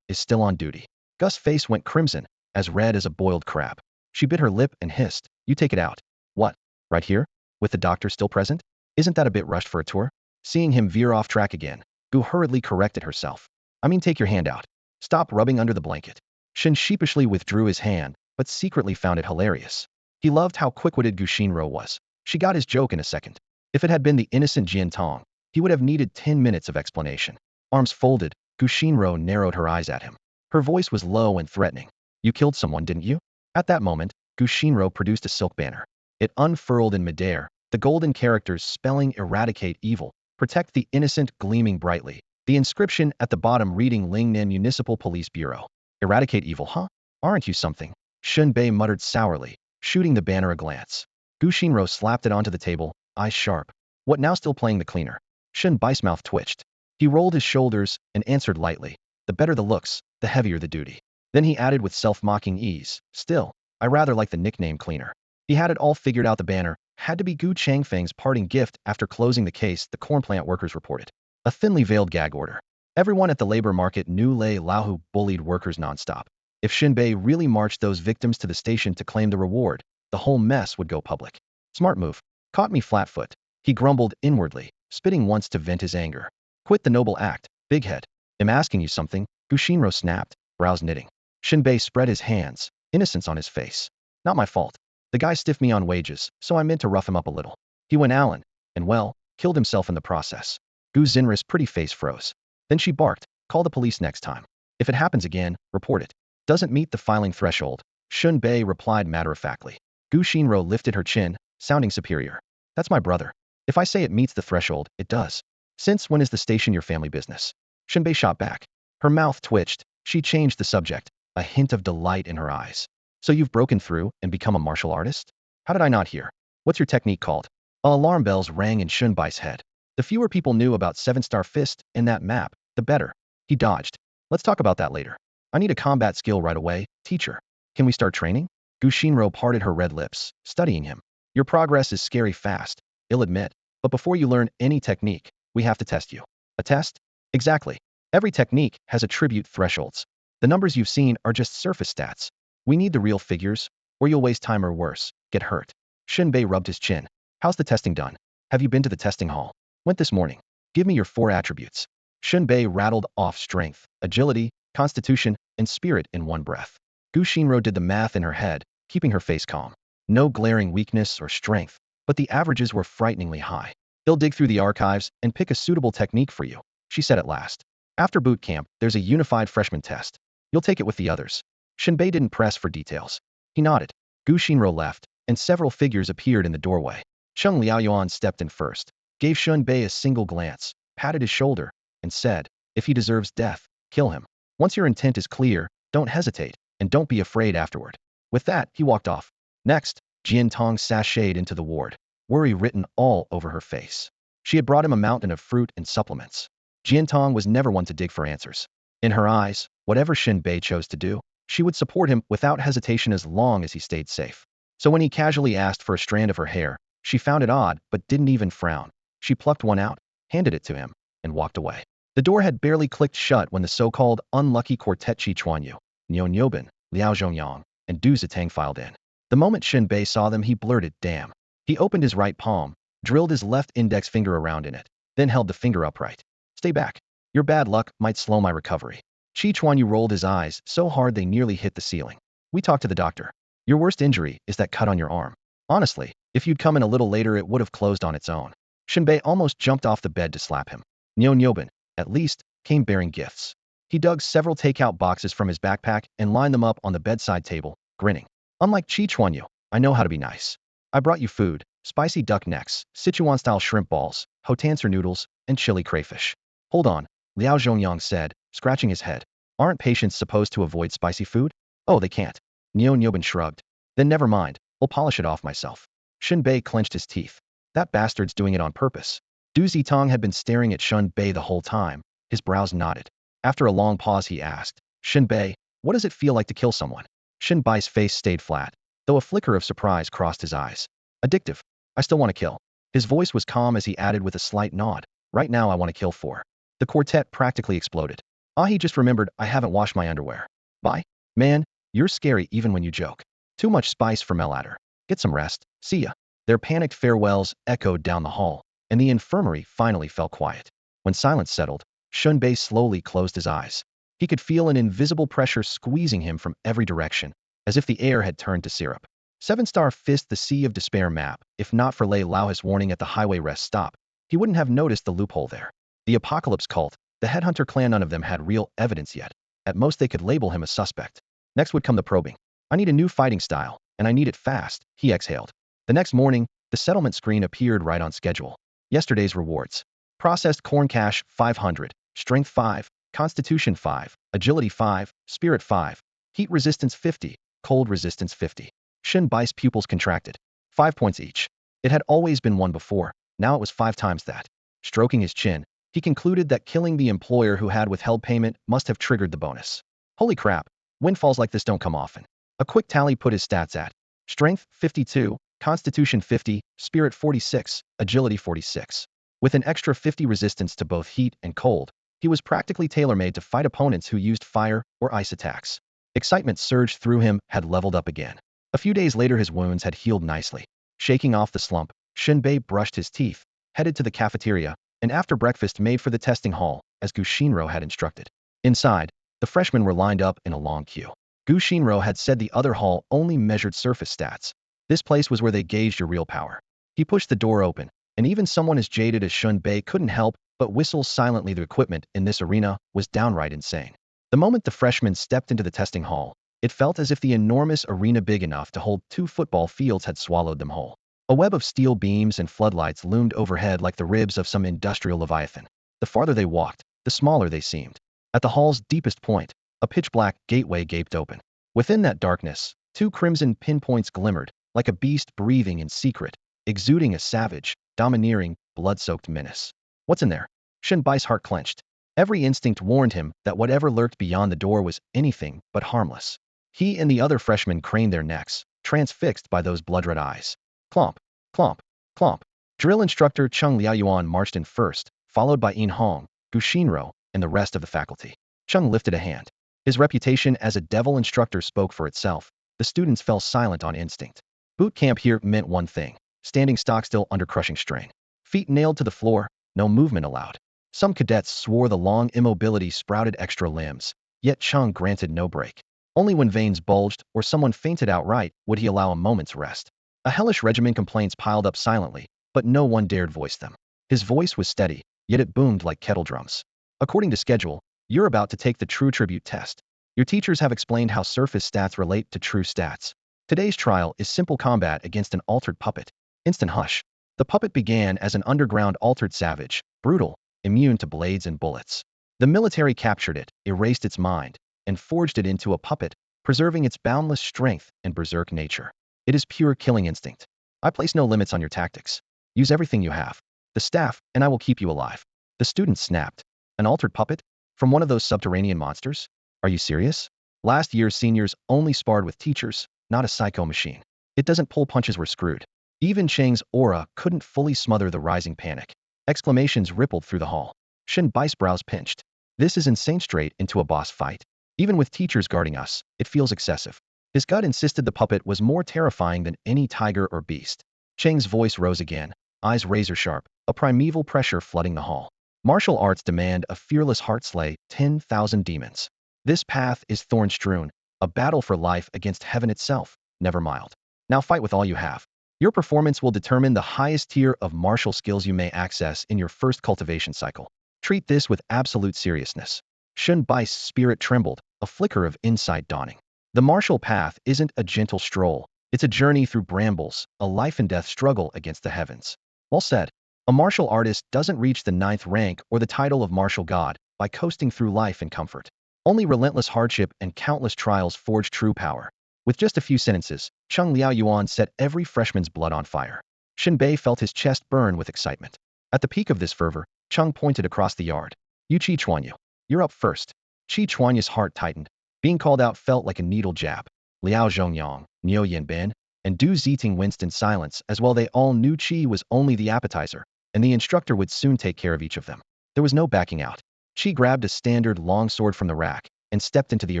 is still on duty. Gus' face went crimson, as red as a boiled crab. She bit her lip and hissed, you take it out. What? Right here? With the doctor still present? Isn't that a bit rushed for a tour? Seeing him veer off track again, Gu hurriedly corrected herself. I mean, take your hand out. Stop rubbing under the blanket. Shen sheepishly withdrew his hand, but secretly found it hilarious. He loved how quick-witted Gu Xinro was. She got his joke in a second. If it had been the innocent Jin Tong, he would have needed 10 minutes of explanation. Arms folded, Gu Xinro narrowed her eyes at him. Her voice was low and threatening. You killed someone, didn't you? At that moment, Gu Xinro produced a silk banner. It unfurled in midair, the golden characters spelling eradicate evil, protect the innocent gleaming brightly. The inscription at the bottom reading Lingnan Municipal Police Bureau. Eradicate evil, huh? Aren't you something? Shen Bei muttered sourly, shooting the banner a glance. Gu Xinro slapped it onto the table, eyes sharp. What now, still playing the cleaner? Shen Bai's mouth twitched. He rolled his shoulders and answered lightly. The better the looks, the heavier the duty. Then he added with self-mocking ease. Still, I rather like the nickname cleaner. He had it all figured out. The banner had to be Gu Changfeng's parting gift after closing the case, the corn plant workers reported. A thinly veiled gag order. Everyone at the labor market knew Lei Laohu bullied workers nonstop. If Shen Bei really marched those victims to the station to claim the reward, the whole mess would go public. Smart move. Caught me flat-foot. He grumbled inwardly, spitting once to vent his anger. Quit the noble act, big head. I'm asking you something, Gu Xinro snapped, brows knitting. Shen Bei spread his hands, innocence on his face. Not my fault. The guy stiffed me on wages, so I meant to rough him up a little. He went Allen, and well, killed himself in the process. Gu Xinra's pretty face froze. Then she barked, call the police next time. If it happens again, report it. Doesn't meet the filing threshold, Shen Bei replied matter-of-factly. Gu Xinro lifted her chin, sounding superior. That's my brother. If I say it meets the threshold, it does. Since when is the station your family business? Shen Bei shot back. Her mouth twitched. She changed the subject, a hint of delight in her eyes. So you've broken through and become a martial artist? How did I not hear? What's your technique called? Alarm bells rang in Shen Bai's head. The fewer people knew about 7-star fist in that map, the better. He dodged. Let's talk about that later. I need a combat skill right away, teacher. Can we start training? Gu Xinro parted her red lips, studying him. Your progress is scary fast, I'll admit. But before you learn any technique, we have to test you. A test? Exactly. Every technique has attribute thresholds. The numbers you've seen are just surface stats. We need the real figures, or you'll waste time or worse, get hurt. Shen Bei rubbed his chin. How's the testing done? Have you been to the testing hall? Went this morning. Give me your 4 attributes. Shen Bei rattled off strength, agility, constitution, and spirit in one breath. Gu Xinro did the math in her head, keeping her face calm. No glaring weakness or strength, but the averages were frighteningly high. They'll dig through the archives and pick a suitable technique for you, she said at last. After boot camp, there's a unified freshman test. You'll take it with the others. Shen Bei didn't press for details. He nodded. Gu Xinro left, and several figures appeared in the doorway. Cheng Liaoyuan stepped in first, gave Shen Bei a single glance, patted his shoulder, and said, if he deserves death, kill him. Once your intent is clear, don't hesitate, and don't be afraid afterward. With that, he walked off. Next, Jin Tong sashayed into the ward, worry written all over her face. She had brought him a mountain of fruit and supplements. Jin Tong was never one to dig for answers. In her eyes, whatever Shen Bei chose to do, she would support him without hesitation as long as he stayed safe. So when he casually asked for a strand of her hair, she found it odd but didn't even frown. She plucked one out, handed it to him, and walked away. The door had barely clicked shut when the so-called unlucky quartet Qi Chuanyu, Niu Niubin, Liao Zhongyang, and Du Zitang filed in. The moment Shen Bei saw them, he blurted, damn. He opened his right palm, drilled his left index finger around in it, then held the finger upright. Stay back. Your bad luck might slow my recovery. Qi Chuanyu rolled his eyes so hard they nearly hit the ceiling. We talked to the doctor. Your worst injury is that cut on your arm. Honestly, if you'd come in a little later, it would have closed on its own. Shen Bei almost jumped off the bed to slap him. Niu Niubin, at least, came bearing gifts. He dug several takeout boxes from his backpack and lined them up on the bedside table, grinning. Unlike Qi Chuanyu, I know how to be nice. I brought you food, spicy duck necks, Sichuan-style shrimp balls, hotanser noodles, and chili crayfish. Hold on, Liao Zhongyang said, scratching his head. Aren't patients supposed to avoid spicy food? Oh, they can't. Nyo Nyobin shrugged. Then never mind, I'll polish it off myself. Shen Bei clenched his teeth. That bastard's doing it on purpose. Jin Tong had been staring at Shen Bei the whole time. His brows knotted. After a long pause he asked, Shen Bei, what does it feel like to kill someone? Shen Bei's face stayed flat, though a flicker of surprise crossed his eyes. Addictive. I still want to kill. His voice was calm as he added with a slight nod. Right now I want to kill for. The quartet practically exploded. He just remembered I haven't washed my underwear. Bye. Man, you're scary even when you joke. Too much spice for Melatter. Get some rest. See ya. Their panicked farewells echoed down the hall, and the infirmary finally fell quiet. When silence settled, Shen Bei slowly closed his eyes. He could feel an invisible pressure squeezing him from every direction, as if the air had turned to syrup. Seven-Star Fist the Sea of Despair map. If not for Lei Lauh's warning at the highway rest stop, he wouldn't have noticed the loophole there. The Apocalypse Cult, the Headhunter clan, none of them had real evidence yet. At most they could label him a suspect. Next would come the probing. I need a new fighting style, and I need it fast, he exhaled. The next morning, the settlement screen appeared right on schedule. Yesterday's rewards. Processed corn cash 500, strength 5, constitution 5, agility 5, spirit 5, heat resistance 50, cold resistance 50. Shen Bai's pupils contracted. 5 points each. It had always been 1 before, now it was 5 times that. Stroking his chin, he concluded that killing the employer who had withheld payment must have triggered the bonus. Holy crap, windfalls like this don't come often. A quick tally put his stats at strength 52, constitution 50, spirit 46, agility 46. With an extra 50 resistance to both heat and cold, he was practically tailor-made to fight opponents who used fire or ice attacks. Excitement surged through him, had leveled up again. A few days later his wounds had healed nicely. Shaking off the slump, Shen Bei brushed his teeth, headed to the cafeteria, and after breakfast made for the testing hall, as Gu Shinro had instructed. Inside, the freshmen were lined up in a long queue. Gu Shinro had said the other hall only measured surface stats. This place was where they gauged your real power. He pushed the door open, and even someone as jaded as Shen Bei couldn't help but whistle silently. The equipment in this arena was downright insane. The moment the freshmen stepped into the testing hall, it felt as if the enormous arena big enough to hold 2 football fields had swallowed them whole. A web of steel beams and floodlights loomed overhead like the ribs of some industrial leviathan. The farther they walked, the smaller they seemed. At the hall's deepest point, a pitch-black gateway gaped open. Within that darkness, 2 crimson pinpoints glimmered, like a beast breathing in secret, exuding a savage, domineering, blood-soaked menace. What's in there? Shen Bai's heart clenched. Every instinct warned him that whatever lurked beyond the door was anything but harmless. He and the other freshmen craned their necks, transfixed by those blood-red eyes. Clomp, clomp, clomp. Drill instructor Chung Liaoyuan marched in first, followed by Yin Hong, Gu Shinro, and the rest of the faculty. Chung lifted a hand. His reputation as a devil instructor spoke for itself. The students fell silent on instinct. Boot camp here meant one thing: standing stock still under crushing strain. Feet nailed to the floor, no movement allowed. Some cadets swore the long immobility sprouted extra limbs, yet Chung granted no break. Only when veins bulged or someone fainted outright would he allow a moment's rest. A hellish regimen complaints piled up silently, but no one dared voice them. His voice was steady, yet it boomed like kettle drums. According to schedule, you're about to take the true tribute test. Your teachers have explained how surface stats relate to true stats. Today's trial is simple combat against an altered puppet. Instant hush. The puppet began as an underground altered savage, brutal, immune to blades and bullets. The military captured it, erased its mind, and forged it into a puppet, preserving its boundless strength and berserk nature. It is pure killing instinct. I place no limits on your tactics. Use everything you have. The staff, and I will keep you alive. The students snapped. An altered puppet? From one of those subterranean monsters? Are you serious? Last year's seniors only sparred with teachers, not a psycho machine. It doesn't pull punches, we're screwed. Even Chang's aura couldn't fully smother the rising panic. Exclamations rippled through the hall. Shen Bai's brows pinched. This is insane, straight into a boss fight. Even with teachers guarding us, it feels excessive. His gut insisted the puppet was more terrifying than any tiger or beast. Chang's voice rose again, eyes razor sharp, a primeval pressure flooding the hall. Martial arts demand a fearless heart slay 10,000 demons. This path is thorn-strewn, a battle for life against heaven itself, never mild. Now fight with all you have. Your performance will determine the highest tier of martial skills you may access in your first cultivation cycle. Treat this with absolute seriousness. Shen Bai's spirit trembled, a flicker of insight dawning. The martial path isn't a gentle stroll. It's a journey through brambles, a life-and-death struggle against the heavens. Well said. A martial artist doesn't reach the 9th rank or the title of martial god by coasting through life in comfort. Only relentless hardship and countless trials forged true power. With just a few sentences, Chung Liao Yuan set every freshman's blood on fire. Shen Bei felt his chest burn with excitement. At the peak of this fervor, Chung pointed across the yard. "You Chi Chuanyu. You're up first." Chi Chuanyu's heart tightened. Being called out felt like a needle jab. Liao Zhongyang, Niu Yanbin, and Du Ziting winced in silence as well. They all knew Chi was only the appetizer, and the instructor would soon take care of each of them. There was no backing out. Chi grabbed a standard longsword from the rack and stepped into the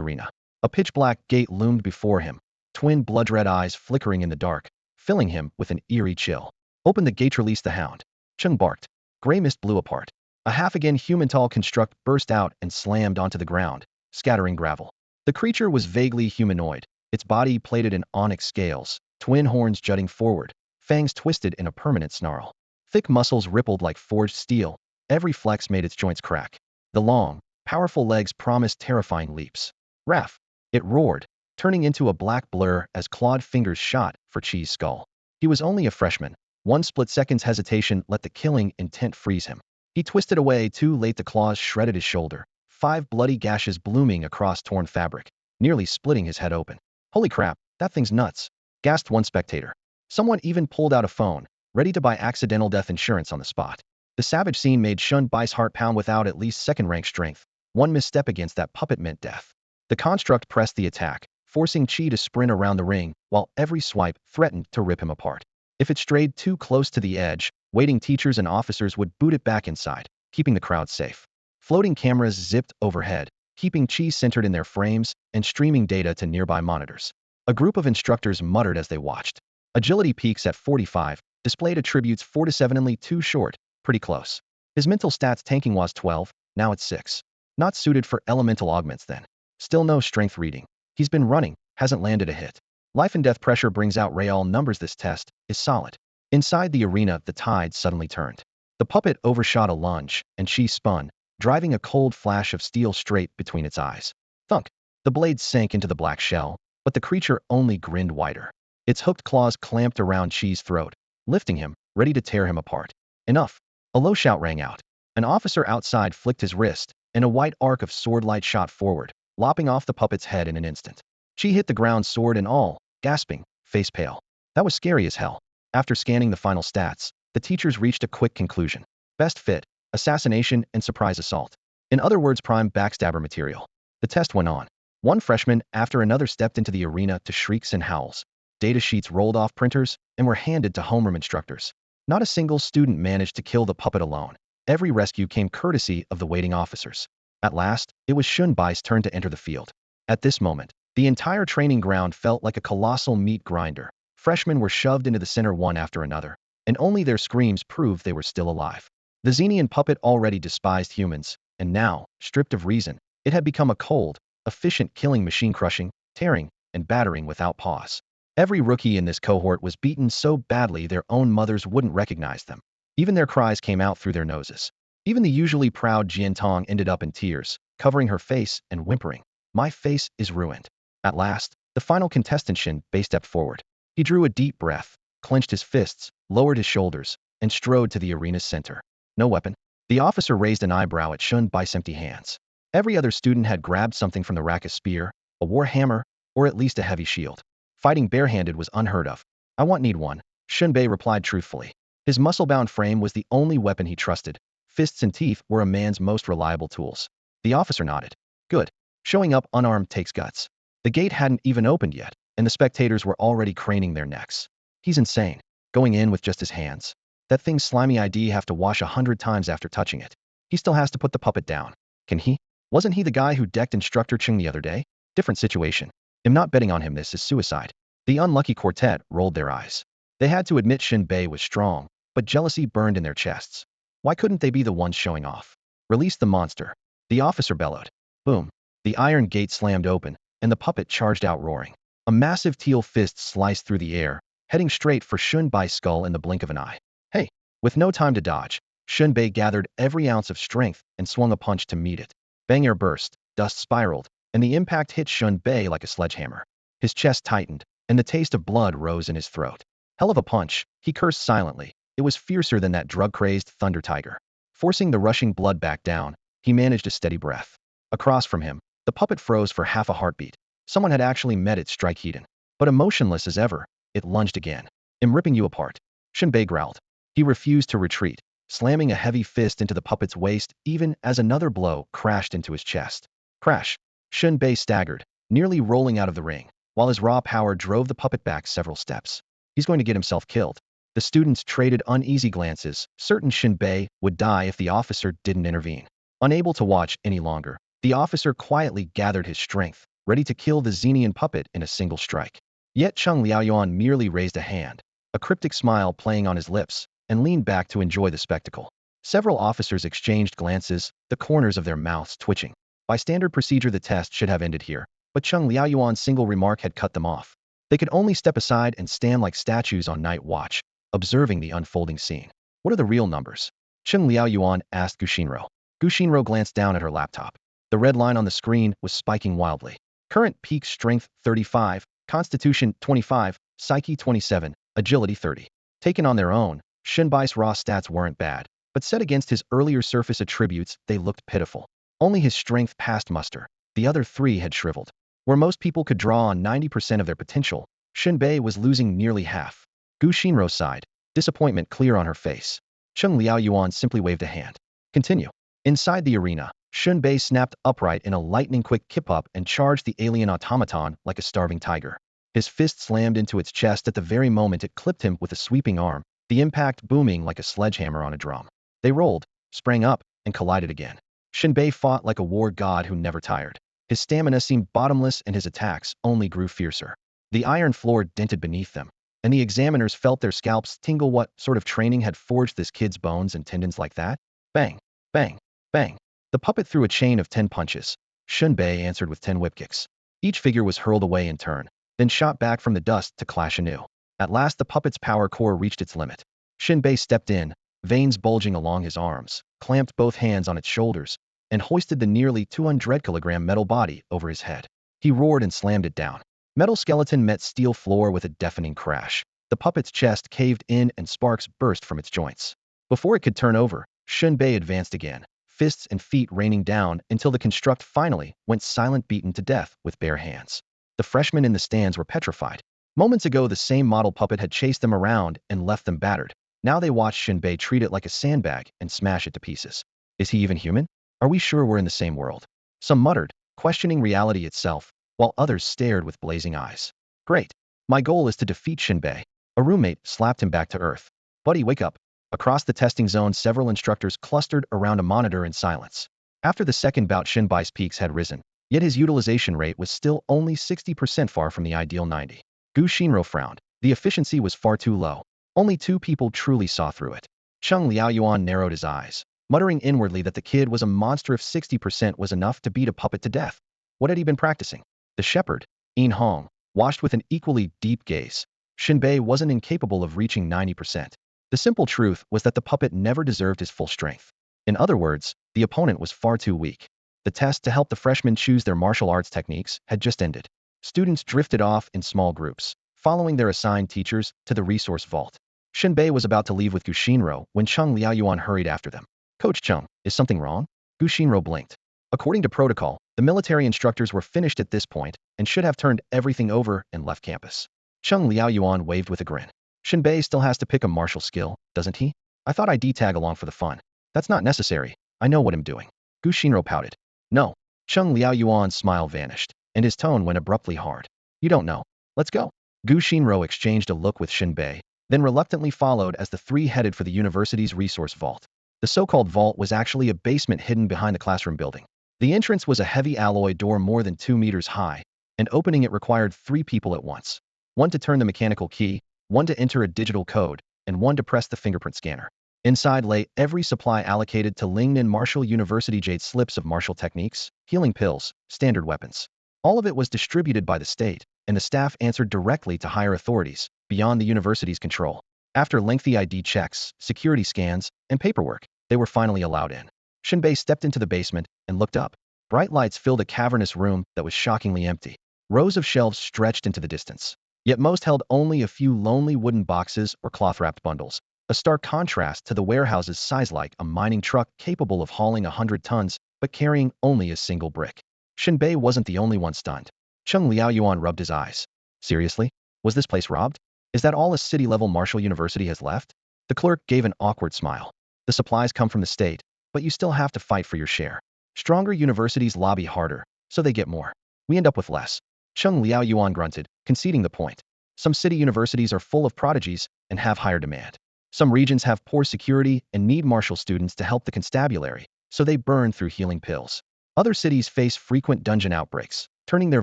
arena. A pitch-black gate loomed before him, twin blood-red eyes flickering in the dark, filling him with an eerie chill. "Open the gate, release the hound." Chung barked. Gray mist blew apart. A half-again human-tall construct burst out and slammed onto the ground, scattering gravel. The creature was vaguely humanoid, its body plated in onyx scales, twin horns jutting forward, fangs twisted in a permanent snarl. Thick muscles rippled like forged steel, every flex made its joints crack. The long, powerful legs promised terrifying leaps. "Raf!" It roared, turning into a black blur as clawed fingers shot for Chi's skull. He was only a freshman. One split-second's hesitation let the killing intent freeze him. He twisted away too late. The claws shredded his shoulder, 5 bloody gashes blooming across torn fabric, nearly splitting his head open. "Holy crap, that thing's nuts," gasped one spectator. Someone even pulled out a phone, ready to buy accidental death insurance on the spot. The savage scene made Shen Bai's heart pound. Without at least second-rank strength, one misstep against that puppet meant death. The construct pressed the attack, forcing Chi to sprint around the ring, while every swipe threatened to rip him apart. If it strayed too close to the edge, waiting teachers and officers would boot it back inside, keeping the crowd safe. Floating cameras zipped overhead, keeping Chi centered in their frames and streaming data to nearby monitors. A group of instructors muttered as they watched. Agility peaks at 45, displayed attributes 4 to 7, only too short, pretty close. His mental stats tanking was 12, now it's 6. Not suited for elemental augments then. Still no strength reading. He's been running, hasn't landed a hit. Life and death pressure brings out real numbers. This test is solid. Inside the arena, the tide suddenly turned. The puppet overshot a lunge, and Chi spun, driving a cold flash of steel straight between its eyes. Thunk! The blade sank into the black shell, but the creature only grinned wider. Its hooked claws clamped around Chi's throat, lifting him, ready to tear him apart. Enough! A low shout rang out. An officer outside flicked his wrist, and a white arc of swordlight shot forward, lopping off the puppet's head in an instant. Chi hit the ground, sword and all, gasping, face pale. That was scary as hell. After scanning the final stats, the teachers reached a quick conclusion. Best fit, assassination, and surprise assault. In other words, prime backstabber material. The test went on. One freshman after another stepped into the arena to shrieks and howls. Data sheets rolled off printers and were handed to homeroom instructors. Not a single student managed to kill the puppet alone. Every rescue came courtesy of the waiting officers. At last, it was Shen Bai's turn to enter the field. At this moment, the entire training ground felt like a colossal meat grinder. Freshmen were shoved into the center one after another, and only their screams proved they were still alive. The Xenian puppet already despised humans, and now, stripped of reason, it had become a cold, efficient killing machine, crushing, tearing, and battering without pause. Every rookie in this cohort was beaten so badly their own mothers wouldn't recognize them. Even their cries came out through their noses. Even the usually proud Jin Tong ended up in tears, covering her face and whimpering. "My face is ruined." At last, the final contestant Shen Bei stepped forward. He drew a deep breath, clenched his fists, lowered his shoulders, and strode to the arena's center. "No weapon?" The officer raised an eyebrow at Shen Bai's empty hands. Every other student had grabbed something from the rack: a spear, a war hammer, or at least a heavy shield. Fighting barehanded was unheard of. "I need one," Shen Bei replied truthfully. His muscle-bound frame was the only weapon he trusted. Fists and teeth were a man's most reliable tools. The officer nodded. "Good. Showing up unarmed takes guts." The gate hadn't even opened yet, and the spectators were already craning their necks. "He's insane. Going in with just his hands. That thing's slimy ID have to wash 100 times after touching it. He still has to put the puppet down. Can he? Wasn't he the guy who decked Instructor Chung the other day? Different situation. I'm not betting on him. This is suicide." The unlucky quartet rolled their eyes. They had to admit Shen Bei was strong, but jealousy burned in their chests. Why couldn't they be the ones showing off? "Release the monster," the officer bellowed. Boom. The iron gate slammed open, and the puppet charged out roaring. A massive teal fist sliced through the air, heading straight for Shen Bai's skull in the blink of an eye. "Hey!" With no time to dodge, Shen Bei gathered every ounce of strength and swung a punch to meet it. Bang! Air burst, dust spiraled, and the impact hit Shen Bei like a sledgehammer. His chest tightened, and the taste of blood rose in his throat. Hell of a punch, he cursed silently. It was fiercer than that drug-crazed thunder tiger. Forcing the rushing blood back down, he managed a steady breath. Across from him, the puppet froze for half a heartbeat. Someone had actually met its strike Heaton. But emotionless as ever, it lunged again. I'm ripping you apart. Shen Bei growled. He refused to retreat, slamming a heavy fist into the puppet's waist even as another blow crashed into his chest. Crash! Shen Bei staggered, nearly rolling out of the ring, while his raw power drove the puppet back several steps. He's going to get himself killed. The students traded uneasy glances, certain Shen Bei would die if the officer didn't intervene. Unable to watch any longer, the officer quietly gathered his strength, ready to kill the Xenian puppet in a single strike. Yet Cheng Liaoyuan merely raised a hand, a cryptic smile playing on his lips, and leaned back to enjoy the spectacle. Several officers exchanged glances, the corners of their mouths twitching. By standard procedure, the test should have ended here, but Cheng Liaoyuan's single remark had cut them off. They could only step aside and stand like statues on night watch, observing the unfolding scene. What are the real numbers? Cheng Liaoyuan asked Gu Xinro. Gu Xinro glanced down at her laptop. The red line on the screen was spiking wildly. Current peak strength 35, constitution 25, psyche 27, agility 30. Taken on their own, Shen Bai's raw stats weren't bad, but set against his earlier surface attributes, they looked pitiful. Only his strength passed muster. The other three had shriveled. Where most people could draw on 90% of their potential, Shen Bei was losing nearly half. Gu Xinro sighed, disappointment clear on her face. Cheng Liaoyuan simply waved a hand. Continue. Inside the arena, Shen Bei snapped upright in a lightning-quick kip-up and charged the alien automaton like a starving tiger. His fist slammed into its chest at the very moment it clipped him with a sweeping arm, the impact booming like a sledgehammer on a drum. They rolled, sprang up, and collided again. Shen Bei fought like a war god who never tired. His stamina seemed bottomless and his attacks only grew fiercer. The iron floor dented beneath them, and the examiners felt their scalps tingle. What sort of training had forged this kid's bones and tendons like that? Bang! Bang! Bang! The puppet threw a chain of 10 punches. Shen Bei answered with 10 whip kicks. Each figure was hurled away in turn, then shot back from the dust to clash anew. At last the puppet's power core reached its limit. Shen Bei stepped in, veins bulging along his arms, clamped both hands on its shoulders, and hoisted the nearly 200-kilogram metal body over his head. He roared and slammed it down. Metal skeleton met steel floor with a deafening crash. The puppet's chest caved in and sparks burst from its joints. Before it could turn over, Shen Bei advanced again, fists and feet raining down until the construct finally went silent, beaten to death with bare hands. The freshmen in the stands were petrified. Moments ago the same model puppet had chased them around and left them battered. Now they watched Shen Bei treat it like a sandbag and smash it to pieces. Is he even human? Are we sure we're in the same world? Some muttered, questioning reality itself, while others stared with blazing eyes. Great. My goal is to defeat Shen Bei. A roommate slapped him back to earth. Buddy, wake up. Across the testing zone, several instructors clustered around a monitor in silence. After the second bout, Shen Bai's peaks had risen, yet his utilization rate was still only 60%, far from the ideal 90. Gu Xinro frowned. The efficiency was far too low. Only 2 people truly saw through it. Cheng Liaoyuan narrowed his eyes, muttering inwardly that the kid was a monster if 60% was enough to beat a puppet to death. What had he been practicing? The shepherd, Yin Hong, watched with an equally deep gaze. Shen Bei wasn't incapable of reaching 90%. The simple truth was that the puppet never deserved his full strength. In other words, the opponent was far too weak. The test to help the freshmen choose their martial arts techniques had just ended. Students drifted off in small groups, following their assigned teachers to the resource vault. Shen Bei was about to leave with Gu Xinro when Cheng Liaoyuan hurried after them. Coach Cheng, is something wrong? Gu Xinro blinked. According to protocol, the military instructors were finished at this point and should have turned everything over and left campus. Cheng Liaoyuan waved with a grin. Shen Bei still has to pick a martial skill, doesn't he? I thought I'd tag along for the fun. That's not necessary. I know what I'm doing. Gu Xinro pouted. No. Cheng Liaoyuan's smile vanished, and his tone went abruptly hard. You don't know. Let's go. Gu Xinro exchanged a look with Shen Bei, then reluctantly followed as the three headed for the university's resource vault. The so-called vault was actually a basement hidden behind the classroom building. The entrance was a heavy alloy door more than 2 meters high, and opening it required 3 people at once. One to turn the mechanical key, one to enter a digital code, and one to press the fingerprint scanner. Inside lay every supply allocated to Lingnan Martial University: jade slips of martial techniques, healing pills, standard weapons. All of it was distributed by the state, and the staff answered directly to higher authorities, beyond the university's control. After lengthy ID checks, security scans, and paperwork, they were finally allowed in. Shen Bei stepped into the basement and looked up. Bright lights filled a cavernous room that was shockingly empty. Rows of shelves stretched into the distance. Yet most held only a few lonely wooden boxes or cloth-wrapped bundles, a stark contrast to the warehouse's size, like a mining truck capable of hauling 100 tons. but carrying only a single brick. Shen Bei wasn't the only one stunned. Cheng Liaoyuan rubbed his eyes. Seriously? Was this place robbed? Is that all a city-level Martial University has left? The clerk gave an awkward smile. The supplies come from the state, but you still have to fight for your share. Stronger universities lobby harder, so they get more. We end up with less. Cheng Liaoyuan grunted, conceding the point. Some city universities are full of prodigies and have higher demand. Some regions have poor security and need martial students to help the constabulary, so they burn through healing pills. Other cities face frequent dungeon outbreaks, turning their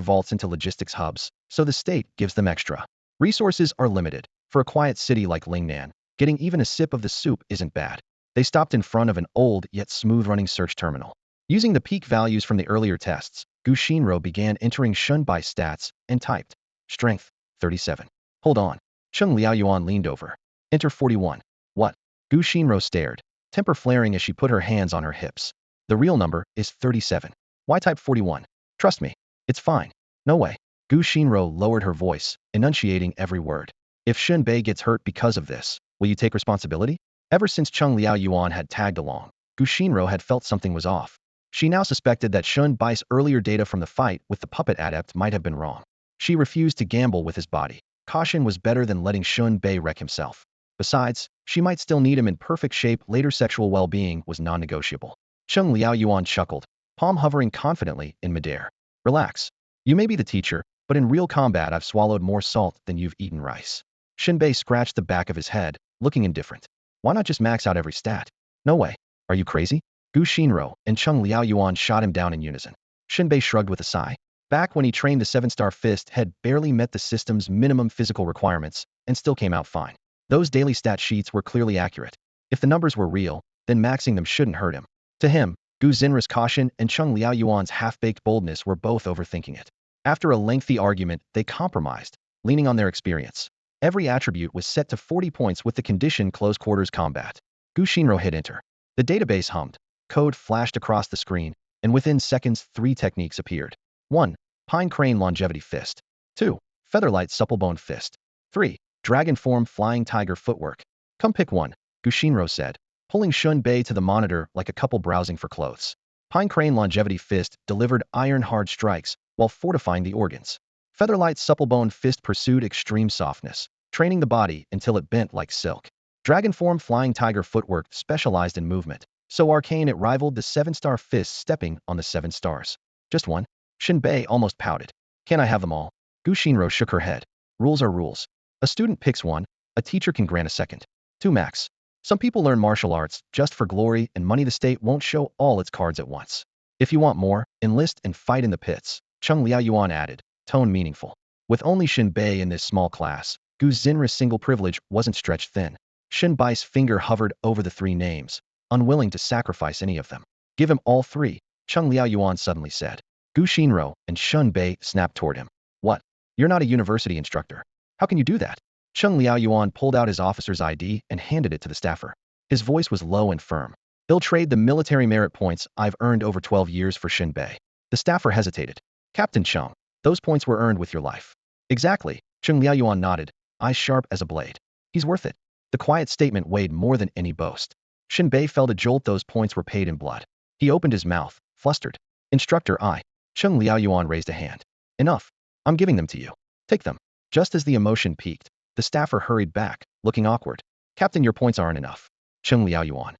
vaults into logistics hubs, so the state gives them extra. Resources are limited. For a quiet city like Lingnan, getting even a sip of the soup isn't bad. They stopped in front of an old yet smooth-running search terminal. Using the peak values from the earlier tests, Gu Xinro began entering Shen Bei stats and typed. Strength, 37. Hold on. Cheng Liaoyuan leaned over. Enter 41. What? Gu Xinro stared, temper flaring as she put her hands on her hips. The real number is 37. Why type 41? Trust me. It's fine. No way. Gu Xinro lowered her voice, enunciating every word. If Shen Bei gets hurt because of this, will you take responsibility? Ever since Cheng Liaoyuan had tagged along, Gu Xinro had felt something was off. She now suspected that Shen Bai's earlier data from the fight with the puppet adept might have been wrong. She refused to gamble with his body. Caution was better than letting Shen Bei wreck himself. Besides, she might still need him in perfect shape. Later sexual well-being was non-negotiable. Cheng Liaoyuan chuckled, palm hovering confidently in midair. Relax. You may be the teacher, but in real combat I've swallowed more salt than you've eaten rice. Shen Bei scratched the back of his head, looking indifferent. Why not just max out every stat? No way. Are you crazy? Gu Xinro and Cheng Liaoyuan shot him down in unison. Shen Bei shrugged with a sigh. Back when he trained the 7-star fist had barely met the system's minimum physical requirements and still came out fine. Those daily stat sheets were clearly accurate. If the numbers were real, then maxing them shouldn't hurt him. To him, Gu Xinra's caution and Cheng Liaoyuan's half-baked boldness were both overthinking it. After a lengthy argument, they compromised, leaning on their experience. Every attribute was set to 40 points with the condition close quarters combat. Gu Xinro hit enter. The database hummed. Code flashed across the screen, and within seconds 3 techniques appeared. 1. Pine Crane Longevity Fist. 2. Featherlight Supplebone Fist. 3. Dragon Form Flying Tiger Footwork. Come pick one, Gu Xinro said, pulling Shen Bei to the monitor like a couple browsing for clothes. Pine Crane Longevity Fist delivered iron-hard strikes while fortifying the organs. Featherlight Supplebone Fist pursued extreme softness, training the body until it bent like silk. Dragon Form Flying Tiger Footwork specialized in movement, so arcane it rivaled the 7-star fist stepping on the 7 stars. Just one? Shen Bei almost pouted. Can't I have them all? Gu Xinro shook her head. Rules are rules. A student picks one, a teacher can grant a second. 2 max. Some people learn martial arts just for glory and money. The state won't show all its cards at once. If you want more, enlist and fight in the pits, Cheng Liaoyuan added, tone meaningful. With only Shen Bei in this small class, Gu Xinra's single privilege wasn't stretched thin. Shen Bai's finger hovered over the 3 names, unwilling to sacrifice any of them. Give him all 3, Cheng Liaoyuan suddenly said. Gu Xinro and Shen Bei snapped toward him. What? You're not a university instructor. How can you do that? Cheng Liaoyuan pulled out his officer's ID and handed it to the staffer. His voice was low and firm. He'll trade the military merit points I've earned over 12 years for Shen Bei. The staffer hesitated. Captain Cheng, those points were earned with your life. Exactly, Cheng Liaoyuan nodded, eyes sharp as a blade. He's worth it. The quiet statement weighed more than any boast. Shen Bei felt a jolt. Those points were paid in blood. He opened his mouth, flustered. Instructor I. Cheng Liaoyuan raised a hand. Enough. I'm giving them to you. Take them. Just as the emotion peaked, the staffer hurried back, looking awkward. Captain, your points aren't enough. Cheng Liaoyuan.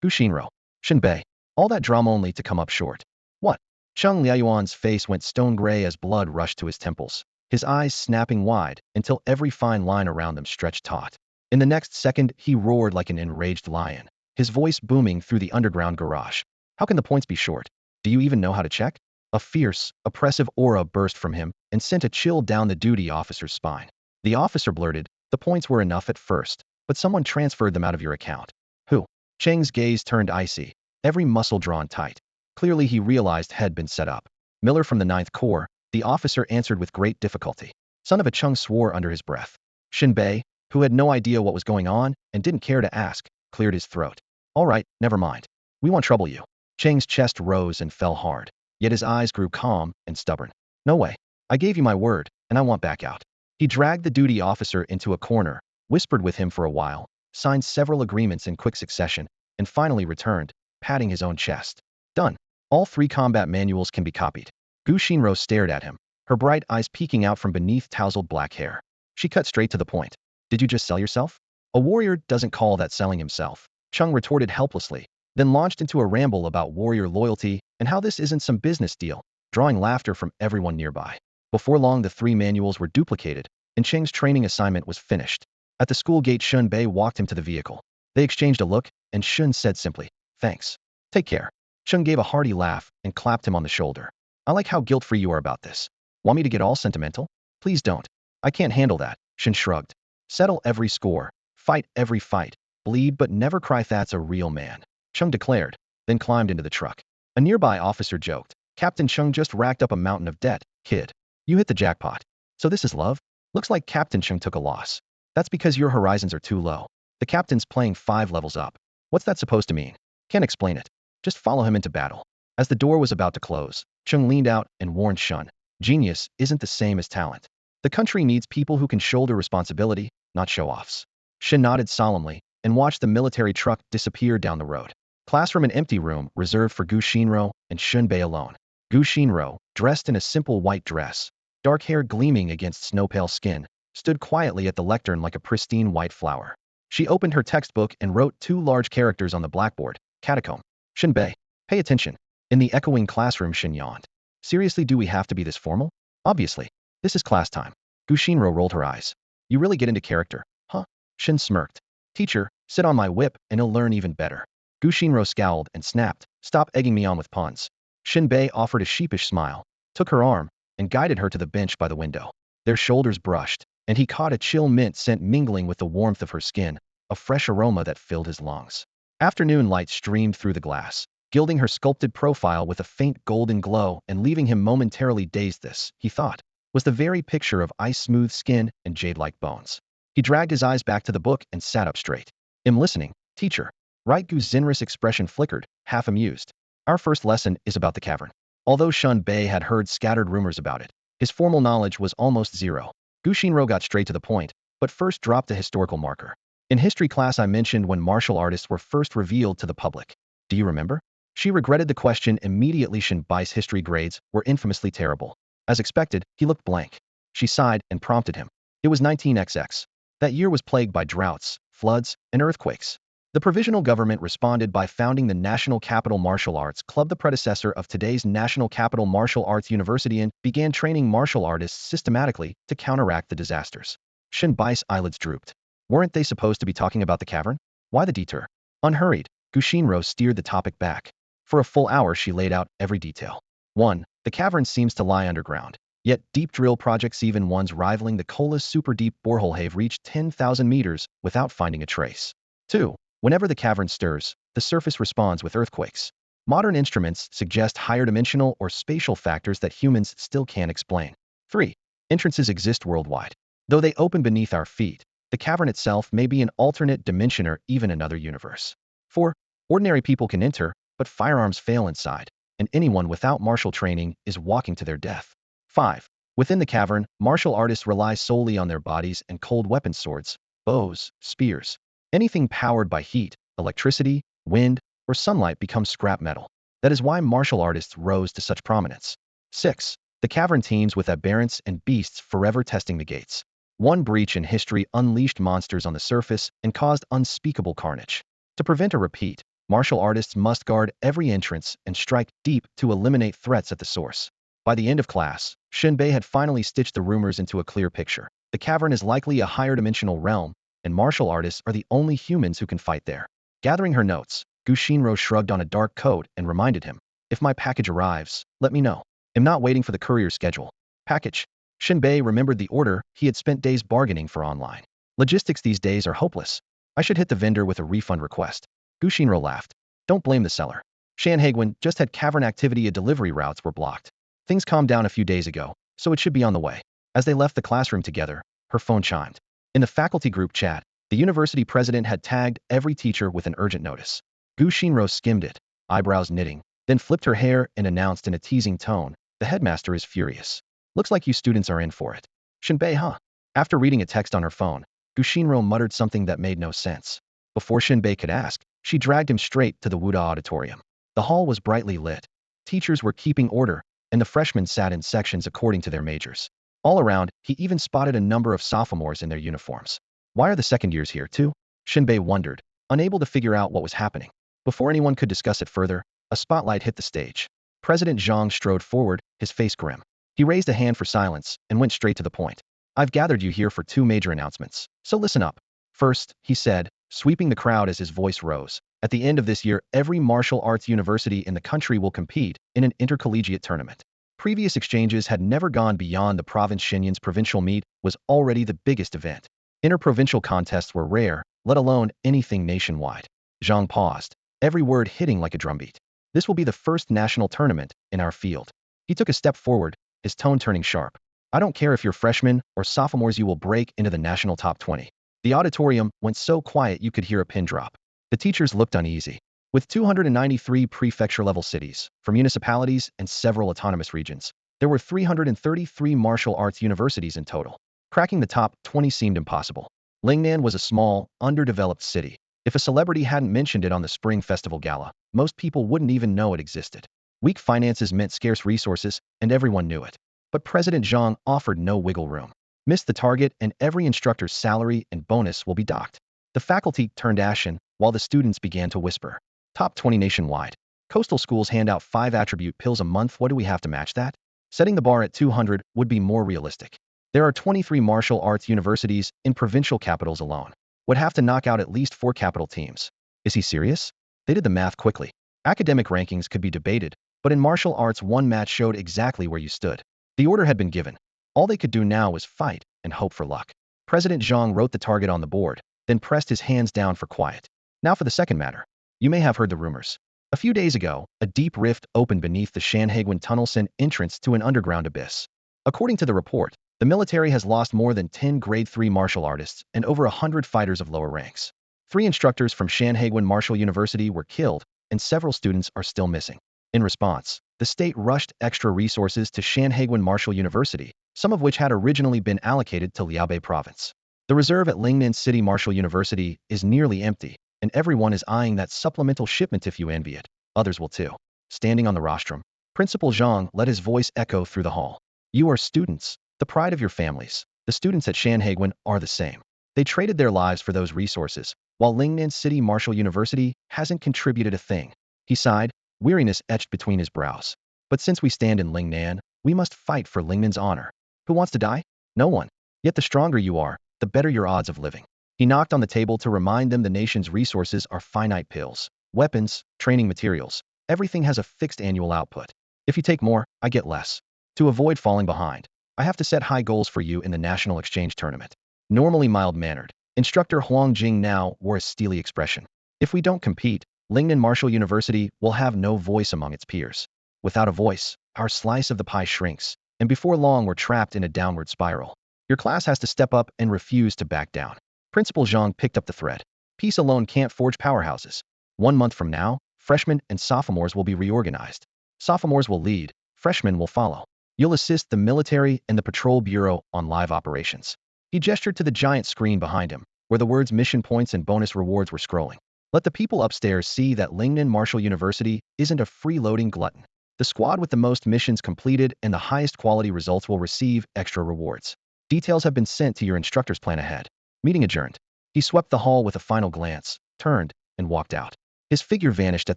Gu Xinro. Shen Bei. All that drama only to come up short. What? Cheng Liaoyuan's face went stone gray as blood rushed to his temples, his eyes snapping wide until every fine line around them stretched taut. In the next second, he roared like an enraged lion, his voice booming through the underground garage. How can the points be short? Do you even know how to check? A fierce, oppressive aura burst from him and sent a chill down the duty officer's spine. The officer blurted, the points were enough at first, but someone transferred them out of your account. Who? Cheng's gaze turned icy, every muscle drawn tight. Clearly he realized had been set up. Miller from the 9th Corps, the officer answered with great difficulty. Son of a Cheng swore under his breath. Shen Bei, who had no idea what was going on and didn't care to ask, cleared his throat. All right, never mind. We won't trouble you. Cheng's chest rose and fell hard, yet his eyes grew calm and stubborn. No way. I gave you my word, and I want back out. He dragged the duty officer into a corner, whispered with him for a while, signed several agreements in quick succession, and finally returned, patting his own chest. Done. All 3 combat manuals can be copied. Gu Shinro stared at him, her bright eyes peeking out from beneath tousled black hair. She cut straight to the point. Did you just sell yourself? A warrior doesn't call that selling himself, Chung retorted helplessly, then launched into a ramble about warrior loyalty and how this isn't some business deal, drawing laughter from everyone nearby. Before long, the 3 manuals were duplicated, and Cheng's training assignment was finished. At the school gate, Shen Bei walked him to the vehicle. They exchanged a look, and Shen said simply, "Thanks. Take care." Cheng gave a hearty laugh and clapped him on the shoulder. "I like how guilt-free you are about this. Want me to get all sentimental? Please don't. I can't handle that," Shen shrugged. "Settle every score. Fight every fight. Bleed but never cry. That's a real man," Cheng declared, then climbed into the truck. A nearby officer joked, "Captain Chung just racked up a mountain of debt, kid. You hit the jackpot. So this is love? Looks like Captain Chung took a loss. That's because your horizons are too low. The captain's playing 5 levels up. What's that supposed to mean? Can't explain it. Just follow him into battle." As the door was about to close, Chung leaned out and warned Shun, "Genius isn't the same as talent. The country needs people who can shoulder responsibility, not show-offs." Shin nodded solemnly and watched the military truck disappear down the road. Classroom, an empty room reserved for Gu Shinro and Shen Bei alone. Gu Shinro, dressed in a simple white dress, dark hair gleaming against snow-pale skin, stood quietly at the lectern like a pristine white flower. She opened her textbook and wrote 2 large characters on the blackboard, "Catacomb." "Shen Bei, pay attention." In the echoing classroom, Shin yawned. "Seriously, do we have to be this formal? Obviously. This is class time." Gu Shinro rolled her eyes. "You really get into character, huh?" Shin smirked. "Teacher, sit on my whip and he'll learn even better." Gu Shinro scowled and snapped, "Stop egging me on with puns." Shin Bei offered a sheepish smile, took her arm, and guided her to the bench by the window. Their shoulders brushed, and he caught a chill mint scent mingling with the warmth of her skin, a fresh aroma that filled his lungs. Afternoon light streamed through the glass, gilding her sculpted profile with a faint golden glow and leaving him momentarily dazed. This, he thought, was the very picture of ice-smooth skin and jade-like bones. He dragged his eyes back to the book and sat up straight. "I'm listening, teacher." Right Gu's Zinrus expression flickered, half amused. "Our first lesson is about the cavern." Although Shen Bei had heard scattered rumors about it, his formal knowledge was almost zero. Gu Shinro got straight to the point, but first dropped a historical marker. "In history class I mentioned when martial artists were first revealed to the public. Do you remember?" She regretted the question immediately. Shen Bai's history grades were infamously terrible. As expected, he looked blank. She sighed and prompted him. "It was 19XX. That year was plagued by droughts, floods, and earthquakes. The provisional government responded by founding the National Capital Martial Arts Club, the predecessor of today's National Capital Martial Arts University, and began training martial artists systematically to counteract the disasters." Shen Bai's eyelids drooped. Weren't they supposed to be talking about the cavern? Why the detour? Unhurried, Gu Shinro steered the topic back. For a full hour she laid out every detail. 1. The cavern seems to lie underground. Yet deep drill projects, even ones rivaling the Kola's super deep borehole, have reached 10,000 meters without finding a trace. 2. Whenever the cavern stirs, the surface responds with earthquakes. Modern instruments suggest higher dimensional or spatial factors that humans still can't explain. 3. Entrances exist worldwide. Though they open beneath our feet, the cavern itself may be an alternate dimension or even another universe. 4. Ordinary people can enter, but firearms fail inside, and anyone without martial training is walking to their death. 5. Within the cavern, martial artists rely solely on their bodies and cold weapon, swords, bows, spears. Anything powered by heat, electricity, wind, or sunlight becomes scrap metal. That is why martial artists rose to such prominence. 6. The cavern teems with aberrants and beasts forever testing the gates. One breach in history unleashed monsters on the surface and caused unspeakable carnage. To prevent a repeat, martial artists must guard every entrance and strike deep to eliminate threats at the source. By the end of class, Shen Bei had finally stitched the rumors into a clear picture. The cavern is likely a higher dimensional realm, and martial artists are the only humans who can fight there. Gathering her notes, Gu Shinro shrugged on a dark coat and reminded him, "If my package arrives, let me know. I'm not waiting for the courier schedule." Package. Shen Bei remembered the order he had spent days bargaining for online. Logistics these days are hopeless. I should hit the vendor with a refund request. Gu Shinro laughed. "Don't blame the seller. Shanhaiguan just had cavern activity. Delivery routes were blocked. Things calmed down a few days ago, so it should be on the way." As they left the classroom together, her phone chimed. In the faculty group chat, the university president had tagged every teacher with an urgent notice. Gu Shinro skimmed it, eyebrows knitting, then flipped her hair and announced in a teasing tone, "The headmaster is furious. Looks like you students are in for it." "Shen Bei, huh?" After reading a text on her phone, Gu Shinro muttered something that made no sense. Before Shen Bei could ask, she dragged him straight to the Wuda auditorium. The hall was brightly lit. Teachers were keeping order, and the freshmen sat in sections according to their majors. All around, he even spotted a number of sophomores in their uniforms. Why are the second years here too? Shen Bei wondered, unable to figure out what was happening. Before anyone could discuss it further, a spotlight hit the stage. President Zhang strode forward, his face grim. He raised a hand for silence and went straight to the point. I've gathered you here for two major announcements, so listen up. First, he said, sweeping the crowd as his voice rose. At the end of this year, every martial arts university in the country will compete in an intercollegiate tournament. Previous exchanges had never gone beyond the province. Shenyang's provincial meet was already the biggest event. Interprovincial contests were rare, let alone anything nationwide. Zhang paused, every word hitting like a drumbeat. This will be the first national tournament in our field. He took a step forward, his tone turning sharp. I don't care if you're freshmen or sophomores, you will break into the national top 20. The auditorium went so quiet you could hear a pin drop. The teachers looked uneasy. With 293 prefecture-level cities, from municipalities and several autonomous regions, there were 333 martial arts universities in total. Cracking the top 20 seemed impossible. Lingnan was a small, underdeveloped city. If a celebrity hadn't mentioned it on the Spring Festival Gala, most people wouldn't even know it existed. Weak finances meant scarce resources, and everyone knew it. But President Zhang offered no wiggle room. Miss the target and every instructor's salary and bonus will be docked. The faculty turned ashen, while the students began to whisper. Top 20 nationwide. Coastal schools hand out 5 attribute pills a month. What do we have to match that? Setting the bar at 200 would be more realistic. There are 23 martial arts universities in provincial capitals alone. Would have to knock out at least 4 capital teams. Is he serious? They did the math quickly. Academic rankings could be debated, but in martial arts one match showed exactly where you stood. The order had been given. All they could do now was fight and hope for luck. President Zhang wrote the target on the board, then pressed his hands down for quiet. Now for the second matter. You may have heard the rumors. A few days ago, a deep rift opened beneath the Shanhaiguan Tunnel's entrance to an underground abyss. According to the report, the military has lost more than 10 grade 3 martial artists and over 100 fighters of lower ranks. 3 instructors from Shanhaiguan Martial University were killed, and several students are still missing. In response, the state rushed extra resources to Shanhaiguan Martial University, some of which had originally been allocated to Liaobei Province. The reserve at Lingnan City Martial University is nearly empty, and everyone is eyeing that supplemental shipment. If you envy it, others will too. Standing on the rostrum, Principal Zhang let his voice echo through the hall. You are students, the pride of your families. The students at Shanhaiguan are the same. They traded their lives for those resources, while Lingnan City Martial University hasn't contributed a thing. He sighed, weariness etched between his brows. But since we stand in Lingnan, we must fight for Lingnan's honor. Who wants to die? No one. Yet the stronger you are, the better your odds of living. He knocked on the table to remind them the nation's resources are finite: pills, weapons, training materials. Everything has a fixed annual output. If you take more, I get less. To avoid falling behind, I have to set high goals for you in the national exchange tournament. Normally mild-mannered, Instructor Huang Jing now wore a steely expression. If we don't compete, Lingnan Martial University will have no voice among its peers. Without a voice, our slice of the pie shrinks, and before long we're trapped in a downward spiral. Your class has to step up and refuse to back down. Principal Zhang picked up the thread. Peace alone can't forge powerhouses. 1 month from now, freshmen and sophomores will be reorganized. Sophomores will lead, freshmen will follow. You'll assist the military and the patrol bureau on live operations. He gestured to the giant screen behind him, where the words mission points and bonus rewards were scrolling. Let the people upstairs see that Lingnan Martial University isn't a freeloading glutton. The squad with the most missions completed and the highest quality results will receive extra rewards. Details have been sent to your instructor's plan ahead. Meeting adjourned. He swept the hall with a final glance, turned, and walked out. His figure vanished at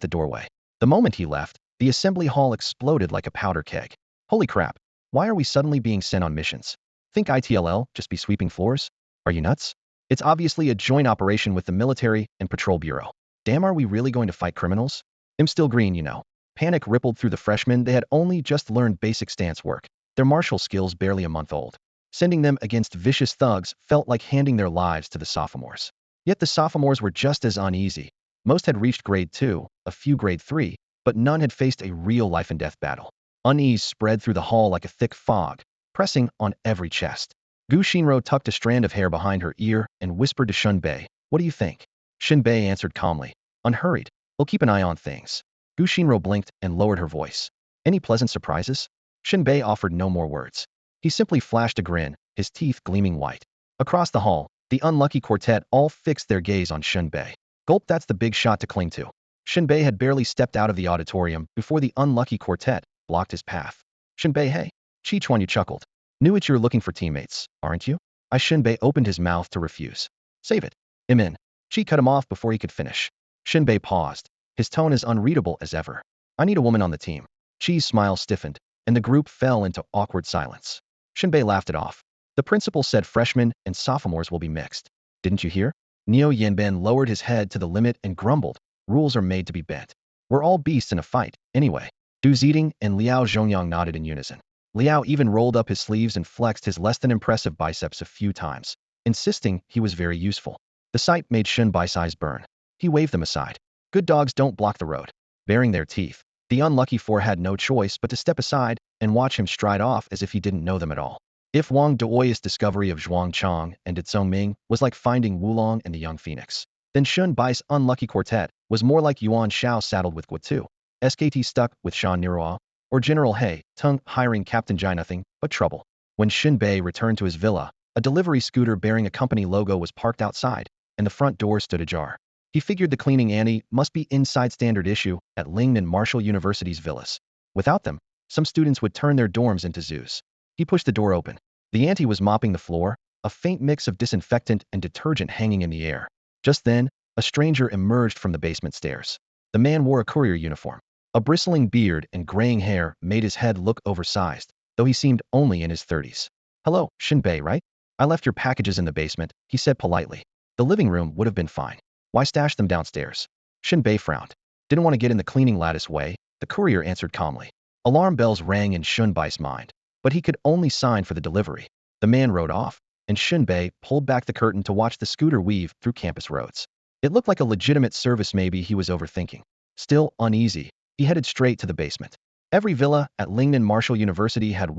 the doorway. The moment he left, the assembly hall exploded like a powder keg. Holy crap, why are we suddenly being sent on missions? Think ITLL just be sweeping floors? Are you nuts? It's obviously a joint operation with the military and patrol bureau. Damn, are we really going to fight criminals? I'm still green, you know. Panic rippled through the freshmen. They had only just learned basic stance work, their martial skills barely a month old. Sending them against vicious thugs felt like handing their lives to the sophomores. Yet the sophomores were just as uneasy. Most had reached grade 2, a few grade 3, but none had faced a real life-and-death battle. Unease spread through the hall like a thick fog, pressing on every chest. Gu Xinro tucked a strand of hair behind her ear and whispered to Shen Bei, "What do you think?" Shen Bei answered calmly, unhurried, "We'll keep an eye on things." Gu Xinro blinked and lowered her voice. "Any pleasant surprises?" Shen Bei offered no more words. He simply flashed a grin, his teeth gleaming white. Across the hall, the unlucky quartet all fixed their gaze on Shen Bei. Gulp, that's the big shot to cling to. Shen Bei had barely stepped out of the auditorium before the unlucky quartet blocked his path. Shen Bei, hey. Chi Chuan, you chuckled. Knew it, you're looking for teammates, aren't you? Shen Bei opened his mouth to refuse. Save it. I'm in. Chi cut him off before he could finish. Shen Bei paused, his tone as unreadable as ever. I need a woman on the team. Chi's smile stiffened, and the group fell into awkward silence. Shen Bei laughed it off. The principal said freshmen and sophomores will be mixed. Didn't you hear? Neo Yanban lowered his head to the limit and grumbled. Rules are made to be bent. We're all beasts in a fight, anyway. Du Ziding and Liao Zhongyang nodded in unison. Liao even rolled up his sleeves and flexed his less than impressive biceps a few times, insisting he was very useful. The sight made Shen Bai's eyes burn. He waved them aside. Good dogs don't block the road. Baring their teeth, the unlucky four had no choice but to step aside and watch him stride off as if he didn't know them at all. If Wang Duoy's discovery of Zhuang Chang and Ditsong Ming was like finding Wulong and the young phoenix, then Shen Bai's unlucky quartet was more like Yuan Shao saddled with Guotu, SKT stuck with Shan Niruo, or General He Tung hiring Captain Jai nothing but trouble. When Shen Bei returned to his villa, a delivery scooter bearing a company logo was parked outside, and the front door stood ajar. He figured the cleaning ante must be inside standard issue at Lingnan Marshall University's villas. Without them, some students would turn their dorms into zoos. He pushed the door open. The auntie was mopping the floor, a faint mix of disinfectant and detergent hanging in the air. Just then, a stranger emerged from the basement stairs. The man wore a courier uniform. A bristling beard and graying hair made his head look oversized, though he seemed only in his 30s. Hello, Shen Bei, right? I left your packages in the basement, he said politely. The living room would have been fine. Why stash them downstairs? Shen Bei frowned. Didn't want to get in the cleaning lattice way, the courier answered calmly. Alarm bells rang in Shen Bai's mind, but he could only sign for the delivery. The man rode off, and Shen Bei pulled back the curtain to watch the scooter weave through campus roads. It looked like a legitimate service. Maybe he was overthinking. Still uneasy, he headed straight to the basement. Every villa at Lingnan Marshall University had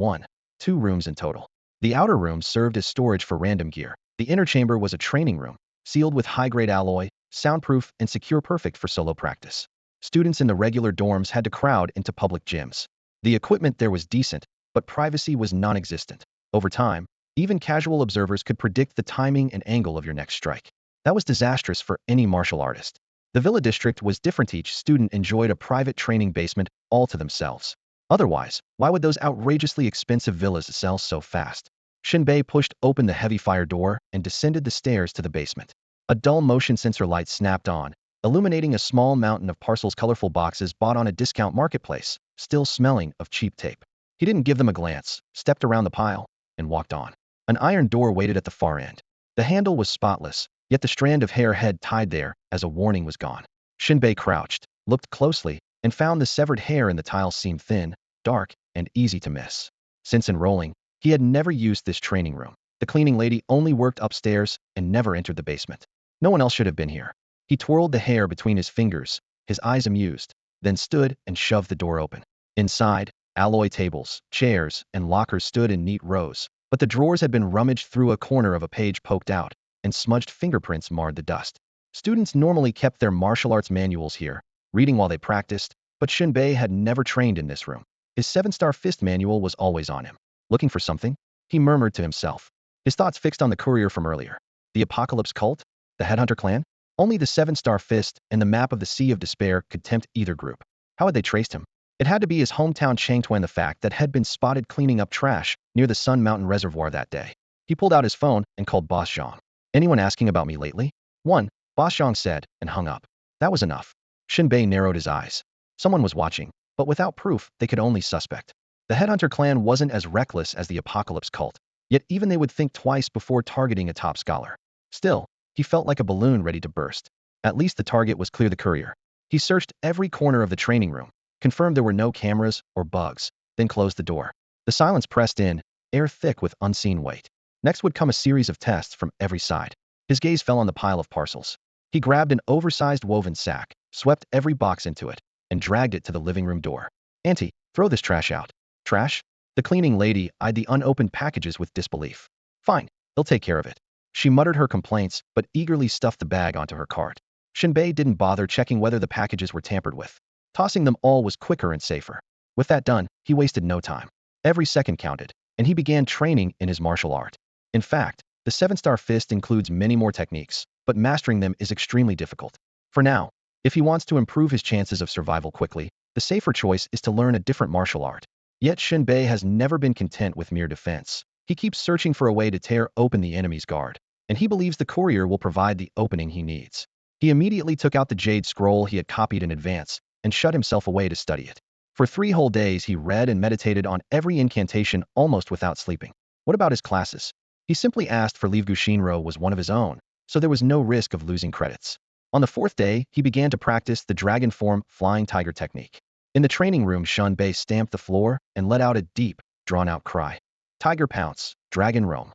2 rooms in total. The outer room served as storage for random gear. The inner chamber was a training room, sealed with high-grade alloy, soundproof and secure, perfect for solo practice. Students in the regular dorms had to crowd into public gyms. The equipment there was decent, but privacy was non-existent. Over time, even casual observers could predict the timing and angle of your next strike. That was disastrous for any martial artist. The villa district was different. Each student enjoyed a private training basement all to themselves. Otherwise, why would those outrageously expensive villas sell so fast? Shen Bei pushed open the heavy fire door and descended the stairs to the basement. A dull motion sensor light snapped on, illuminating a small mountain of parcels, colorful boxes bought on a discount marketplace, still smelling of cheap tape. He didn't give them a glance, stepped around the pile, and walked on. An iron door waited at the far end. The handle was spotless, yet the strand of hair had tied there as a warning was gone. Shen Bei crouched, looked closely, and found the severed hair in the tile seemed thin, dark, and easy to miss. Since enrolling, he had never used this training room. The cleaning lady only worked upstairs and never entered the basement. No one else should have been here. He twirled the hair between his fingers, his eyes amused, then stood and shoved the door open. Inside, alloy tables, chairs, and lockers stood in neat rows, but the drawers had been rummaged through. A corner of a page poked out, and smudged fingerprints marred the dust. Students normally kept their martial arts manuals here, reading while they practiced, but Shen Bei had never trained in this room. His 7-star fist manual was always on him. Looking for something? He murmured to himself. His thoughts fixed on the courier from earlier. The Apocalypse Cult? The Headhunter Clan? Only the 7-star fist and the map of the Sea of Despair could tempt either group. How had they traced him? It had to be his hometown Changtuan, the fact that had been spotted cleaning up trash near the Sun Mountain Reservoir that day. He pulled out his phone and called Boss Zhang. Anyone asking about me lately? Boss Zhang said, and hung up. That was enough. Shen Bei narrowed his eyes. Someone was watching, but without proof, they could only suspect. The Headhunter Clan wasn't as reckless as the Apocalypse Cult, yet even they would think twice before targeting a top scholar. Still, he felt like a balloon ready to burst. At least the target was clear. The courier. He searched every corner of the training room, confirmed there were no cameras or bugs, then closed the door. The silence pressed in, air thick with unseen weight. Next would come a series of tests from every side. His gaze fell on the pile of parcels. He grabbed an oversized woven sack, swept every box into it, and dragged it to the living room door. Auntie, throw this trash out. Trash? The cleaning lady eyed the unopened packages with disbelief. Fine, he'll take care of it. She muttered her complaints, but eagerly stuffed the bag onto her cart. Shen Bei didn't bother checking whether the packages were tampered with. Tossing them all was quicker and safer. With that done, he wasted no time. Every second counted, and he began training in his martial art. In fact, the 7-star fist includes many more techniques, but mastering them is extremely difficult. For now, If he wants to improve his chances of survival quickly, the safer choice is to learn a different martial art. Yet Shen Bei has never been content with mere defense. He keeps searching for a way to tear open the enemy's guard, and he believes the courier will provide the opening he needs. He immediately took out the jade scroll he had copied in advance and shut himself away to study it. For 3 whole days, he read and meditated on every incantation almost without sleeping. What about his classes? He simply asked for leave. Gushinro was one of his own, so there was no risk of losing credits. On the 4th day, he began to practice the dragon form flying tiger technique. In the training room, Shen Bei stamped the floor and let out a deep, drawn-out cry. Tiger pounce, dragon roam.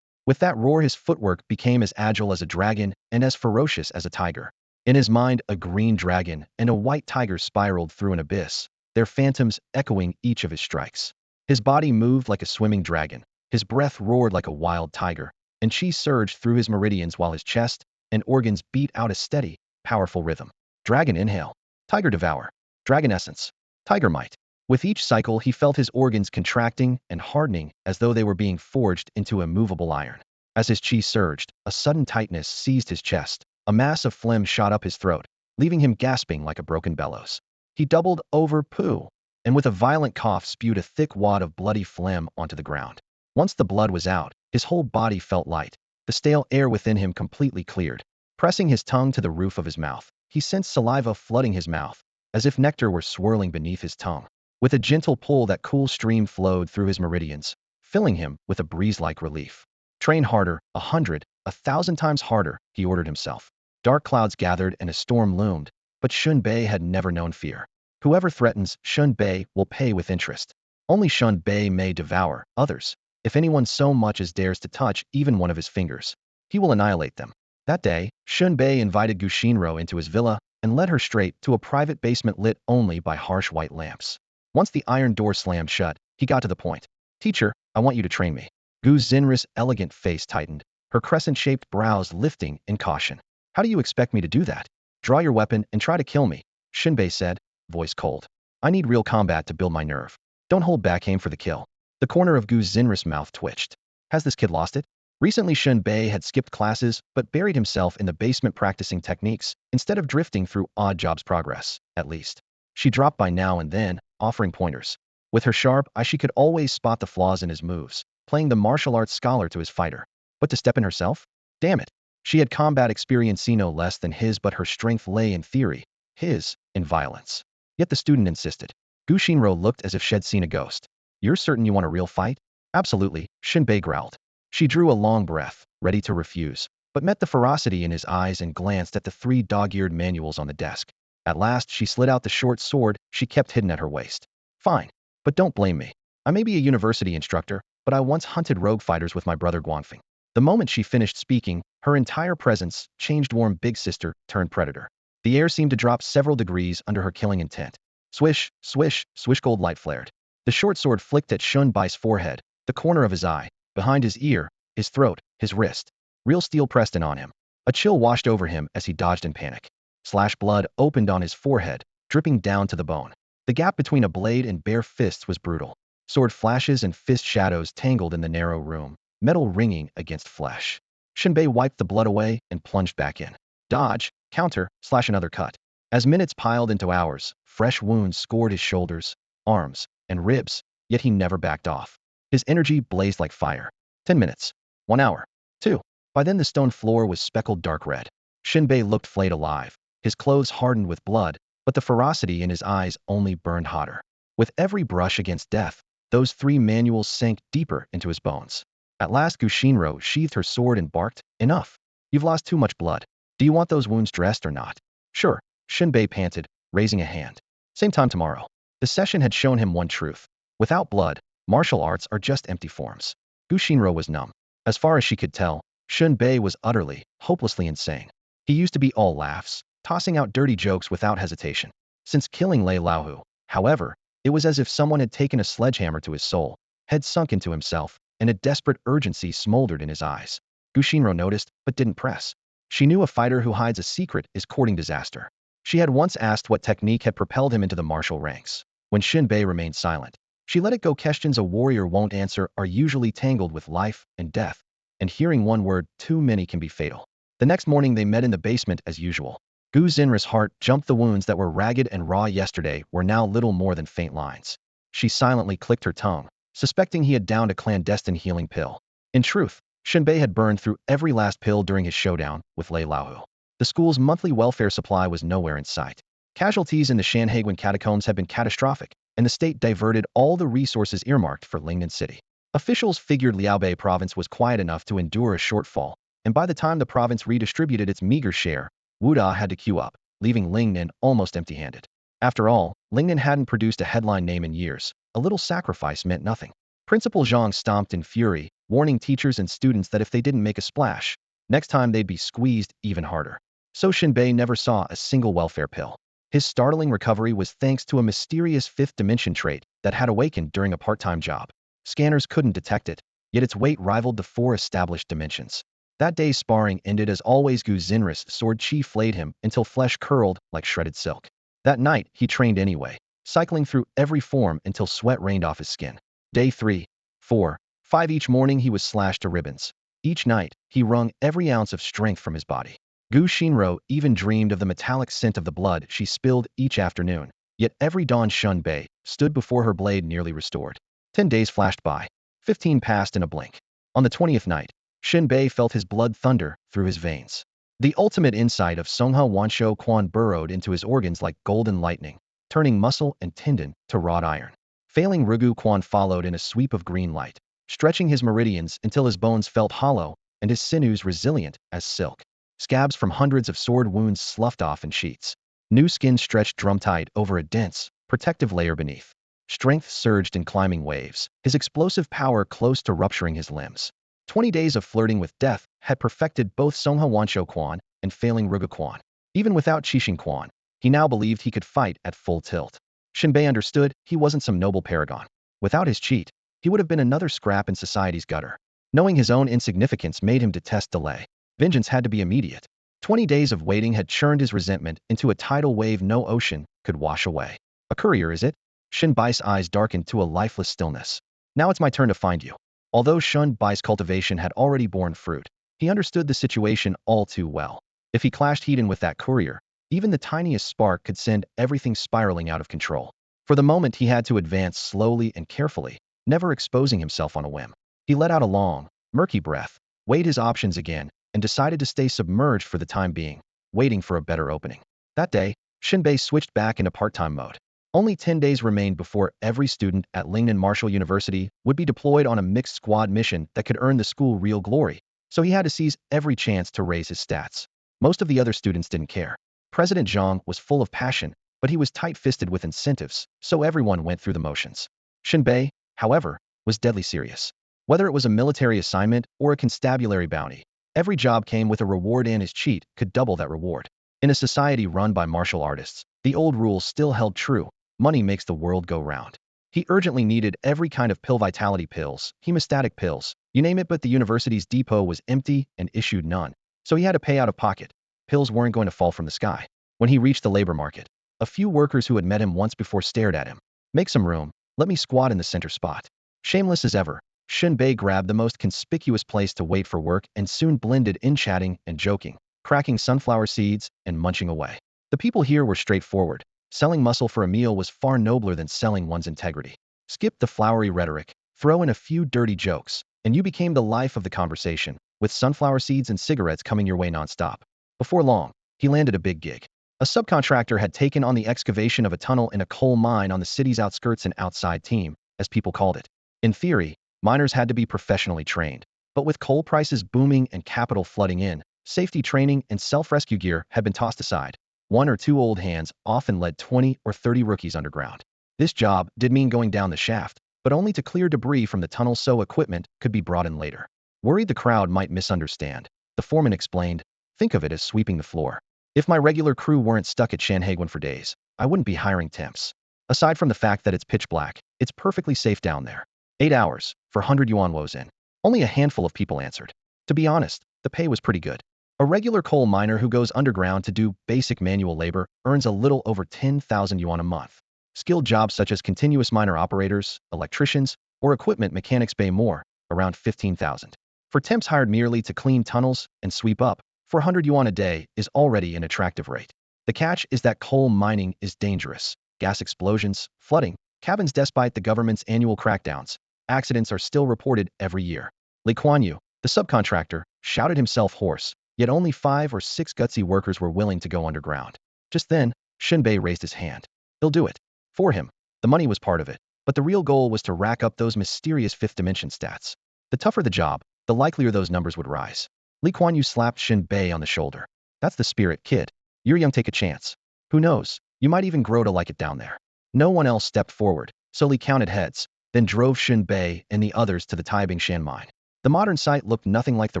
With that roar, his footwork became as agile as a dragon and as ferocious as a tiger. In his mind, a green dragon and a white tiger spiraled through an abyss, their phantoms echoing each of his strikes. His body moved like a swimming dragon, his breath roared like a wild tiger, and chi surged through his meridians while his chest and organs beat out a steady, powerful rhythm. Dragon inhale, tiger devour, dragon essence, tiger might. With each cycle, he felt his organs contracting and hardening as though they were being forged into immovable iron. As his chi surged, a sudden tightness seized his chest. A mass of phlegm shot up his throat, leaving him gasping like a broken bellows. He doubled over poo, and with a violent cough spewed a thick wad of bloody phlegm onto the ground. Once the blood was out, his whole body felt light. The stale air within him completely cleared. Pressing his tongue to the roof of his mouth, he sensed saliva flooding his mouth, as if nectar were swirling beneath his tongue. With a gentle pull, that cool stream flowed through his meridians, filling him with a breeze-like relief. Train harder, 100, 1,000 times harder, he ordered himself. Dark clouds gathered and a storm loomed, but Shen Bei had never known fear. Whoever threatens Shen Bei will pay with interest. Only Shen Bei may devour others. If anyone so much as dares to touch even one of his fingers, he will annihilate them. That day, Shen Bei invited Gushinro into his villa and led her straight to a private basement lit only by harsh white lamps. Once the iron door slammed shut, he got to the point. Teacher, I want you to train me. Gu Xinri's elegant face tightened, her crescent-shaped brows lifting in caution. How do you expect me to do that? Draw your weapon and try to kill me, Shen Bei said, voice cold. I need real combat to build my nerve. Don't hold back, aim for the kill. The corner of Gu Xinri's mouth twitched. Has this kid lost it? Recently, Shen Bei had skipped classes but buried himself in the basement practicing techniques instead of drifting through odd jobs. Progress, at least. She dropped by now and then, offering pointers. With her sharp eye, she could always spot the flaws in his moves, playing the martial arts scholar to his fighter. But to step in herself? Damn it. She had combat experience no less than his, but her strength lay in theory, his in violence. Yet the student insisted. Gu Shinro looked as if she'd seen a ghost. You're certain you want a real fight? Absolutely, Shen Bei growled. She drew a long breath, ready to refuse, but met the ferocity in his eyes and glanced at the 3 dog-eared manuals on the desk. At last, she slid out the short sword she kept hidden at her waist. Fine, but don't blame me. I may be a university instructor, but I once hunted rogue fighters with my brother Guangfeng. The moment she finished speaking, her entire presence changed. Warm big sister turned predator. The air seemed to drop several degrees under her killing intent. Swish, swish, swish, gold light flared. The short sword flicked at Shen Bai's forehead, the corner of his eye, behind his ear, his throat, his wrist. Real steel pressed in on him. A chill washed over him as he dodged in panic. Slash blood opened on his forehead, dripping down to the bone. The gap between a blade and bare fists was brutal. Sword flashes and fist shadows tangled in the narrow room, metal ringing against flesh. Shen Bei wiped the blood away and plunged back in. Dodge, counter, slash, another cut. As minutes piled into hours, fresh wounds scored his shoulders, arms, and ribs, yet he never backed off. His energy blazed like fire. 10 minutes. 1 hour. 2. By then the stone floor was speckled dark red. Shen Bei looked flayed alive. His clothes hardened with blood, but the ferocity in his eyes only burned hotter. With every brush against death, those 3 manuals sank deeper into his bones. At last Gushinro sheathed her sword and barked, Enough. You've lost too much blood. Do you want those wounds dressed or not? Sure, Shen Bei panted, raising a hand. Same time tomorrow. The session had shown him one truth. Without blood, martial arts are just empty forms. Gushinro was numb. As far as she could tell, Shen Bei was utterly, hopelessly insane. He used to be all laughs, tossing out dirty jokes without hesitation. Since killing Lei Laohu, however, it was as if someone had taken a sledgehammer to his soul, had sunk into himself, and a desperate urgency smoldered in his eyes. Gushinro noticed, but didn't press. She knew a fighter who hides a secret is courting disaster. She had once asked what technique had propelled him into the martial ranks. When Shen Bei remained silent, she let it go. Questions a warrior won't answer are usually tangled with life and death, and hearing one word too many can be fatal. The next morning they met in the basement as usual. Gu Xinra's heart jumped. The wounds that were ragged and raw yesterday were now little more than faint lines. She silently clicked her tongue, suspecting he had downed a clandestine healing pill. In truth, Shen Bei had burned through every last pill during his showdown with Lei Laohu. The school's monthly welfare supply was nowhere in sight. Casualties in the Shanhaiguan catacombs had been catastrophic, and the state diverted all the resources earmarked for Lingnan City. Officials figured Liaobei province was quiet enough to endure a shortfall, and by the time the province redistributed its meager share, Wuda had to queue up, leaving Lingnan almost empty-handed. After all, Lingnan hadn't produced a headline name in years. A little sacrifice meant nothing. Principal Zhang stomped in fury, warning teachers and students that if they didn't make a splash, next time they'd be squeezed even harder. So Shen Bei never saw a single welfare pill. His startling recovery was thanks to a mysterious fifth dimension trait that had awakened during a part-time job. Scanners couldn't detect it, yet its weight rivaled the 4 established dimensions. That day's sparring ended as always. Gu Xinra's sword chi flayed him until flesh curled like shredded silk. That night, he trained anyway, cycling through every form until sweat rained off his skin. Day 3, 4, 5 each morning he was slashed to ribbons. Each night, he wrung every ounce of strength from his body. Gu Xinro even dreamed of the metallic scent of the blood she spilled each afternoon, yet every dawn Shen Bei stood before her blade nearly restored. 10 days flashed by. 15 passed in a blink. On the 20th night, Shen Bei felt his blood thunder through his veins. The ultimate insight of Songhe Wanshou Quan burrowed into his organs like golden lightning, turning muscle and tendon to wrought iron. Failing Rugu Quan followed in a sweep of green light, stretching his meridians until his bones felt hollow and his sinews resilient as silk. Scabs from hundreds of sword wounds sloughed off in sheets. New skin stretched drum-tight over a dense, protective layer beneath. Strength surged in climbing waves, his explosive power close to rupturing his limbs. 20 days of flirting with death had perfected both Songhe Wanshou Quan and failing Rugu Quan. Even without Qixing Quan, he now believed he could fight at full tilt. Shen Bei understood he wasn't some noble paragon. Without his cheat, he would have been another scrap in society's gutter. Knowing his own insignificance made him detest delay. Vengeance had to be immediate. 20 days of waiting had churned his resentment into a tidal wave no ocean could wash away. A courier, is it? Shen Bai's eyes darkened to a lifeless stillness. Now it's my turn to find you. Although Shen Bai's cultivation had already borne fruit, he understood the situation all too well. If he clashed head-on with that courier, even the tiniest spark could send everything spiraling out of control. For the moment he had to advance slowly and carefully, never exposing himself on a whim. He let out a long, murky breath, weighed his options again, and decided to stay submerged for the time being, waiting for a better opening. That day, Shen Bei switched back into part-time mode. Only 10 days remained before every student at Lingnan Martial University would be deployed on a mixed squad mission that could earn the school real glory, so he had to seize every chance to raise his stats. Most of the other students didn't care. President Zhang was full of passion, but he was tight-fisted with incentives, so everyone went through the motions. Shen Bei, however, was deadly serious. Whether it was a military assignment or a constabulary bounty, every job came with a reward, and his cheat could double that reward. In a society run by martial artists, the old rules still held true. Money makes the world go round. He urgently needed every kind of pill, vitality pills, hemostatic pills, you name it, but the university's depot was empty and issued none, so he had to pay out of pocket. Pills weren't going to fall from the sky. When he reached the labor market, a few workers who had met him once before stared at him. Make some room, let me squat in the center spot. Shameless as ever, Shen Bei grabbed the most conspicuous place to wait for work and soon blended in, chatting and joking, cracking sunflower seeds and munching away. The people here were straightforward. Selling muscle for a meal was far nobler than selling one's integrity. Skip the flowery rhetoric, throw in a few dirty jokes, and you became the life of the conversation, with sunflower seeds and cigarettes coming your way nonstop. Before long, he landed a big gig. A subcontractor had taken on the excavation of a tunnel in a coal mine on the city's outskirts, an outside team, as people called it. In theory, miners had to be professionally trained, but with coal prices booming and capital flooding in, safety training and self-rescue gear had been tossed aside. 1 or 2 old hands often led 20 or 30 rookies underground. This job did mean going down the shaft, but only to clear debris from the tunnel so equipment could be brought in later. Worried the crowd might misunderstand, the foreman explained, think of it as sweeping the floor. If my regular crew weren't stuck at Shanhaiguan for days, I wouldn't be hiring temps. Aside from the fact that it's pitch black, it's perfectly safe down there. 8 hours, for 100 yuan woes in. Only a handful of people answered. To be honest, the pay was pretty good. A regular coal miner who goes underground to do basic manual labor earns a little over 10,000 yuan a month. Skilled jobs such as continuous miner operators, electricians, or equipment mechanics pay more, around 15,000. For temps hired merely to clean tunnels and sweep up, 400 yuan a day is already an attractive rate. The catch is that coal mining is dangerous. Gas explosions, flooding, cabins. Despite the government's annual crackdowns, accidents are still reported every year. Lee Kuan Yew, the subcontractor, shouted himself hoarse, yet only 5 or 6 gutsy workers were willing to go underground. Just then, Shen Bei raised his hand. He'll do it. For him, the money was part of it, but the real goal was to rack up those mysterious fifth dimension stats. The tougher the job, the likelier those numbers would rise. Lee Kuan Yew slapped Shen Bei on the shoulder. That's the spirit, kid. You're young, take a chance. Who knows, you might even grow to like it down there. No one else stepped forward, so Lee counted heads, then drove Shen Bei and the others to the Taibingshan mine. The modern site looked nothing like the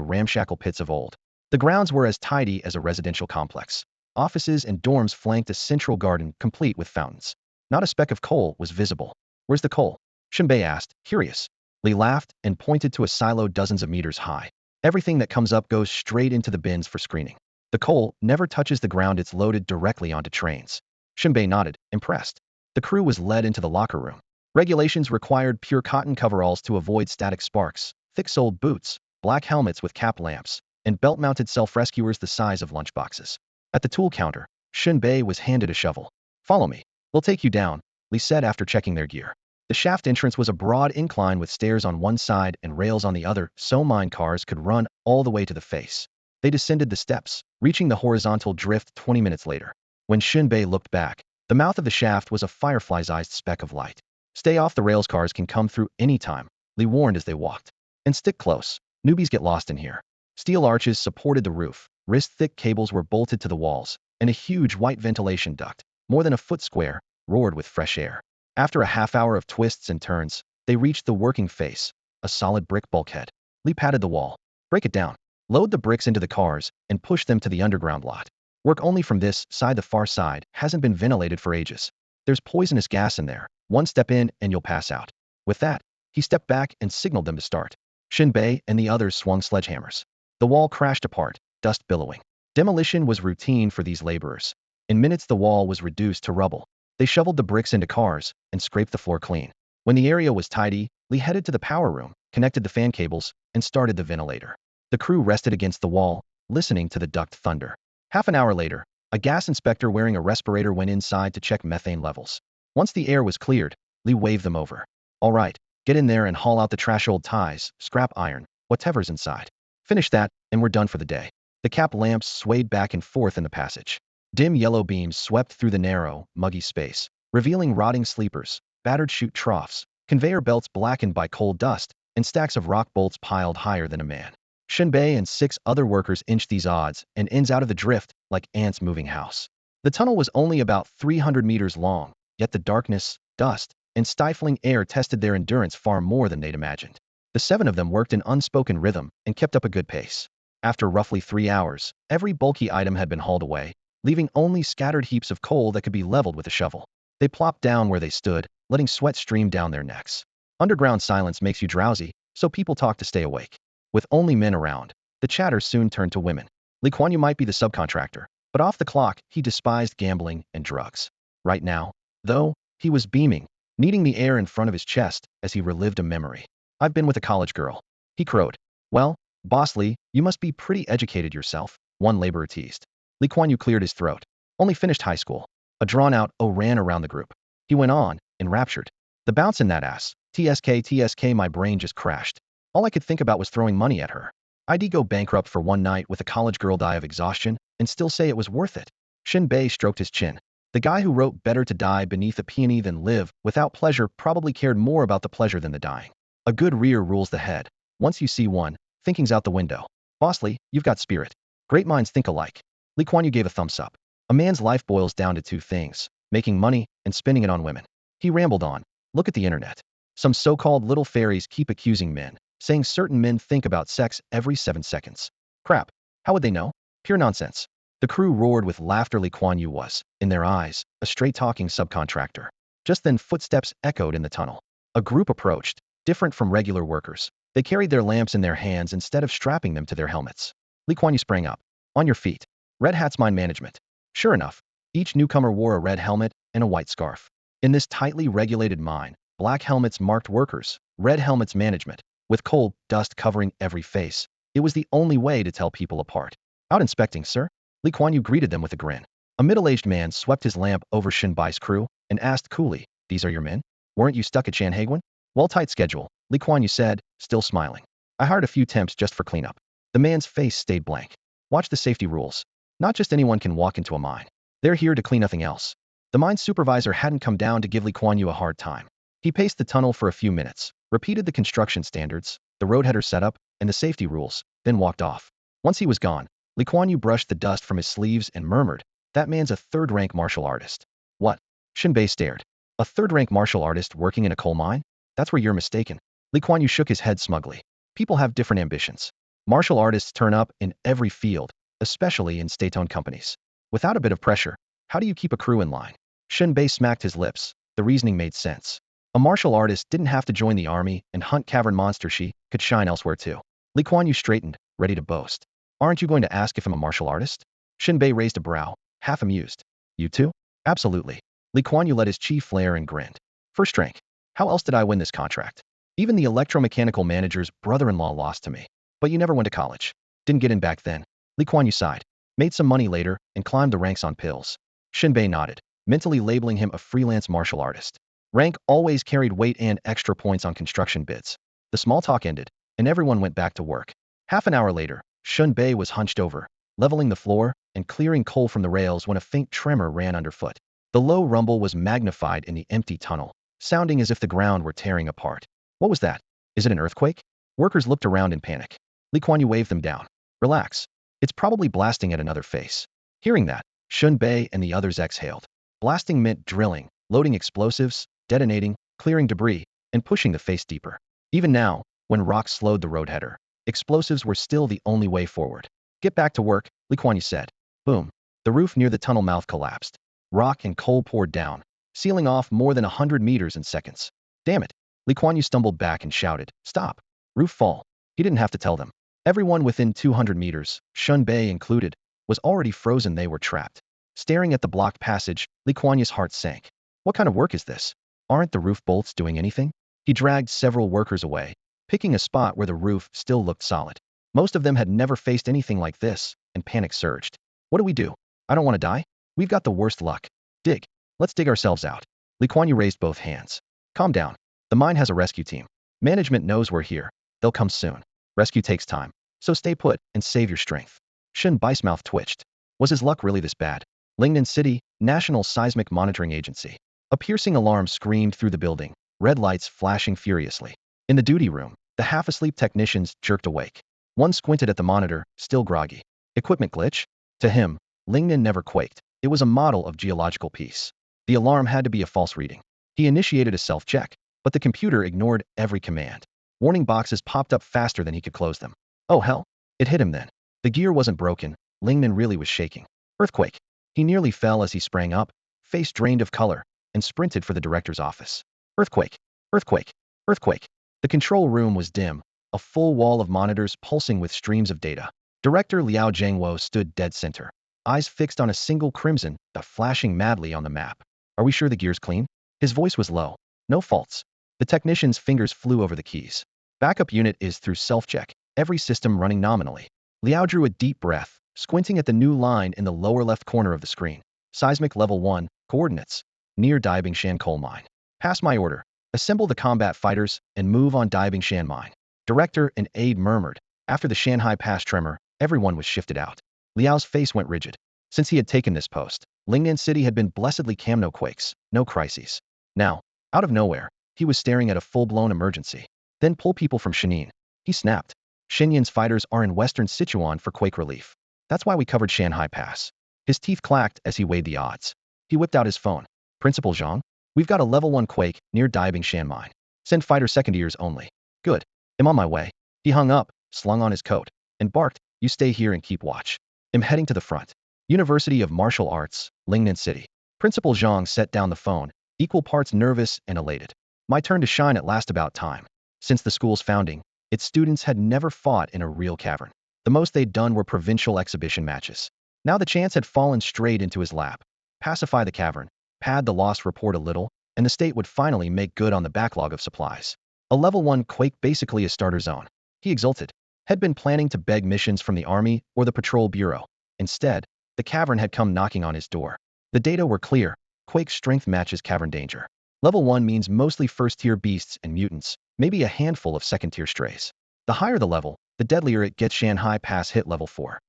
ramshackle pits of old. The grounds were as tidy as a residential complex. Offices and dorms flanked a central garden complete with fountains. Not a speck of coal was visible. Where's the coal? Shen Bei asked, curious. Lee laughed and pointed to a silo dozens of meters high. Everything that comes up goes straight into the bins for screening. The coal never touches the ground, it's loaded directly onto trains. Shen Bei nodded, impressed. The crew was led into the locker room. Regulations required pure cotton coveralls to avoid static sparks, thick-soled boots, black helmets with cap lamps, and belt-mounted self-rescuers the size of lunchboxes. At the tool counter, Shen Bei was handed a shovel. Follow me. We'll take you down, Lee said after checking their gear. The shaft entrance was a broad incline with stairs on one side and rails on the other, so mine cars could run all the way to the face. They descended the steps, reaching the horizontal drift 20 minutes later. When Shen Bei looked back, the mouth of the shaft was a firefly-sized speck of light. Stay off the rails, cars can come through any time, Lee warned as they walked. And stick close. Newbies get lost in here. Steel arches supported the roof, wrist-thick cables were bolted to the walls, and a huge white ventilation duct, more than a foot square, roared with fresh air. After a half hour of twists and turns, they reached the working face, a solid brick bulkhead. Lee patted the wall. Break it down. Load the bricks into the cars and push them to the underground lot. Work only from this side. The far side hasn't been ventilated for ages. There's poisonous gas in there. One step in and you'll pass out. With that, he stepped back and signaled them to start. Shen Bei and the others swung sledgehammers. The wall crashed apart, dust billowing. Demolition was routine for these laborers. In minutes the wall was reduced to rubble. They shoveled the bricks into cars and scraped the floor clean. When the area was tidy, Lee headed to the power room, connected the fan cables, and started the ventilator. The crew rested against the wall, listening to the duct thunder. Half an hour later, a gas inspector wearing a respirator went inside to check methane levels. Once the air was cleared, Lee waved them over. All right, get in there and haul out the trash, old ties, scrap iron, whatever's inside. Finish that, and we're done for the day. The cap lamps swayed back and forth in the passage. Dim yellow beams swept through the narrow, muggy space, revealing rotting sleepers, battered chute troughs, conveyor belts blackened by coal dust, and stacks of rock bolts piled higher than a man. Shen Bei and 6 other workers inched these odds and ends out of the drift like ants moving house. The tunnel was only about 300 meters long, yet the darkness, dust, and stifling air tested their endurance far more than they'd imagined. The 7 of them worked in unspoken rhythm and kept up a good pace. After roughly 3 hours, every bulky item had been hauled away, leaving only scattered heaps of coal that could be leveled with a shovel. They plopped down where they stood, letting sweat stream down their necks. Underground silence makes you drowsy, so people talk to stay awake. With only men around, the chatter soon turned to women. Lee Kuan Yew might be the subcontractor, but off the clock, he despised gambling and drugs. Right now, though, he was beaming, kneading the air in front of his chest as he relived a memory. I've been with a college girl. He crowed. Well, Boss Lee, you must be pretty educated yourself, one laborer teased. Lee Kuan Yew cleared his throat. Only finished high school. A drawn-out "oh" ran around the group. He went on, enraptured. The bounce in that ass. TSK, my brain just crashed. All I could think about was throwing money at her. I'd go bankrupt for one night with a college girl, die of exhaustion, and still say it was worth it. Shen Bei stroked his chin. The guy who wrote "better to die beneath a peony than live without pleasure" probably cared more about the pleasure than the dying. A good rear rules the head. Once you see one, thinking's out the window. Boss Lee, you've got spirit. Great minds think alike. Lee Kuan Yew gave a thumbs up. A man's life boils down to 2 things, making money and spending it on women. He rambled on. Look at the internet. Some so-called little fairies keep accusing men, saying certain men think about sex every 7 seconds. Crap. How would they know? Pure nonsense. The crew roared with laughter. Lee Kuan Yew was, in their eyes, a straight-talking subcontractor. Just then footsteps echoed in the tunnel. A group approached, different from regular workers. They carried their lamps in their hands instead of strapping them to their helmets. Lee Kuan Yew sprang up. On your feet. Red Hat's mine management. Sure enough, each newcomer wore a red helmet and a white scarf. In this tightly regulated mine, black helmets marked workers, red helmets management. With coal dust covering every face, it was the only way to tell people apart. Out inspecting, sir? Lee Kuan Yew greeted them with a grin. A middle-aged man swept his lamp over Shen Bai's crew and asked coolly, "These are your men? Weren't you stuck at Shanhaiguan?" "Well, tight schedule," Li Kuan Yu said, still smiling. "I hired a few temps just for cleanup." The man's face stayed blank. "Watch the safety rules. Not just anyone can walk into a mine. They're here to clean nothing else." The mine supervisor hadn't come down to give Li Kuan Yu a hard time. He paced the tunnel for a few minutes, repeated the construction standards, the roadheader setup, and the safety rules, then walked off. Once he was gone, Li Kuan Yu brushed the dust from his sleeves and murmured, "That man's a third-rank martial artist." "What?" Shen Bei stared. "A third-rank martial artist working in a coal mine? That's where you're mistaken." Li Kuan Yu shook his head smugly. "People have different ambitions. Martial artists turn up in every field, especially in state-owned companies. Without a bit of pressure, how do you keep a crew in line?" Shen Bei smacked his lips. The reasoning made sense. A martial artist didn't have to join the army and hunt cavern monsters. She could shine elsewhere too. Li Kuan Yu straightened, ready to boast. "Aren't you going to ask if I'm a martial artist?" Shen Bei raised a brow, half amused. "You too?" "Absolutely." Li Kuan Yu let his chi flare and grinned. "First rank. How else did I win this contract? Even the electromechanical manager's brother-in-law lost to me. But you never went to college." "Didn't get in back then." Li Kuan Yu sighed. "Made some money later and climbed the ranks on pills." Shen Bei nodded, mentally labeling him a freelance martial artist. Rank always carried weight and extra points on construction bids. The small talk ended, and everyone went back to work. Half an hour later, Shen Bei was hunched over, leveling the floor and clearing coal from the rails when a faint tremor ran underfoot. The low rumble was magnified in the empty tunnel, sounding as if the ground were tearing apart. "What was that? Is it an earthquake?" Workers looked around in panic. Li Kuan Yu waved them down. "Relax. It's probably blasting at another face." Hearing that, Shen Bei and the others exhaled. Blasting meant drilling, loading explosives, detonating, clearing debris, and pushing the face deeper. Even now, when rocks slowed the roadheader, explosives were still the only way forward. "Get back to work," Li Kuan Yu said. Boom. The roof near the tunnel mouth collapsed. Rock and coal poured down, sealing off more than 100 meters in seconds. "Damn it." Li Kuan Yu stumbled back and shouted, "Stop." Roof fall. He didn't have to tell them. Everyone within 200 meters, Shen Bei included, was already frozen. They were trapped. Staring at the blocked passage, Li Kuan Yu's heart sank. What kind of work is this? Aren't the roof bolts doing anything? He dragged several workers away, picking a spot where the roof still looked solid. Most of them had never faced anything like this, and panic surged. "What do we do? I don't want to die. We've got the worst luck." "Dig. Let's dig ourselves out." Li Kuan Yu raised both hands. "Calm down. The mine has a rescue team. Management knows we're here. They'll come soon. Rescue takes time, so stay put and save your strength." Shen Bai's mouth twitched. Was his luck really this bad? Lingnan City, National Seismic Monitoring Agency. A piercing alarm screamed through the building, red lights flashing furiously. In the duty room, the half-asleep technicians jerked awake. One squinted at the monitor, still groggy. Equipment glitch? To him, Lingnan never quaked. It was a model of geological peace. The alarm had to be a false reading. He initiated a self-check, but the computer ignored every command. Warning boxes popped up faster than he could close them. Oh hell! It hit him then. The gear wasn't broken. Lingnan really was shaking. Earthquake! He nearly fell as he sprang up, face drained of color, and sprinted for the director's office. Earthquake! Earthquake! Earthquake! The control room was dim, a full wall of monitors pulsing with streams of data. Director Liao Zhengwo stood dead center, eyes fixed on a single crimson dot flashing madly on the map. "Are we sure the gear's clean?" His voice was low. "No faults." The technician's fingers flew over the keys. "Backup unit is through self-check, every system running nominally." Liao drew a deep breath, squinting at the new line in the lower left corner of the screen. "Seismic level 1, coordinates, near Shan coal mine." "Pass my order. Assemble the combat fighters and move on Shan mine." Director and aide murmured. After the Shanghai Pass tremor, everyone was shifted out. Liao's face went rigid. Since he had taken this post, Lingnan City had been blessedly calm, no quakes, no crises. Now, out of nowhere, he was staring at a full-blown emergency. "Then pull people from Shenin." He snapped. "Shenyin's fighters are in western Sichuan for quake relief. That's why we covered Shanghai Pass." His teeth clacked as he weighed the odds. He whipped out his phone. "Principal Zhang, we've got a level 1 quake near Shan mine. Send fighter secondaries only." "Good. I'm on my way." He hung up, slung on his coat, and barked, "You stay here and keep watch. I'm heading to the front." University of Martial Arts, Lingnan City. Principal Zhang set down the phone, equal parts nervous and elated. "My turn to shine at last, about time." Since the school's founding, its students had never fought in a real cavern. The most they'd done were provincial exhibition matches. Now the chance had fallen straight into his lap. Pacify the cavern, pad the loss report a little, and the state would finally make good on the backlog of supplies. A level 1 quake, basically a starter zone. He exulted. Had been planning to beg missions from the army or the patrol bureau. Instead, The cavern had come knocking on his door. The data were clear. Quake's strength matches cavern danger. Level 1 means mostly first-tier beasts and mutants, maybe a handful of second-tier strays. The higher the level, the deadlier it gets. Shanghai Pass hit level 4.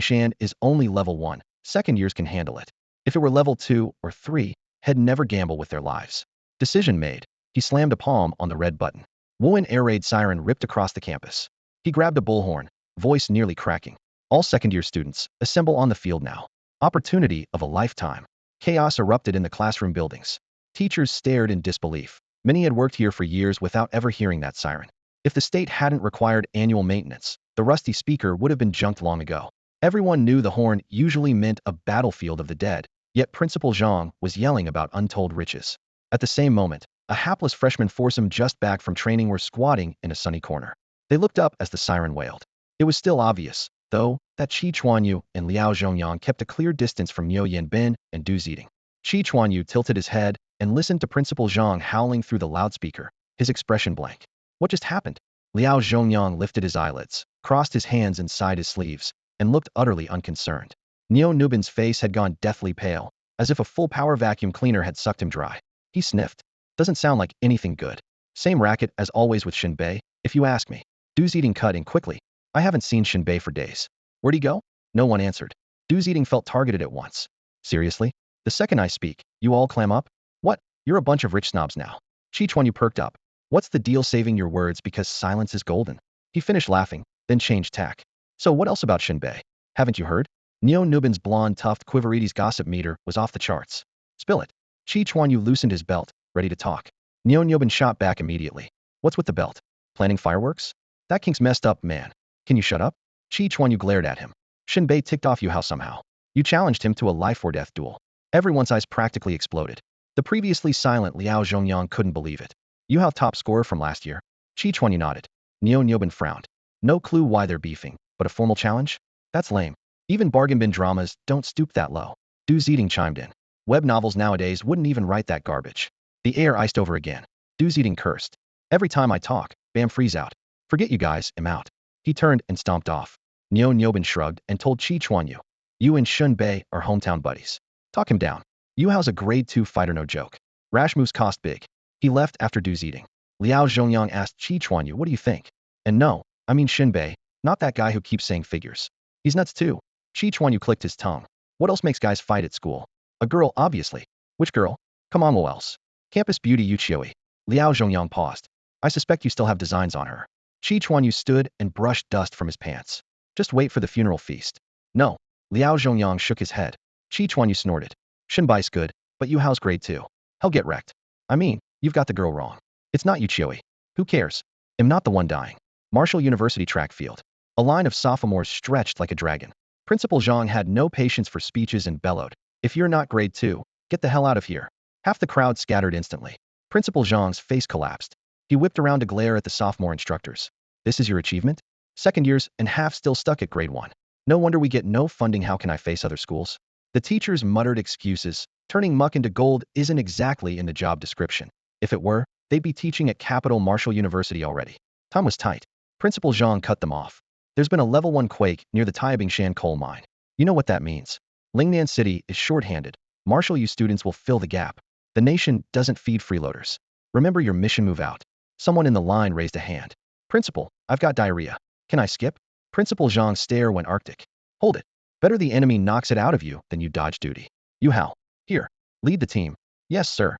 Shan is only level 1. Second years can handle it. If it were level 2 or 3, he'd never gamble with their lives. Decision made. He slammed a palm on the red button. Wuhan air raid siren ripped across the campus. He grabbed a bullhorn, voice nearly cracking. All second-year students, assemble on the field now. Opportunity of a lifetime. Chaos erupted in the classroom buildings. Teachers stared in disbelief. Many had worked here for years without ever hearing that siren. If the state hadn't required annual maintenance, the rusty speaker would have been junked long ago. Everyone knew the horn usually meant a battlefield of the dead, yet Principal Zhang was yelling about untold riches. At the same moment, a hapless freshman foursome just back from training were squatting in a sunny corner. They looked up as the siren wailed. It was still obvious, though, that Qi Chuanyu and Liao Zhongyang kept a clear distance from Miao Yanbin and Du Ziding. Qi Chuanyu tilted his head and listened to Principal Zhang howling through the loudspeaker, his expression blank. What just happened? Liao Zhongyang lifted his eyelids, crossed his hands inside his sleeves, and looked utterly unconcerned. Neo Nubin's face had gone deathly pale, as if a full-power vacuum cleaner had sucked him dry. He sniffed. Doesn't sound like anything good. Same racket as always with Shen Bei, if you ask me. Du Ziding cut in quickly. I haven't seen Shen Bei for days. Where'd he go? No one answered. Du Ziding felt targeted at once. Seriously? The second I speak, you all clam up? What? You're a bunch of rich snobs now. Chi Chuanyu perked up. What's the deal saving your words because silence is golden? He finished laughing, then changed tack. So what else about Shen Bei? Haven't you heard? Neo Nubin's blonde tuft Quiverides gossip meter was off the charts. Spill it. Chi Chuanyu loosened his belt, ready to talk. Neo Nubin shot back immediately. What's with the belt? Planning fireworks? That kink's messed up, man. Can you shut up? Chi Chuanyu glared at him. Shen Bei ticked off you how somehow. You challenged him to a life-or-death duel. Everyone's eyes practically exploded. The previously silent Liao Zhongyang couldn't believe it. You how top scorer from last year? Chi Chuanyu nodded. Neo Nubin frowned. No clue why they're beefing, but a formal challenge? That's lame. Even bargain bin dramas don't stoop that low. Du Ziding chimed in. Web novels nowadays wouldn't even write that garbage. The air iced over again. Du Ziding cursed. Every time I talk, bam freeze out. Forget you guys, I'm out. He turned and stomped off. Neo Nubin shrugged and told Chi Chuanyu. You and Shen Bei are hometown buddies. Talk him down. Yu Hao's a grade 2 fighter, no joke. Rash moves cost big. He left after Du Ziding. Liao Zhongyang asked Chi Chuanyu, what do you think? And no, I mean Shen Bei, not that guy who keeps saying figures. He's nuts too. Chi Chuanyu clicked his tongue. What else makes guys fight at school? A girl, obviously. Which girl? Come on, what else? Campus beauty Yu Qiui. Liao Zhongyang paused. I suspect you still have designs on her. Chi Chuanyu stood and brushed dust from his pants. Just wait for the funeral feast. No. Liao Zhongyang shook his head. Chi Chuanyu snorted. Shen Bai's good, but Yu Hao's grade 2. He'll get wrecked. I mean, you've got the girl wrong. It's not Yu Qiui. Who cares? I'm not the one dying. Marshall University track field. A line of sophomores stretched like a dragon. Principal Zhang had no patience for speeches and bellowed. If you're not grade 2, get the hell out of here. Half the crowd scattered instantly. Principal Zhang's face collapsed. He whipped around to glare at the sophomore instructors. This is your achievement? Second years and half still stuck at grade 1. No wonder we get no funding. How can I face other schools? The teachers muttered excuses. Turning muck into gold isn't exactly in the job description. If it were, they'd be teaching at Capital Marshall University already. Time was tight. Principal Zhang cut them off. There's been a level 1 quake near the Taebingshan coal mine. You know what that means. Lingnan City is shorthanded. Marshall U students will fill the gap. The nation doesn't feed freeloaders. Remember your mission, move out. Someone in the line raised a hand. Principal, I've got diarrhea. Can I skip? Principal Zhang's stare went arctic. Hold it. Better the enemy knocks it out of you than you dodge duty. Yu Hao. Here. Lead the team. Yes, sir.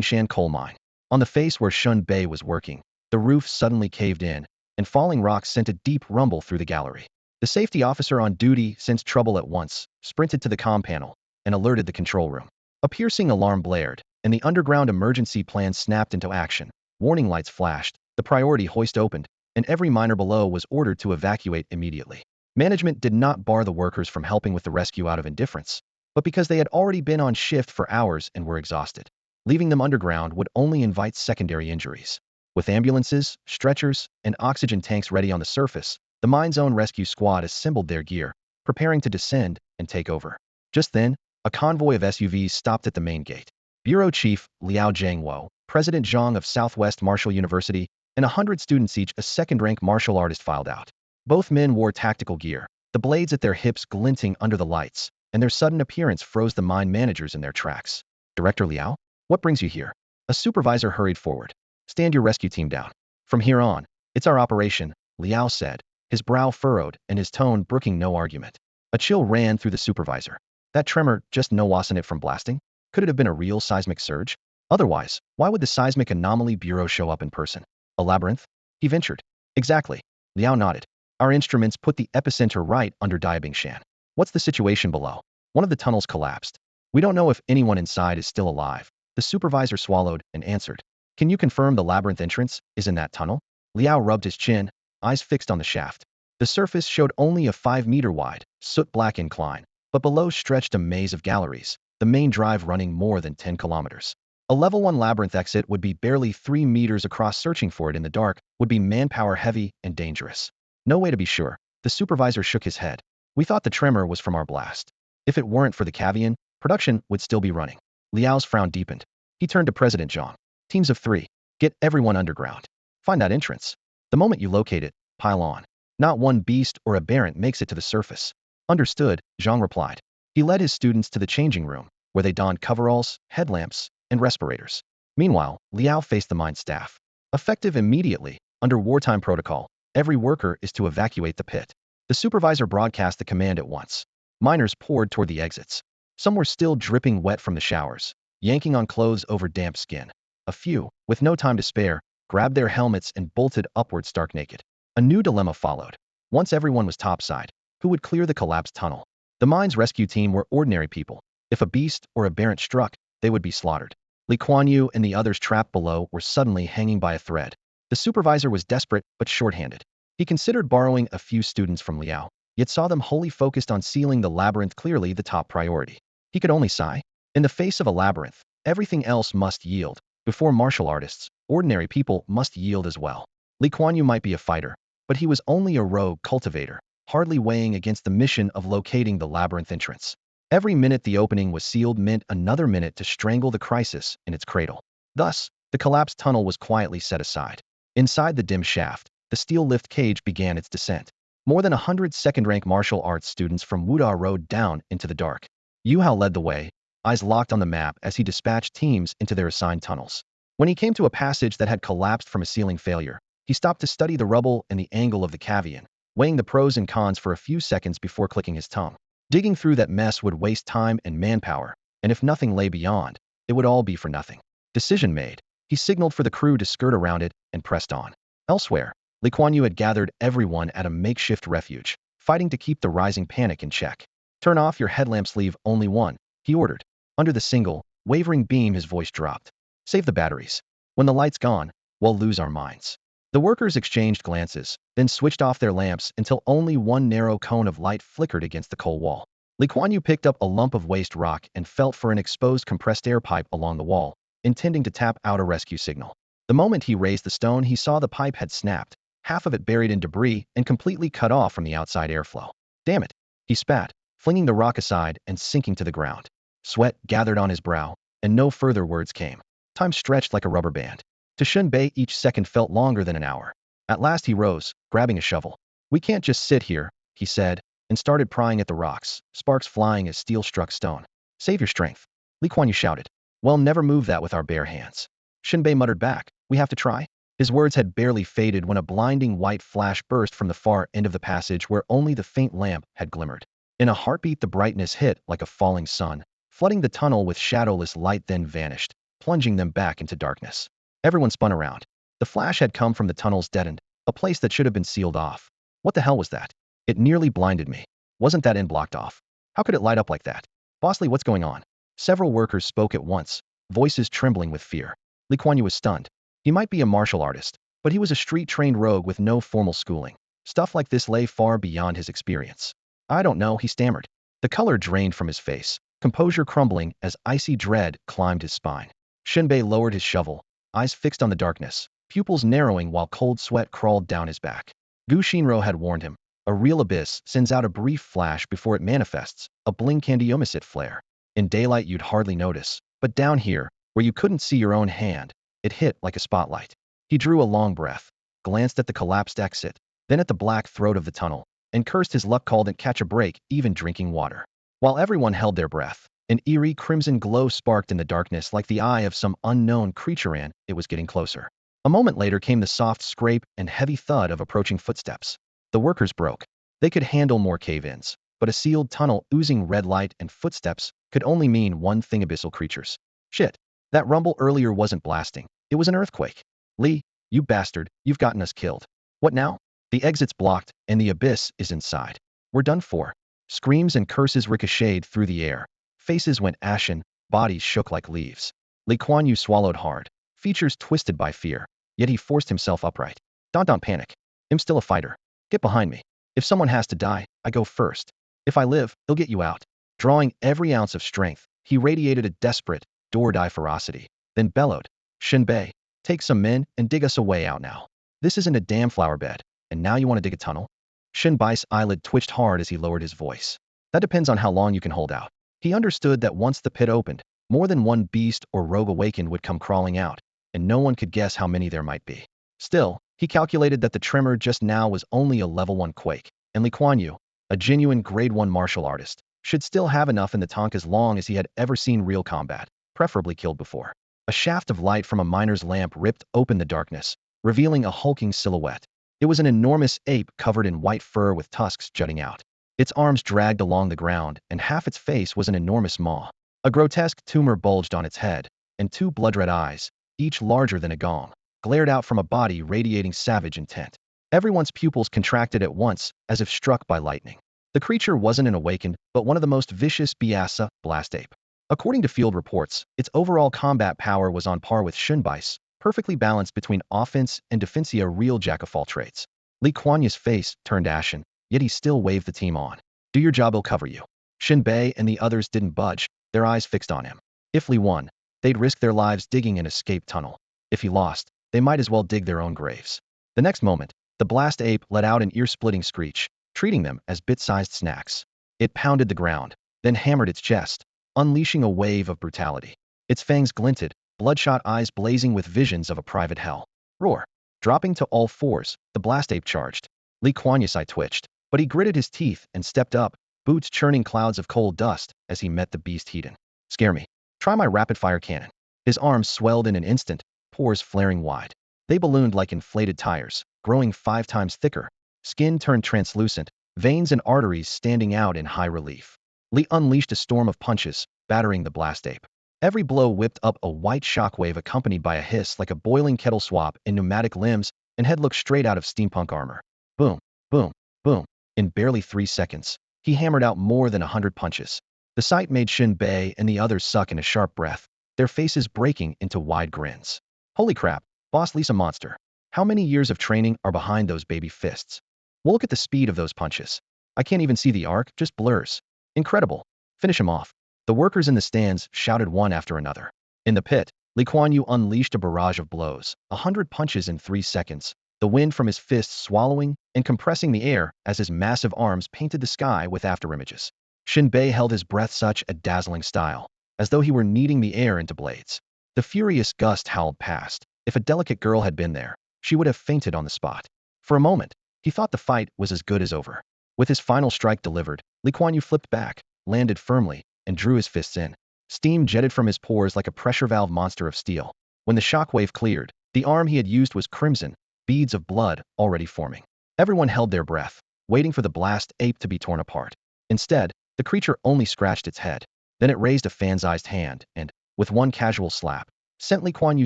Shan coal mine. On the face where Shen Bei was working, the roof suddenly caved in, and falling rocks sent a deep rumble through the gallery. The safety officer on duty sensed trouble at once, sprinted to the comm panel, and alerted the control room. A piercing alarm blared, and the underground emergency plan snapped into action. Warning lights flashed, the priority hoist opened, and every miner below was ordered to evacuate immediately. Management did not bar the workers from helping with the rescue out of indifference, but because they had already been on shift for hours and were exhausted. Leaving them underground would only invite secondary injuries. With ambulances, stretchers, and oxygen tanks ready on the surface, the mine's own rescue squad assembled their gear, preparing to descend and take over. Just then, a convoy of SUVs stopped at the main gate. Bureau Chief Liao Zhangwo, President Zhang of Southwest Marshall University, and 100 students each, a second-rank martial artist, filed out. Both men wore tactical gear, the blades at their hips glinting under the lights, and their sudden appearance froze the mine managers in their tracks. Director Liao? What brings you here? A supervisor hurried forward. Stand your rescue team down. From here on, it's our operation, Liao said, his brow furrowed and his tone brooking no argument. A chill ran through the supervisor. That tremor just no wasn't it from blasting? Could it have been a real seismic surge? Otherwise, why would the Seismic Anomaly Bureau show up in person? A labyrinth? He ventured. Exactly. Liao nodded. Our instruments put the epicenter right under Shan. What's the situation below? One of the tunnels collapsed. We don't know if anyone inside is still alive. The supervisor swallowed and answered. Can you confirm the labyrinth entrance is in that tunnel? Liao rubbed his chin, eyes fixed on the shaft. The surface showed only a 5-meter wide, soot-black incline, but below stretched a maze of galleries, the main drive running more than 10 kilometers. A level 1 labyrinth exit would be barely 3 meters across. Searching for it in the dark would be manpower heavy and dangerous. No way to be sure. The supervisor shook his head. We thought the tremor was from our blast. If it weren't for the caveat, production would still be running. Liao's frown deepened. He turned to President Zhang. Teams of 3. Get everyone underground. Find that entrance. The moment you locate it, pile on. Not one beast or aberrant makes it to the surface. Understood, Zhang replied. He led his students to the changing room, where they donned coveralls, headlamps, and respirators. Meanwhile, Liao faced the mine staff. Effective immediately, under wartime protocol, every worker is to evacuate the pit. The supervisor broadcast the command at once. Miners poured toward the exits. Some were still dripping wet from the showers, yanking on clothes over damp skin. A few, with no time to spare, grabbed their helmets and bolted upward stark naked. A new dilemma followed. Once everyone was topside, who would clear the collapsed tunnel? The mine's rescue team were ordinary people. If a beast or aberrant struck, they would be slaughtered. Li Kuan Yew and the others trapped below were suddenly hanging by a thread. The supervisor was desperate but short-handed. He considered borrowing a few students from Liao, yet saw them wholly focused on sealing the labyrinth, clearly the top priority. He could only sigh. In the face of a labyrinth, everything else must yield. Before martial artists, ordinary people must yield as well. Li Kuan Yew might be a fighter, but he was only a rogue cultivator, hardly weighing against the mission of locating the labyrinth entrance. Every minute the opening was sealed meant another minute to strangle the crisis in its cradle. Thus, the collapsed tunnel was quietly set aside. Inside the dim shaft, the steel lift cage began its descent. More than 100 second-rank martial arts students from Wuda rode down into the dark. Yu Hao led the way, eyes locked on the map as he dispatched teams into their assigned tunnels. When he came to a passage that had collapsed from a ceiling failure, he stopped to study the rubble and the angle of the caveat, weighing the pros and cons for a few seconds before clicking his tongue. Digging through that mess would waste time and manpower, and if nothing lay beyond, it would all be for nothing. Decision made, he signaled for the crew to skirt around it and pressed on. Elsewhere, Li Kuan Yew had gathered everyone at a makeshift refuge, fighting to keep the rising panic in check. Turn off your headlamps, leave only one, he ordered. Under the single, wavering beam his voice dropped. Save the batteries. When the light's gone, we'll lose our minds. The workers exchanged glances, then switched off their lamps until only one narrow cone of light flickered against the coal wall. Li Kuan Yew picked up a lump of waste rock and felt for an exposed compressed air pipe along the wall, intending to tap out a rescue signal. The moment he raised the stone, he saw the pipe had snapped, half of it buried in debris and completely cut off from the outside airflow. Damn it, he spat, flinging the rock aside and sinking to the ground. Sweat gathered on his brow, and no further words came. Time stretched like a rubber band. To Shen Bei, each second felt longer than an hour. At last he rose, grabbing a shovel. We can't just sit here, he said, and started prying at the rocks, sparks flying as steel struck stone. Save your strength, Li Kuan Yew shouted. We'll never move that with our bare hands. Shen Bei muttered back, we have to try. His words had barely faded when a blinding white flash burst from the far end of the passage where only the faint lamp had glimmered. In a heartbeat the brightness hit like a falling sun, flooding the tunnel with shadowless light, then vanished, plunging them back into darkness. Everyone spun around. The flash had come from the tunnel's dead end, a place that should have been sealed off. What the hell was that? It nearly blinded me. Wasn't that end blocked off? How could it light up like that? Bosley, what's going on? Several workers spoke at once, voices trembling with fear. Li Kuan Yew was stunned. He might be a martial artist, but he was a street-trained rogue with no formal schooling. Stuff like this lay far beyond his experience. I don't know, he stammered. The color drained from his face, composure crumbling as icy dread climbed his spine. Shen Bei lowered his shovel, eyes fixed on the darkness, pupils narrowing while cold sweat crawled down his back. Gu Shinro had warned him. A real abyss sends out a brief flash before it manifests, a blink-candy-omicit flare. In daylight you'd hardly notice, but down here, where you couldn't see your own hand, it hit like a spotlight. He drew a long breath, glanced at the collapsed exit, then at the black throat of the tunnel, and cursed his luck, called it catch a break, even drinking water. While everyone held their breath, an eerie crimson glow sparked in the darkness like the eye of some unknown creature, and it was getting closer. A moment later came the soft scrape and heavy thud of approaching footsteps. The workers broke. They could handle more cave-ins, but a sealed tunnel oozing red light and footsteps could only mean one thing: abyssal creatures. Shit. That rumble earlier wasn't blasting. It was an earthquake. Lee, you bastard, you've gotten us killed. What now? The exit's blocked, and the abyss is inside. We're done for. Screams and curses ricocheted through the air. Faces went ashen, bodies shook like leaves. Lee Kuan Yew swallowed hard, features twisted by fear, yet he forced himself upright. Don't panic. I'm still a fighter. Get behind me. If someone has to die, I go first. If I live, he'll get you out. Drawing every ounce of strength, he radiated a desperate, do-or-die ferocity, then bellowed, Shen Bei, take some men and dig us a way out now. This isn't a damn flower bed, and now you want to dig a tunnel? Shen Bai's eyelid twitched hard as he lowered his voice. That depends on how long you can hold out. He understood that once the pit opened, more than one beast or rogue awakened would come crawling out, and no one could guess how many there might be. Still, he calculated that the tremor just now was only a level 1 quake, and Lee Kuan Yew, a genuine grade 1 martial artist, should still have enough in the tank as long as he had ever seen real combat, preferably killed before. A shaft of light from a miner's lamp ripped open the darkness, revealing a hulking silhouette. It was an enormous ape covered in white fur with tusks jutting out. Its arms dragged along the ground, and half its face was an enormous maw. A grotesque tumor bulged on its head, and two blood-red eyes, each larger than a gong, glared out from a body radiating savage intent. Everyone's pupils contracted at once, as if struck by lightning. The creature wasn't an awakened, but one of the most vicious Biasa, blast ape. According to field reports, its overall combat power was on par with Shen Bai's, perfectly balanced between offense and defense, a real jack-of-all trades. Lee Kuan Yew's face turned ashen, yet he still waved the team on. Do your job, I'll cover you. Shen Bei and the others didn't budge, their eyes fixed on him. If Lee won, they'd risk their lives digging an escape tunnel. If he lost, they might as well dig their own graves. The next moment, the blast ape let out an ear-splitting screech, treating them as bit-sized snacks. It pounded the ground, then hammered its chest, unleashing a wave of brutality. Its fangs glinted, bloodshot eyes blazing with visions of a private hell. Roar! Dropping to all fours, the blast ape charged. Lee Kuan Yew's eye twitched, but he gritted his teeth and stepped up, boots churning clouds of cold dust as he met the beast heat-in. Scare me. Try my rapid-fire cannon. His arms swelled in an instant, pores flaring wide. They ballooned like inflated tires, growing 5 times thicker. Skin turned translucent, veins and arteries standing out in high relief. Lee unleashed a storm of punches, battering the blast ape. Every blow whipped up a white shockwave accompanied by a hiss like a boiling kettle swap in pneumatic limbs, and head looked straight out of steampunk armor. Boom, boom, boom. In barely 3 seconds, he hammered out more than 100 punches. The sight made Shen Bei and the others suck in a sharp breath, their faces breaking into wide grins. Holy crap, Boss Lee's a monster. How many years of training are behind those baby fists? Well, look at the speed of those punches. I can't even see the arc, just blurs. Incredible. Finish him off. The workers in the stands shouted one after another. In the pit, Lee Kuan Yew unleashed a barrage of blows, 100 punches in 3 seconds, the wind from his fists swallowing and compressing the air as his massive arms painted the sky with afterimages. Shen Bei held his breath such a dazzling style, as though he were kneading the air into blades. The furious gust howled past. If a delicate girl had been there, she would have fainted on the spot. For a moment, he thought the fight was as good as over. With his final strike delivered, Lee Kuan Yew flipped back, landed firmly, and drew his fists in. Steam jetted from his pores like a pressure valve monster of steel. When the shockwave cleared, the arm he had used was crimson, beads of blood already forming. Everyone held their breath, waiting for the blast ape to be torn apart. Instead, the creature only scratched its head. Then it raised a fan-sized hand and, with one casual slap, sent Lee Kuan Yew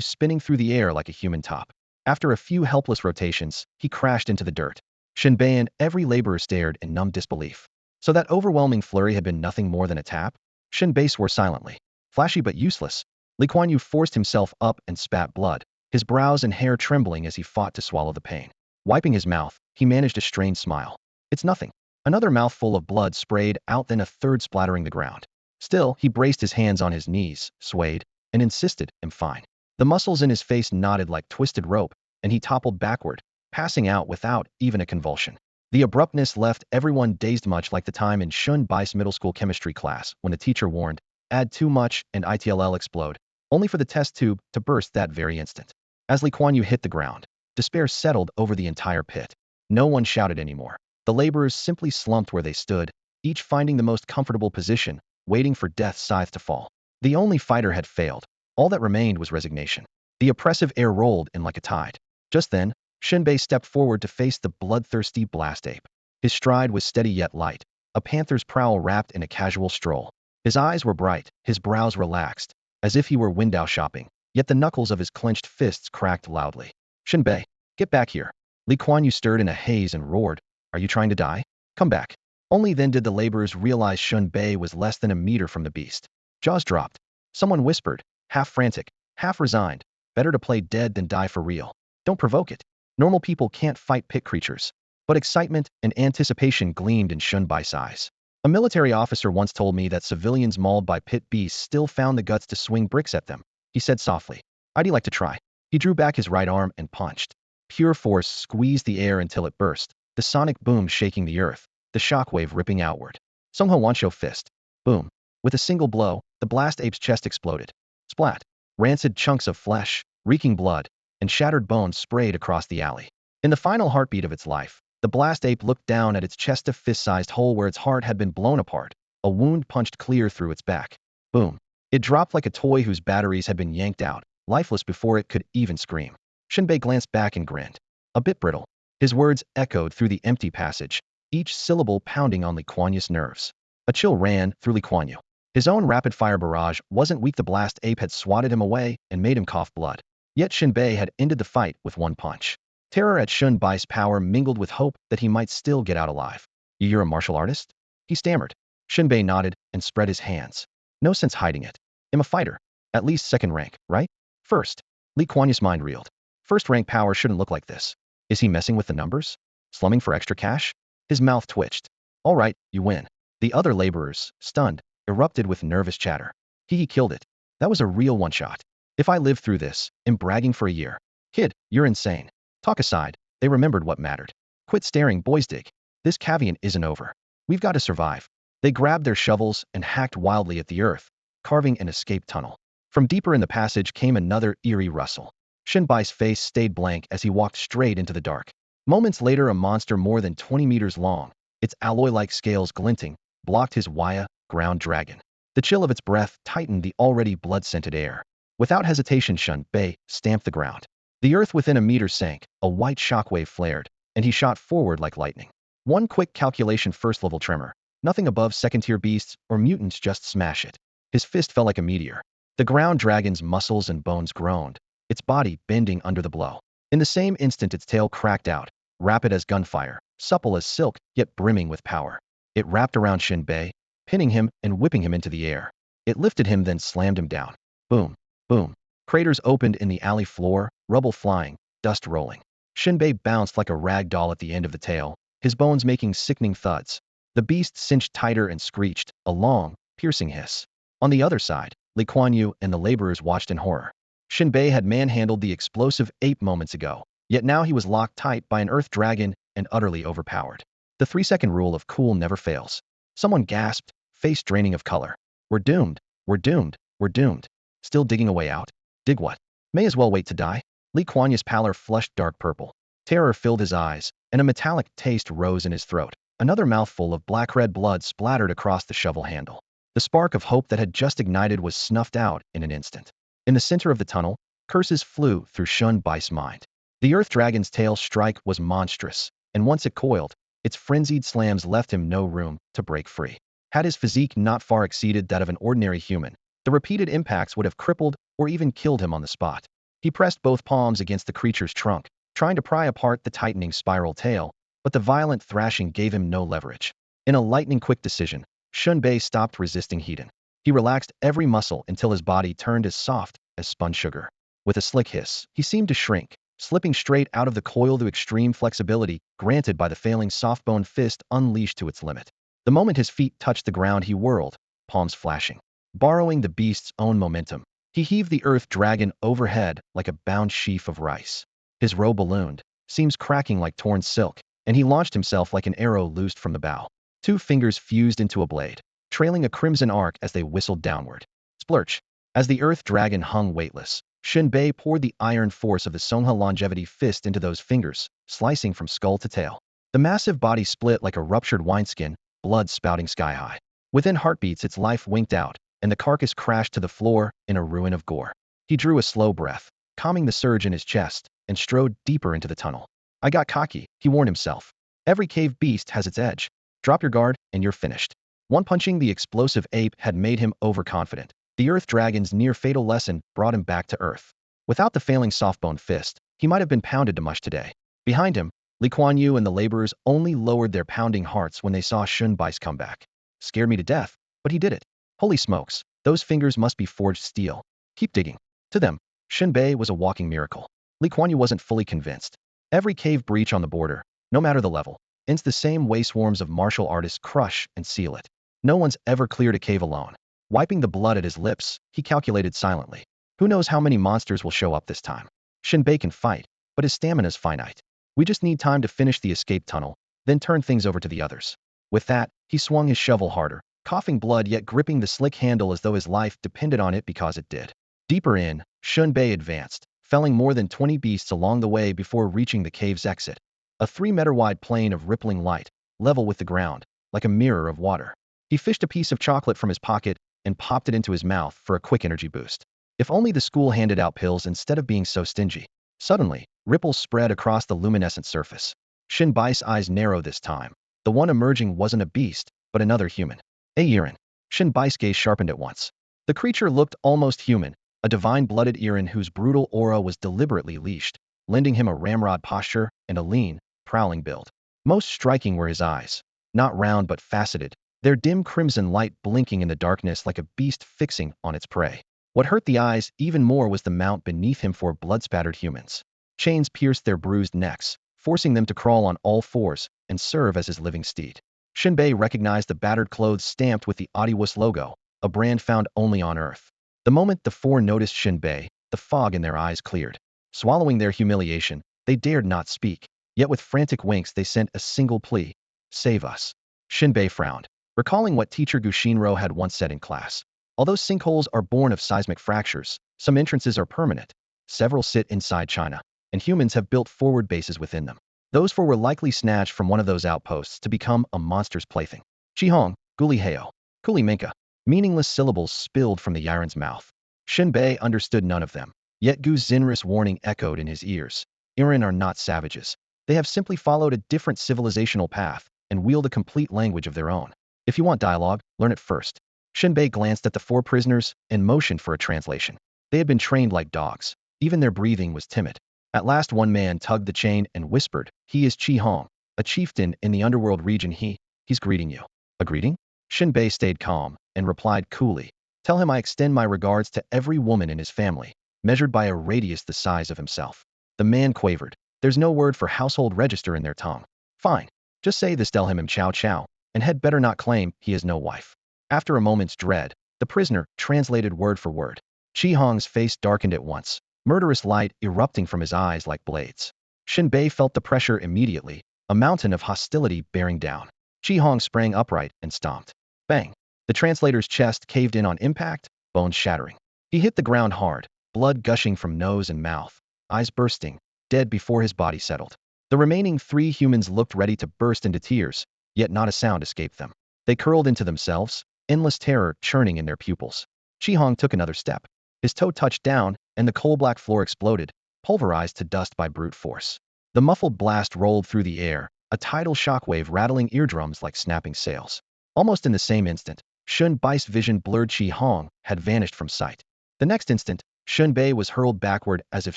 spinning through the air like a human top. After a few helpless rotations, he crashed into the dirt. Shen Bei and every laborer stared in numb disbelief. So that overwhelming flurry had been nothing more than a tap? Shen Bei swore silently. Flashy but useless. Lee Kuan Yew forced himself up and spat blood, his brows and hair trembling as he fought to swallow the pain. Wiping his mouth, he managed a strained smile. It's nothing. Another mouthful of blood sprayed out, then a third splattering the ground. Still, he braced his hands on his knees, swayed, and insisted, I'm fine. The muscles in his face knotted like twisted rope, and he toppled backward, passing out without even a convulsion. The abruptness left everyone dazed, much like the time in Shen Bai's middle school chemistry class when the teacher warned, add too much and it'll explode, only for the test tube to burst that very instant. As Lee Kuan Yew hit the ground, despair settled over the entire pit. No one shouted anymore. The laborers simply slumped where they stood, each finding the most comfortable position, waiting for death's scythe to fall. The only fighter had failed. All that remained was resignation. The oppressive air rolled in like a tide. Just then, Shen Bei stepped forward to face the bloodthirsty blast ape. His stride was steady yet light, a panther's prowl wrapped in a casual stroll. His eyes were bright, his brows relaxed, as if he were window shopping, yet the knuckles of his clenched fists cracked loudly. Shen Bei, get back here. Li Kuan Yu stirred in a haze and roared, are you trying to die? Come back. Only then did the laborers realize Shen Bei was less than a meter from the beast. Jaws dropped. Someone whispered, half frantic, half resigned, better to play dead than die for real. Don't provoke it. Normal people can't fight pit creatures. But excitement and anticipation gleamed in Shen Bai's eyes. A military officer once told me that civilians mauled by pit beasts still found the guts to swing bricks at them. He said softly, I'd like to try. He drew back his right arm and punched. Pure force squeezed the air until it burst, the sonic boom shaking the earth, the shockwave ripping outward. Songho Wansho fist. Boom. With a single blow, the blast ape's chest exploded. Splat. Rancid chunks of flesh, reeking blood, and shattered bones sprayed across the alley. In the final heartbeat of its life, the blast ape looked down at its chest, a fist-sized hole where its heart had been blown apart, a wound punched clear through its back. Boom. It dropped like a toy whose batteries had been yanked out, lifeless before it could even scream. Shen Bei glanced back and grinned. A bit brittle. His words echoed through the empty passage, each syllable pounding on Li Kuan Yu's nerves. A chill ran through Li Kuan Yu. His own rapid-fire barrage wasn't weak. The blast ape had swatted him away and made him cough blood. Yet Shen Bei had ended the fight with one punch. Terror at Shen Bai's power mingled with hope that he might still get out alive. You're a martial artist? He stammered. Shen Bei nodded and spread his hands. No sense hiding it. I'm a fighter. At least second rank, right? First. Li Kuan Yu's mind reeled. First rank power shouldn't look like this. Is he messing with the numbers? Slumming for extra cash? His mouth twitched. All right, you win. The other laborers, stunned, erupted with nervous chatter. He killed it. That was a real one-shot. If I live through this, I'm bragging for a year. Kid, you're insane. Talk aside, they remembered what mattered. Quit staring, boys, dig. This caveat isn't over. We've got to survive. They grabbed their shovels and hacked wildly at the earth, carving an escape tunnel. From deeper in the passage came another eerie rustle. Shen Bai's face stayed blank as he walked straight into the dark. Moments later, a monster more than 20 meters long, its alloy-like scales glinting, blocked his Waya, ground dragon. The chill of its breath tightened the already blood-scented air. Without hesitation, Shen Bei stamped the ground. The earth within a meter sank, a white shockwave flared, and he shot forward like lightning. One quick calculation, first-level tremor. Nothing above second-tier beasts or mutants, just smash it. His fist fell like a meteor. The ground dragon's muscles and bones groaned, its body bending under the blow. In the same instant, its tail cracked out, rapid as gunfire, supple as silk, yet brimming with power. It wrapped around Shen Bei, pinning him and whipping him into the air. It lifted him, then slammed him down. Boom. Boom. Craters opened in the alley floor, rubble flying, dust rolling. Shen Bei bounced like a rag doll at the end of the tail, his bones making sickening thuds. The beast cinched tighter and screeched, a long, piercing hiss. On the other side, Li Kuan Yu and the laborers watched in horror. Shen Bei had manhandled the explosive ape moments ago, yet now he was locked tight by an earth dragon and utterly overpowered. The 3-second rule of cool never fails. Someone gasped, face draining of color. We're doomed. We're doomed. We're doomed. Still digging a way out? Dig what? May as well wait to die. Li Kuan Yu's pallor flushed dark purple. Terror filled his eyes, and a metallic taste rose in his throat. Another mouthful of black-red blood splattered across the shovel handle. The spark of hope that had just ignited was snuffed out in an instant. In the center of the tunnel, curses flew through Shen Bai's mind. The earth dragon's tail strike was monstrous, and once it coiled, its frenzied slams left him no room to break free. Had his physique not far exceeded that of an ordinary human, the repeated impacts would have crippled or even killed him on the spot. He pressed both palms against the creature's trunk, trying to pry apart the tightening spiral tail, but the violent thrashing gave him no leverage. In a lightning-quick decision, Shen Bei stopped resisting Hedon. He relaxed every muscle until his body turned as soft as spun sugar. With a slick hiss, he seemed to shrink, slipping straight out of the coil. The extreme flexibility granted by the failing soft-boned fist unleashed to its limit. The moment his feet touched the ground, he whirled, palms flashing. Borrowing the beast's own momentum, he heaved the earth dragon overhead like a bound sheaf of rice. His robe ballooned, seams cracking like torn silk, and he launched himself like an arrow loosed from the bow. 2 fingers fused into a blade, trailing a crimson arc as they whistled downward. Splurch! As the earth dragon hung weightless, Shen Bei poured the iron force of the Songha longevity fist into those fingers, slicing from skull to tail. The massive body split like a ruptured wineskin, blood spouting sky high. Within heartbeats, its life winked out, and the carcass crashed to the floor in a ruin of gore. He drew a slow breath, calming the surge in his chest, and strode deeper into the tunnel. I got cocky, he warned himself. Every cave beast has its edge. Drop your guard, and you're finished. One punching the explosive ape had made him overconfident. The Earth Dragon's near-fatal lesson brought him back to Earth. Without the failing soft-bone fist, he might have been pounded to mush today. Behind him, Lee Kuan Yew and the laborers only lowered their pounding hearts when they saw Shen Bai's comeback. Scared me to death, but he did it. Holy smokes, those fingers must be forged steel. Keep digging. To them, Shen Bei was a walking miracle. Lee Kuan Yew wasn't fully convinced. Every cave breach on the border, no matter the level, ends the same way swarms of martial artists crush and seal it. No one's ever cleared a cave alone. Wiping the blood at his lips, he calculated silently. Who knows how many monsters will show up this time? Shen Bei can fight, but his stamina's finite. We just need time to finish the escape tunnel, then turn things over to the others. With that, he swung his shovel harder, coughing blood yet gripping the slick handle as though his life depended on it because it did. Deeper in, Shen Bei advanced, felling more than 20 beasts along the way before reaching the cave's exit. A 3-meter-wide plane of rippling light, level with the ground, like a mirror of water. He fished a piece of chocolate from his pocket and popped it into his mouth for a quick energy boost. If only the school handed out pills instead of being so stingy. Suddenly, ripples spread across the luminescent surface. Shen Bai's eyes narrowed this time. The one emerging wasn't a beast, but another human. A Yiren. Shen Bai's gaze sharpened at once. The creature looked almost human, a divine-blooded Yiren whose brutal aura was deliberately leashed, lending him a ramrod posture and a lean, prowling build. Most striking were his eyes. Not round but faceted, their dim crimson light blinking in the darkness like a beast fixing on its prey. What hurt the eyes even more was the mount beneath him for blood-spattered humans. Chains pierced their bruised necks, forcing them to crawl on all fours and serve as his living steed. Shen Bei recognized the battered clothes stamped with the Adiwus logo, a brand found only on Earth. The moment the four noticed Shen Bei, the fog in their eyes cleared. Swallowing their humiliation, they dared not speak, yet with frantic winks they sent a single plea. Save us. Shen Bei frowned, recalling what teacher Gu Xinro had once said in class. Although sinkholes are born of seismic fractures, some entrances are permanent. Several sit inside China, and humans have built forward bases within them. Those four were likely snatched from one of those outposts to become a monster's plaything. Qihong, Guli Heo, Kuli Minka. Meaningless syllables spilled from the Yiren's mouth. Shen Bei understood none of them, yet Gu's Zinris warning echoed in his ears. Yiren are not savages. They have simply followed a different civilizational path and wield a complete language of their own. If you want dialogue, learn it first. Shen Bei glanced at the four prisoners and motioned for a translation. They had been trained like dogs. Even their breathing was timid. At last one man tugged the chain and whispered, "He is Qihong, a chieftain in the underworld region. He's greeting you." A greeting? Shen Bei stayed calm and replied coolly, "Tell him I extend my regards to every woman in his family, measured by a radius the size of himself." The man quavered. There's no word for household register in their tongue. Fine. Just say this, tell him chow chow, and had better not claim he has no wife. After a moment's dread, the prisoner translated word for word. Qihong's face darkened at once, murderous light erupting from his eyes like blades. Shen Bei felt the pressure immediately, a mountain of hostility bearing down. Qihong sprang upright and stomped. Bang! The translator's chest caved in on impact, bones shattering. He hit the ground hard, blood gushing from nose and mouth, eyes bursting, dead before his body settled. The remaining 3 humans looked ready to burst into tears, yet not a sound escaped them. They curled into themselves, endless terror churning in their pupils. Qihong took another step. His toe touched down, and the coal-black floor exploded, pulverized to dust by brute force. The muffled blast rolled through the air, a tidal shockwave rattling eardrums like snapping sails. Almost in the same instant, Shen Bai's vision blurred. Qihong had vanished from sight. The next instant, Shen Bei was hurled backward as if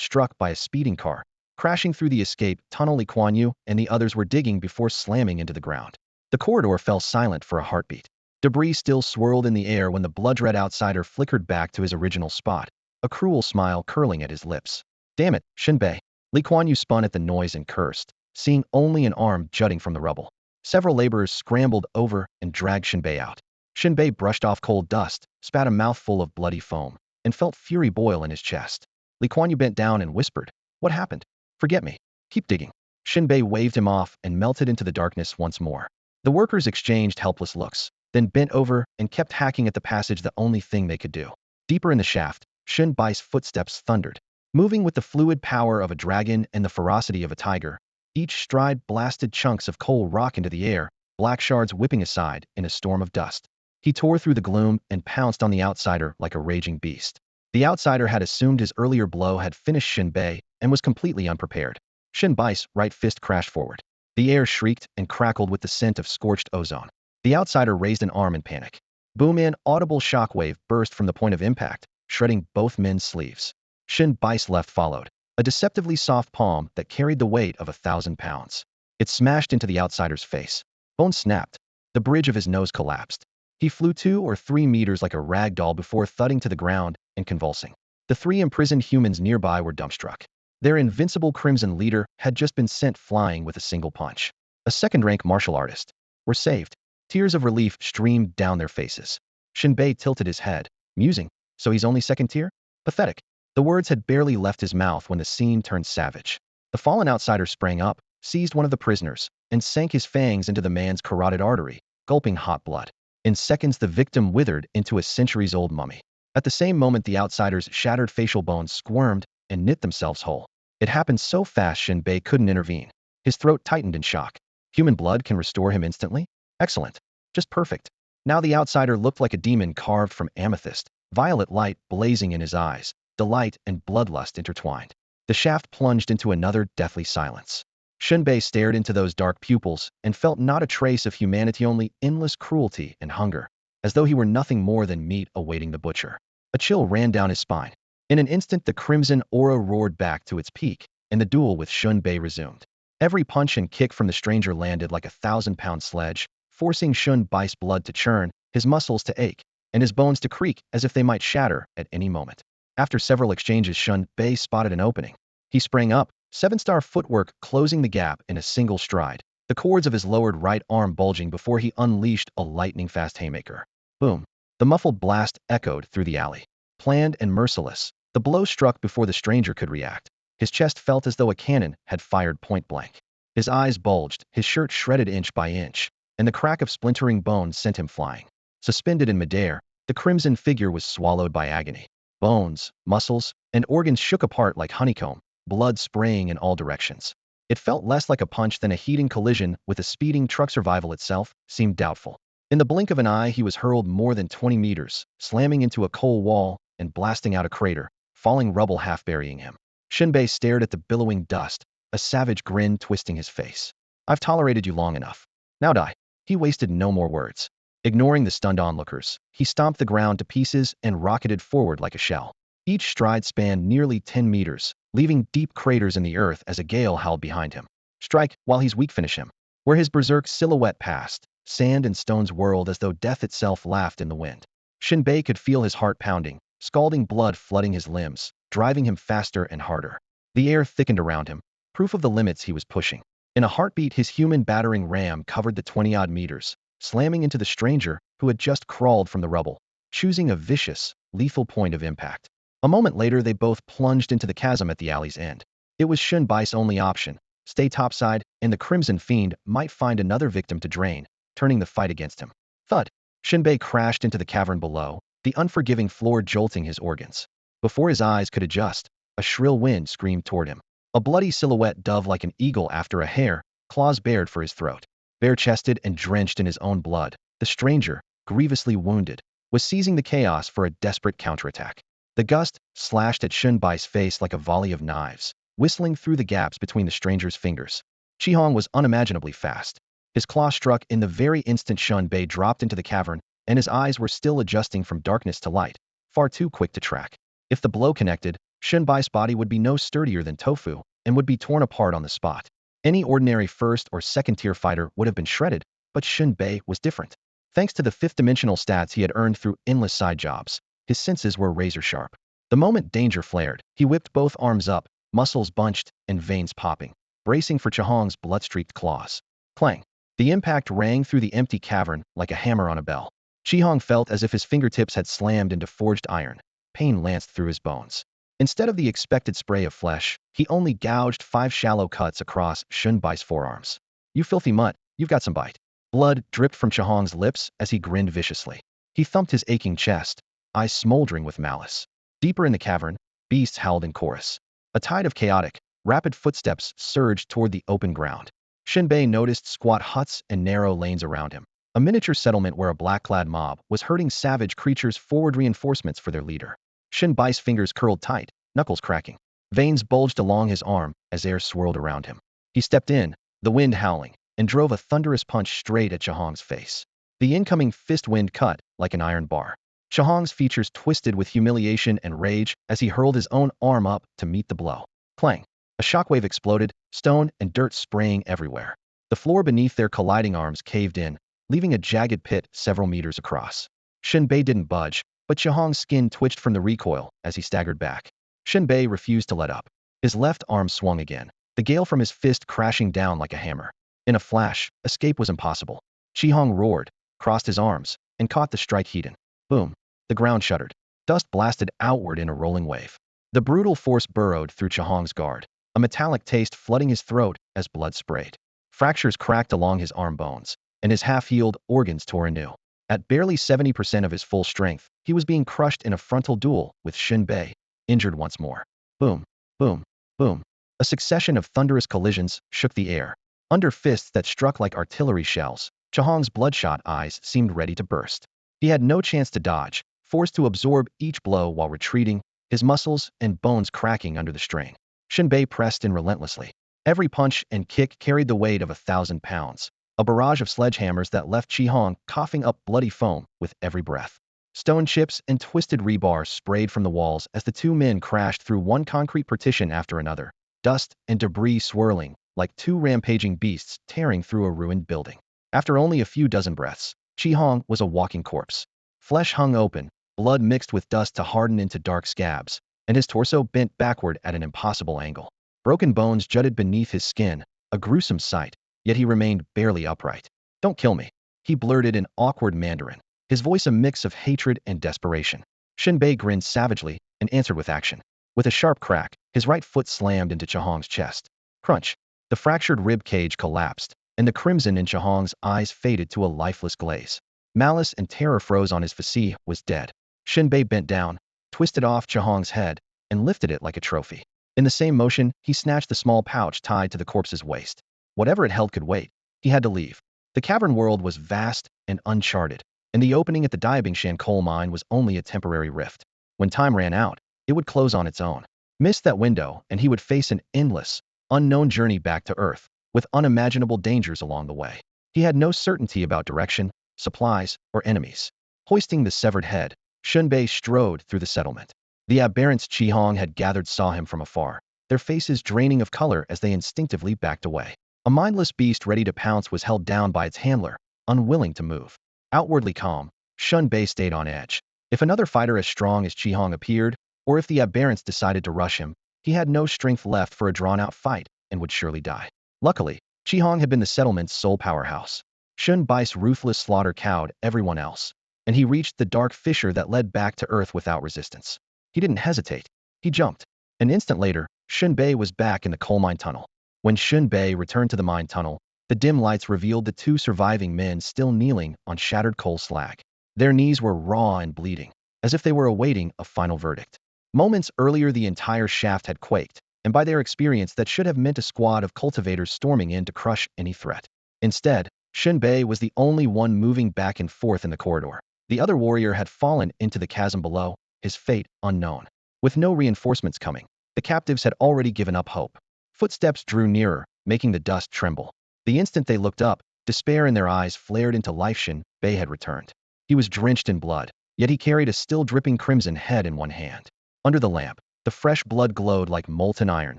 struck by a speeding car, crashing through the escape tunnel. Lee Kuan Yew and the others were digging before slamming into the ground. The corridor fell silent for a heartbeat. Debris still swirled in the air when the blood-red outsider flickered back to his original spot, a cruel smile curling at his lips. Damn it, Shen Bei. Lee Kuan Yew spun at the noise and cursed, seeing only an arm jutting from the rubble. Several laborers scrambled over and dragged Shen Bei out. Shen Bei brushed off cold dust, spat a mouthful of bloody foam, and felt fury boil in his chest. Lee Kuan Yew bent down and whispered, "What happened? Forget me. Keep digging." Shen Bei waved him off and melted into the darkness once more. The workers exchanged helpless looks, then bent over and kept hacking at the passage, the only thing they could do. Deeper in the shaft, Shen Bai's footsteps thundered. Moving with the fluid power of a dragon and the ferocity of a tiger, each stride blasted chunks of coal rock into the air, black shards whipping aside in a storm of dust. He tore through the gloom and pounced on the outsider like a raging beast. The outsider had assumed his earlier blow had finished Shen Bei and was completely unprepared. Shen Bai's right fist crashed forward. The air shrieked and crackled with the scent of scorched ozone. The outsider raised an arm in panic. Boom! An audible shockwave burst from the point of impact, shredding both men's sleeves. Shen Bai's left followed, a deceptively soft palm that carried the weight of 1,000 pounds. It smashed into the outsider's face. Bone snapped. The bridge of his nose collapsed. He flew 2 or 3 meters like a rag doll before thudding to the ground and convulsing. The 3 imprisoned humans nearby were dumbstruck. Their invincible crimson leader had just been sent flying with a single punch. A second-rank martial artist. Were saved. Tears of relief streamed down their faces. Shen Bei tilted his head, musing, so he's only second tier? Pathetic. The words had barely left his mouth when the scene turned savage. The fallen outsider sprang up, seized one of the prisoners, and sank his fangs into the man's carotid artery, gulping hot blood. In seconds, the victim withered into a centuries-old mummy. At the same moment, the outsider's shattered facial bones squirmed and knit themselves whole. It happened so fast Shen Bei couldn't intervene. His throat tightened in shock. Human blood can restore him instantly? Excellent. Just perfect. Now the outsider looked like a demon carved from amethyst, violet light blazing in his eyes, delight and bloodlust intertwined. The shaft plunged into another deathly silence. Shen Bei stared into those dark pupils and felt not a trace of humanity, only endless cruelty and hunger, as though he were nothing more than meat awaiting the butcher. A chill ran down his spine. In an instant, the crimson aura roared back to its peak, and the duel with Shen Bei resumed. Every punch and kick from the stranger landed like a 1,000-pound sledge, forcing Shen Bai's blood to churn, his muscles to ache, and his bones to creak as if they might shatter at any moment. After several exchanges, Shen Bei spotted an opening. He sprang up, 7-star footwork closing the gap in a single stride, the cords of his lowered right arm bulging before he unleashed a lightning-fast haymaker. Boom! The muffled blast echoed through the alley. Planned and merciless, the blow struck before the stranger could react. His chest felt as though a cannon had fired point blank. His eyes bulged, his shirt shredded inch by inch, and the crack of splintering bone sent him flying. Suspended in midair, the crimson figure was swallowed by agony. Bones, muscles, and organs shook apart like honeycomb, blood spraying in all directions. It felt less like a punch than a heating collision with a speeding truck. Survival itself seemed doubtful. In the blink of an eye, he was hurled more than 20 meters, slamming into a coal wall and blasting out a crater, falling rubble half burying him. Shen Bei stared at the billowing dust, a savage grin twisting his face. I've tolerated you long enough. Now die. He wasted no more words. Ignoring the stunned onlookers, he stomped the ground to pieces and rocketed forward like a shell. Each stride spanned nearly 10 meters, leaving deep craters in the earth as a gale howled behind him. Strike, while he's weak, finish him. Where his berserk silhouette passed, sand and stones whirled as though death itself laughed in the wind. Shen Bei could feel his heart pounding, scalding blood flooding his limbs, driving him faster and harder. The air thickened around him, proof of the limits he was pushing. In a heartbeat, his human battering ram covered the 20-odd meters, slamming into the stranger who had just crawled from the rubble, choosing a vicious, lethal point of impact. A moment later, they both plunged into the chasm at the alley's end. It was Shen Bai's only option: stay topside, and the Crimson Fiend might find another victim to drain, turning the fight against him. Thud! Shen Bei crashed into the cavern below, the unforgiving floor jolting his organs. Before his eyes could adjust, a shrill wind screamed toward him. A bloody silhouette dove like an eagle after a hare, claws bared for his throat. Bare-chested and drenched in his own blood, the stranger, grievously wounded, was seizing the chaos for a desperate counterattack. The gust slashed at Shen Bai's face like a volley of knives, whistling through the gaps between the stranger's fingers. Qihong was unimaginably fast. His claw struck in the very instant Shen Bei dropped into the cavern, and his eyes were still adjusting from darkness to light, far too quick to track. If the blow connected, Shen Bai's body would be no sturdier than tofu and would be torn apart on the spot. Any ordinary first or second-tier fighter would have been shredded, but Shen Bei was different. Thanks to the fifth-dimensional stats he had earned through endless side jobs, his senses were razor-sharp. The moment danger flared, he whipped both arms up, muscles bunched and veins popping, bracing for Qihong's blood-streaked claws. Clang! The impact rang through the empty cavern like a hammer on a bell. Qihong felt as if his fingertips had slammed into forged iron. Pain lanced through his bones. Instead of the expected spray of flesh, he only gouged 5 shallow cuts across Shen Bai's forearms. You filthy mutt, you've got some bite. Blood dripped from Qihong's lips as he grinned viciously. He thumped his aching chest, eyes smoldering with malice. Deeper in the cavern, beasts howled in chorus. A tide of chaotic, rapid footsteps surged toward the open ground. Shen Bei noticed squat huts and narrow lanes around him, a miniature settlement where a black-clad mob was herding savage creatures forward reinforcements for their leader. Shen Bai's fingers curled tight, knuckles cracking. Veins bulged along his arm as air swirled around him. He stepped in, the wind howling, and drove a thunderous punch straight at Chihong's face. The incoming fist wind cut like an iron bar. Chihong's features twisted with humiliation and rage as he hurled his own arm up to meet the blow. Clang! A shockwave exploded, stone and dirt spraying everywhere. The floor beneath their colliding arms caved in, leaving a jagged pit several meters across. Shen Bei didn't budge, but Chihong's skin twitched from the recoil as he staggered back. Shen Bei refused to let up. His left arm swung again, the gale from his fist crashing down like a hammer. In a flash, escape was impossible. Chihong roared, crossed his arms, and caught the strike heat in. Boom! The ground shuddered. Dust blasted outward in a rolling wave. The brutal force burrowed through Chihong's guard, a metallic taste flooding his throat as blood sprayed. Fractures cracked along his arm bones, and his half-healed organs tore anew. At barely 70% of his full strength, he was being crushed in a frontal duel with Shen Bei, injured once more. Boom, boom, boom. A succession of thunderous collisions shook the air. Under fists that struck like artillery shells, Chihong's bloodshot eyes seemed ready to burst. He had no chance to dodge, forced to absorb each blow while retreating, his muscles and bones cracking under the strain. Shen Bei pressed in relentlessly. Every punch and kick carried the weight of 1,000 pounds, a barrage of sledgehammers that left Chihong coughing up bloody foam with every breath. Stone chips and twisted rebar sprayed from the walls as the two men crashed through one concrete partition after another, dust and debris swirling like two rampaging beasts tearing through a ruined building. After only a few dozen breaths, Chihong was a walking corpse. Flesh hung open, blood mixed with dust to harden into dark scabs, and his torso bent backward at an impossible angle. Broken bones jutted beneath his skin, a gruesome sight, yet he remained barely upright. "Don't kill me," he blurted in awkward Mandarin, his voice a mix of hatred and desperation. Shen Bei grinned savagely and answered with action. With a sharp crack, his right foot slammed into Chihong's chest. Crunch! The fractured rib cage collapsed, and the crimson in Chihong's eyes faded to a lifeless glaze. Malice and terror froze on his physique was dead. Shen Bei bent down, twisted off Chihong's head, and lifted it like a trophy. In the same motion, he snatched the small pouch tied to the corpse's waist. Whatever it held could wait. He had to leave. The cavern world was vast and uncharted, and the opening at the Daibingshan coal mine was only a temporary rift. When time ran out, it would close on its own. Miss that window, and he would face an endless, unknown journey back to Earth, with unimaginable dangers along the way. He had no certainty about direction, supplies, or enemies. Hoisting the severed head, Shen Bei strode through the settlement. The aberrants Chihong had gathered saw him from afar, their faces draining of color as they instinctively backed away. A mindless beast ready to pounce was held down by its handler, unwilling to move. Outwardly calm, Shen Bei stayed on edge. If another fighter as strong as Chihong appeared, or if the aberrants decided to rush him, he had no strength left for a drawn-out fight and would surely die. Luckily, Chihong had been the settlement's sole powerhouse. Shen Bai's ruthless slaughter cowed everyone else, and he reached the dark fissure that led back to Earth without resistance. He didn't hesitate. He jumped. An instant later, Shen Bei was back in the coal mine tunnel. When Shen Bei returned to the mine tunnel, the dim lights revealed the two surviving men still kneeling on shattered coal slag. Their knees were raw and bleeding, as if they were awaiting a final verdict. Moments earlier the entire shaft had quaked, and by their experience that should have meant a squad of cultivators storming in to crush any threat. Instead, Shen Bei was the only one moving back and forth in the corridor. The other warrior had fallen into the chasm below, his fate unknown. With no reinforcements coming, the captives had already given up hope. Footsteps drew nearer, making the dust tremble. The instant they looked up, despair in their eyes flared into life. Shen Bei had returned. He was drenched in blood, yet he carried a still dripping crimson head in one hand. Under the lamp, the fresh blood glowed like molten iron,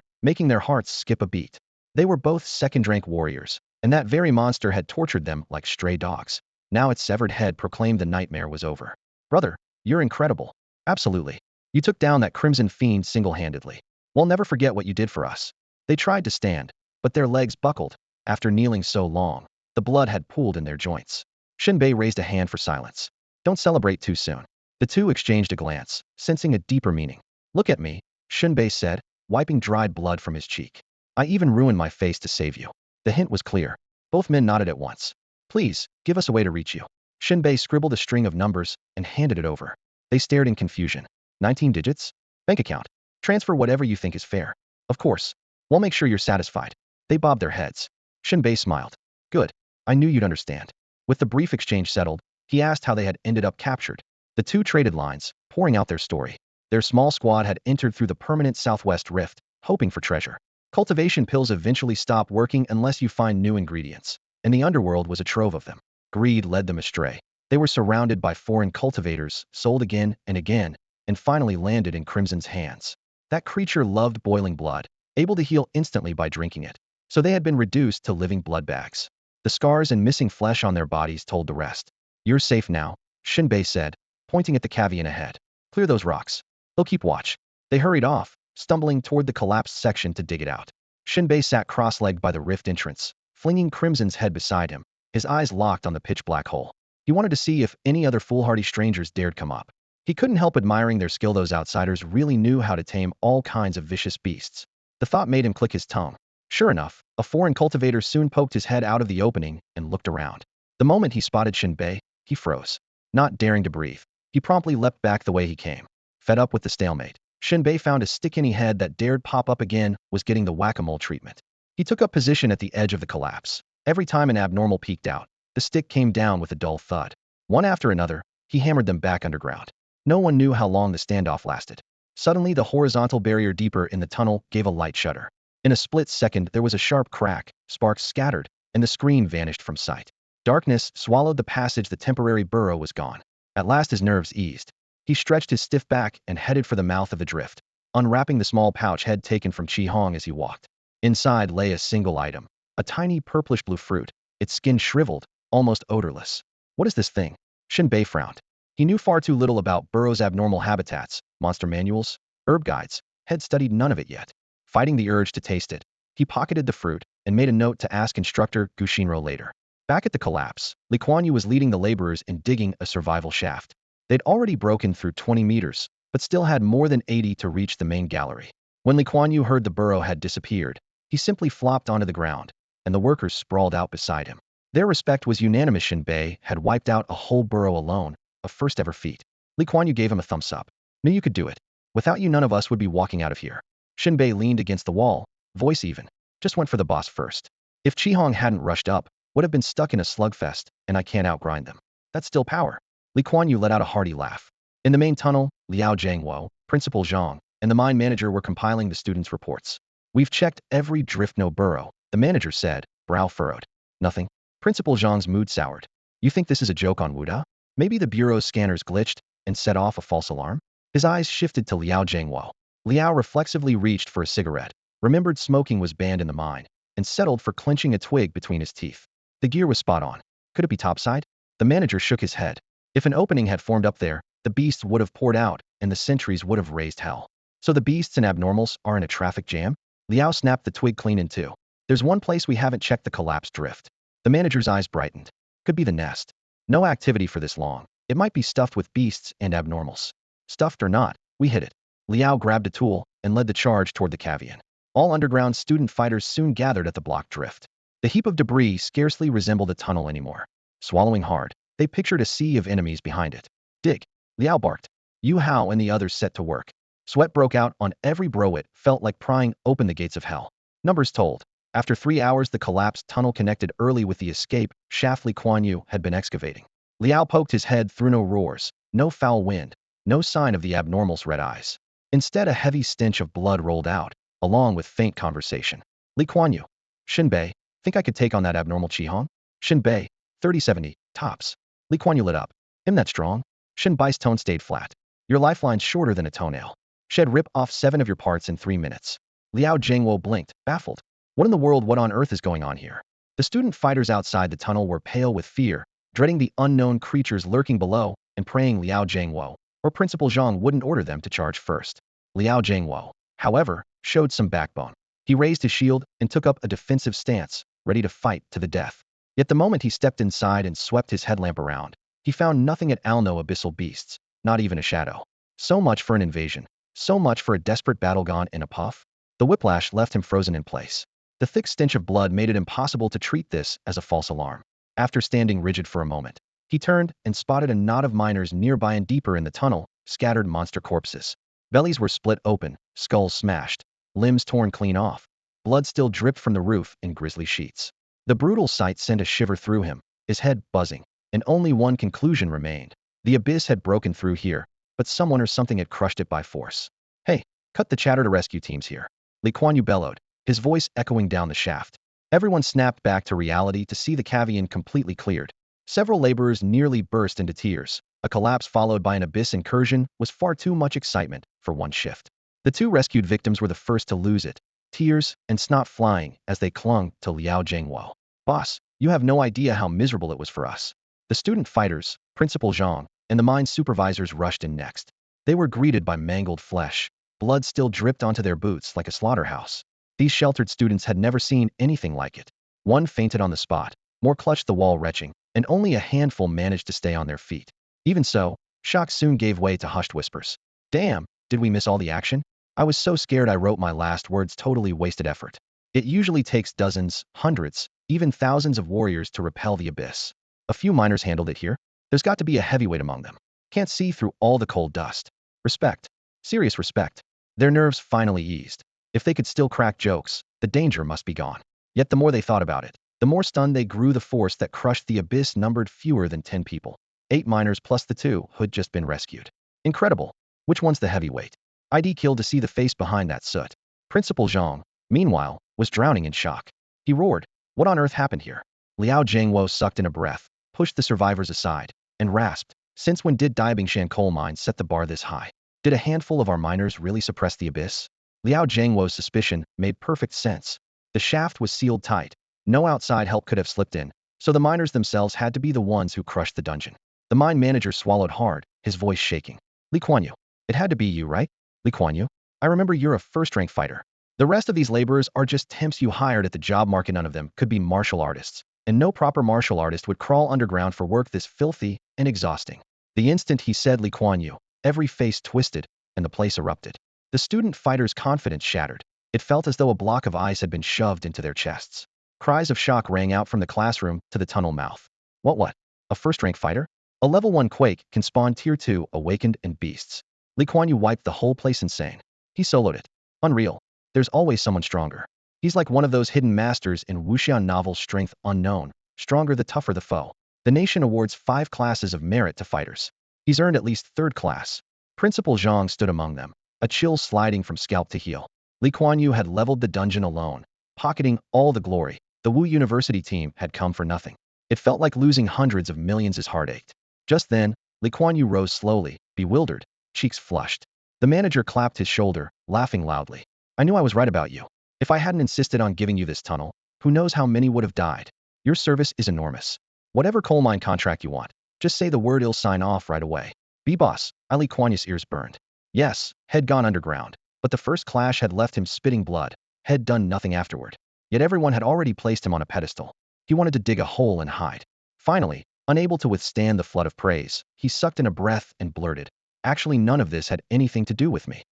making their hearts skip a beat. They were both second-rank warriors, and that very monster had tortured them like stray dogs. Now its severed head proclaimed the nightmare was over. "Brother, you're incredible." "Absolutely. You took down that crimson fiend single-handedly. We'll never forget what you did for us." They tried to stand, but their legs buckled. After kneeling so long, the blood had pooled in their joints. Shen Bei raised a hand for silence. "Don't celebrate too soon." The two exchanged a glance, sensing a deeper meaning. "Look at me," Shen Bei said, wiping dried blood from his cheek. "I even ruined my face to save you." The hint was clear. Both men nodded at once. "Please, give us a way to reach you." Shen Bei scribbled a string of numbers and handed it over. They stared in confusion. 19 digits? Bank account. Transfer whatever you think is fair. Of course. We'll make sure you're satisfied. They bobbed their heads. Shen Bei smiled. Good. I knew you'd understand. With the brief exchange settled, he asked how they had ended up captured. The two traded lines, pouring out their story. Their small squad had entered through the permanent southwest rift, hoping for treasure. Cultivation pills eventually stop working unless you find new ingredients, and the underworld was a trove of them. Greed led them astray. They were surrounded by foreign cultivators, sold again, and finally landed in Crimson's hands. That creature loved boiling blood, able to heal instantly by drinking it. So they had been reduced to living blood bags. The scars and missing flesh on their bodies told the rest. You're safe now, Shen Bei said, pointing at the cavian ahead. Clear those rocks. They'll keep watch. They hurried off, stumbling toward the collapsed section to dig it out. Shen Bei sat cross-legged by the rift entrance, flinging Crimson's head beside him, his eyes locked on the pitch-black hole. He wanted to see if any other foolhardy strangers dared come up. He couldn't help admiring their skill. Those outsiders really knew how to tame all kinds of vicious beasts. The thought made him click his tongue. Sure enough, a foreign cultivator soon poked his head out of the opening and looked around. The moment he spotted Shen Bei, he froze. Not daring to breathe, he promptly leapt back the way he came. Fed up with the stalemate, Shen Bei found a stick any head that dared pop up again was getting the whack-a-mole treatment. He took up position at the edge of the collapse. Every time an abnormal peeked out, the stick came down with a dull thud. One after another, he hammered them back underground. No one knew how long the standoff lasted. Suddenly, the horizontal barrier deeper in the tunnel gave a light shudder. In a split second, there was a sharp crack, sparks scattered, and the screen vanished from sight. Darkness swallowed the passage. The temporary burrow was gone. At last his nerves eased. He stretched his stiff back and headed for the mouth of the drift, unwrapping the small pouch head taken from Chi Hong as he walked. Inside lay a single item, a tiny purplish-blue fruit, its skin shriveled, almost odorless. What is this thing? Shen Bei frowned. He knew far too little about burrows' abnormal habitats, monster manuals, herb guides, had studied none of it yet. Fighting the urge to taste it, he pocketed the fruit and made a note to ask instructor Gu Xinro later. Back at the collapse, Li Kuan-yu was leading the laborers in digging a survival shaft. They'd already broken through 20 meters, but still had more than 80 to reach the main gallery. When Li Kuan-yu heard the burrow had disappeared, he simply flopped onto the ground, and the workers sprawled out beside him. Their respect was unanimous. Shen Bei had wiped out a whole burrow alone, a first-ever feat. Li Kuan-yu gave him a thumbs up. Knew you could do it. Without you, none of us would be walking out of here. Shen Bei leaned against the wall, voice even. Just went for the boss first. If Chi Hong hadn't rushed up, would have been stuck in a slugfest, and I can't outgrind them. That's still power. Li Kuan-yu let out a hearty laugh. In the main tunnel, Liao Zhangwo, Principal Zhang, and the mine manager were compiling the students' reports. We've checked every drift, no burrow, the manager said, brow furrowed. Nothing. Principal Zhang's mood soured. You think this is a joke on Wuda? Maybe the bureau's scanners glitched and set off a false alarm? His eyes shifted to Liao Zhangwo. Liao reflexively reached for a cigarette, remembered smoking was banned in the mine, and settled for clenching a twig between his teeth. The gear was spot on. Could it be topside? The manager shook his head. If an opening had formed up there, the beasts would have poured out, and the sentries would have raised hell. So the beasts and abnormals are in a traffic jam? Liao snapped the twig clean in two. There's one place we haven't checked: the collapsed drift. The manager's eyes brightened. Could be the nest. No activity for this long. It might be stuffed with beasts and abnormals. Stuffed or not, we hit it. Liao grabbed a tool and led the charge toward the cavian. All underground student fighters soon gathered at the block drift. The heap of debris scarcely resembled a tunnel anymore. Swallowing hard, they pictured a sea of enemies behind it. Dig! Liao barked. Yu Hao and the others set to work. Sweat broke out on every brow. It felt like prying open the gates of hell. Numbers told. After 3 hours, the collapsed tunnel connected early with the escape shaft Li Kuan-yu had been excavating. Liao poked his head through. No roars, no foul wind, no sign of the abnormal's red eyes. Instead, a heavy stench of blood rolled out, along with faint conversation. Li Kuan-yu. Shen Bei, think I could take on that abnormal Chi Hong? Shen Bei, 30-70, tops. Li Kuan-yu lit up. Am that strong? Shen Bai's tone stayed flat. Your lifeline's shorter than a toenail. Shed rip off 7 of your parts in 3 minutes. Liao Zhangwo blinked, baffled. What in the world? What on earth is going on here? The student fighters outside the tunnel were pale with fear, dreading the unknown creatures lurking below, and praying Liao Zhangwo or Principal Zhang wouldn't order them to charge first. Liao Zhangwo, however, showed some backbone. He raised his shield and took up a defensive stance, ready to fight to the death. Yet the moment he stepped inside and swept his headlamp around, he found nothing at all. No abyssal beasts, not even a shadow. So much for an invasion. So much for a desperate battle gone in a puff. The whiplash left him frozen in place. The thick stench of blood made it impossible to treat this as a false alarm. After standing rigid for a moment, he turned and spotted a knot of miners nearby, and deeper in the tunnel, scattered monster corpses. Bellies were split open, skulls smashed, limbs torn clean off. Blood still dripped from the roof in grisly sheets. The brutal sight sent a shiver through him, his head buzzing, and only one conclusion remained. The abyss had broken through here, but someone or something had crushed it by force. Hey, cut the chatter to rescue teams here. Lee Kuan Yew bellowed, his voice echoing down the shaft. Everyone snapped back to reality to see the cavern completely cleared. Several laborers nearly burst into tears. A collapse followed by an abyss incursion was far too much excitement for one shift. The two rescued victims were the first to lose it, tears and snot flying as they clung to Liao Zhengwo. Boss, you have no idea how miserable it was for us. The student fighters, Principal Zhang, and the mine supervisors rushed in next. They were greeted by mangled flesh. Blood still dripped onto their boots like a slaughterhouse. These sheltered students had never seen anything like it. One fainted on the spot, more clutched the wall retching, and only a handful managed to stay on their feet. Even so, shock soon gave way to hushed whispers. Damn, did we miss all the action? I was so scared I wrote my last words, totally wasted effort. It usually takes dozens, hundreds, even thousands of warriors to repel the abyss. A few miners handled it here. There's got to be a heavyweight among them. Can't see through all the cold dust. Respect. Serious respect. Their nerves finally eased. If they could still crack jokes, the danger must be gone. Yet the more they thought about it, the more stunned they grew. The force that crushed the abyss numbered fewer than 10 people. 8 miners plus the 2 who'd just been rescued. Incredible. Which one's the heavyweight? I'd killed to see the face behind that soot. Principal Zhang, meanwhile, was drowning in shock. He roared, what on earth happened here? Liao Zhengwo sucked in a breath, pushed the survivors aside, and rasped, since when did Dibingshan coal mine set the bar this high? Did a handful of our miners really suppress the abyss? Liao Zhengwo's suspicion made perfect sense. The shaft was sealed tight. No outside help could have slipped in, so the miners themselves had to be the ones who crushed the dungeon. The mine manager swallowed hard, his voice shaking. Lee Kuan Yew, it had to be you, right? Lee Kuan Yew, I remember you're a first-rank fighter. The rest of these laborers are just temps you hired at the job market. None of them could be martial artists, and no proper martial artist would crawl underground for work this filthy and exhausting. The instant he said Lee Kuan Yew, every face twisted, and the place erupted. The student fighters' confidence shattered. It felt as though a block of ice had been shoved into their chests. Cries of shock rang out from the classroom to the tunnel mouth. What? A first-rank fighter? A level 1 quake can spawn tier 2 awakened and beasts. Lee Kuan Yew wiped the whole place insane. He soloed it. Unreal. There's always someone stronger. He's like one of those hidden masters in wuxian novels, strength unknown. Stronger the tougher the foe. The nation awards 5 classes of merit to fighters. He's earned at least 3rd class. Principal Zhang stood among them, a chill sliding from scalp to heel. Lee Kuan Yew had leveled the dungeon alone, pocketing all the glory. The Wu University team had come for nothing. It felt like losing hundreds of millions. His heart ached. Just then, Lee Kuan Yew rose slowly, bewildered, cheeks flushed. The manager clapped his shoulder, laughing loudly. I knew I was right about you. If I hadn't insisted on giving you this tunnel, who knows how many would have died. Your service is enormous. Whatever coal mine contract you want, just say the word, he'll sign off right away. Be boss. Lee Kuan Yew's ears burned. Yes, had gone underground, but the first clash had left him spitting blood, had done nothing afterward. Yet everyone had already placed him on a pedestal. He wanted to dig a hole and hide. Finally, unable to withstand the flood of praise, he sucked in a breath and blurted, actually none of this had anything to do with me.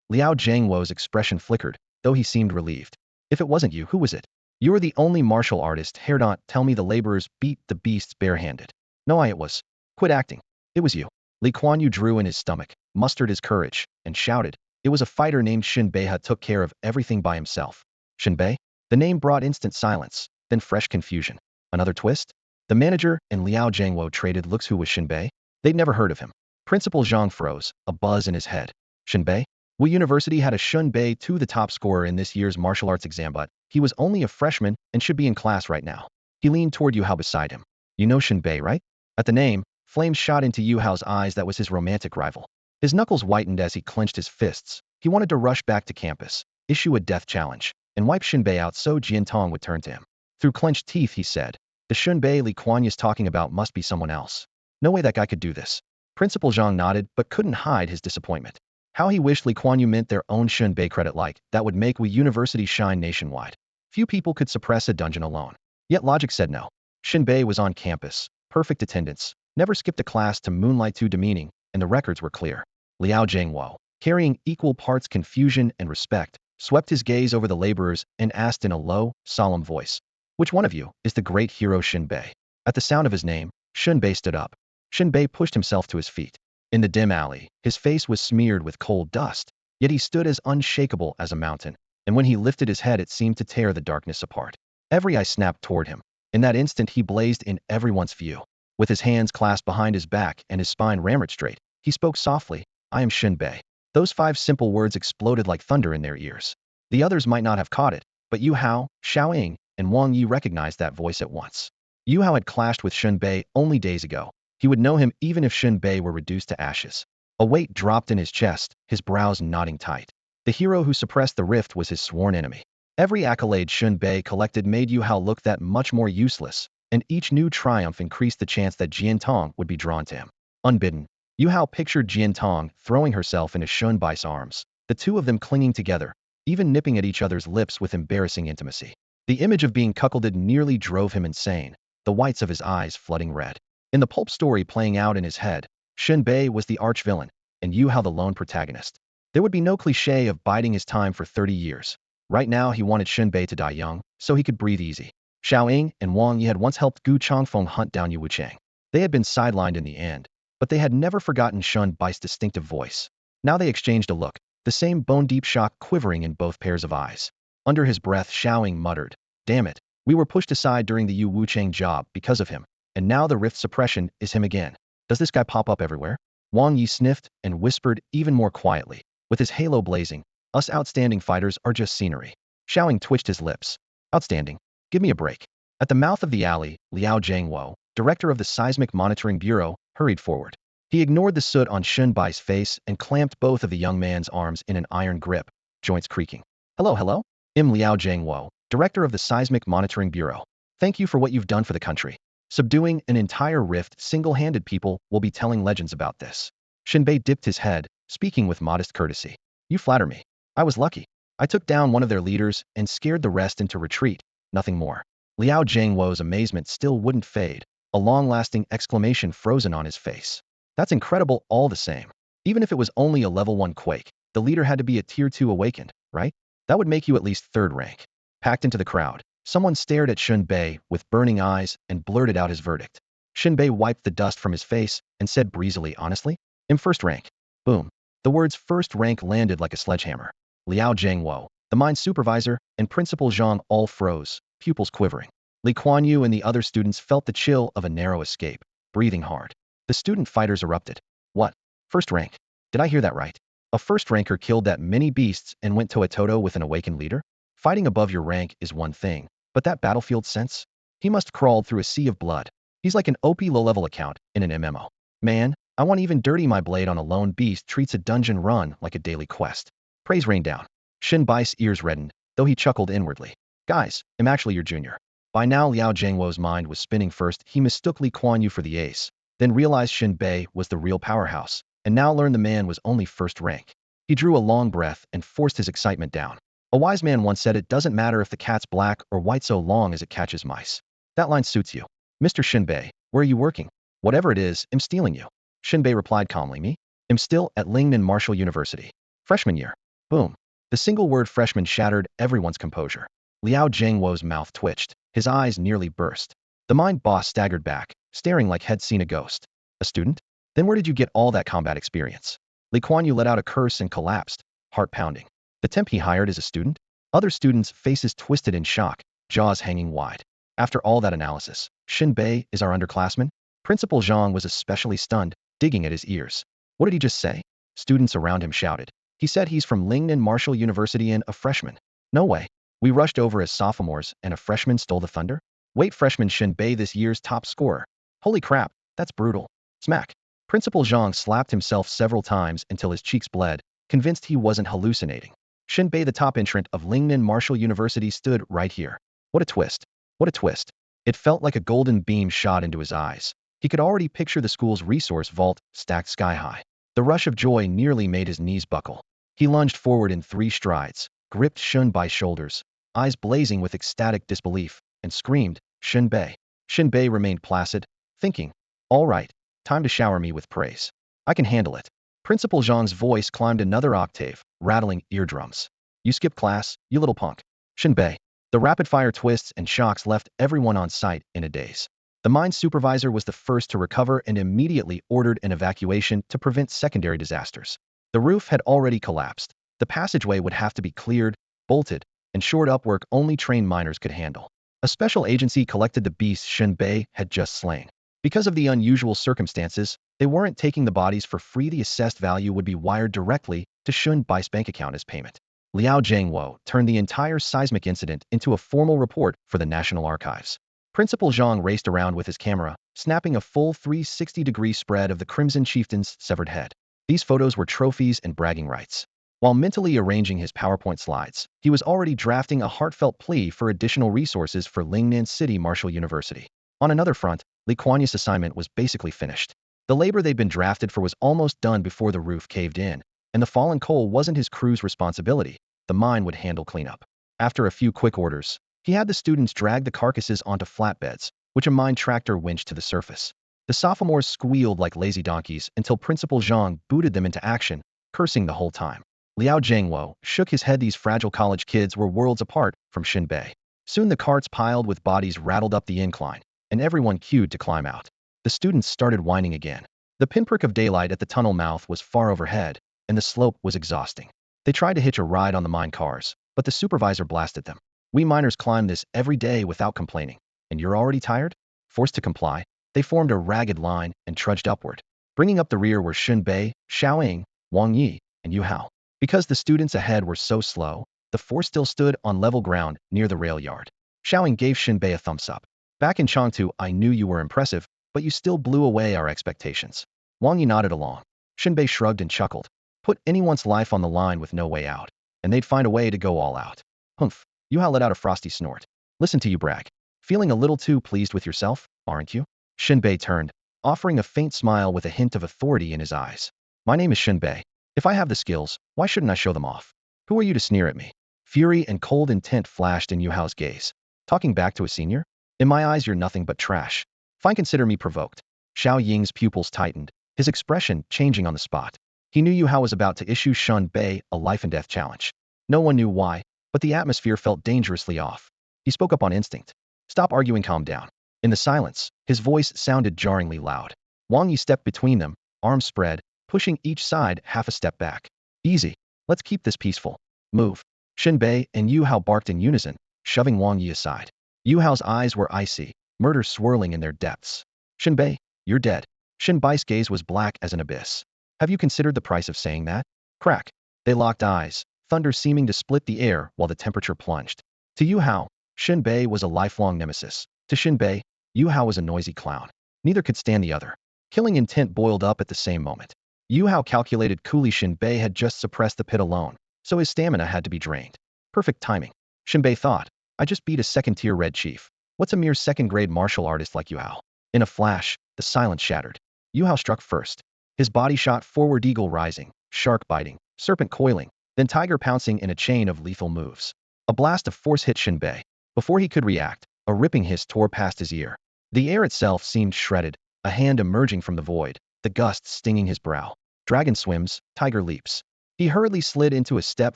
Liao Zhengwo's expression flickered, though he seemed relieved. If it wasn't you, who was it? You were the only martial artist. Don't tell me the laborers beat the beasts barehanded. No, it was. Quit acting. It was you. Lee Kuan Yew drew in his stomach, mustered his courage, and shouted. It was a fighter named Shen Bei who took care of everything by himself. Shen Bei? The name brought instant silence, then fresh confusion. Another twist? The manager and Liao Zhengwo traded looks. Who was Shen Bei? They'd never heard of him. Principal Zhang froze, a buzz in his head. Shen Bei? Wu University had a Shen Bei, the top scorer in this year's martial arts exam, but he was only a freshman and should be in class right now. He leaned toward Yu Hao beside him. You know Shen Bei, right? At the name, flames shot into Yu Hao's eyes. That was his romantic rival. His knuckles whitened as he clenched his fists. He wanted to rush back to campus, issue a death challenge, and wipe Shen Bei out so Jin Tong would turn to him. Through clenched teeth, he said, the Shen Bei Lee Kuan Yew's talking about must be someone else. No way that guy could do this. Principal Zhang nodded but couldn't hide his disappointment. How he wished Lee Kuan Yew meant their own Shen Bei credit, like that would make Wu University shine nationwide. Few people could suppress a dungeon alone. Yet logic said no. Shen Bei was on campus, perfect attendance, never skipped a class to moonlight too demeaning, and the records were clear. Liao Zhengwo, carrying equal parts confusion and respect, swept his gaze over the laborers and asked in a low, solemn voice, which one of you is the great hero Shen Bei? At the sound of his name, Shen Bei stood up. Shen Bei pushed himself to his feet. In the dim alley, his face was smeared with cold dust, yet he stood as unshakable as a mountain, and when he lifted his head it seemed to tear the darkness apart. Every eye snapped toward him. In that instant he blazed in everyone's view. With his hands clasped behind his back and his spine rammered straight, he spoke softly, "I am Shen Bei." Those 5 simple words exploded like thunder in their ears. The others might not have caught it, but Yu Hao, Xiao Ying, and Wang Yi recognized that voice at once. Yu Hao had clashed with Shen Bei only days ago. He would know him even if Shen Bei were reduced to ashes. A weight dropped in his chest, his brows knotting tight. The hero who suppressed the rift was his sworn enemy. Every accolade Shen Bei collected made Yu Hao look that much more useless, and each new triumph increased the chance that Jin Tong would be drawn to him. Unbidden, Yu Hao pictured Jin Tong throwing herself into Shen Bai's arms, the two of them clinging together, even nipping at each other's lips with embarrassing intimacy. The image of being cuckolded nearly drove him insane, the whites of his eyes flooding red. In the pulp story playing out in his head, Shen Bei was the arch-villain, and Yu Hao the lone protagonist. There would be no cliché of biding his time for 30 years. Right now he wanted Shen Bei to die young, so he could breathe easy. Xiao Ying and Wang Yi had once helped Gu Changfeng hunt down Yu Wuchang. They had been sidelined in the end, but they had never forgotten Shen Bai's distinctive voice. Now they exchanged a look, the same bone-deep shock quivering in both pairs of eyes. Under his breath, Xiao Ying muttered, "Damn it, we were pushed aside during the Yu Wuchang job because of him, and now the rift suppression is him again. Does this guy pop up everywhere?" Wang Yi sniffed and whispered even more quietly, with his halo blazing, "Us outstanding fighters are just scenery." Xiao Ying twitched his lips. "Outstanding? Give me a break." At the mouth of the alley, Liao Jiangwo, director of the Seismic Monitoring Bureau, hurried forward. He ignored the soot on Shen Bai's face and clamped both of the young man's arms in an iron grip, joints creaking. "Hello, hello? I'm Liao Jiangwo, director of the Seismic Monitoring Bureau. Thank you for what you've done for the country. Subduing an entire rift single-handed, people will be telling legends about this." Shen Bei dipped his head, speaking with modest courtesy. "You flatter me. I was lucky. I took down one of their leaders and scared the rest into retreat, nothing more." Liao Jiangwo's amazement still wouldn't fade, a long-lasting exclamation frozen on his face. "That's incredible all the same. Even if it was only a level 1 quake, the leader had to be a tier 2 awakened, right? That would make you at least 3rd rank." Packed into the crowd, someone stared at Shen Bei with burning eyes and blurted out his verdict. Shen Bei wiped the dust from his face and said breezily, "Honestly, I'm 1st rank." Boom. The words 1st rank landed like a sledgehammer. Liao Jiangwo, the mine supervisor, and Principal Zhang all froze, pupils quivering. Li Kuan Yu and the other students felt the chill of a narrow escape, breathing hard. The student fighters erupted. "What? 1st rank? Did I hear that right? A 1st ranker killed that many beasts and went toe-to-toe with an awakened leader? Fighting above your rank is one thing, but that battlefield sense? He must crawled through a sea of blood. He's like an OP low-level account in an MMO. Man, I want even dirty my blade on a lone beast treats a dungeon run like a daily quest." Praise rained down. Shen Bai's ears reddened, though he chuckled inwardly. "Guys, I'm actually your junior." By now Liao Jiangwo's mind was spinning. First, he mistook Li Kuan Yu for the ace, then realized Shen Bei was the real powerhouse, and now learned the man was only 1st rank. He drew a long breath and forced his excitement down. A wise man once said it doesn't matter if the cat's black or white so long as it catches mice. That line suits you. "Mr. Shen Bei, where are you working?" "Whatever it is, I'm stealing you." Shen Bei replied calmly. "Me? I'm still at Lingnan Martial University. Freshman year." Boom. The single word freshman shattered everyone's composure. Liao Jiangwo's mouth twitched, his eyes nearly burst. The mind boss staggered back, staring like he'd seen a ghost. "A student? Then where did you get all that combat experience?" Li Kuan Yu let out a curse and collapsed, heart pounding. The temp he hired as a student? Other students' faces twisted in shock, jaws hanging wide. After all that analysis, Shen Bei is our underclassman? Principal Zhang was especially stunned, digging at his ears. What did he just say? Students around him shouted. "He said he's from Lingnan Martial University and a freshman." "No way. We rushed over as sophomores and a freshman stole the thunder?" "Wait, freshman Shen Bei this year's top scorer. Holy crap, that's brutal." Smack. Principal Zhang slapped himself several times until his cheeks bled, convinced he wasn't hallucinating. Shen Bei, the top entrant of Lingnan Martial University, stood right here. What a twist. What a twist. It felt like a golden beam shot into his eyes. He could already picture the school's resource vault stacked sky high. The rush of joy nearly made his knees buckle. He lunged forward in 3 strides, gripped Shen Bai's shoulders, eyes blazing with ecstatic disbelief, and screamed, "Shen Bei." Shen Bei remained placid, thinking, "All right, time to shower me with praise. I can handle it." Principal Zhang's voice climbed another octave, rattling eardrums. "You skipped class, you little punk." Shen Bei. The rapid-fire twists and shocks left everyone on site in a daze. The mine supervisor was the first to recover and immediately ordered an evacuation to prevent secondary disasters. The roof had already collapsed. The passageway would have to be cleared, bolted, and shored up work only trained miners could handle. A special agency collected the beasts Shen Bei had just slain. Because of the unusual circumstances, they weren't taking the bodies for free. The assessed value would be wired directly to Shen Bai's bank account as payment. Liao Jiangwo turned the entire seismic incident into a formal report for the National Archives. Principal Zhang raced around with his camera, snapping a full 360-degree spread of the Crimson Chieftain's severed head. These photos were trophies and bragging rights. While mentally arranging his PowerPoint slides, he was already drafting a heartfelt plea for additional resources for Lingnan City Martial University. On another front, Li Kuanyi's assignment was basically finished. The labor they'd been drafted for was almost done before the roof caved in, and the fallen coal wasn't his crew's responsibility. The mine would handle cleanup. After a few quick orders, he had the students drag the carcasses onto flatbeds, which a mine tractor winched to the surface. The sophomores squealed like lazy donkeys until Principal Zhang booted them into action, cursing the whole time. Liao Jiangwo shook his head. These fragile college kids were worlds apart from Shen Bei. Soon the carts piled with bodies rattled up the incline, and everyone queued to climb out. The students started whining again. The pinprick of daylight at the tunnel mouth was far overhead, and the slope was exhausting. They tried to hitch a ride on the mine cars, but the supervisor blasted them. "We miners climb this every day without complaining, and you're already tired?" Forced to comply, they formed a ragged line and trudged upward. Bringing up the rear were Shen Bei, Xiaoying, Wang Yi, and Yu Hao. Because the students ahead were so slow, the four still stood on level ground near the rail yard. Xiaoying gave Shen Bei a thumbs up. "Back in Chengtu, I knew you were impressive, but you still blew away our expectations." Wang Yi nodded along. Shen Bei shrugged and chuckled. Put anyone's life on the line with no way out, and they'd find a way to go all out. Humph. Yu Hao let out a frosty snort. "Listen to you brag. Feeling a little too pleased with yourself, aren't you?" Shen Bei turned, offering a faint smile with a hint of authority in his eyes. "My name is Shen Bei. If I have the skills, why shouldn't I show them off? Who are you to sneer at me?" Fury and cold intent flashed in Yu Hao's gaze. "Talking back to a senior? In my eyes, you're nothing but trash. Fine, consider me provoked." Xiao Ying's pupils tightened, his expression changing on the spot. He knew Yu Hao was about to issue Shen Bei a life-and-death challenge. No one knew why, but the atmosphere felt dangerously off. He spoke up on instinct. "Stop arguing, calm down." In the silence, his voice sounded jarringly loud. Wang Yi stepped between them, arms spread, pushing each side half a step back. "Easy. Let's keep this peaceful. Move." Shen Bei and Yu Hao barked in unison, shoving Wang Yi aside. Yu Hao's eyes were icy, murder swirling in their depths. "Shen Bei, you're dead." Shen Bai's gaze was black as an abyss. "Have you considered the price of saying that?" Crack. They locked eyes, thunder seeming to split the air while the temperature plunged. To Yu Hao, Shen Bei was a lifelong nemesis. To Shen Bei, Yu Hao was a noisy clown. Neither could stand the other. Killing intent boiled up at the same moment. Yu Hao calculated coolly Shen Bei had just suppressed the pit alone, so his stamina had to be drained. Perfect timing. Shen Bei thought, "I just beat a second-tier red chief. What's a mere second-grade martial artist like Yu Hao?" In a flash, the silence shattered. Yu Hao struck first. His body shot forward, eagle rising, shark biting, serpent coiling, then tiger pouncing in a chain of lethal moves. A blast of force hit Shen Bei. Before he could react, a ripping hiss tore past his ear. The air itself seemed shredded, a hand emerging from the void, the gusts stinging his brow. Dragon swims, tiger leaps. He hurriedly slid into a step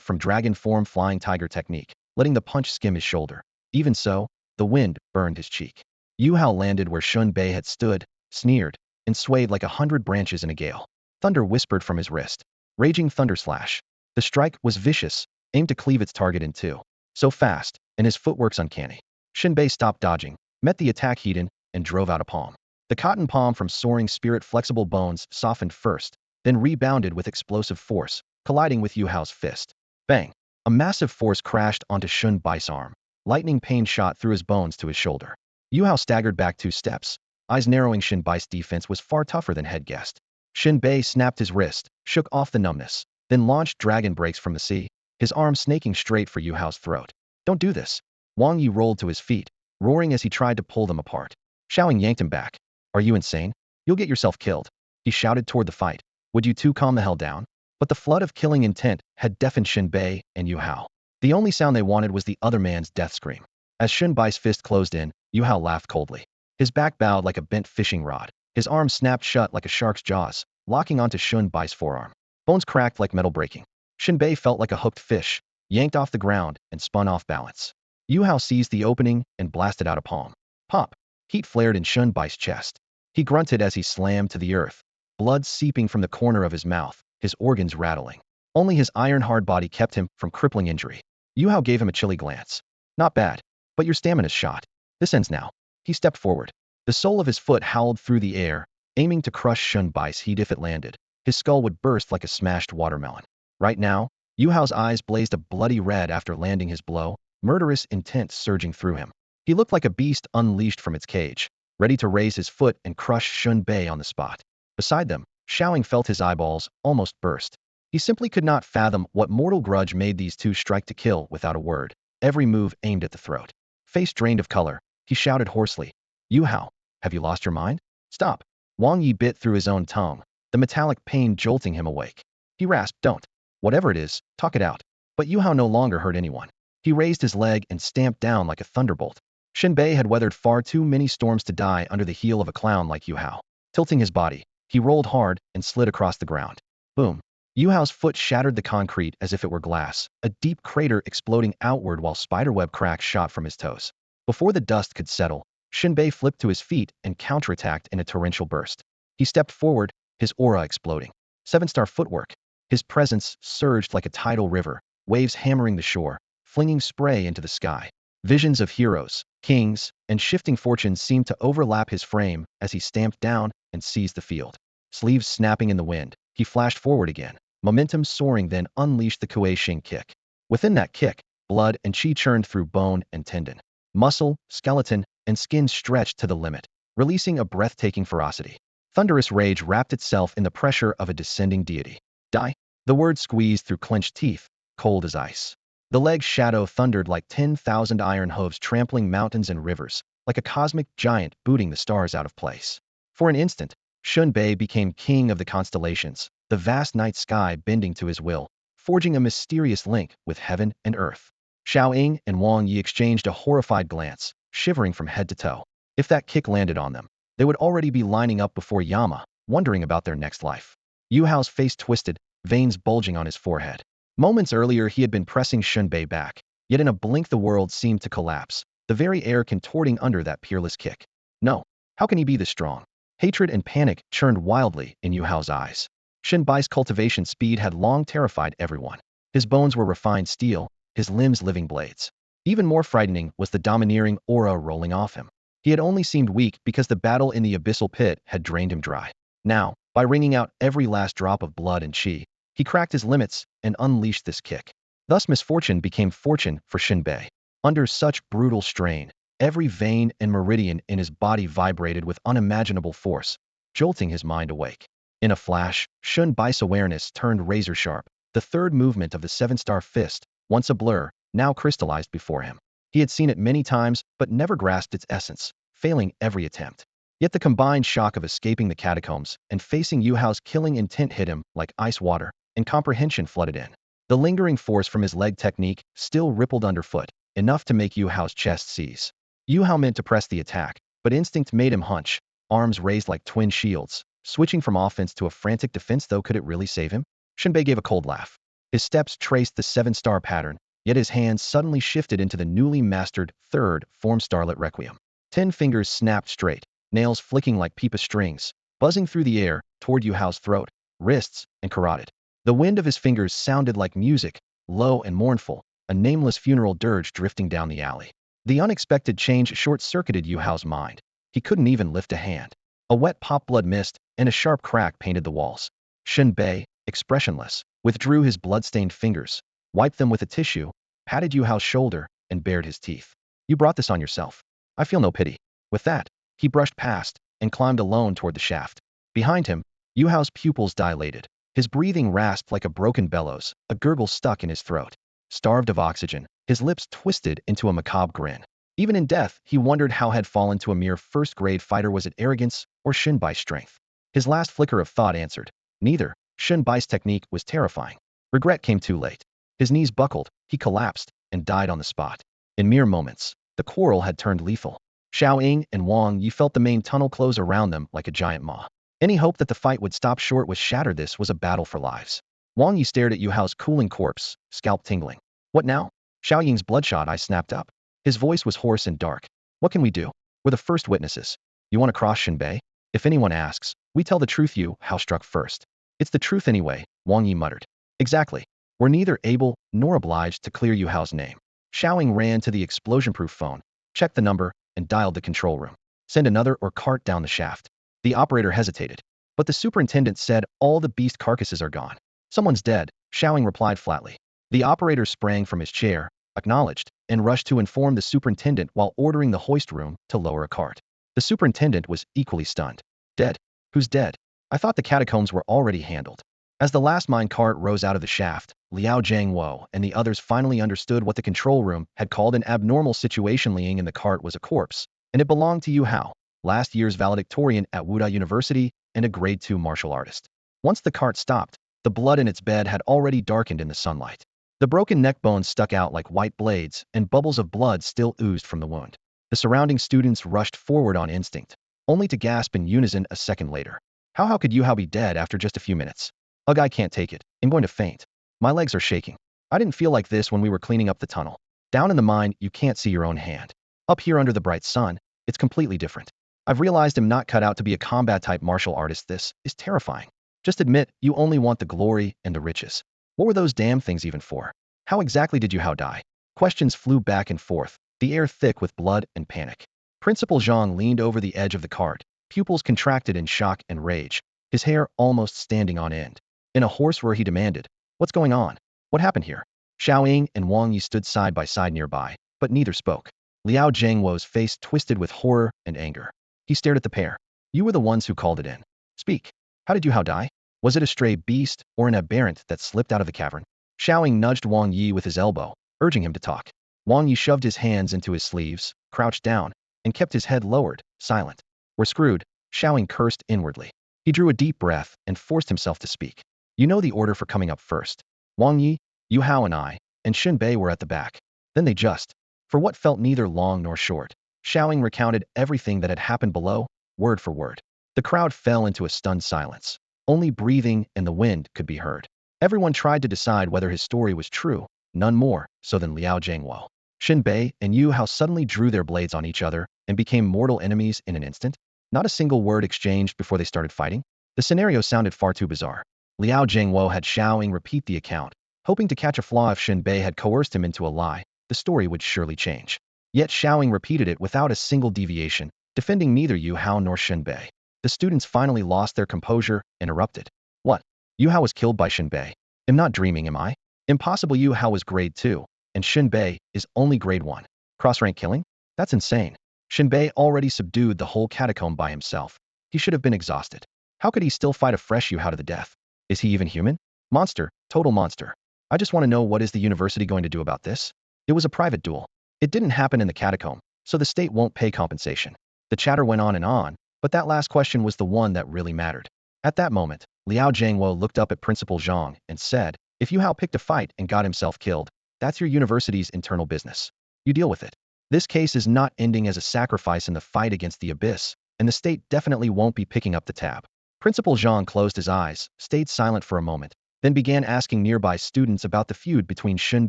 from dragon form flying tiger technique, letting the punch skim his shoulder. Even so, the wind burned his cheek. Yu Hao landed where Shen Bei had stood, sneered, and swayed like 100 branches in a gale. Thunder whispered from his wrist. Raging thunder slash. The strike was vicious, aimed to cleave its target in two. So fast, and his footwork's uncanny. Shen Bei stopped dodging, met the attack heat-in, and drove out a palm. The cotton palm from soaring spirit flexible bones softened first, then rebounded with explosive force, colliding with Yu Hao's fist. Bang! A massive force crashed onto Shen Bai's arm. Lightning pain shot through his bones to his shoulder. Yu Hao staggered back 2 steps, eyes narrowing. Shen Bai's defense was far tougher than he'd guessed. Shen Bei snapped his wrist, shook off the numbness, then launched dragon breaks from the sea, his arm snaking straight for Yu Hao's throat. "Don't do this." Wang Yi rolled to his feet, roaring as he tried to pull them apart. Xiaoying yanked him back. "Are you insane? You'll get yourself killed." He shouted toward the fight. "Would you two calm the hell down?" But the flood of killing intent had deafened Shen Bei and Yu Hao. The only sound they wanted was the other man's death scream. As Shen Bai's fist closed in, Yu Hao laughed coldly. His back bowed like a bent fishing rod. His arm snapped shut like a shark's jaws, locking onto Shen Bai's forearm. Bones cracked like metal breaking. Shen Bei felt like a hooked fish, yanked off the ground and spun off balance. Yu Hao seized the opening and blasted out a palm. Pop! Heat flared in Shen Bai's chest. He grunted as he slammed to the earth, blood seeping from the corner of his mouth, his organs rattling. Only his iron-hard body kept him from crippling injury. Yu Hao gave him a chilly glance. "Not bad, but your stamina's shot." This ends now. He stepped forward. The sole of his foot howled through the air, aiming to crush Shen Bai's heat if it landed. His skull would burst like a smashed watermelon. Right now, Yu Hao's eyes blazed a bloody red after landing his blow, murderous intent surging through him. He looked like a beast unleashed from its cage, ready to raise his foot and crush Shen Bei on the spot. Beside them, Xiaoying felt his eyeballs almost burst. He simply could not fathom what mortal grudge made these two strike to kill without a word, every move aimed at the throat. Face drained of color, he shouted hoarsely, "Yu Hao, have you lost your mind? Stop." Wang Yi bit through his own tongue, the metallic pain jolting him awake. He rasped, "Don't. Whatever it is, talk it out." But Yu Hao no longer hurt anyone. He raised his leg and stamped down like a thunderbolt. Shen Bei had weathered far too many storms to die under the heel of a clown like Yu Hao. Tilting his body, he rolled hard and slid across the ground. Boom. Yu Hao's foot shattered the concrete as if it were glass, a deep crater exploding outward while spiderweb cracks shot from his toes. Before the dust could settle, Shen Bei flipped to his feet and counterattacked in a torrential burst. He stepped forward, his aura exploding. Seven-star footwork. His presence surged like a tidal river, waves hammering the shore, flinging spray into the sky. Visions of heroes, kings, and shifting fortunes seemed to overlap his frame as he stamped down and seized the field. Sleeves snapping in the wind, he flashed forward again, momentum soaring, then unleashed the Kuei Xing kick. Within that kick, blood and chi churned through bone and tendon. Muscle, skeleton, and skin stretched to the limit, releasing a breathtaking ferocity. Thunderous rage wrapped itself in the pressure of a descending deity. Die. The word squeezed through clenched teeth, cold as ice. The leg's shadow thundered like 10,000 iron hooves trampling mountains and rivers, like a cosmic giant booting the stars out of place. For an instant, Shen Bei became king of the constellations, the vast night sky bending to his will, forging a mysterious link with heaven and earth. Xiaoying and Wang Yi exchanged a horrified glance, shivering from head to toe. If that kick landed on them, they would already be lining up before Yama, wondering about their next life. Yu Hao's face twisted, veins bulging on his forehead. Moments earlier he had been pressing Shen Bei back, yet in a blink the world seemed to collapse, the very air contorting under that peerless kick. No, how can he be this strong? Hatred and panic churned wildly in Yu Hao's eyes. Shen Bai's cultivation speed had long terrified everyone. His bones were refined steel, his limbs living blades. Even more frightening was the domineering aura rolling off him. He had only seemed weak because the battle in the abyssal pit had drained him dry. Now, by wringing out every last drop of blood and chi, he cracked his limits and unleashed this kick. Thus misfortune became fortune for Shen Bei. Under such brutal strain, every vein and meridian in his body vibrated with unimaginable force, jolting his mind awake. In a flash, Shen Bai's awareness turned razor-sharp. The third movement of the seven-star fist, once a blur, now crystallized before him. He had seen it many times, but never grasped its essence, failing every attempt. Yet the combined shock of escaping the catacombs and facing Yu Hao's killing intent hit him like ice water, and comprehension flooded in. The lingering force from his leg technique still rippled underfoot, enough to make Yu Hao's chest seize. Yu Hao meant to press the attack, but instinct made him hunch, arms raised like twin shields, switching from offense to a frantic defense. Though could it really save him? Shen Bei gave a cold laugh. His steps traced the seven-star pattern, yet his hands suddenly shifted into the newly mastered third form Starlit Requiem. 10 fingers snapped straight, nails flicking like pipa strings, buzzing through the air toward Yu Hao's throat, wrists, and carotid. The wind of his fingers sounded like music, low and mournful, a nameless funeral dirge drifting down the alley. The unexpected change short-circuited Yu Hao's mind. He couldn't even lift a hand. A wet pop blood mist and a sharp crack painted the walls. Shen Bei, expressionless, withdrew his blood-stained fingers, wiped them with a tissue, patted Yu Hao's shoulder, and bared his teeth. "You brought this on yourself. I feel no pity." With that, he brushed past and climbed alone toward the shaft. Behind him, Yu Hao's pupils dilated. His breathing rasped like a broken bellows, a gurgle stuck in his throat. Starved of oxygen, his lips twisted into a macabre grin. Even in death, he wondered how had fallen to a mere first-grade fighter. Was it arrogance or Shen Bai's strength? His last flicker of thought answered, neither. Shen Bai's technique was terrifying. Regret came too late. His knees buckled, he collapsed, and died on the spot. In mere moments, the quarrel had turned lethal. Xiaoying and Wang Yi felt the main tunnel close around them like a giant maw. Any hope that the fight would stop short was shattered. This was a battle for lives. Wang Yi stared at Yu Hao's cooling corpse, scalp tingling. What now? Xiaoying's bloodshot eyes snapped up. His voice was hoarse and dark. What can we do? We're the first witnesses. You want to cross Shen Bei? If anyone asks, we tell the truth. Yu Hao struck first. It's the truth anyway, Wang Yi muttered. Exactly. We're neither able nor obliged to clear Yu Hao's name. Xiaoying ran to the explosion-proof phone, checked the number, and dialed the control room. Send another or cart down the shaft. The operator hesitated. But the superintendent said all the beast carcasses are gone. Someone's dead, Xiaoying replied flatly. The operator sprang from his chair, acknowledged, and rushed to inform the superintendent while ordering the hoist room to lower a cart. The superintendent was equally stunned. Dead? Who's dead? I thought the catacombs were already handled. As the last mine cart rose out of the shaft, Liao Jiangwo and the others finally understood what the control room had called an abnormal situation. Liang in the cart was a corpse, and it belonged to Yu Hao, last year's valedictorian at Wuda University and a grade 2 martial artist. Once the cart stopped, the blood in its bed had already darkened in the sunlight. The broken neck bones stuck out like white blades, and bubbles of blood still oozed from the wound. The surrounding students rushed forward on instinct, only to gasp in unison a second later. How could Yu Hao be dead after just a few minutes? Ugh, I can't take it. I'm going to faint. My legs are shaking. I didn't feel like this when we were cleaning up the tunnel. Down in the mine, you can't see your own hand. Up here under the bright sun, it's completely different. I've realized I'm not cut out to be a combat-type martial artist. This is terrifying. Just admit you only want the glory and the riches. What were those damn things even for? How exactly did Yu Hao die? Questions flew back and forth, the air thick with blood and panic. Principal Zhang leaned over the edge of the cart, pupils contracted in shock and rage, his hair almost standing on end. In a hoarse roar he demanded, "What's going on? What happened here?" Xiaoying and Wang Yi stood side by side nearby, but neither spoke. Liao Jiangwo's face twisted with horror and anger. He stared at the pair. "You were the ones who called it in. Speak. How did Yu Hao die? Was it a stray beast or an aberrant that slipped out of the cavern?" Xiaoying nudged Wang Yi with his elbow, urging him to talk. Wang Yi shoved his hands into his sleeves, crouched down, and kept his head lowered, silent. "We're screwed," Xiaoying cursed inwardly. He drew a deep breath and forced himself to speak. "You know the order for coming up first. Wang Yi, Yu Hao and I, and Shen Bei were at the back. Then they just..." For what felt neither long nor short, Xiaoying recounted everything that had happened below, word for word. The crowd fell into a stunned silence. Only breathing and the wind could be heard. Everyone tried to decide whether his story was true, none more so than Liao Jiangwo. Shen Bei and Yu Hao suddenly drew their blades on each other and became mortal enemies in an instant. Not a single word exchanged before they started fighting. The scenario sounded far too bizarre. Liao Jiangwo had Xiaoying repeat the account, hoping to catch a flaw. If Shen Bei had coerced him into a lie, the story would surely change. Yet Xiaoying repeated it without a single deviation, defending neither Yu Hao nor Shen Bei. The students finally lost their composure and erupted. "What? Yu Hao was killed by Shen Bei? I'm not dreaming, am I? Impossible. Yu Hao was grade 2, and Shen Bei is only grade 1. Cross-rank killing? That's insane. Shen Bei already subdued the whole catacomb by himself. He should have been exhausted. How could he still fight a fresh Yu Hao to the death? Is he even human? Monster, total monster. I just want to know, what is the university going to do about this? It was a private duel. It didn't happen in the catacomb, so the state won't pay compensation." The chatter went on, but that last question was the one that really mattered. At that moment, Liao Jiangwo looked up at Principal Zhang and said, "If Yu Hao picked a fight and got himself killed, that's your university's internal business. You deal with it. This case is not ending as a sacrifice in the fight against the abyss, and the state definitely won't be picking up the tab." Principal Zhang closed his eyes, stayed silent for a moment, then began asking nearby students about the feud between Shen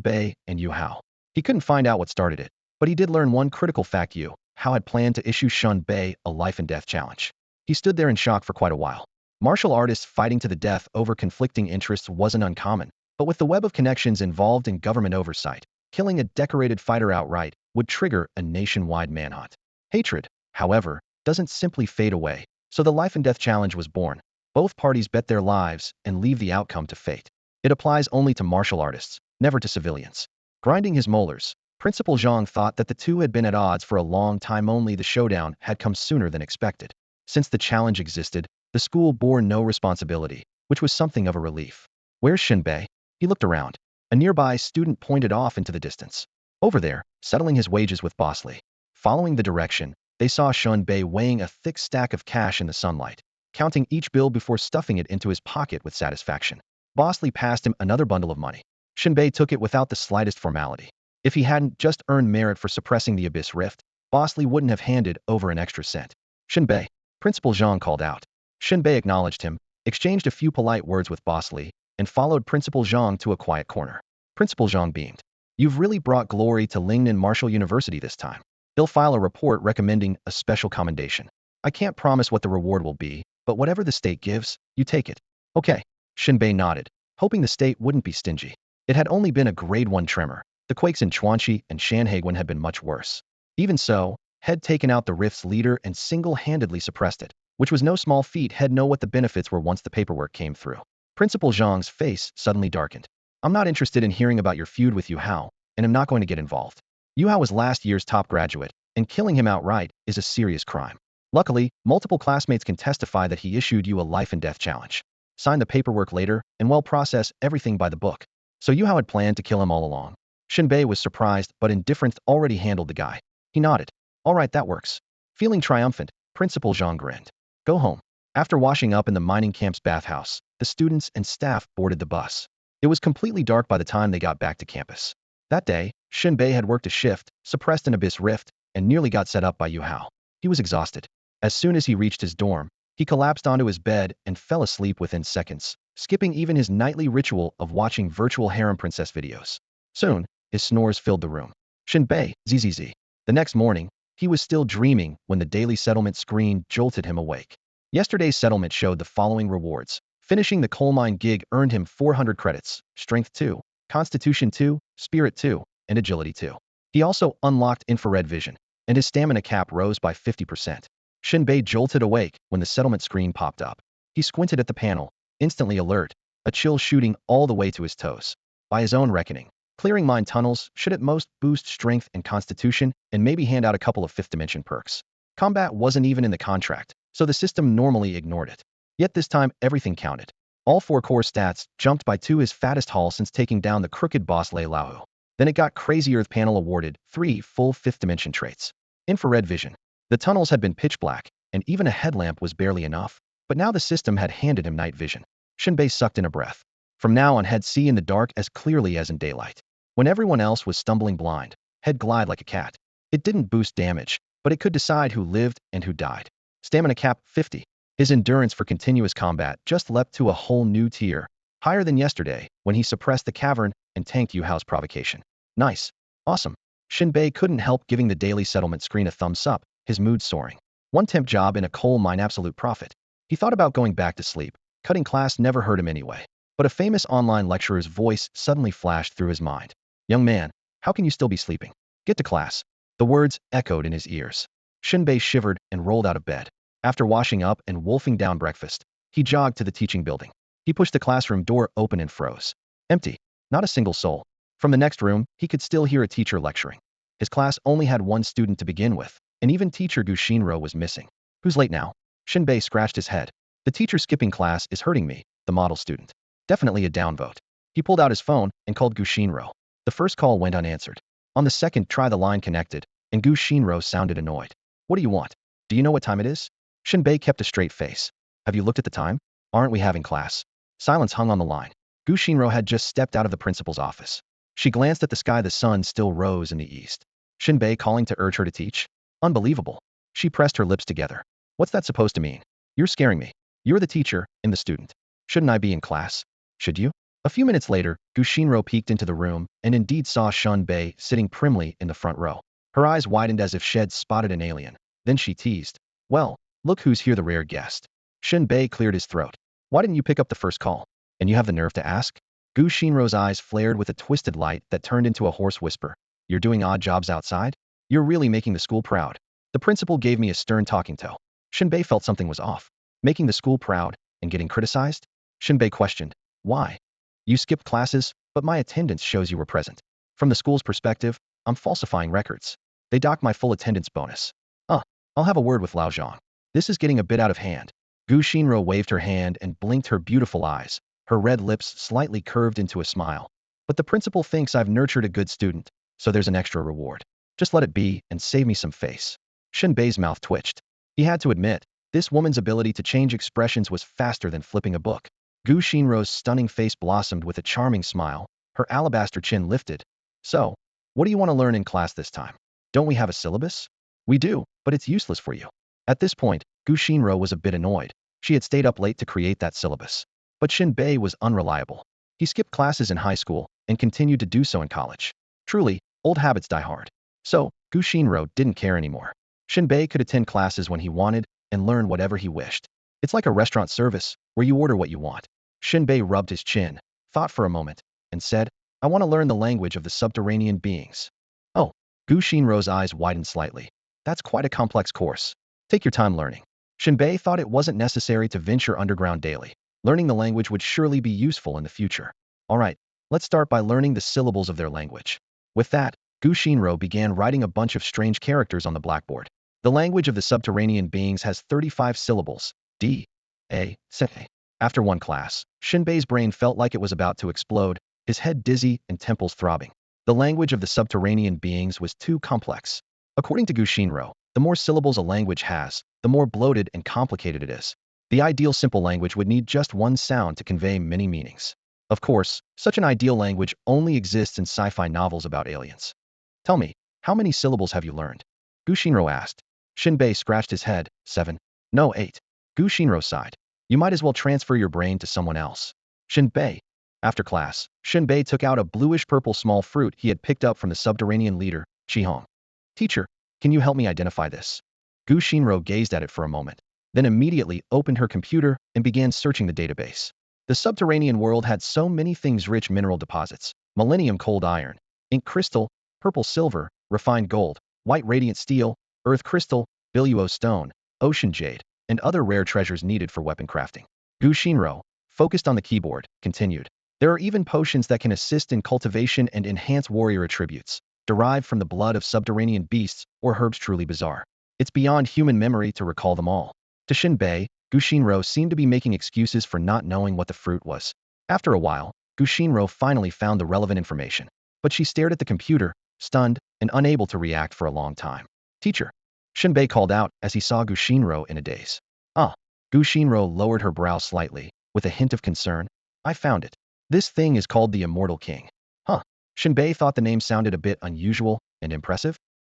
Bei and Yu Hao. He couldn't find out what started it, but he did learn one critical fact: Yu Hao had planned to issue Shen Bei a life-and-death challenge. He stood there in shock for quite a while. Martial artists fighting to the death over conflicting interests wasn't uncommon, but with the web of connections involved in government oversight, killing a decorated fighter outright would trigger a nationwide manhunt. Hatred, however, doesn't simply fade away, so the life-and-death challenge was born. Both parties bet their lives and leave the outcome to fate. It applies only to martial artists, never to civilians. Grinding his molars, Principal Zhang thought that the two had been at odds for a long time. Only the showdown had come sooner than expected. Since the challenge existed, the school bore no responsibility, which was something of a relief. "Where's Shen Bei?" He looked around. A nearby student pointed off into the distance. "Over there, settling his wages with Boss Li." Following the direction, they saw Shen Bei weighing a thick stack of cash in the sunlight, counting each bill before stuffing it into his pocket with satisfaction. Boss Li passed him another bundle of money. Shen Bei took it without the slightest formality. If he hadn't just earned merit for suppressing the Abyss Rift, Boss Li wouldn't have handed over an extra cent. "Shen Bei," Principal Zhang called out. Shen Bei acknowledged him, exchanged a few polite words with Boss Li, and followed Principal Zhang to a quiet corner. Principal Zhang beamed. "You've really brought glory to Lingnan Martial University this time. They'll file a report recommending a special commendation. I can't promise what the reward will be, but whatever the state gives, you take it." "Okay." Shen Bei nodded, hoping the state wouldn't be stingy. It had only been a grade 1 tremor. The quakes in Chuanxi and Shanhaiguan had been much worse. Even so, had taken out the rift's leader and single-handedly suppressed it, which was no small feat. Had know what the benefits were once the paperwork came through. Principal Zhang's face suddenly darkened. I'm not interested in hearing about your feud with Yu Hao, and am not going to get involved. Yu Hao was last year's top graduate, and killing him outright is a serious crime. Luckily, multiple classmates can testify that he issued you a life-and-death challenge. Sign the paperwork later, and process everything by the book. So Yu Hao had planned to kill him all along. Shen Bei was surprised, but indifferent. Already handled the guy. He nodded. All right, that works. Feeling triumphant, Principal Zhang grinned. Go home. After washing up in the mining camp's bathhouse, the students and staff boarded the bus. It was completely dark by the time they got back to campus. That day, Shen Bei had worked a shift, suppressed an abyss rift, and nearly got set up by Yu Hao. He was exhausted. As soon as he reached his dorm, he collapsed onto his bed and fell asleep within seconds, skipping even his nightly ritual of watching virtual harem princess videos. Soon, his snores filled the room. Shen Bei, zzz. The next morning, he was still dreaming when the daily settlement screen jolted him awake. Yesterday's settlement showed the following rewards. Finishing the coal mine gig earned him 400 credits, Strength 2, Constitution 2, Spirit 2, and Agility 2. He also unlocked infrared vision, and his stamina cap rose by 50%. Shen Bei jolted awake when the settlement screen popped up. He squinted at the panel, instantly alert, a chill shooting all the way to his toes. By his own reckoning, clearing mine tunnels should at most boost strength and constitution, and maybe hand out a couple of fifth-dimension perks. Combat wasn't even in the contract, so the system normally ignored it. Yet this time, everything counted. All 4 core stats jumped by 2, his fattest haul since taking down the crooked boss Lei Lao. Then it got crazier. The panel awarded 3 full fifth-dimension traits. Infrared vision. The tunnels had been pitch black, and even a headlamp was barely enough, but now the system had handed him night vision. Shen Bei sucked in a breath. From now on, he'd see in the dark as clearly as in daylight. When everyone else was stumbling blind, he'd glide like a cat. It didn't boost damage, but it could decide who lived and who died. Stamina cap 50. His endurance for continuous combat just leapt to a whole new tier, higher than yesterday when he suppressed the cavern and tanked Yu Hao's provocation. Nice. Awesome. Shen Bei couldn't help giving the daily settlement screen a thumbs up, his mood soaring. One temp job in a coal mine, absolute profit. He thought about going back to sleep. Cutting class never hurt him anyway. But a famous online lecturer's voice suddenly flashed through his mind. Young man, how can you still be sleeping? Get to class. The words echoed in his ears. Shen Bei shivered and rolled out of bed. After washing up and wolfing down breakfast, he jogged to the teaching building. He pushed the classroom door open and froze. Empty. Not a single soul. From the next room, he could still hear a teacher lecturing. His class only had 1 student to begin with, and even teacher Gu Shinro was missing. Who's late now? Shen Bei scratched his head. The teacher skipping class is hurting me, the model student. Definitely a downvote. He pulled out his phone and called Gu Shinro. The first call went unanswered. On the second try, the line connected, and Gu Shinro sounded annoyed. What do you want? Do you know what time it is? Shen Bei kept a straight face. Have you looked at the time? Aren't we having class? Silence hung on the line. Gu Shinro had just stepped out of the principal's office. She glanced at the sky. The sun still rose in the east. Shen Bei calling to urge her to teach? Unbelievable. She pressed her lips together. What's that supposed to mean? You're scaring me. You're the teacher and the student. Shouldn't I be in class? Should you? A few minutes later, Gu Shinro peeked into the room and indeed saw Shen Bei sitting primly in the front row. Her eyes widened as if she'd spotted an alien. Then she teased. Well, look who's here, the rare guest. Shen Bei cleared his throat. Why didn't you pick up the first call? And you have the nerve to ask? Gu Shinro's eyes flared with a twisted light that turned into a hoarse whisper. You're doing odd jobs outside? You're really making the school proud. The principal gave me a stern talking to. Shen Bei felt something was off. Making the school proud and getting criticized? Shen Bei questioned. Why? You skipped classes, but my attendance shows you were present. From the school's perspective, I'm falsifying records. They docked my full attendance bonus. I'll have a word with Lao Zhang. This is getting a bit out of hand. Gu Shinro waved her hand and blinked her beautiful eyes. Her red lips slightly curved into a smile. But the principal thinks I've nurtured a good student, so there's an extra reward. Just let it be and save me some face. Shen Bei's mouth twitched. He had to admit, this woman's ability to change expressions was faster than flipping a book. Gu Shinro's stunning face blossomed with a charming smile. Her alabaster chin lifted. So, what do you want to learn in class this time? Don't we have a syllabus? We do, but it's useless for you. At this point, Gu Shinro was a bit annoyed. She had stayed up late to create that syllabus. But Shen Bei was unreliable. He skipped classes in high school and continued to do so in college. Truly, old habits die hard. So, Gu Shinro didn't care anymore. Shen Bei could attend classes when he wanted and learn whatever he wished. It's like a restaurant service where you order what you want. Shen Bei rubbed his chin, thought for a moment, and said, I want to learn the language of the subterranean beings. Oh, Gu Shinro's eyes widened slightly. That's quite a complex course. Take your time learning. Shen Bei thought it wasn't necessary to venture underground daily. Learning the language would surely be useful in the future. Alright, let's start by learning the syllables of their language. With that, Gu Xinro began writing a bunch of strange characters on the blackboard. The language of the subterranean beings has 35 syllables. D. A. Se. After one class, Shen Bei's brain felt like it was about to explode, his head dizzy and temples throbbing. The language of the subterranean beings was too complex. According to Gu Xinro, the more syllables a language has, the more bloated and complicated it is. The ideal simple language would need just one sound to convey many meanings. Of course, such an ideal language only exists in sci-fi novels about aliens. Tell me, how many syllables have you learned? Gu Xinro asked. Shen Bei scratched his head. 7. No, 8. Gu Xinro sighed. You might as well transfer your brain to someone else. Shen Bei. After class, Shen Bei took out a bluish-purple small fruit he had picked up from the subterranean leader, Qihong. Teacher, can you help me identify this? Gu Xinro gazed at it for a moment, then immediately opened her computer and began searching the database. The subterranean world had so many things: rich mineral deposits, millennium cold iron, ink crystal, purple silver, refined gold, white radiant steel, earth crystal, billuo stone, ocean jade, and other rare treasures needed for weapon crafting. Gu Xinro, focused on the keyboard, continued. There are even potions that can assist in cultivation and enhance warrior attributes, derived from the blood of subterranean beasts or herbs. Truly bizarre. It's beyond human memory to recall them all. To Shen Bei, Gu Xinro seemed to be making excuses for not knowing what the fruit was. After a while, Gu Xinro finally found the relevant information, but she stared at the computer, stunned and unable to react for a long time. Teacher, Shen Bei called out as he saw Gu Xinro in a daze. Ah. Gu Xinro lowered her brow slightly, with a hint of concern. I found it. This thing is called the Immortal King. Huh. Shen Bei thought the name sounded a bit unusual and impressive.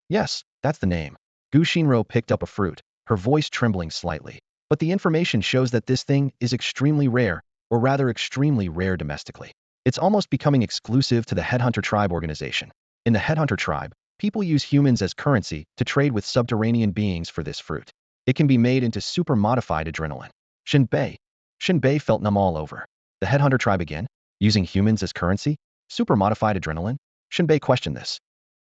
Yes, that's the name. Gu Xinro picked up a fruit, her voice trembling slightly. But the information shows that this thing is extremely rare, or rather extremely rare domestically. It's almost becoming exclusive to the Headhunter tribe organization. In the Headhunter tribe, people use humans as currency to trade with subterranean beings for this fruit. It can be made into super modified adrenaline. Shen Bei. Shen Bei felt numb all over. The Headhunter tribe again? Using humans as currency? Super modified adrenaline? Shen Bei questioned this.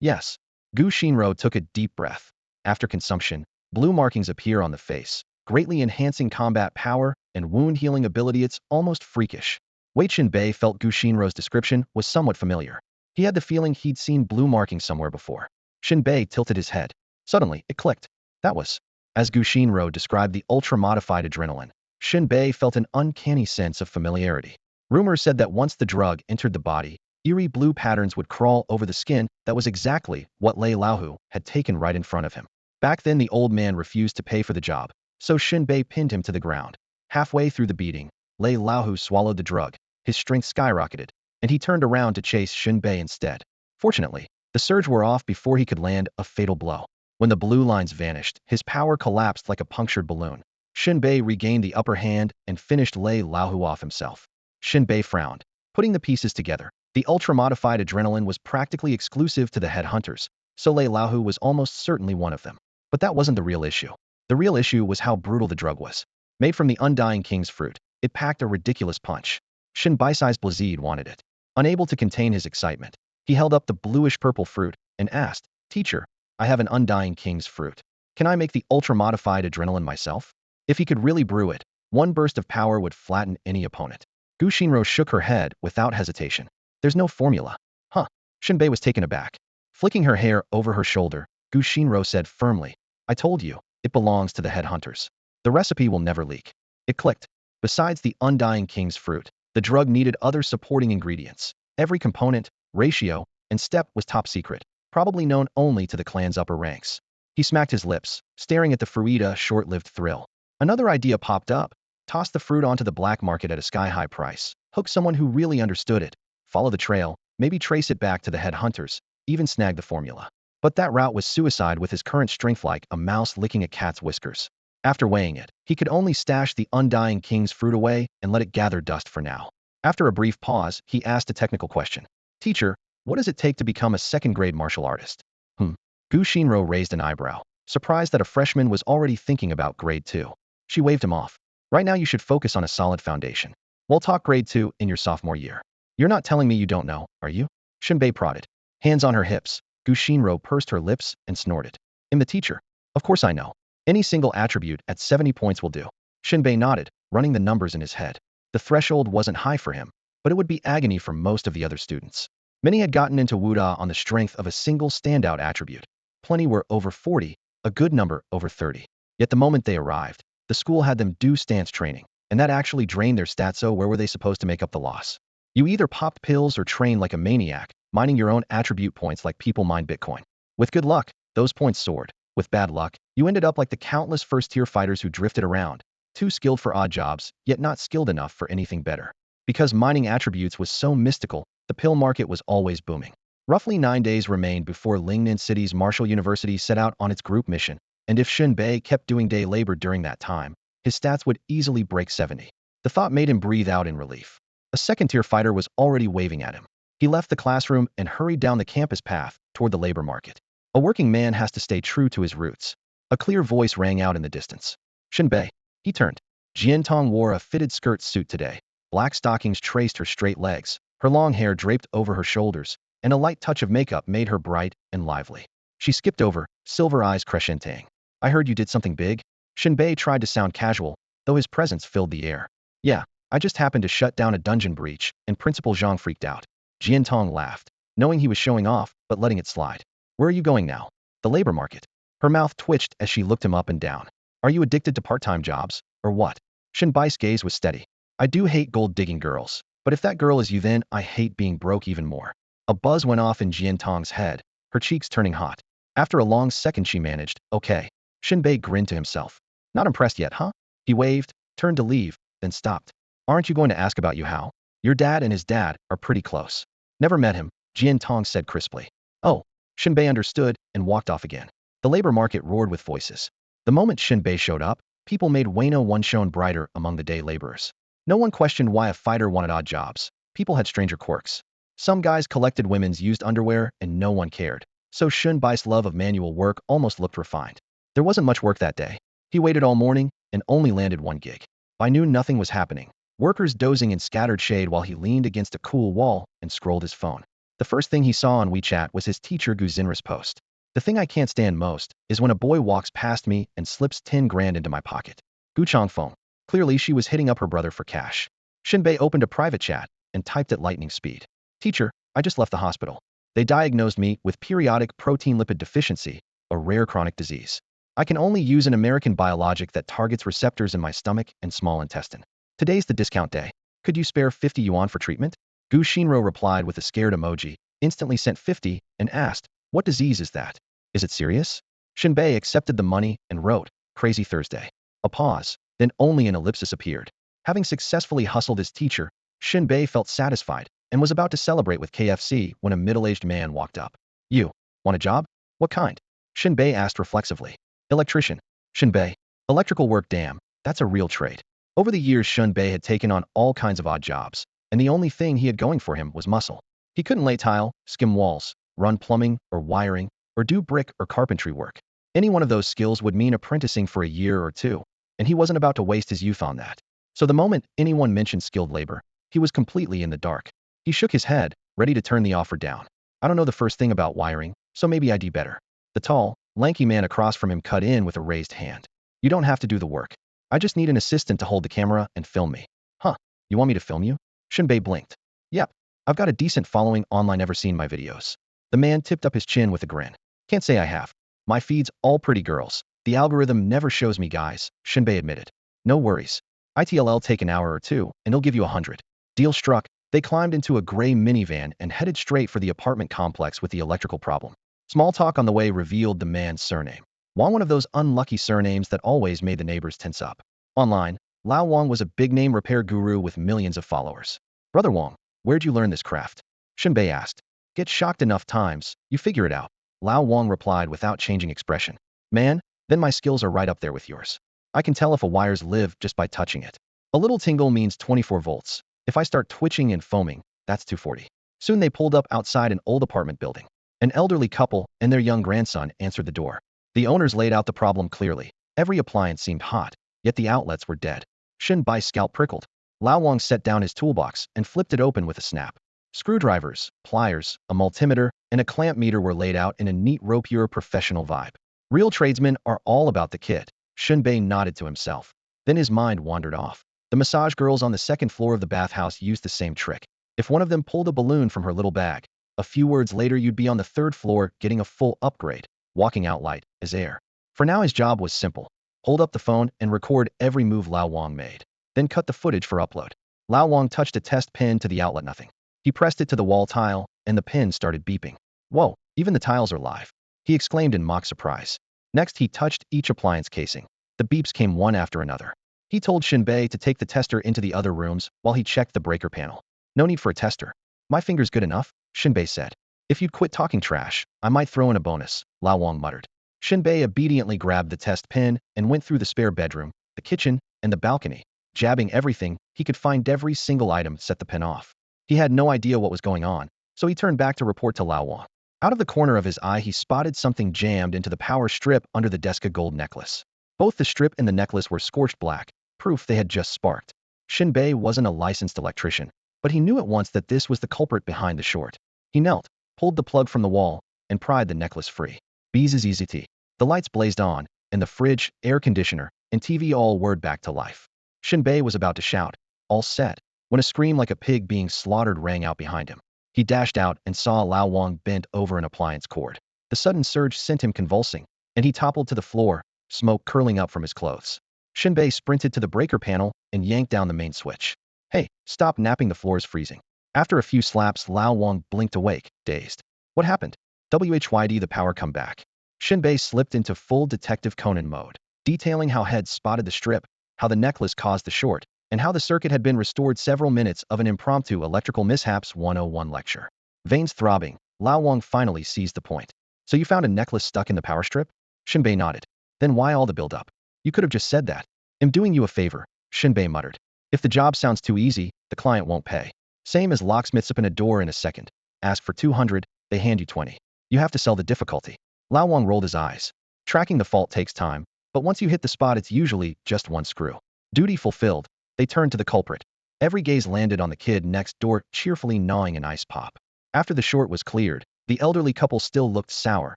Yes. Gu Xinro took a deep breath. After consumption, blue markings appear on the face, greatly enhancing combat power and wound healing ability. It's almost freakish. Wait, Shen Bei felt Gu Xinro's description was somewhat familiar. He had the feeling he'd seen blue markings somewhere before. Shen Bei tilted his head. Suddenly, it clicked. That was. As Gu Xinro described the ultra-modified adrenaline, Shen Bei felt an uncanny sense of familiarity. Rumors said that once the drug entered the body, eerie blue patterns would crawl over the skin. That was exactly what Lei Laohu had taken right in front of him. Back then the old man refused to pay for the job, so Shen Bei pinned him to the ground. Halfway through the beating, Lei Laohu swallowed the drug, his strength skyrocketed, and he turned around to chase Shen Bei instead. Fortunately, the surge wore off before he could land a fatal blow. When the blue lines vanished, his power collapsed like a punctured balloon. Shen Bei regained the upper hand and finished Lei Laohu off himself. Shen Bei frowned. Putting the pieces together, the ultra-modified adrenaline was practically exclusive to the headhunters, so Lei Laohu was almost certainly one of them. But that wasn't the real issue. The real issue was how brutal the drug was. Made from the Undying King's fruit, it packed a ridiculous punch. Shen Bai's Blazid wanted it. Unable to contain his excitement, he held up the bluish-purple fruit and asked, Teacher, I have an Undying King's fruit. Can I make the ultra-modified adrenaline myself? If he could really brew it, one burst of power would flatten any opponent. Gu Xinro shook her head without hesitation. There's no formula. Huh. Shen Bei was taken aback. Flicking her hair over her shoulder, Gu Xinro said firmly, I told you, it belongs to the headhunters. The recipe will never leak. It clicked. Besides the Undying King's fruit, the drug needed other supporting ingredients. Every component, ratio, and step was top secret, probably known only to the clan's upper ranks. He smacked his lips, staring at the fruita. Short-lived thrill. Another idea popped up. Toss the fruit onto the black market at a sky-high price. Hook someone who really understood it. Follow the trail, maybe trace it back to the headhunters, even snag the formula. But that route was suicide with his current strength, like a mouse licking a cat's whiskers. After weighing it, he could only stash the Undying King's fruit away and let it gather dust for now. After a brief pause, he asked a technical question. Teacher, what does it take to become a second-grade martial artist? Gu Xinro raised an eyebrow, surprised that a freshman was already thinking about grade 2. She waved him off. Right now you should focus on a solid foundation. We'll talk grade 2 in your sophomore year. You're not telling me you don't know, are you? Shen Bei prodded. Hands on her hips, Gu Xinro pursed her lips and snorted. I'm the teacher. Of course I know. Any single attribute at 70 points will do. Shen Bei nodded, running the numbers in his head. The threshold wasn't high for him, but it would be agony for most of the other students. Many had gotten into Wuda on the strength of a single standout attribute. Plenty were over 40, a good number over 30. Yet the moment they arrived, the school had them do stance training, and that actually drained their stats, so where were they supposed to make up the loss? You either popped pills or trained like a maniac, mining your own attribute points like people mine Bitcoin. With good luck, those points soared. With bad luck, you ended up like the countless first-tier fighters who drifted around, too skilled for odd jobs, yet not skilled enough for anything better. Because mining attributes was so mystical, the pill market was always booming. Roughly 9 days remained before Lingnan City's Marshall University set out on its group mission, and if Shen Bei kept doing day labor during that time, his stats would easily break 70. The thought made him breathe out in relief. A second-tier fighter was already waving at him. He left the classroom and hurried down the campus path toward the labor market. A working man has to stay true to his roots. A clear voice rang out in the distance. Shen Bei. He turned. Jin Tong wore a fitted skirt suit today. Black stockings traced her straight legs, her long hair draped over her shoulders, and a light touch of makeup made her bright and lively. She skipped over, silver eyes crescenting. I heard you did something big? Shen Bei tried to sound casual, though his presence filled the air. Yeah, I just happened to shut down a dungeon breach, and Principal Zhang freaked out. Jin Tong laughed, knowing he was showing off, but letting it slide. Where are you going now? The labor market. Her mouth twitched as she looked him up and down. Are you addicted to part-time jobs, or what? Shen Bai's gaze was steady. I do hate gold-digging girls, but if that girl is you, then I hate being broke even more. A buzz went off in Jin Tong's head, her cheeks turning hot. After a long second she managed, okay. Shen Bei grinned to himself. Not impressed yet, huh? He waved, turned to leave, then stopped. Aren't you going to ask about Yuhao? Your dad and his dad are pretty close. Never met him, Jin Tong said crisply. Oh. Shen Bei understood and walked off again. The labor market roared with voices. The moment Shen Bei showed up, people made Wano one shone brighter among the day laborers. No one questioned why a fighter wanted odd jobs. People had stranger quirks. Some guys collected women's used underwear and no one cared. So Shen Bai's love of manual work almost looked refined. There wasn't much work that day. He waited all morning and only landed one gig. By noon nothing was happening. Workers dozing in scattered shade while he leaned against a cool wall and scrolled his phone. The first thing he saw on WeChat was his teacher Gu Xinra's post. The thing I can't stand most is when a boy walks past me and slips 10 grand into my pocket. Gu Changfeng. Clearly she was hitting up her brother for cash. Shen Bei opened a private chat and typed at lightning speed. Teacher, I just left the hospital. They diagnosed me with periodic protein lipid deficiency, a rare chronic disease. I can only use an American biologic that targets receptors in my stomach and small intestine. Today's the discount day. Could you spare 50 yuan for treatment? Gu Xinro replied with a scared emoji, instantly sent 50, and asked, what disease is that? Is it serious? Shen Bei accepted the money and wrote, Crazy Thursday. A pause, then only an ellipsis appeared. Having successfully hustled his teacher, Shen Bei felt satisfied and was about to celebrate with KFC when a middle-aged man walked up. You, want a job? What kind? Shen Bei asked reflexively. Electrician. Shen Bei. Electrical work, damn, that's a real trade. Over the years Shen Bei had taken on all kinds of odd jobs, and the only thing he had going for him was muscle. He couldn't lay tile, skim walls, run plumbing or wiring, or do brick or carpentry work. Any one of those skills would mean apprenticing for a year or two, and he wasn't about to waste his youth on that. So the moment anyone mentioned skilled labor, he was completely in the dark. He shook his head, ready to turn the offer down. I don't know the first thing about wiring, so maybe I do better. The tall, lanky man across from him cut in with a raised hand. You don't have to do the work. I just need an assistant to hold the camera and film me. Huh, you want me to film you? Shen Bei blinked. Yep, I've got a decent following online, ever seen my videos. The man tipped up his chin with a grin. Can't say I have. My feed's all pretty girls. The algorithm never shows me guys, Shen Bei admitted. No worries. ITLL take an hour or two, and he'll give you 100. Deal struck. They climbed into a gray minivan and headed straight for the apartment complex with the electrical problem. Small talk on the way revealed the man's surname. Wang, one of those unlucky surnames that always made the neighbors tense up. Online, Lao Wang was a big-name repair guru with millions of followers. Brother Wang, where'd you learn this craft? Shen Bei asked. Get shocked enough times, you figure it out. Lao Wang replied without changing expression. Man, then my skills are right up there with yours. I can tell if a wire's live just by touching it. A little tingle means 24 volts. If I start twitching and foaming, that's 240. Soon they pulled up outside an old apartment building. An elderly couple and their young grandson answered the door. The owners laid out the problem clearly. Every appliance seemed hot, yet the outlets were dead. Shen Bai's scalp prickled. Lao Wang set down his toolbox and flipped it open with a snap. Screwdrivers, pliers, a multimeter, and a clamp meter were laid out in a neat ropier professional vibe. Real tradesmen are all about the kit. Shen Bei nodded to himself. Then his mind wandered off. The massage girls on the second floor of the bathhouse used the same trick. If one of them pulled a balloon from her little bag, a few words later you'd be on the third floor getting a full upgrade, walking out light as air. For now his job was simple. Hold up the phone and record every move Lao Wang made. Then cut the footage for upload. Lao Wang touched a test pin to the outlet. Nothing. He pressed it to the wall tile, and the pin started beeping. Whoa, even the tiles are live, he exclaimed in mock surprise. Next he touched each appliance casing. The beeps came one after another. He told Shen Bei to take the tester into the other rooms while he checked the breaker panel. No need for a tester. My finger's good enough, Shen Bei said. If you'd quit talking trash, I might throw in a bonus, Lao Wang muttered. Shen Bei obediently grabbed the test pin and went through the spare bedroom, the kitchen, and the balcony. Jabbing everything he could find, every single item set the pin off. He had no idea what was going on, so he turned back to report to Lao Wang. Out of the corner of his eye he spotted something jammed into the power strip under the desk, a gold necklace. Both the strip and the necklace were scorched black, proof they had just sparked. Shen Bei wasn't a licensed electrician, but he knew at once that this was the culprit behind the short. He knelt, pulled the plug from the wall, and pried the necklace free. Bzzzt. The lights blazed on, and the fridge, air conditioner, and TV all whirred back to life. Shen Bei was about to shout, "All set," when a scream like a pig being slaughtered rang out behind him. He dashed out and saw Lao Wang bent over an appliance cord. The sudden surge sent him convulsing, and he toppled to the floor, smoke curling up from his clothes. Shen Bei sprinted to the breaker panel and yanked down the main switch. "Hey, stop napping, the floor is freezing." After a few slaps, Lao Wang blinked awake, dazed. "What happened? Whyd the power come back." Shen Bei slipped into full Detective Conan mode, detailing how heads spotted the strip, how the necklace caused the short, and how the circuit had been restored. Several minutes of an impromptu electrical mishaps 101 lecture. Veins throbbing, Lao Wang finally seized the point. "So you found a necklace stuck in the power strip?" Shen Bei nodded. "Then why all the build-up? You could have just said that." "I'm doing you a favor," Shen Bei muttered. "If the job sounds too easy, the client won't pay. Same as locksmiths open a door in a second. Ask for 200, they hand you 20. You have to sell the difficulty." Lao Wang rolled his eyes. Tracking the fault takes time, but once you hit the spot it's usually just one screw. Duty fulfilled, they turned to the culprit. Every gaze landed on the kid next door, cheerfully gnawing an ice pop. After the short was cleared, the elderly couple still looked sour,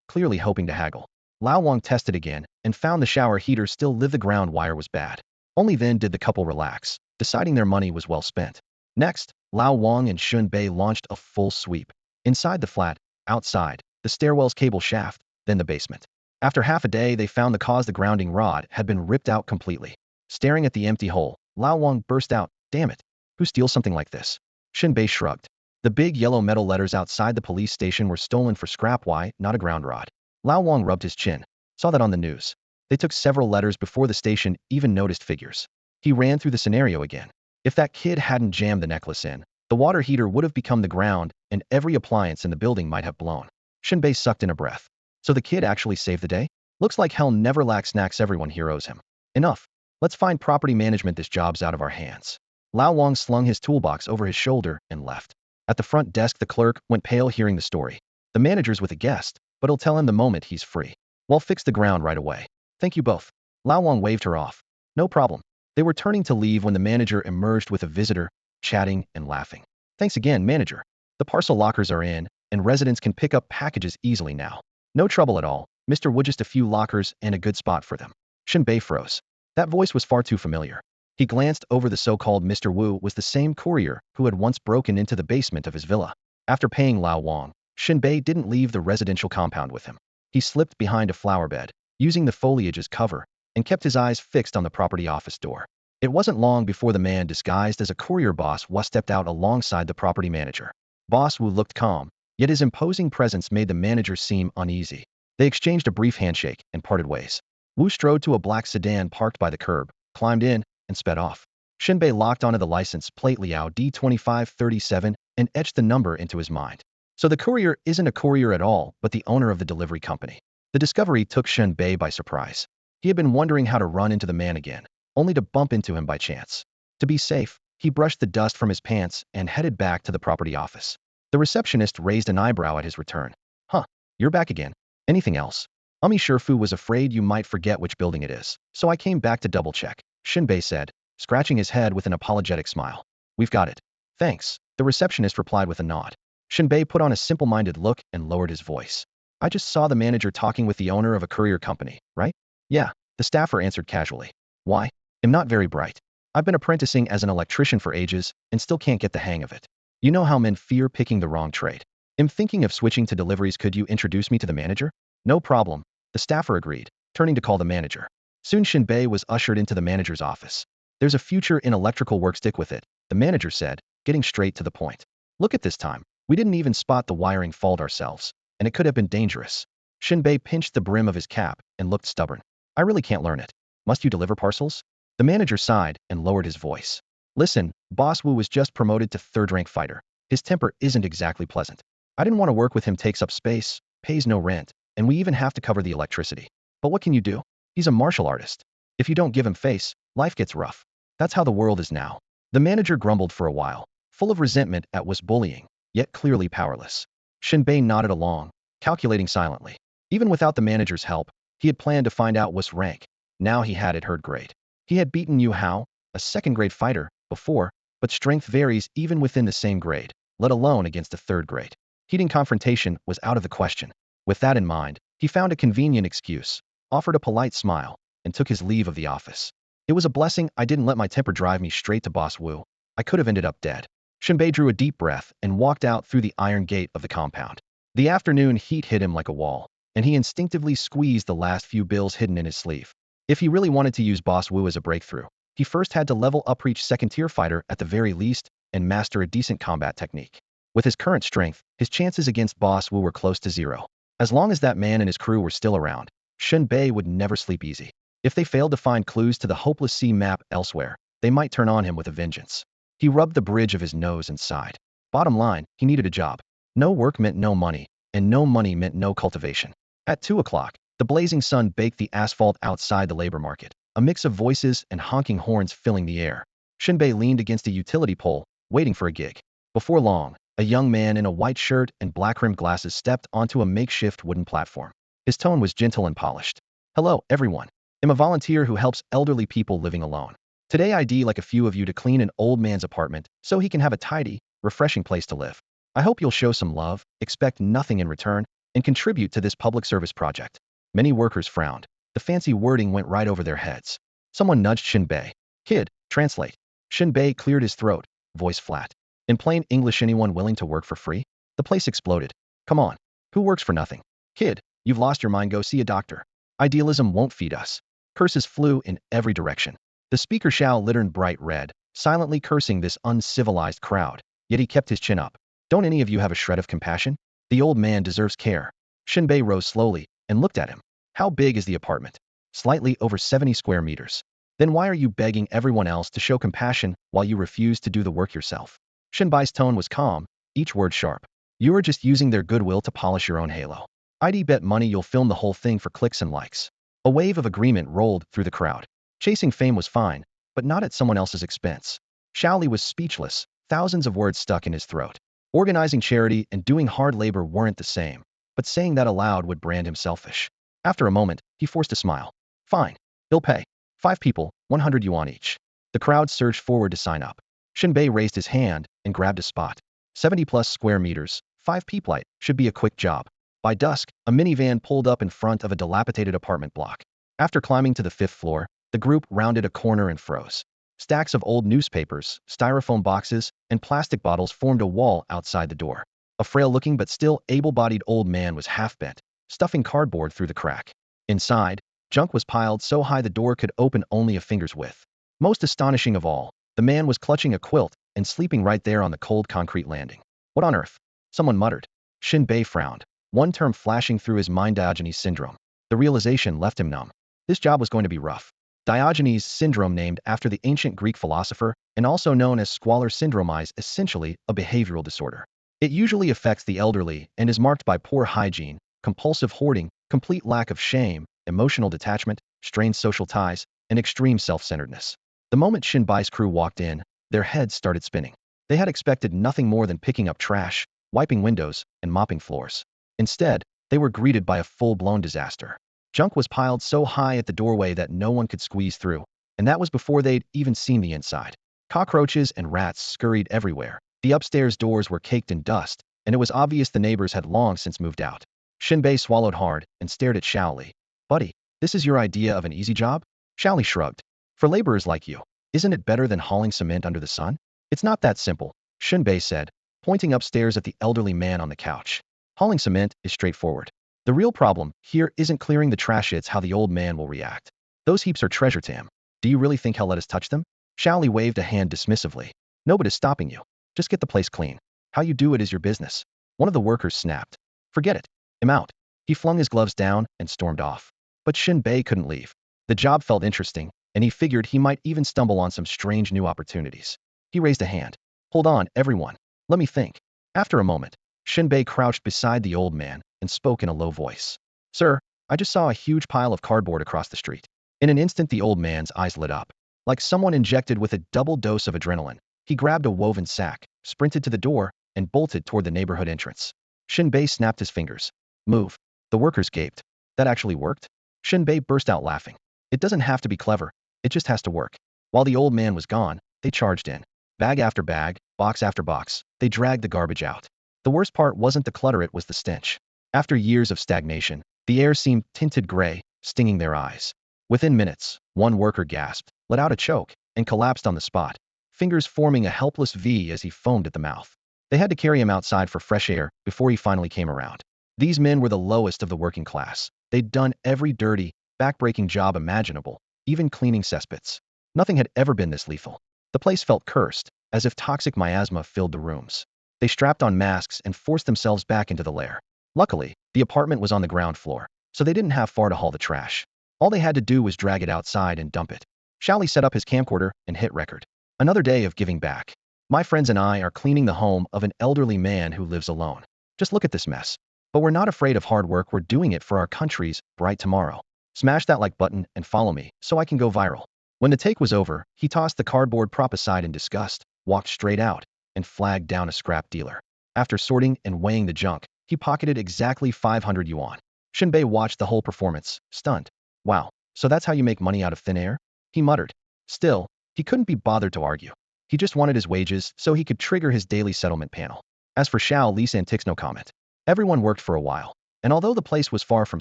clearly hoping to haggle. Lao Wang tested again and found the shower heater still lit. The ground wire was bad. Only then did the couple relax, deciding their money was well spent. Next, Lao Wang and Shen Bei launched a full sweep. Inside the flat, outside, the stairwell's cable shaft, then the basement. After half a day they found the cause. The grounding rod had been ripped out completely. Staring at the empty hole, Lao Wang burst out, "Damn it! Who steals something like this?" Shen Bei shrugged. The big yellow metal letters outside the police station were stolen for scrap. Why, not a ground rod? Lao Wang rubbed his chin. Saw that on the news. They took several letters before the station even noticed figures. He ran through the scenario again. If that kid hadn't jammed the necklace in, the water heater would have become the ground and every appliance in the building might have blown. Shen Bei sucked in a breath. So the kid actually saved the day? Looks like hell never lacks snacks. Everyone here owes him. Enough. Let's find property management. This job's out of our hands. Lao Wang slung his toolbox over his shoulder and left. At the front desk the clerk went pale hearing the story. The manager's with a guest, but he'll tell him the moment he's free. We'll fix the ground right away. Thank you both. Lao Wang waved her off. No problem. They were turning to leave when the manager emerged with a visitor, chatting and laughing. Thanks again, manager. The parcel lockers are in, and residents can pick up packages easily now. No trouble at all, Mr. Wood. Just a few lockers and a good spot for them. Shen Bei froze. That voice was far too familiar. He glanced over. The so-called Mr. Wu was the same courier who had once broken into the basement of his villa. After paying Lao Wang, Shen Bei didn't leave the residential compound with him. He slipped behind a flower bed, using the foliage as cover, and kept his eyes fixed on the property office door. It wasn't long before the man disguised as a courier Boss Wu stepped out alongside the property manager. Boss Wu looked calm, yet his imposing presence made the manager seem uneasy. They exchanged a brief handshake and parted ways. Wu strode to a black sedan parked by the curb, climbed in, and sped off. Shen Bei locked onto the license plate Liao D2537 and etched the number into his mind. So the courier isn't a courier at all, but the owner of the delivery company. The discovery took Shen Bei by surprise. He had been wondering how to run into the man again, only to bump into him by chance. To be safe, he brushed the dust from his pants and headed back to the property office. The receptionist raised an eyebrow at his return. Huh, you're back again. Anything else? Shifu was afraid you might forget which building it is, so I came back to double-check, Shen Bei said, scratching his head with an apologetic smile. We've got it. Thanks, the receptionist replied with a nod. Shen Bei put on a simple-minded look and lowered his voice. I just saw the manager talking with the owner of a courier company, right? Yeah, the staffer answered casually. Why? I'm not very bright. I've been apprenticing as an electrician for ages and still can't get the hang of it. You know how men fear picking the wrong trade. I'm thinking of switching to deliveries. Could you introduce me to the manager? No problem. The staffer agreed, turning to call the manager. Soon Shen Bei was ushered into the manager's office. There's a future in electrical work, stick with it, the manager said, getting straight to the point. Look at this time. We didn't even spot the wiring fault ourselves, and it could have been dangerous. Shen Bei pinched the brim of his cap and looked stubborn. I really can't learn it. Must you deliver parcels? The manager sighed and lowered his voice. Listen, Boss Wu was just promoted to third-rank fighter. His temper isn't exactly pleasant. I didn't want to work with him. Takes up space, pays no rent, and we even have to cover the electricity. But what can you do? He's a martial artist. If you don't give him face, life gets rough. That's how the world is now. The manager grumbled for a while, full of resentment at was bullying, yet clearly powerless. Shen Bei nodded along, calculating silently. Even without the manager's help, he had planned to find out what's rank. Now he had it heard grade. He had beaten Yu Hao, a second-grade fighter, before, but strength varies even within the same grade, let alone against a third grade. Heating confrontation was out of the question. With that in mind, he found a convenient excuse, offered a polite smile, and took his leave of the office. It was a blessing I didn't let my temper drive me straight to Boss Wu. I could have ended up dead. Shen Bei drew a deep breath and walked out through the iron gate of the compound. The afternoon heat hit him like a wall, and he instinctively squeezed the last few bills hidden in his sleeve. If he really wanted to use Boss Wu as a breakthrough, he first had to level up, reach second-tier fighter at the very least, and master a decent combat technique. With his current strength, his chances against Boss Wu were close to zero. As long as that man and his crew were still around, Shen Bei would never sleep easy. If they failed to find clues to the hopeless sea map elsewhere, they might turn on him with a vengeance. He rubbed the bridge of his nose and sighed. Bottom line, he needed a job. No work meant no money, and no money meant no cultivation. At 2 o'clock, the blazing sun baked the asphalt outside the labor market, a mix of voices and honking horns filling the air. Shen Bei leaned against a utility pole, waiting for a gig. Before long, a young man in a white shirt and black-rimmed glasses stepped onto a makeshift wooden platform. His tone was gentle and polished. Hello, everyone. I'm a volunteer who helps elderly people living alone. Today I'd like a few of you to clean an old man's apartment so he can have a tidy, refreshing place to live. I hope you'll show some love, expect nothing in return, and contribute to this public service project. Many workers frowned. The fancy wording went right over their heads. Someone nudged Shen Bei. Kid, translate. Shen Bei cleared his throat, voice flat. In plain English, anyone willing to work for free? The place exploded. Come on. Who works for nothing? Kid, you've lost your mind. Go see a doctor. Idealism won't feed us. Curses flew in every direction. The speaker Xiao littered bright red, silently cursing this uncivilized crowd, yet he kept his chin up. Don't any of you have a shred of compassion? The old man deserves care. Shen Bei rose slowly and looked at him. How big is the apartment? Slightly over 70 square meters. Then why are you begging everyone else to show compassion while you refuse to do the work yourself? Shen Bai's tone was calm, each word sharp. You are just using their goodwill to polish your own halo. I'd bet money you'll film the whole thing for clicks and likes. A wave of agreement rolled through the crowd. Chasing fame was fine, but not at someone else's expense. Shaoli was speechless, thousands of words stuck in his throat. Organizing charity and doing hard labor weren't the same, but saying that aloud would brand him selfish. After a moment, he forced a smile. Fine. He'll pay. 5 people, 100 yuan each. The crowd surged forward to sign up. Shen Bei raised his hand and grabbed a spot. 70-plus square meters, 5 peeplight, should be a quick job. By dusk, a minivan pulled up in front of a dilapidated apartment block. After climbing to the 5th floor, the group rounded a corner and froze. Stacks of old newspapers, styrofoam boxes, and plastic bottles formed a wall outside the door. A frail-looking but still able-bodied old man was half-bent, stuffing cardboard through the crack. Inside, junk was piled so high the door could open only a finger's width. Most astonishing of all, the man was clutching a quilt and sleeping right there on the cold concrete landing. What on earth? Someone muttered. Shen Bei frowned, one term flashing through his mind: Diogenes syndrome. The realization left him numb. This job was going to be rough. Diogenes syndrome, named after the ancient Greek philosopher and also known as squalor syndrome, is essentially a behavioral disorder. It usually affects the elderly and is marked by poor hygiene, compulsive hoarding, complete lack of shame, emotional detachment, strained social ties, and extreme self-centeredness. The moment Shen Bai's crew walked in, their heads started spinning. They had expected nothing more than picking up trash, wiping windows, and mopping floors. Instead, they were greeted by a full-blown disaster. Junk was piled so high at the doorway that no one could squeeze through, and that was before they'd even seen the inside. Cockroaches and rats scurried everywhere. The upstairs doors were caked in dust, and it was obvious the neighbors had long since moved out. Shen Bei swallowed hard and stared at Xiao Li. Buddy, this is your idea of an easy job? Xiao Li shrugged. For laborers like you, isn't it better than hauling cement under the sun? It's not that simple, Shen Bei said, pointing upstairs at the elderly man on the couch. Hauling cement is straightforward. The real problem here isn't clearing the trash, it's how the old man will react. Those heaps are treasure to him. Do you really think he'll let us touch them? Xiao Li waved a hand dismissively. Nobody's stopping you. Just get the place clean. How you do it is your business. One of the workers snapped. Forget it. I'm out. He flung his gloves down and stormed off. But Shen Bei couldn't leave. The job felt interesting, and he figured he might even stumble on some strange new opportunities. He raised a hand. Hold on, everyone. Let me think. After a moment, Shen Bei crouched beside the old man and spoke in a low voice. Sir, I just saw a huge pile of cardboard across the street. In an instant, the old man's eyes lit up. Like someone injected with a double dose of adrenaline, he grabbed a woven sack, sprinted to the door, and bolted toward the neighborhood entrance. Shen Bei snapped his fingers. Move. The workers gaped. That actually worked? Shen Bei burst out laughing. It doesn't have to be clever. It just has to work. While the old man was gone, they charged in. Bag after bag, box after box, they dragged the garbage out. The worst part wasn't the clutter, it was the stench. After years of stagnation, the air seemed tinted gray, stinging their eyes. Within minutes, one worker gasped, let out a choke, and collapsed on the spot, fingers forming a helpless V as he foamed at the mouth. They had to carry him outside for fresh air before he finally came around. These men were the lowest of the working class. They'd done every dirty, back-breaking job imaginable, even cleaning cesspits. Nothing had ever been this lethal. The place felt cursed, as if toxic miasma filled the rooms. They strapped on masks and forced themselves back into the lair. Luckily, the apartment was on the ground floor, so they didn't have far to haul the trash. All they had to do was drag it outside and dump it. Xiao Li set up his camcorder and hit record. Another day of giving back. My friends and I are cleaning the home of an elderly man who lives alone. Just look at this mess. But we're not afraid of hard work, we're doing it for our country's bright tomorrow. Smash that like button and follow me, so I can go viral. When the take was over, he tossed the cardboard prop aside in disgust, walked straight out, and flagged down a scrap dealer. After sorting and weighing the junk, he pocketed exactly 500 yuan. Shen Bei watched the whole performance, stunned. Wow, so that's how you make money out of thin air? He muttered. Still, he couldn't be bothered to argue. He just wanted his wages so he could trigger his daily settlement panel. As for Xiao Li's antics, no comment. Everyone worked for a while, and although the place was far from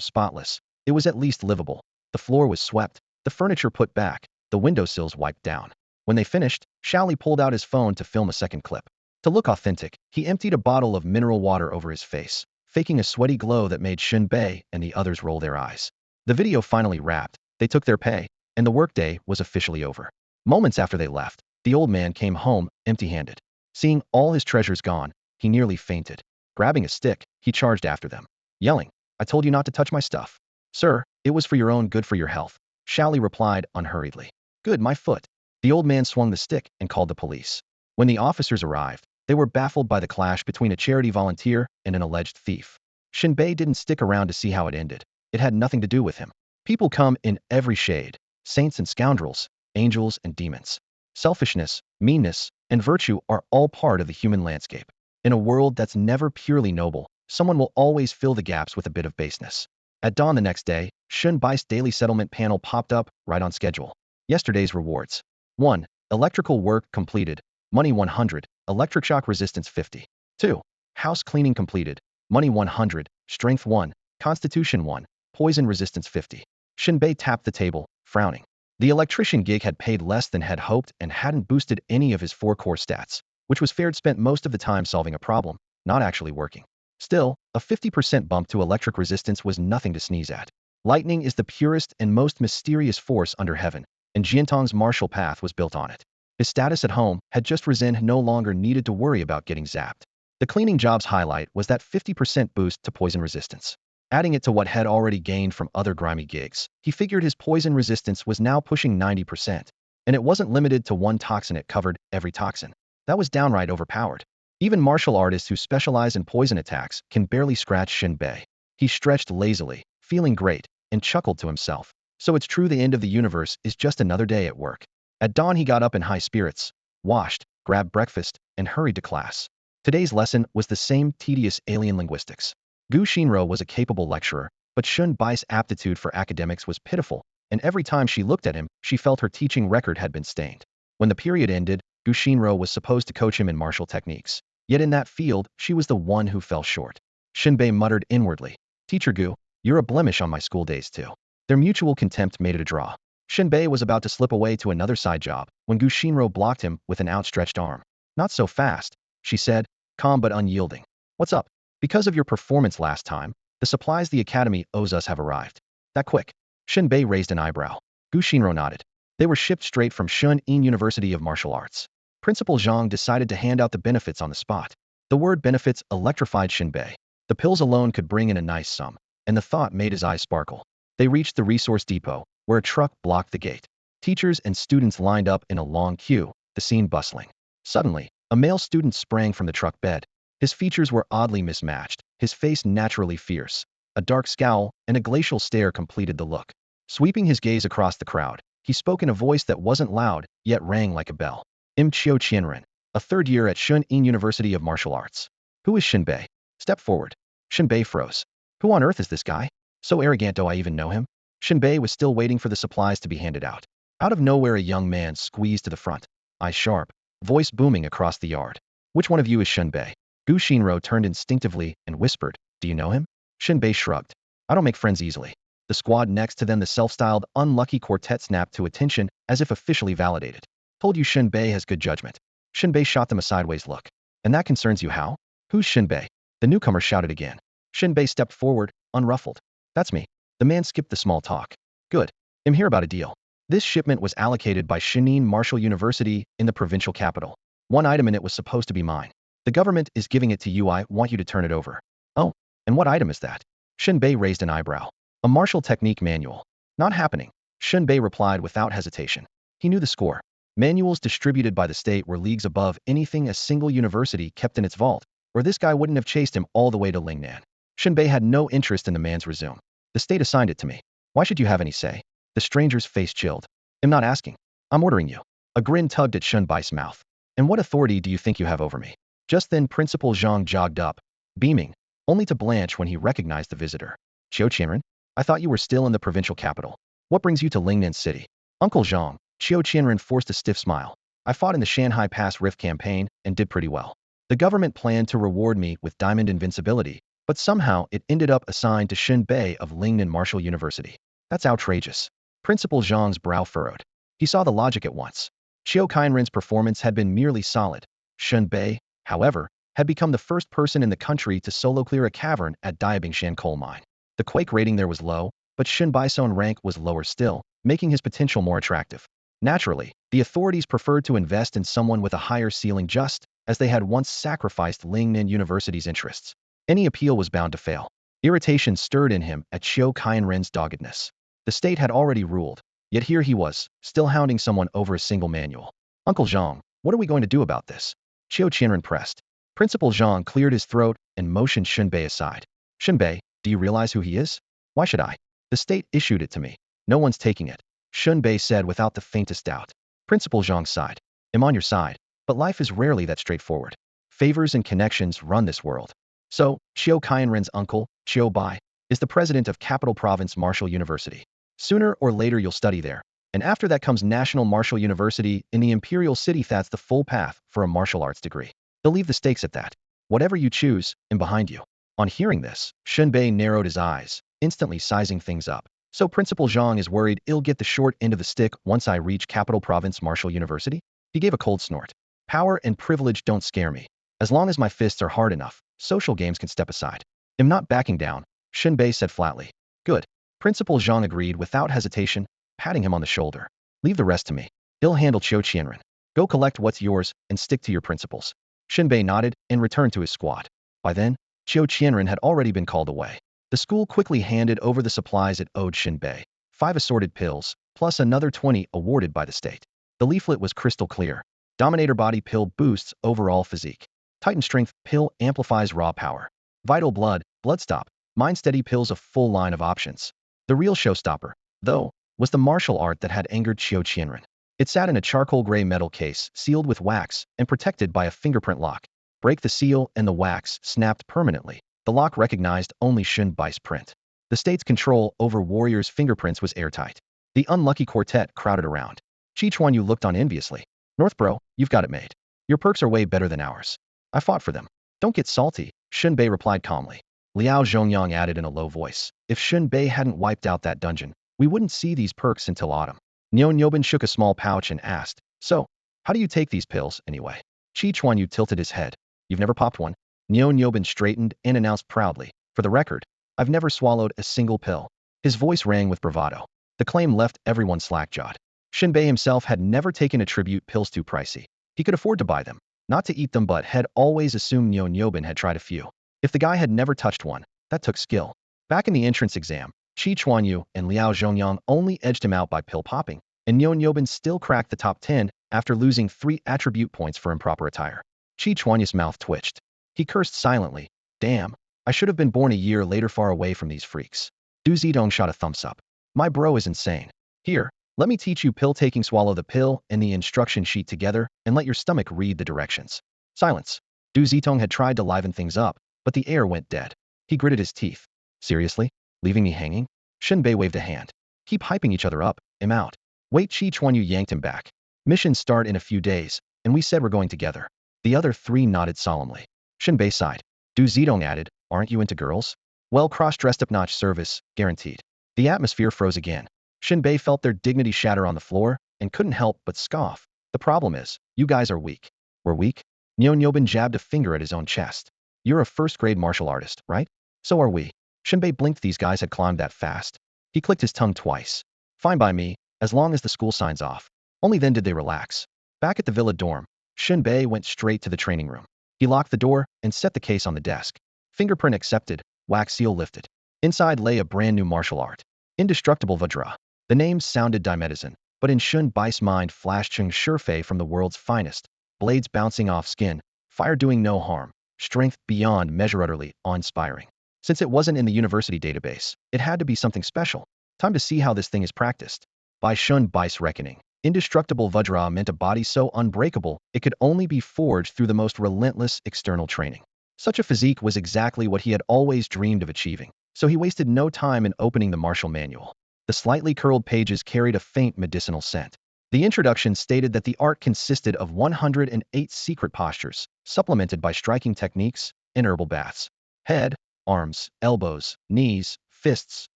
spotless, it was at least livable. The floor was swept, the furniture put back, the windowsills wiped down. When they finished, Xiao Li pulled out his phone to film a second clip. To look authentic, he emptied a bottle of mineral water over his face, faking a sweaty glow that made Shen Bei and the others roll their eyes. The video finally wrapped, they took their pay, and the workday was officially over. Moments after they left, the old man came home empty-handed. Seeing all his treasures gone, he nearly fainted. Grabbing a stick, he charged after them, yelling, I told you not to touch my stuff. Sir, it was for your own good, for your health, Xiao Li replied unhurriedly. Good, my foot. The old man swung the stick and called the police. When the officers arrived, they were baffled by the clash between a charity volunteer and an alleged thief. Shen Bei didn't stick around to see how it ended. It had nothing to do with him. People come in every shade, saints and scoundrels, angels and demons. Selfishness, meanness, and virtue are all part of the human landscape. In a world that's never purely noble, someone will always fill the gaps with a bit of baseness. At dawn the next day, Shen Bai's daily settlement panel popped up, right on schedule. Yesterday's rewards. 1. Electrical work completed. Money 100. Electric shock resistance 50. 2. House cleaning completed. Money 100. Strength 1. Constitution 1. Poison resistance 50. Shen Bei tapped the table, frowning. The electrician gig had paid less than had hoped and hadn't boosted any of his 4 core stats, which was fair. Spent most of the time solving a problem, not actually working. Still, a 50% bump to electric resistance was nothing to sneeze at. Lightning is the purest and most mysterious force under heaven, and Jin Tong's martial path was built on it. His status at home had just risen, no longer needed to worry about getting zapped. The cleaning job's highlight was that 50% boost to poison resistance. Adding it to what had already gained from other grimy gigs, he figured his poison resistance was now pushing 90%. And it wasn't limited to one toxin, it covered every toxin. That was downright overpowered. Even martial artists who specialize in poison attacks can barely scratch Shen Bei. He stretched lazily, feeling great, and chuckled to himself. So it's true, the end of the universe is just another day at work. At dawn he got up in high spirits, washed, grabbed breakfast, and hurried to class. Today's lesson was the same tedious alien linguistics. Gu Xinro was a capable lecturer, but Shen Bai's aptitude for academics was pitiful, and every time she looked at him, she felt her teaching record had been stained. When the period ended, Gu Xinro was supposed to coach him in martial techniques. Yet in that field, she was the one who fell short. Shen Bei muttered inwardly. Teacher Gu, you're a blemish on my school days too. Their mutual contempt made it a draw. Shen Bei was about to slip away to another side job when Gu Shinro blocked him with an outstretched arm. Not so fast, she said, calm but unyielding. What's up? Because of your performance last time, the supplies the academy owes us have arrived. That quick? Shen Bei raised an eyebrow. Gu Shinro nodded. They were shipped straight from Shen Bei University of Martial Arts. Principal Zhang decided to hand out the benefits on the spot. The word benefits electrified Shen Bei. The pills alone could bring in a nice sum, and the thought made his eyes sparkle. They reached the resource depot, where a truck blocked the gate. Teachers and students lined up in a long queue, the scene bustling. Suddenly, a male student sprang from the truck bed. His features were oddly mismatched, his face naturally fierce. A dark scowl and a glacial stare completed the look. Sweeping his gaze across the crowd, he spoke in a voice that wasn't loud, yet rang like a bell. I'm Chiu Qianren, a third year at Shen Bei University of Martial Arts. Who is Shen Bei? Step forward. Shen Bei froze. Who on earth is this guy? So arrogant, do I even know him? Shen Bei was still waiting for the supplies to be handed out. Out of nowhere, a young man squeezed to the front, eyes sharp, voice booming across the yard. Which one of you is Shen Bei? Gu Shinro turned instinctively and whispered, do you know him? Shen Bei shrugged. I don't make friends easily. The squad next to them, the self-styled unlucky quartet, snapped to attention as if officially validated. Told you Shen Bei has good judgment. Shen Bei shot them a sideways look. And that concerns you how? Who's Shen Bei? The newcomer shouted again. Shen Bei stepped forward, unruffled. That's me. The man skipped the small talk. Good. I'm here about a deal. This shipment was allocated by Shenin Martial University in the provincial capital. One item in it was supposed to be mine. The government is giving it to you. I want you to turn it over. Oh, and what item is that? Shen Bei raised an eyebrow. A martial technique manual. Not happening. Shen Bei replied without hesitation. He knew the score. Manuals distributed by the state were leagues above anything a single university kept in its vault, or this guy wouldn't have chased him all the way to Lingnan. Shen Bei had no interest in the man's resume. The state assigned it to me. Why should you have any say? The stranger's face chilled. I'm not asking. I'm ordering you. A grin tugged at Shen Bai's mouth. And what authority do you think you have over me? Just then Principal Zhang jogged up, beaming, only to blanch when he recognized the visitor. Chiu Qianren? I thought you were still in the provincial capital. What brings you to Lingnan City? Uncle Zhang. Chiu Qianren forced a stiff smile. I fought in the Shanghai Pass Rift campaign and did pretty well. The government planned to reward me with diamond invincibility, but somehow it ended up assigned to Shen Bei of Lingnan Martial University. That's outrageous. Principal Zhang's brow furrowed. He saw the logic at once. Chiu Qianren's performance had been merely solid. Shen Bei, however, had become the first person in the country to solo clear a cavern at Diabingshan coal mine. The quake rating there was low, but Shen Bai's own rank was lower still, making his potential more attractive. Naturally, the authorities preferred to invest in someone with a higher ceiling just as they had once sacrificed Lingnan University's interests. Any appeal was bound to fail. Irritation stirred in him at Chiu Qianren's doggedness. The state had already ruled, yet here he was, still hounding someone over a single manual. Uncle Zhang, what are we going to do about this? Chiu Qianren pressed. Principal Zhang cleared his throat and motioned Shen Bei aside. Shen Bei, do you realize who he is? Why should I? The state issued it to me. No one's taking it. Shen Bei said without the faintest doubt. Principal Zhang sighed. I'm on your side, but life is rarely that straightforward. Favors and connections run this world. So, Chiu Qianren's uncle, Shen Bei, is the president of Capital Province Martial University. Sooner or later you'll study there, and after that comes National Martial University in the Imperial City. That's the full path for a martial arts degree. They'll leave the stakes at that. Whatever you choose, I'm behind you. On hearing this, Shen Bei narrowed his eyes, instantly sizing things up. So Principal Zhang is worried I'll get the short end of the stick once I reach Capital Province Martial University? He gave a cold snort. Power and privilege don't scare me. As long as my fists are hard enough, social games can step aside. I'm not backing down, Shen Bei said flatly. Good. Principal Zhang agreed without hesitation, patting him on the shoulder. Leave the rest to me. He'll handle Chiu Qianren. Go collect what's yours and stick to your principles. Shen Bei nodded and returned to his squad. By then, Chiu Qianren had already been called away. The school quickly handed over the supplies it owed Shen Bei, 5 assorted pills, plus another 20 awarded by the state. The leaflet was crystal clear. Dominator Body Pill boosts overall physique. Titan Strength Pill amplifies raw power. Vital Blood, Blood Stop, Mind Steady Pills, a full line of options. The real showstopper, though, was the martial art that had angered Chiu Qianren. It sat in a charcoal gray metal case, sealed with wax, and protected by a fingerprint lock. Break the seal and the wax snapped permanently. The lock recognized only Shen Bai's print. The state's control over warriors' fingerprints was airtight. The unlucky quartet crowded around. Chi Yu looked on enviously. Northbro, you've got it made. Your perks are way better than ours. I fought for them. Don't get salty, Shen Bei replied calmly. Liao Zhongyang added in a low voice. If Shen Bei hadn't wiped out that dungeon, we wouldn't see these perks until autumn. Niu Nyobin shook a small pouch and asked, so, how do you take these pills, anyway? Chi Chuanyu tilted his head. You've never popped one? Niu Nyobin straightened and announced proudly. For the record, I've never swallowed a single pill. His voice rang with bravado. The claim left everyone slack-jawed. Shen Bei himself had never taken attribute pills too pricey. He could afford to buy them, not to eat them, but had always assumed Niu Nyobin had tried a few. If the guy had never touched one, that took skill. Back in the entrance exam, Chi Chuanyu and Liao Zhongyang only edged him out by pill popping, and Niu Nyobin still cracked the top 10 after losing 3 attribute points for improper attire. Chi Chuanyu's mouth twitched. He cursed silently. Damn, I should have been born a year later far away from these freaks. Du Zidong shot a thumbs up. My bro is insane. Here, let me teach you pill taking. Swallow the pill and the instruction sheet together and let your stomach read the directions. Silence. Du Zitong had tried to liven things up, but the air went dead. He gritted his teeth. Seriously? Leaving me hanging? Shen Bei waved a hand. Keep hyping each other up. I'm out. Wait, Chi Chuanyu yanked him back. Missions start in a few days, and we said we're going together. The other 3 nodded solemnly. Shen Bei sighed. Du Zidong added, aren't you into girls? Well, cross-dressed up-notch service, guaranteed. The atmosphere froze again. Shen Bei felt their dignity shatter on the floor and couldn't help but scoff. The problem is, you guys are weak. We're weak? Niu Nyobin jabbed a finger at his own chest. You're a first-grade martial artist, right? So are we. Shen Bei blinked. These guys had climbed that fast. He clicked his tongue twice. Fine by me, as long as the school signs off. Only then did they relax. Back at the villa dorm, Shen Bei went straight to the training room. He locked the door and set the case on the desk. Fingerprint accepted, wax seal lifted. Inside lay a brand new martial art. Indestructible Vajra. The name sounded dimetazin, but in Shen Bai's mind flashed Cheng Shifei from the world's finest. Blades bouncing off skin, fire doing no harm, strength beyond measure, utterly awe-inspiring. Since it wasn't in the university database, it had to be something special. Time to see how this thing is practiced. By Shen Bai's reckoning, indestructible Vajra meant a body so unbreakable it could only be forged through the most relentless external training. Such a physique was exactly what he had always dreamed of achieving, so he wasted no time in opening the martial manual. The slightly curled pages carried a faint medicinal scent. The introduction stated that the art consisted of 108 secret postures, supplemented by striking techniques and herbal baths. Head, arms, elbows, knees, fists,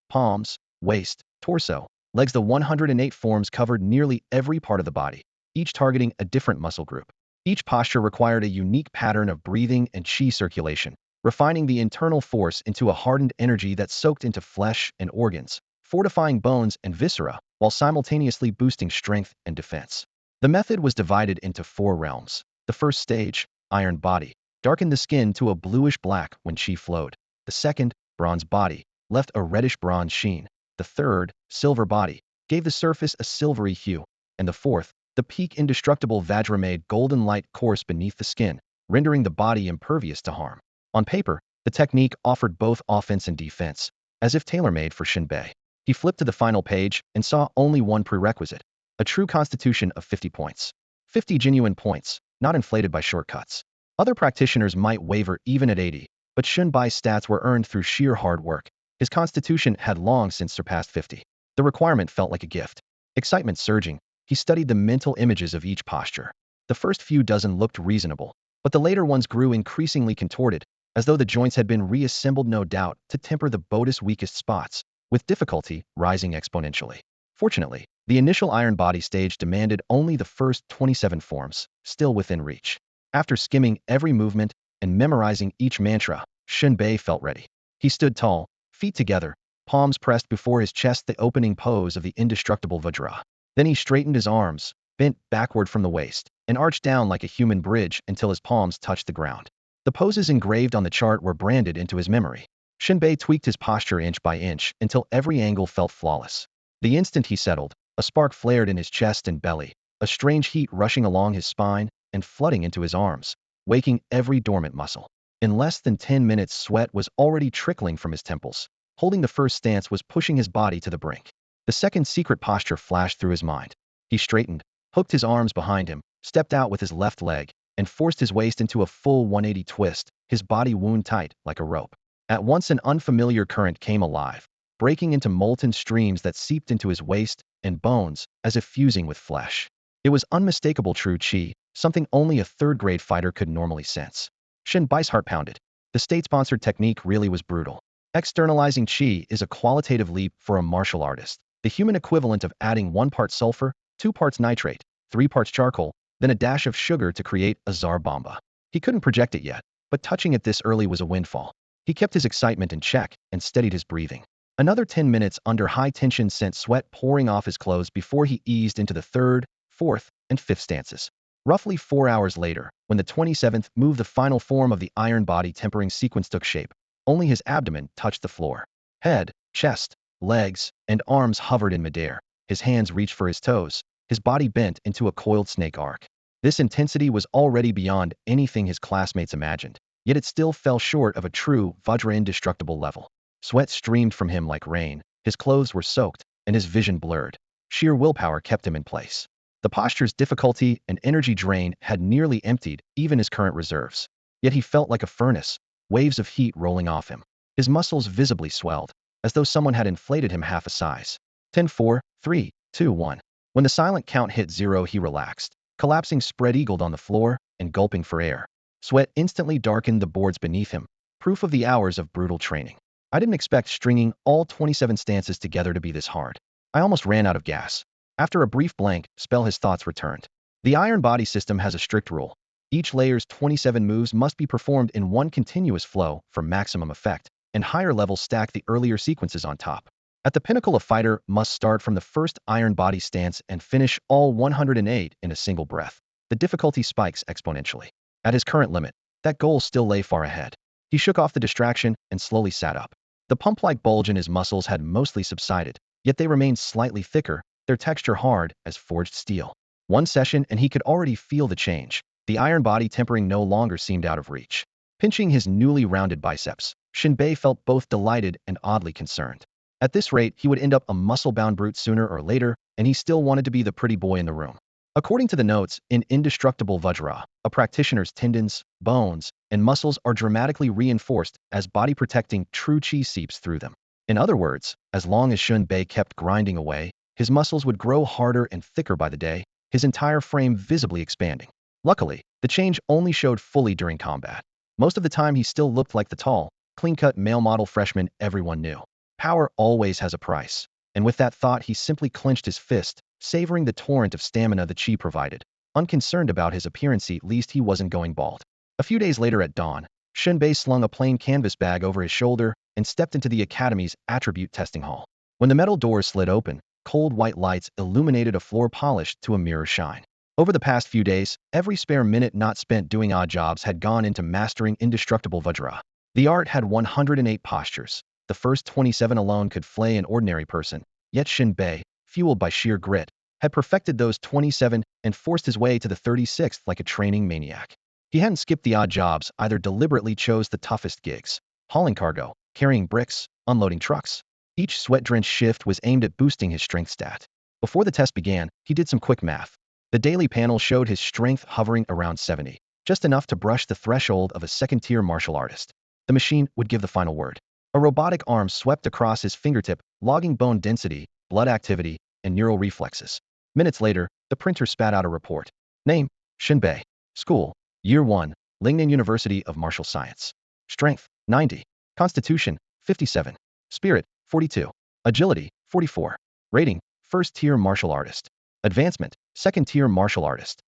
palms, waist, torso, legs. The 108 forms covered nearly every part of the body, each targeting a different muscle group. Each posture required a unique pattern of breathing and qi circulation, refining the internal force into a hardened energy that soaked into flesh and organs, fortifying bones and viscera, while simultaneously boosting strength and defense. The method was divided into 4 realms. The first stage, iron body, darkened the skin to a bluish-black when qi flowed. The second, bronze body, left a reddish-bronze sheen. The third, silver body, gave the surface a silvery hue. And the fourth, the peak indestructible Vajra, made golden light course beneath the skin, rendering the body impervious to harm. On paper, the technique offered both offense and defense, as if tailor-made for Shen Bei. He flipped to the final page and saw only one prerequisite: a true constitution of 50 points. 50 genuine points, not inflated by shortcuts. Other practitioners might waver even at 80, but Shen Bai's stats were earned through sheer hard work. His constitution had long since surpassed 50. The requirement felt like a gift. Excitement surging, he studied the mental images of each posture. The first few dozen looked reasonable, but the later ones grew increasingly contorted, as though the joints had been reassembled, no doubt, to temper the body's weakest spots, with difficulty rising exponentially. Fortunately, the initial iron body stage demanded only the first 27 forms, still within reach. After skimming every movement and memorizing each mantra, Shen Bei felt ready. He stood tall, feet together, palms pressed before his chest, the opening pose of the indestructible Vajra. Then he straightened his arms, bent backward from the waist, and arched down like a human bridge until his palms touched the ground. The poses engraved on the chart were branded into his memory. Shen Bei tweaked his posture inch by inch until every angle felt flawless. The instant he settled, a spark flared in his chest and belly, a strange heat rushing along his spine and flooding into his arms, waking every dormant muscle. In less than 10 minutes, sweat was already trickling from his temples. Holding the first stance was pushing his body to the brink. The second secret posture flashed through his mind. He straightened, hooked his arms behind him, stepped out with his left leg, and forced his waist into a full 180 twist, his body wound tight like a rope. At once an unfamiliar current came alive, breaking into molten streams that seeped into his waist and bones as if fusing with flesh. It was unmistakable true qi, something only a third-grade fighter could normally sense. Shen Bai's heart pounded. The state-sponsored technique really was brutal. Externalizing qi is a qualitative leap for a martial artist. The human equivalent of adding 1 part sulfur, 2 parts nitrate, 3 parts charcoal, then a dash of sugar to create a Tsar Bomba. He couldn't project it yet, but touching it this early was a windfall. He kept his excitement in check and steadied his breathing. Another 10 minutes under high tension sent sweat pouring off his clothes before he eased into the 3rd, 4th, and 5th stances. Roughly 4 hours later, when the 27th move, the final form of the iron body tempering sequence took shape. Only his abdomen touched the floor. Head, chest, legs, and arms hovered in midair. His hands reached for his toes. His body bent into a coiled snake arc. This intensity was already beyond anything his classmates imagined, yet it still fell short of a true Vajra indestructible level. Sweat streamed from him like rain. His clothes were soaked, and his vision blurred. Sheer willpower kept him in place. The posture's difficulty and energy drain had nearly emptied even his current reserves. Yet he felt like a furnace, waves of heat rolling off him. His muscles visibly swelled, as though someone had inflated him half a size. 10, 4, 3, 2, 1. When the silent count hit 0, he relaxed, collapsing spread-eagled on the floor and gulping for air. Sweat instantly darkened the boards beneath him, proof of the hours of brutal training. I didn't expect stringing all 27 stances together to be this hard. I almost ran out of gas. After a brief blank spell, his thoughts returned. The iron body system has a strict rule. Each layer's 27 moves must be performed in one continuous flow for maximum effect, and higher levels stack the earlier sequences on top. At the pinnacle, a fighter must start from the first iron body stance and finish all 108 in a single breath. The difficulty spikes exponentially. At his current limit, that goal still lay far ahead. He shook off the distraction and slowly sat up. The pump-like bulge in his muscles had mostly subsided, yet they remained slightly thicker, their texture hard as forged steel. One session and he could already feel the change. The iron body tempering no longer seemed out of reach. Pinching his newly rounded biceps, Shen Bei felt both delighted and oddly concerned. At this rate, he would end up a muscle-bound brute sooner or later, and he still wanted to be the pretty boy in the room. According to the notes in Indestructible Vajra, a practitioner's tendons, bones, and muscles are dramatically reinforced as body-protecting true qi seeps through them. In other words, as long as Shen Bei kept grinding away, his muscles would grow harder and thicker by the day, his entire frame visibly expanding. Luckily, the change only showed fully during combat. Most of the time he still looked like the tall, clean-cut male model freshman everyone knew. Power always has a price, and with that thought he simply clenched his fist, savoring the torrent of stamina the chi provided, unconcerned about his appearance, at least he wasn't going bald. A few days later at dawn, Shen Bei slung a plain canvas bag over his shoulder and stepped into the academy's attribute testing hall. When the metal doors slid open, cold white lights illuminated a floor polished to a mirror shine. Over the past few days, every spare minute not spent doing odd jobs had gone into mastering Indestructible Vajra. The art had 108 postures. The first 27 alone could flay an ordinary person, yet Shen Bei, fueled by sheer grit, had perfected those 27 and forced his way to the 36th like a training maniac. He hadn't skipped the odd jobs, either deliberately chose the toughest gigs. Hauling cargo, carrying bricks, unloading trucks. Each sweat-drenched shift was aimed at boosting his strength stat. Before the test began, he did some quick math. The daily panel showed his strength hovering around 70, just enough to brush the threshold of a second-tier martial artist. The machine would give the final word. A robotic arm swept across his fingertip, logging bone density, blood activity, and neural reflexes. Minutes later, the printer spat out a report. Name, Shen Bei. School, Year 1, Lingnan University of Martial Science. Strength, 90. Constitution, 57. Spirit, 42. Agility, 44. Rating, first-tier martial artist. Advancement, second-tier martial artist.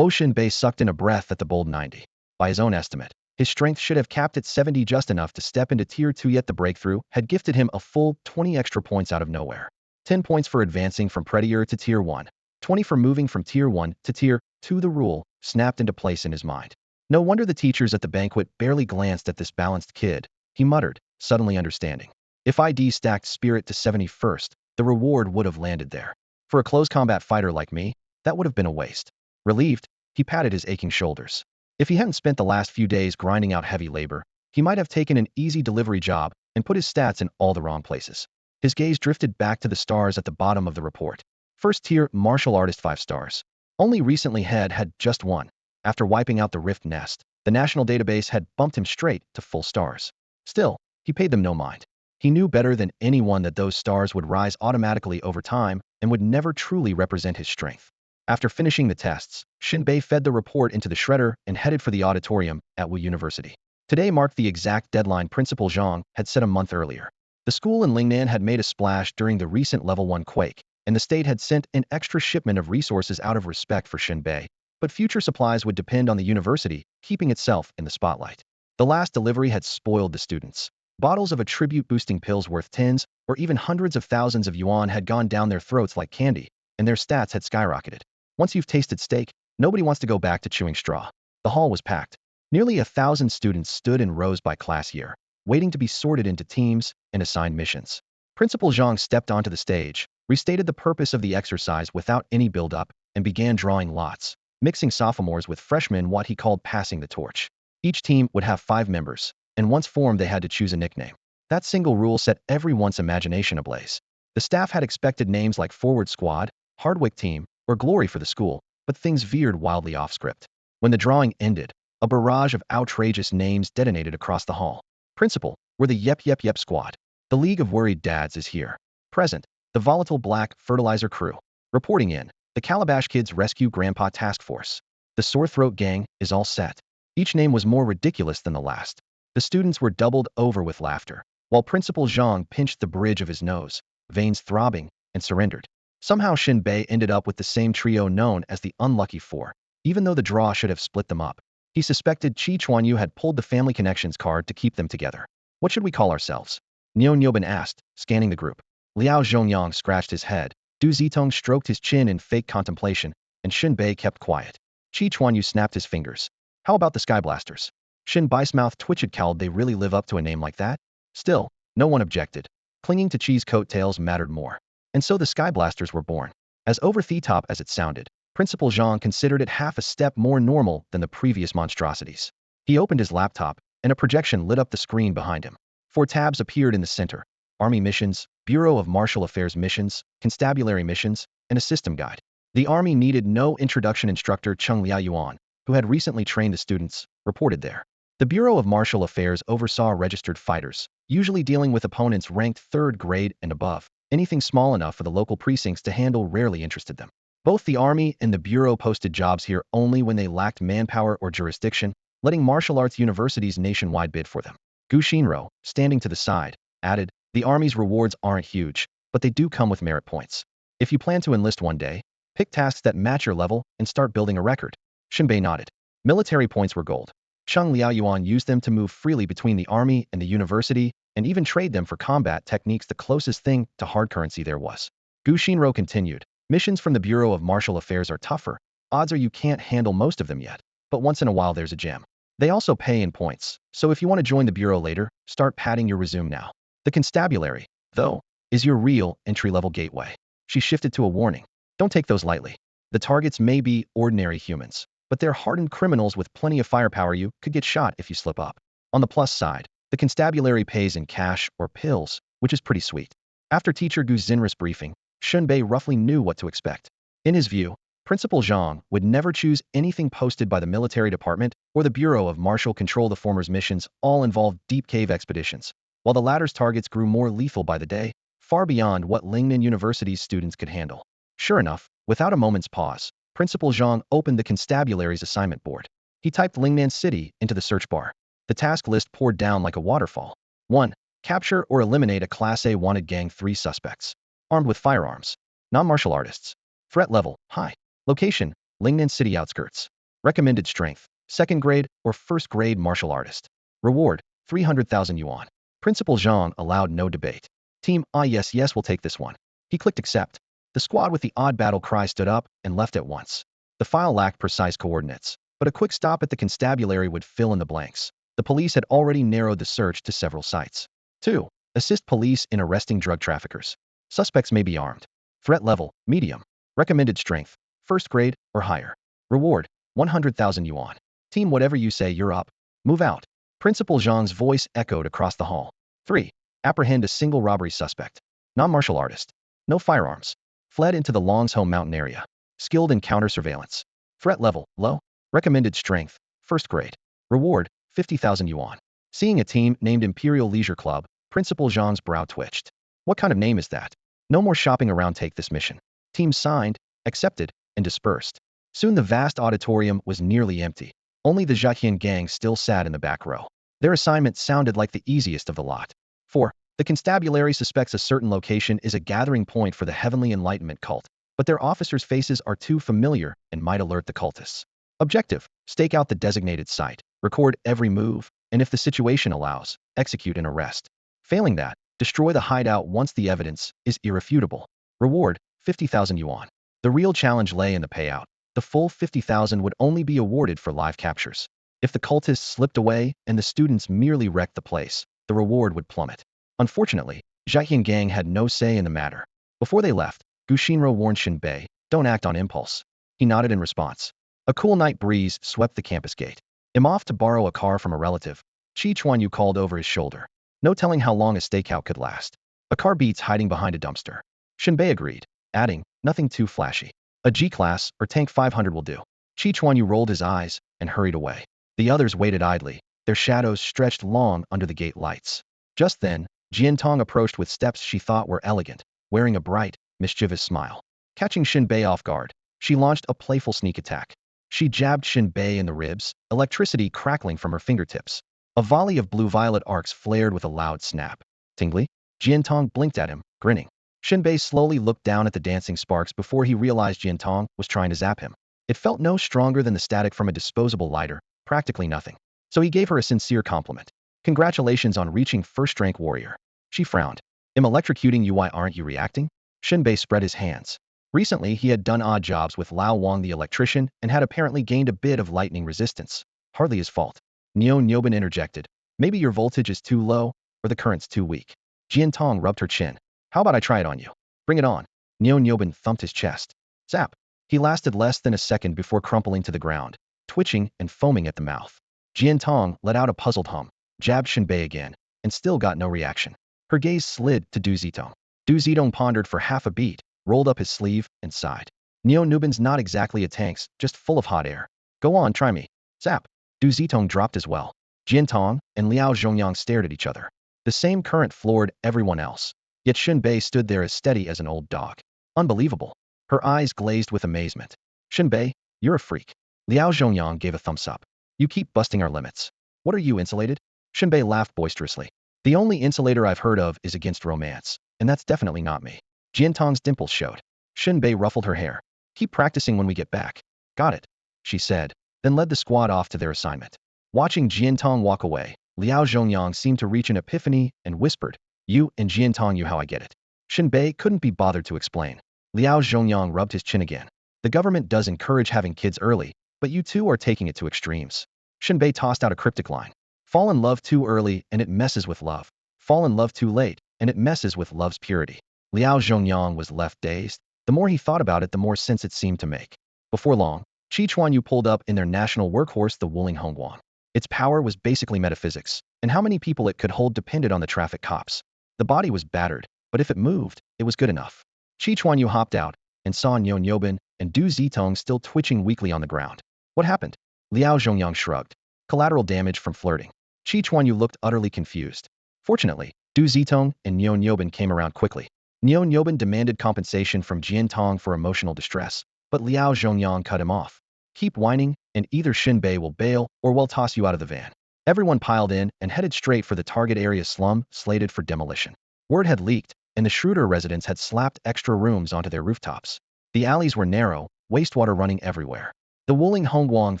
Shen Bei sucked in a breath at the bold 90. By his own estimate, his strength should have capped at 70, just enough to step into Tier 2, yet the breakthrough had gifted him a full 20 extra points out of nowhere. 10 points for advancing from Prettier to Tier 1. 20 for moving from Tier 1 to Tier 2. The rule snapped into place in his mind. No wonder the teachers at the banquet barely glanced at this balanced kid, he muttered, suddenly understanding. If I'd stacked Spirit to 70 first, the reward would have landed there. For a close combat fighter like me, that would have been a waste. Relieved, he patted his aching shoulders. If he hadn't spent the last few days grinding out heavy labor, he might have taken an easy delivery job and put his stats in all the wrong places. His gaze drifted back to the stars at the bottom of the report. First tier martial artist, 5 stars. Only recently had just 1. After wiping out the Rift Nest, the national database had bumped him straight to full stars. Still, he paid them no mind. He knew better than anyone that those stars would rise automatically over time and would never truly represent his strength. After finishing the tests, Shen Bei fed the report into the shredder and headed for the auditorium at Wu University. Today marked the exact deadline Principal Zhang had set a month earlier. The school in Lingnan had made a splash during the recent Level 1 quake, and the state had sent an extra shipment of resources out of respect for Shen Bei. But future supplies would depend on the university keeping itself in the spotlight. The last delivery had spoiled the students. Bottles of attribute-boosting pills worth tens or even hundreds of thousands of yuan had gone down their throats like candy, and their stats had skyrocketed. Once you've tasted steak, nobody wants to go back to chewing straw. The hall was packed. Nearly 1,000 students stood in rows by class year, waiting to be sorted into teams and assigned missions. Principal Zhang stepped onto the stage, restated the purpose of the exercise without any build-up, and began drawing lots, mixing sophomores with freshmen, what he called passing the torch. Each team would have 5 members, and once formed they had to choose a nickname. That single rule set everyone's imagination ablaze. The staff had expected names like Forward Squad, Hardwick Team, or Glory for the school, but things veered wildly off script. When the drawing ended, a barrage of outrageous names detonated across the hall. Principal, we're the Yep Yep Yep Squad. The League of Worried Dads is here. Present, the Volatile Black Fertilizer Crew. Reporting in, the Calabash Kids Rescue Grandpa Task Force. The Sore Throat Gang is all set. Each name was more ridiculous than the last. The students were doubled over with laughter, while Principal Zhang pinched the bridge of his nose, veins throbbing, and surrendered. Somehow Shen Bei ended up with the same trio known as the Unlucky Four, even though the draw should have split them up. He suspected Chi Chuanyu had pulled the family connections card to keep them together. What should we call ourselves? Niu Niubin asked, scanning the group. Liao Zhongyang scratched his head, Du Zitong stroked his chin in fake contemplation, and Shen Bei kept quiet. Chi Chuanyu snapped his fingers. How about the Skyblasters? Shen Bai's mouth twitched. Cowed they really live up to a name like that? Still, no one objected. Clinging to Chi's coattails mattered more. And so the Skyblasters were born. As over-the-top as it sounded, Principal Zhang considered it half a step more normal than the previous monstrosities. He opened his laptop, and a projection lit up the screen behind him. 4 tabs appeared in the center: Army missions, Bureau of Martial Affairs missions, Constabulary missions, and a system guide. The Army needed no introduction. Instructor Cheng Liaoyuan, who had recently trained the students, reported there. The Bureau of Martial Affairs oversaw registered fighters, usually dealing with opponents ranked 3rd grade and above. Anything small enough for the local precincts to handle rarely interested them. Both the Army and the Bureau posted jobs here only when they lacked manpower or jurisdiction, letting martial arts universities nationwide bid for them. Gu Xinro, standing to the side, added, the Army's rewards aren't huge, but they do come with merit points. If you plan to enlist one day, pick tasks that match your level and start building a record. Shen Bei nodded. Military points were gold. Cheng Liaoyuan used them to move freely between the Army and the university, and even trade them for combat techniques, the closest thing to hard currency there was. Gu Xinro continued. Missions from the Bureau of Martial Affairs are tougher. Odds are you can't handle most of them yet, but once in a while there's a gem. They also pay in points, so if you want to join the Bureau later, start padding your resume now. The Constabulary, though, is your real entry-level gateway. She shifted to a warning. Don't take those lightly. The targets may be ordinary humans, but they're hardened criminals with plenty of firepower. You could get shot if you slip up. On the plus side, the Constabulary pays in cash or pills, which is pretty sweet. After Teacher Gu's Zinris briefing, Shen Bei roughly knew what to expect. In his view, Principal Zhang would never choose anything posted by the military department or the Bureau of Martial Control. The former's missions all involved deep cave expeditions, while the latter's targets grew more lethal by the day, far beyond what Lingnan University's students could handle. Sure enough, without a moment's pause, Principal Zhang opened the Constabulary's assignment board. He typed Lingnan City into the search bar. The task list poured down like a waterfall. 1. Capture or eliminate a Class A wanted gang. 3 suspects. Armed with firearms. Non-martial artists. Threat level, high. Location, Lingnan City outskirts. Recommended strength, 2nd grade or 1st grade martial artist. Reward, 300,000 yuan. Principal Zhang allowed no debate. Team, yes, we'll take this one. He clicked accept. The squad with the odd battle cry stood up and left at once. The file lacked precise coordinates, but a quick stop at the constabulary would fill in the blanks. The police had already narrowed the search to several sites. 2. Assist police in arresting drug traffickers. Suspects may be armed. Threat level, medium. Recommended strength, 1st grade or higher. Reward, 100,000 yuan. Team, whatever you say, you're up. Move out. Principal Zhang's voice echoed across the hall. 3. Apprehend a single robbery suspect. Non-martial artist. No firearms. Fled into the Longshome mountain area. Skilled in counter-surveillance. Threat level, low. Recommended strength, 1st grade. Reward, 50,000 yuan. Seeing a team named Imperial Leisure Club, Principal Zhang's brow twitched. What kind of name is that? No more shopping around. Take this mission. Teams signed, accepted, and dispersed. Soon the vast auditorium was nearly empty. Only the Zhaqian gang still sat in the back row. Their assignment sounded like the easiest of the lot. 4. The constabulary suspects a certain location is a gathering point for the Heavenly Enlightenment cult, but their officers' faces are too familiar and might alert the cultists. Objective: stake out the designated site, record every move, and if the situation allows, execute an arrest. Failing that, destroy the hideout once the evidence is irrefutable. Reward: 50,000 yuan. The real challenge lay in the payout. The full 50,000 would only be awarded for live captures. If the cultists slipped away and the students merely wrecked the place, the reward would plummet. Unfortunately, Zhaiyan Gang had no say in the matter. Before they left, Gu Xinro warned Shen Bei, "Don't act on impulse." He nodded in response. A cool night breeze swept the campus gate. "I'm off to borrow a car from a relative," Chi Chuanyu called over his shoulder. No telling how long a stakeout could last. "A car beats hiding behind a dumpster." Shen Bei agreed, adding, "Nothing too flashy. A G-Class or Tank 500 will do." Chi Chuanyu rolled his eyes and hurried away. The others waited idly, their shadows stretched long under the gate lights. Just then, Jin Tong approached with steps she thought were elegant, wearing a bright, mischievous smile. Catching Shen Bei off guard, she launched a playful sneak attack. She jabbed Shen Bei in the ribs, electricity crackling from her fingertips. A volley of blue-violet arcs flared with a loud snap. Tingly? Jin Tong blinked at him, grinning. Shen Bei slowly looked down at the dancing sparks before he realized Jin Tong was trying to zap him. It felt no stronger than the static from a disposable lighter, practically nothing. So he gave her a sincere compliment. "Congratulations on reaching first-rank warrior." She frowned. "I'm electrocuting you, why aren't you reacting?" Shen Bei spread his hands. Recently, he had done odd jobs with Lao Wang the electrician and had apparently gained a bit of lightning resistance. Hardly his fault. Nio Nyobin interjected. "Maybe your voltage is too low, or the current's too weak." Jin Tong rubbed her chin. "How about I try it on you?" "Bring it on." Nio Nyobin thumped his chest. Zap! He lasted less than a second before crumpling to the ground, twitching and foaming at the mouth. Jin Tong let out a puzzled hum, jabbed Shen Bei again, and still got no reaction. Her gaze slid to Du Zitong. Du Zitong pondered for half a beat, rolled up his sleeve, and sighed. "Neo Nubin's not exactly a tank's, just full of hot air. Go on, try me." Zap! Du Zitong dropped as well. Jin Tong and Liao Zhongyang stared at each other. The same current floored everyone else. Yet Shen Bei stood there as steady as an old dog. Unbelievable. Her eyes glazed with amazement. "Shen Bei, you're a freak." Liao Zhongyang gave a thumbs up. "You keep busting our limits. What are you, insulated?" Shen Bei laughed boisterously. "The only insulator I've heard of is against romance, and that's definitely not me." Jin Tong's dimples showed. Shen Bei ruffled her hair. "Keep practicing when we get back." "Got it," she said, then led the squad off to their assignment. Watching Jin Tong walk away, Liao Zhongyang seemed to reach an epiphany and whispered, "You and Jin Tong, you how I get it." Shen Bei couldn't be bothered to explain. Liao Zhongyang rubbed his chin again. "The government does encourage having kids early, but you two are taking it to extremes." Shen Bei tossed out a cryptic line. "Fall in love too early and it messes with love. Fall in love too late and it messes with love's purity." Liao Zhongyang was left dazed. The more he thought about it, the more sense it seemed to make. Before long, Chi Chuanyu pulled up in their national workhorse, the Wuling Hongguang. Its power was basically metaphysics, and how many people it could hold depended on the traffic cops. The body was battered, but if it moved, it was good enough. Chi Chuanyu hopped out and saw Nyo Nyobin and Du Zitong still twitching weakly on the ground. "What happened?" Liao Zhongyang shrugged. "Collateral damage from flirting." Chi Chuanyu looked utterly confused. Fortunately, Du Zitong and Nyo Nyobin came around quickly. Nyo Nyobin demanded compensation from Jin Tong for emotional distress, but Liao Zhongyang cut him off. "Keep whining, and either Shen Bei will bail or we'll toss you out of the van." Everyone piled in and headed straight for the target area slum slated for demolition. Word had leaked, and the Schroeder residents had slapped extra rooms onto their rooftops. The alleys were narrow, wastewater running everywhere. The Wuling Hongguang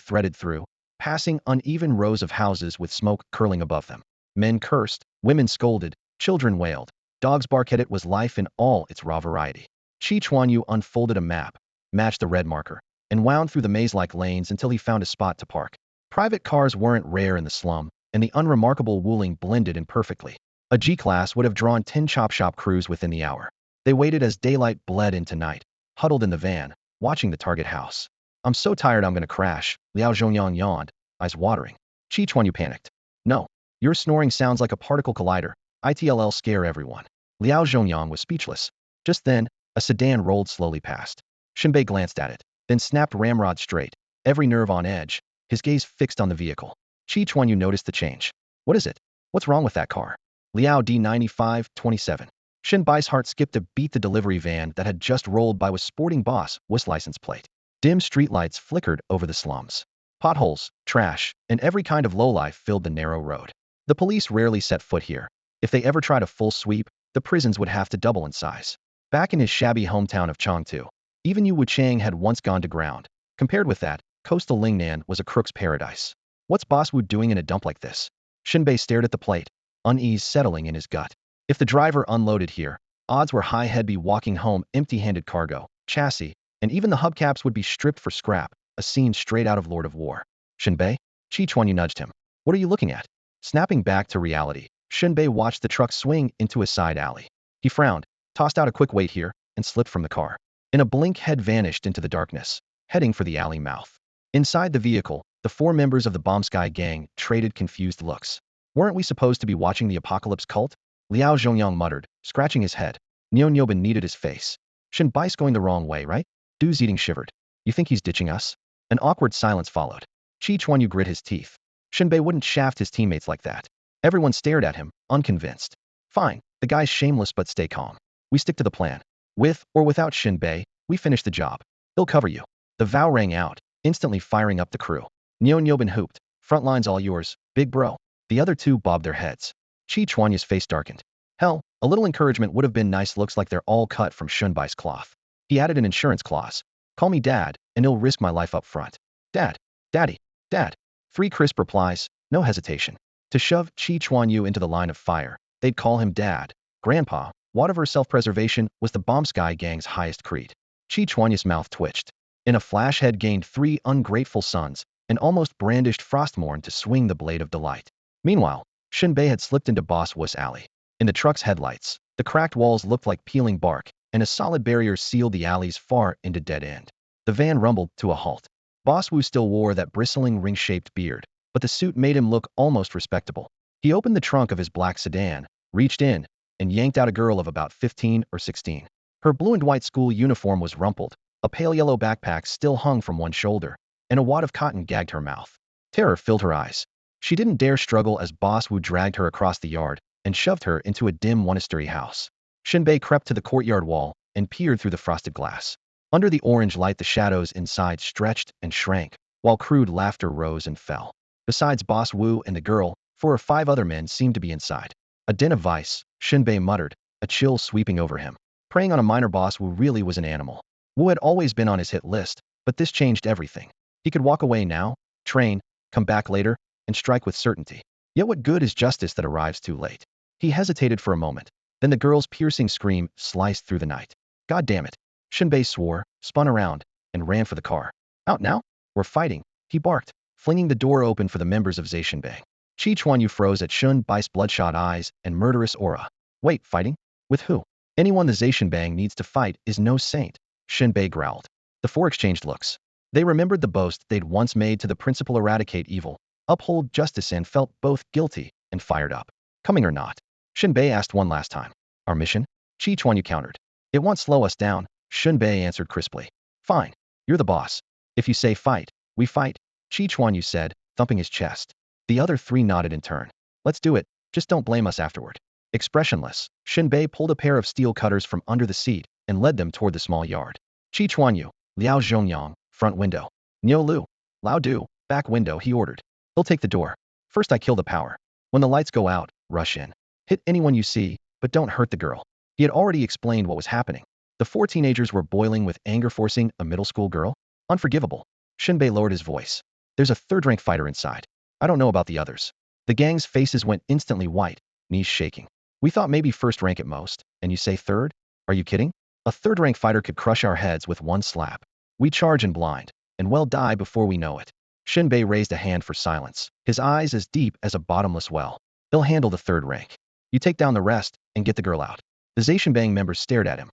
threaded through, passing uneven rows of houses with smoke curling above them. Men cursed, women scolded, children wailed. Dogs barked. It was life in all its raw variety. Chi Chuanyu unfolded a map, matched the red marker, and wound through the maze-like lanes until he found a spot to park. Private cars weren't rare in the slum, and the unremarkable Wuling blended in perfectly. A G-Class would have drawn 10 chop shop crews within the hour. They waited as daylight bled into night, huddled in the van, watching the target house. "I'm so tired I'm gonna crash," Liao Zhongyang yawned, eyes watering. Chi Chuanyu panicked. "No. Your snoring sounds like a particle collider. It'll scare everyone." Liao Zhongyang was speechless. Just then, a sedan rolled slowly past. Shen Bei glanced at it, then snapped ramrod straight, every nerve on edge, his gaze fixed on the vehicle. Chi Chuanyu noticed the change. "What is it? What's wrong with that car?" Liao D9527. Shen Bai's heart skipped a beat. The delivery van that had just rolled by was sporting Boss was license plate. Dim streetlights flickered over the slums. Potholes, trash, and every kind of lowlife filled the narrow road. The police rarely set foot here. If they ever tried a full sweep, the prisons would have to double in size. Back in his shabby hometown of Changtu, even Yu Wuchang had once gone to ground. Compared with that, coastal Lingnan was a crook's paradise. What's Boss Wu doing in a dump like this? Shen Bei stared at the plate, unease settling in his gut. If the driver unloaded here, odds were high he'd be walking home empty-handed. Cargo, chassis, and even the hubcaps would be stripped for scrap, a scene straight out of Lord of War. Shen Bei? Chi Chuanyu nudged him. What are you looking at? Snapping back to reality, Shen Bei watched the truck swing into a side alley. He frowned, tossed out a quick wait here, and slipped from the car. In a blink, head vanished into the darkness, heading for the alley mouth. Inside the vehicle, the 4 members of the Bombsky gang traded confused looks. Weren't we supposed to be watching the apocalypse cult? Liao Zhongyang muttered, scratching his head. Niu Niobin kneaded his face. Shen Bai's going the wrong way, right? Du Zedong shivered. You think he's ditching us? An awkward silence followed. Chi Chuanyu grit his teeth. Shen Bei wouldn't shaft his teammates like that. Everyone stared at him, unconvinced. Fine, the guy's shameless, but stay calm. We stick to the plan. With or without Shen Bei, we finish the job. He'll cover you. The vow rang out, instantly firing up the crew. Niu Niobin hooped. Front line's all yours, big bro. The other 2 bobbed their heads. Chi Chuanyu's face darkened. Hell, a little encouragement would have been nice. Looks like they're all cut from Shen Bai's cloth. He added an insurance clause. Call me Dad, and he'll risk my life up front. Dad. Daddy. Dad. 3 crisp replies, no hesitation. To shove Chi Chuanyu into the line of fire, they'd call him Dad. Grandpa. Whatever self-preservation was the Bombsky gang's highest creed. Chi Chuanyu's mouth twitched. In a flash, had gained 3 ungrateful sons, and almost brandished Frostmourne to swing the blade of delight. Meanwhile, Shen Bei had slipped into Boss Wu's alley. In the truck's headlights, the cracked walls looked like peeling bark, and a solid barrier sealed the alley's far into dead end. The van rumbled to a halt. Boss Wu still wore that bristling ring-shaped beard, but the suit made him look almost respectable. He opened the trunk of his black sedan, reached in, and yanked out a girl of about 15 or 16. Her blue and white school uniform was rumpled, a pale yellow backpack still hung from one shoulder, and a wad of cotton gagged her mouth. Terror filled her eyes. She didn't dare struggle as Boss Wu dragged her across the yard and shoved her into a dim monastery house. Shen Bei crept to the courtyard wall and peered through the frosted glass. Under the orange light, the shadows inside stretched and shrank, while crude laughter rose and fell. Besides Boss Wu and the girl, 4 or 5 other men seemed to be inside. A den of vice, Shen Bei muttered, a chill sweeping over him. Preying on a minor, Boss Wu really was an animal. Wu had always been on his hit list, but this changed everything. He could walk away now, train, come back later, and strike with certainty. Yet what good is justice that arrives too late? He hesitated for a moment. Then the girl's piercing scream sliced through the night. God damn it. Shen Bei swore, spun around, and ran for the car. Out now? We're fighting, he barked, flinging the door open for the members of Zaishen Bei. Chi Chuanyu froze at Shen Bai's bloodshot eyes and murderous aura. Wait, fighting? With who? Anyone the Zaishen Bang needs to fight is no saint, Shen Bei growled. The 4 exchanged looks. They remembered the boast they'd once made to the principal: eradicate evil, uphold justice, and felt both guilty and fired up. Coming or not? Shen Bei asked one last time. Our mission? Chi Chuanyu countered. It won't slow us down, Shen Bei answered crisply. Fine. You're the boss. If you say fight, we fight, Chi Chuanyu said, thumping his chest. The other 3 nodded in turn. Let's do it, just don't blame us afterward. Expressionless, Shen Bei pulled a pair of steel cutters from under the seat and led them toward the small yard. Chi Chuanyu, Liao Zhongyang, front window. Niu Lu, Lao Du, back window, he ordered. He'll take the door. First I kill the power. When the lights go out, rush in. Hit anyone you see, but don't hurt the girl. He had already explained what was happening. The 4 teenagers were boiling with anger, forcing a middle school girl? Unforgivable. Shen Bei lowered his voice. There's a 3rd-rank fighter inside. I don't know about the others. The gang's faces went instantly white, knees shaking. We thought maybe 1st rank at most, and you say 3rd? Are you kidding? A 3rd-rank fighter could crush our heads with one slap. We charge in blind, and well die before we know it. Shen Bei raised a hand for silence, his eyes as deep as a bottomless well. He'll handle the 3rd rank. You take down the rest, and get the girl out. The Zaishen Bang members stared at him.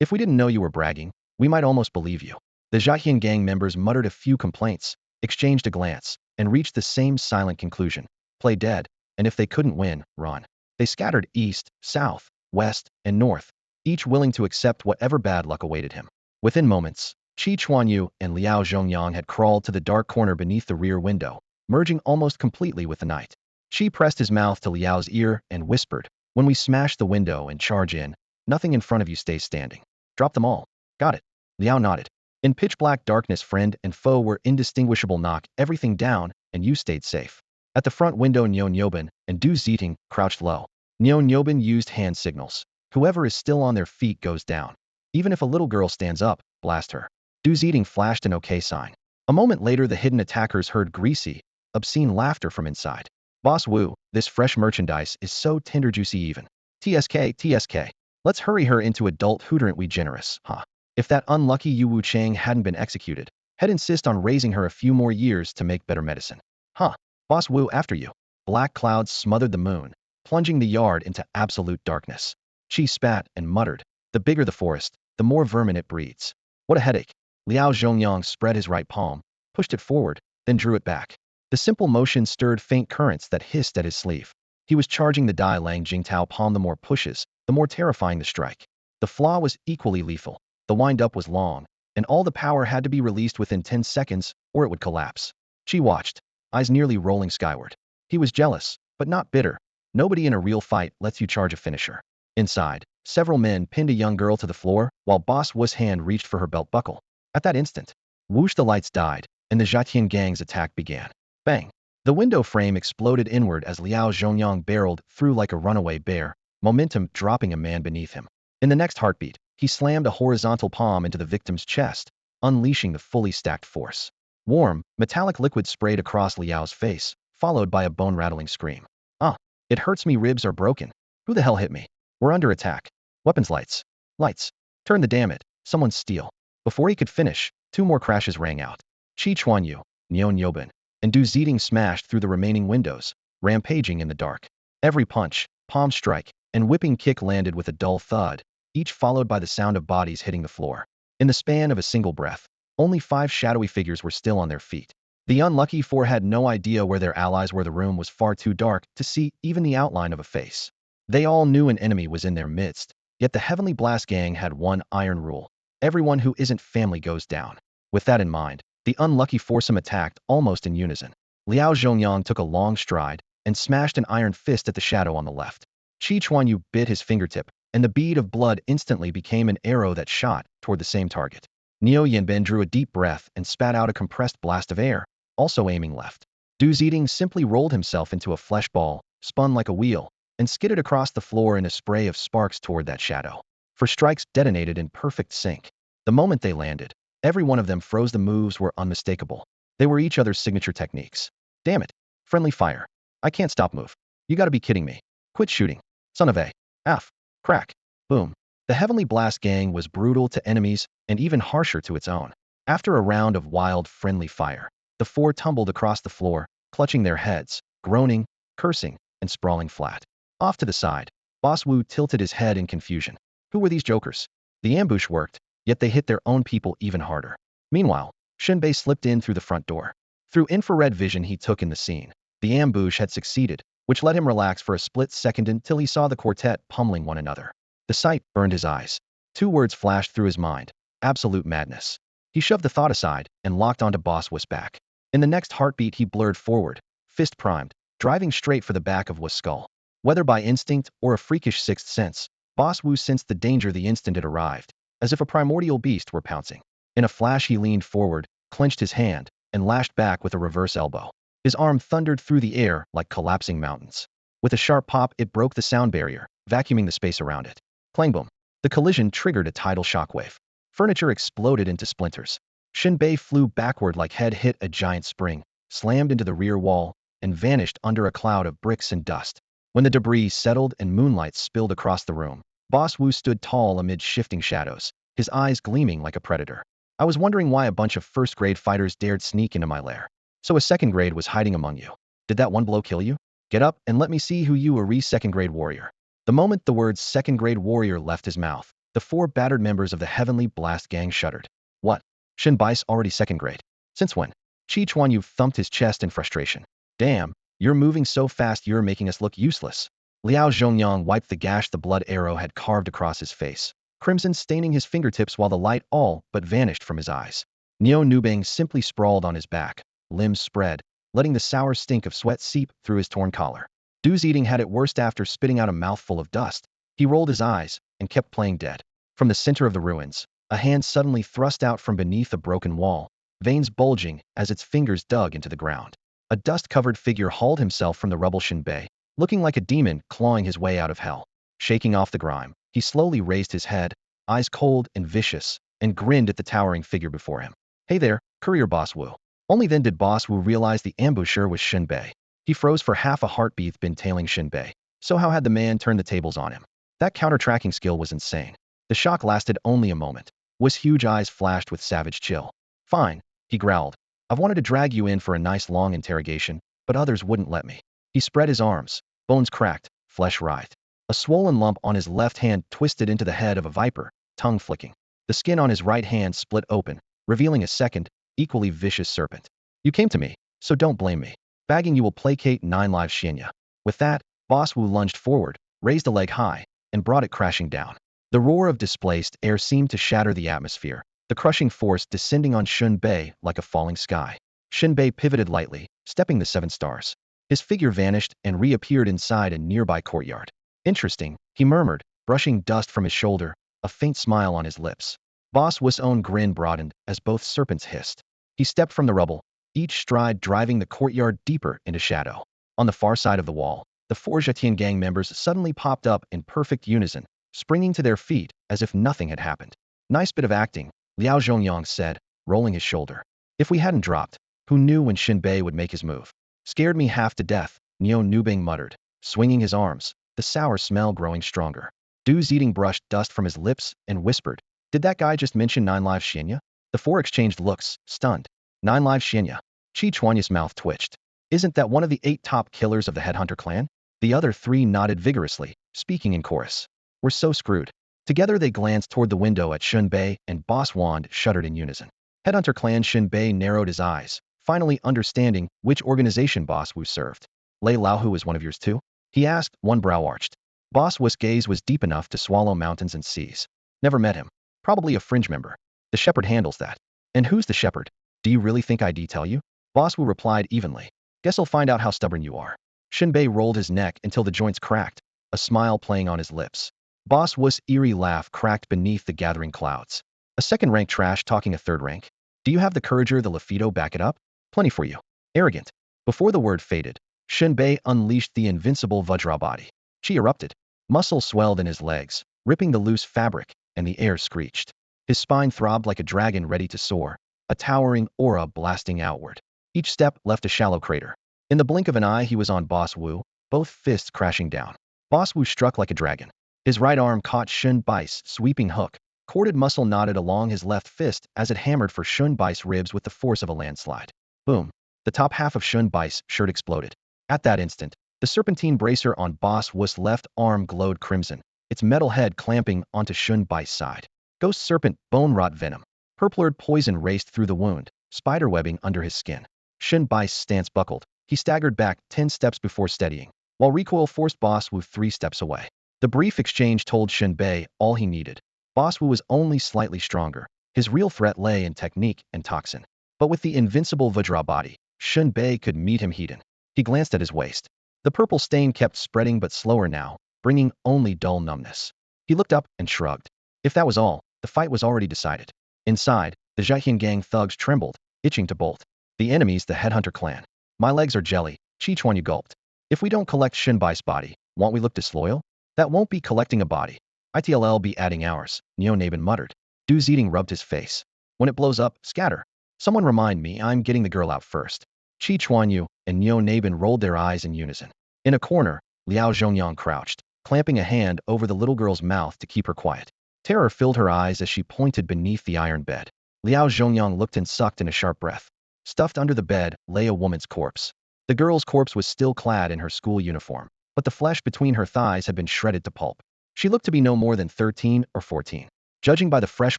If we didn't know you were bragging, we might almost believe you. The Zhaxian gang members muttered a few complaints, exchanged a glance, and reached the same silent conclusion. Play dead, and if they couldn't win, run. They scattered east, south, west, and north, each willing to accept whatever bad luck awaited him. Within moments, Chi Chuanyu and Liao Zhongyang had crawled to the dark corner beneath the rear window, merging almost completely with the night. Chi pressed his mouth to Liao's ear and whispered, when we smash the window and charge in, nothing in front of you stays standing. Drop them all. Got it. Liao nodded. In pitch black darkness, friend and foe were indistinguishable. Knock everything down, and you stayed safe. At the front window, Nyo Nyobin and Du Ziting crouched low. Nyo Nyobin used hand signals. Whoever is still on their feet goes down. Even if a little girl stands up, blast her. Du Ziting flashed an okay sign. A moment later, the hidden attackers heard greasy, obscene laughter from inside. Boss Wu, this fresh merchandise is so tender juicy even. TSK. Let's hurry her into adult hooterant we generous, huh? If that unlucky Yu Wu Chang hadn't been executed, he'd insist on raising her a few more years to make better medicine. Huh? Boss Wu, after you. Black clouds smothered the moon, plunging the yard into absolute darkness. She spat and muttered, the bigger the forest, the more vermin it breeds. What a headache. Liao Zhongyang spread his right palm, pushed it forward, then drew it back. The simple motion stirred faint currents that hissed at his sleeve. He was charging the Dai Lang Jingtao palm. The more pushes, the more terrifying the strike. The flaw was equally lethal. The wind-up was long, and all the power had to be released within 10 seconds, or it would collapse. She watched, eyes nearly rolling skyward. He was jealous, but not bitter. Nobody in a real fight lets you charge a finisher. Inside, several men pinned a young girl to the floor, while Boss Wu's hand reached for her belt buckle. At that instant, whoosh, the lights died, and the Zhatian gang's attack began. Bang! The window frame exploded inward as Liao Zhongyang barreled through like a runaway bear, momentum dropping a man beneath him. In the next heartbeat, he slammed a horizontal palm into the victim's chest, unleashing the fully stacked force. Warm, metallic liquid sprayed across Liao's face, followed by a bone-rattling scream. Ah, it hurts me, ribs are broken. Who the hell hit me? We're under attack. Weapons lights. Lights. Turn the damn it. Someone steal. Before he could finish, 2 more crashes rang out. Chi Chuanyu, Nyo Nyobin, and Du Ziting smashed through the remaining windows, rampaging in the dark. Every punch, palm strike, and whipping kick landed with a dull thud, each followed by the sound of bodies hitting the floor. In the span of a single breath, only 5 shadowy figures were still on their feet. The unlucky 4 had no idea where their allies were. The room was far too dark to see even the outline of a face. They all knew an enemy was in their midst, yet the Heavenly Blast Gang had one iron rule. Everyone who isn't family goes down. With that in mind, the unlucky foursome attacked almost in unison. Liao Zhongyang took a long stride and smashed an iron fist at the shadow on the left. Chi Chuanyu bit his fingertip, and the bead of blood instantly became an arrow that shot toward the same target. Neo Yanben drew a deep breath and spat out a compressed blast of air, also aiming left. Du Ziting simply rolled himself into a flesh ball, spun like a wheel, and skidded across the floor in a spray of sparks toward that shadow. 4 strikes detonated in perfect sync. The moment they landed, every one of them froze. The moves were unmistakable. They were each other's signature techniques. Damn it. Friendly fire. I can't stop move. You gotta be kidding me. Quit shooting. Son of a. F. Crack. Boom. The Heavenly Blast Gang was brutal to enemies and even harsher to its own. After a round of wild, friendly fire, the 4 tumbled across the floor, clutching their heads, groaning, cursing, and sprawling flat. Off to the side, Boss Wu tilted his head in confusion. Who were these jokers? The ambush worked, yet they hit their own people even harder. Meanwhile, Shen Bei slipped in through the front door. Through infrared vision he took in the scene. The ambush had succeeded, which let him relax for a split second until he saw the quartet pummeling one another. The sight burned his eyes. 2 words flashed through his mind. Absolute madness. He shoved the thought aside and locked onto Boss Wu's back. In the next heartbeat he blurred forward, fist primed, driving straight for the back of Wu's skull. Whether by instinct or a freakish sixth sense, Boss Wu sensed the danger the instant it arrived, as if a primordial beast were pouncing. In a flash he leaned forward, clenched his hand, and lashed back with a reverse elbow. His arm thundered through the air like collapsing mountains. With a sharp pop it broke the sound barrier, vacuuming the space around it. Clang boom. The collision triggered a tidal shockwave. Furniture exploded into splinters. Shen Bei flew backward like head hit a giant spring, slammed into the rear wall, and vanished under a cloud of bricks and dust. When the debris settled and moonlight spilled across the room, Boss Wu stood tall amid shifting shadows, his eyes gleaming like a predator. I was wondering why a bunch of first-grade fighters dared sneak into my lair. So a second grade was hiding among you. Did that one blow kill you? Get up and let me see who you are, second-grade warrior. The moment the words second-grade warrior left his mouth, the 4 battered members of the Heavenly Blast Gang shuddered. What? Shen Bai's already second grade? Since when? Chi Chuanyu thumped his chest in frustration. Damn, you're moving so fast you're making us look useless. Liao Zhongyang wiped the gash the blood arrow had carved across his face, crimson staining his fingertips while the light all but vanished from his eyes. Neo Nubing simply sprawled on his back, limbs spread, letting the sour stink of sweat seep through his torn collar. Du Ziting had it worst after spitting out a mouthful of dust. He rolled his eyes and kept playing dead. From the center of the ruins, a hand suddenly thrust out from beneath a broken wall, veins bulging as its fingers dug into the ground. A dust-covered figure hauled himself from the rubble. Shen Bei, looking like a demon clawing his way out of hell. Shaking off the grime, he slowly raised his head, eyes cold and vicious, and grinned at the towering figure before him. Hey there, courier Boss Wu. Only then did Boss Wu realize the ambusher was Shen Bei. He froze for half a heartbeat, been tailing Shen Bei. So how had the man turned the tables on him? That counter-tracking skill was insane. The shock lasted only a moment. Wu's huge eyes flashed with savage chill. Fine, he growled. I've wanted to drag you in for a nice long interrogation, but others wouldn't let me. He spread his arms. Bones cracked, flesh writhed. A swollen lump on his left hand twisted into the head of a viper, tongue flicking. The skin on his right hand split open, revealing a second, equally vicious serpent. You came to me, so don't blame me. Bagging you will placate 9 lives Xianya. With that, Boss Wu lunged forward, raised a leg high, and brought it crashing down. The roar of displaced air seemed to shatter the atmosphere, the crushing force descending on Shen Bei like a falling sky. Shen Bei pivoted lightly, stepping the 7 stars. His figure vanished and reappeared inside a nearby courtyard. Interesting, he murmured, brushing dust from his shoulder, a faint smile on his lips. Boss Wu's own grin broadened as both serpents hissed. He stepped from the rubble, each stride driving the courtyard deeper into shadow. On the far side of the wall, the 4 Zhetian gang members suddenly popped up in perfect unison, springing to their feet as if nothing had happened. Nice bit of acting, Liao Zhongyang said, rolling his shoulder. If we hadn't dropped, who knew when Shen Bei would make his move? Scared me half to death, Niu Nubing muttered, swinging his arms, the sour smell growing stronger. Du Zedong brushed dust from his lips and whispered, did that guy just mention 9 lives Xianya? The 4 exchanged looks, stunned. 9 lives Xianya. Chi Chuanya's mouth twitched. Isn't that one of the 8 top killers of the Headhunter clan? The other 3 nodded vigorously, speaking in chorus. We're so screwed. Together they glanced toward the window at Shen Bei, and Boss Wand shuddered in unison. Headhunter clan. Shen Bei narrowed his eyes, finally understanding which organization Boss Wu served. Lei Laohu is one of yours too? He asked, one brow arched. Boss Wu's gaze was deep enough to swallow mountains and seas. Never met him. Probably a fringe member. The shepherd handles that. And who's the shepherd? Do you really think I'd tell you? Boss Wu replied evenly. Guess I'll find out how stubborn you are. Shen Bei rolled his neck until the joints cracked, a smile playing on his lips. Boss Wu's eerie laugh cracked beneath the gathering clouds. A second-rank trash talking a third rank? Do you have the courage or the Lafido back it up? Plenty for you. Arrogant. Before the word faded, Shen Bei unleashed the invincible Vajra body. Chi erupted. Muscle swelled in his legs, ripping the loose fabric, and the air screeched. His spine throbbed like a dragon ready to soar, a towering aura blasting outward. Each step left a shallow crater. In the blink of an eye he was on Boss Wu, both fists crashing down. Boss Wu struck like a dragon. His right arm caught Shen Bai's sweeping hook. Corded muscle knotted along his left fist as it hammered for Shen Bai's ribs with the force of a landslide. Boom. The top half of Shen Bai's shirt exploded. At that instant, the serpentine bracer on Boss Wu's left arm glowed crimson, its metal head clamping onto Shen Bai's side. Ghost serpent, bone-rot venom. Purplured poison raced through the wound, spiderwebbing under his skin. Shen Bai's stance buckled. He staggered back 10 steps before steadying, while recoil forced Boss Wu 3 steps away. The brief exchange told Shen Bei all he needed. Boss Wu was only slightly stronger. His real threat lay in technique and toxin. But with the invincible Vajra body, Shen Bei could meet him heat-in. He glanced at his waist. The purple stain kept spreading but slower now, bringing only dull numbness. He looked up and shrugged. If that was all, the fight was already decided. Inside, the Zhetian gang thugs trembled, itching to bolt. The enemy's the Headhunter clan. My legs are jelly, Chi Chuanyu gulped. If we don't collect Shen Bai's body, won't we look disloyal? That won't be collecting a body. It'll be adding ours, Neo Nabin muttered. Du Zedong rubbed his face. When it blows up, scatter. Someone remind me I'm getting the girl out first. Chi Chuanyu and Neo Nabin rolled their eyes in unison. In a corner, Liao Zhongyang crouched, clamping a hand over the little girl's mouth to keep her quiet. Terror filled her eyes as she pointed beneath the iron bed. Liao Zhongyang looked and sucked in a sharp breath. Stuffed under the bed lay a woman's corpse. The girl's corpse was still clad in her school uniform, but the flesh between her thighs had been shredded to pulp. She looked to be no more than 13 or 14. Judging by the fresh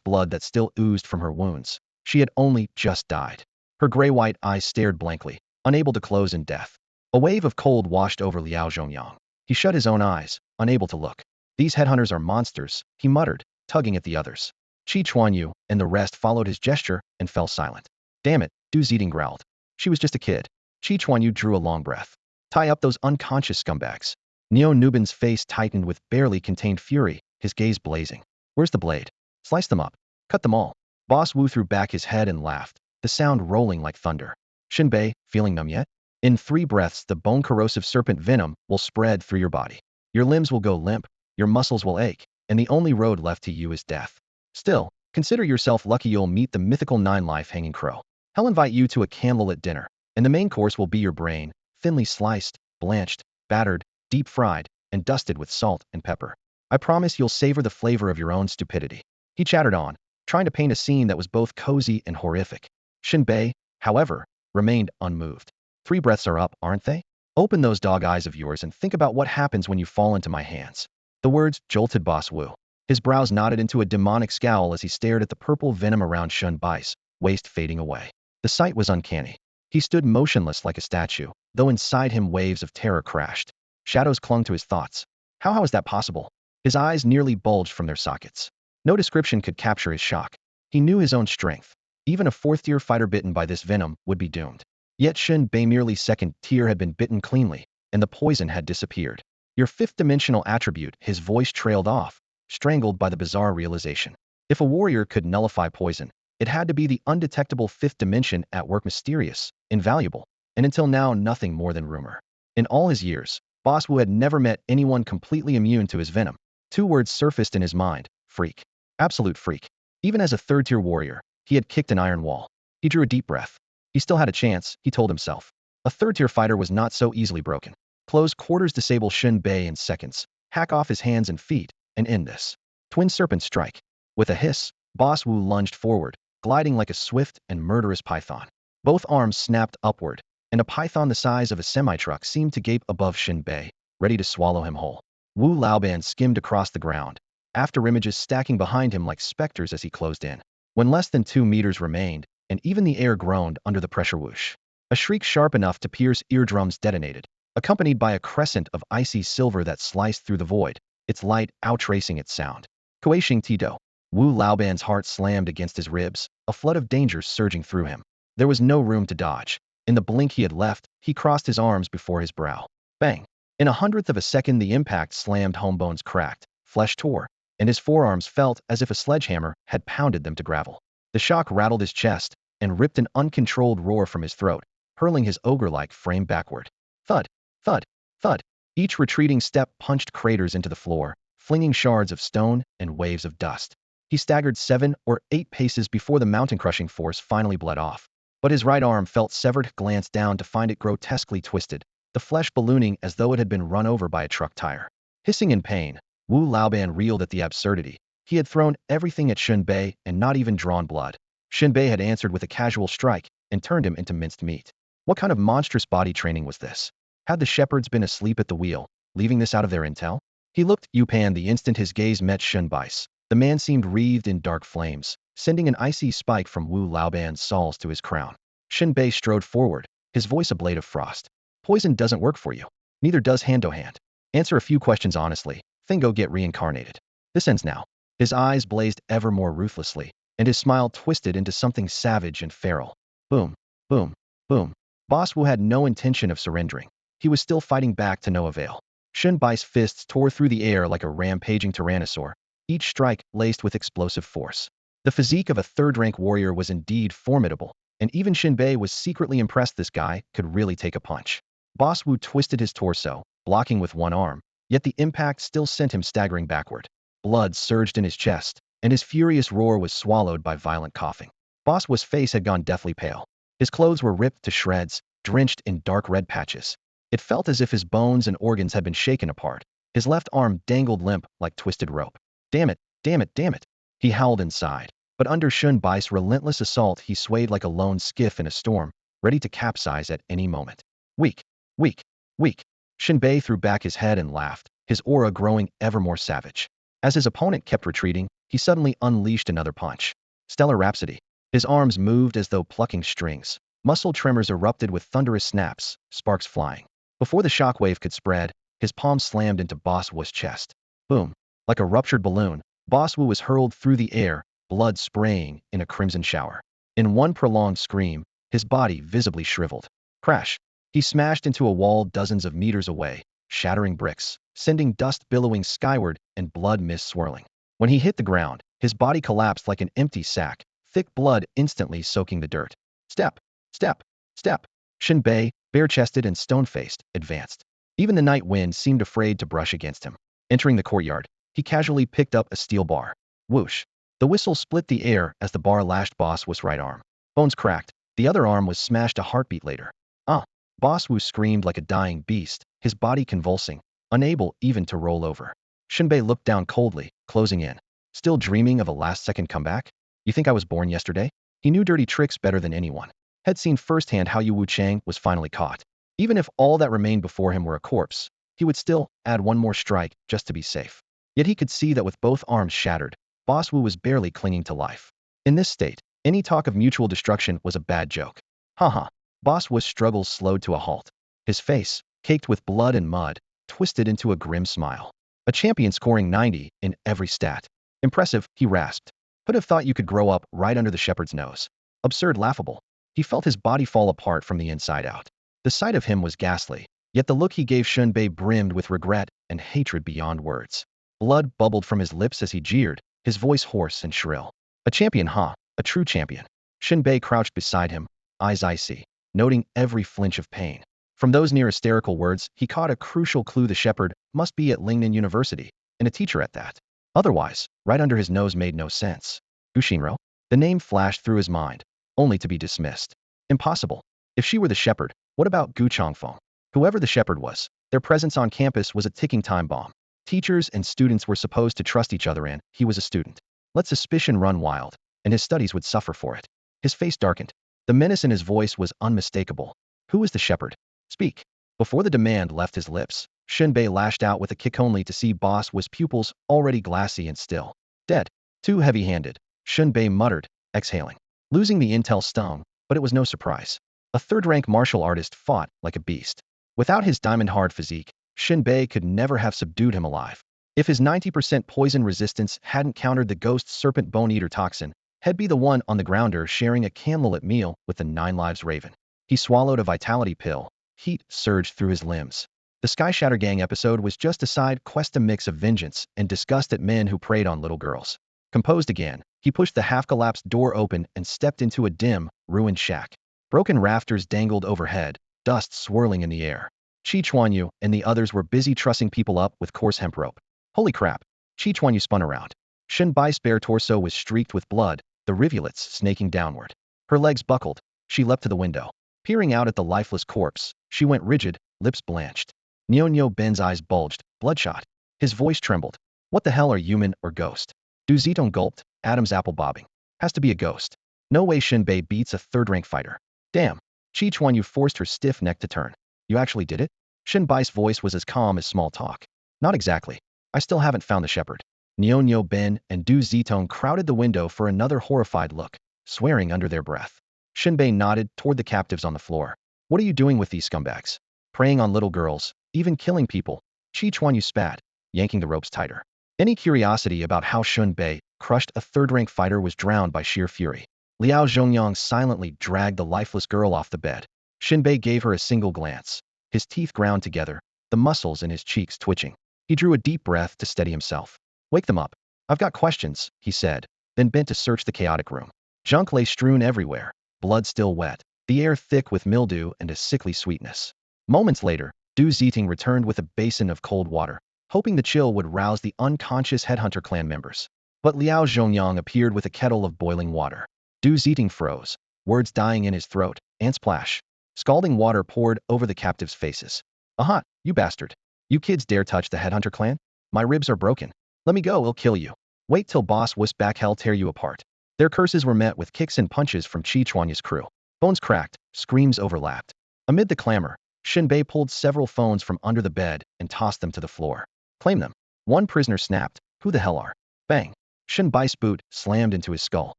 blood that still oozed from her wounds, she had only just died. Her gray-white eyes stared blankly, unable to close in death. A wave of cold washed over Liao Zhongyang. He shut his own eyes, unable to look. These headhunters are monsters, he muttered, tugging at the others. Chi Chuanyu and the rest followed his gesture and fell silent. Damn it, Du Zedong growled. She was just a kid. Chi Chuanyu drew a long breath. Tie up those unconscious scumbags. Neo Nubin's face tightened with barely contained fury, his gaze blazing. Where's the blade? Slice them up. Cut them all. Boss Wu threw back his head and laughed, the sound rolling like thunder. Shen Bei, feeling numb yet? In 3 breaths, the bone-corrosive serpent venom will spread through your body. Your limbs will go limp, your muscles will ache, and the only road left to you is death. Still, consider yourself lucky you'll meet the mythical 9-life hanging crow. He'll invite you to a candlelit dinner, and the main course will be your brain, thinly sliced, blanched, battered, deep-fried, and dusted with salt and pepper. I promise you'll savor the flavor of your own stupidity. He chattered on, trying to paint a scene that was both cozy and horrific. Shen Bei, however, remained unmoved. 3 breaths are up, aren't they? Open those dog eyes of yours and think about what happens when you fall into my hands. The words jolted Boss Wu. His brows knotted into a demonic scowl as he stared at the purple venom around Shen Bai's waist fading away. The sight was uncanny. He stood motionless like a statue, though inside him waves of terror crashed. Shadows clung to his thoughts. How is that possible? His eyes nearly bulged from their sockets. No description could capture his shock. He knew his own strength. Even a 4th-tier fighter bitten by this venom would be doomed. Yet Shen Bei merely 2nd tier had been bitten cleanly, and the poison had disappeared. Your 5th-dimensional attribute, his voice trailed off, strangled by the bizarre realization. If a warrior could nullify poison, it had to be the undetectable 5th dimension at work, mysterious, invaluable, and until now nothing more than rumor. In all his years, Boss Wu had never met anyone completely immune to his venom. 2 words surfaced in his mind: freak. Absolute freak. Even as a 3rd-tier warrior, he had kicked an iron wall. He drew a deep breath. He still had a chance, he told himself. A 3rd-tier fighter was not so easily broken. Close quarters disable Shen Bei in seconds, hack off his hands and feet, and end this. Twin serpent strike. With a hiss, Boss Wu lunged forward, gliding like a swift and murderous python. Both arms snapped upward, and a python the size of a semi-truck seemed to gape above Shen Bei, ready to swallow him whole. Wu Laoban skimmed across the ground, afterimages stacking behind him like specters as he closed in. When less than 2 meters remained, and even the air groaned under the pressure whoosh, a shriek sharp enough to pierce eardrums detonated, accompanied by a crescent of icy silver that sliced through the void, its light outracing its sound. Kueishing Tido. Wu Laoban's heart slammed against his ribs, a flood of danger surging through him. There was no room to dodge. In the blink he had left, he crossed his arms before his brow. Bang! In a 100th of a second the impact slammed home, bones cracked, flesh tore, and his forearms felt as if a sledgehammer had pounded them to gravel. The shock rattled his chest and ripped an uncontrolled roar from his throat, hurling his ogre-like frame backward. Thud, thud, thud. Each retreating step punched craters into the floor, flinging shards of stone and waves of dust. He staggered 7 or 8 paces before the mountain-crushing force finally bled off. But his right arm felt severed, glanced down to find it grotesquely twisted, the flesh ballooning as though it had been run over by a truck tire. Hissing in pain, Wu Laoban reeled at the absurdity. He had thrown everything at Shen Bei and not even drawn blood. Shen Bei had answered with a casual strike and turned him into minced meat. What kind of monstrous body training was this? Had the shepherds been asleep at the wheel, leaving this out of their intel? He looked Yupan the instant his gaze met Shen Bai's. The man seemed wreathed in dark flames, sending an icy spike from Wu Laoban's soles to his crown. Shen Bei strode forward, his voice a blade of frost. Poison doesn't work for you. Neither does hand-to-hand. Answer a few questions honestly, then go get reincarnated. This ends now. His eyes blazed ever more ruthlessly, and his smile twisted into something savage and feral. Boom, boom, boom. Boss Wu had no intention of surrendering. He was still fighting back to no avail. Shen Bai's fists tore through the air like a rampaging tyrannosaur, each strike laced with explosive force. The physique of a 3rd-rank warrior was indeed formidable, and even Shen Bei was secretly impressed this guy could really take a punch. Boss Wu twisted his torso, blocking with one arm, yet the impact still sent him staggering backward. Blood surged in his chest, and his furious roar was swallowed by violent coughing. Boss Wu's face had gone deathly pale. His clothes were ripped to shreds, drenched in dark red patches. It felt as if his bones and organs had been shaken apart. His left arm dangled limp like twisted rope. Damn it, damn it, damn it. He howled inside. But under Shen Bai's relentless assault he swayed like a lone skiff in a storm, ready to capsize at any moment. Weak, weak, weak. Shen Bei threw back his head and laughed, his aura growing ever more savage. As his opponent kept retreating, he suddenly unleashed another punch. Stellar Rhapsody. His arms moved as though plucking strings. Muscle tremors erupted with thunderous snaps, sparks flying. Before the shockwave could spread, his palm slammed into Boss Wu's chest. Boom. Like a ruptured balloon, Boss Wu was hurled through the air, blood spraying in a crimson shower. In one prolonged scream, his body visibly shriveled. Crash. He smashed into a wall dozens of meters away, shattering bricks, sending dust billowing skyward and blood mist swirling. When he hit the ground, his body collapsed like an empty sack, thick blood instantly soaking the dirt. Step, step, step. Shen Bei, bare-chested and stone-faced, advanced. Even the night wind seemed afraid to brush against him. Entering the courtyard, he casually picked up a steel bar. Whoosh. The whistle split the air as the bar lashed Boss Wu's right arm. Bones cracked. The other arm was smashed a heartbeat later. Ah! Boss Wu screamed like a dying beast, his body convulsing, unable even to roll over. Shen Bei looked down coldly, closing in. Still dreaming of a last-second comeback? You think I was born yesterday? He knew dirty tricks better than anyone. Had seen firsthand how Yu Wuchang was finally caught. Even if all that remained before him were a corpse, he would still add one more strike just to be safe. Yet he could see that with both arms shattered, Boss Wu was barely clinging to life. In this state, any talk of mutual destruction was a bad joke. Haha. Boss Wu's struggles slowed to a halt. His face, caked with blood and mud, twisted into a grim smile. A champion scoring 90 in every stat. Impressive, he rasped. Who'd have thought you could grow up right under the shepherd's nose? Absurd, laughable. He felt his body fall apart from the inside out. The sight of him was ghastly, yet the look he gave Shen Bei brimmed with regret and hatred beyond words. Blood bubbled from his lips as he jeered, his voice hoarse and shrill. A champion, huh? A true champion. Shen Bei crouched beside him, eyes icy, noting every flinch of pain. From those near hysterical words, he caught a crucial clue: the shepherd must be at Lingnan University, and a teacher at that. Otherwise, right under his nose made no sense. Ushinro? The name flashed through his mind, only to be dismissed. Impossible. If she were the shepherd, what about Gu Changfeng? Whoever the shepherd was, their presence on campus was a ticking time bomb. Teachers and students were supposed to trust each other, and he was a student. Let suspicion run wild, and his studies would suffer for it. His face darkened. The menace in his voice was unmistakable. Who is the shepherd? Speak. Before the demand left his lips, Shen Bei lashed out with a kick, only to see Boss Wu's pupils already glassy and still. Dead. Too heavy-handed, Shen Bei muttered, exhaling. Losing the intel stung, but it was no surprise. A third-rank martial artist fought like a beast. Without his diamond-hard physique, Shen Bei could never have subdued him alive. If his 90% poison resistance hadn't countered the ghost serpent bone-eater toxin, he'd be the one on the grounder sharing a candlelit meal with the 9 lives raven. He swallowed a vitality pill. Heat surged through his limbs. The Sky Shatter Gang episode was just a side quest, a mix of vengeance and disgust at men who preyed on little girls. Composed again, he pushed the half-collapsed door open and stepped into a dim, ruined shack. Broken rafters dangled overhead, dust swirling in the air. Chi Chuanyu and the others were busy trussing people up with coarse hemp rope. Holy crap! Chi Chuanyu spun around. Shen Bai's bare torso was streaked with blood, the rivulets snaking downward. Her legs buckled. She leapt to the window. Peering out at the lifeless corpse, she went rigid, lips blanched. Nyo Ben's eyes bulged, bloodshot. His voice trembled. What the hell are human or ghost? Du Zitong gulped, Adam's apple bobbing. Has to be a ghost. No way Shen Bei beats a third-rank fighter. Damn. Chi Chuanyu forced her stiff neck to turn. You actually did it? Shen Bai's voice was as calm as small talk. Not exactly. I still haven't found the shepherd. Nyo Ben and Du Zitong crowded the window for another horrified look, swearing under their breath. Shen Bei nodded toward the captives on the floor. What are you doing with these scumbags? Preying on little girls, even killing people. Chi Chuanyu spat, yanking the ropes tighter. Any curiosity about how Shen Bei crushed a third-rank fighter was drowned by sheer fury. Liao Zhongyang silently dragged the lifeless girl off the bed. Shen Bei gave her a single glance. His teeth ground together, the muscles in his cheeks twitching. He drew a deep breath to steady himself. Wake them up. I've got questions, he said, then bent to search the chaotic room. Junk lay strewn everywhere, blood still wet, the air thick with mildew and a sickly sweetness. Moments later, Du Zitong returned with a basin of cold water, hoping the chill would rouse the unconscious headhunter clan members. But Liao Zhongyang appeared with a kettle of boiling water. Du Zitong froze, words dying in his throat, and splash. Scalding water poured over the captives' faces. Aha, you bastard. You kids dare touch the headhunter clan? My ribs are broken. Let me go, I'll kill you. Wait till Boss Wu's back, hell tear you apart. Their curses were met with kicks and punches from Chi Chuanyu's crew. Bones cracked, screams overlapped. Amid the clamor, Shen Bei pulled several phones from under the bed and tossed them to the floor. Claim them. One prisoner snapped. Who the hell are? Bang. Shen Bai's boot slammed into his skull.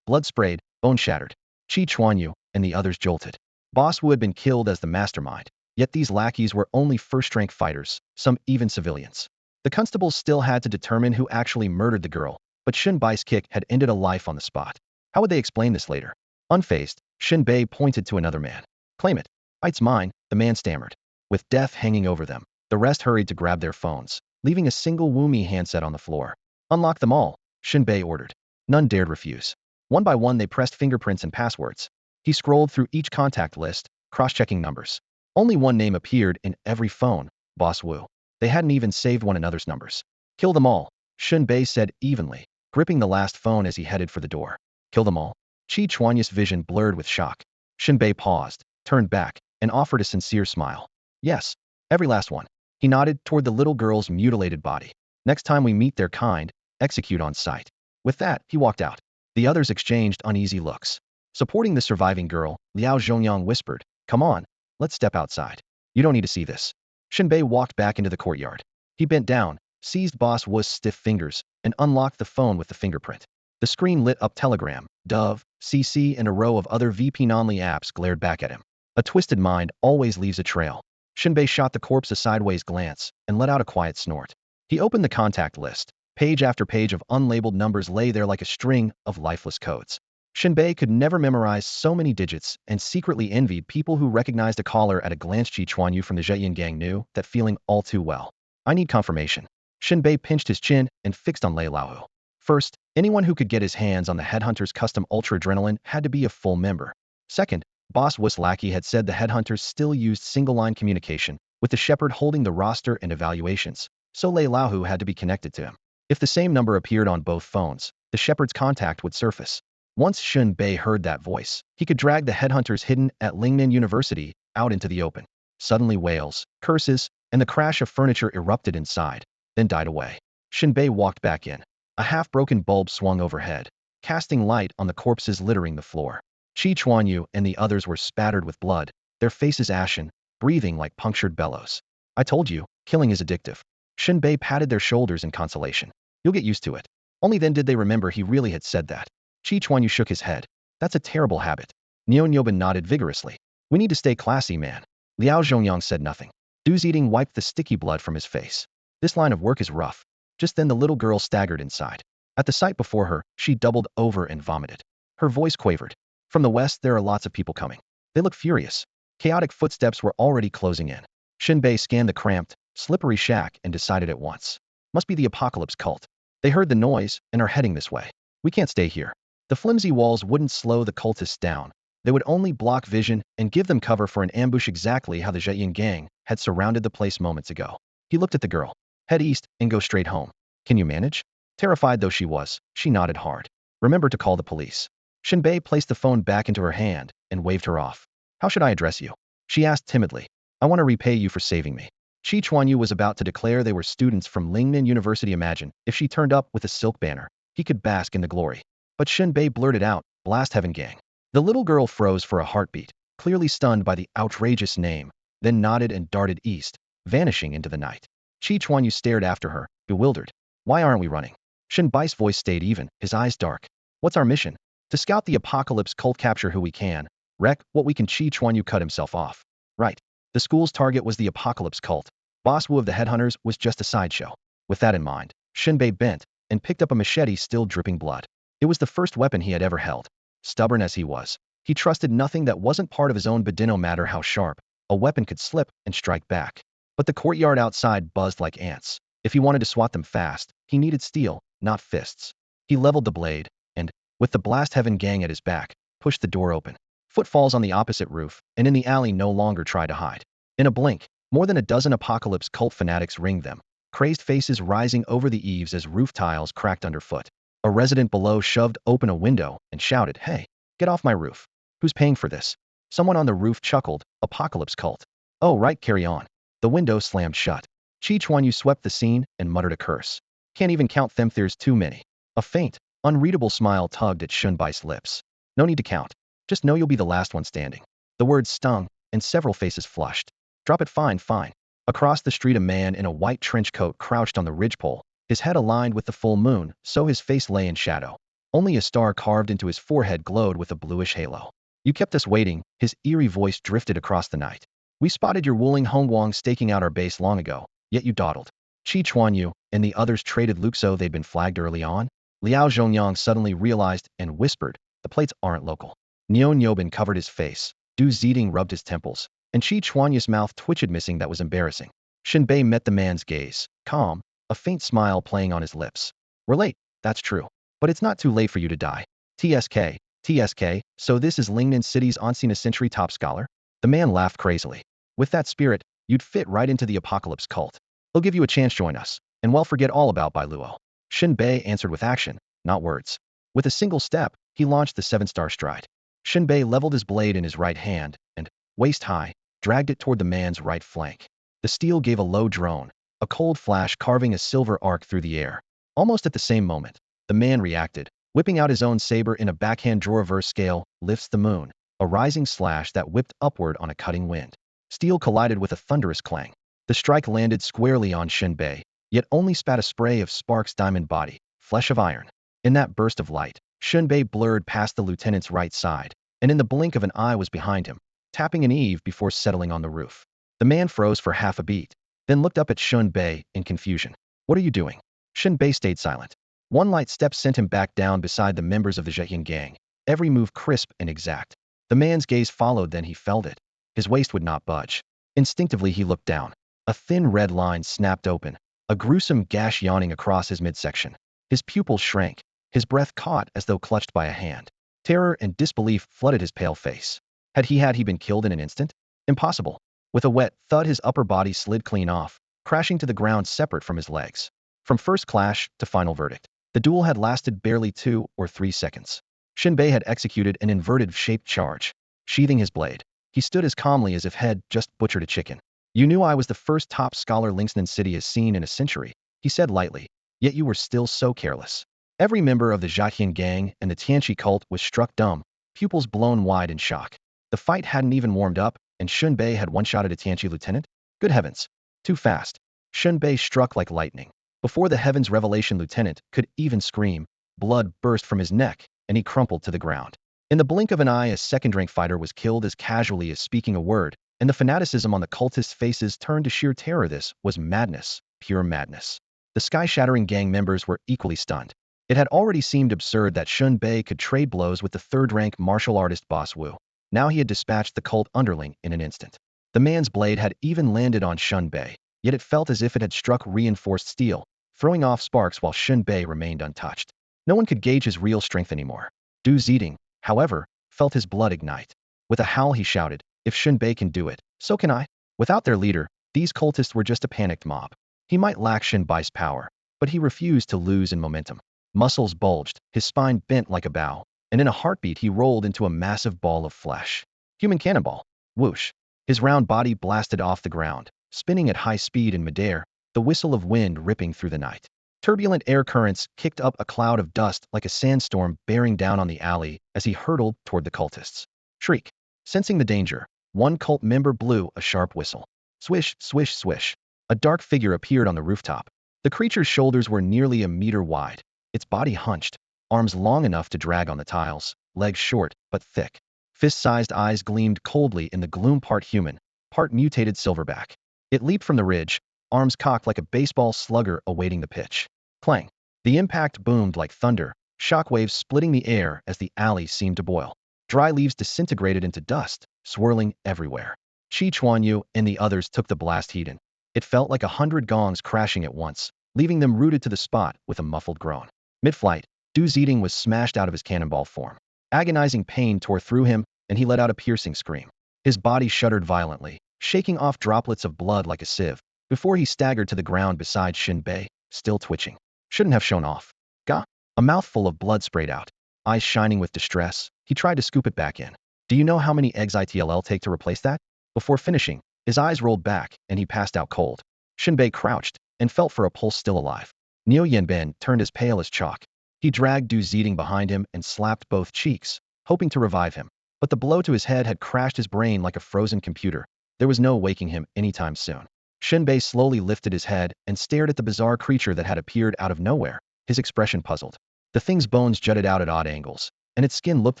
Blood sprayed, bone shattered. Chi Chuanyu and the others jolted. Boss Wu had been killed as the mastermind, yet these lackeys were only first-rank fighters, some even civilians. The constables still had to determine who actually murdered the girl, but Shen Bai's kick had ended a life on the spot. How would they explain this later? Unfazed, Shen Bei pointed to another man. Claim it. It's mine, the man stammered. With death hanging over them, the rest hurried to grab their phones, leaving a single Wumi handset on the floor. Unlock them all, Shen Bei ordered. None dared refuse. One by one they pressed fingerprints and passwords. He scrolled through each contact list, cross-checking numbers. Only one name appeared in every phone, Boss Wu. They hadn't even saved one another's numbers. Kill them all, Shen Bei said evenly, gripping the last phone as he headed for the door. Kill them all? Chi Chuanyu's vision blurred with shock. Shen Bei paused, turned back, and offered a sincere smile. Yes, every last one. He nodded toward the little girl's mutilated body. Next time we meet their kind, execute on sight. With that, he walked out. The others exchanged uneasy looks. Supporting the surviving girl, Liao Zhongyang whispered, "Come on, let's step outside. You don't need to see this." Shen Bei walked back into the courtyard. He bent down, seized Boss Wu's stiff fingers, and unlocked the phone with the fingerprint. The screen lit up Telegram, Dove, CC, and a row of other VP-only apps glared back at him. A twisted mind always leaves a trail. Shen Bei shot the corpse a sideways glance and let out a quiet snort. He opened the contact list. Page after page of unlabeled numbers lay there like a string of lifeless codes. Shen Bei could never memorize so many digits and secretly envied people who recognized a caller at a glance. Chi Chuanyu from the Zheyin gang knew that feeling all too well. I need confirmation. Shen Bei pinched his chin and fixed on Lei Laohu. First, anyone who could get his hands on the Headhunter's custom Ultra Adrenaline had to be a full member. Second, Boss Wu's lackey had said the Headhunters still used single-line communication, with the Shepherd holding the roster and evaluations, so Lei Laohu had to be connected to him. If the same number appeared on both phones, the Shepherd's contact would surface. Once Shen Bei heard that voice, he could drag the Headhunters hidden at Lingnan University out into the open. Suddenly wails, curses, and the crash of furniture erupted inside, then died away. Shen Bei walked back in. A half-broken bulb swung overhead, casting light on the corpses littering the floor. Chi Chuanyu and the others were spattered with blood, their faces ashen, breathing like punctured bellows. I told you, killing is addictive. Shen Bei patted their shoulders in consolation. You'll get used to it. Only then did they remember he really had said that. Chi Chuanyu shook his head. That's a terrible habit. Niu Nyobin nodded vigorously. We need to stay classy, man. Liao Zhongyang said nothing. Du's eating wiped the sticky blood from his face. This line of work is rough. Just then the little girl staggered inside. At the sight before her, she doubled over and vomited. Her voice quavered. From the west there are lots of people coming. They look furious. Chaotic footsteps were already closing in. Shen Bei scanned the cramped, slippery shack and decided at once. Must be the Apocalypse cult. They heard the noise and are heading this way. We can't stay here. The flimsy walls wouldn't slow the cultists down. They would only block vision and give them cover for an ambush, exactly how the Zheyin gang had surrounded the place moments ago. He looked at the girl. Head east and go straight home. Can you manage? Terrified though she was, she nodded hard. Remember to call the police. Shen Bei placed the phone back into her hand and waved her off. How should I address you? She asked timidly. I want to repay you for saving me. Chi Chuanyu was about to declare they were students from Lingnan University. Imagine if she turned up with a silk banner. He could bask in the glory. But Shen Bei blurted out, Blast Heaven Gang. The little girl froze for a heartbeat, clearly stunned by the outrageous name, then nodded and darted east, vanishing into the night. Chi Chuanyu stared after her, bewildered. Why aren't we running? Shen Bai's voice stayed even, his eyes dark. What's our mission? To scout the Apocalypse cult, capture who we can, wreck what we can. Chi Chuanyu cut himself off. Right. The school's target was the Apocalypse cult. Boss Wu of the Headhunters was just a sideshow. With that in mind, Shen Bei bent and picked up a machete still dripping blood. It was the first weapon he had ever held. Stubborn as he was, he trusted nothing that wasn't part of his own, but no matter how sharp, a weapon could slip and strike back. But the courtyard outside buzzed like ants. If he wanted to swat them fast, he needed steel, not fists. He leveled the blade, and, with the Blast Heaven gang at his back, pushed the door open. Footfalls on the opposite roof, and in the alley no longer tried to hide. In a blink, more than a dozen Apocalypse cult fanatics ringed them, crazed faces rising over the eaves as roof tiles cracked underfoot. A resident below shoved open a window and shouted, Hey, get off my roof. Who's paying for this? Someone on the roof chuckled, Apocalypse cult. Oh right, carry on. The window slammed shut. Chi Chuanyu swept the scene and muttered a curse. Can't even count them, there's too many. A faint, unreadable smile tugged at Shen Bai's lips. No need to count. Just know you'll be the last one standing. The words stung, and several faces flushed. Drop it, fine, fine. Across the street a man in a white trench coat crouched on the ridgepole, his head aligned with the full moon, so his face lay in shadow. Only a star carved into his forehead glowed with a bluish halo. You kept us waiting, his eerie voice drifted across the night. We spotted your Wuling Hongguang staking out our base long ago, yet you dawdled. Chi Chuanyu and the others traded Luxo. They'd been flagged early on. Liao Zhongyang suddenly realized and whispered, the plates aren't local. Niu Nyobin covered his face. Du Ziding rubbed his temples, and Chi Chuanyu's mouth twitched, missing that was embarrassing. Shen Bei met the man's gaze, calm, a faint smile playing on his lips. We're late, that's true. But it's not too late for you to die. TSK, so this is Lingnan City's Ancient Century top scholar? The man laughed crazily. With that spirit, you'd fit right into the apocalypse cult. They'll give you a chance, join us, and well forget all about Bai Luo. Shen Bei answered with action, not words. With a single step, he launched the seven-star stride. Shen Bei leveled his blade in his right hand and, waist high, dragged it toward the man's right flank. The steel gave a low drone, a cold flash carving a silver arc through the air. Almost at the same moment, the man reacted, whipping out his own saber in a backhand draw reverse scale, lifts the moon, a rising slash that whipped upward on a cutting wind. Steel collided with a thunderous clang. The strike landed squarely on Shen Bei, yet only spat a spray of sparks diamond body, flesh of iron. In that burst of light, Shen Bei blurred past the lieutenant's right side, and in the blink of an eye was behind him, tapping an eave before settling on the roof. The man froze for half a beat, then looked up at Shen Bei in confusion. What are you doing? Shen Bei stayed silent. One light step sent him back down beside the members of the Zhejian gang, every move crisp and exact. The man's gaze followed, then he felt it. His waist would not budge. Instinctively he looked down. A thin red line snapped open, a gruesome gash yawning across his midsection. His pupils shrank, his breath caught as though clutched by a hand. Terror and disbelief flooded his pale face. Had he been killed in an instant? Impossible. With a wet thud, his upper body slid clean off, crashing to the ground separate from his legs. From first clash to final verdict, the duel had lasted barely 2 or 3 seconds. Shen Bei had executed an inverted-shaped charge. Sheathing his blade, he stood as calmly as if had just butchered a chicken. You knew I was the first top scholar Lingsnan City has seen in a century, he said lightly, yet you were still so careless. Every member of the Zhejian gang and the Tianqi cult was struck dumb, pupils blown wide in shock. The fight hadn't even warmed up, and Shen Bei had one-shotted a Tianqi lieutenant? Good heavens. Too fast. Shen Bei struck like lightning. Before the heavens revelation lieutenant could even scream, blood burst from his neck, and he crumpled to the ground. In the blink of an eye, a second-rank fighter was killed as casually as speaking a word, and the fanaticism on the cultists' faces turned to sheer terror. This was madness, pure madness. The sky-shattering gang members were equally stunned. It had already seemed absurd that Shen Bei could trade blows with the third-rank martial artist Boss Wu. Now he had dispatched the cult underling in an instant. The man's blade had even landed on Shen Bei, yet it felt as if it had struck reinforced steel, throwing off sparks while Shen Bei remained untouched. No one could gauge his real strength anymore. Du Ziding, however, felt his blood ignite. With a howl he shouted, if Shen Bei can do it, so can I. Without their leader, these cultists were just a panicked mob. He might lack Shen Bai's power, but he refused to lose in momentum. Muscles bulged, his spine bent like a bow, and in a heartbeat he rolled into a massive ball of flesh. Human cannonball. Whoosh. His round body blasted off the ground, spinning at high speed in midair, the whistle of wind ripping through the night. Turbulent air currents kicked up a cloud of dust like a sandstorm bearing down on the alley as he hurtled toward the cultists. Shriek. Sensing the danger, one cult member blew a sharp whistle. Swish, swish, swish. A dark figure appeared on the rooftop. The creature's shoulders were nearly a meter wide, its body hunched, arms long enough to drag on the tiles, legs short but thick. Fist-sized eyes gleamed coldly in the gloom, part human, part mutated silverback. It leaped from the ridge, arms cocked like a baseball slugger awaiting the pitch. Clang. The impact boomed like thunder, shockwaves splitting the air as the alley seemed to boil. Dry leaves disintegrated into dust, swirling everywhere. Chi Chuanyu and the others took the blast heat in. It felt like 100 gongs crashing at once, leaving them rooted to the spot with a muffled groan. Mid-flight, Du Ziding was smashed out of his cannonball form. Agonizing pain tore through him, and he let out a piercing scream. His body shuddered violently, shaking off droplets of blood like a sieve, before he staggered to the ground beside Shen Bei, still twitching. Shouldn't have shown off. Gah! A mouthful of blood sprayed out. Eyes shining with distress, he tried to scoop it back in. Do you know how many eggs it'll take to replace that? Before finishing, his eyes rolled back, and he passed out cold. Shen Bei crouched, and felt for a pulse still alive. Niu Yanben turned as pale as chalk. He dragged Du Ziding behind him and slapped both cheeks, hoping to revive him. But the blow to his head had crashed his brain like a frozen computer. There was no waking him anytime soon. Shen Bei slowly lifted his head and stared at the bizarre creature that had appeared out of nowhere, his expression puzzled. The thing's bones jutted out at odd angles, and its skin looked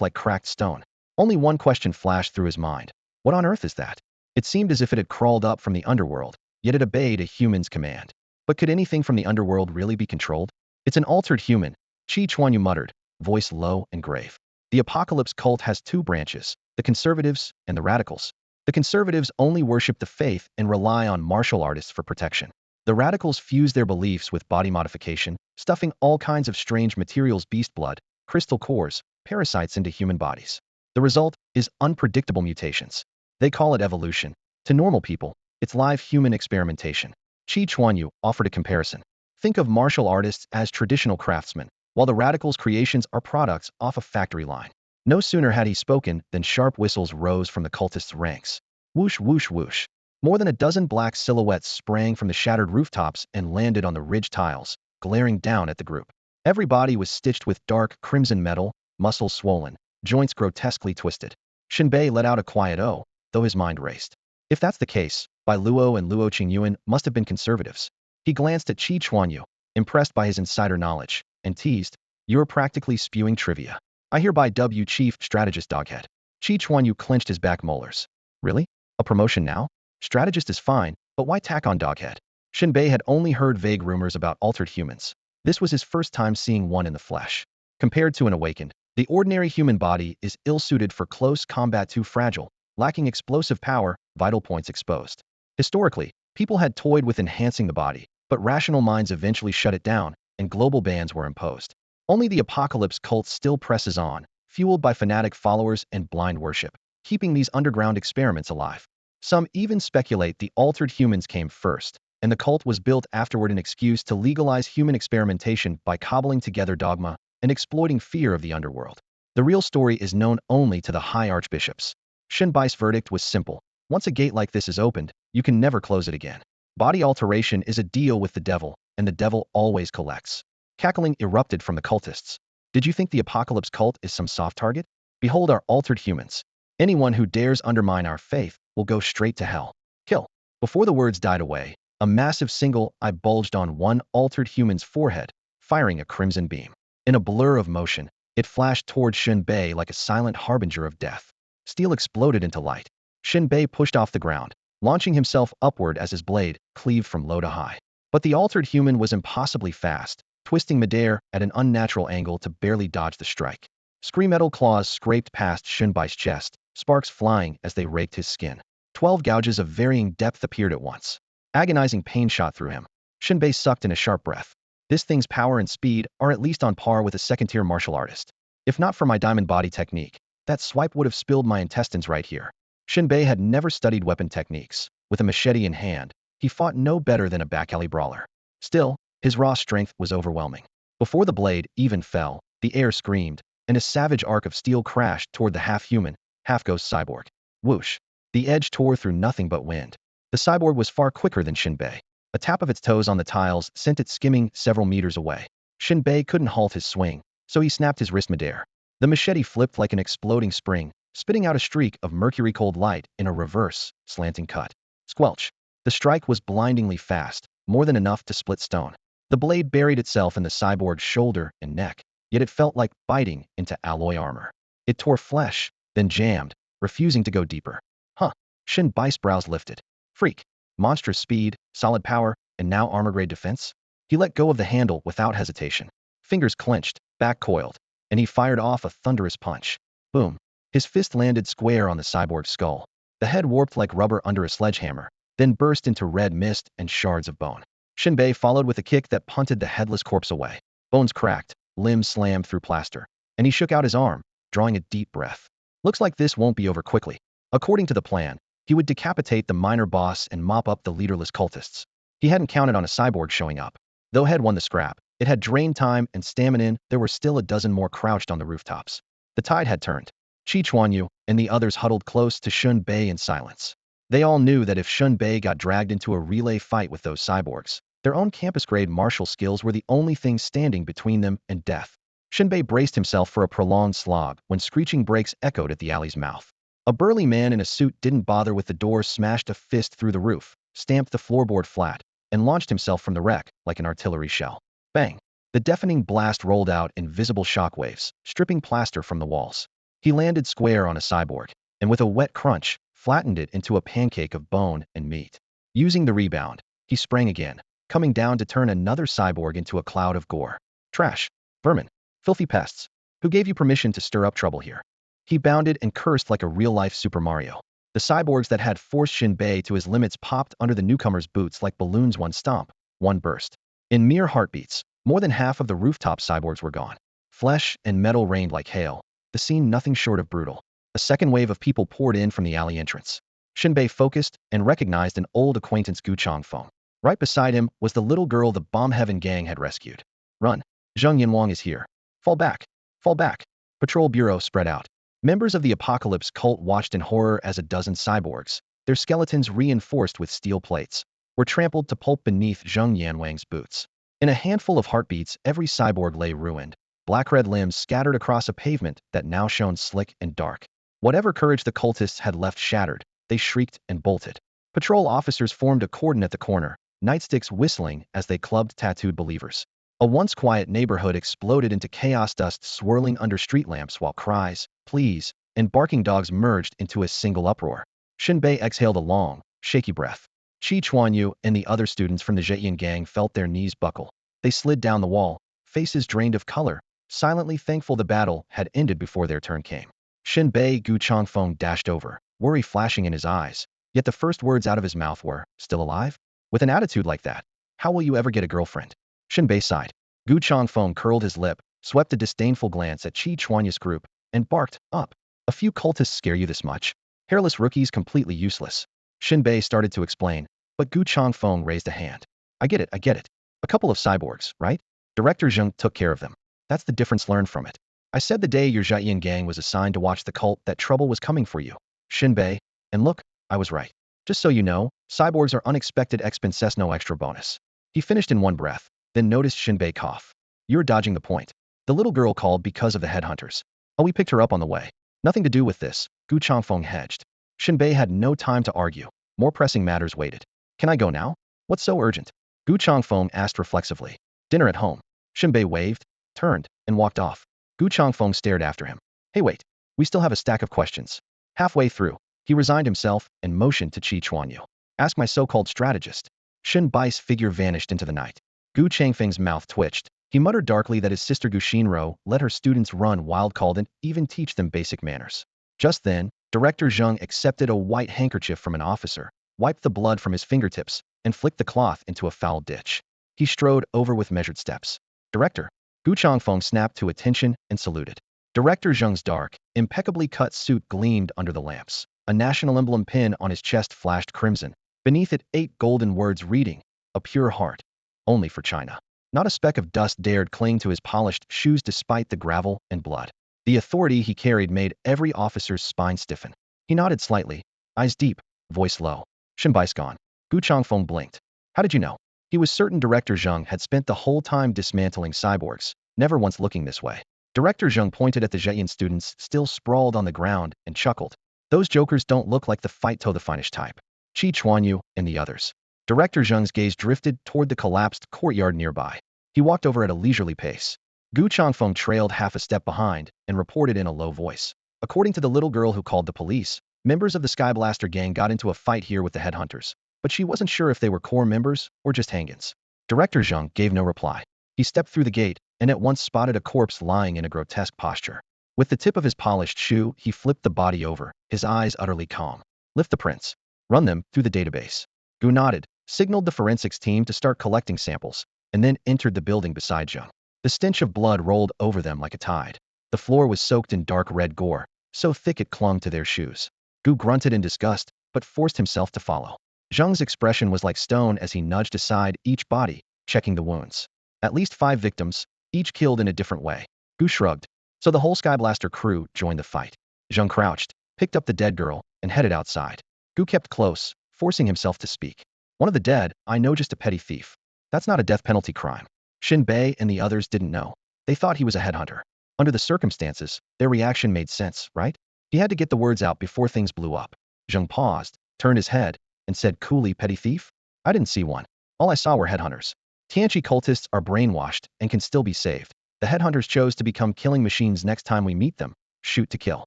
like cracked stone. Only one question flashed through his mind. What on earth is that? It seemed as if it had crawled up from the underworld, yet it obeyed a human's command. But could anything from the underworld really be controlled? It's an altered human, Chi Chuanyu muttered, voice low and grave. The apocalypse cult has 2 branches, the conservatives and the radicals. The conservatives only worship the faith and rely on martial artists for protection. The radicals fuse their beliefs with body modification, stuffing all kinds of strange materials, beast blood, crystal cores, parasites into human bodies. The result is unpredictable mutations. They call it evolution, To normal people, it's live human experimentation. Chi Chuanyu offered a comparison. Think of martial artists as traditional craftsmen, while the radical's creations are products off a factory line. No sooner had he spoken than sharp whistles rose from the cultists' ranks. Whoosh, whoosh, whoosh. More than a dozen black silhouettes sprang from the shattered rooftops and landed on the ridge tiles, glaring down at the group. Every body was stitched with dark crimson metal, muscles swollen, joints grotesquely twisted. Shen Bei let out a quiet "oh," though his mind raced. If that's the case, Bai Luo and Luo Qingyuan must have been conservatives. He glanced at Qi Chuanyu, impressed by his insider knowledge, and teased, "You're practically spewing trivia. I hereby dub you Chief Strategist Doghead." Qi Chuanyu clenched his back molars. Really? A promotion now? Strategist is fine, but why tack on Doghead? Shen Bei had only heard vague rumors about altered humans. This was his first time seeing one in the flesh. Compared to an awakened, the ordinary human body is ill-suited for close combat, too fragile, lacking explosive power, vital points exposed. Historically, people had toyed with enhancing the body, but rational minds eventually shut it down, and global bans were imposed. Only the apocalypse cult still presses on, fueled by fanatic followers and blind worship, keeping these underground experiments alive. Some even speculate the altered humans came first, and the cult was built afterward, an excuse to legalize human experimentation by cobbling together dogma and exploiting fear of the underworld. The real story is known only to the high archbishops. Shen Bai's verdict was simple. Once a gate like this is opened, you can never close it again. Body alteration is a deal with the devil, and the devil always collects. Cackling erupted from the cultists. Did you think the apocalypse cult is some soft target? Behold our altered humans. Anyone who dares undermine our faith will go straight to hell. Kill. Before the words died away, a massive single eye bulged on one altered human's forehead, firing a crimson beam. In a blur of motion, it flashed toward Shen Bei like a silent harbinger of death. Steel exploded into light. Shen Bei pushed off the ground, launching himself upward as his blade cleaved from low to high. But the altered human was impossibly fast, twisting midair at an unnatural angle to barely dodge the strike. Scree-metal claws scraped past Shen Bai's chest, sparks flying as they raked his skin. 12 gouges of varying depth appeared at once. Agonizing pain shot through him. Shen Bei sucked in a sharp breath. This thing's power and speed are at least on par with a second-tier martial artist. If not for my diamond body technique, that swipe would have spilled my intestines right here. Shen Bei had never studied weapon techniques. With a machete in hand, he fought no better than a back-alley brawler. Still, his raw strength was overwhelming. Before the blade even fell, the air screamed, and a savage arc of steel crashed toward the half-human, half-ghost cyborg. Whoosh! The edge tore through nothing but wind. The cyborg was far quicker than Shen Bei. A tap of its toes on the tiles sent it skimming several meters away. Shen Bei couldn't halt his swing, so he snapped his wrist midair. The machete flipped like an exploding spring, spitting out a streak of mercury-cold light in a reverse, slanting cut. Squelch! The strike was blindingly fast, more than enough to split stone. The blade buried itself in the cyborg's shoulder and neck, yet it felt like biting into alloy armor. It tore flesh, then jammed, refusing to go deeper. Huh. Shen Bai's brows lifted. Freak. Monstrous speed, solid power, and now armor-grade defense? He let go of the handle without hesitation. Fingers clenched, back coiled, and he fired off a thunderous punch. Boom. His fist landed square on the cyborg's skull. The head warped like rubber under a sledgehammer, then burst into red mist and shards of bone. Shen Bei followed with a kick that punted the headless corpse away. Bones cracked, limbs slammed through plaster, and he shook out his arm, drawing a deep breath. Looks like this won't be over quickly. According to the plan, he would decapitate the minor boss and mop up the leaderless cultists. He hadn't counted on a cyborg showing up. Though Head won the scrap, it had drained time and stamina. There were still a dozen more crouched on the rooftops. The tide had turned. Qi Chuanyu and the others huddled close to Shen Bei in silence. They all knew that if Shen Bei got dragged into a relay fight with those cyborgs, their own campus-grade martial skills were the only thing standing between them and death. Shen Bei braced himself for a prolonged slog when screeching brakes echoed at the alley's mouth. A burly man in a suit didn't bother with the door, smashed a fist through the roof, stamped the floorboard flat, and launched himself from the wreck like an artillery shell. Bang! The deafening blast rolled out invisible shockwaves, stripping plaster from the walls. He landed square on a cyborg, and with a wet crunch, flattened it into a pancake of bone and meat. Using the rebound, he sprang again, coming down to turn another cyborg into a cloud of gore. Trash. Vermin. Filthy pests. Who gave you permission to stir up trouble here? He bounded and cursed like a real-life Super Mario. The cyborgs that had forced Shen Bei to his limits popped under the newcomer's boots like balloons. One stomp, one burst. In mere heartbeats, more than half of the rooftop cyborgs were gone. Flesh and metal rained like hail, the scene nothing short of brutal. A second wave of people poured in from the alley entrance. Shen Bei focused and recognized an old acquaintance Gu Changfeng. Right beside him was the little girl the Bomb Heaven gang had rescued. Run. Zheng Yanwang is here. Fall back. Fall back. Patrol bureau spread out. Members of the Apocalypse cult watched in horror as a dozen cyborgs, their skeletons reinforced with steel plates, were trampled to pulp beneath Zheng Yanwang's boots. In a handful of heartbeats, every cyborg lay ruined, black-red limbs scattered across a pavement that now shone slick and dark. Whatever courage the cultists had left shattered, they shrieked and bolted. Patrol officers formed a cordon at the corner, nightsticks whistling as they clubbed tattooed believers. A once quiet neighborhood exploded into chaos, dust swirling under street lamps while cries, pleas, and barking dogs merged into a single uproar. Shen Bei exhaled a long, shaky breath. Qi Chuanyu and the other students from the Zheyan gang felt their knees buckle. They slid down the wall, faces drained of color, silently thankful the battle had ended before their turn came. Shen Bei Gu Changfeng dashed over, worry flashing in his eyes, yet the first words out of his mouth were, still alive? With an attitude like that, how will you ever get a girlfriend? Shen Bei sighed. Gu Changfeng curled his lip, swept a disdainful glance at Qi Chuanyu's group, and barked, up. A few cultists scare you this much? Hairless rookies completely useless. Shen Bei started to explain, but Gu Changfeng raised a hand. I get it. A couple of cyborgs, right? Director Zheng took care of them. That's the difference, learned from it. I said the day your Zheyan gang was assigned to watch the cult that trouble was coming for you. Shen Bei, and look, I was right. Just so you know, cyborgs are unexpected expenses, no extra bonus. He finished in one breath, then noticed Shen Bei cough. You're dodging the point. The little girl called because of the headhunters. Oh, we picked her up on the way. Nothing to do with this, Gu Changfeng hedged. Shen Bei had no time to argue. More pressing matters waited. Can I go now? What's so urgent? Gu Changfeng asked reflexively. Dinner at home. Shen Bei waved, turned, and walked off. Gu Changfeng stared after him. Hey wait, we still have a stack of questions. Halfway through, he resigned himself and motioned to Qi Chuanyu. Ask my so-called strategist. Shen Bai's figure vanished into the night. Gu Changfeng's mouth twitched. He muttered darkly that his sister Gu Xinro let her students run wild, called and even teach them basic manners. Just then, Director Zheng accepted a white handkerchief from an officer, wiped the blood from his fingertips, and flicked the cloth into a foul ditch. He strode over with measured steps. Director. Gu Changfeng snapped to attention and saluted. Director Zheng's dark, impeccably cut suit gleamed under the lamps. A national emblem pin on his chest flashed crimson. Beneath it, 8 golden words reading, a pure heart. Only for China. Not a speck of dust dared cling to his polished shoes despite the gravel and blood. The authority he carried made every officer's spine stiffen. He nodded slightly, eyes deep, voice low. Shen Bai's gone. Gu Changfeng blinked. How did you know? He was certain Director Zheng had spent the whole time dismantling cyborgs, never once looking this way. Director Zheng pointed at the Zheyan students still sprawled on the ground and chuckled. Those jokers don't look like the fight-to-the-finish type. Qi Chuanyu and the others. Director Zheng's gaze drifted toward the collapsed courtyard nearby. He walked over at a leisurely pace. Gu Changfeng trailed half a step behind and reported in a low voice. According to the little girl who called the police, members of the Skyblaster gang got into a fight here with the headhunters, but she wasn't sure if they were core members or just hang-ins. Director Zheng gave no reply. He stepped through the gate and at once spotted a corpse lying in a grotesque posture. With the tip of his polished shoe, he flipped the body over, his eyes utterly calm. Lift the prints. Run them through the database. Gu nodded, signaled the forensics team to start collecting samples, and then entered the building beside Zheng. The stench of blood rolled over them like a tide. The floor was soaked in dark red gore, so thick it clung to their shoes. Gu grunted in disgust, but forced himself to follow. Zheng's expression was like stone as he nudged aside each body, checking the wounds. At least 5 victims, each killed in a different way. Gu shrugged. So the whole Skyblaster crew joined the fight. Zheng crouched, picked up the dead girl, and headed outside. Gu kept close, forcing himself to speak. One of the dead, I know, just a petty thief. That's not a death penalty crime. Shen Bei and the others didn't know. They thought he was a headhunter. Under the circumstances, their reaction made sense, right? He had to get the words out before things blew up. Zheng paused, turned his head, and said coolly, petty thief? I didn't see one. All I saw were headhunters. Tianchi cultists are brainwashed and can still be saved. The headhunters chose to become killing machines next time we meet them. Shoot to kill.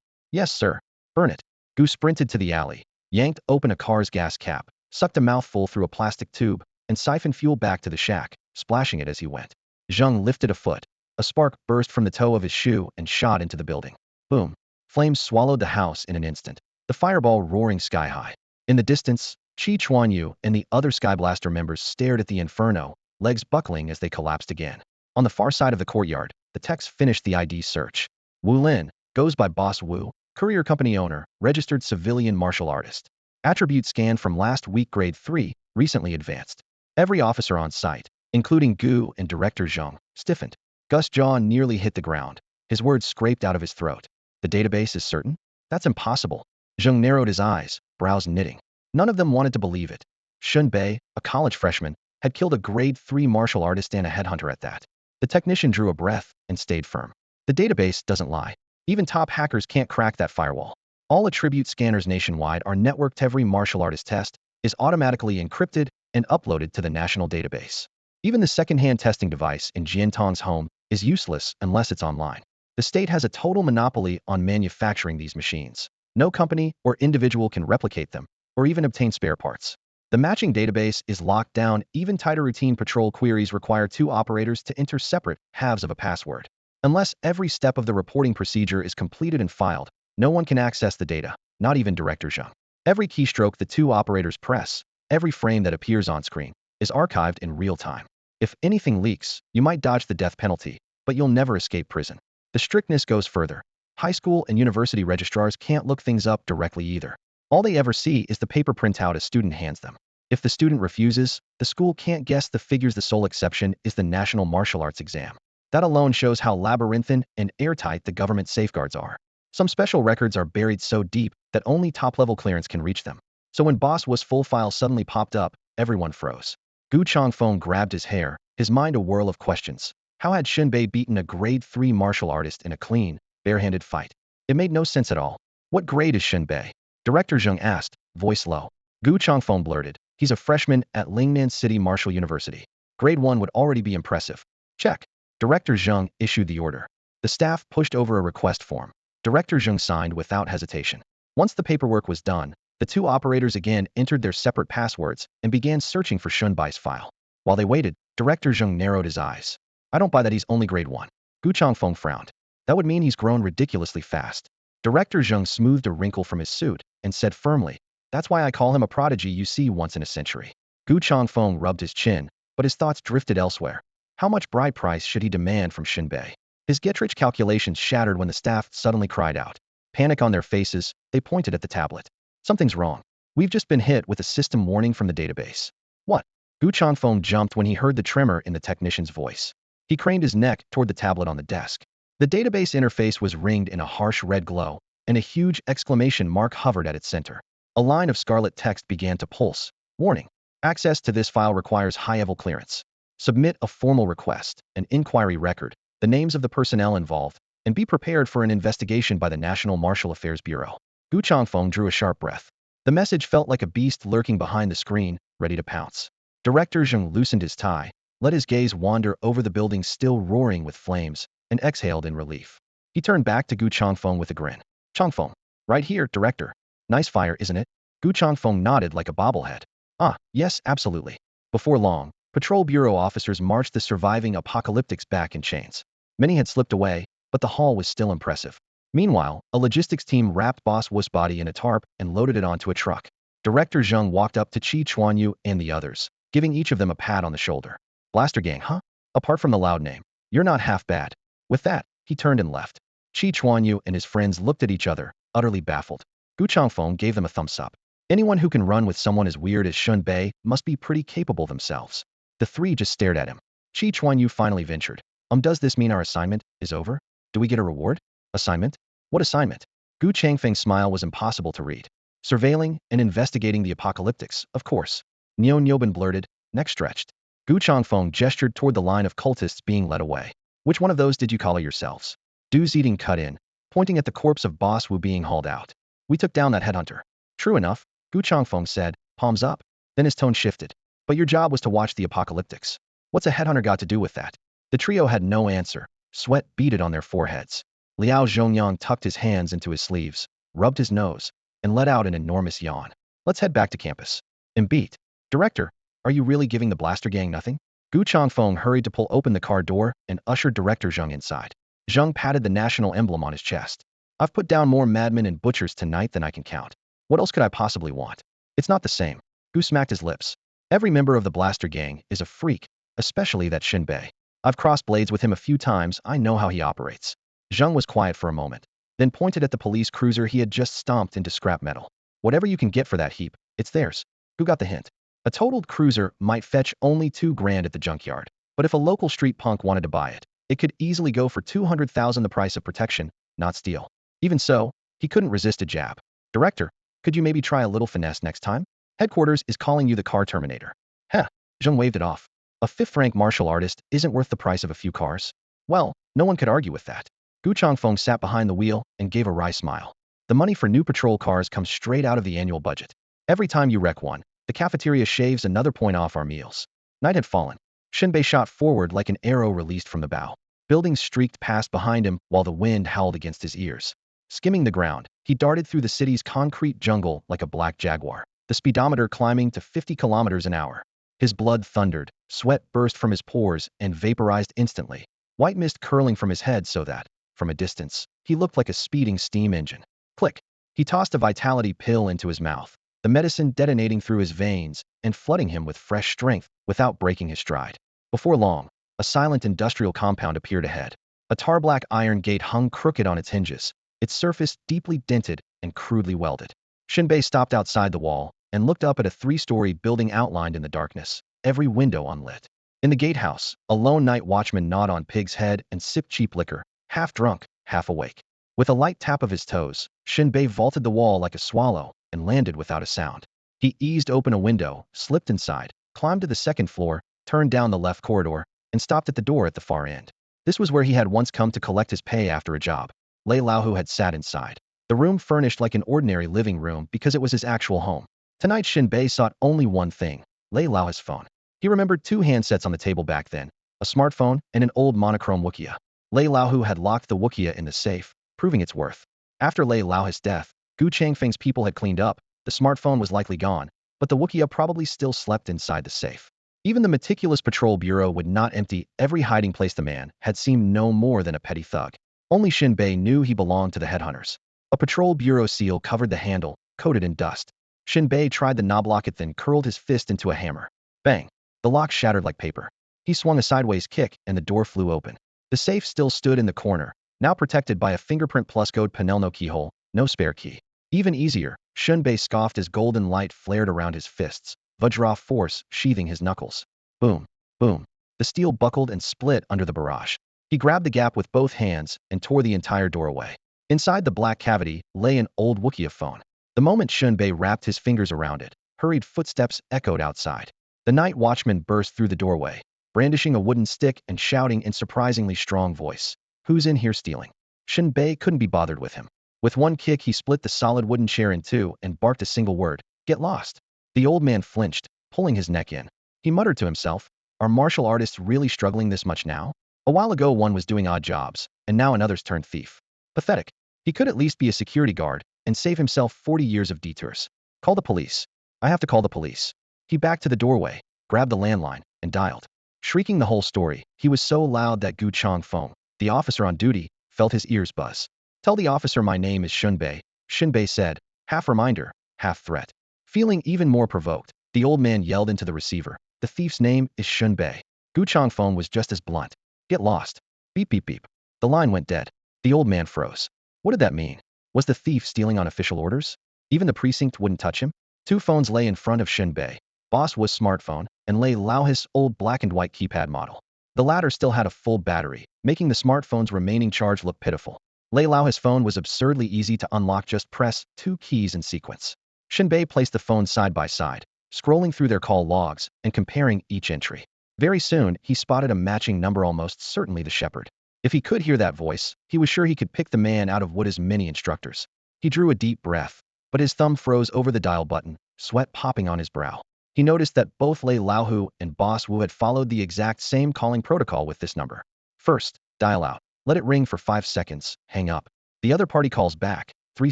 Yes, sir. Burn it. Gu sprinted to the alley, yanked open a car's gas cap, sucked a mouthful through a plastic tube, and siphoned fuel back to the shack, splashing it as he went. Zheng lifted a foot. A spark burst from the toe of his shoe and shot into the building. Boom. Flames swallowed the house in an instant, the fireball roaring sky-high. In the distance, Qi Chuanyu and the other Skyblaster members stared at the inferno, legs buckling as they collapsed again. On the far side of the courtyard, the techs finished the ID search. Wu Lin, goes by Boss Wu, courier company owner, registered civilian martial artist. Attribute scan from last week grade 3, recently advanced. Every officer on site, including Gu and Director Zhang, stiffened. Gus' jaw nearly hit the ground. His words scraped out of his throat. The database is certain? That's impossible. Zhang narrowed his eyes, brows knitting. None of them wanted to believe it. Shen Bei, a college freshman, had killed a grade 3 martial artist and a headhunter at that. The technician drew a breath and stayed firm. The database doesn't lie. Even top hackers can't crack that firewall. All attribute scanners nationwide are networked. Every martial artist test is automatically encrypted and uploaded to the national database. Even the second-hand testing device in Jin Tong's home is useless unless it's online. The state has a total monopoly on manufacturing these machines. No company or individual can replicate them or even obtain spare parts. The matching database is locked down. Even tighter routine patrol queries require 2 operators to enter separate halves of a password. Unless every step of the reporting procedure is completed and filed, no one can access the data, not even Director Zhang. Every keystroke the 2 operators press, every frame that appears on screen, is archived in real time. If anything leaks, you might dodge the death penalty, but you'll never escape prison. The strictness goes further. High school and university registrars can't look things up directly either. All they ever see is the paper printout a student hands them. If the student refuses, the school can't guess the figures. The sole exception is the National Martial Arts exam. That alone shows how labyrinthine and airtight the government safeguards are. Some special records are buried so deep that only top-level clearance can reach them. So when Boss Was full file suddenly popped up, everyone froze. Gu Changfeng grabbed his hair, his mind a whirl of questions. How had Shen Bei beaten a grade 3 martial artist in a clean, barehanded fight? It made no sense at all. What grade is Shen Bei? Director Zhang asked, voice low. Gu Changfeng blurted. He's a freshman at Lingnan City Martial University. Grade 1 would already be impressive. Check. Director Zhang issued the order. The staff pushed over a request form. Director Zhang signed without hesitation. Once the paperwork was done, the 2 operators again entered their separate passwords and began searching for Shen Bai's file. While they waited, Director Zhang narrowed his eyes. I don't buy that he's only grade 1. Gu Changfeng frowned. That would mean he's grown ridiculously fast. Director Zhang smoothed a wrinkle from his suit and said firmly, that's why I call him a prodigy. You see once in a century. Gu Changfeng rubbed his chin, but his thoughts drifted elsewhere. How much bride price should he demand from Shen Bei? His get-rich calculations shattered when the staff suddenly cried out. Panic on their faces, they pointed at the tablet. Something's wrong. We've just been hit with a system warning from the database. What? Gu Changfeng jumped when he heard the tremor in the technician's voice. He craned his neck toward the tablet on the desk. The database interface was ringed in a harsh red glow, and a huge exclamation mark hovered at its center. A line of scarlet text began to pulse. Warning. Access to this file requires high-level clearance. Submit a formal request, an inquiry record, the names of the personnel involved, and be prepared for an investigation by the National Martial Affairs Bureau. Gu Changfeng drew a sharp breath. The message felt like a beast lurking behind the screen, ready to pounce. Director Zhang loosened his tie, let his gaze wander over the building still roaring with flames, and exhaled in relief. He turned back to Gu Changfeng with a grin. Changfeng. Right here, Director. Nice fire, isn't it? Gu Changfeng nodded like a bobblehead. Ah, yes, absolutely. Before long, Patrol Bureau officers marched the surviving apocalyptics back in chains. Many had slipped away, but the haul was still impressive. Meanwhile, a logistics team wrapped Boss Wu's body in a tarp and loaded it onto a truck. Director Zhang walked up to Chi Chuanyu and the others, giving each of them a pat on the shoulder. Blaster gang, huh? Apart from the loud name, you're not half bad. With that, he turned and left. Chi Chuanyu and his friends looked at each other, utterly baffled. Gu Changfeng gave them a thumbs up. Anyone who can run with someone as weird as Shen Bei must be pretty capable themselves. The 3 just stared at him. Chi Chuanyu finally ventured. Does this mean our assignment is over? Do we get a reward? Assignment? What assignment? Gu Changfeng's smile was impossible to read. Surveilling and investigating the apocalyptics, of course. Niu Niobin blurted, neck stretched. Gu Changfeng gestured toward the line of cultists being led away. Which one of those did you call yourselves? Du Zedong cut in, pointing at the corpse of Boss Wu being hauled out. We took down that headhunter. True enough, Gu Changfeng said, palms up. Then his tone shifted. But your job was to watch the apocalyptics. What's a headhunter got to do with that? The trio had no answer. Sweat beaded on their foreheads. Liao Zhongyang tucked his hands into his sleeves, rubbed his nose, and let out an enormous yawn. Let's head back to campus. And beat. Director, are you really giving the blaster gang nothing? Gu Changfeng hurried to pull open the car door and ushered Director Zhang inside. Zhang patted the national emblem on his chest. I've put down more madmen and butchers tonight than I can count. What else could I possibly want? It's not the same. Gu smacked his lips. Every member of the blaster gang is a freak, especially that Shen Bei. I've crossed blades with him a few times. I know how he operates. Zhang was quiet for a moment, then pointed at the police cruiser he had just stomped into scrap metal. Whatever you can get for that heap, it's theirs. Who got the hint? A totaled cruiser might fetch only 2 grand at the junkyard, but if a local street punk wanted to buy it, it could easily go for 200,000, the price of protection, not steal. Even so, he couldn't resist a jab. Director, could you maybe try a little finesse next time? Headquarters is calling you the car terminator. Heh, Zheng waved it off. A fifth-rank martial artist isn't worth the price of a few cars. Well, no one could argue with that. Gu Changfeng sat behind the wheel and gave a wry smile. The money for new patrol cars comes straight out of the annual budget. Every time you wreck one, the cafeteria shaves another point off our meals. Night had fallen. Shen Bei shot forward like an arrow released from the bow. Buildings streaked past behind him while the wind howled against his ears. Skimming the ground, he darted through the city's concrete jungle like a black jaguar, the speedometer climbing to 50 kilometers an hour. His blood thundered, sweat burst from his pores and vaporized instantly, white mist curling from his head so that, from a distance, he looked like a speeding steam engine. Click. He tossed a vitality pill into his mouth, the medicine detonating through his veins and flooding him with fresh strength without breaking his stride. Before long, a silent industrial compound appeared ahead. A tar-black iron gate hung crooked on its hinges, its surface deeply dented and crudely welded. Shen Bei stopped outside the wall and looked up at a 3-story building outlined in the darkness, every window unlit. In the gatehouse, a lone night watchman gnawed on Pig's head and sipped cheap liquor, half drunk, half awake. With a light tap of his toes, Shen Bei vaulted the wall like a swallow and landed without a sound. He eased open a window, slipped inside, climbed to the second floor, turned down the left corridor, and stopped at the door at the far end. This was where he had once come to collect his pay after a job. Lei Laohu had sat inside. The room furnished like an ordinary living room because it was his actual home. Tonight Shen Bei sought only one thing, Lei Laohu's phone. He remembered 2 handsets on the table back then, a smartphone and an old monochrome Wukia. Lei Laohu had locked the Wukia in the safe, proving its worth. After Lei Laohu's death, Gu Changfeng's people had cleaned up, the smartphone was likely gone, but the Wukia probably still slept inside the safe. Even the meticulous patrol bureau would not empty every hiding place. The man had seemed no more than a petty thug. Only Shen Bei knew he belonged to the headhunters. A patrol bureau seal covered the handle, coated in dust. Shen Bei tried the knob lock, it then curled his fist into a hammer. Bang! The lock shattered like paper. He swung a sideways kick and the door flew open. The safe still stood in the corner, now protected by a fingerprint plus code panel, no keyhole, no spare key. Even easier, Shen Bei scoffed as golden light flared around his fists, Vajra force sheathing his knuckles. Boom, boom. The steel buckled and split under the barrage. He grabbed the gap with both hands and tore the entire door away. Inside the black cavity lay an old Wukia phone. The moment Shen Bei wrapped his fingers around it, hurried footsteps echoed outside. The night watchman burst through the doorway, brandishing a wooden stick and shouting in surprisingly strong voice. Who's in here stealing? Shen Bei couldn't be bothered with him. With one kick he split the solid wooden chair in two and barked a single word, "Get lost." The old man flinched, pulling his neck in. He muttered to himself, are martial artists really struggling this much now? A while ago one was doing odd jobs, and now another's turned thief. Pathetic. He could at least be a security guard and save himself 40 years of detours. Call the police. I have to call the police. He backed to the doorway, grabbed the landline, and dialed. Shrieking the whole story, he was so loud that Gu Changfeng, the officer on duty, felt his ears buzz. Tell the officer my name is Shen Bei, Shen Bei said, half reminder, half threat. Feeling even more provoked, the old man yelled into the receiver, the thief's name is Shen Bei. Gu Changfeng was just as blunt. Get lost. Beep beep beep. The line went dead. The old man froze. What did that mean? Was the thief stealing on official orders? Even the precinct wouldn't touch him? 2 phones lay in front of Shen Bei. Boss was smartphone, and Lei Laohu's old black and white keypad model. The latter still had a full battery, making the smartphone's remaining charge look pitiful. Lei Laohu's phone was absurdly easy to unlock, just press 2 keys in sequence. Shen Bei placed the phones side by side, scrolling through their call logs and comparing each entry. Very soon, he spotted a matching number, almost certainly the shepherd. If he could hear that voice, he was sure he could pick the man out of Wooda's many instructors. He drew a deep breath, but his thumb froze over the dial button, sweat popping on his brow. He noticed that both Lei Laohu and Boss Wu had followed the exact same calling protocol with this number. First, dial out. Let it ring for 5 seconds, hang up. The other party calls back, 3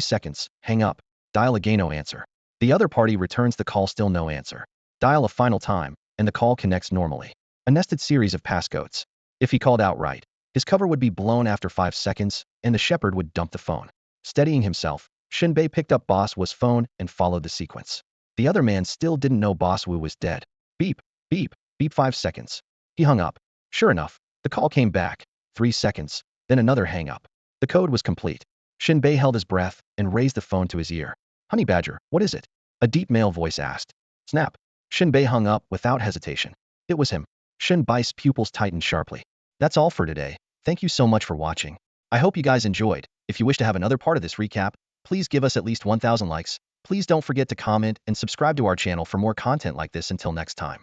seconds, hang up. Dial again, no answer. The other party returns the call, still no answer. Dial a final time, and the call connects normally. A nested series of passcodes. If he called outright, his cover would be blown after 5 seconds, and the shepherd would dump the phone. Steadying himself, Shen Bei picked up Boss Wu's phone and followed the sequence. The other man still didn't know Boss Wu was dead. Beep, beep, beep, 5 seconds. He hung up. Sure enough, the call came back, 3 seconds, then another hang up. The code was complete. Shen Bei held his breath and raised the phone to his ear. Honey Badger, what is it? A deep male voice asked. Snap. Shen Bei hung up without hesitation. It was him. Shen Bai's pupils tightened sharply. That's all for today. Thank you so much for watching. I hope you guys enjoyed. If you wish to have another part of this recap, please give us at least 1,000 likes. Please don't forget to comment and subscribe to our channel for more content like this. Until next time.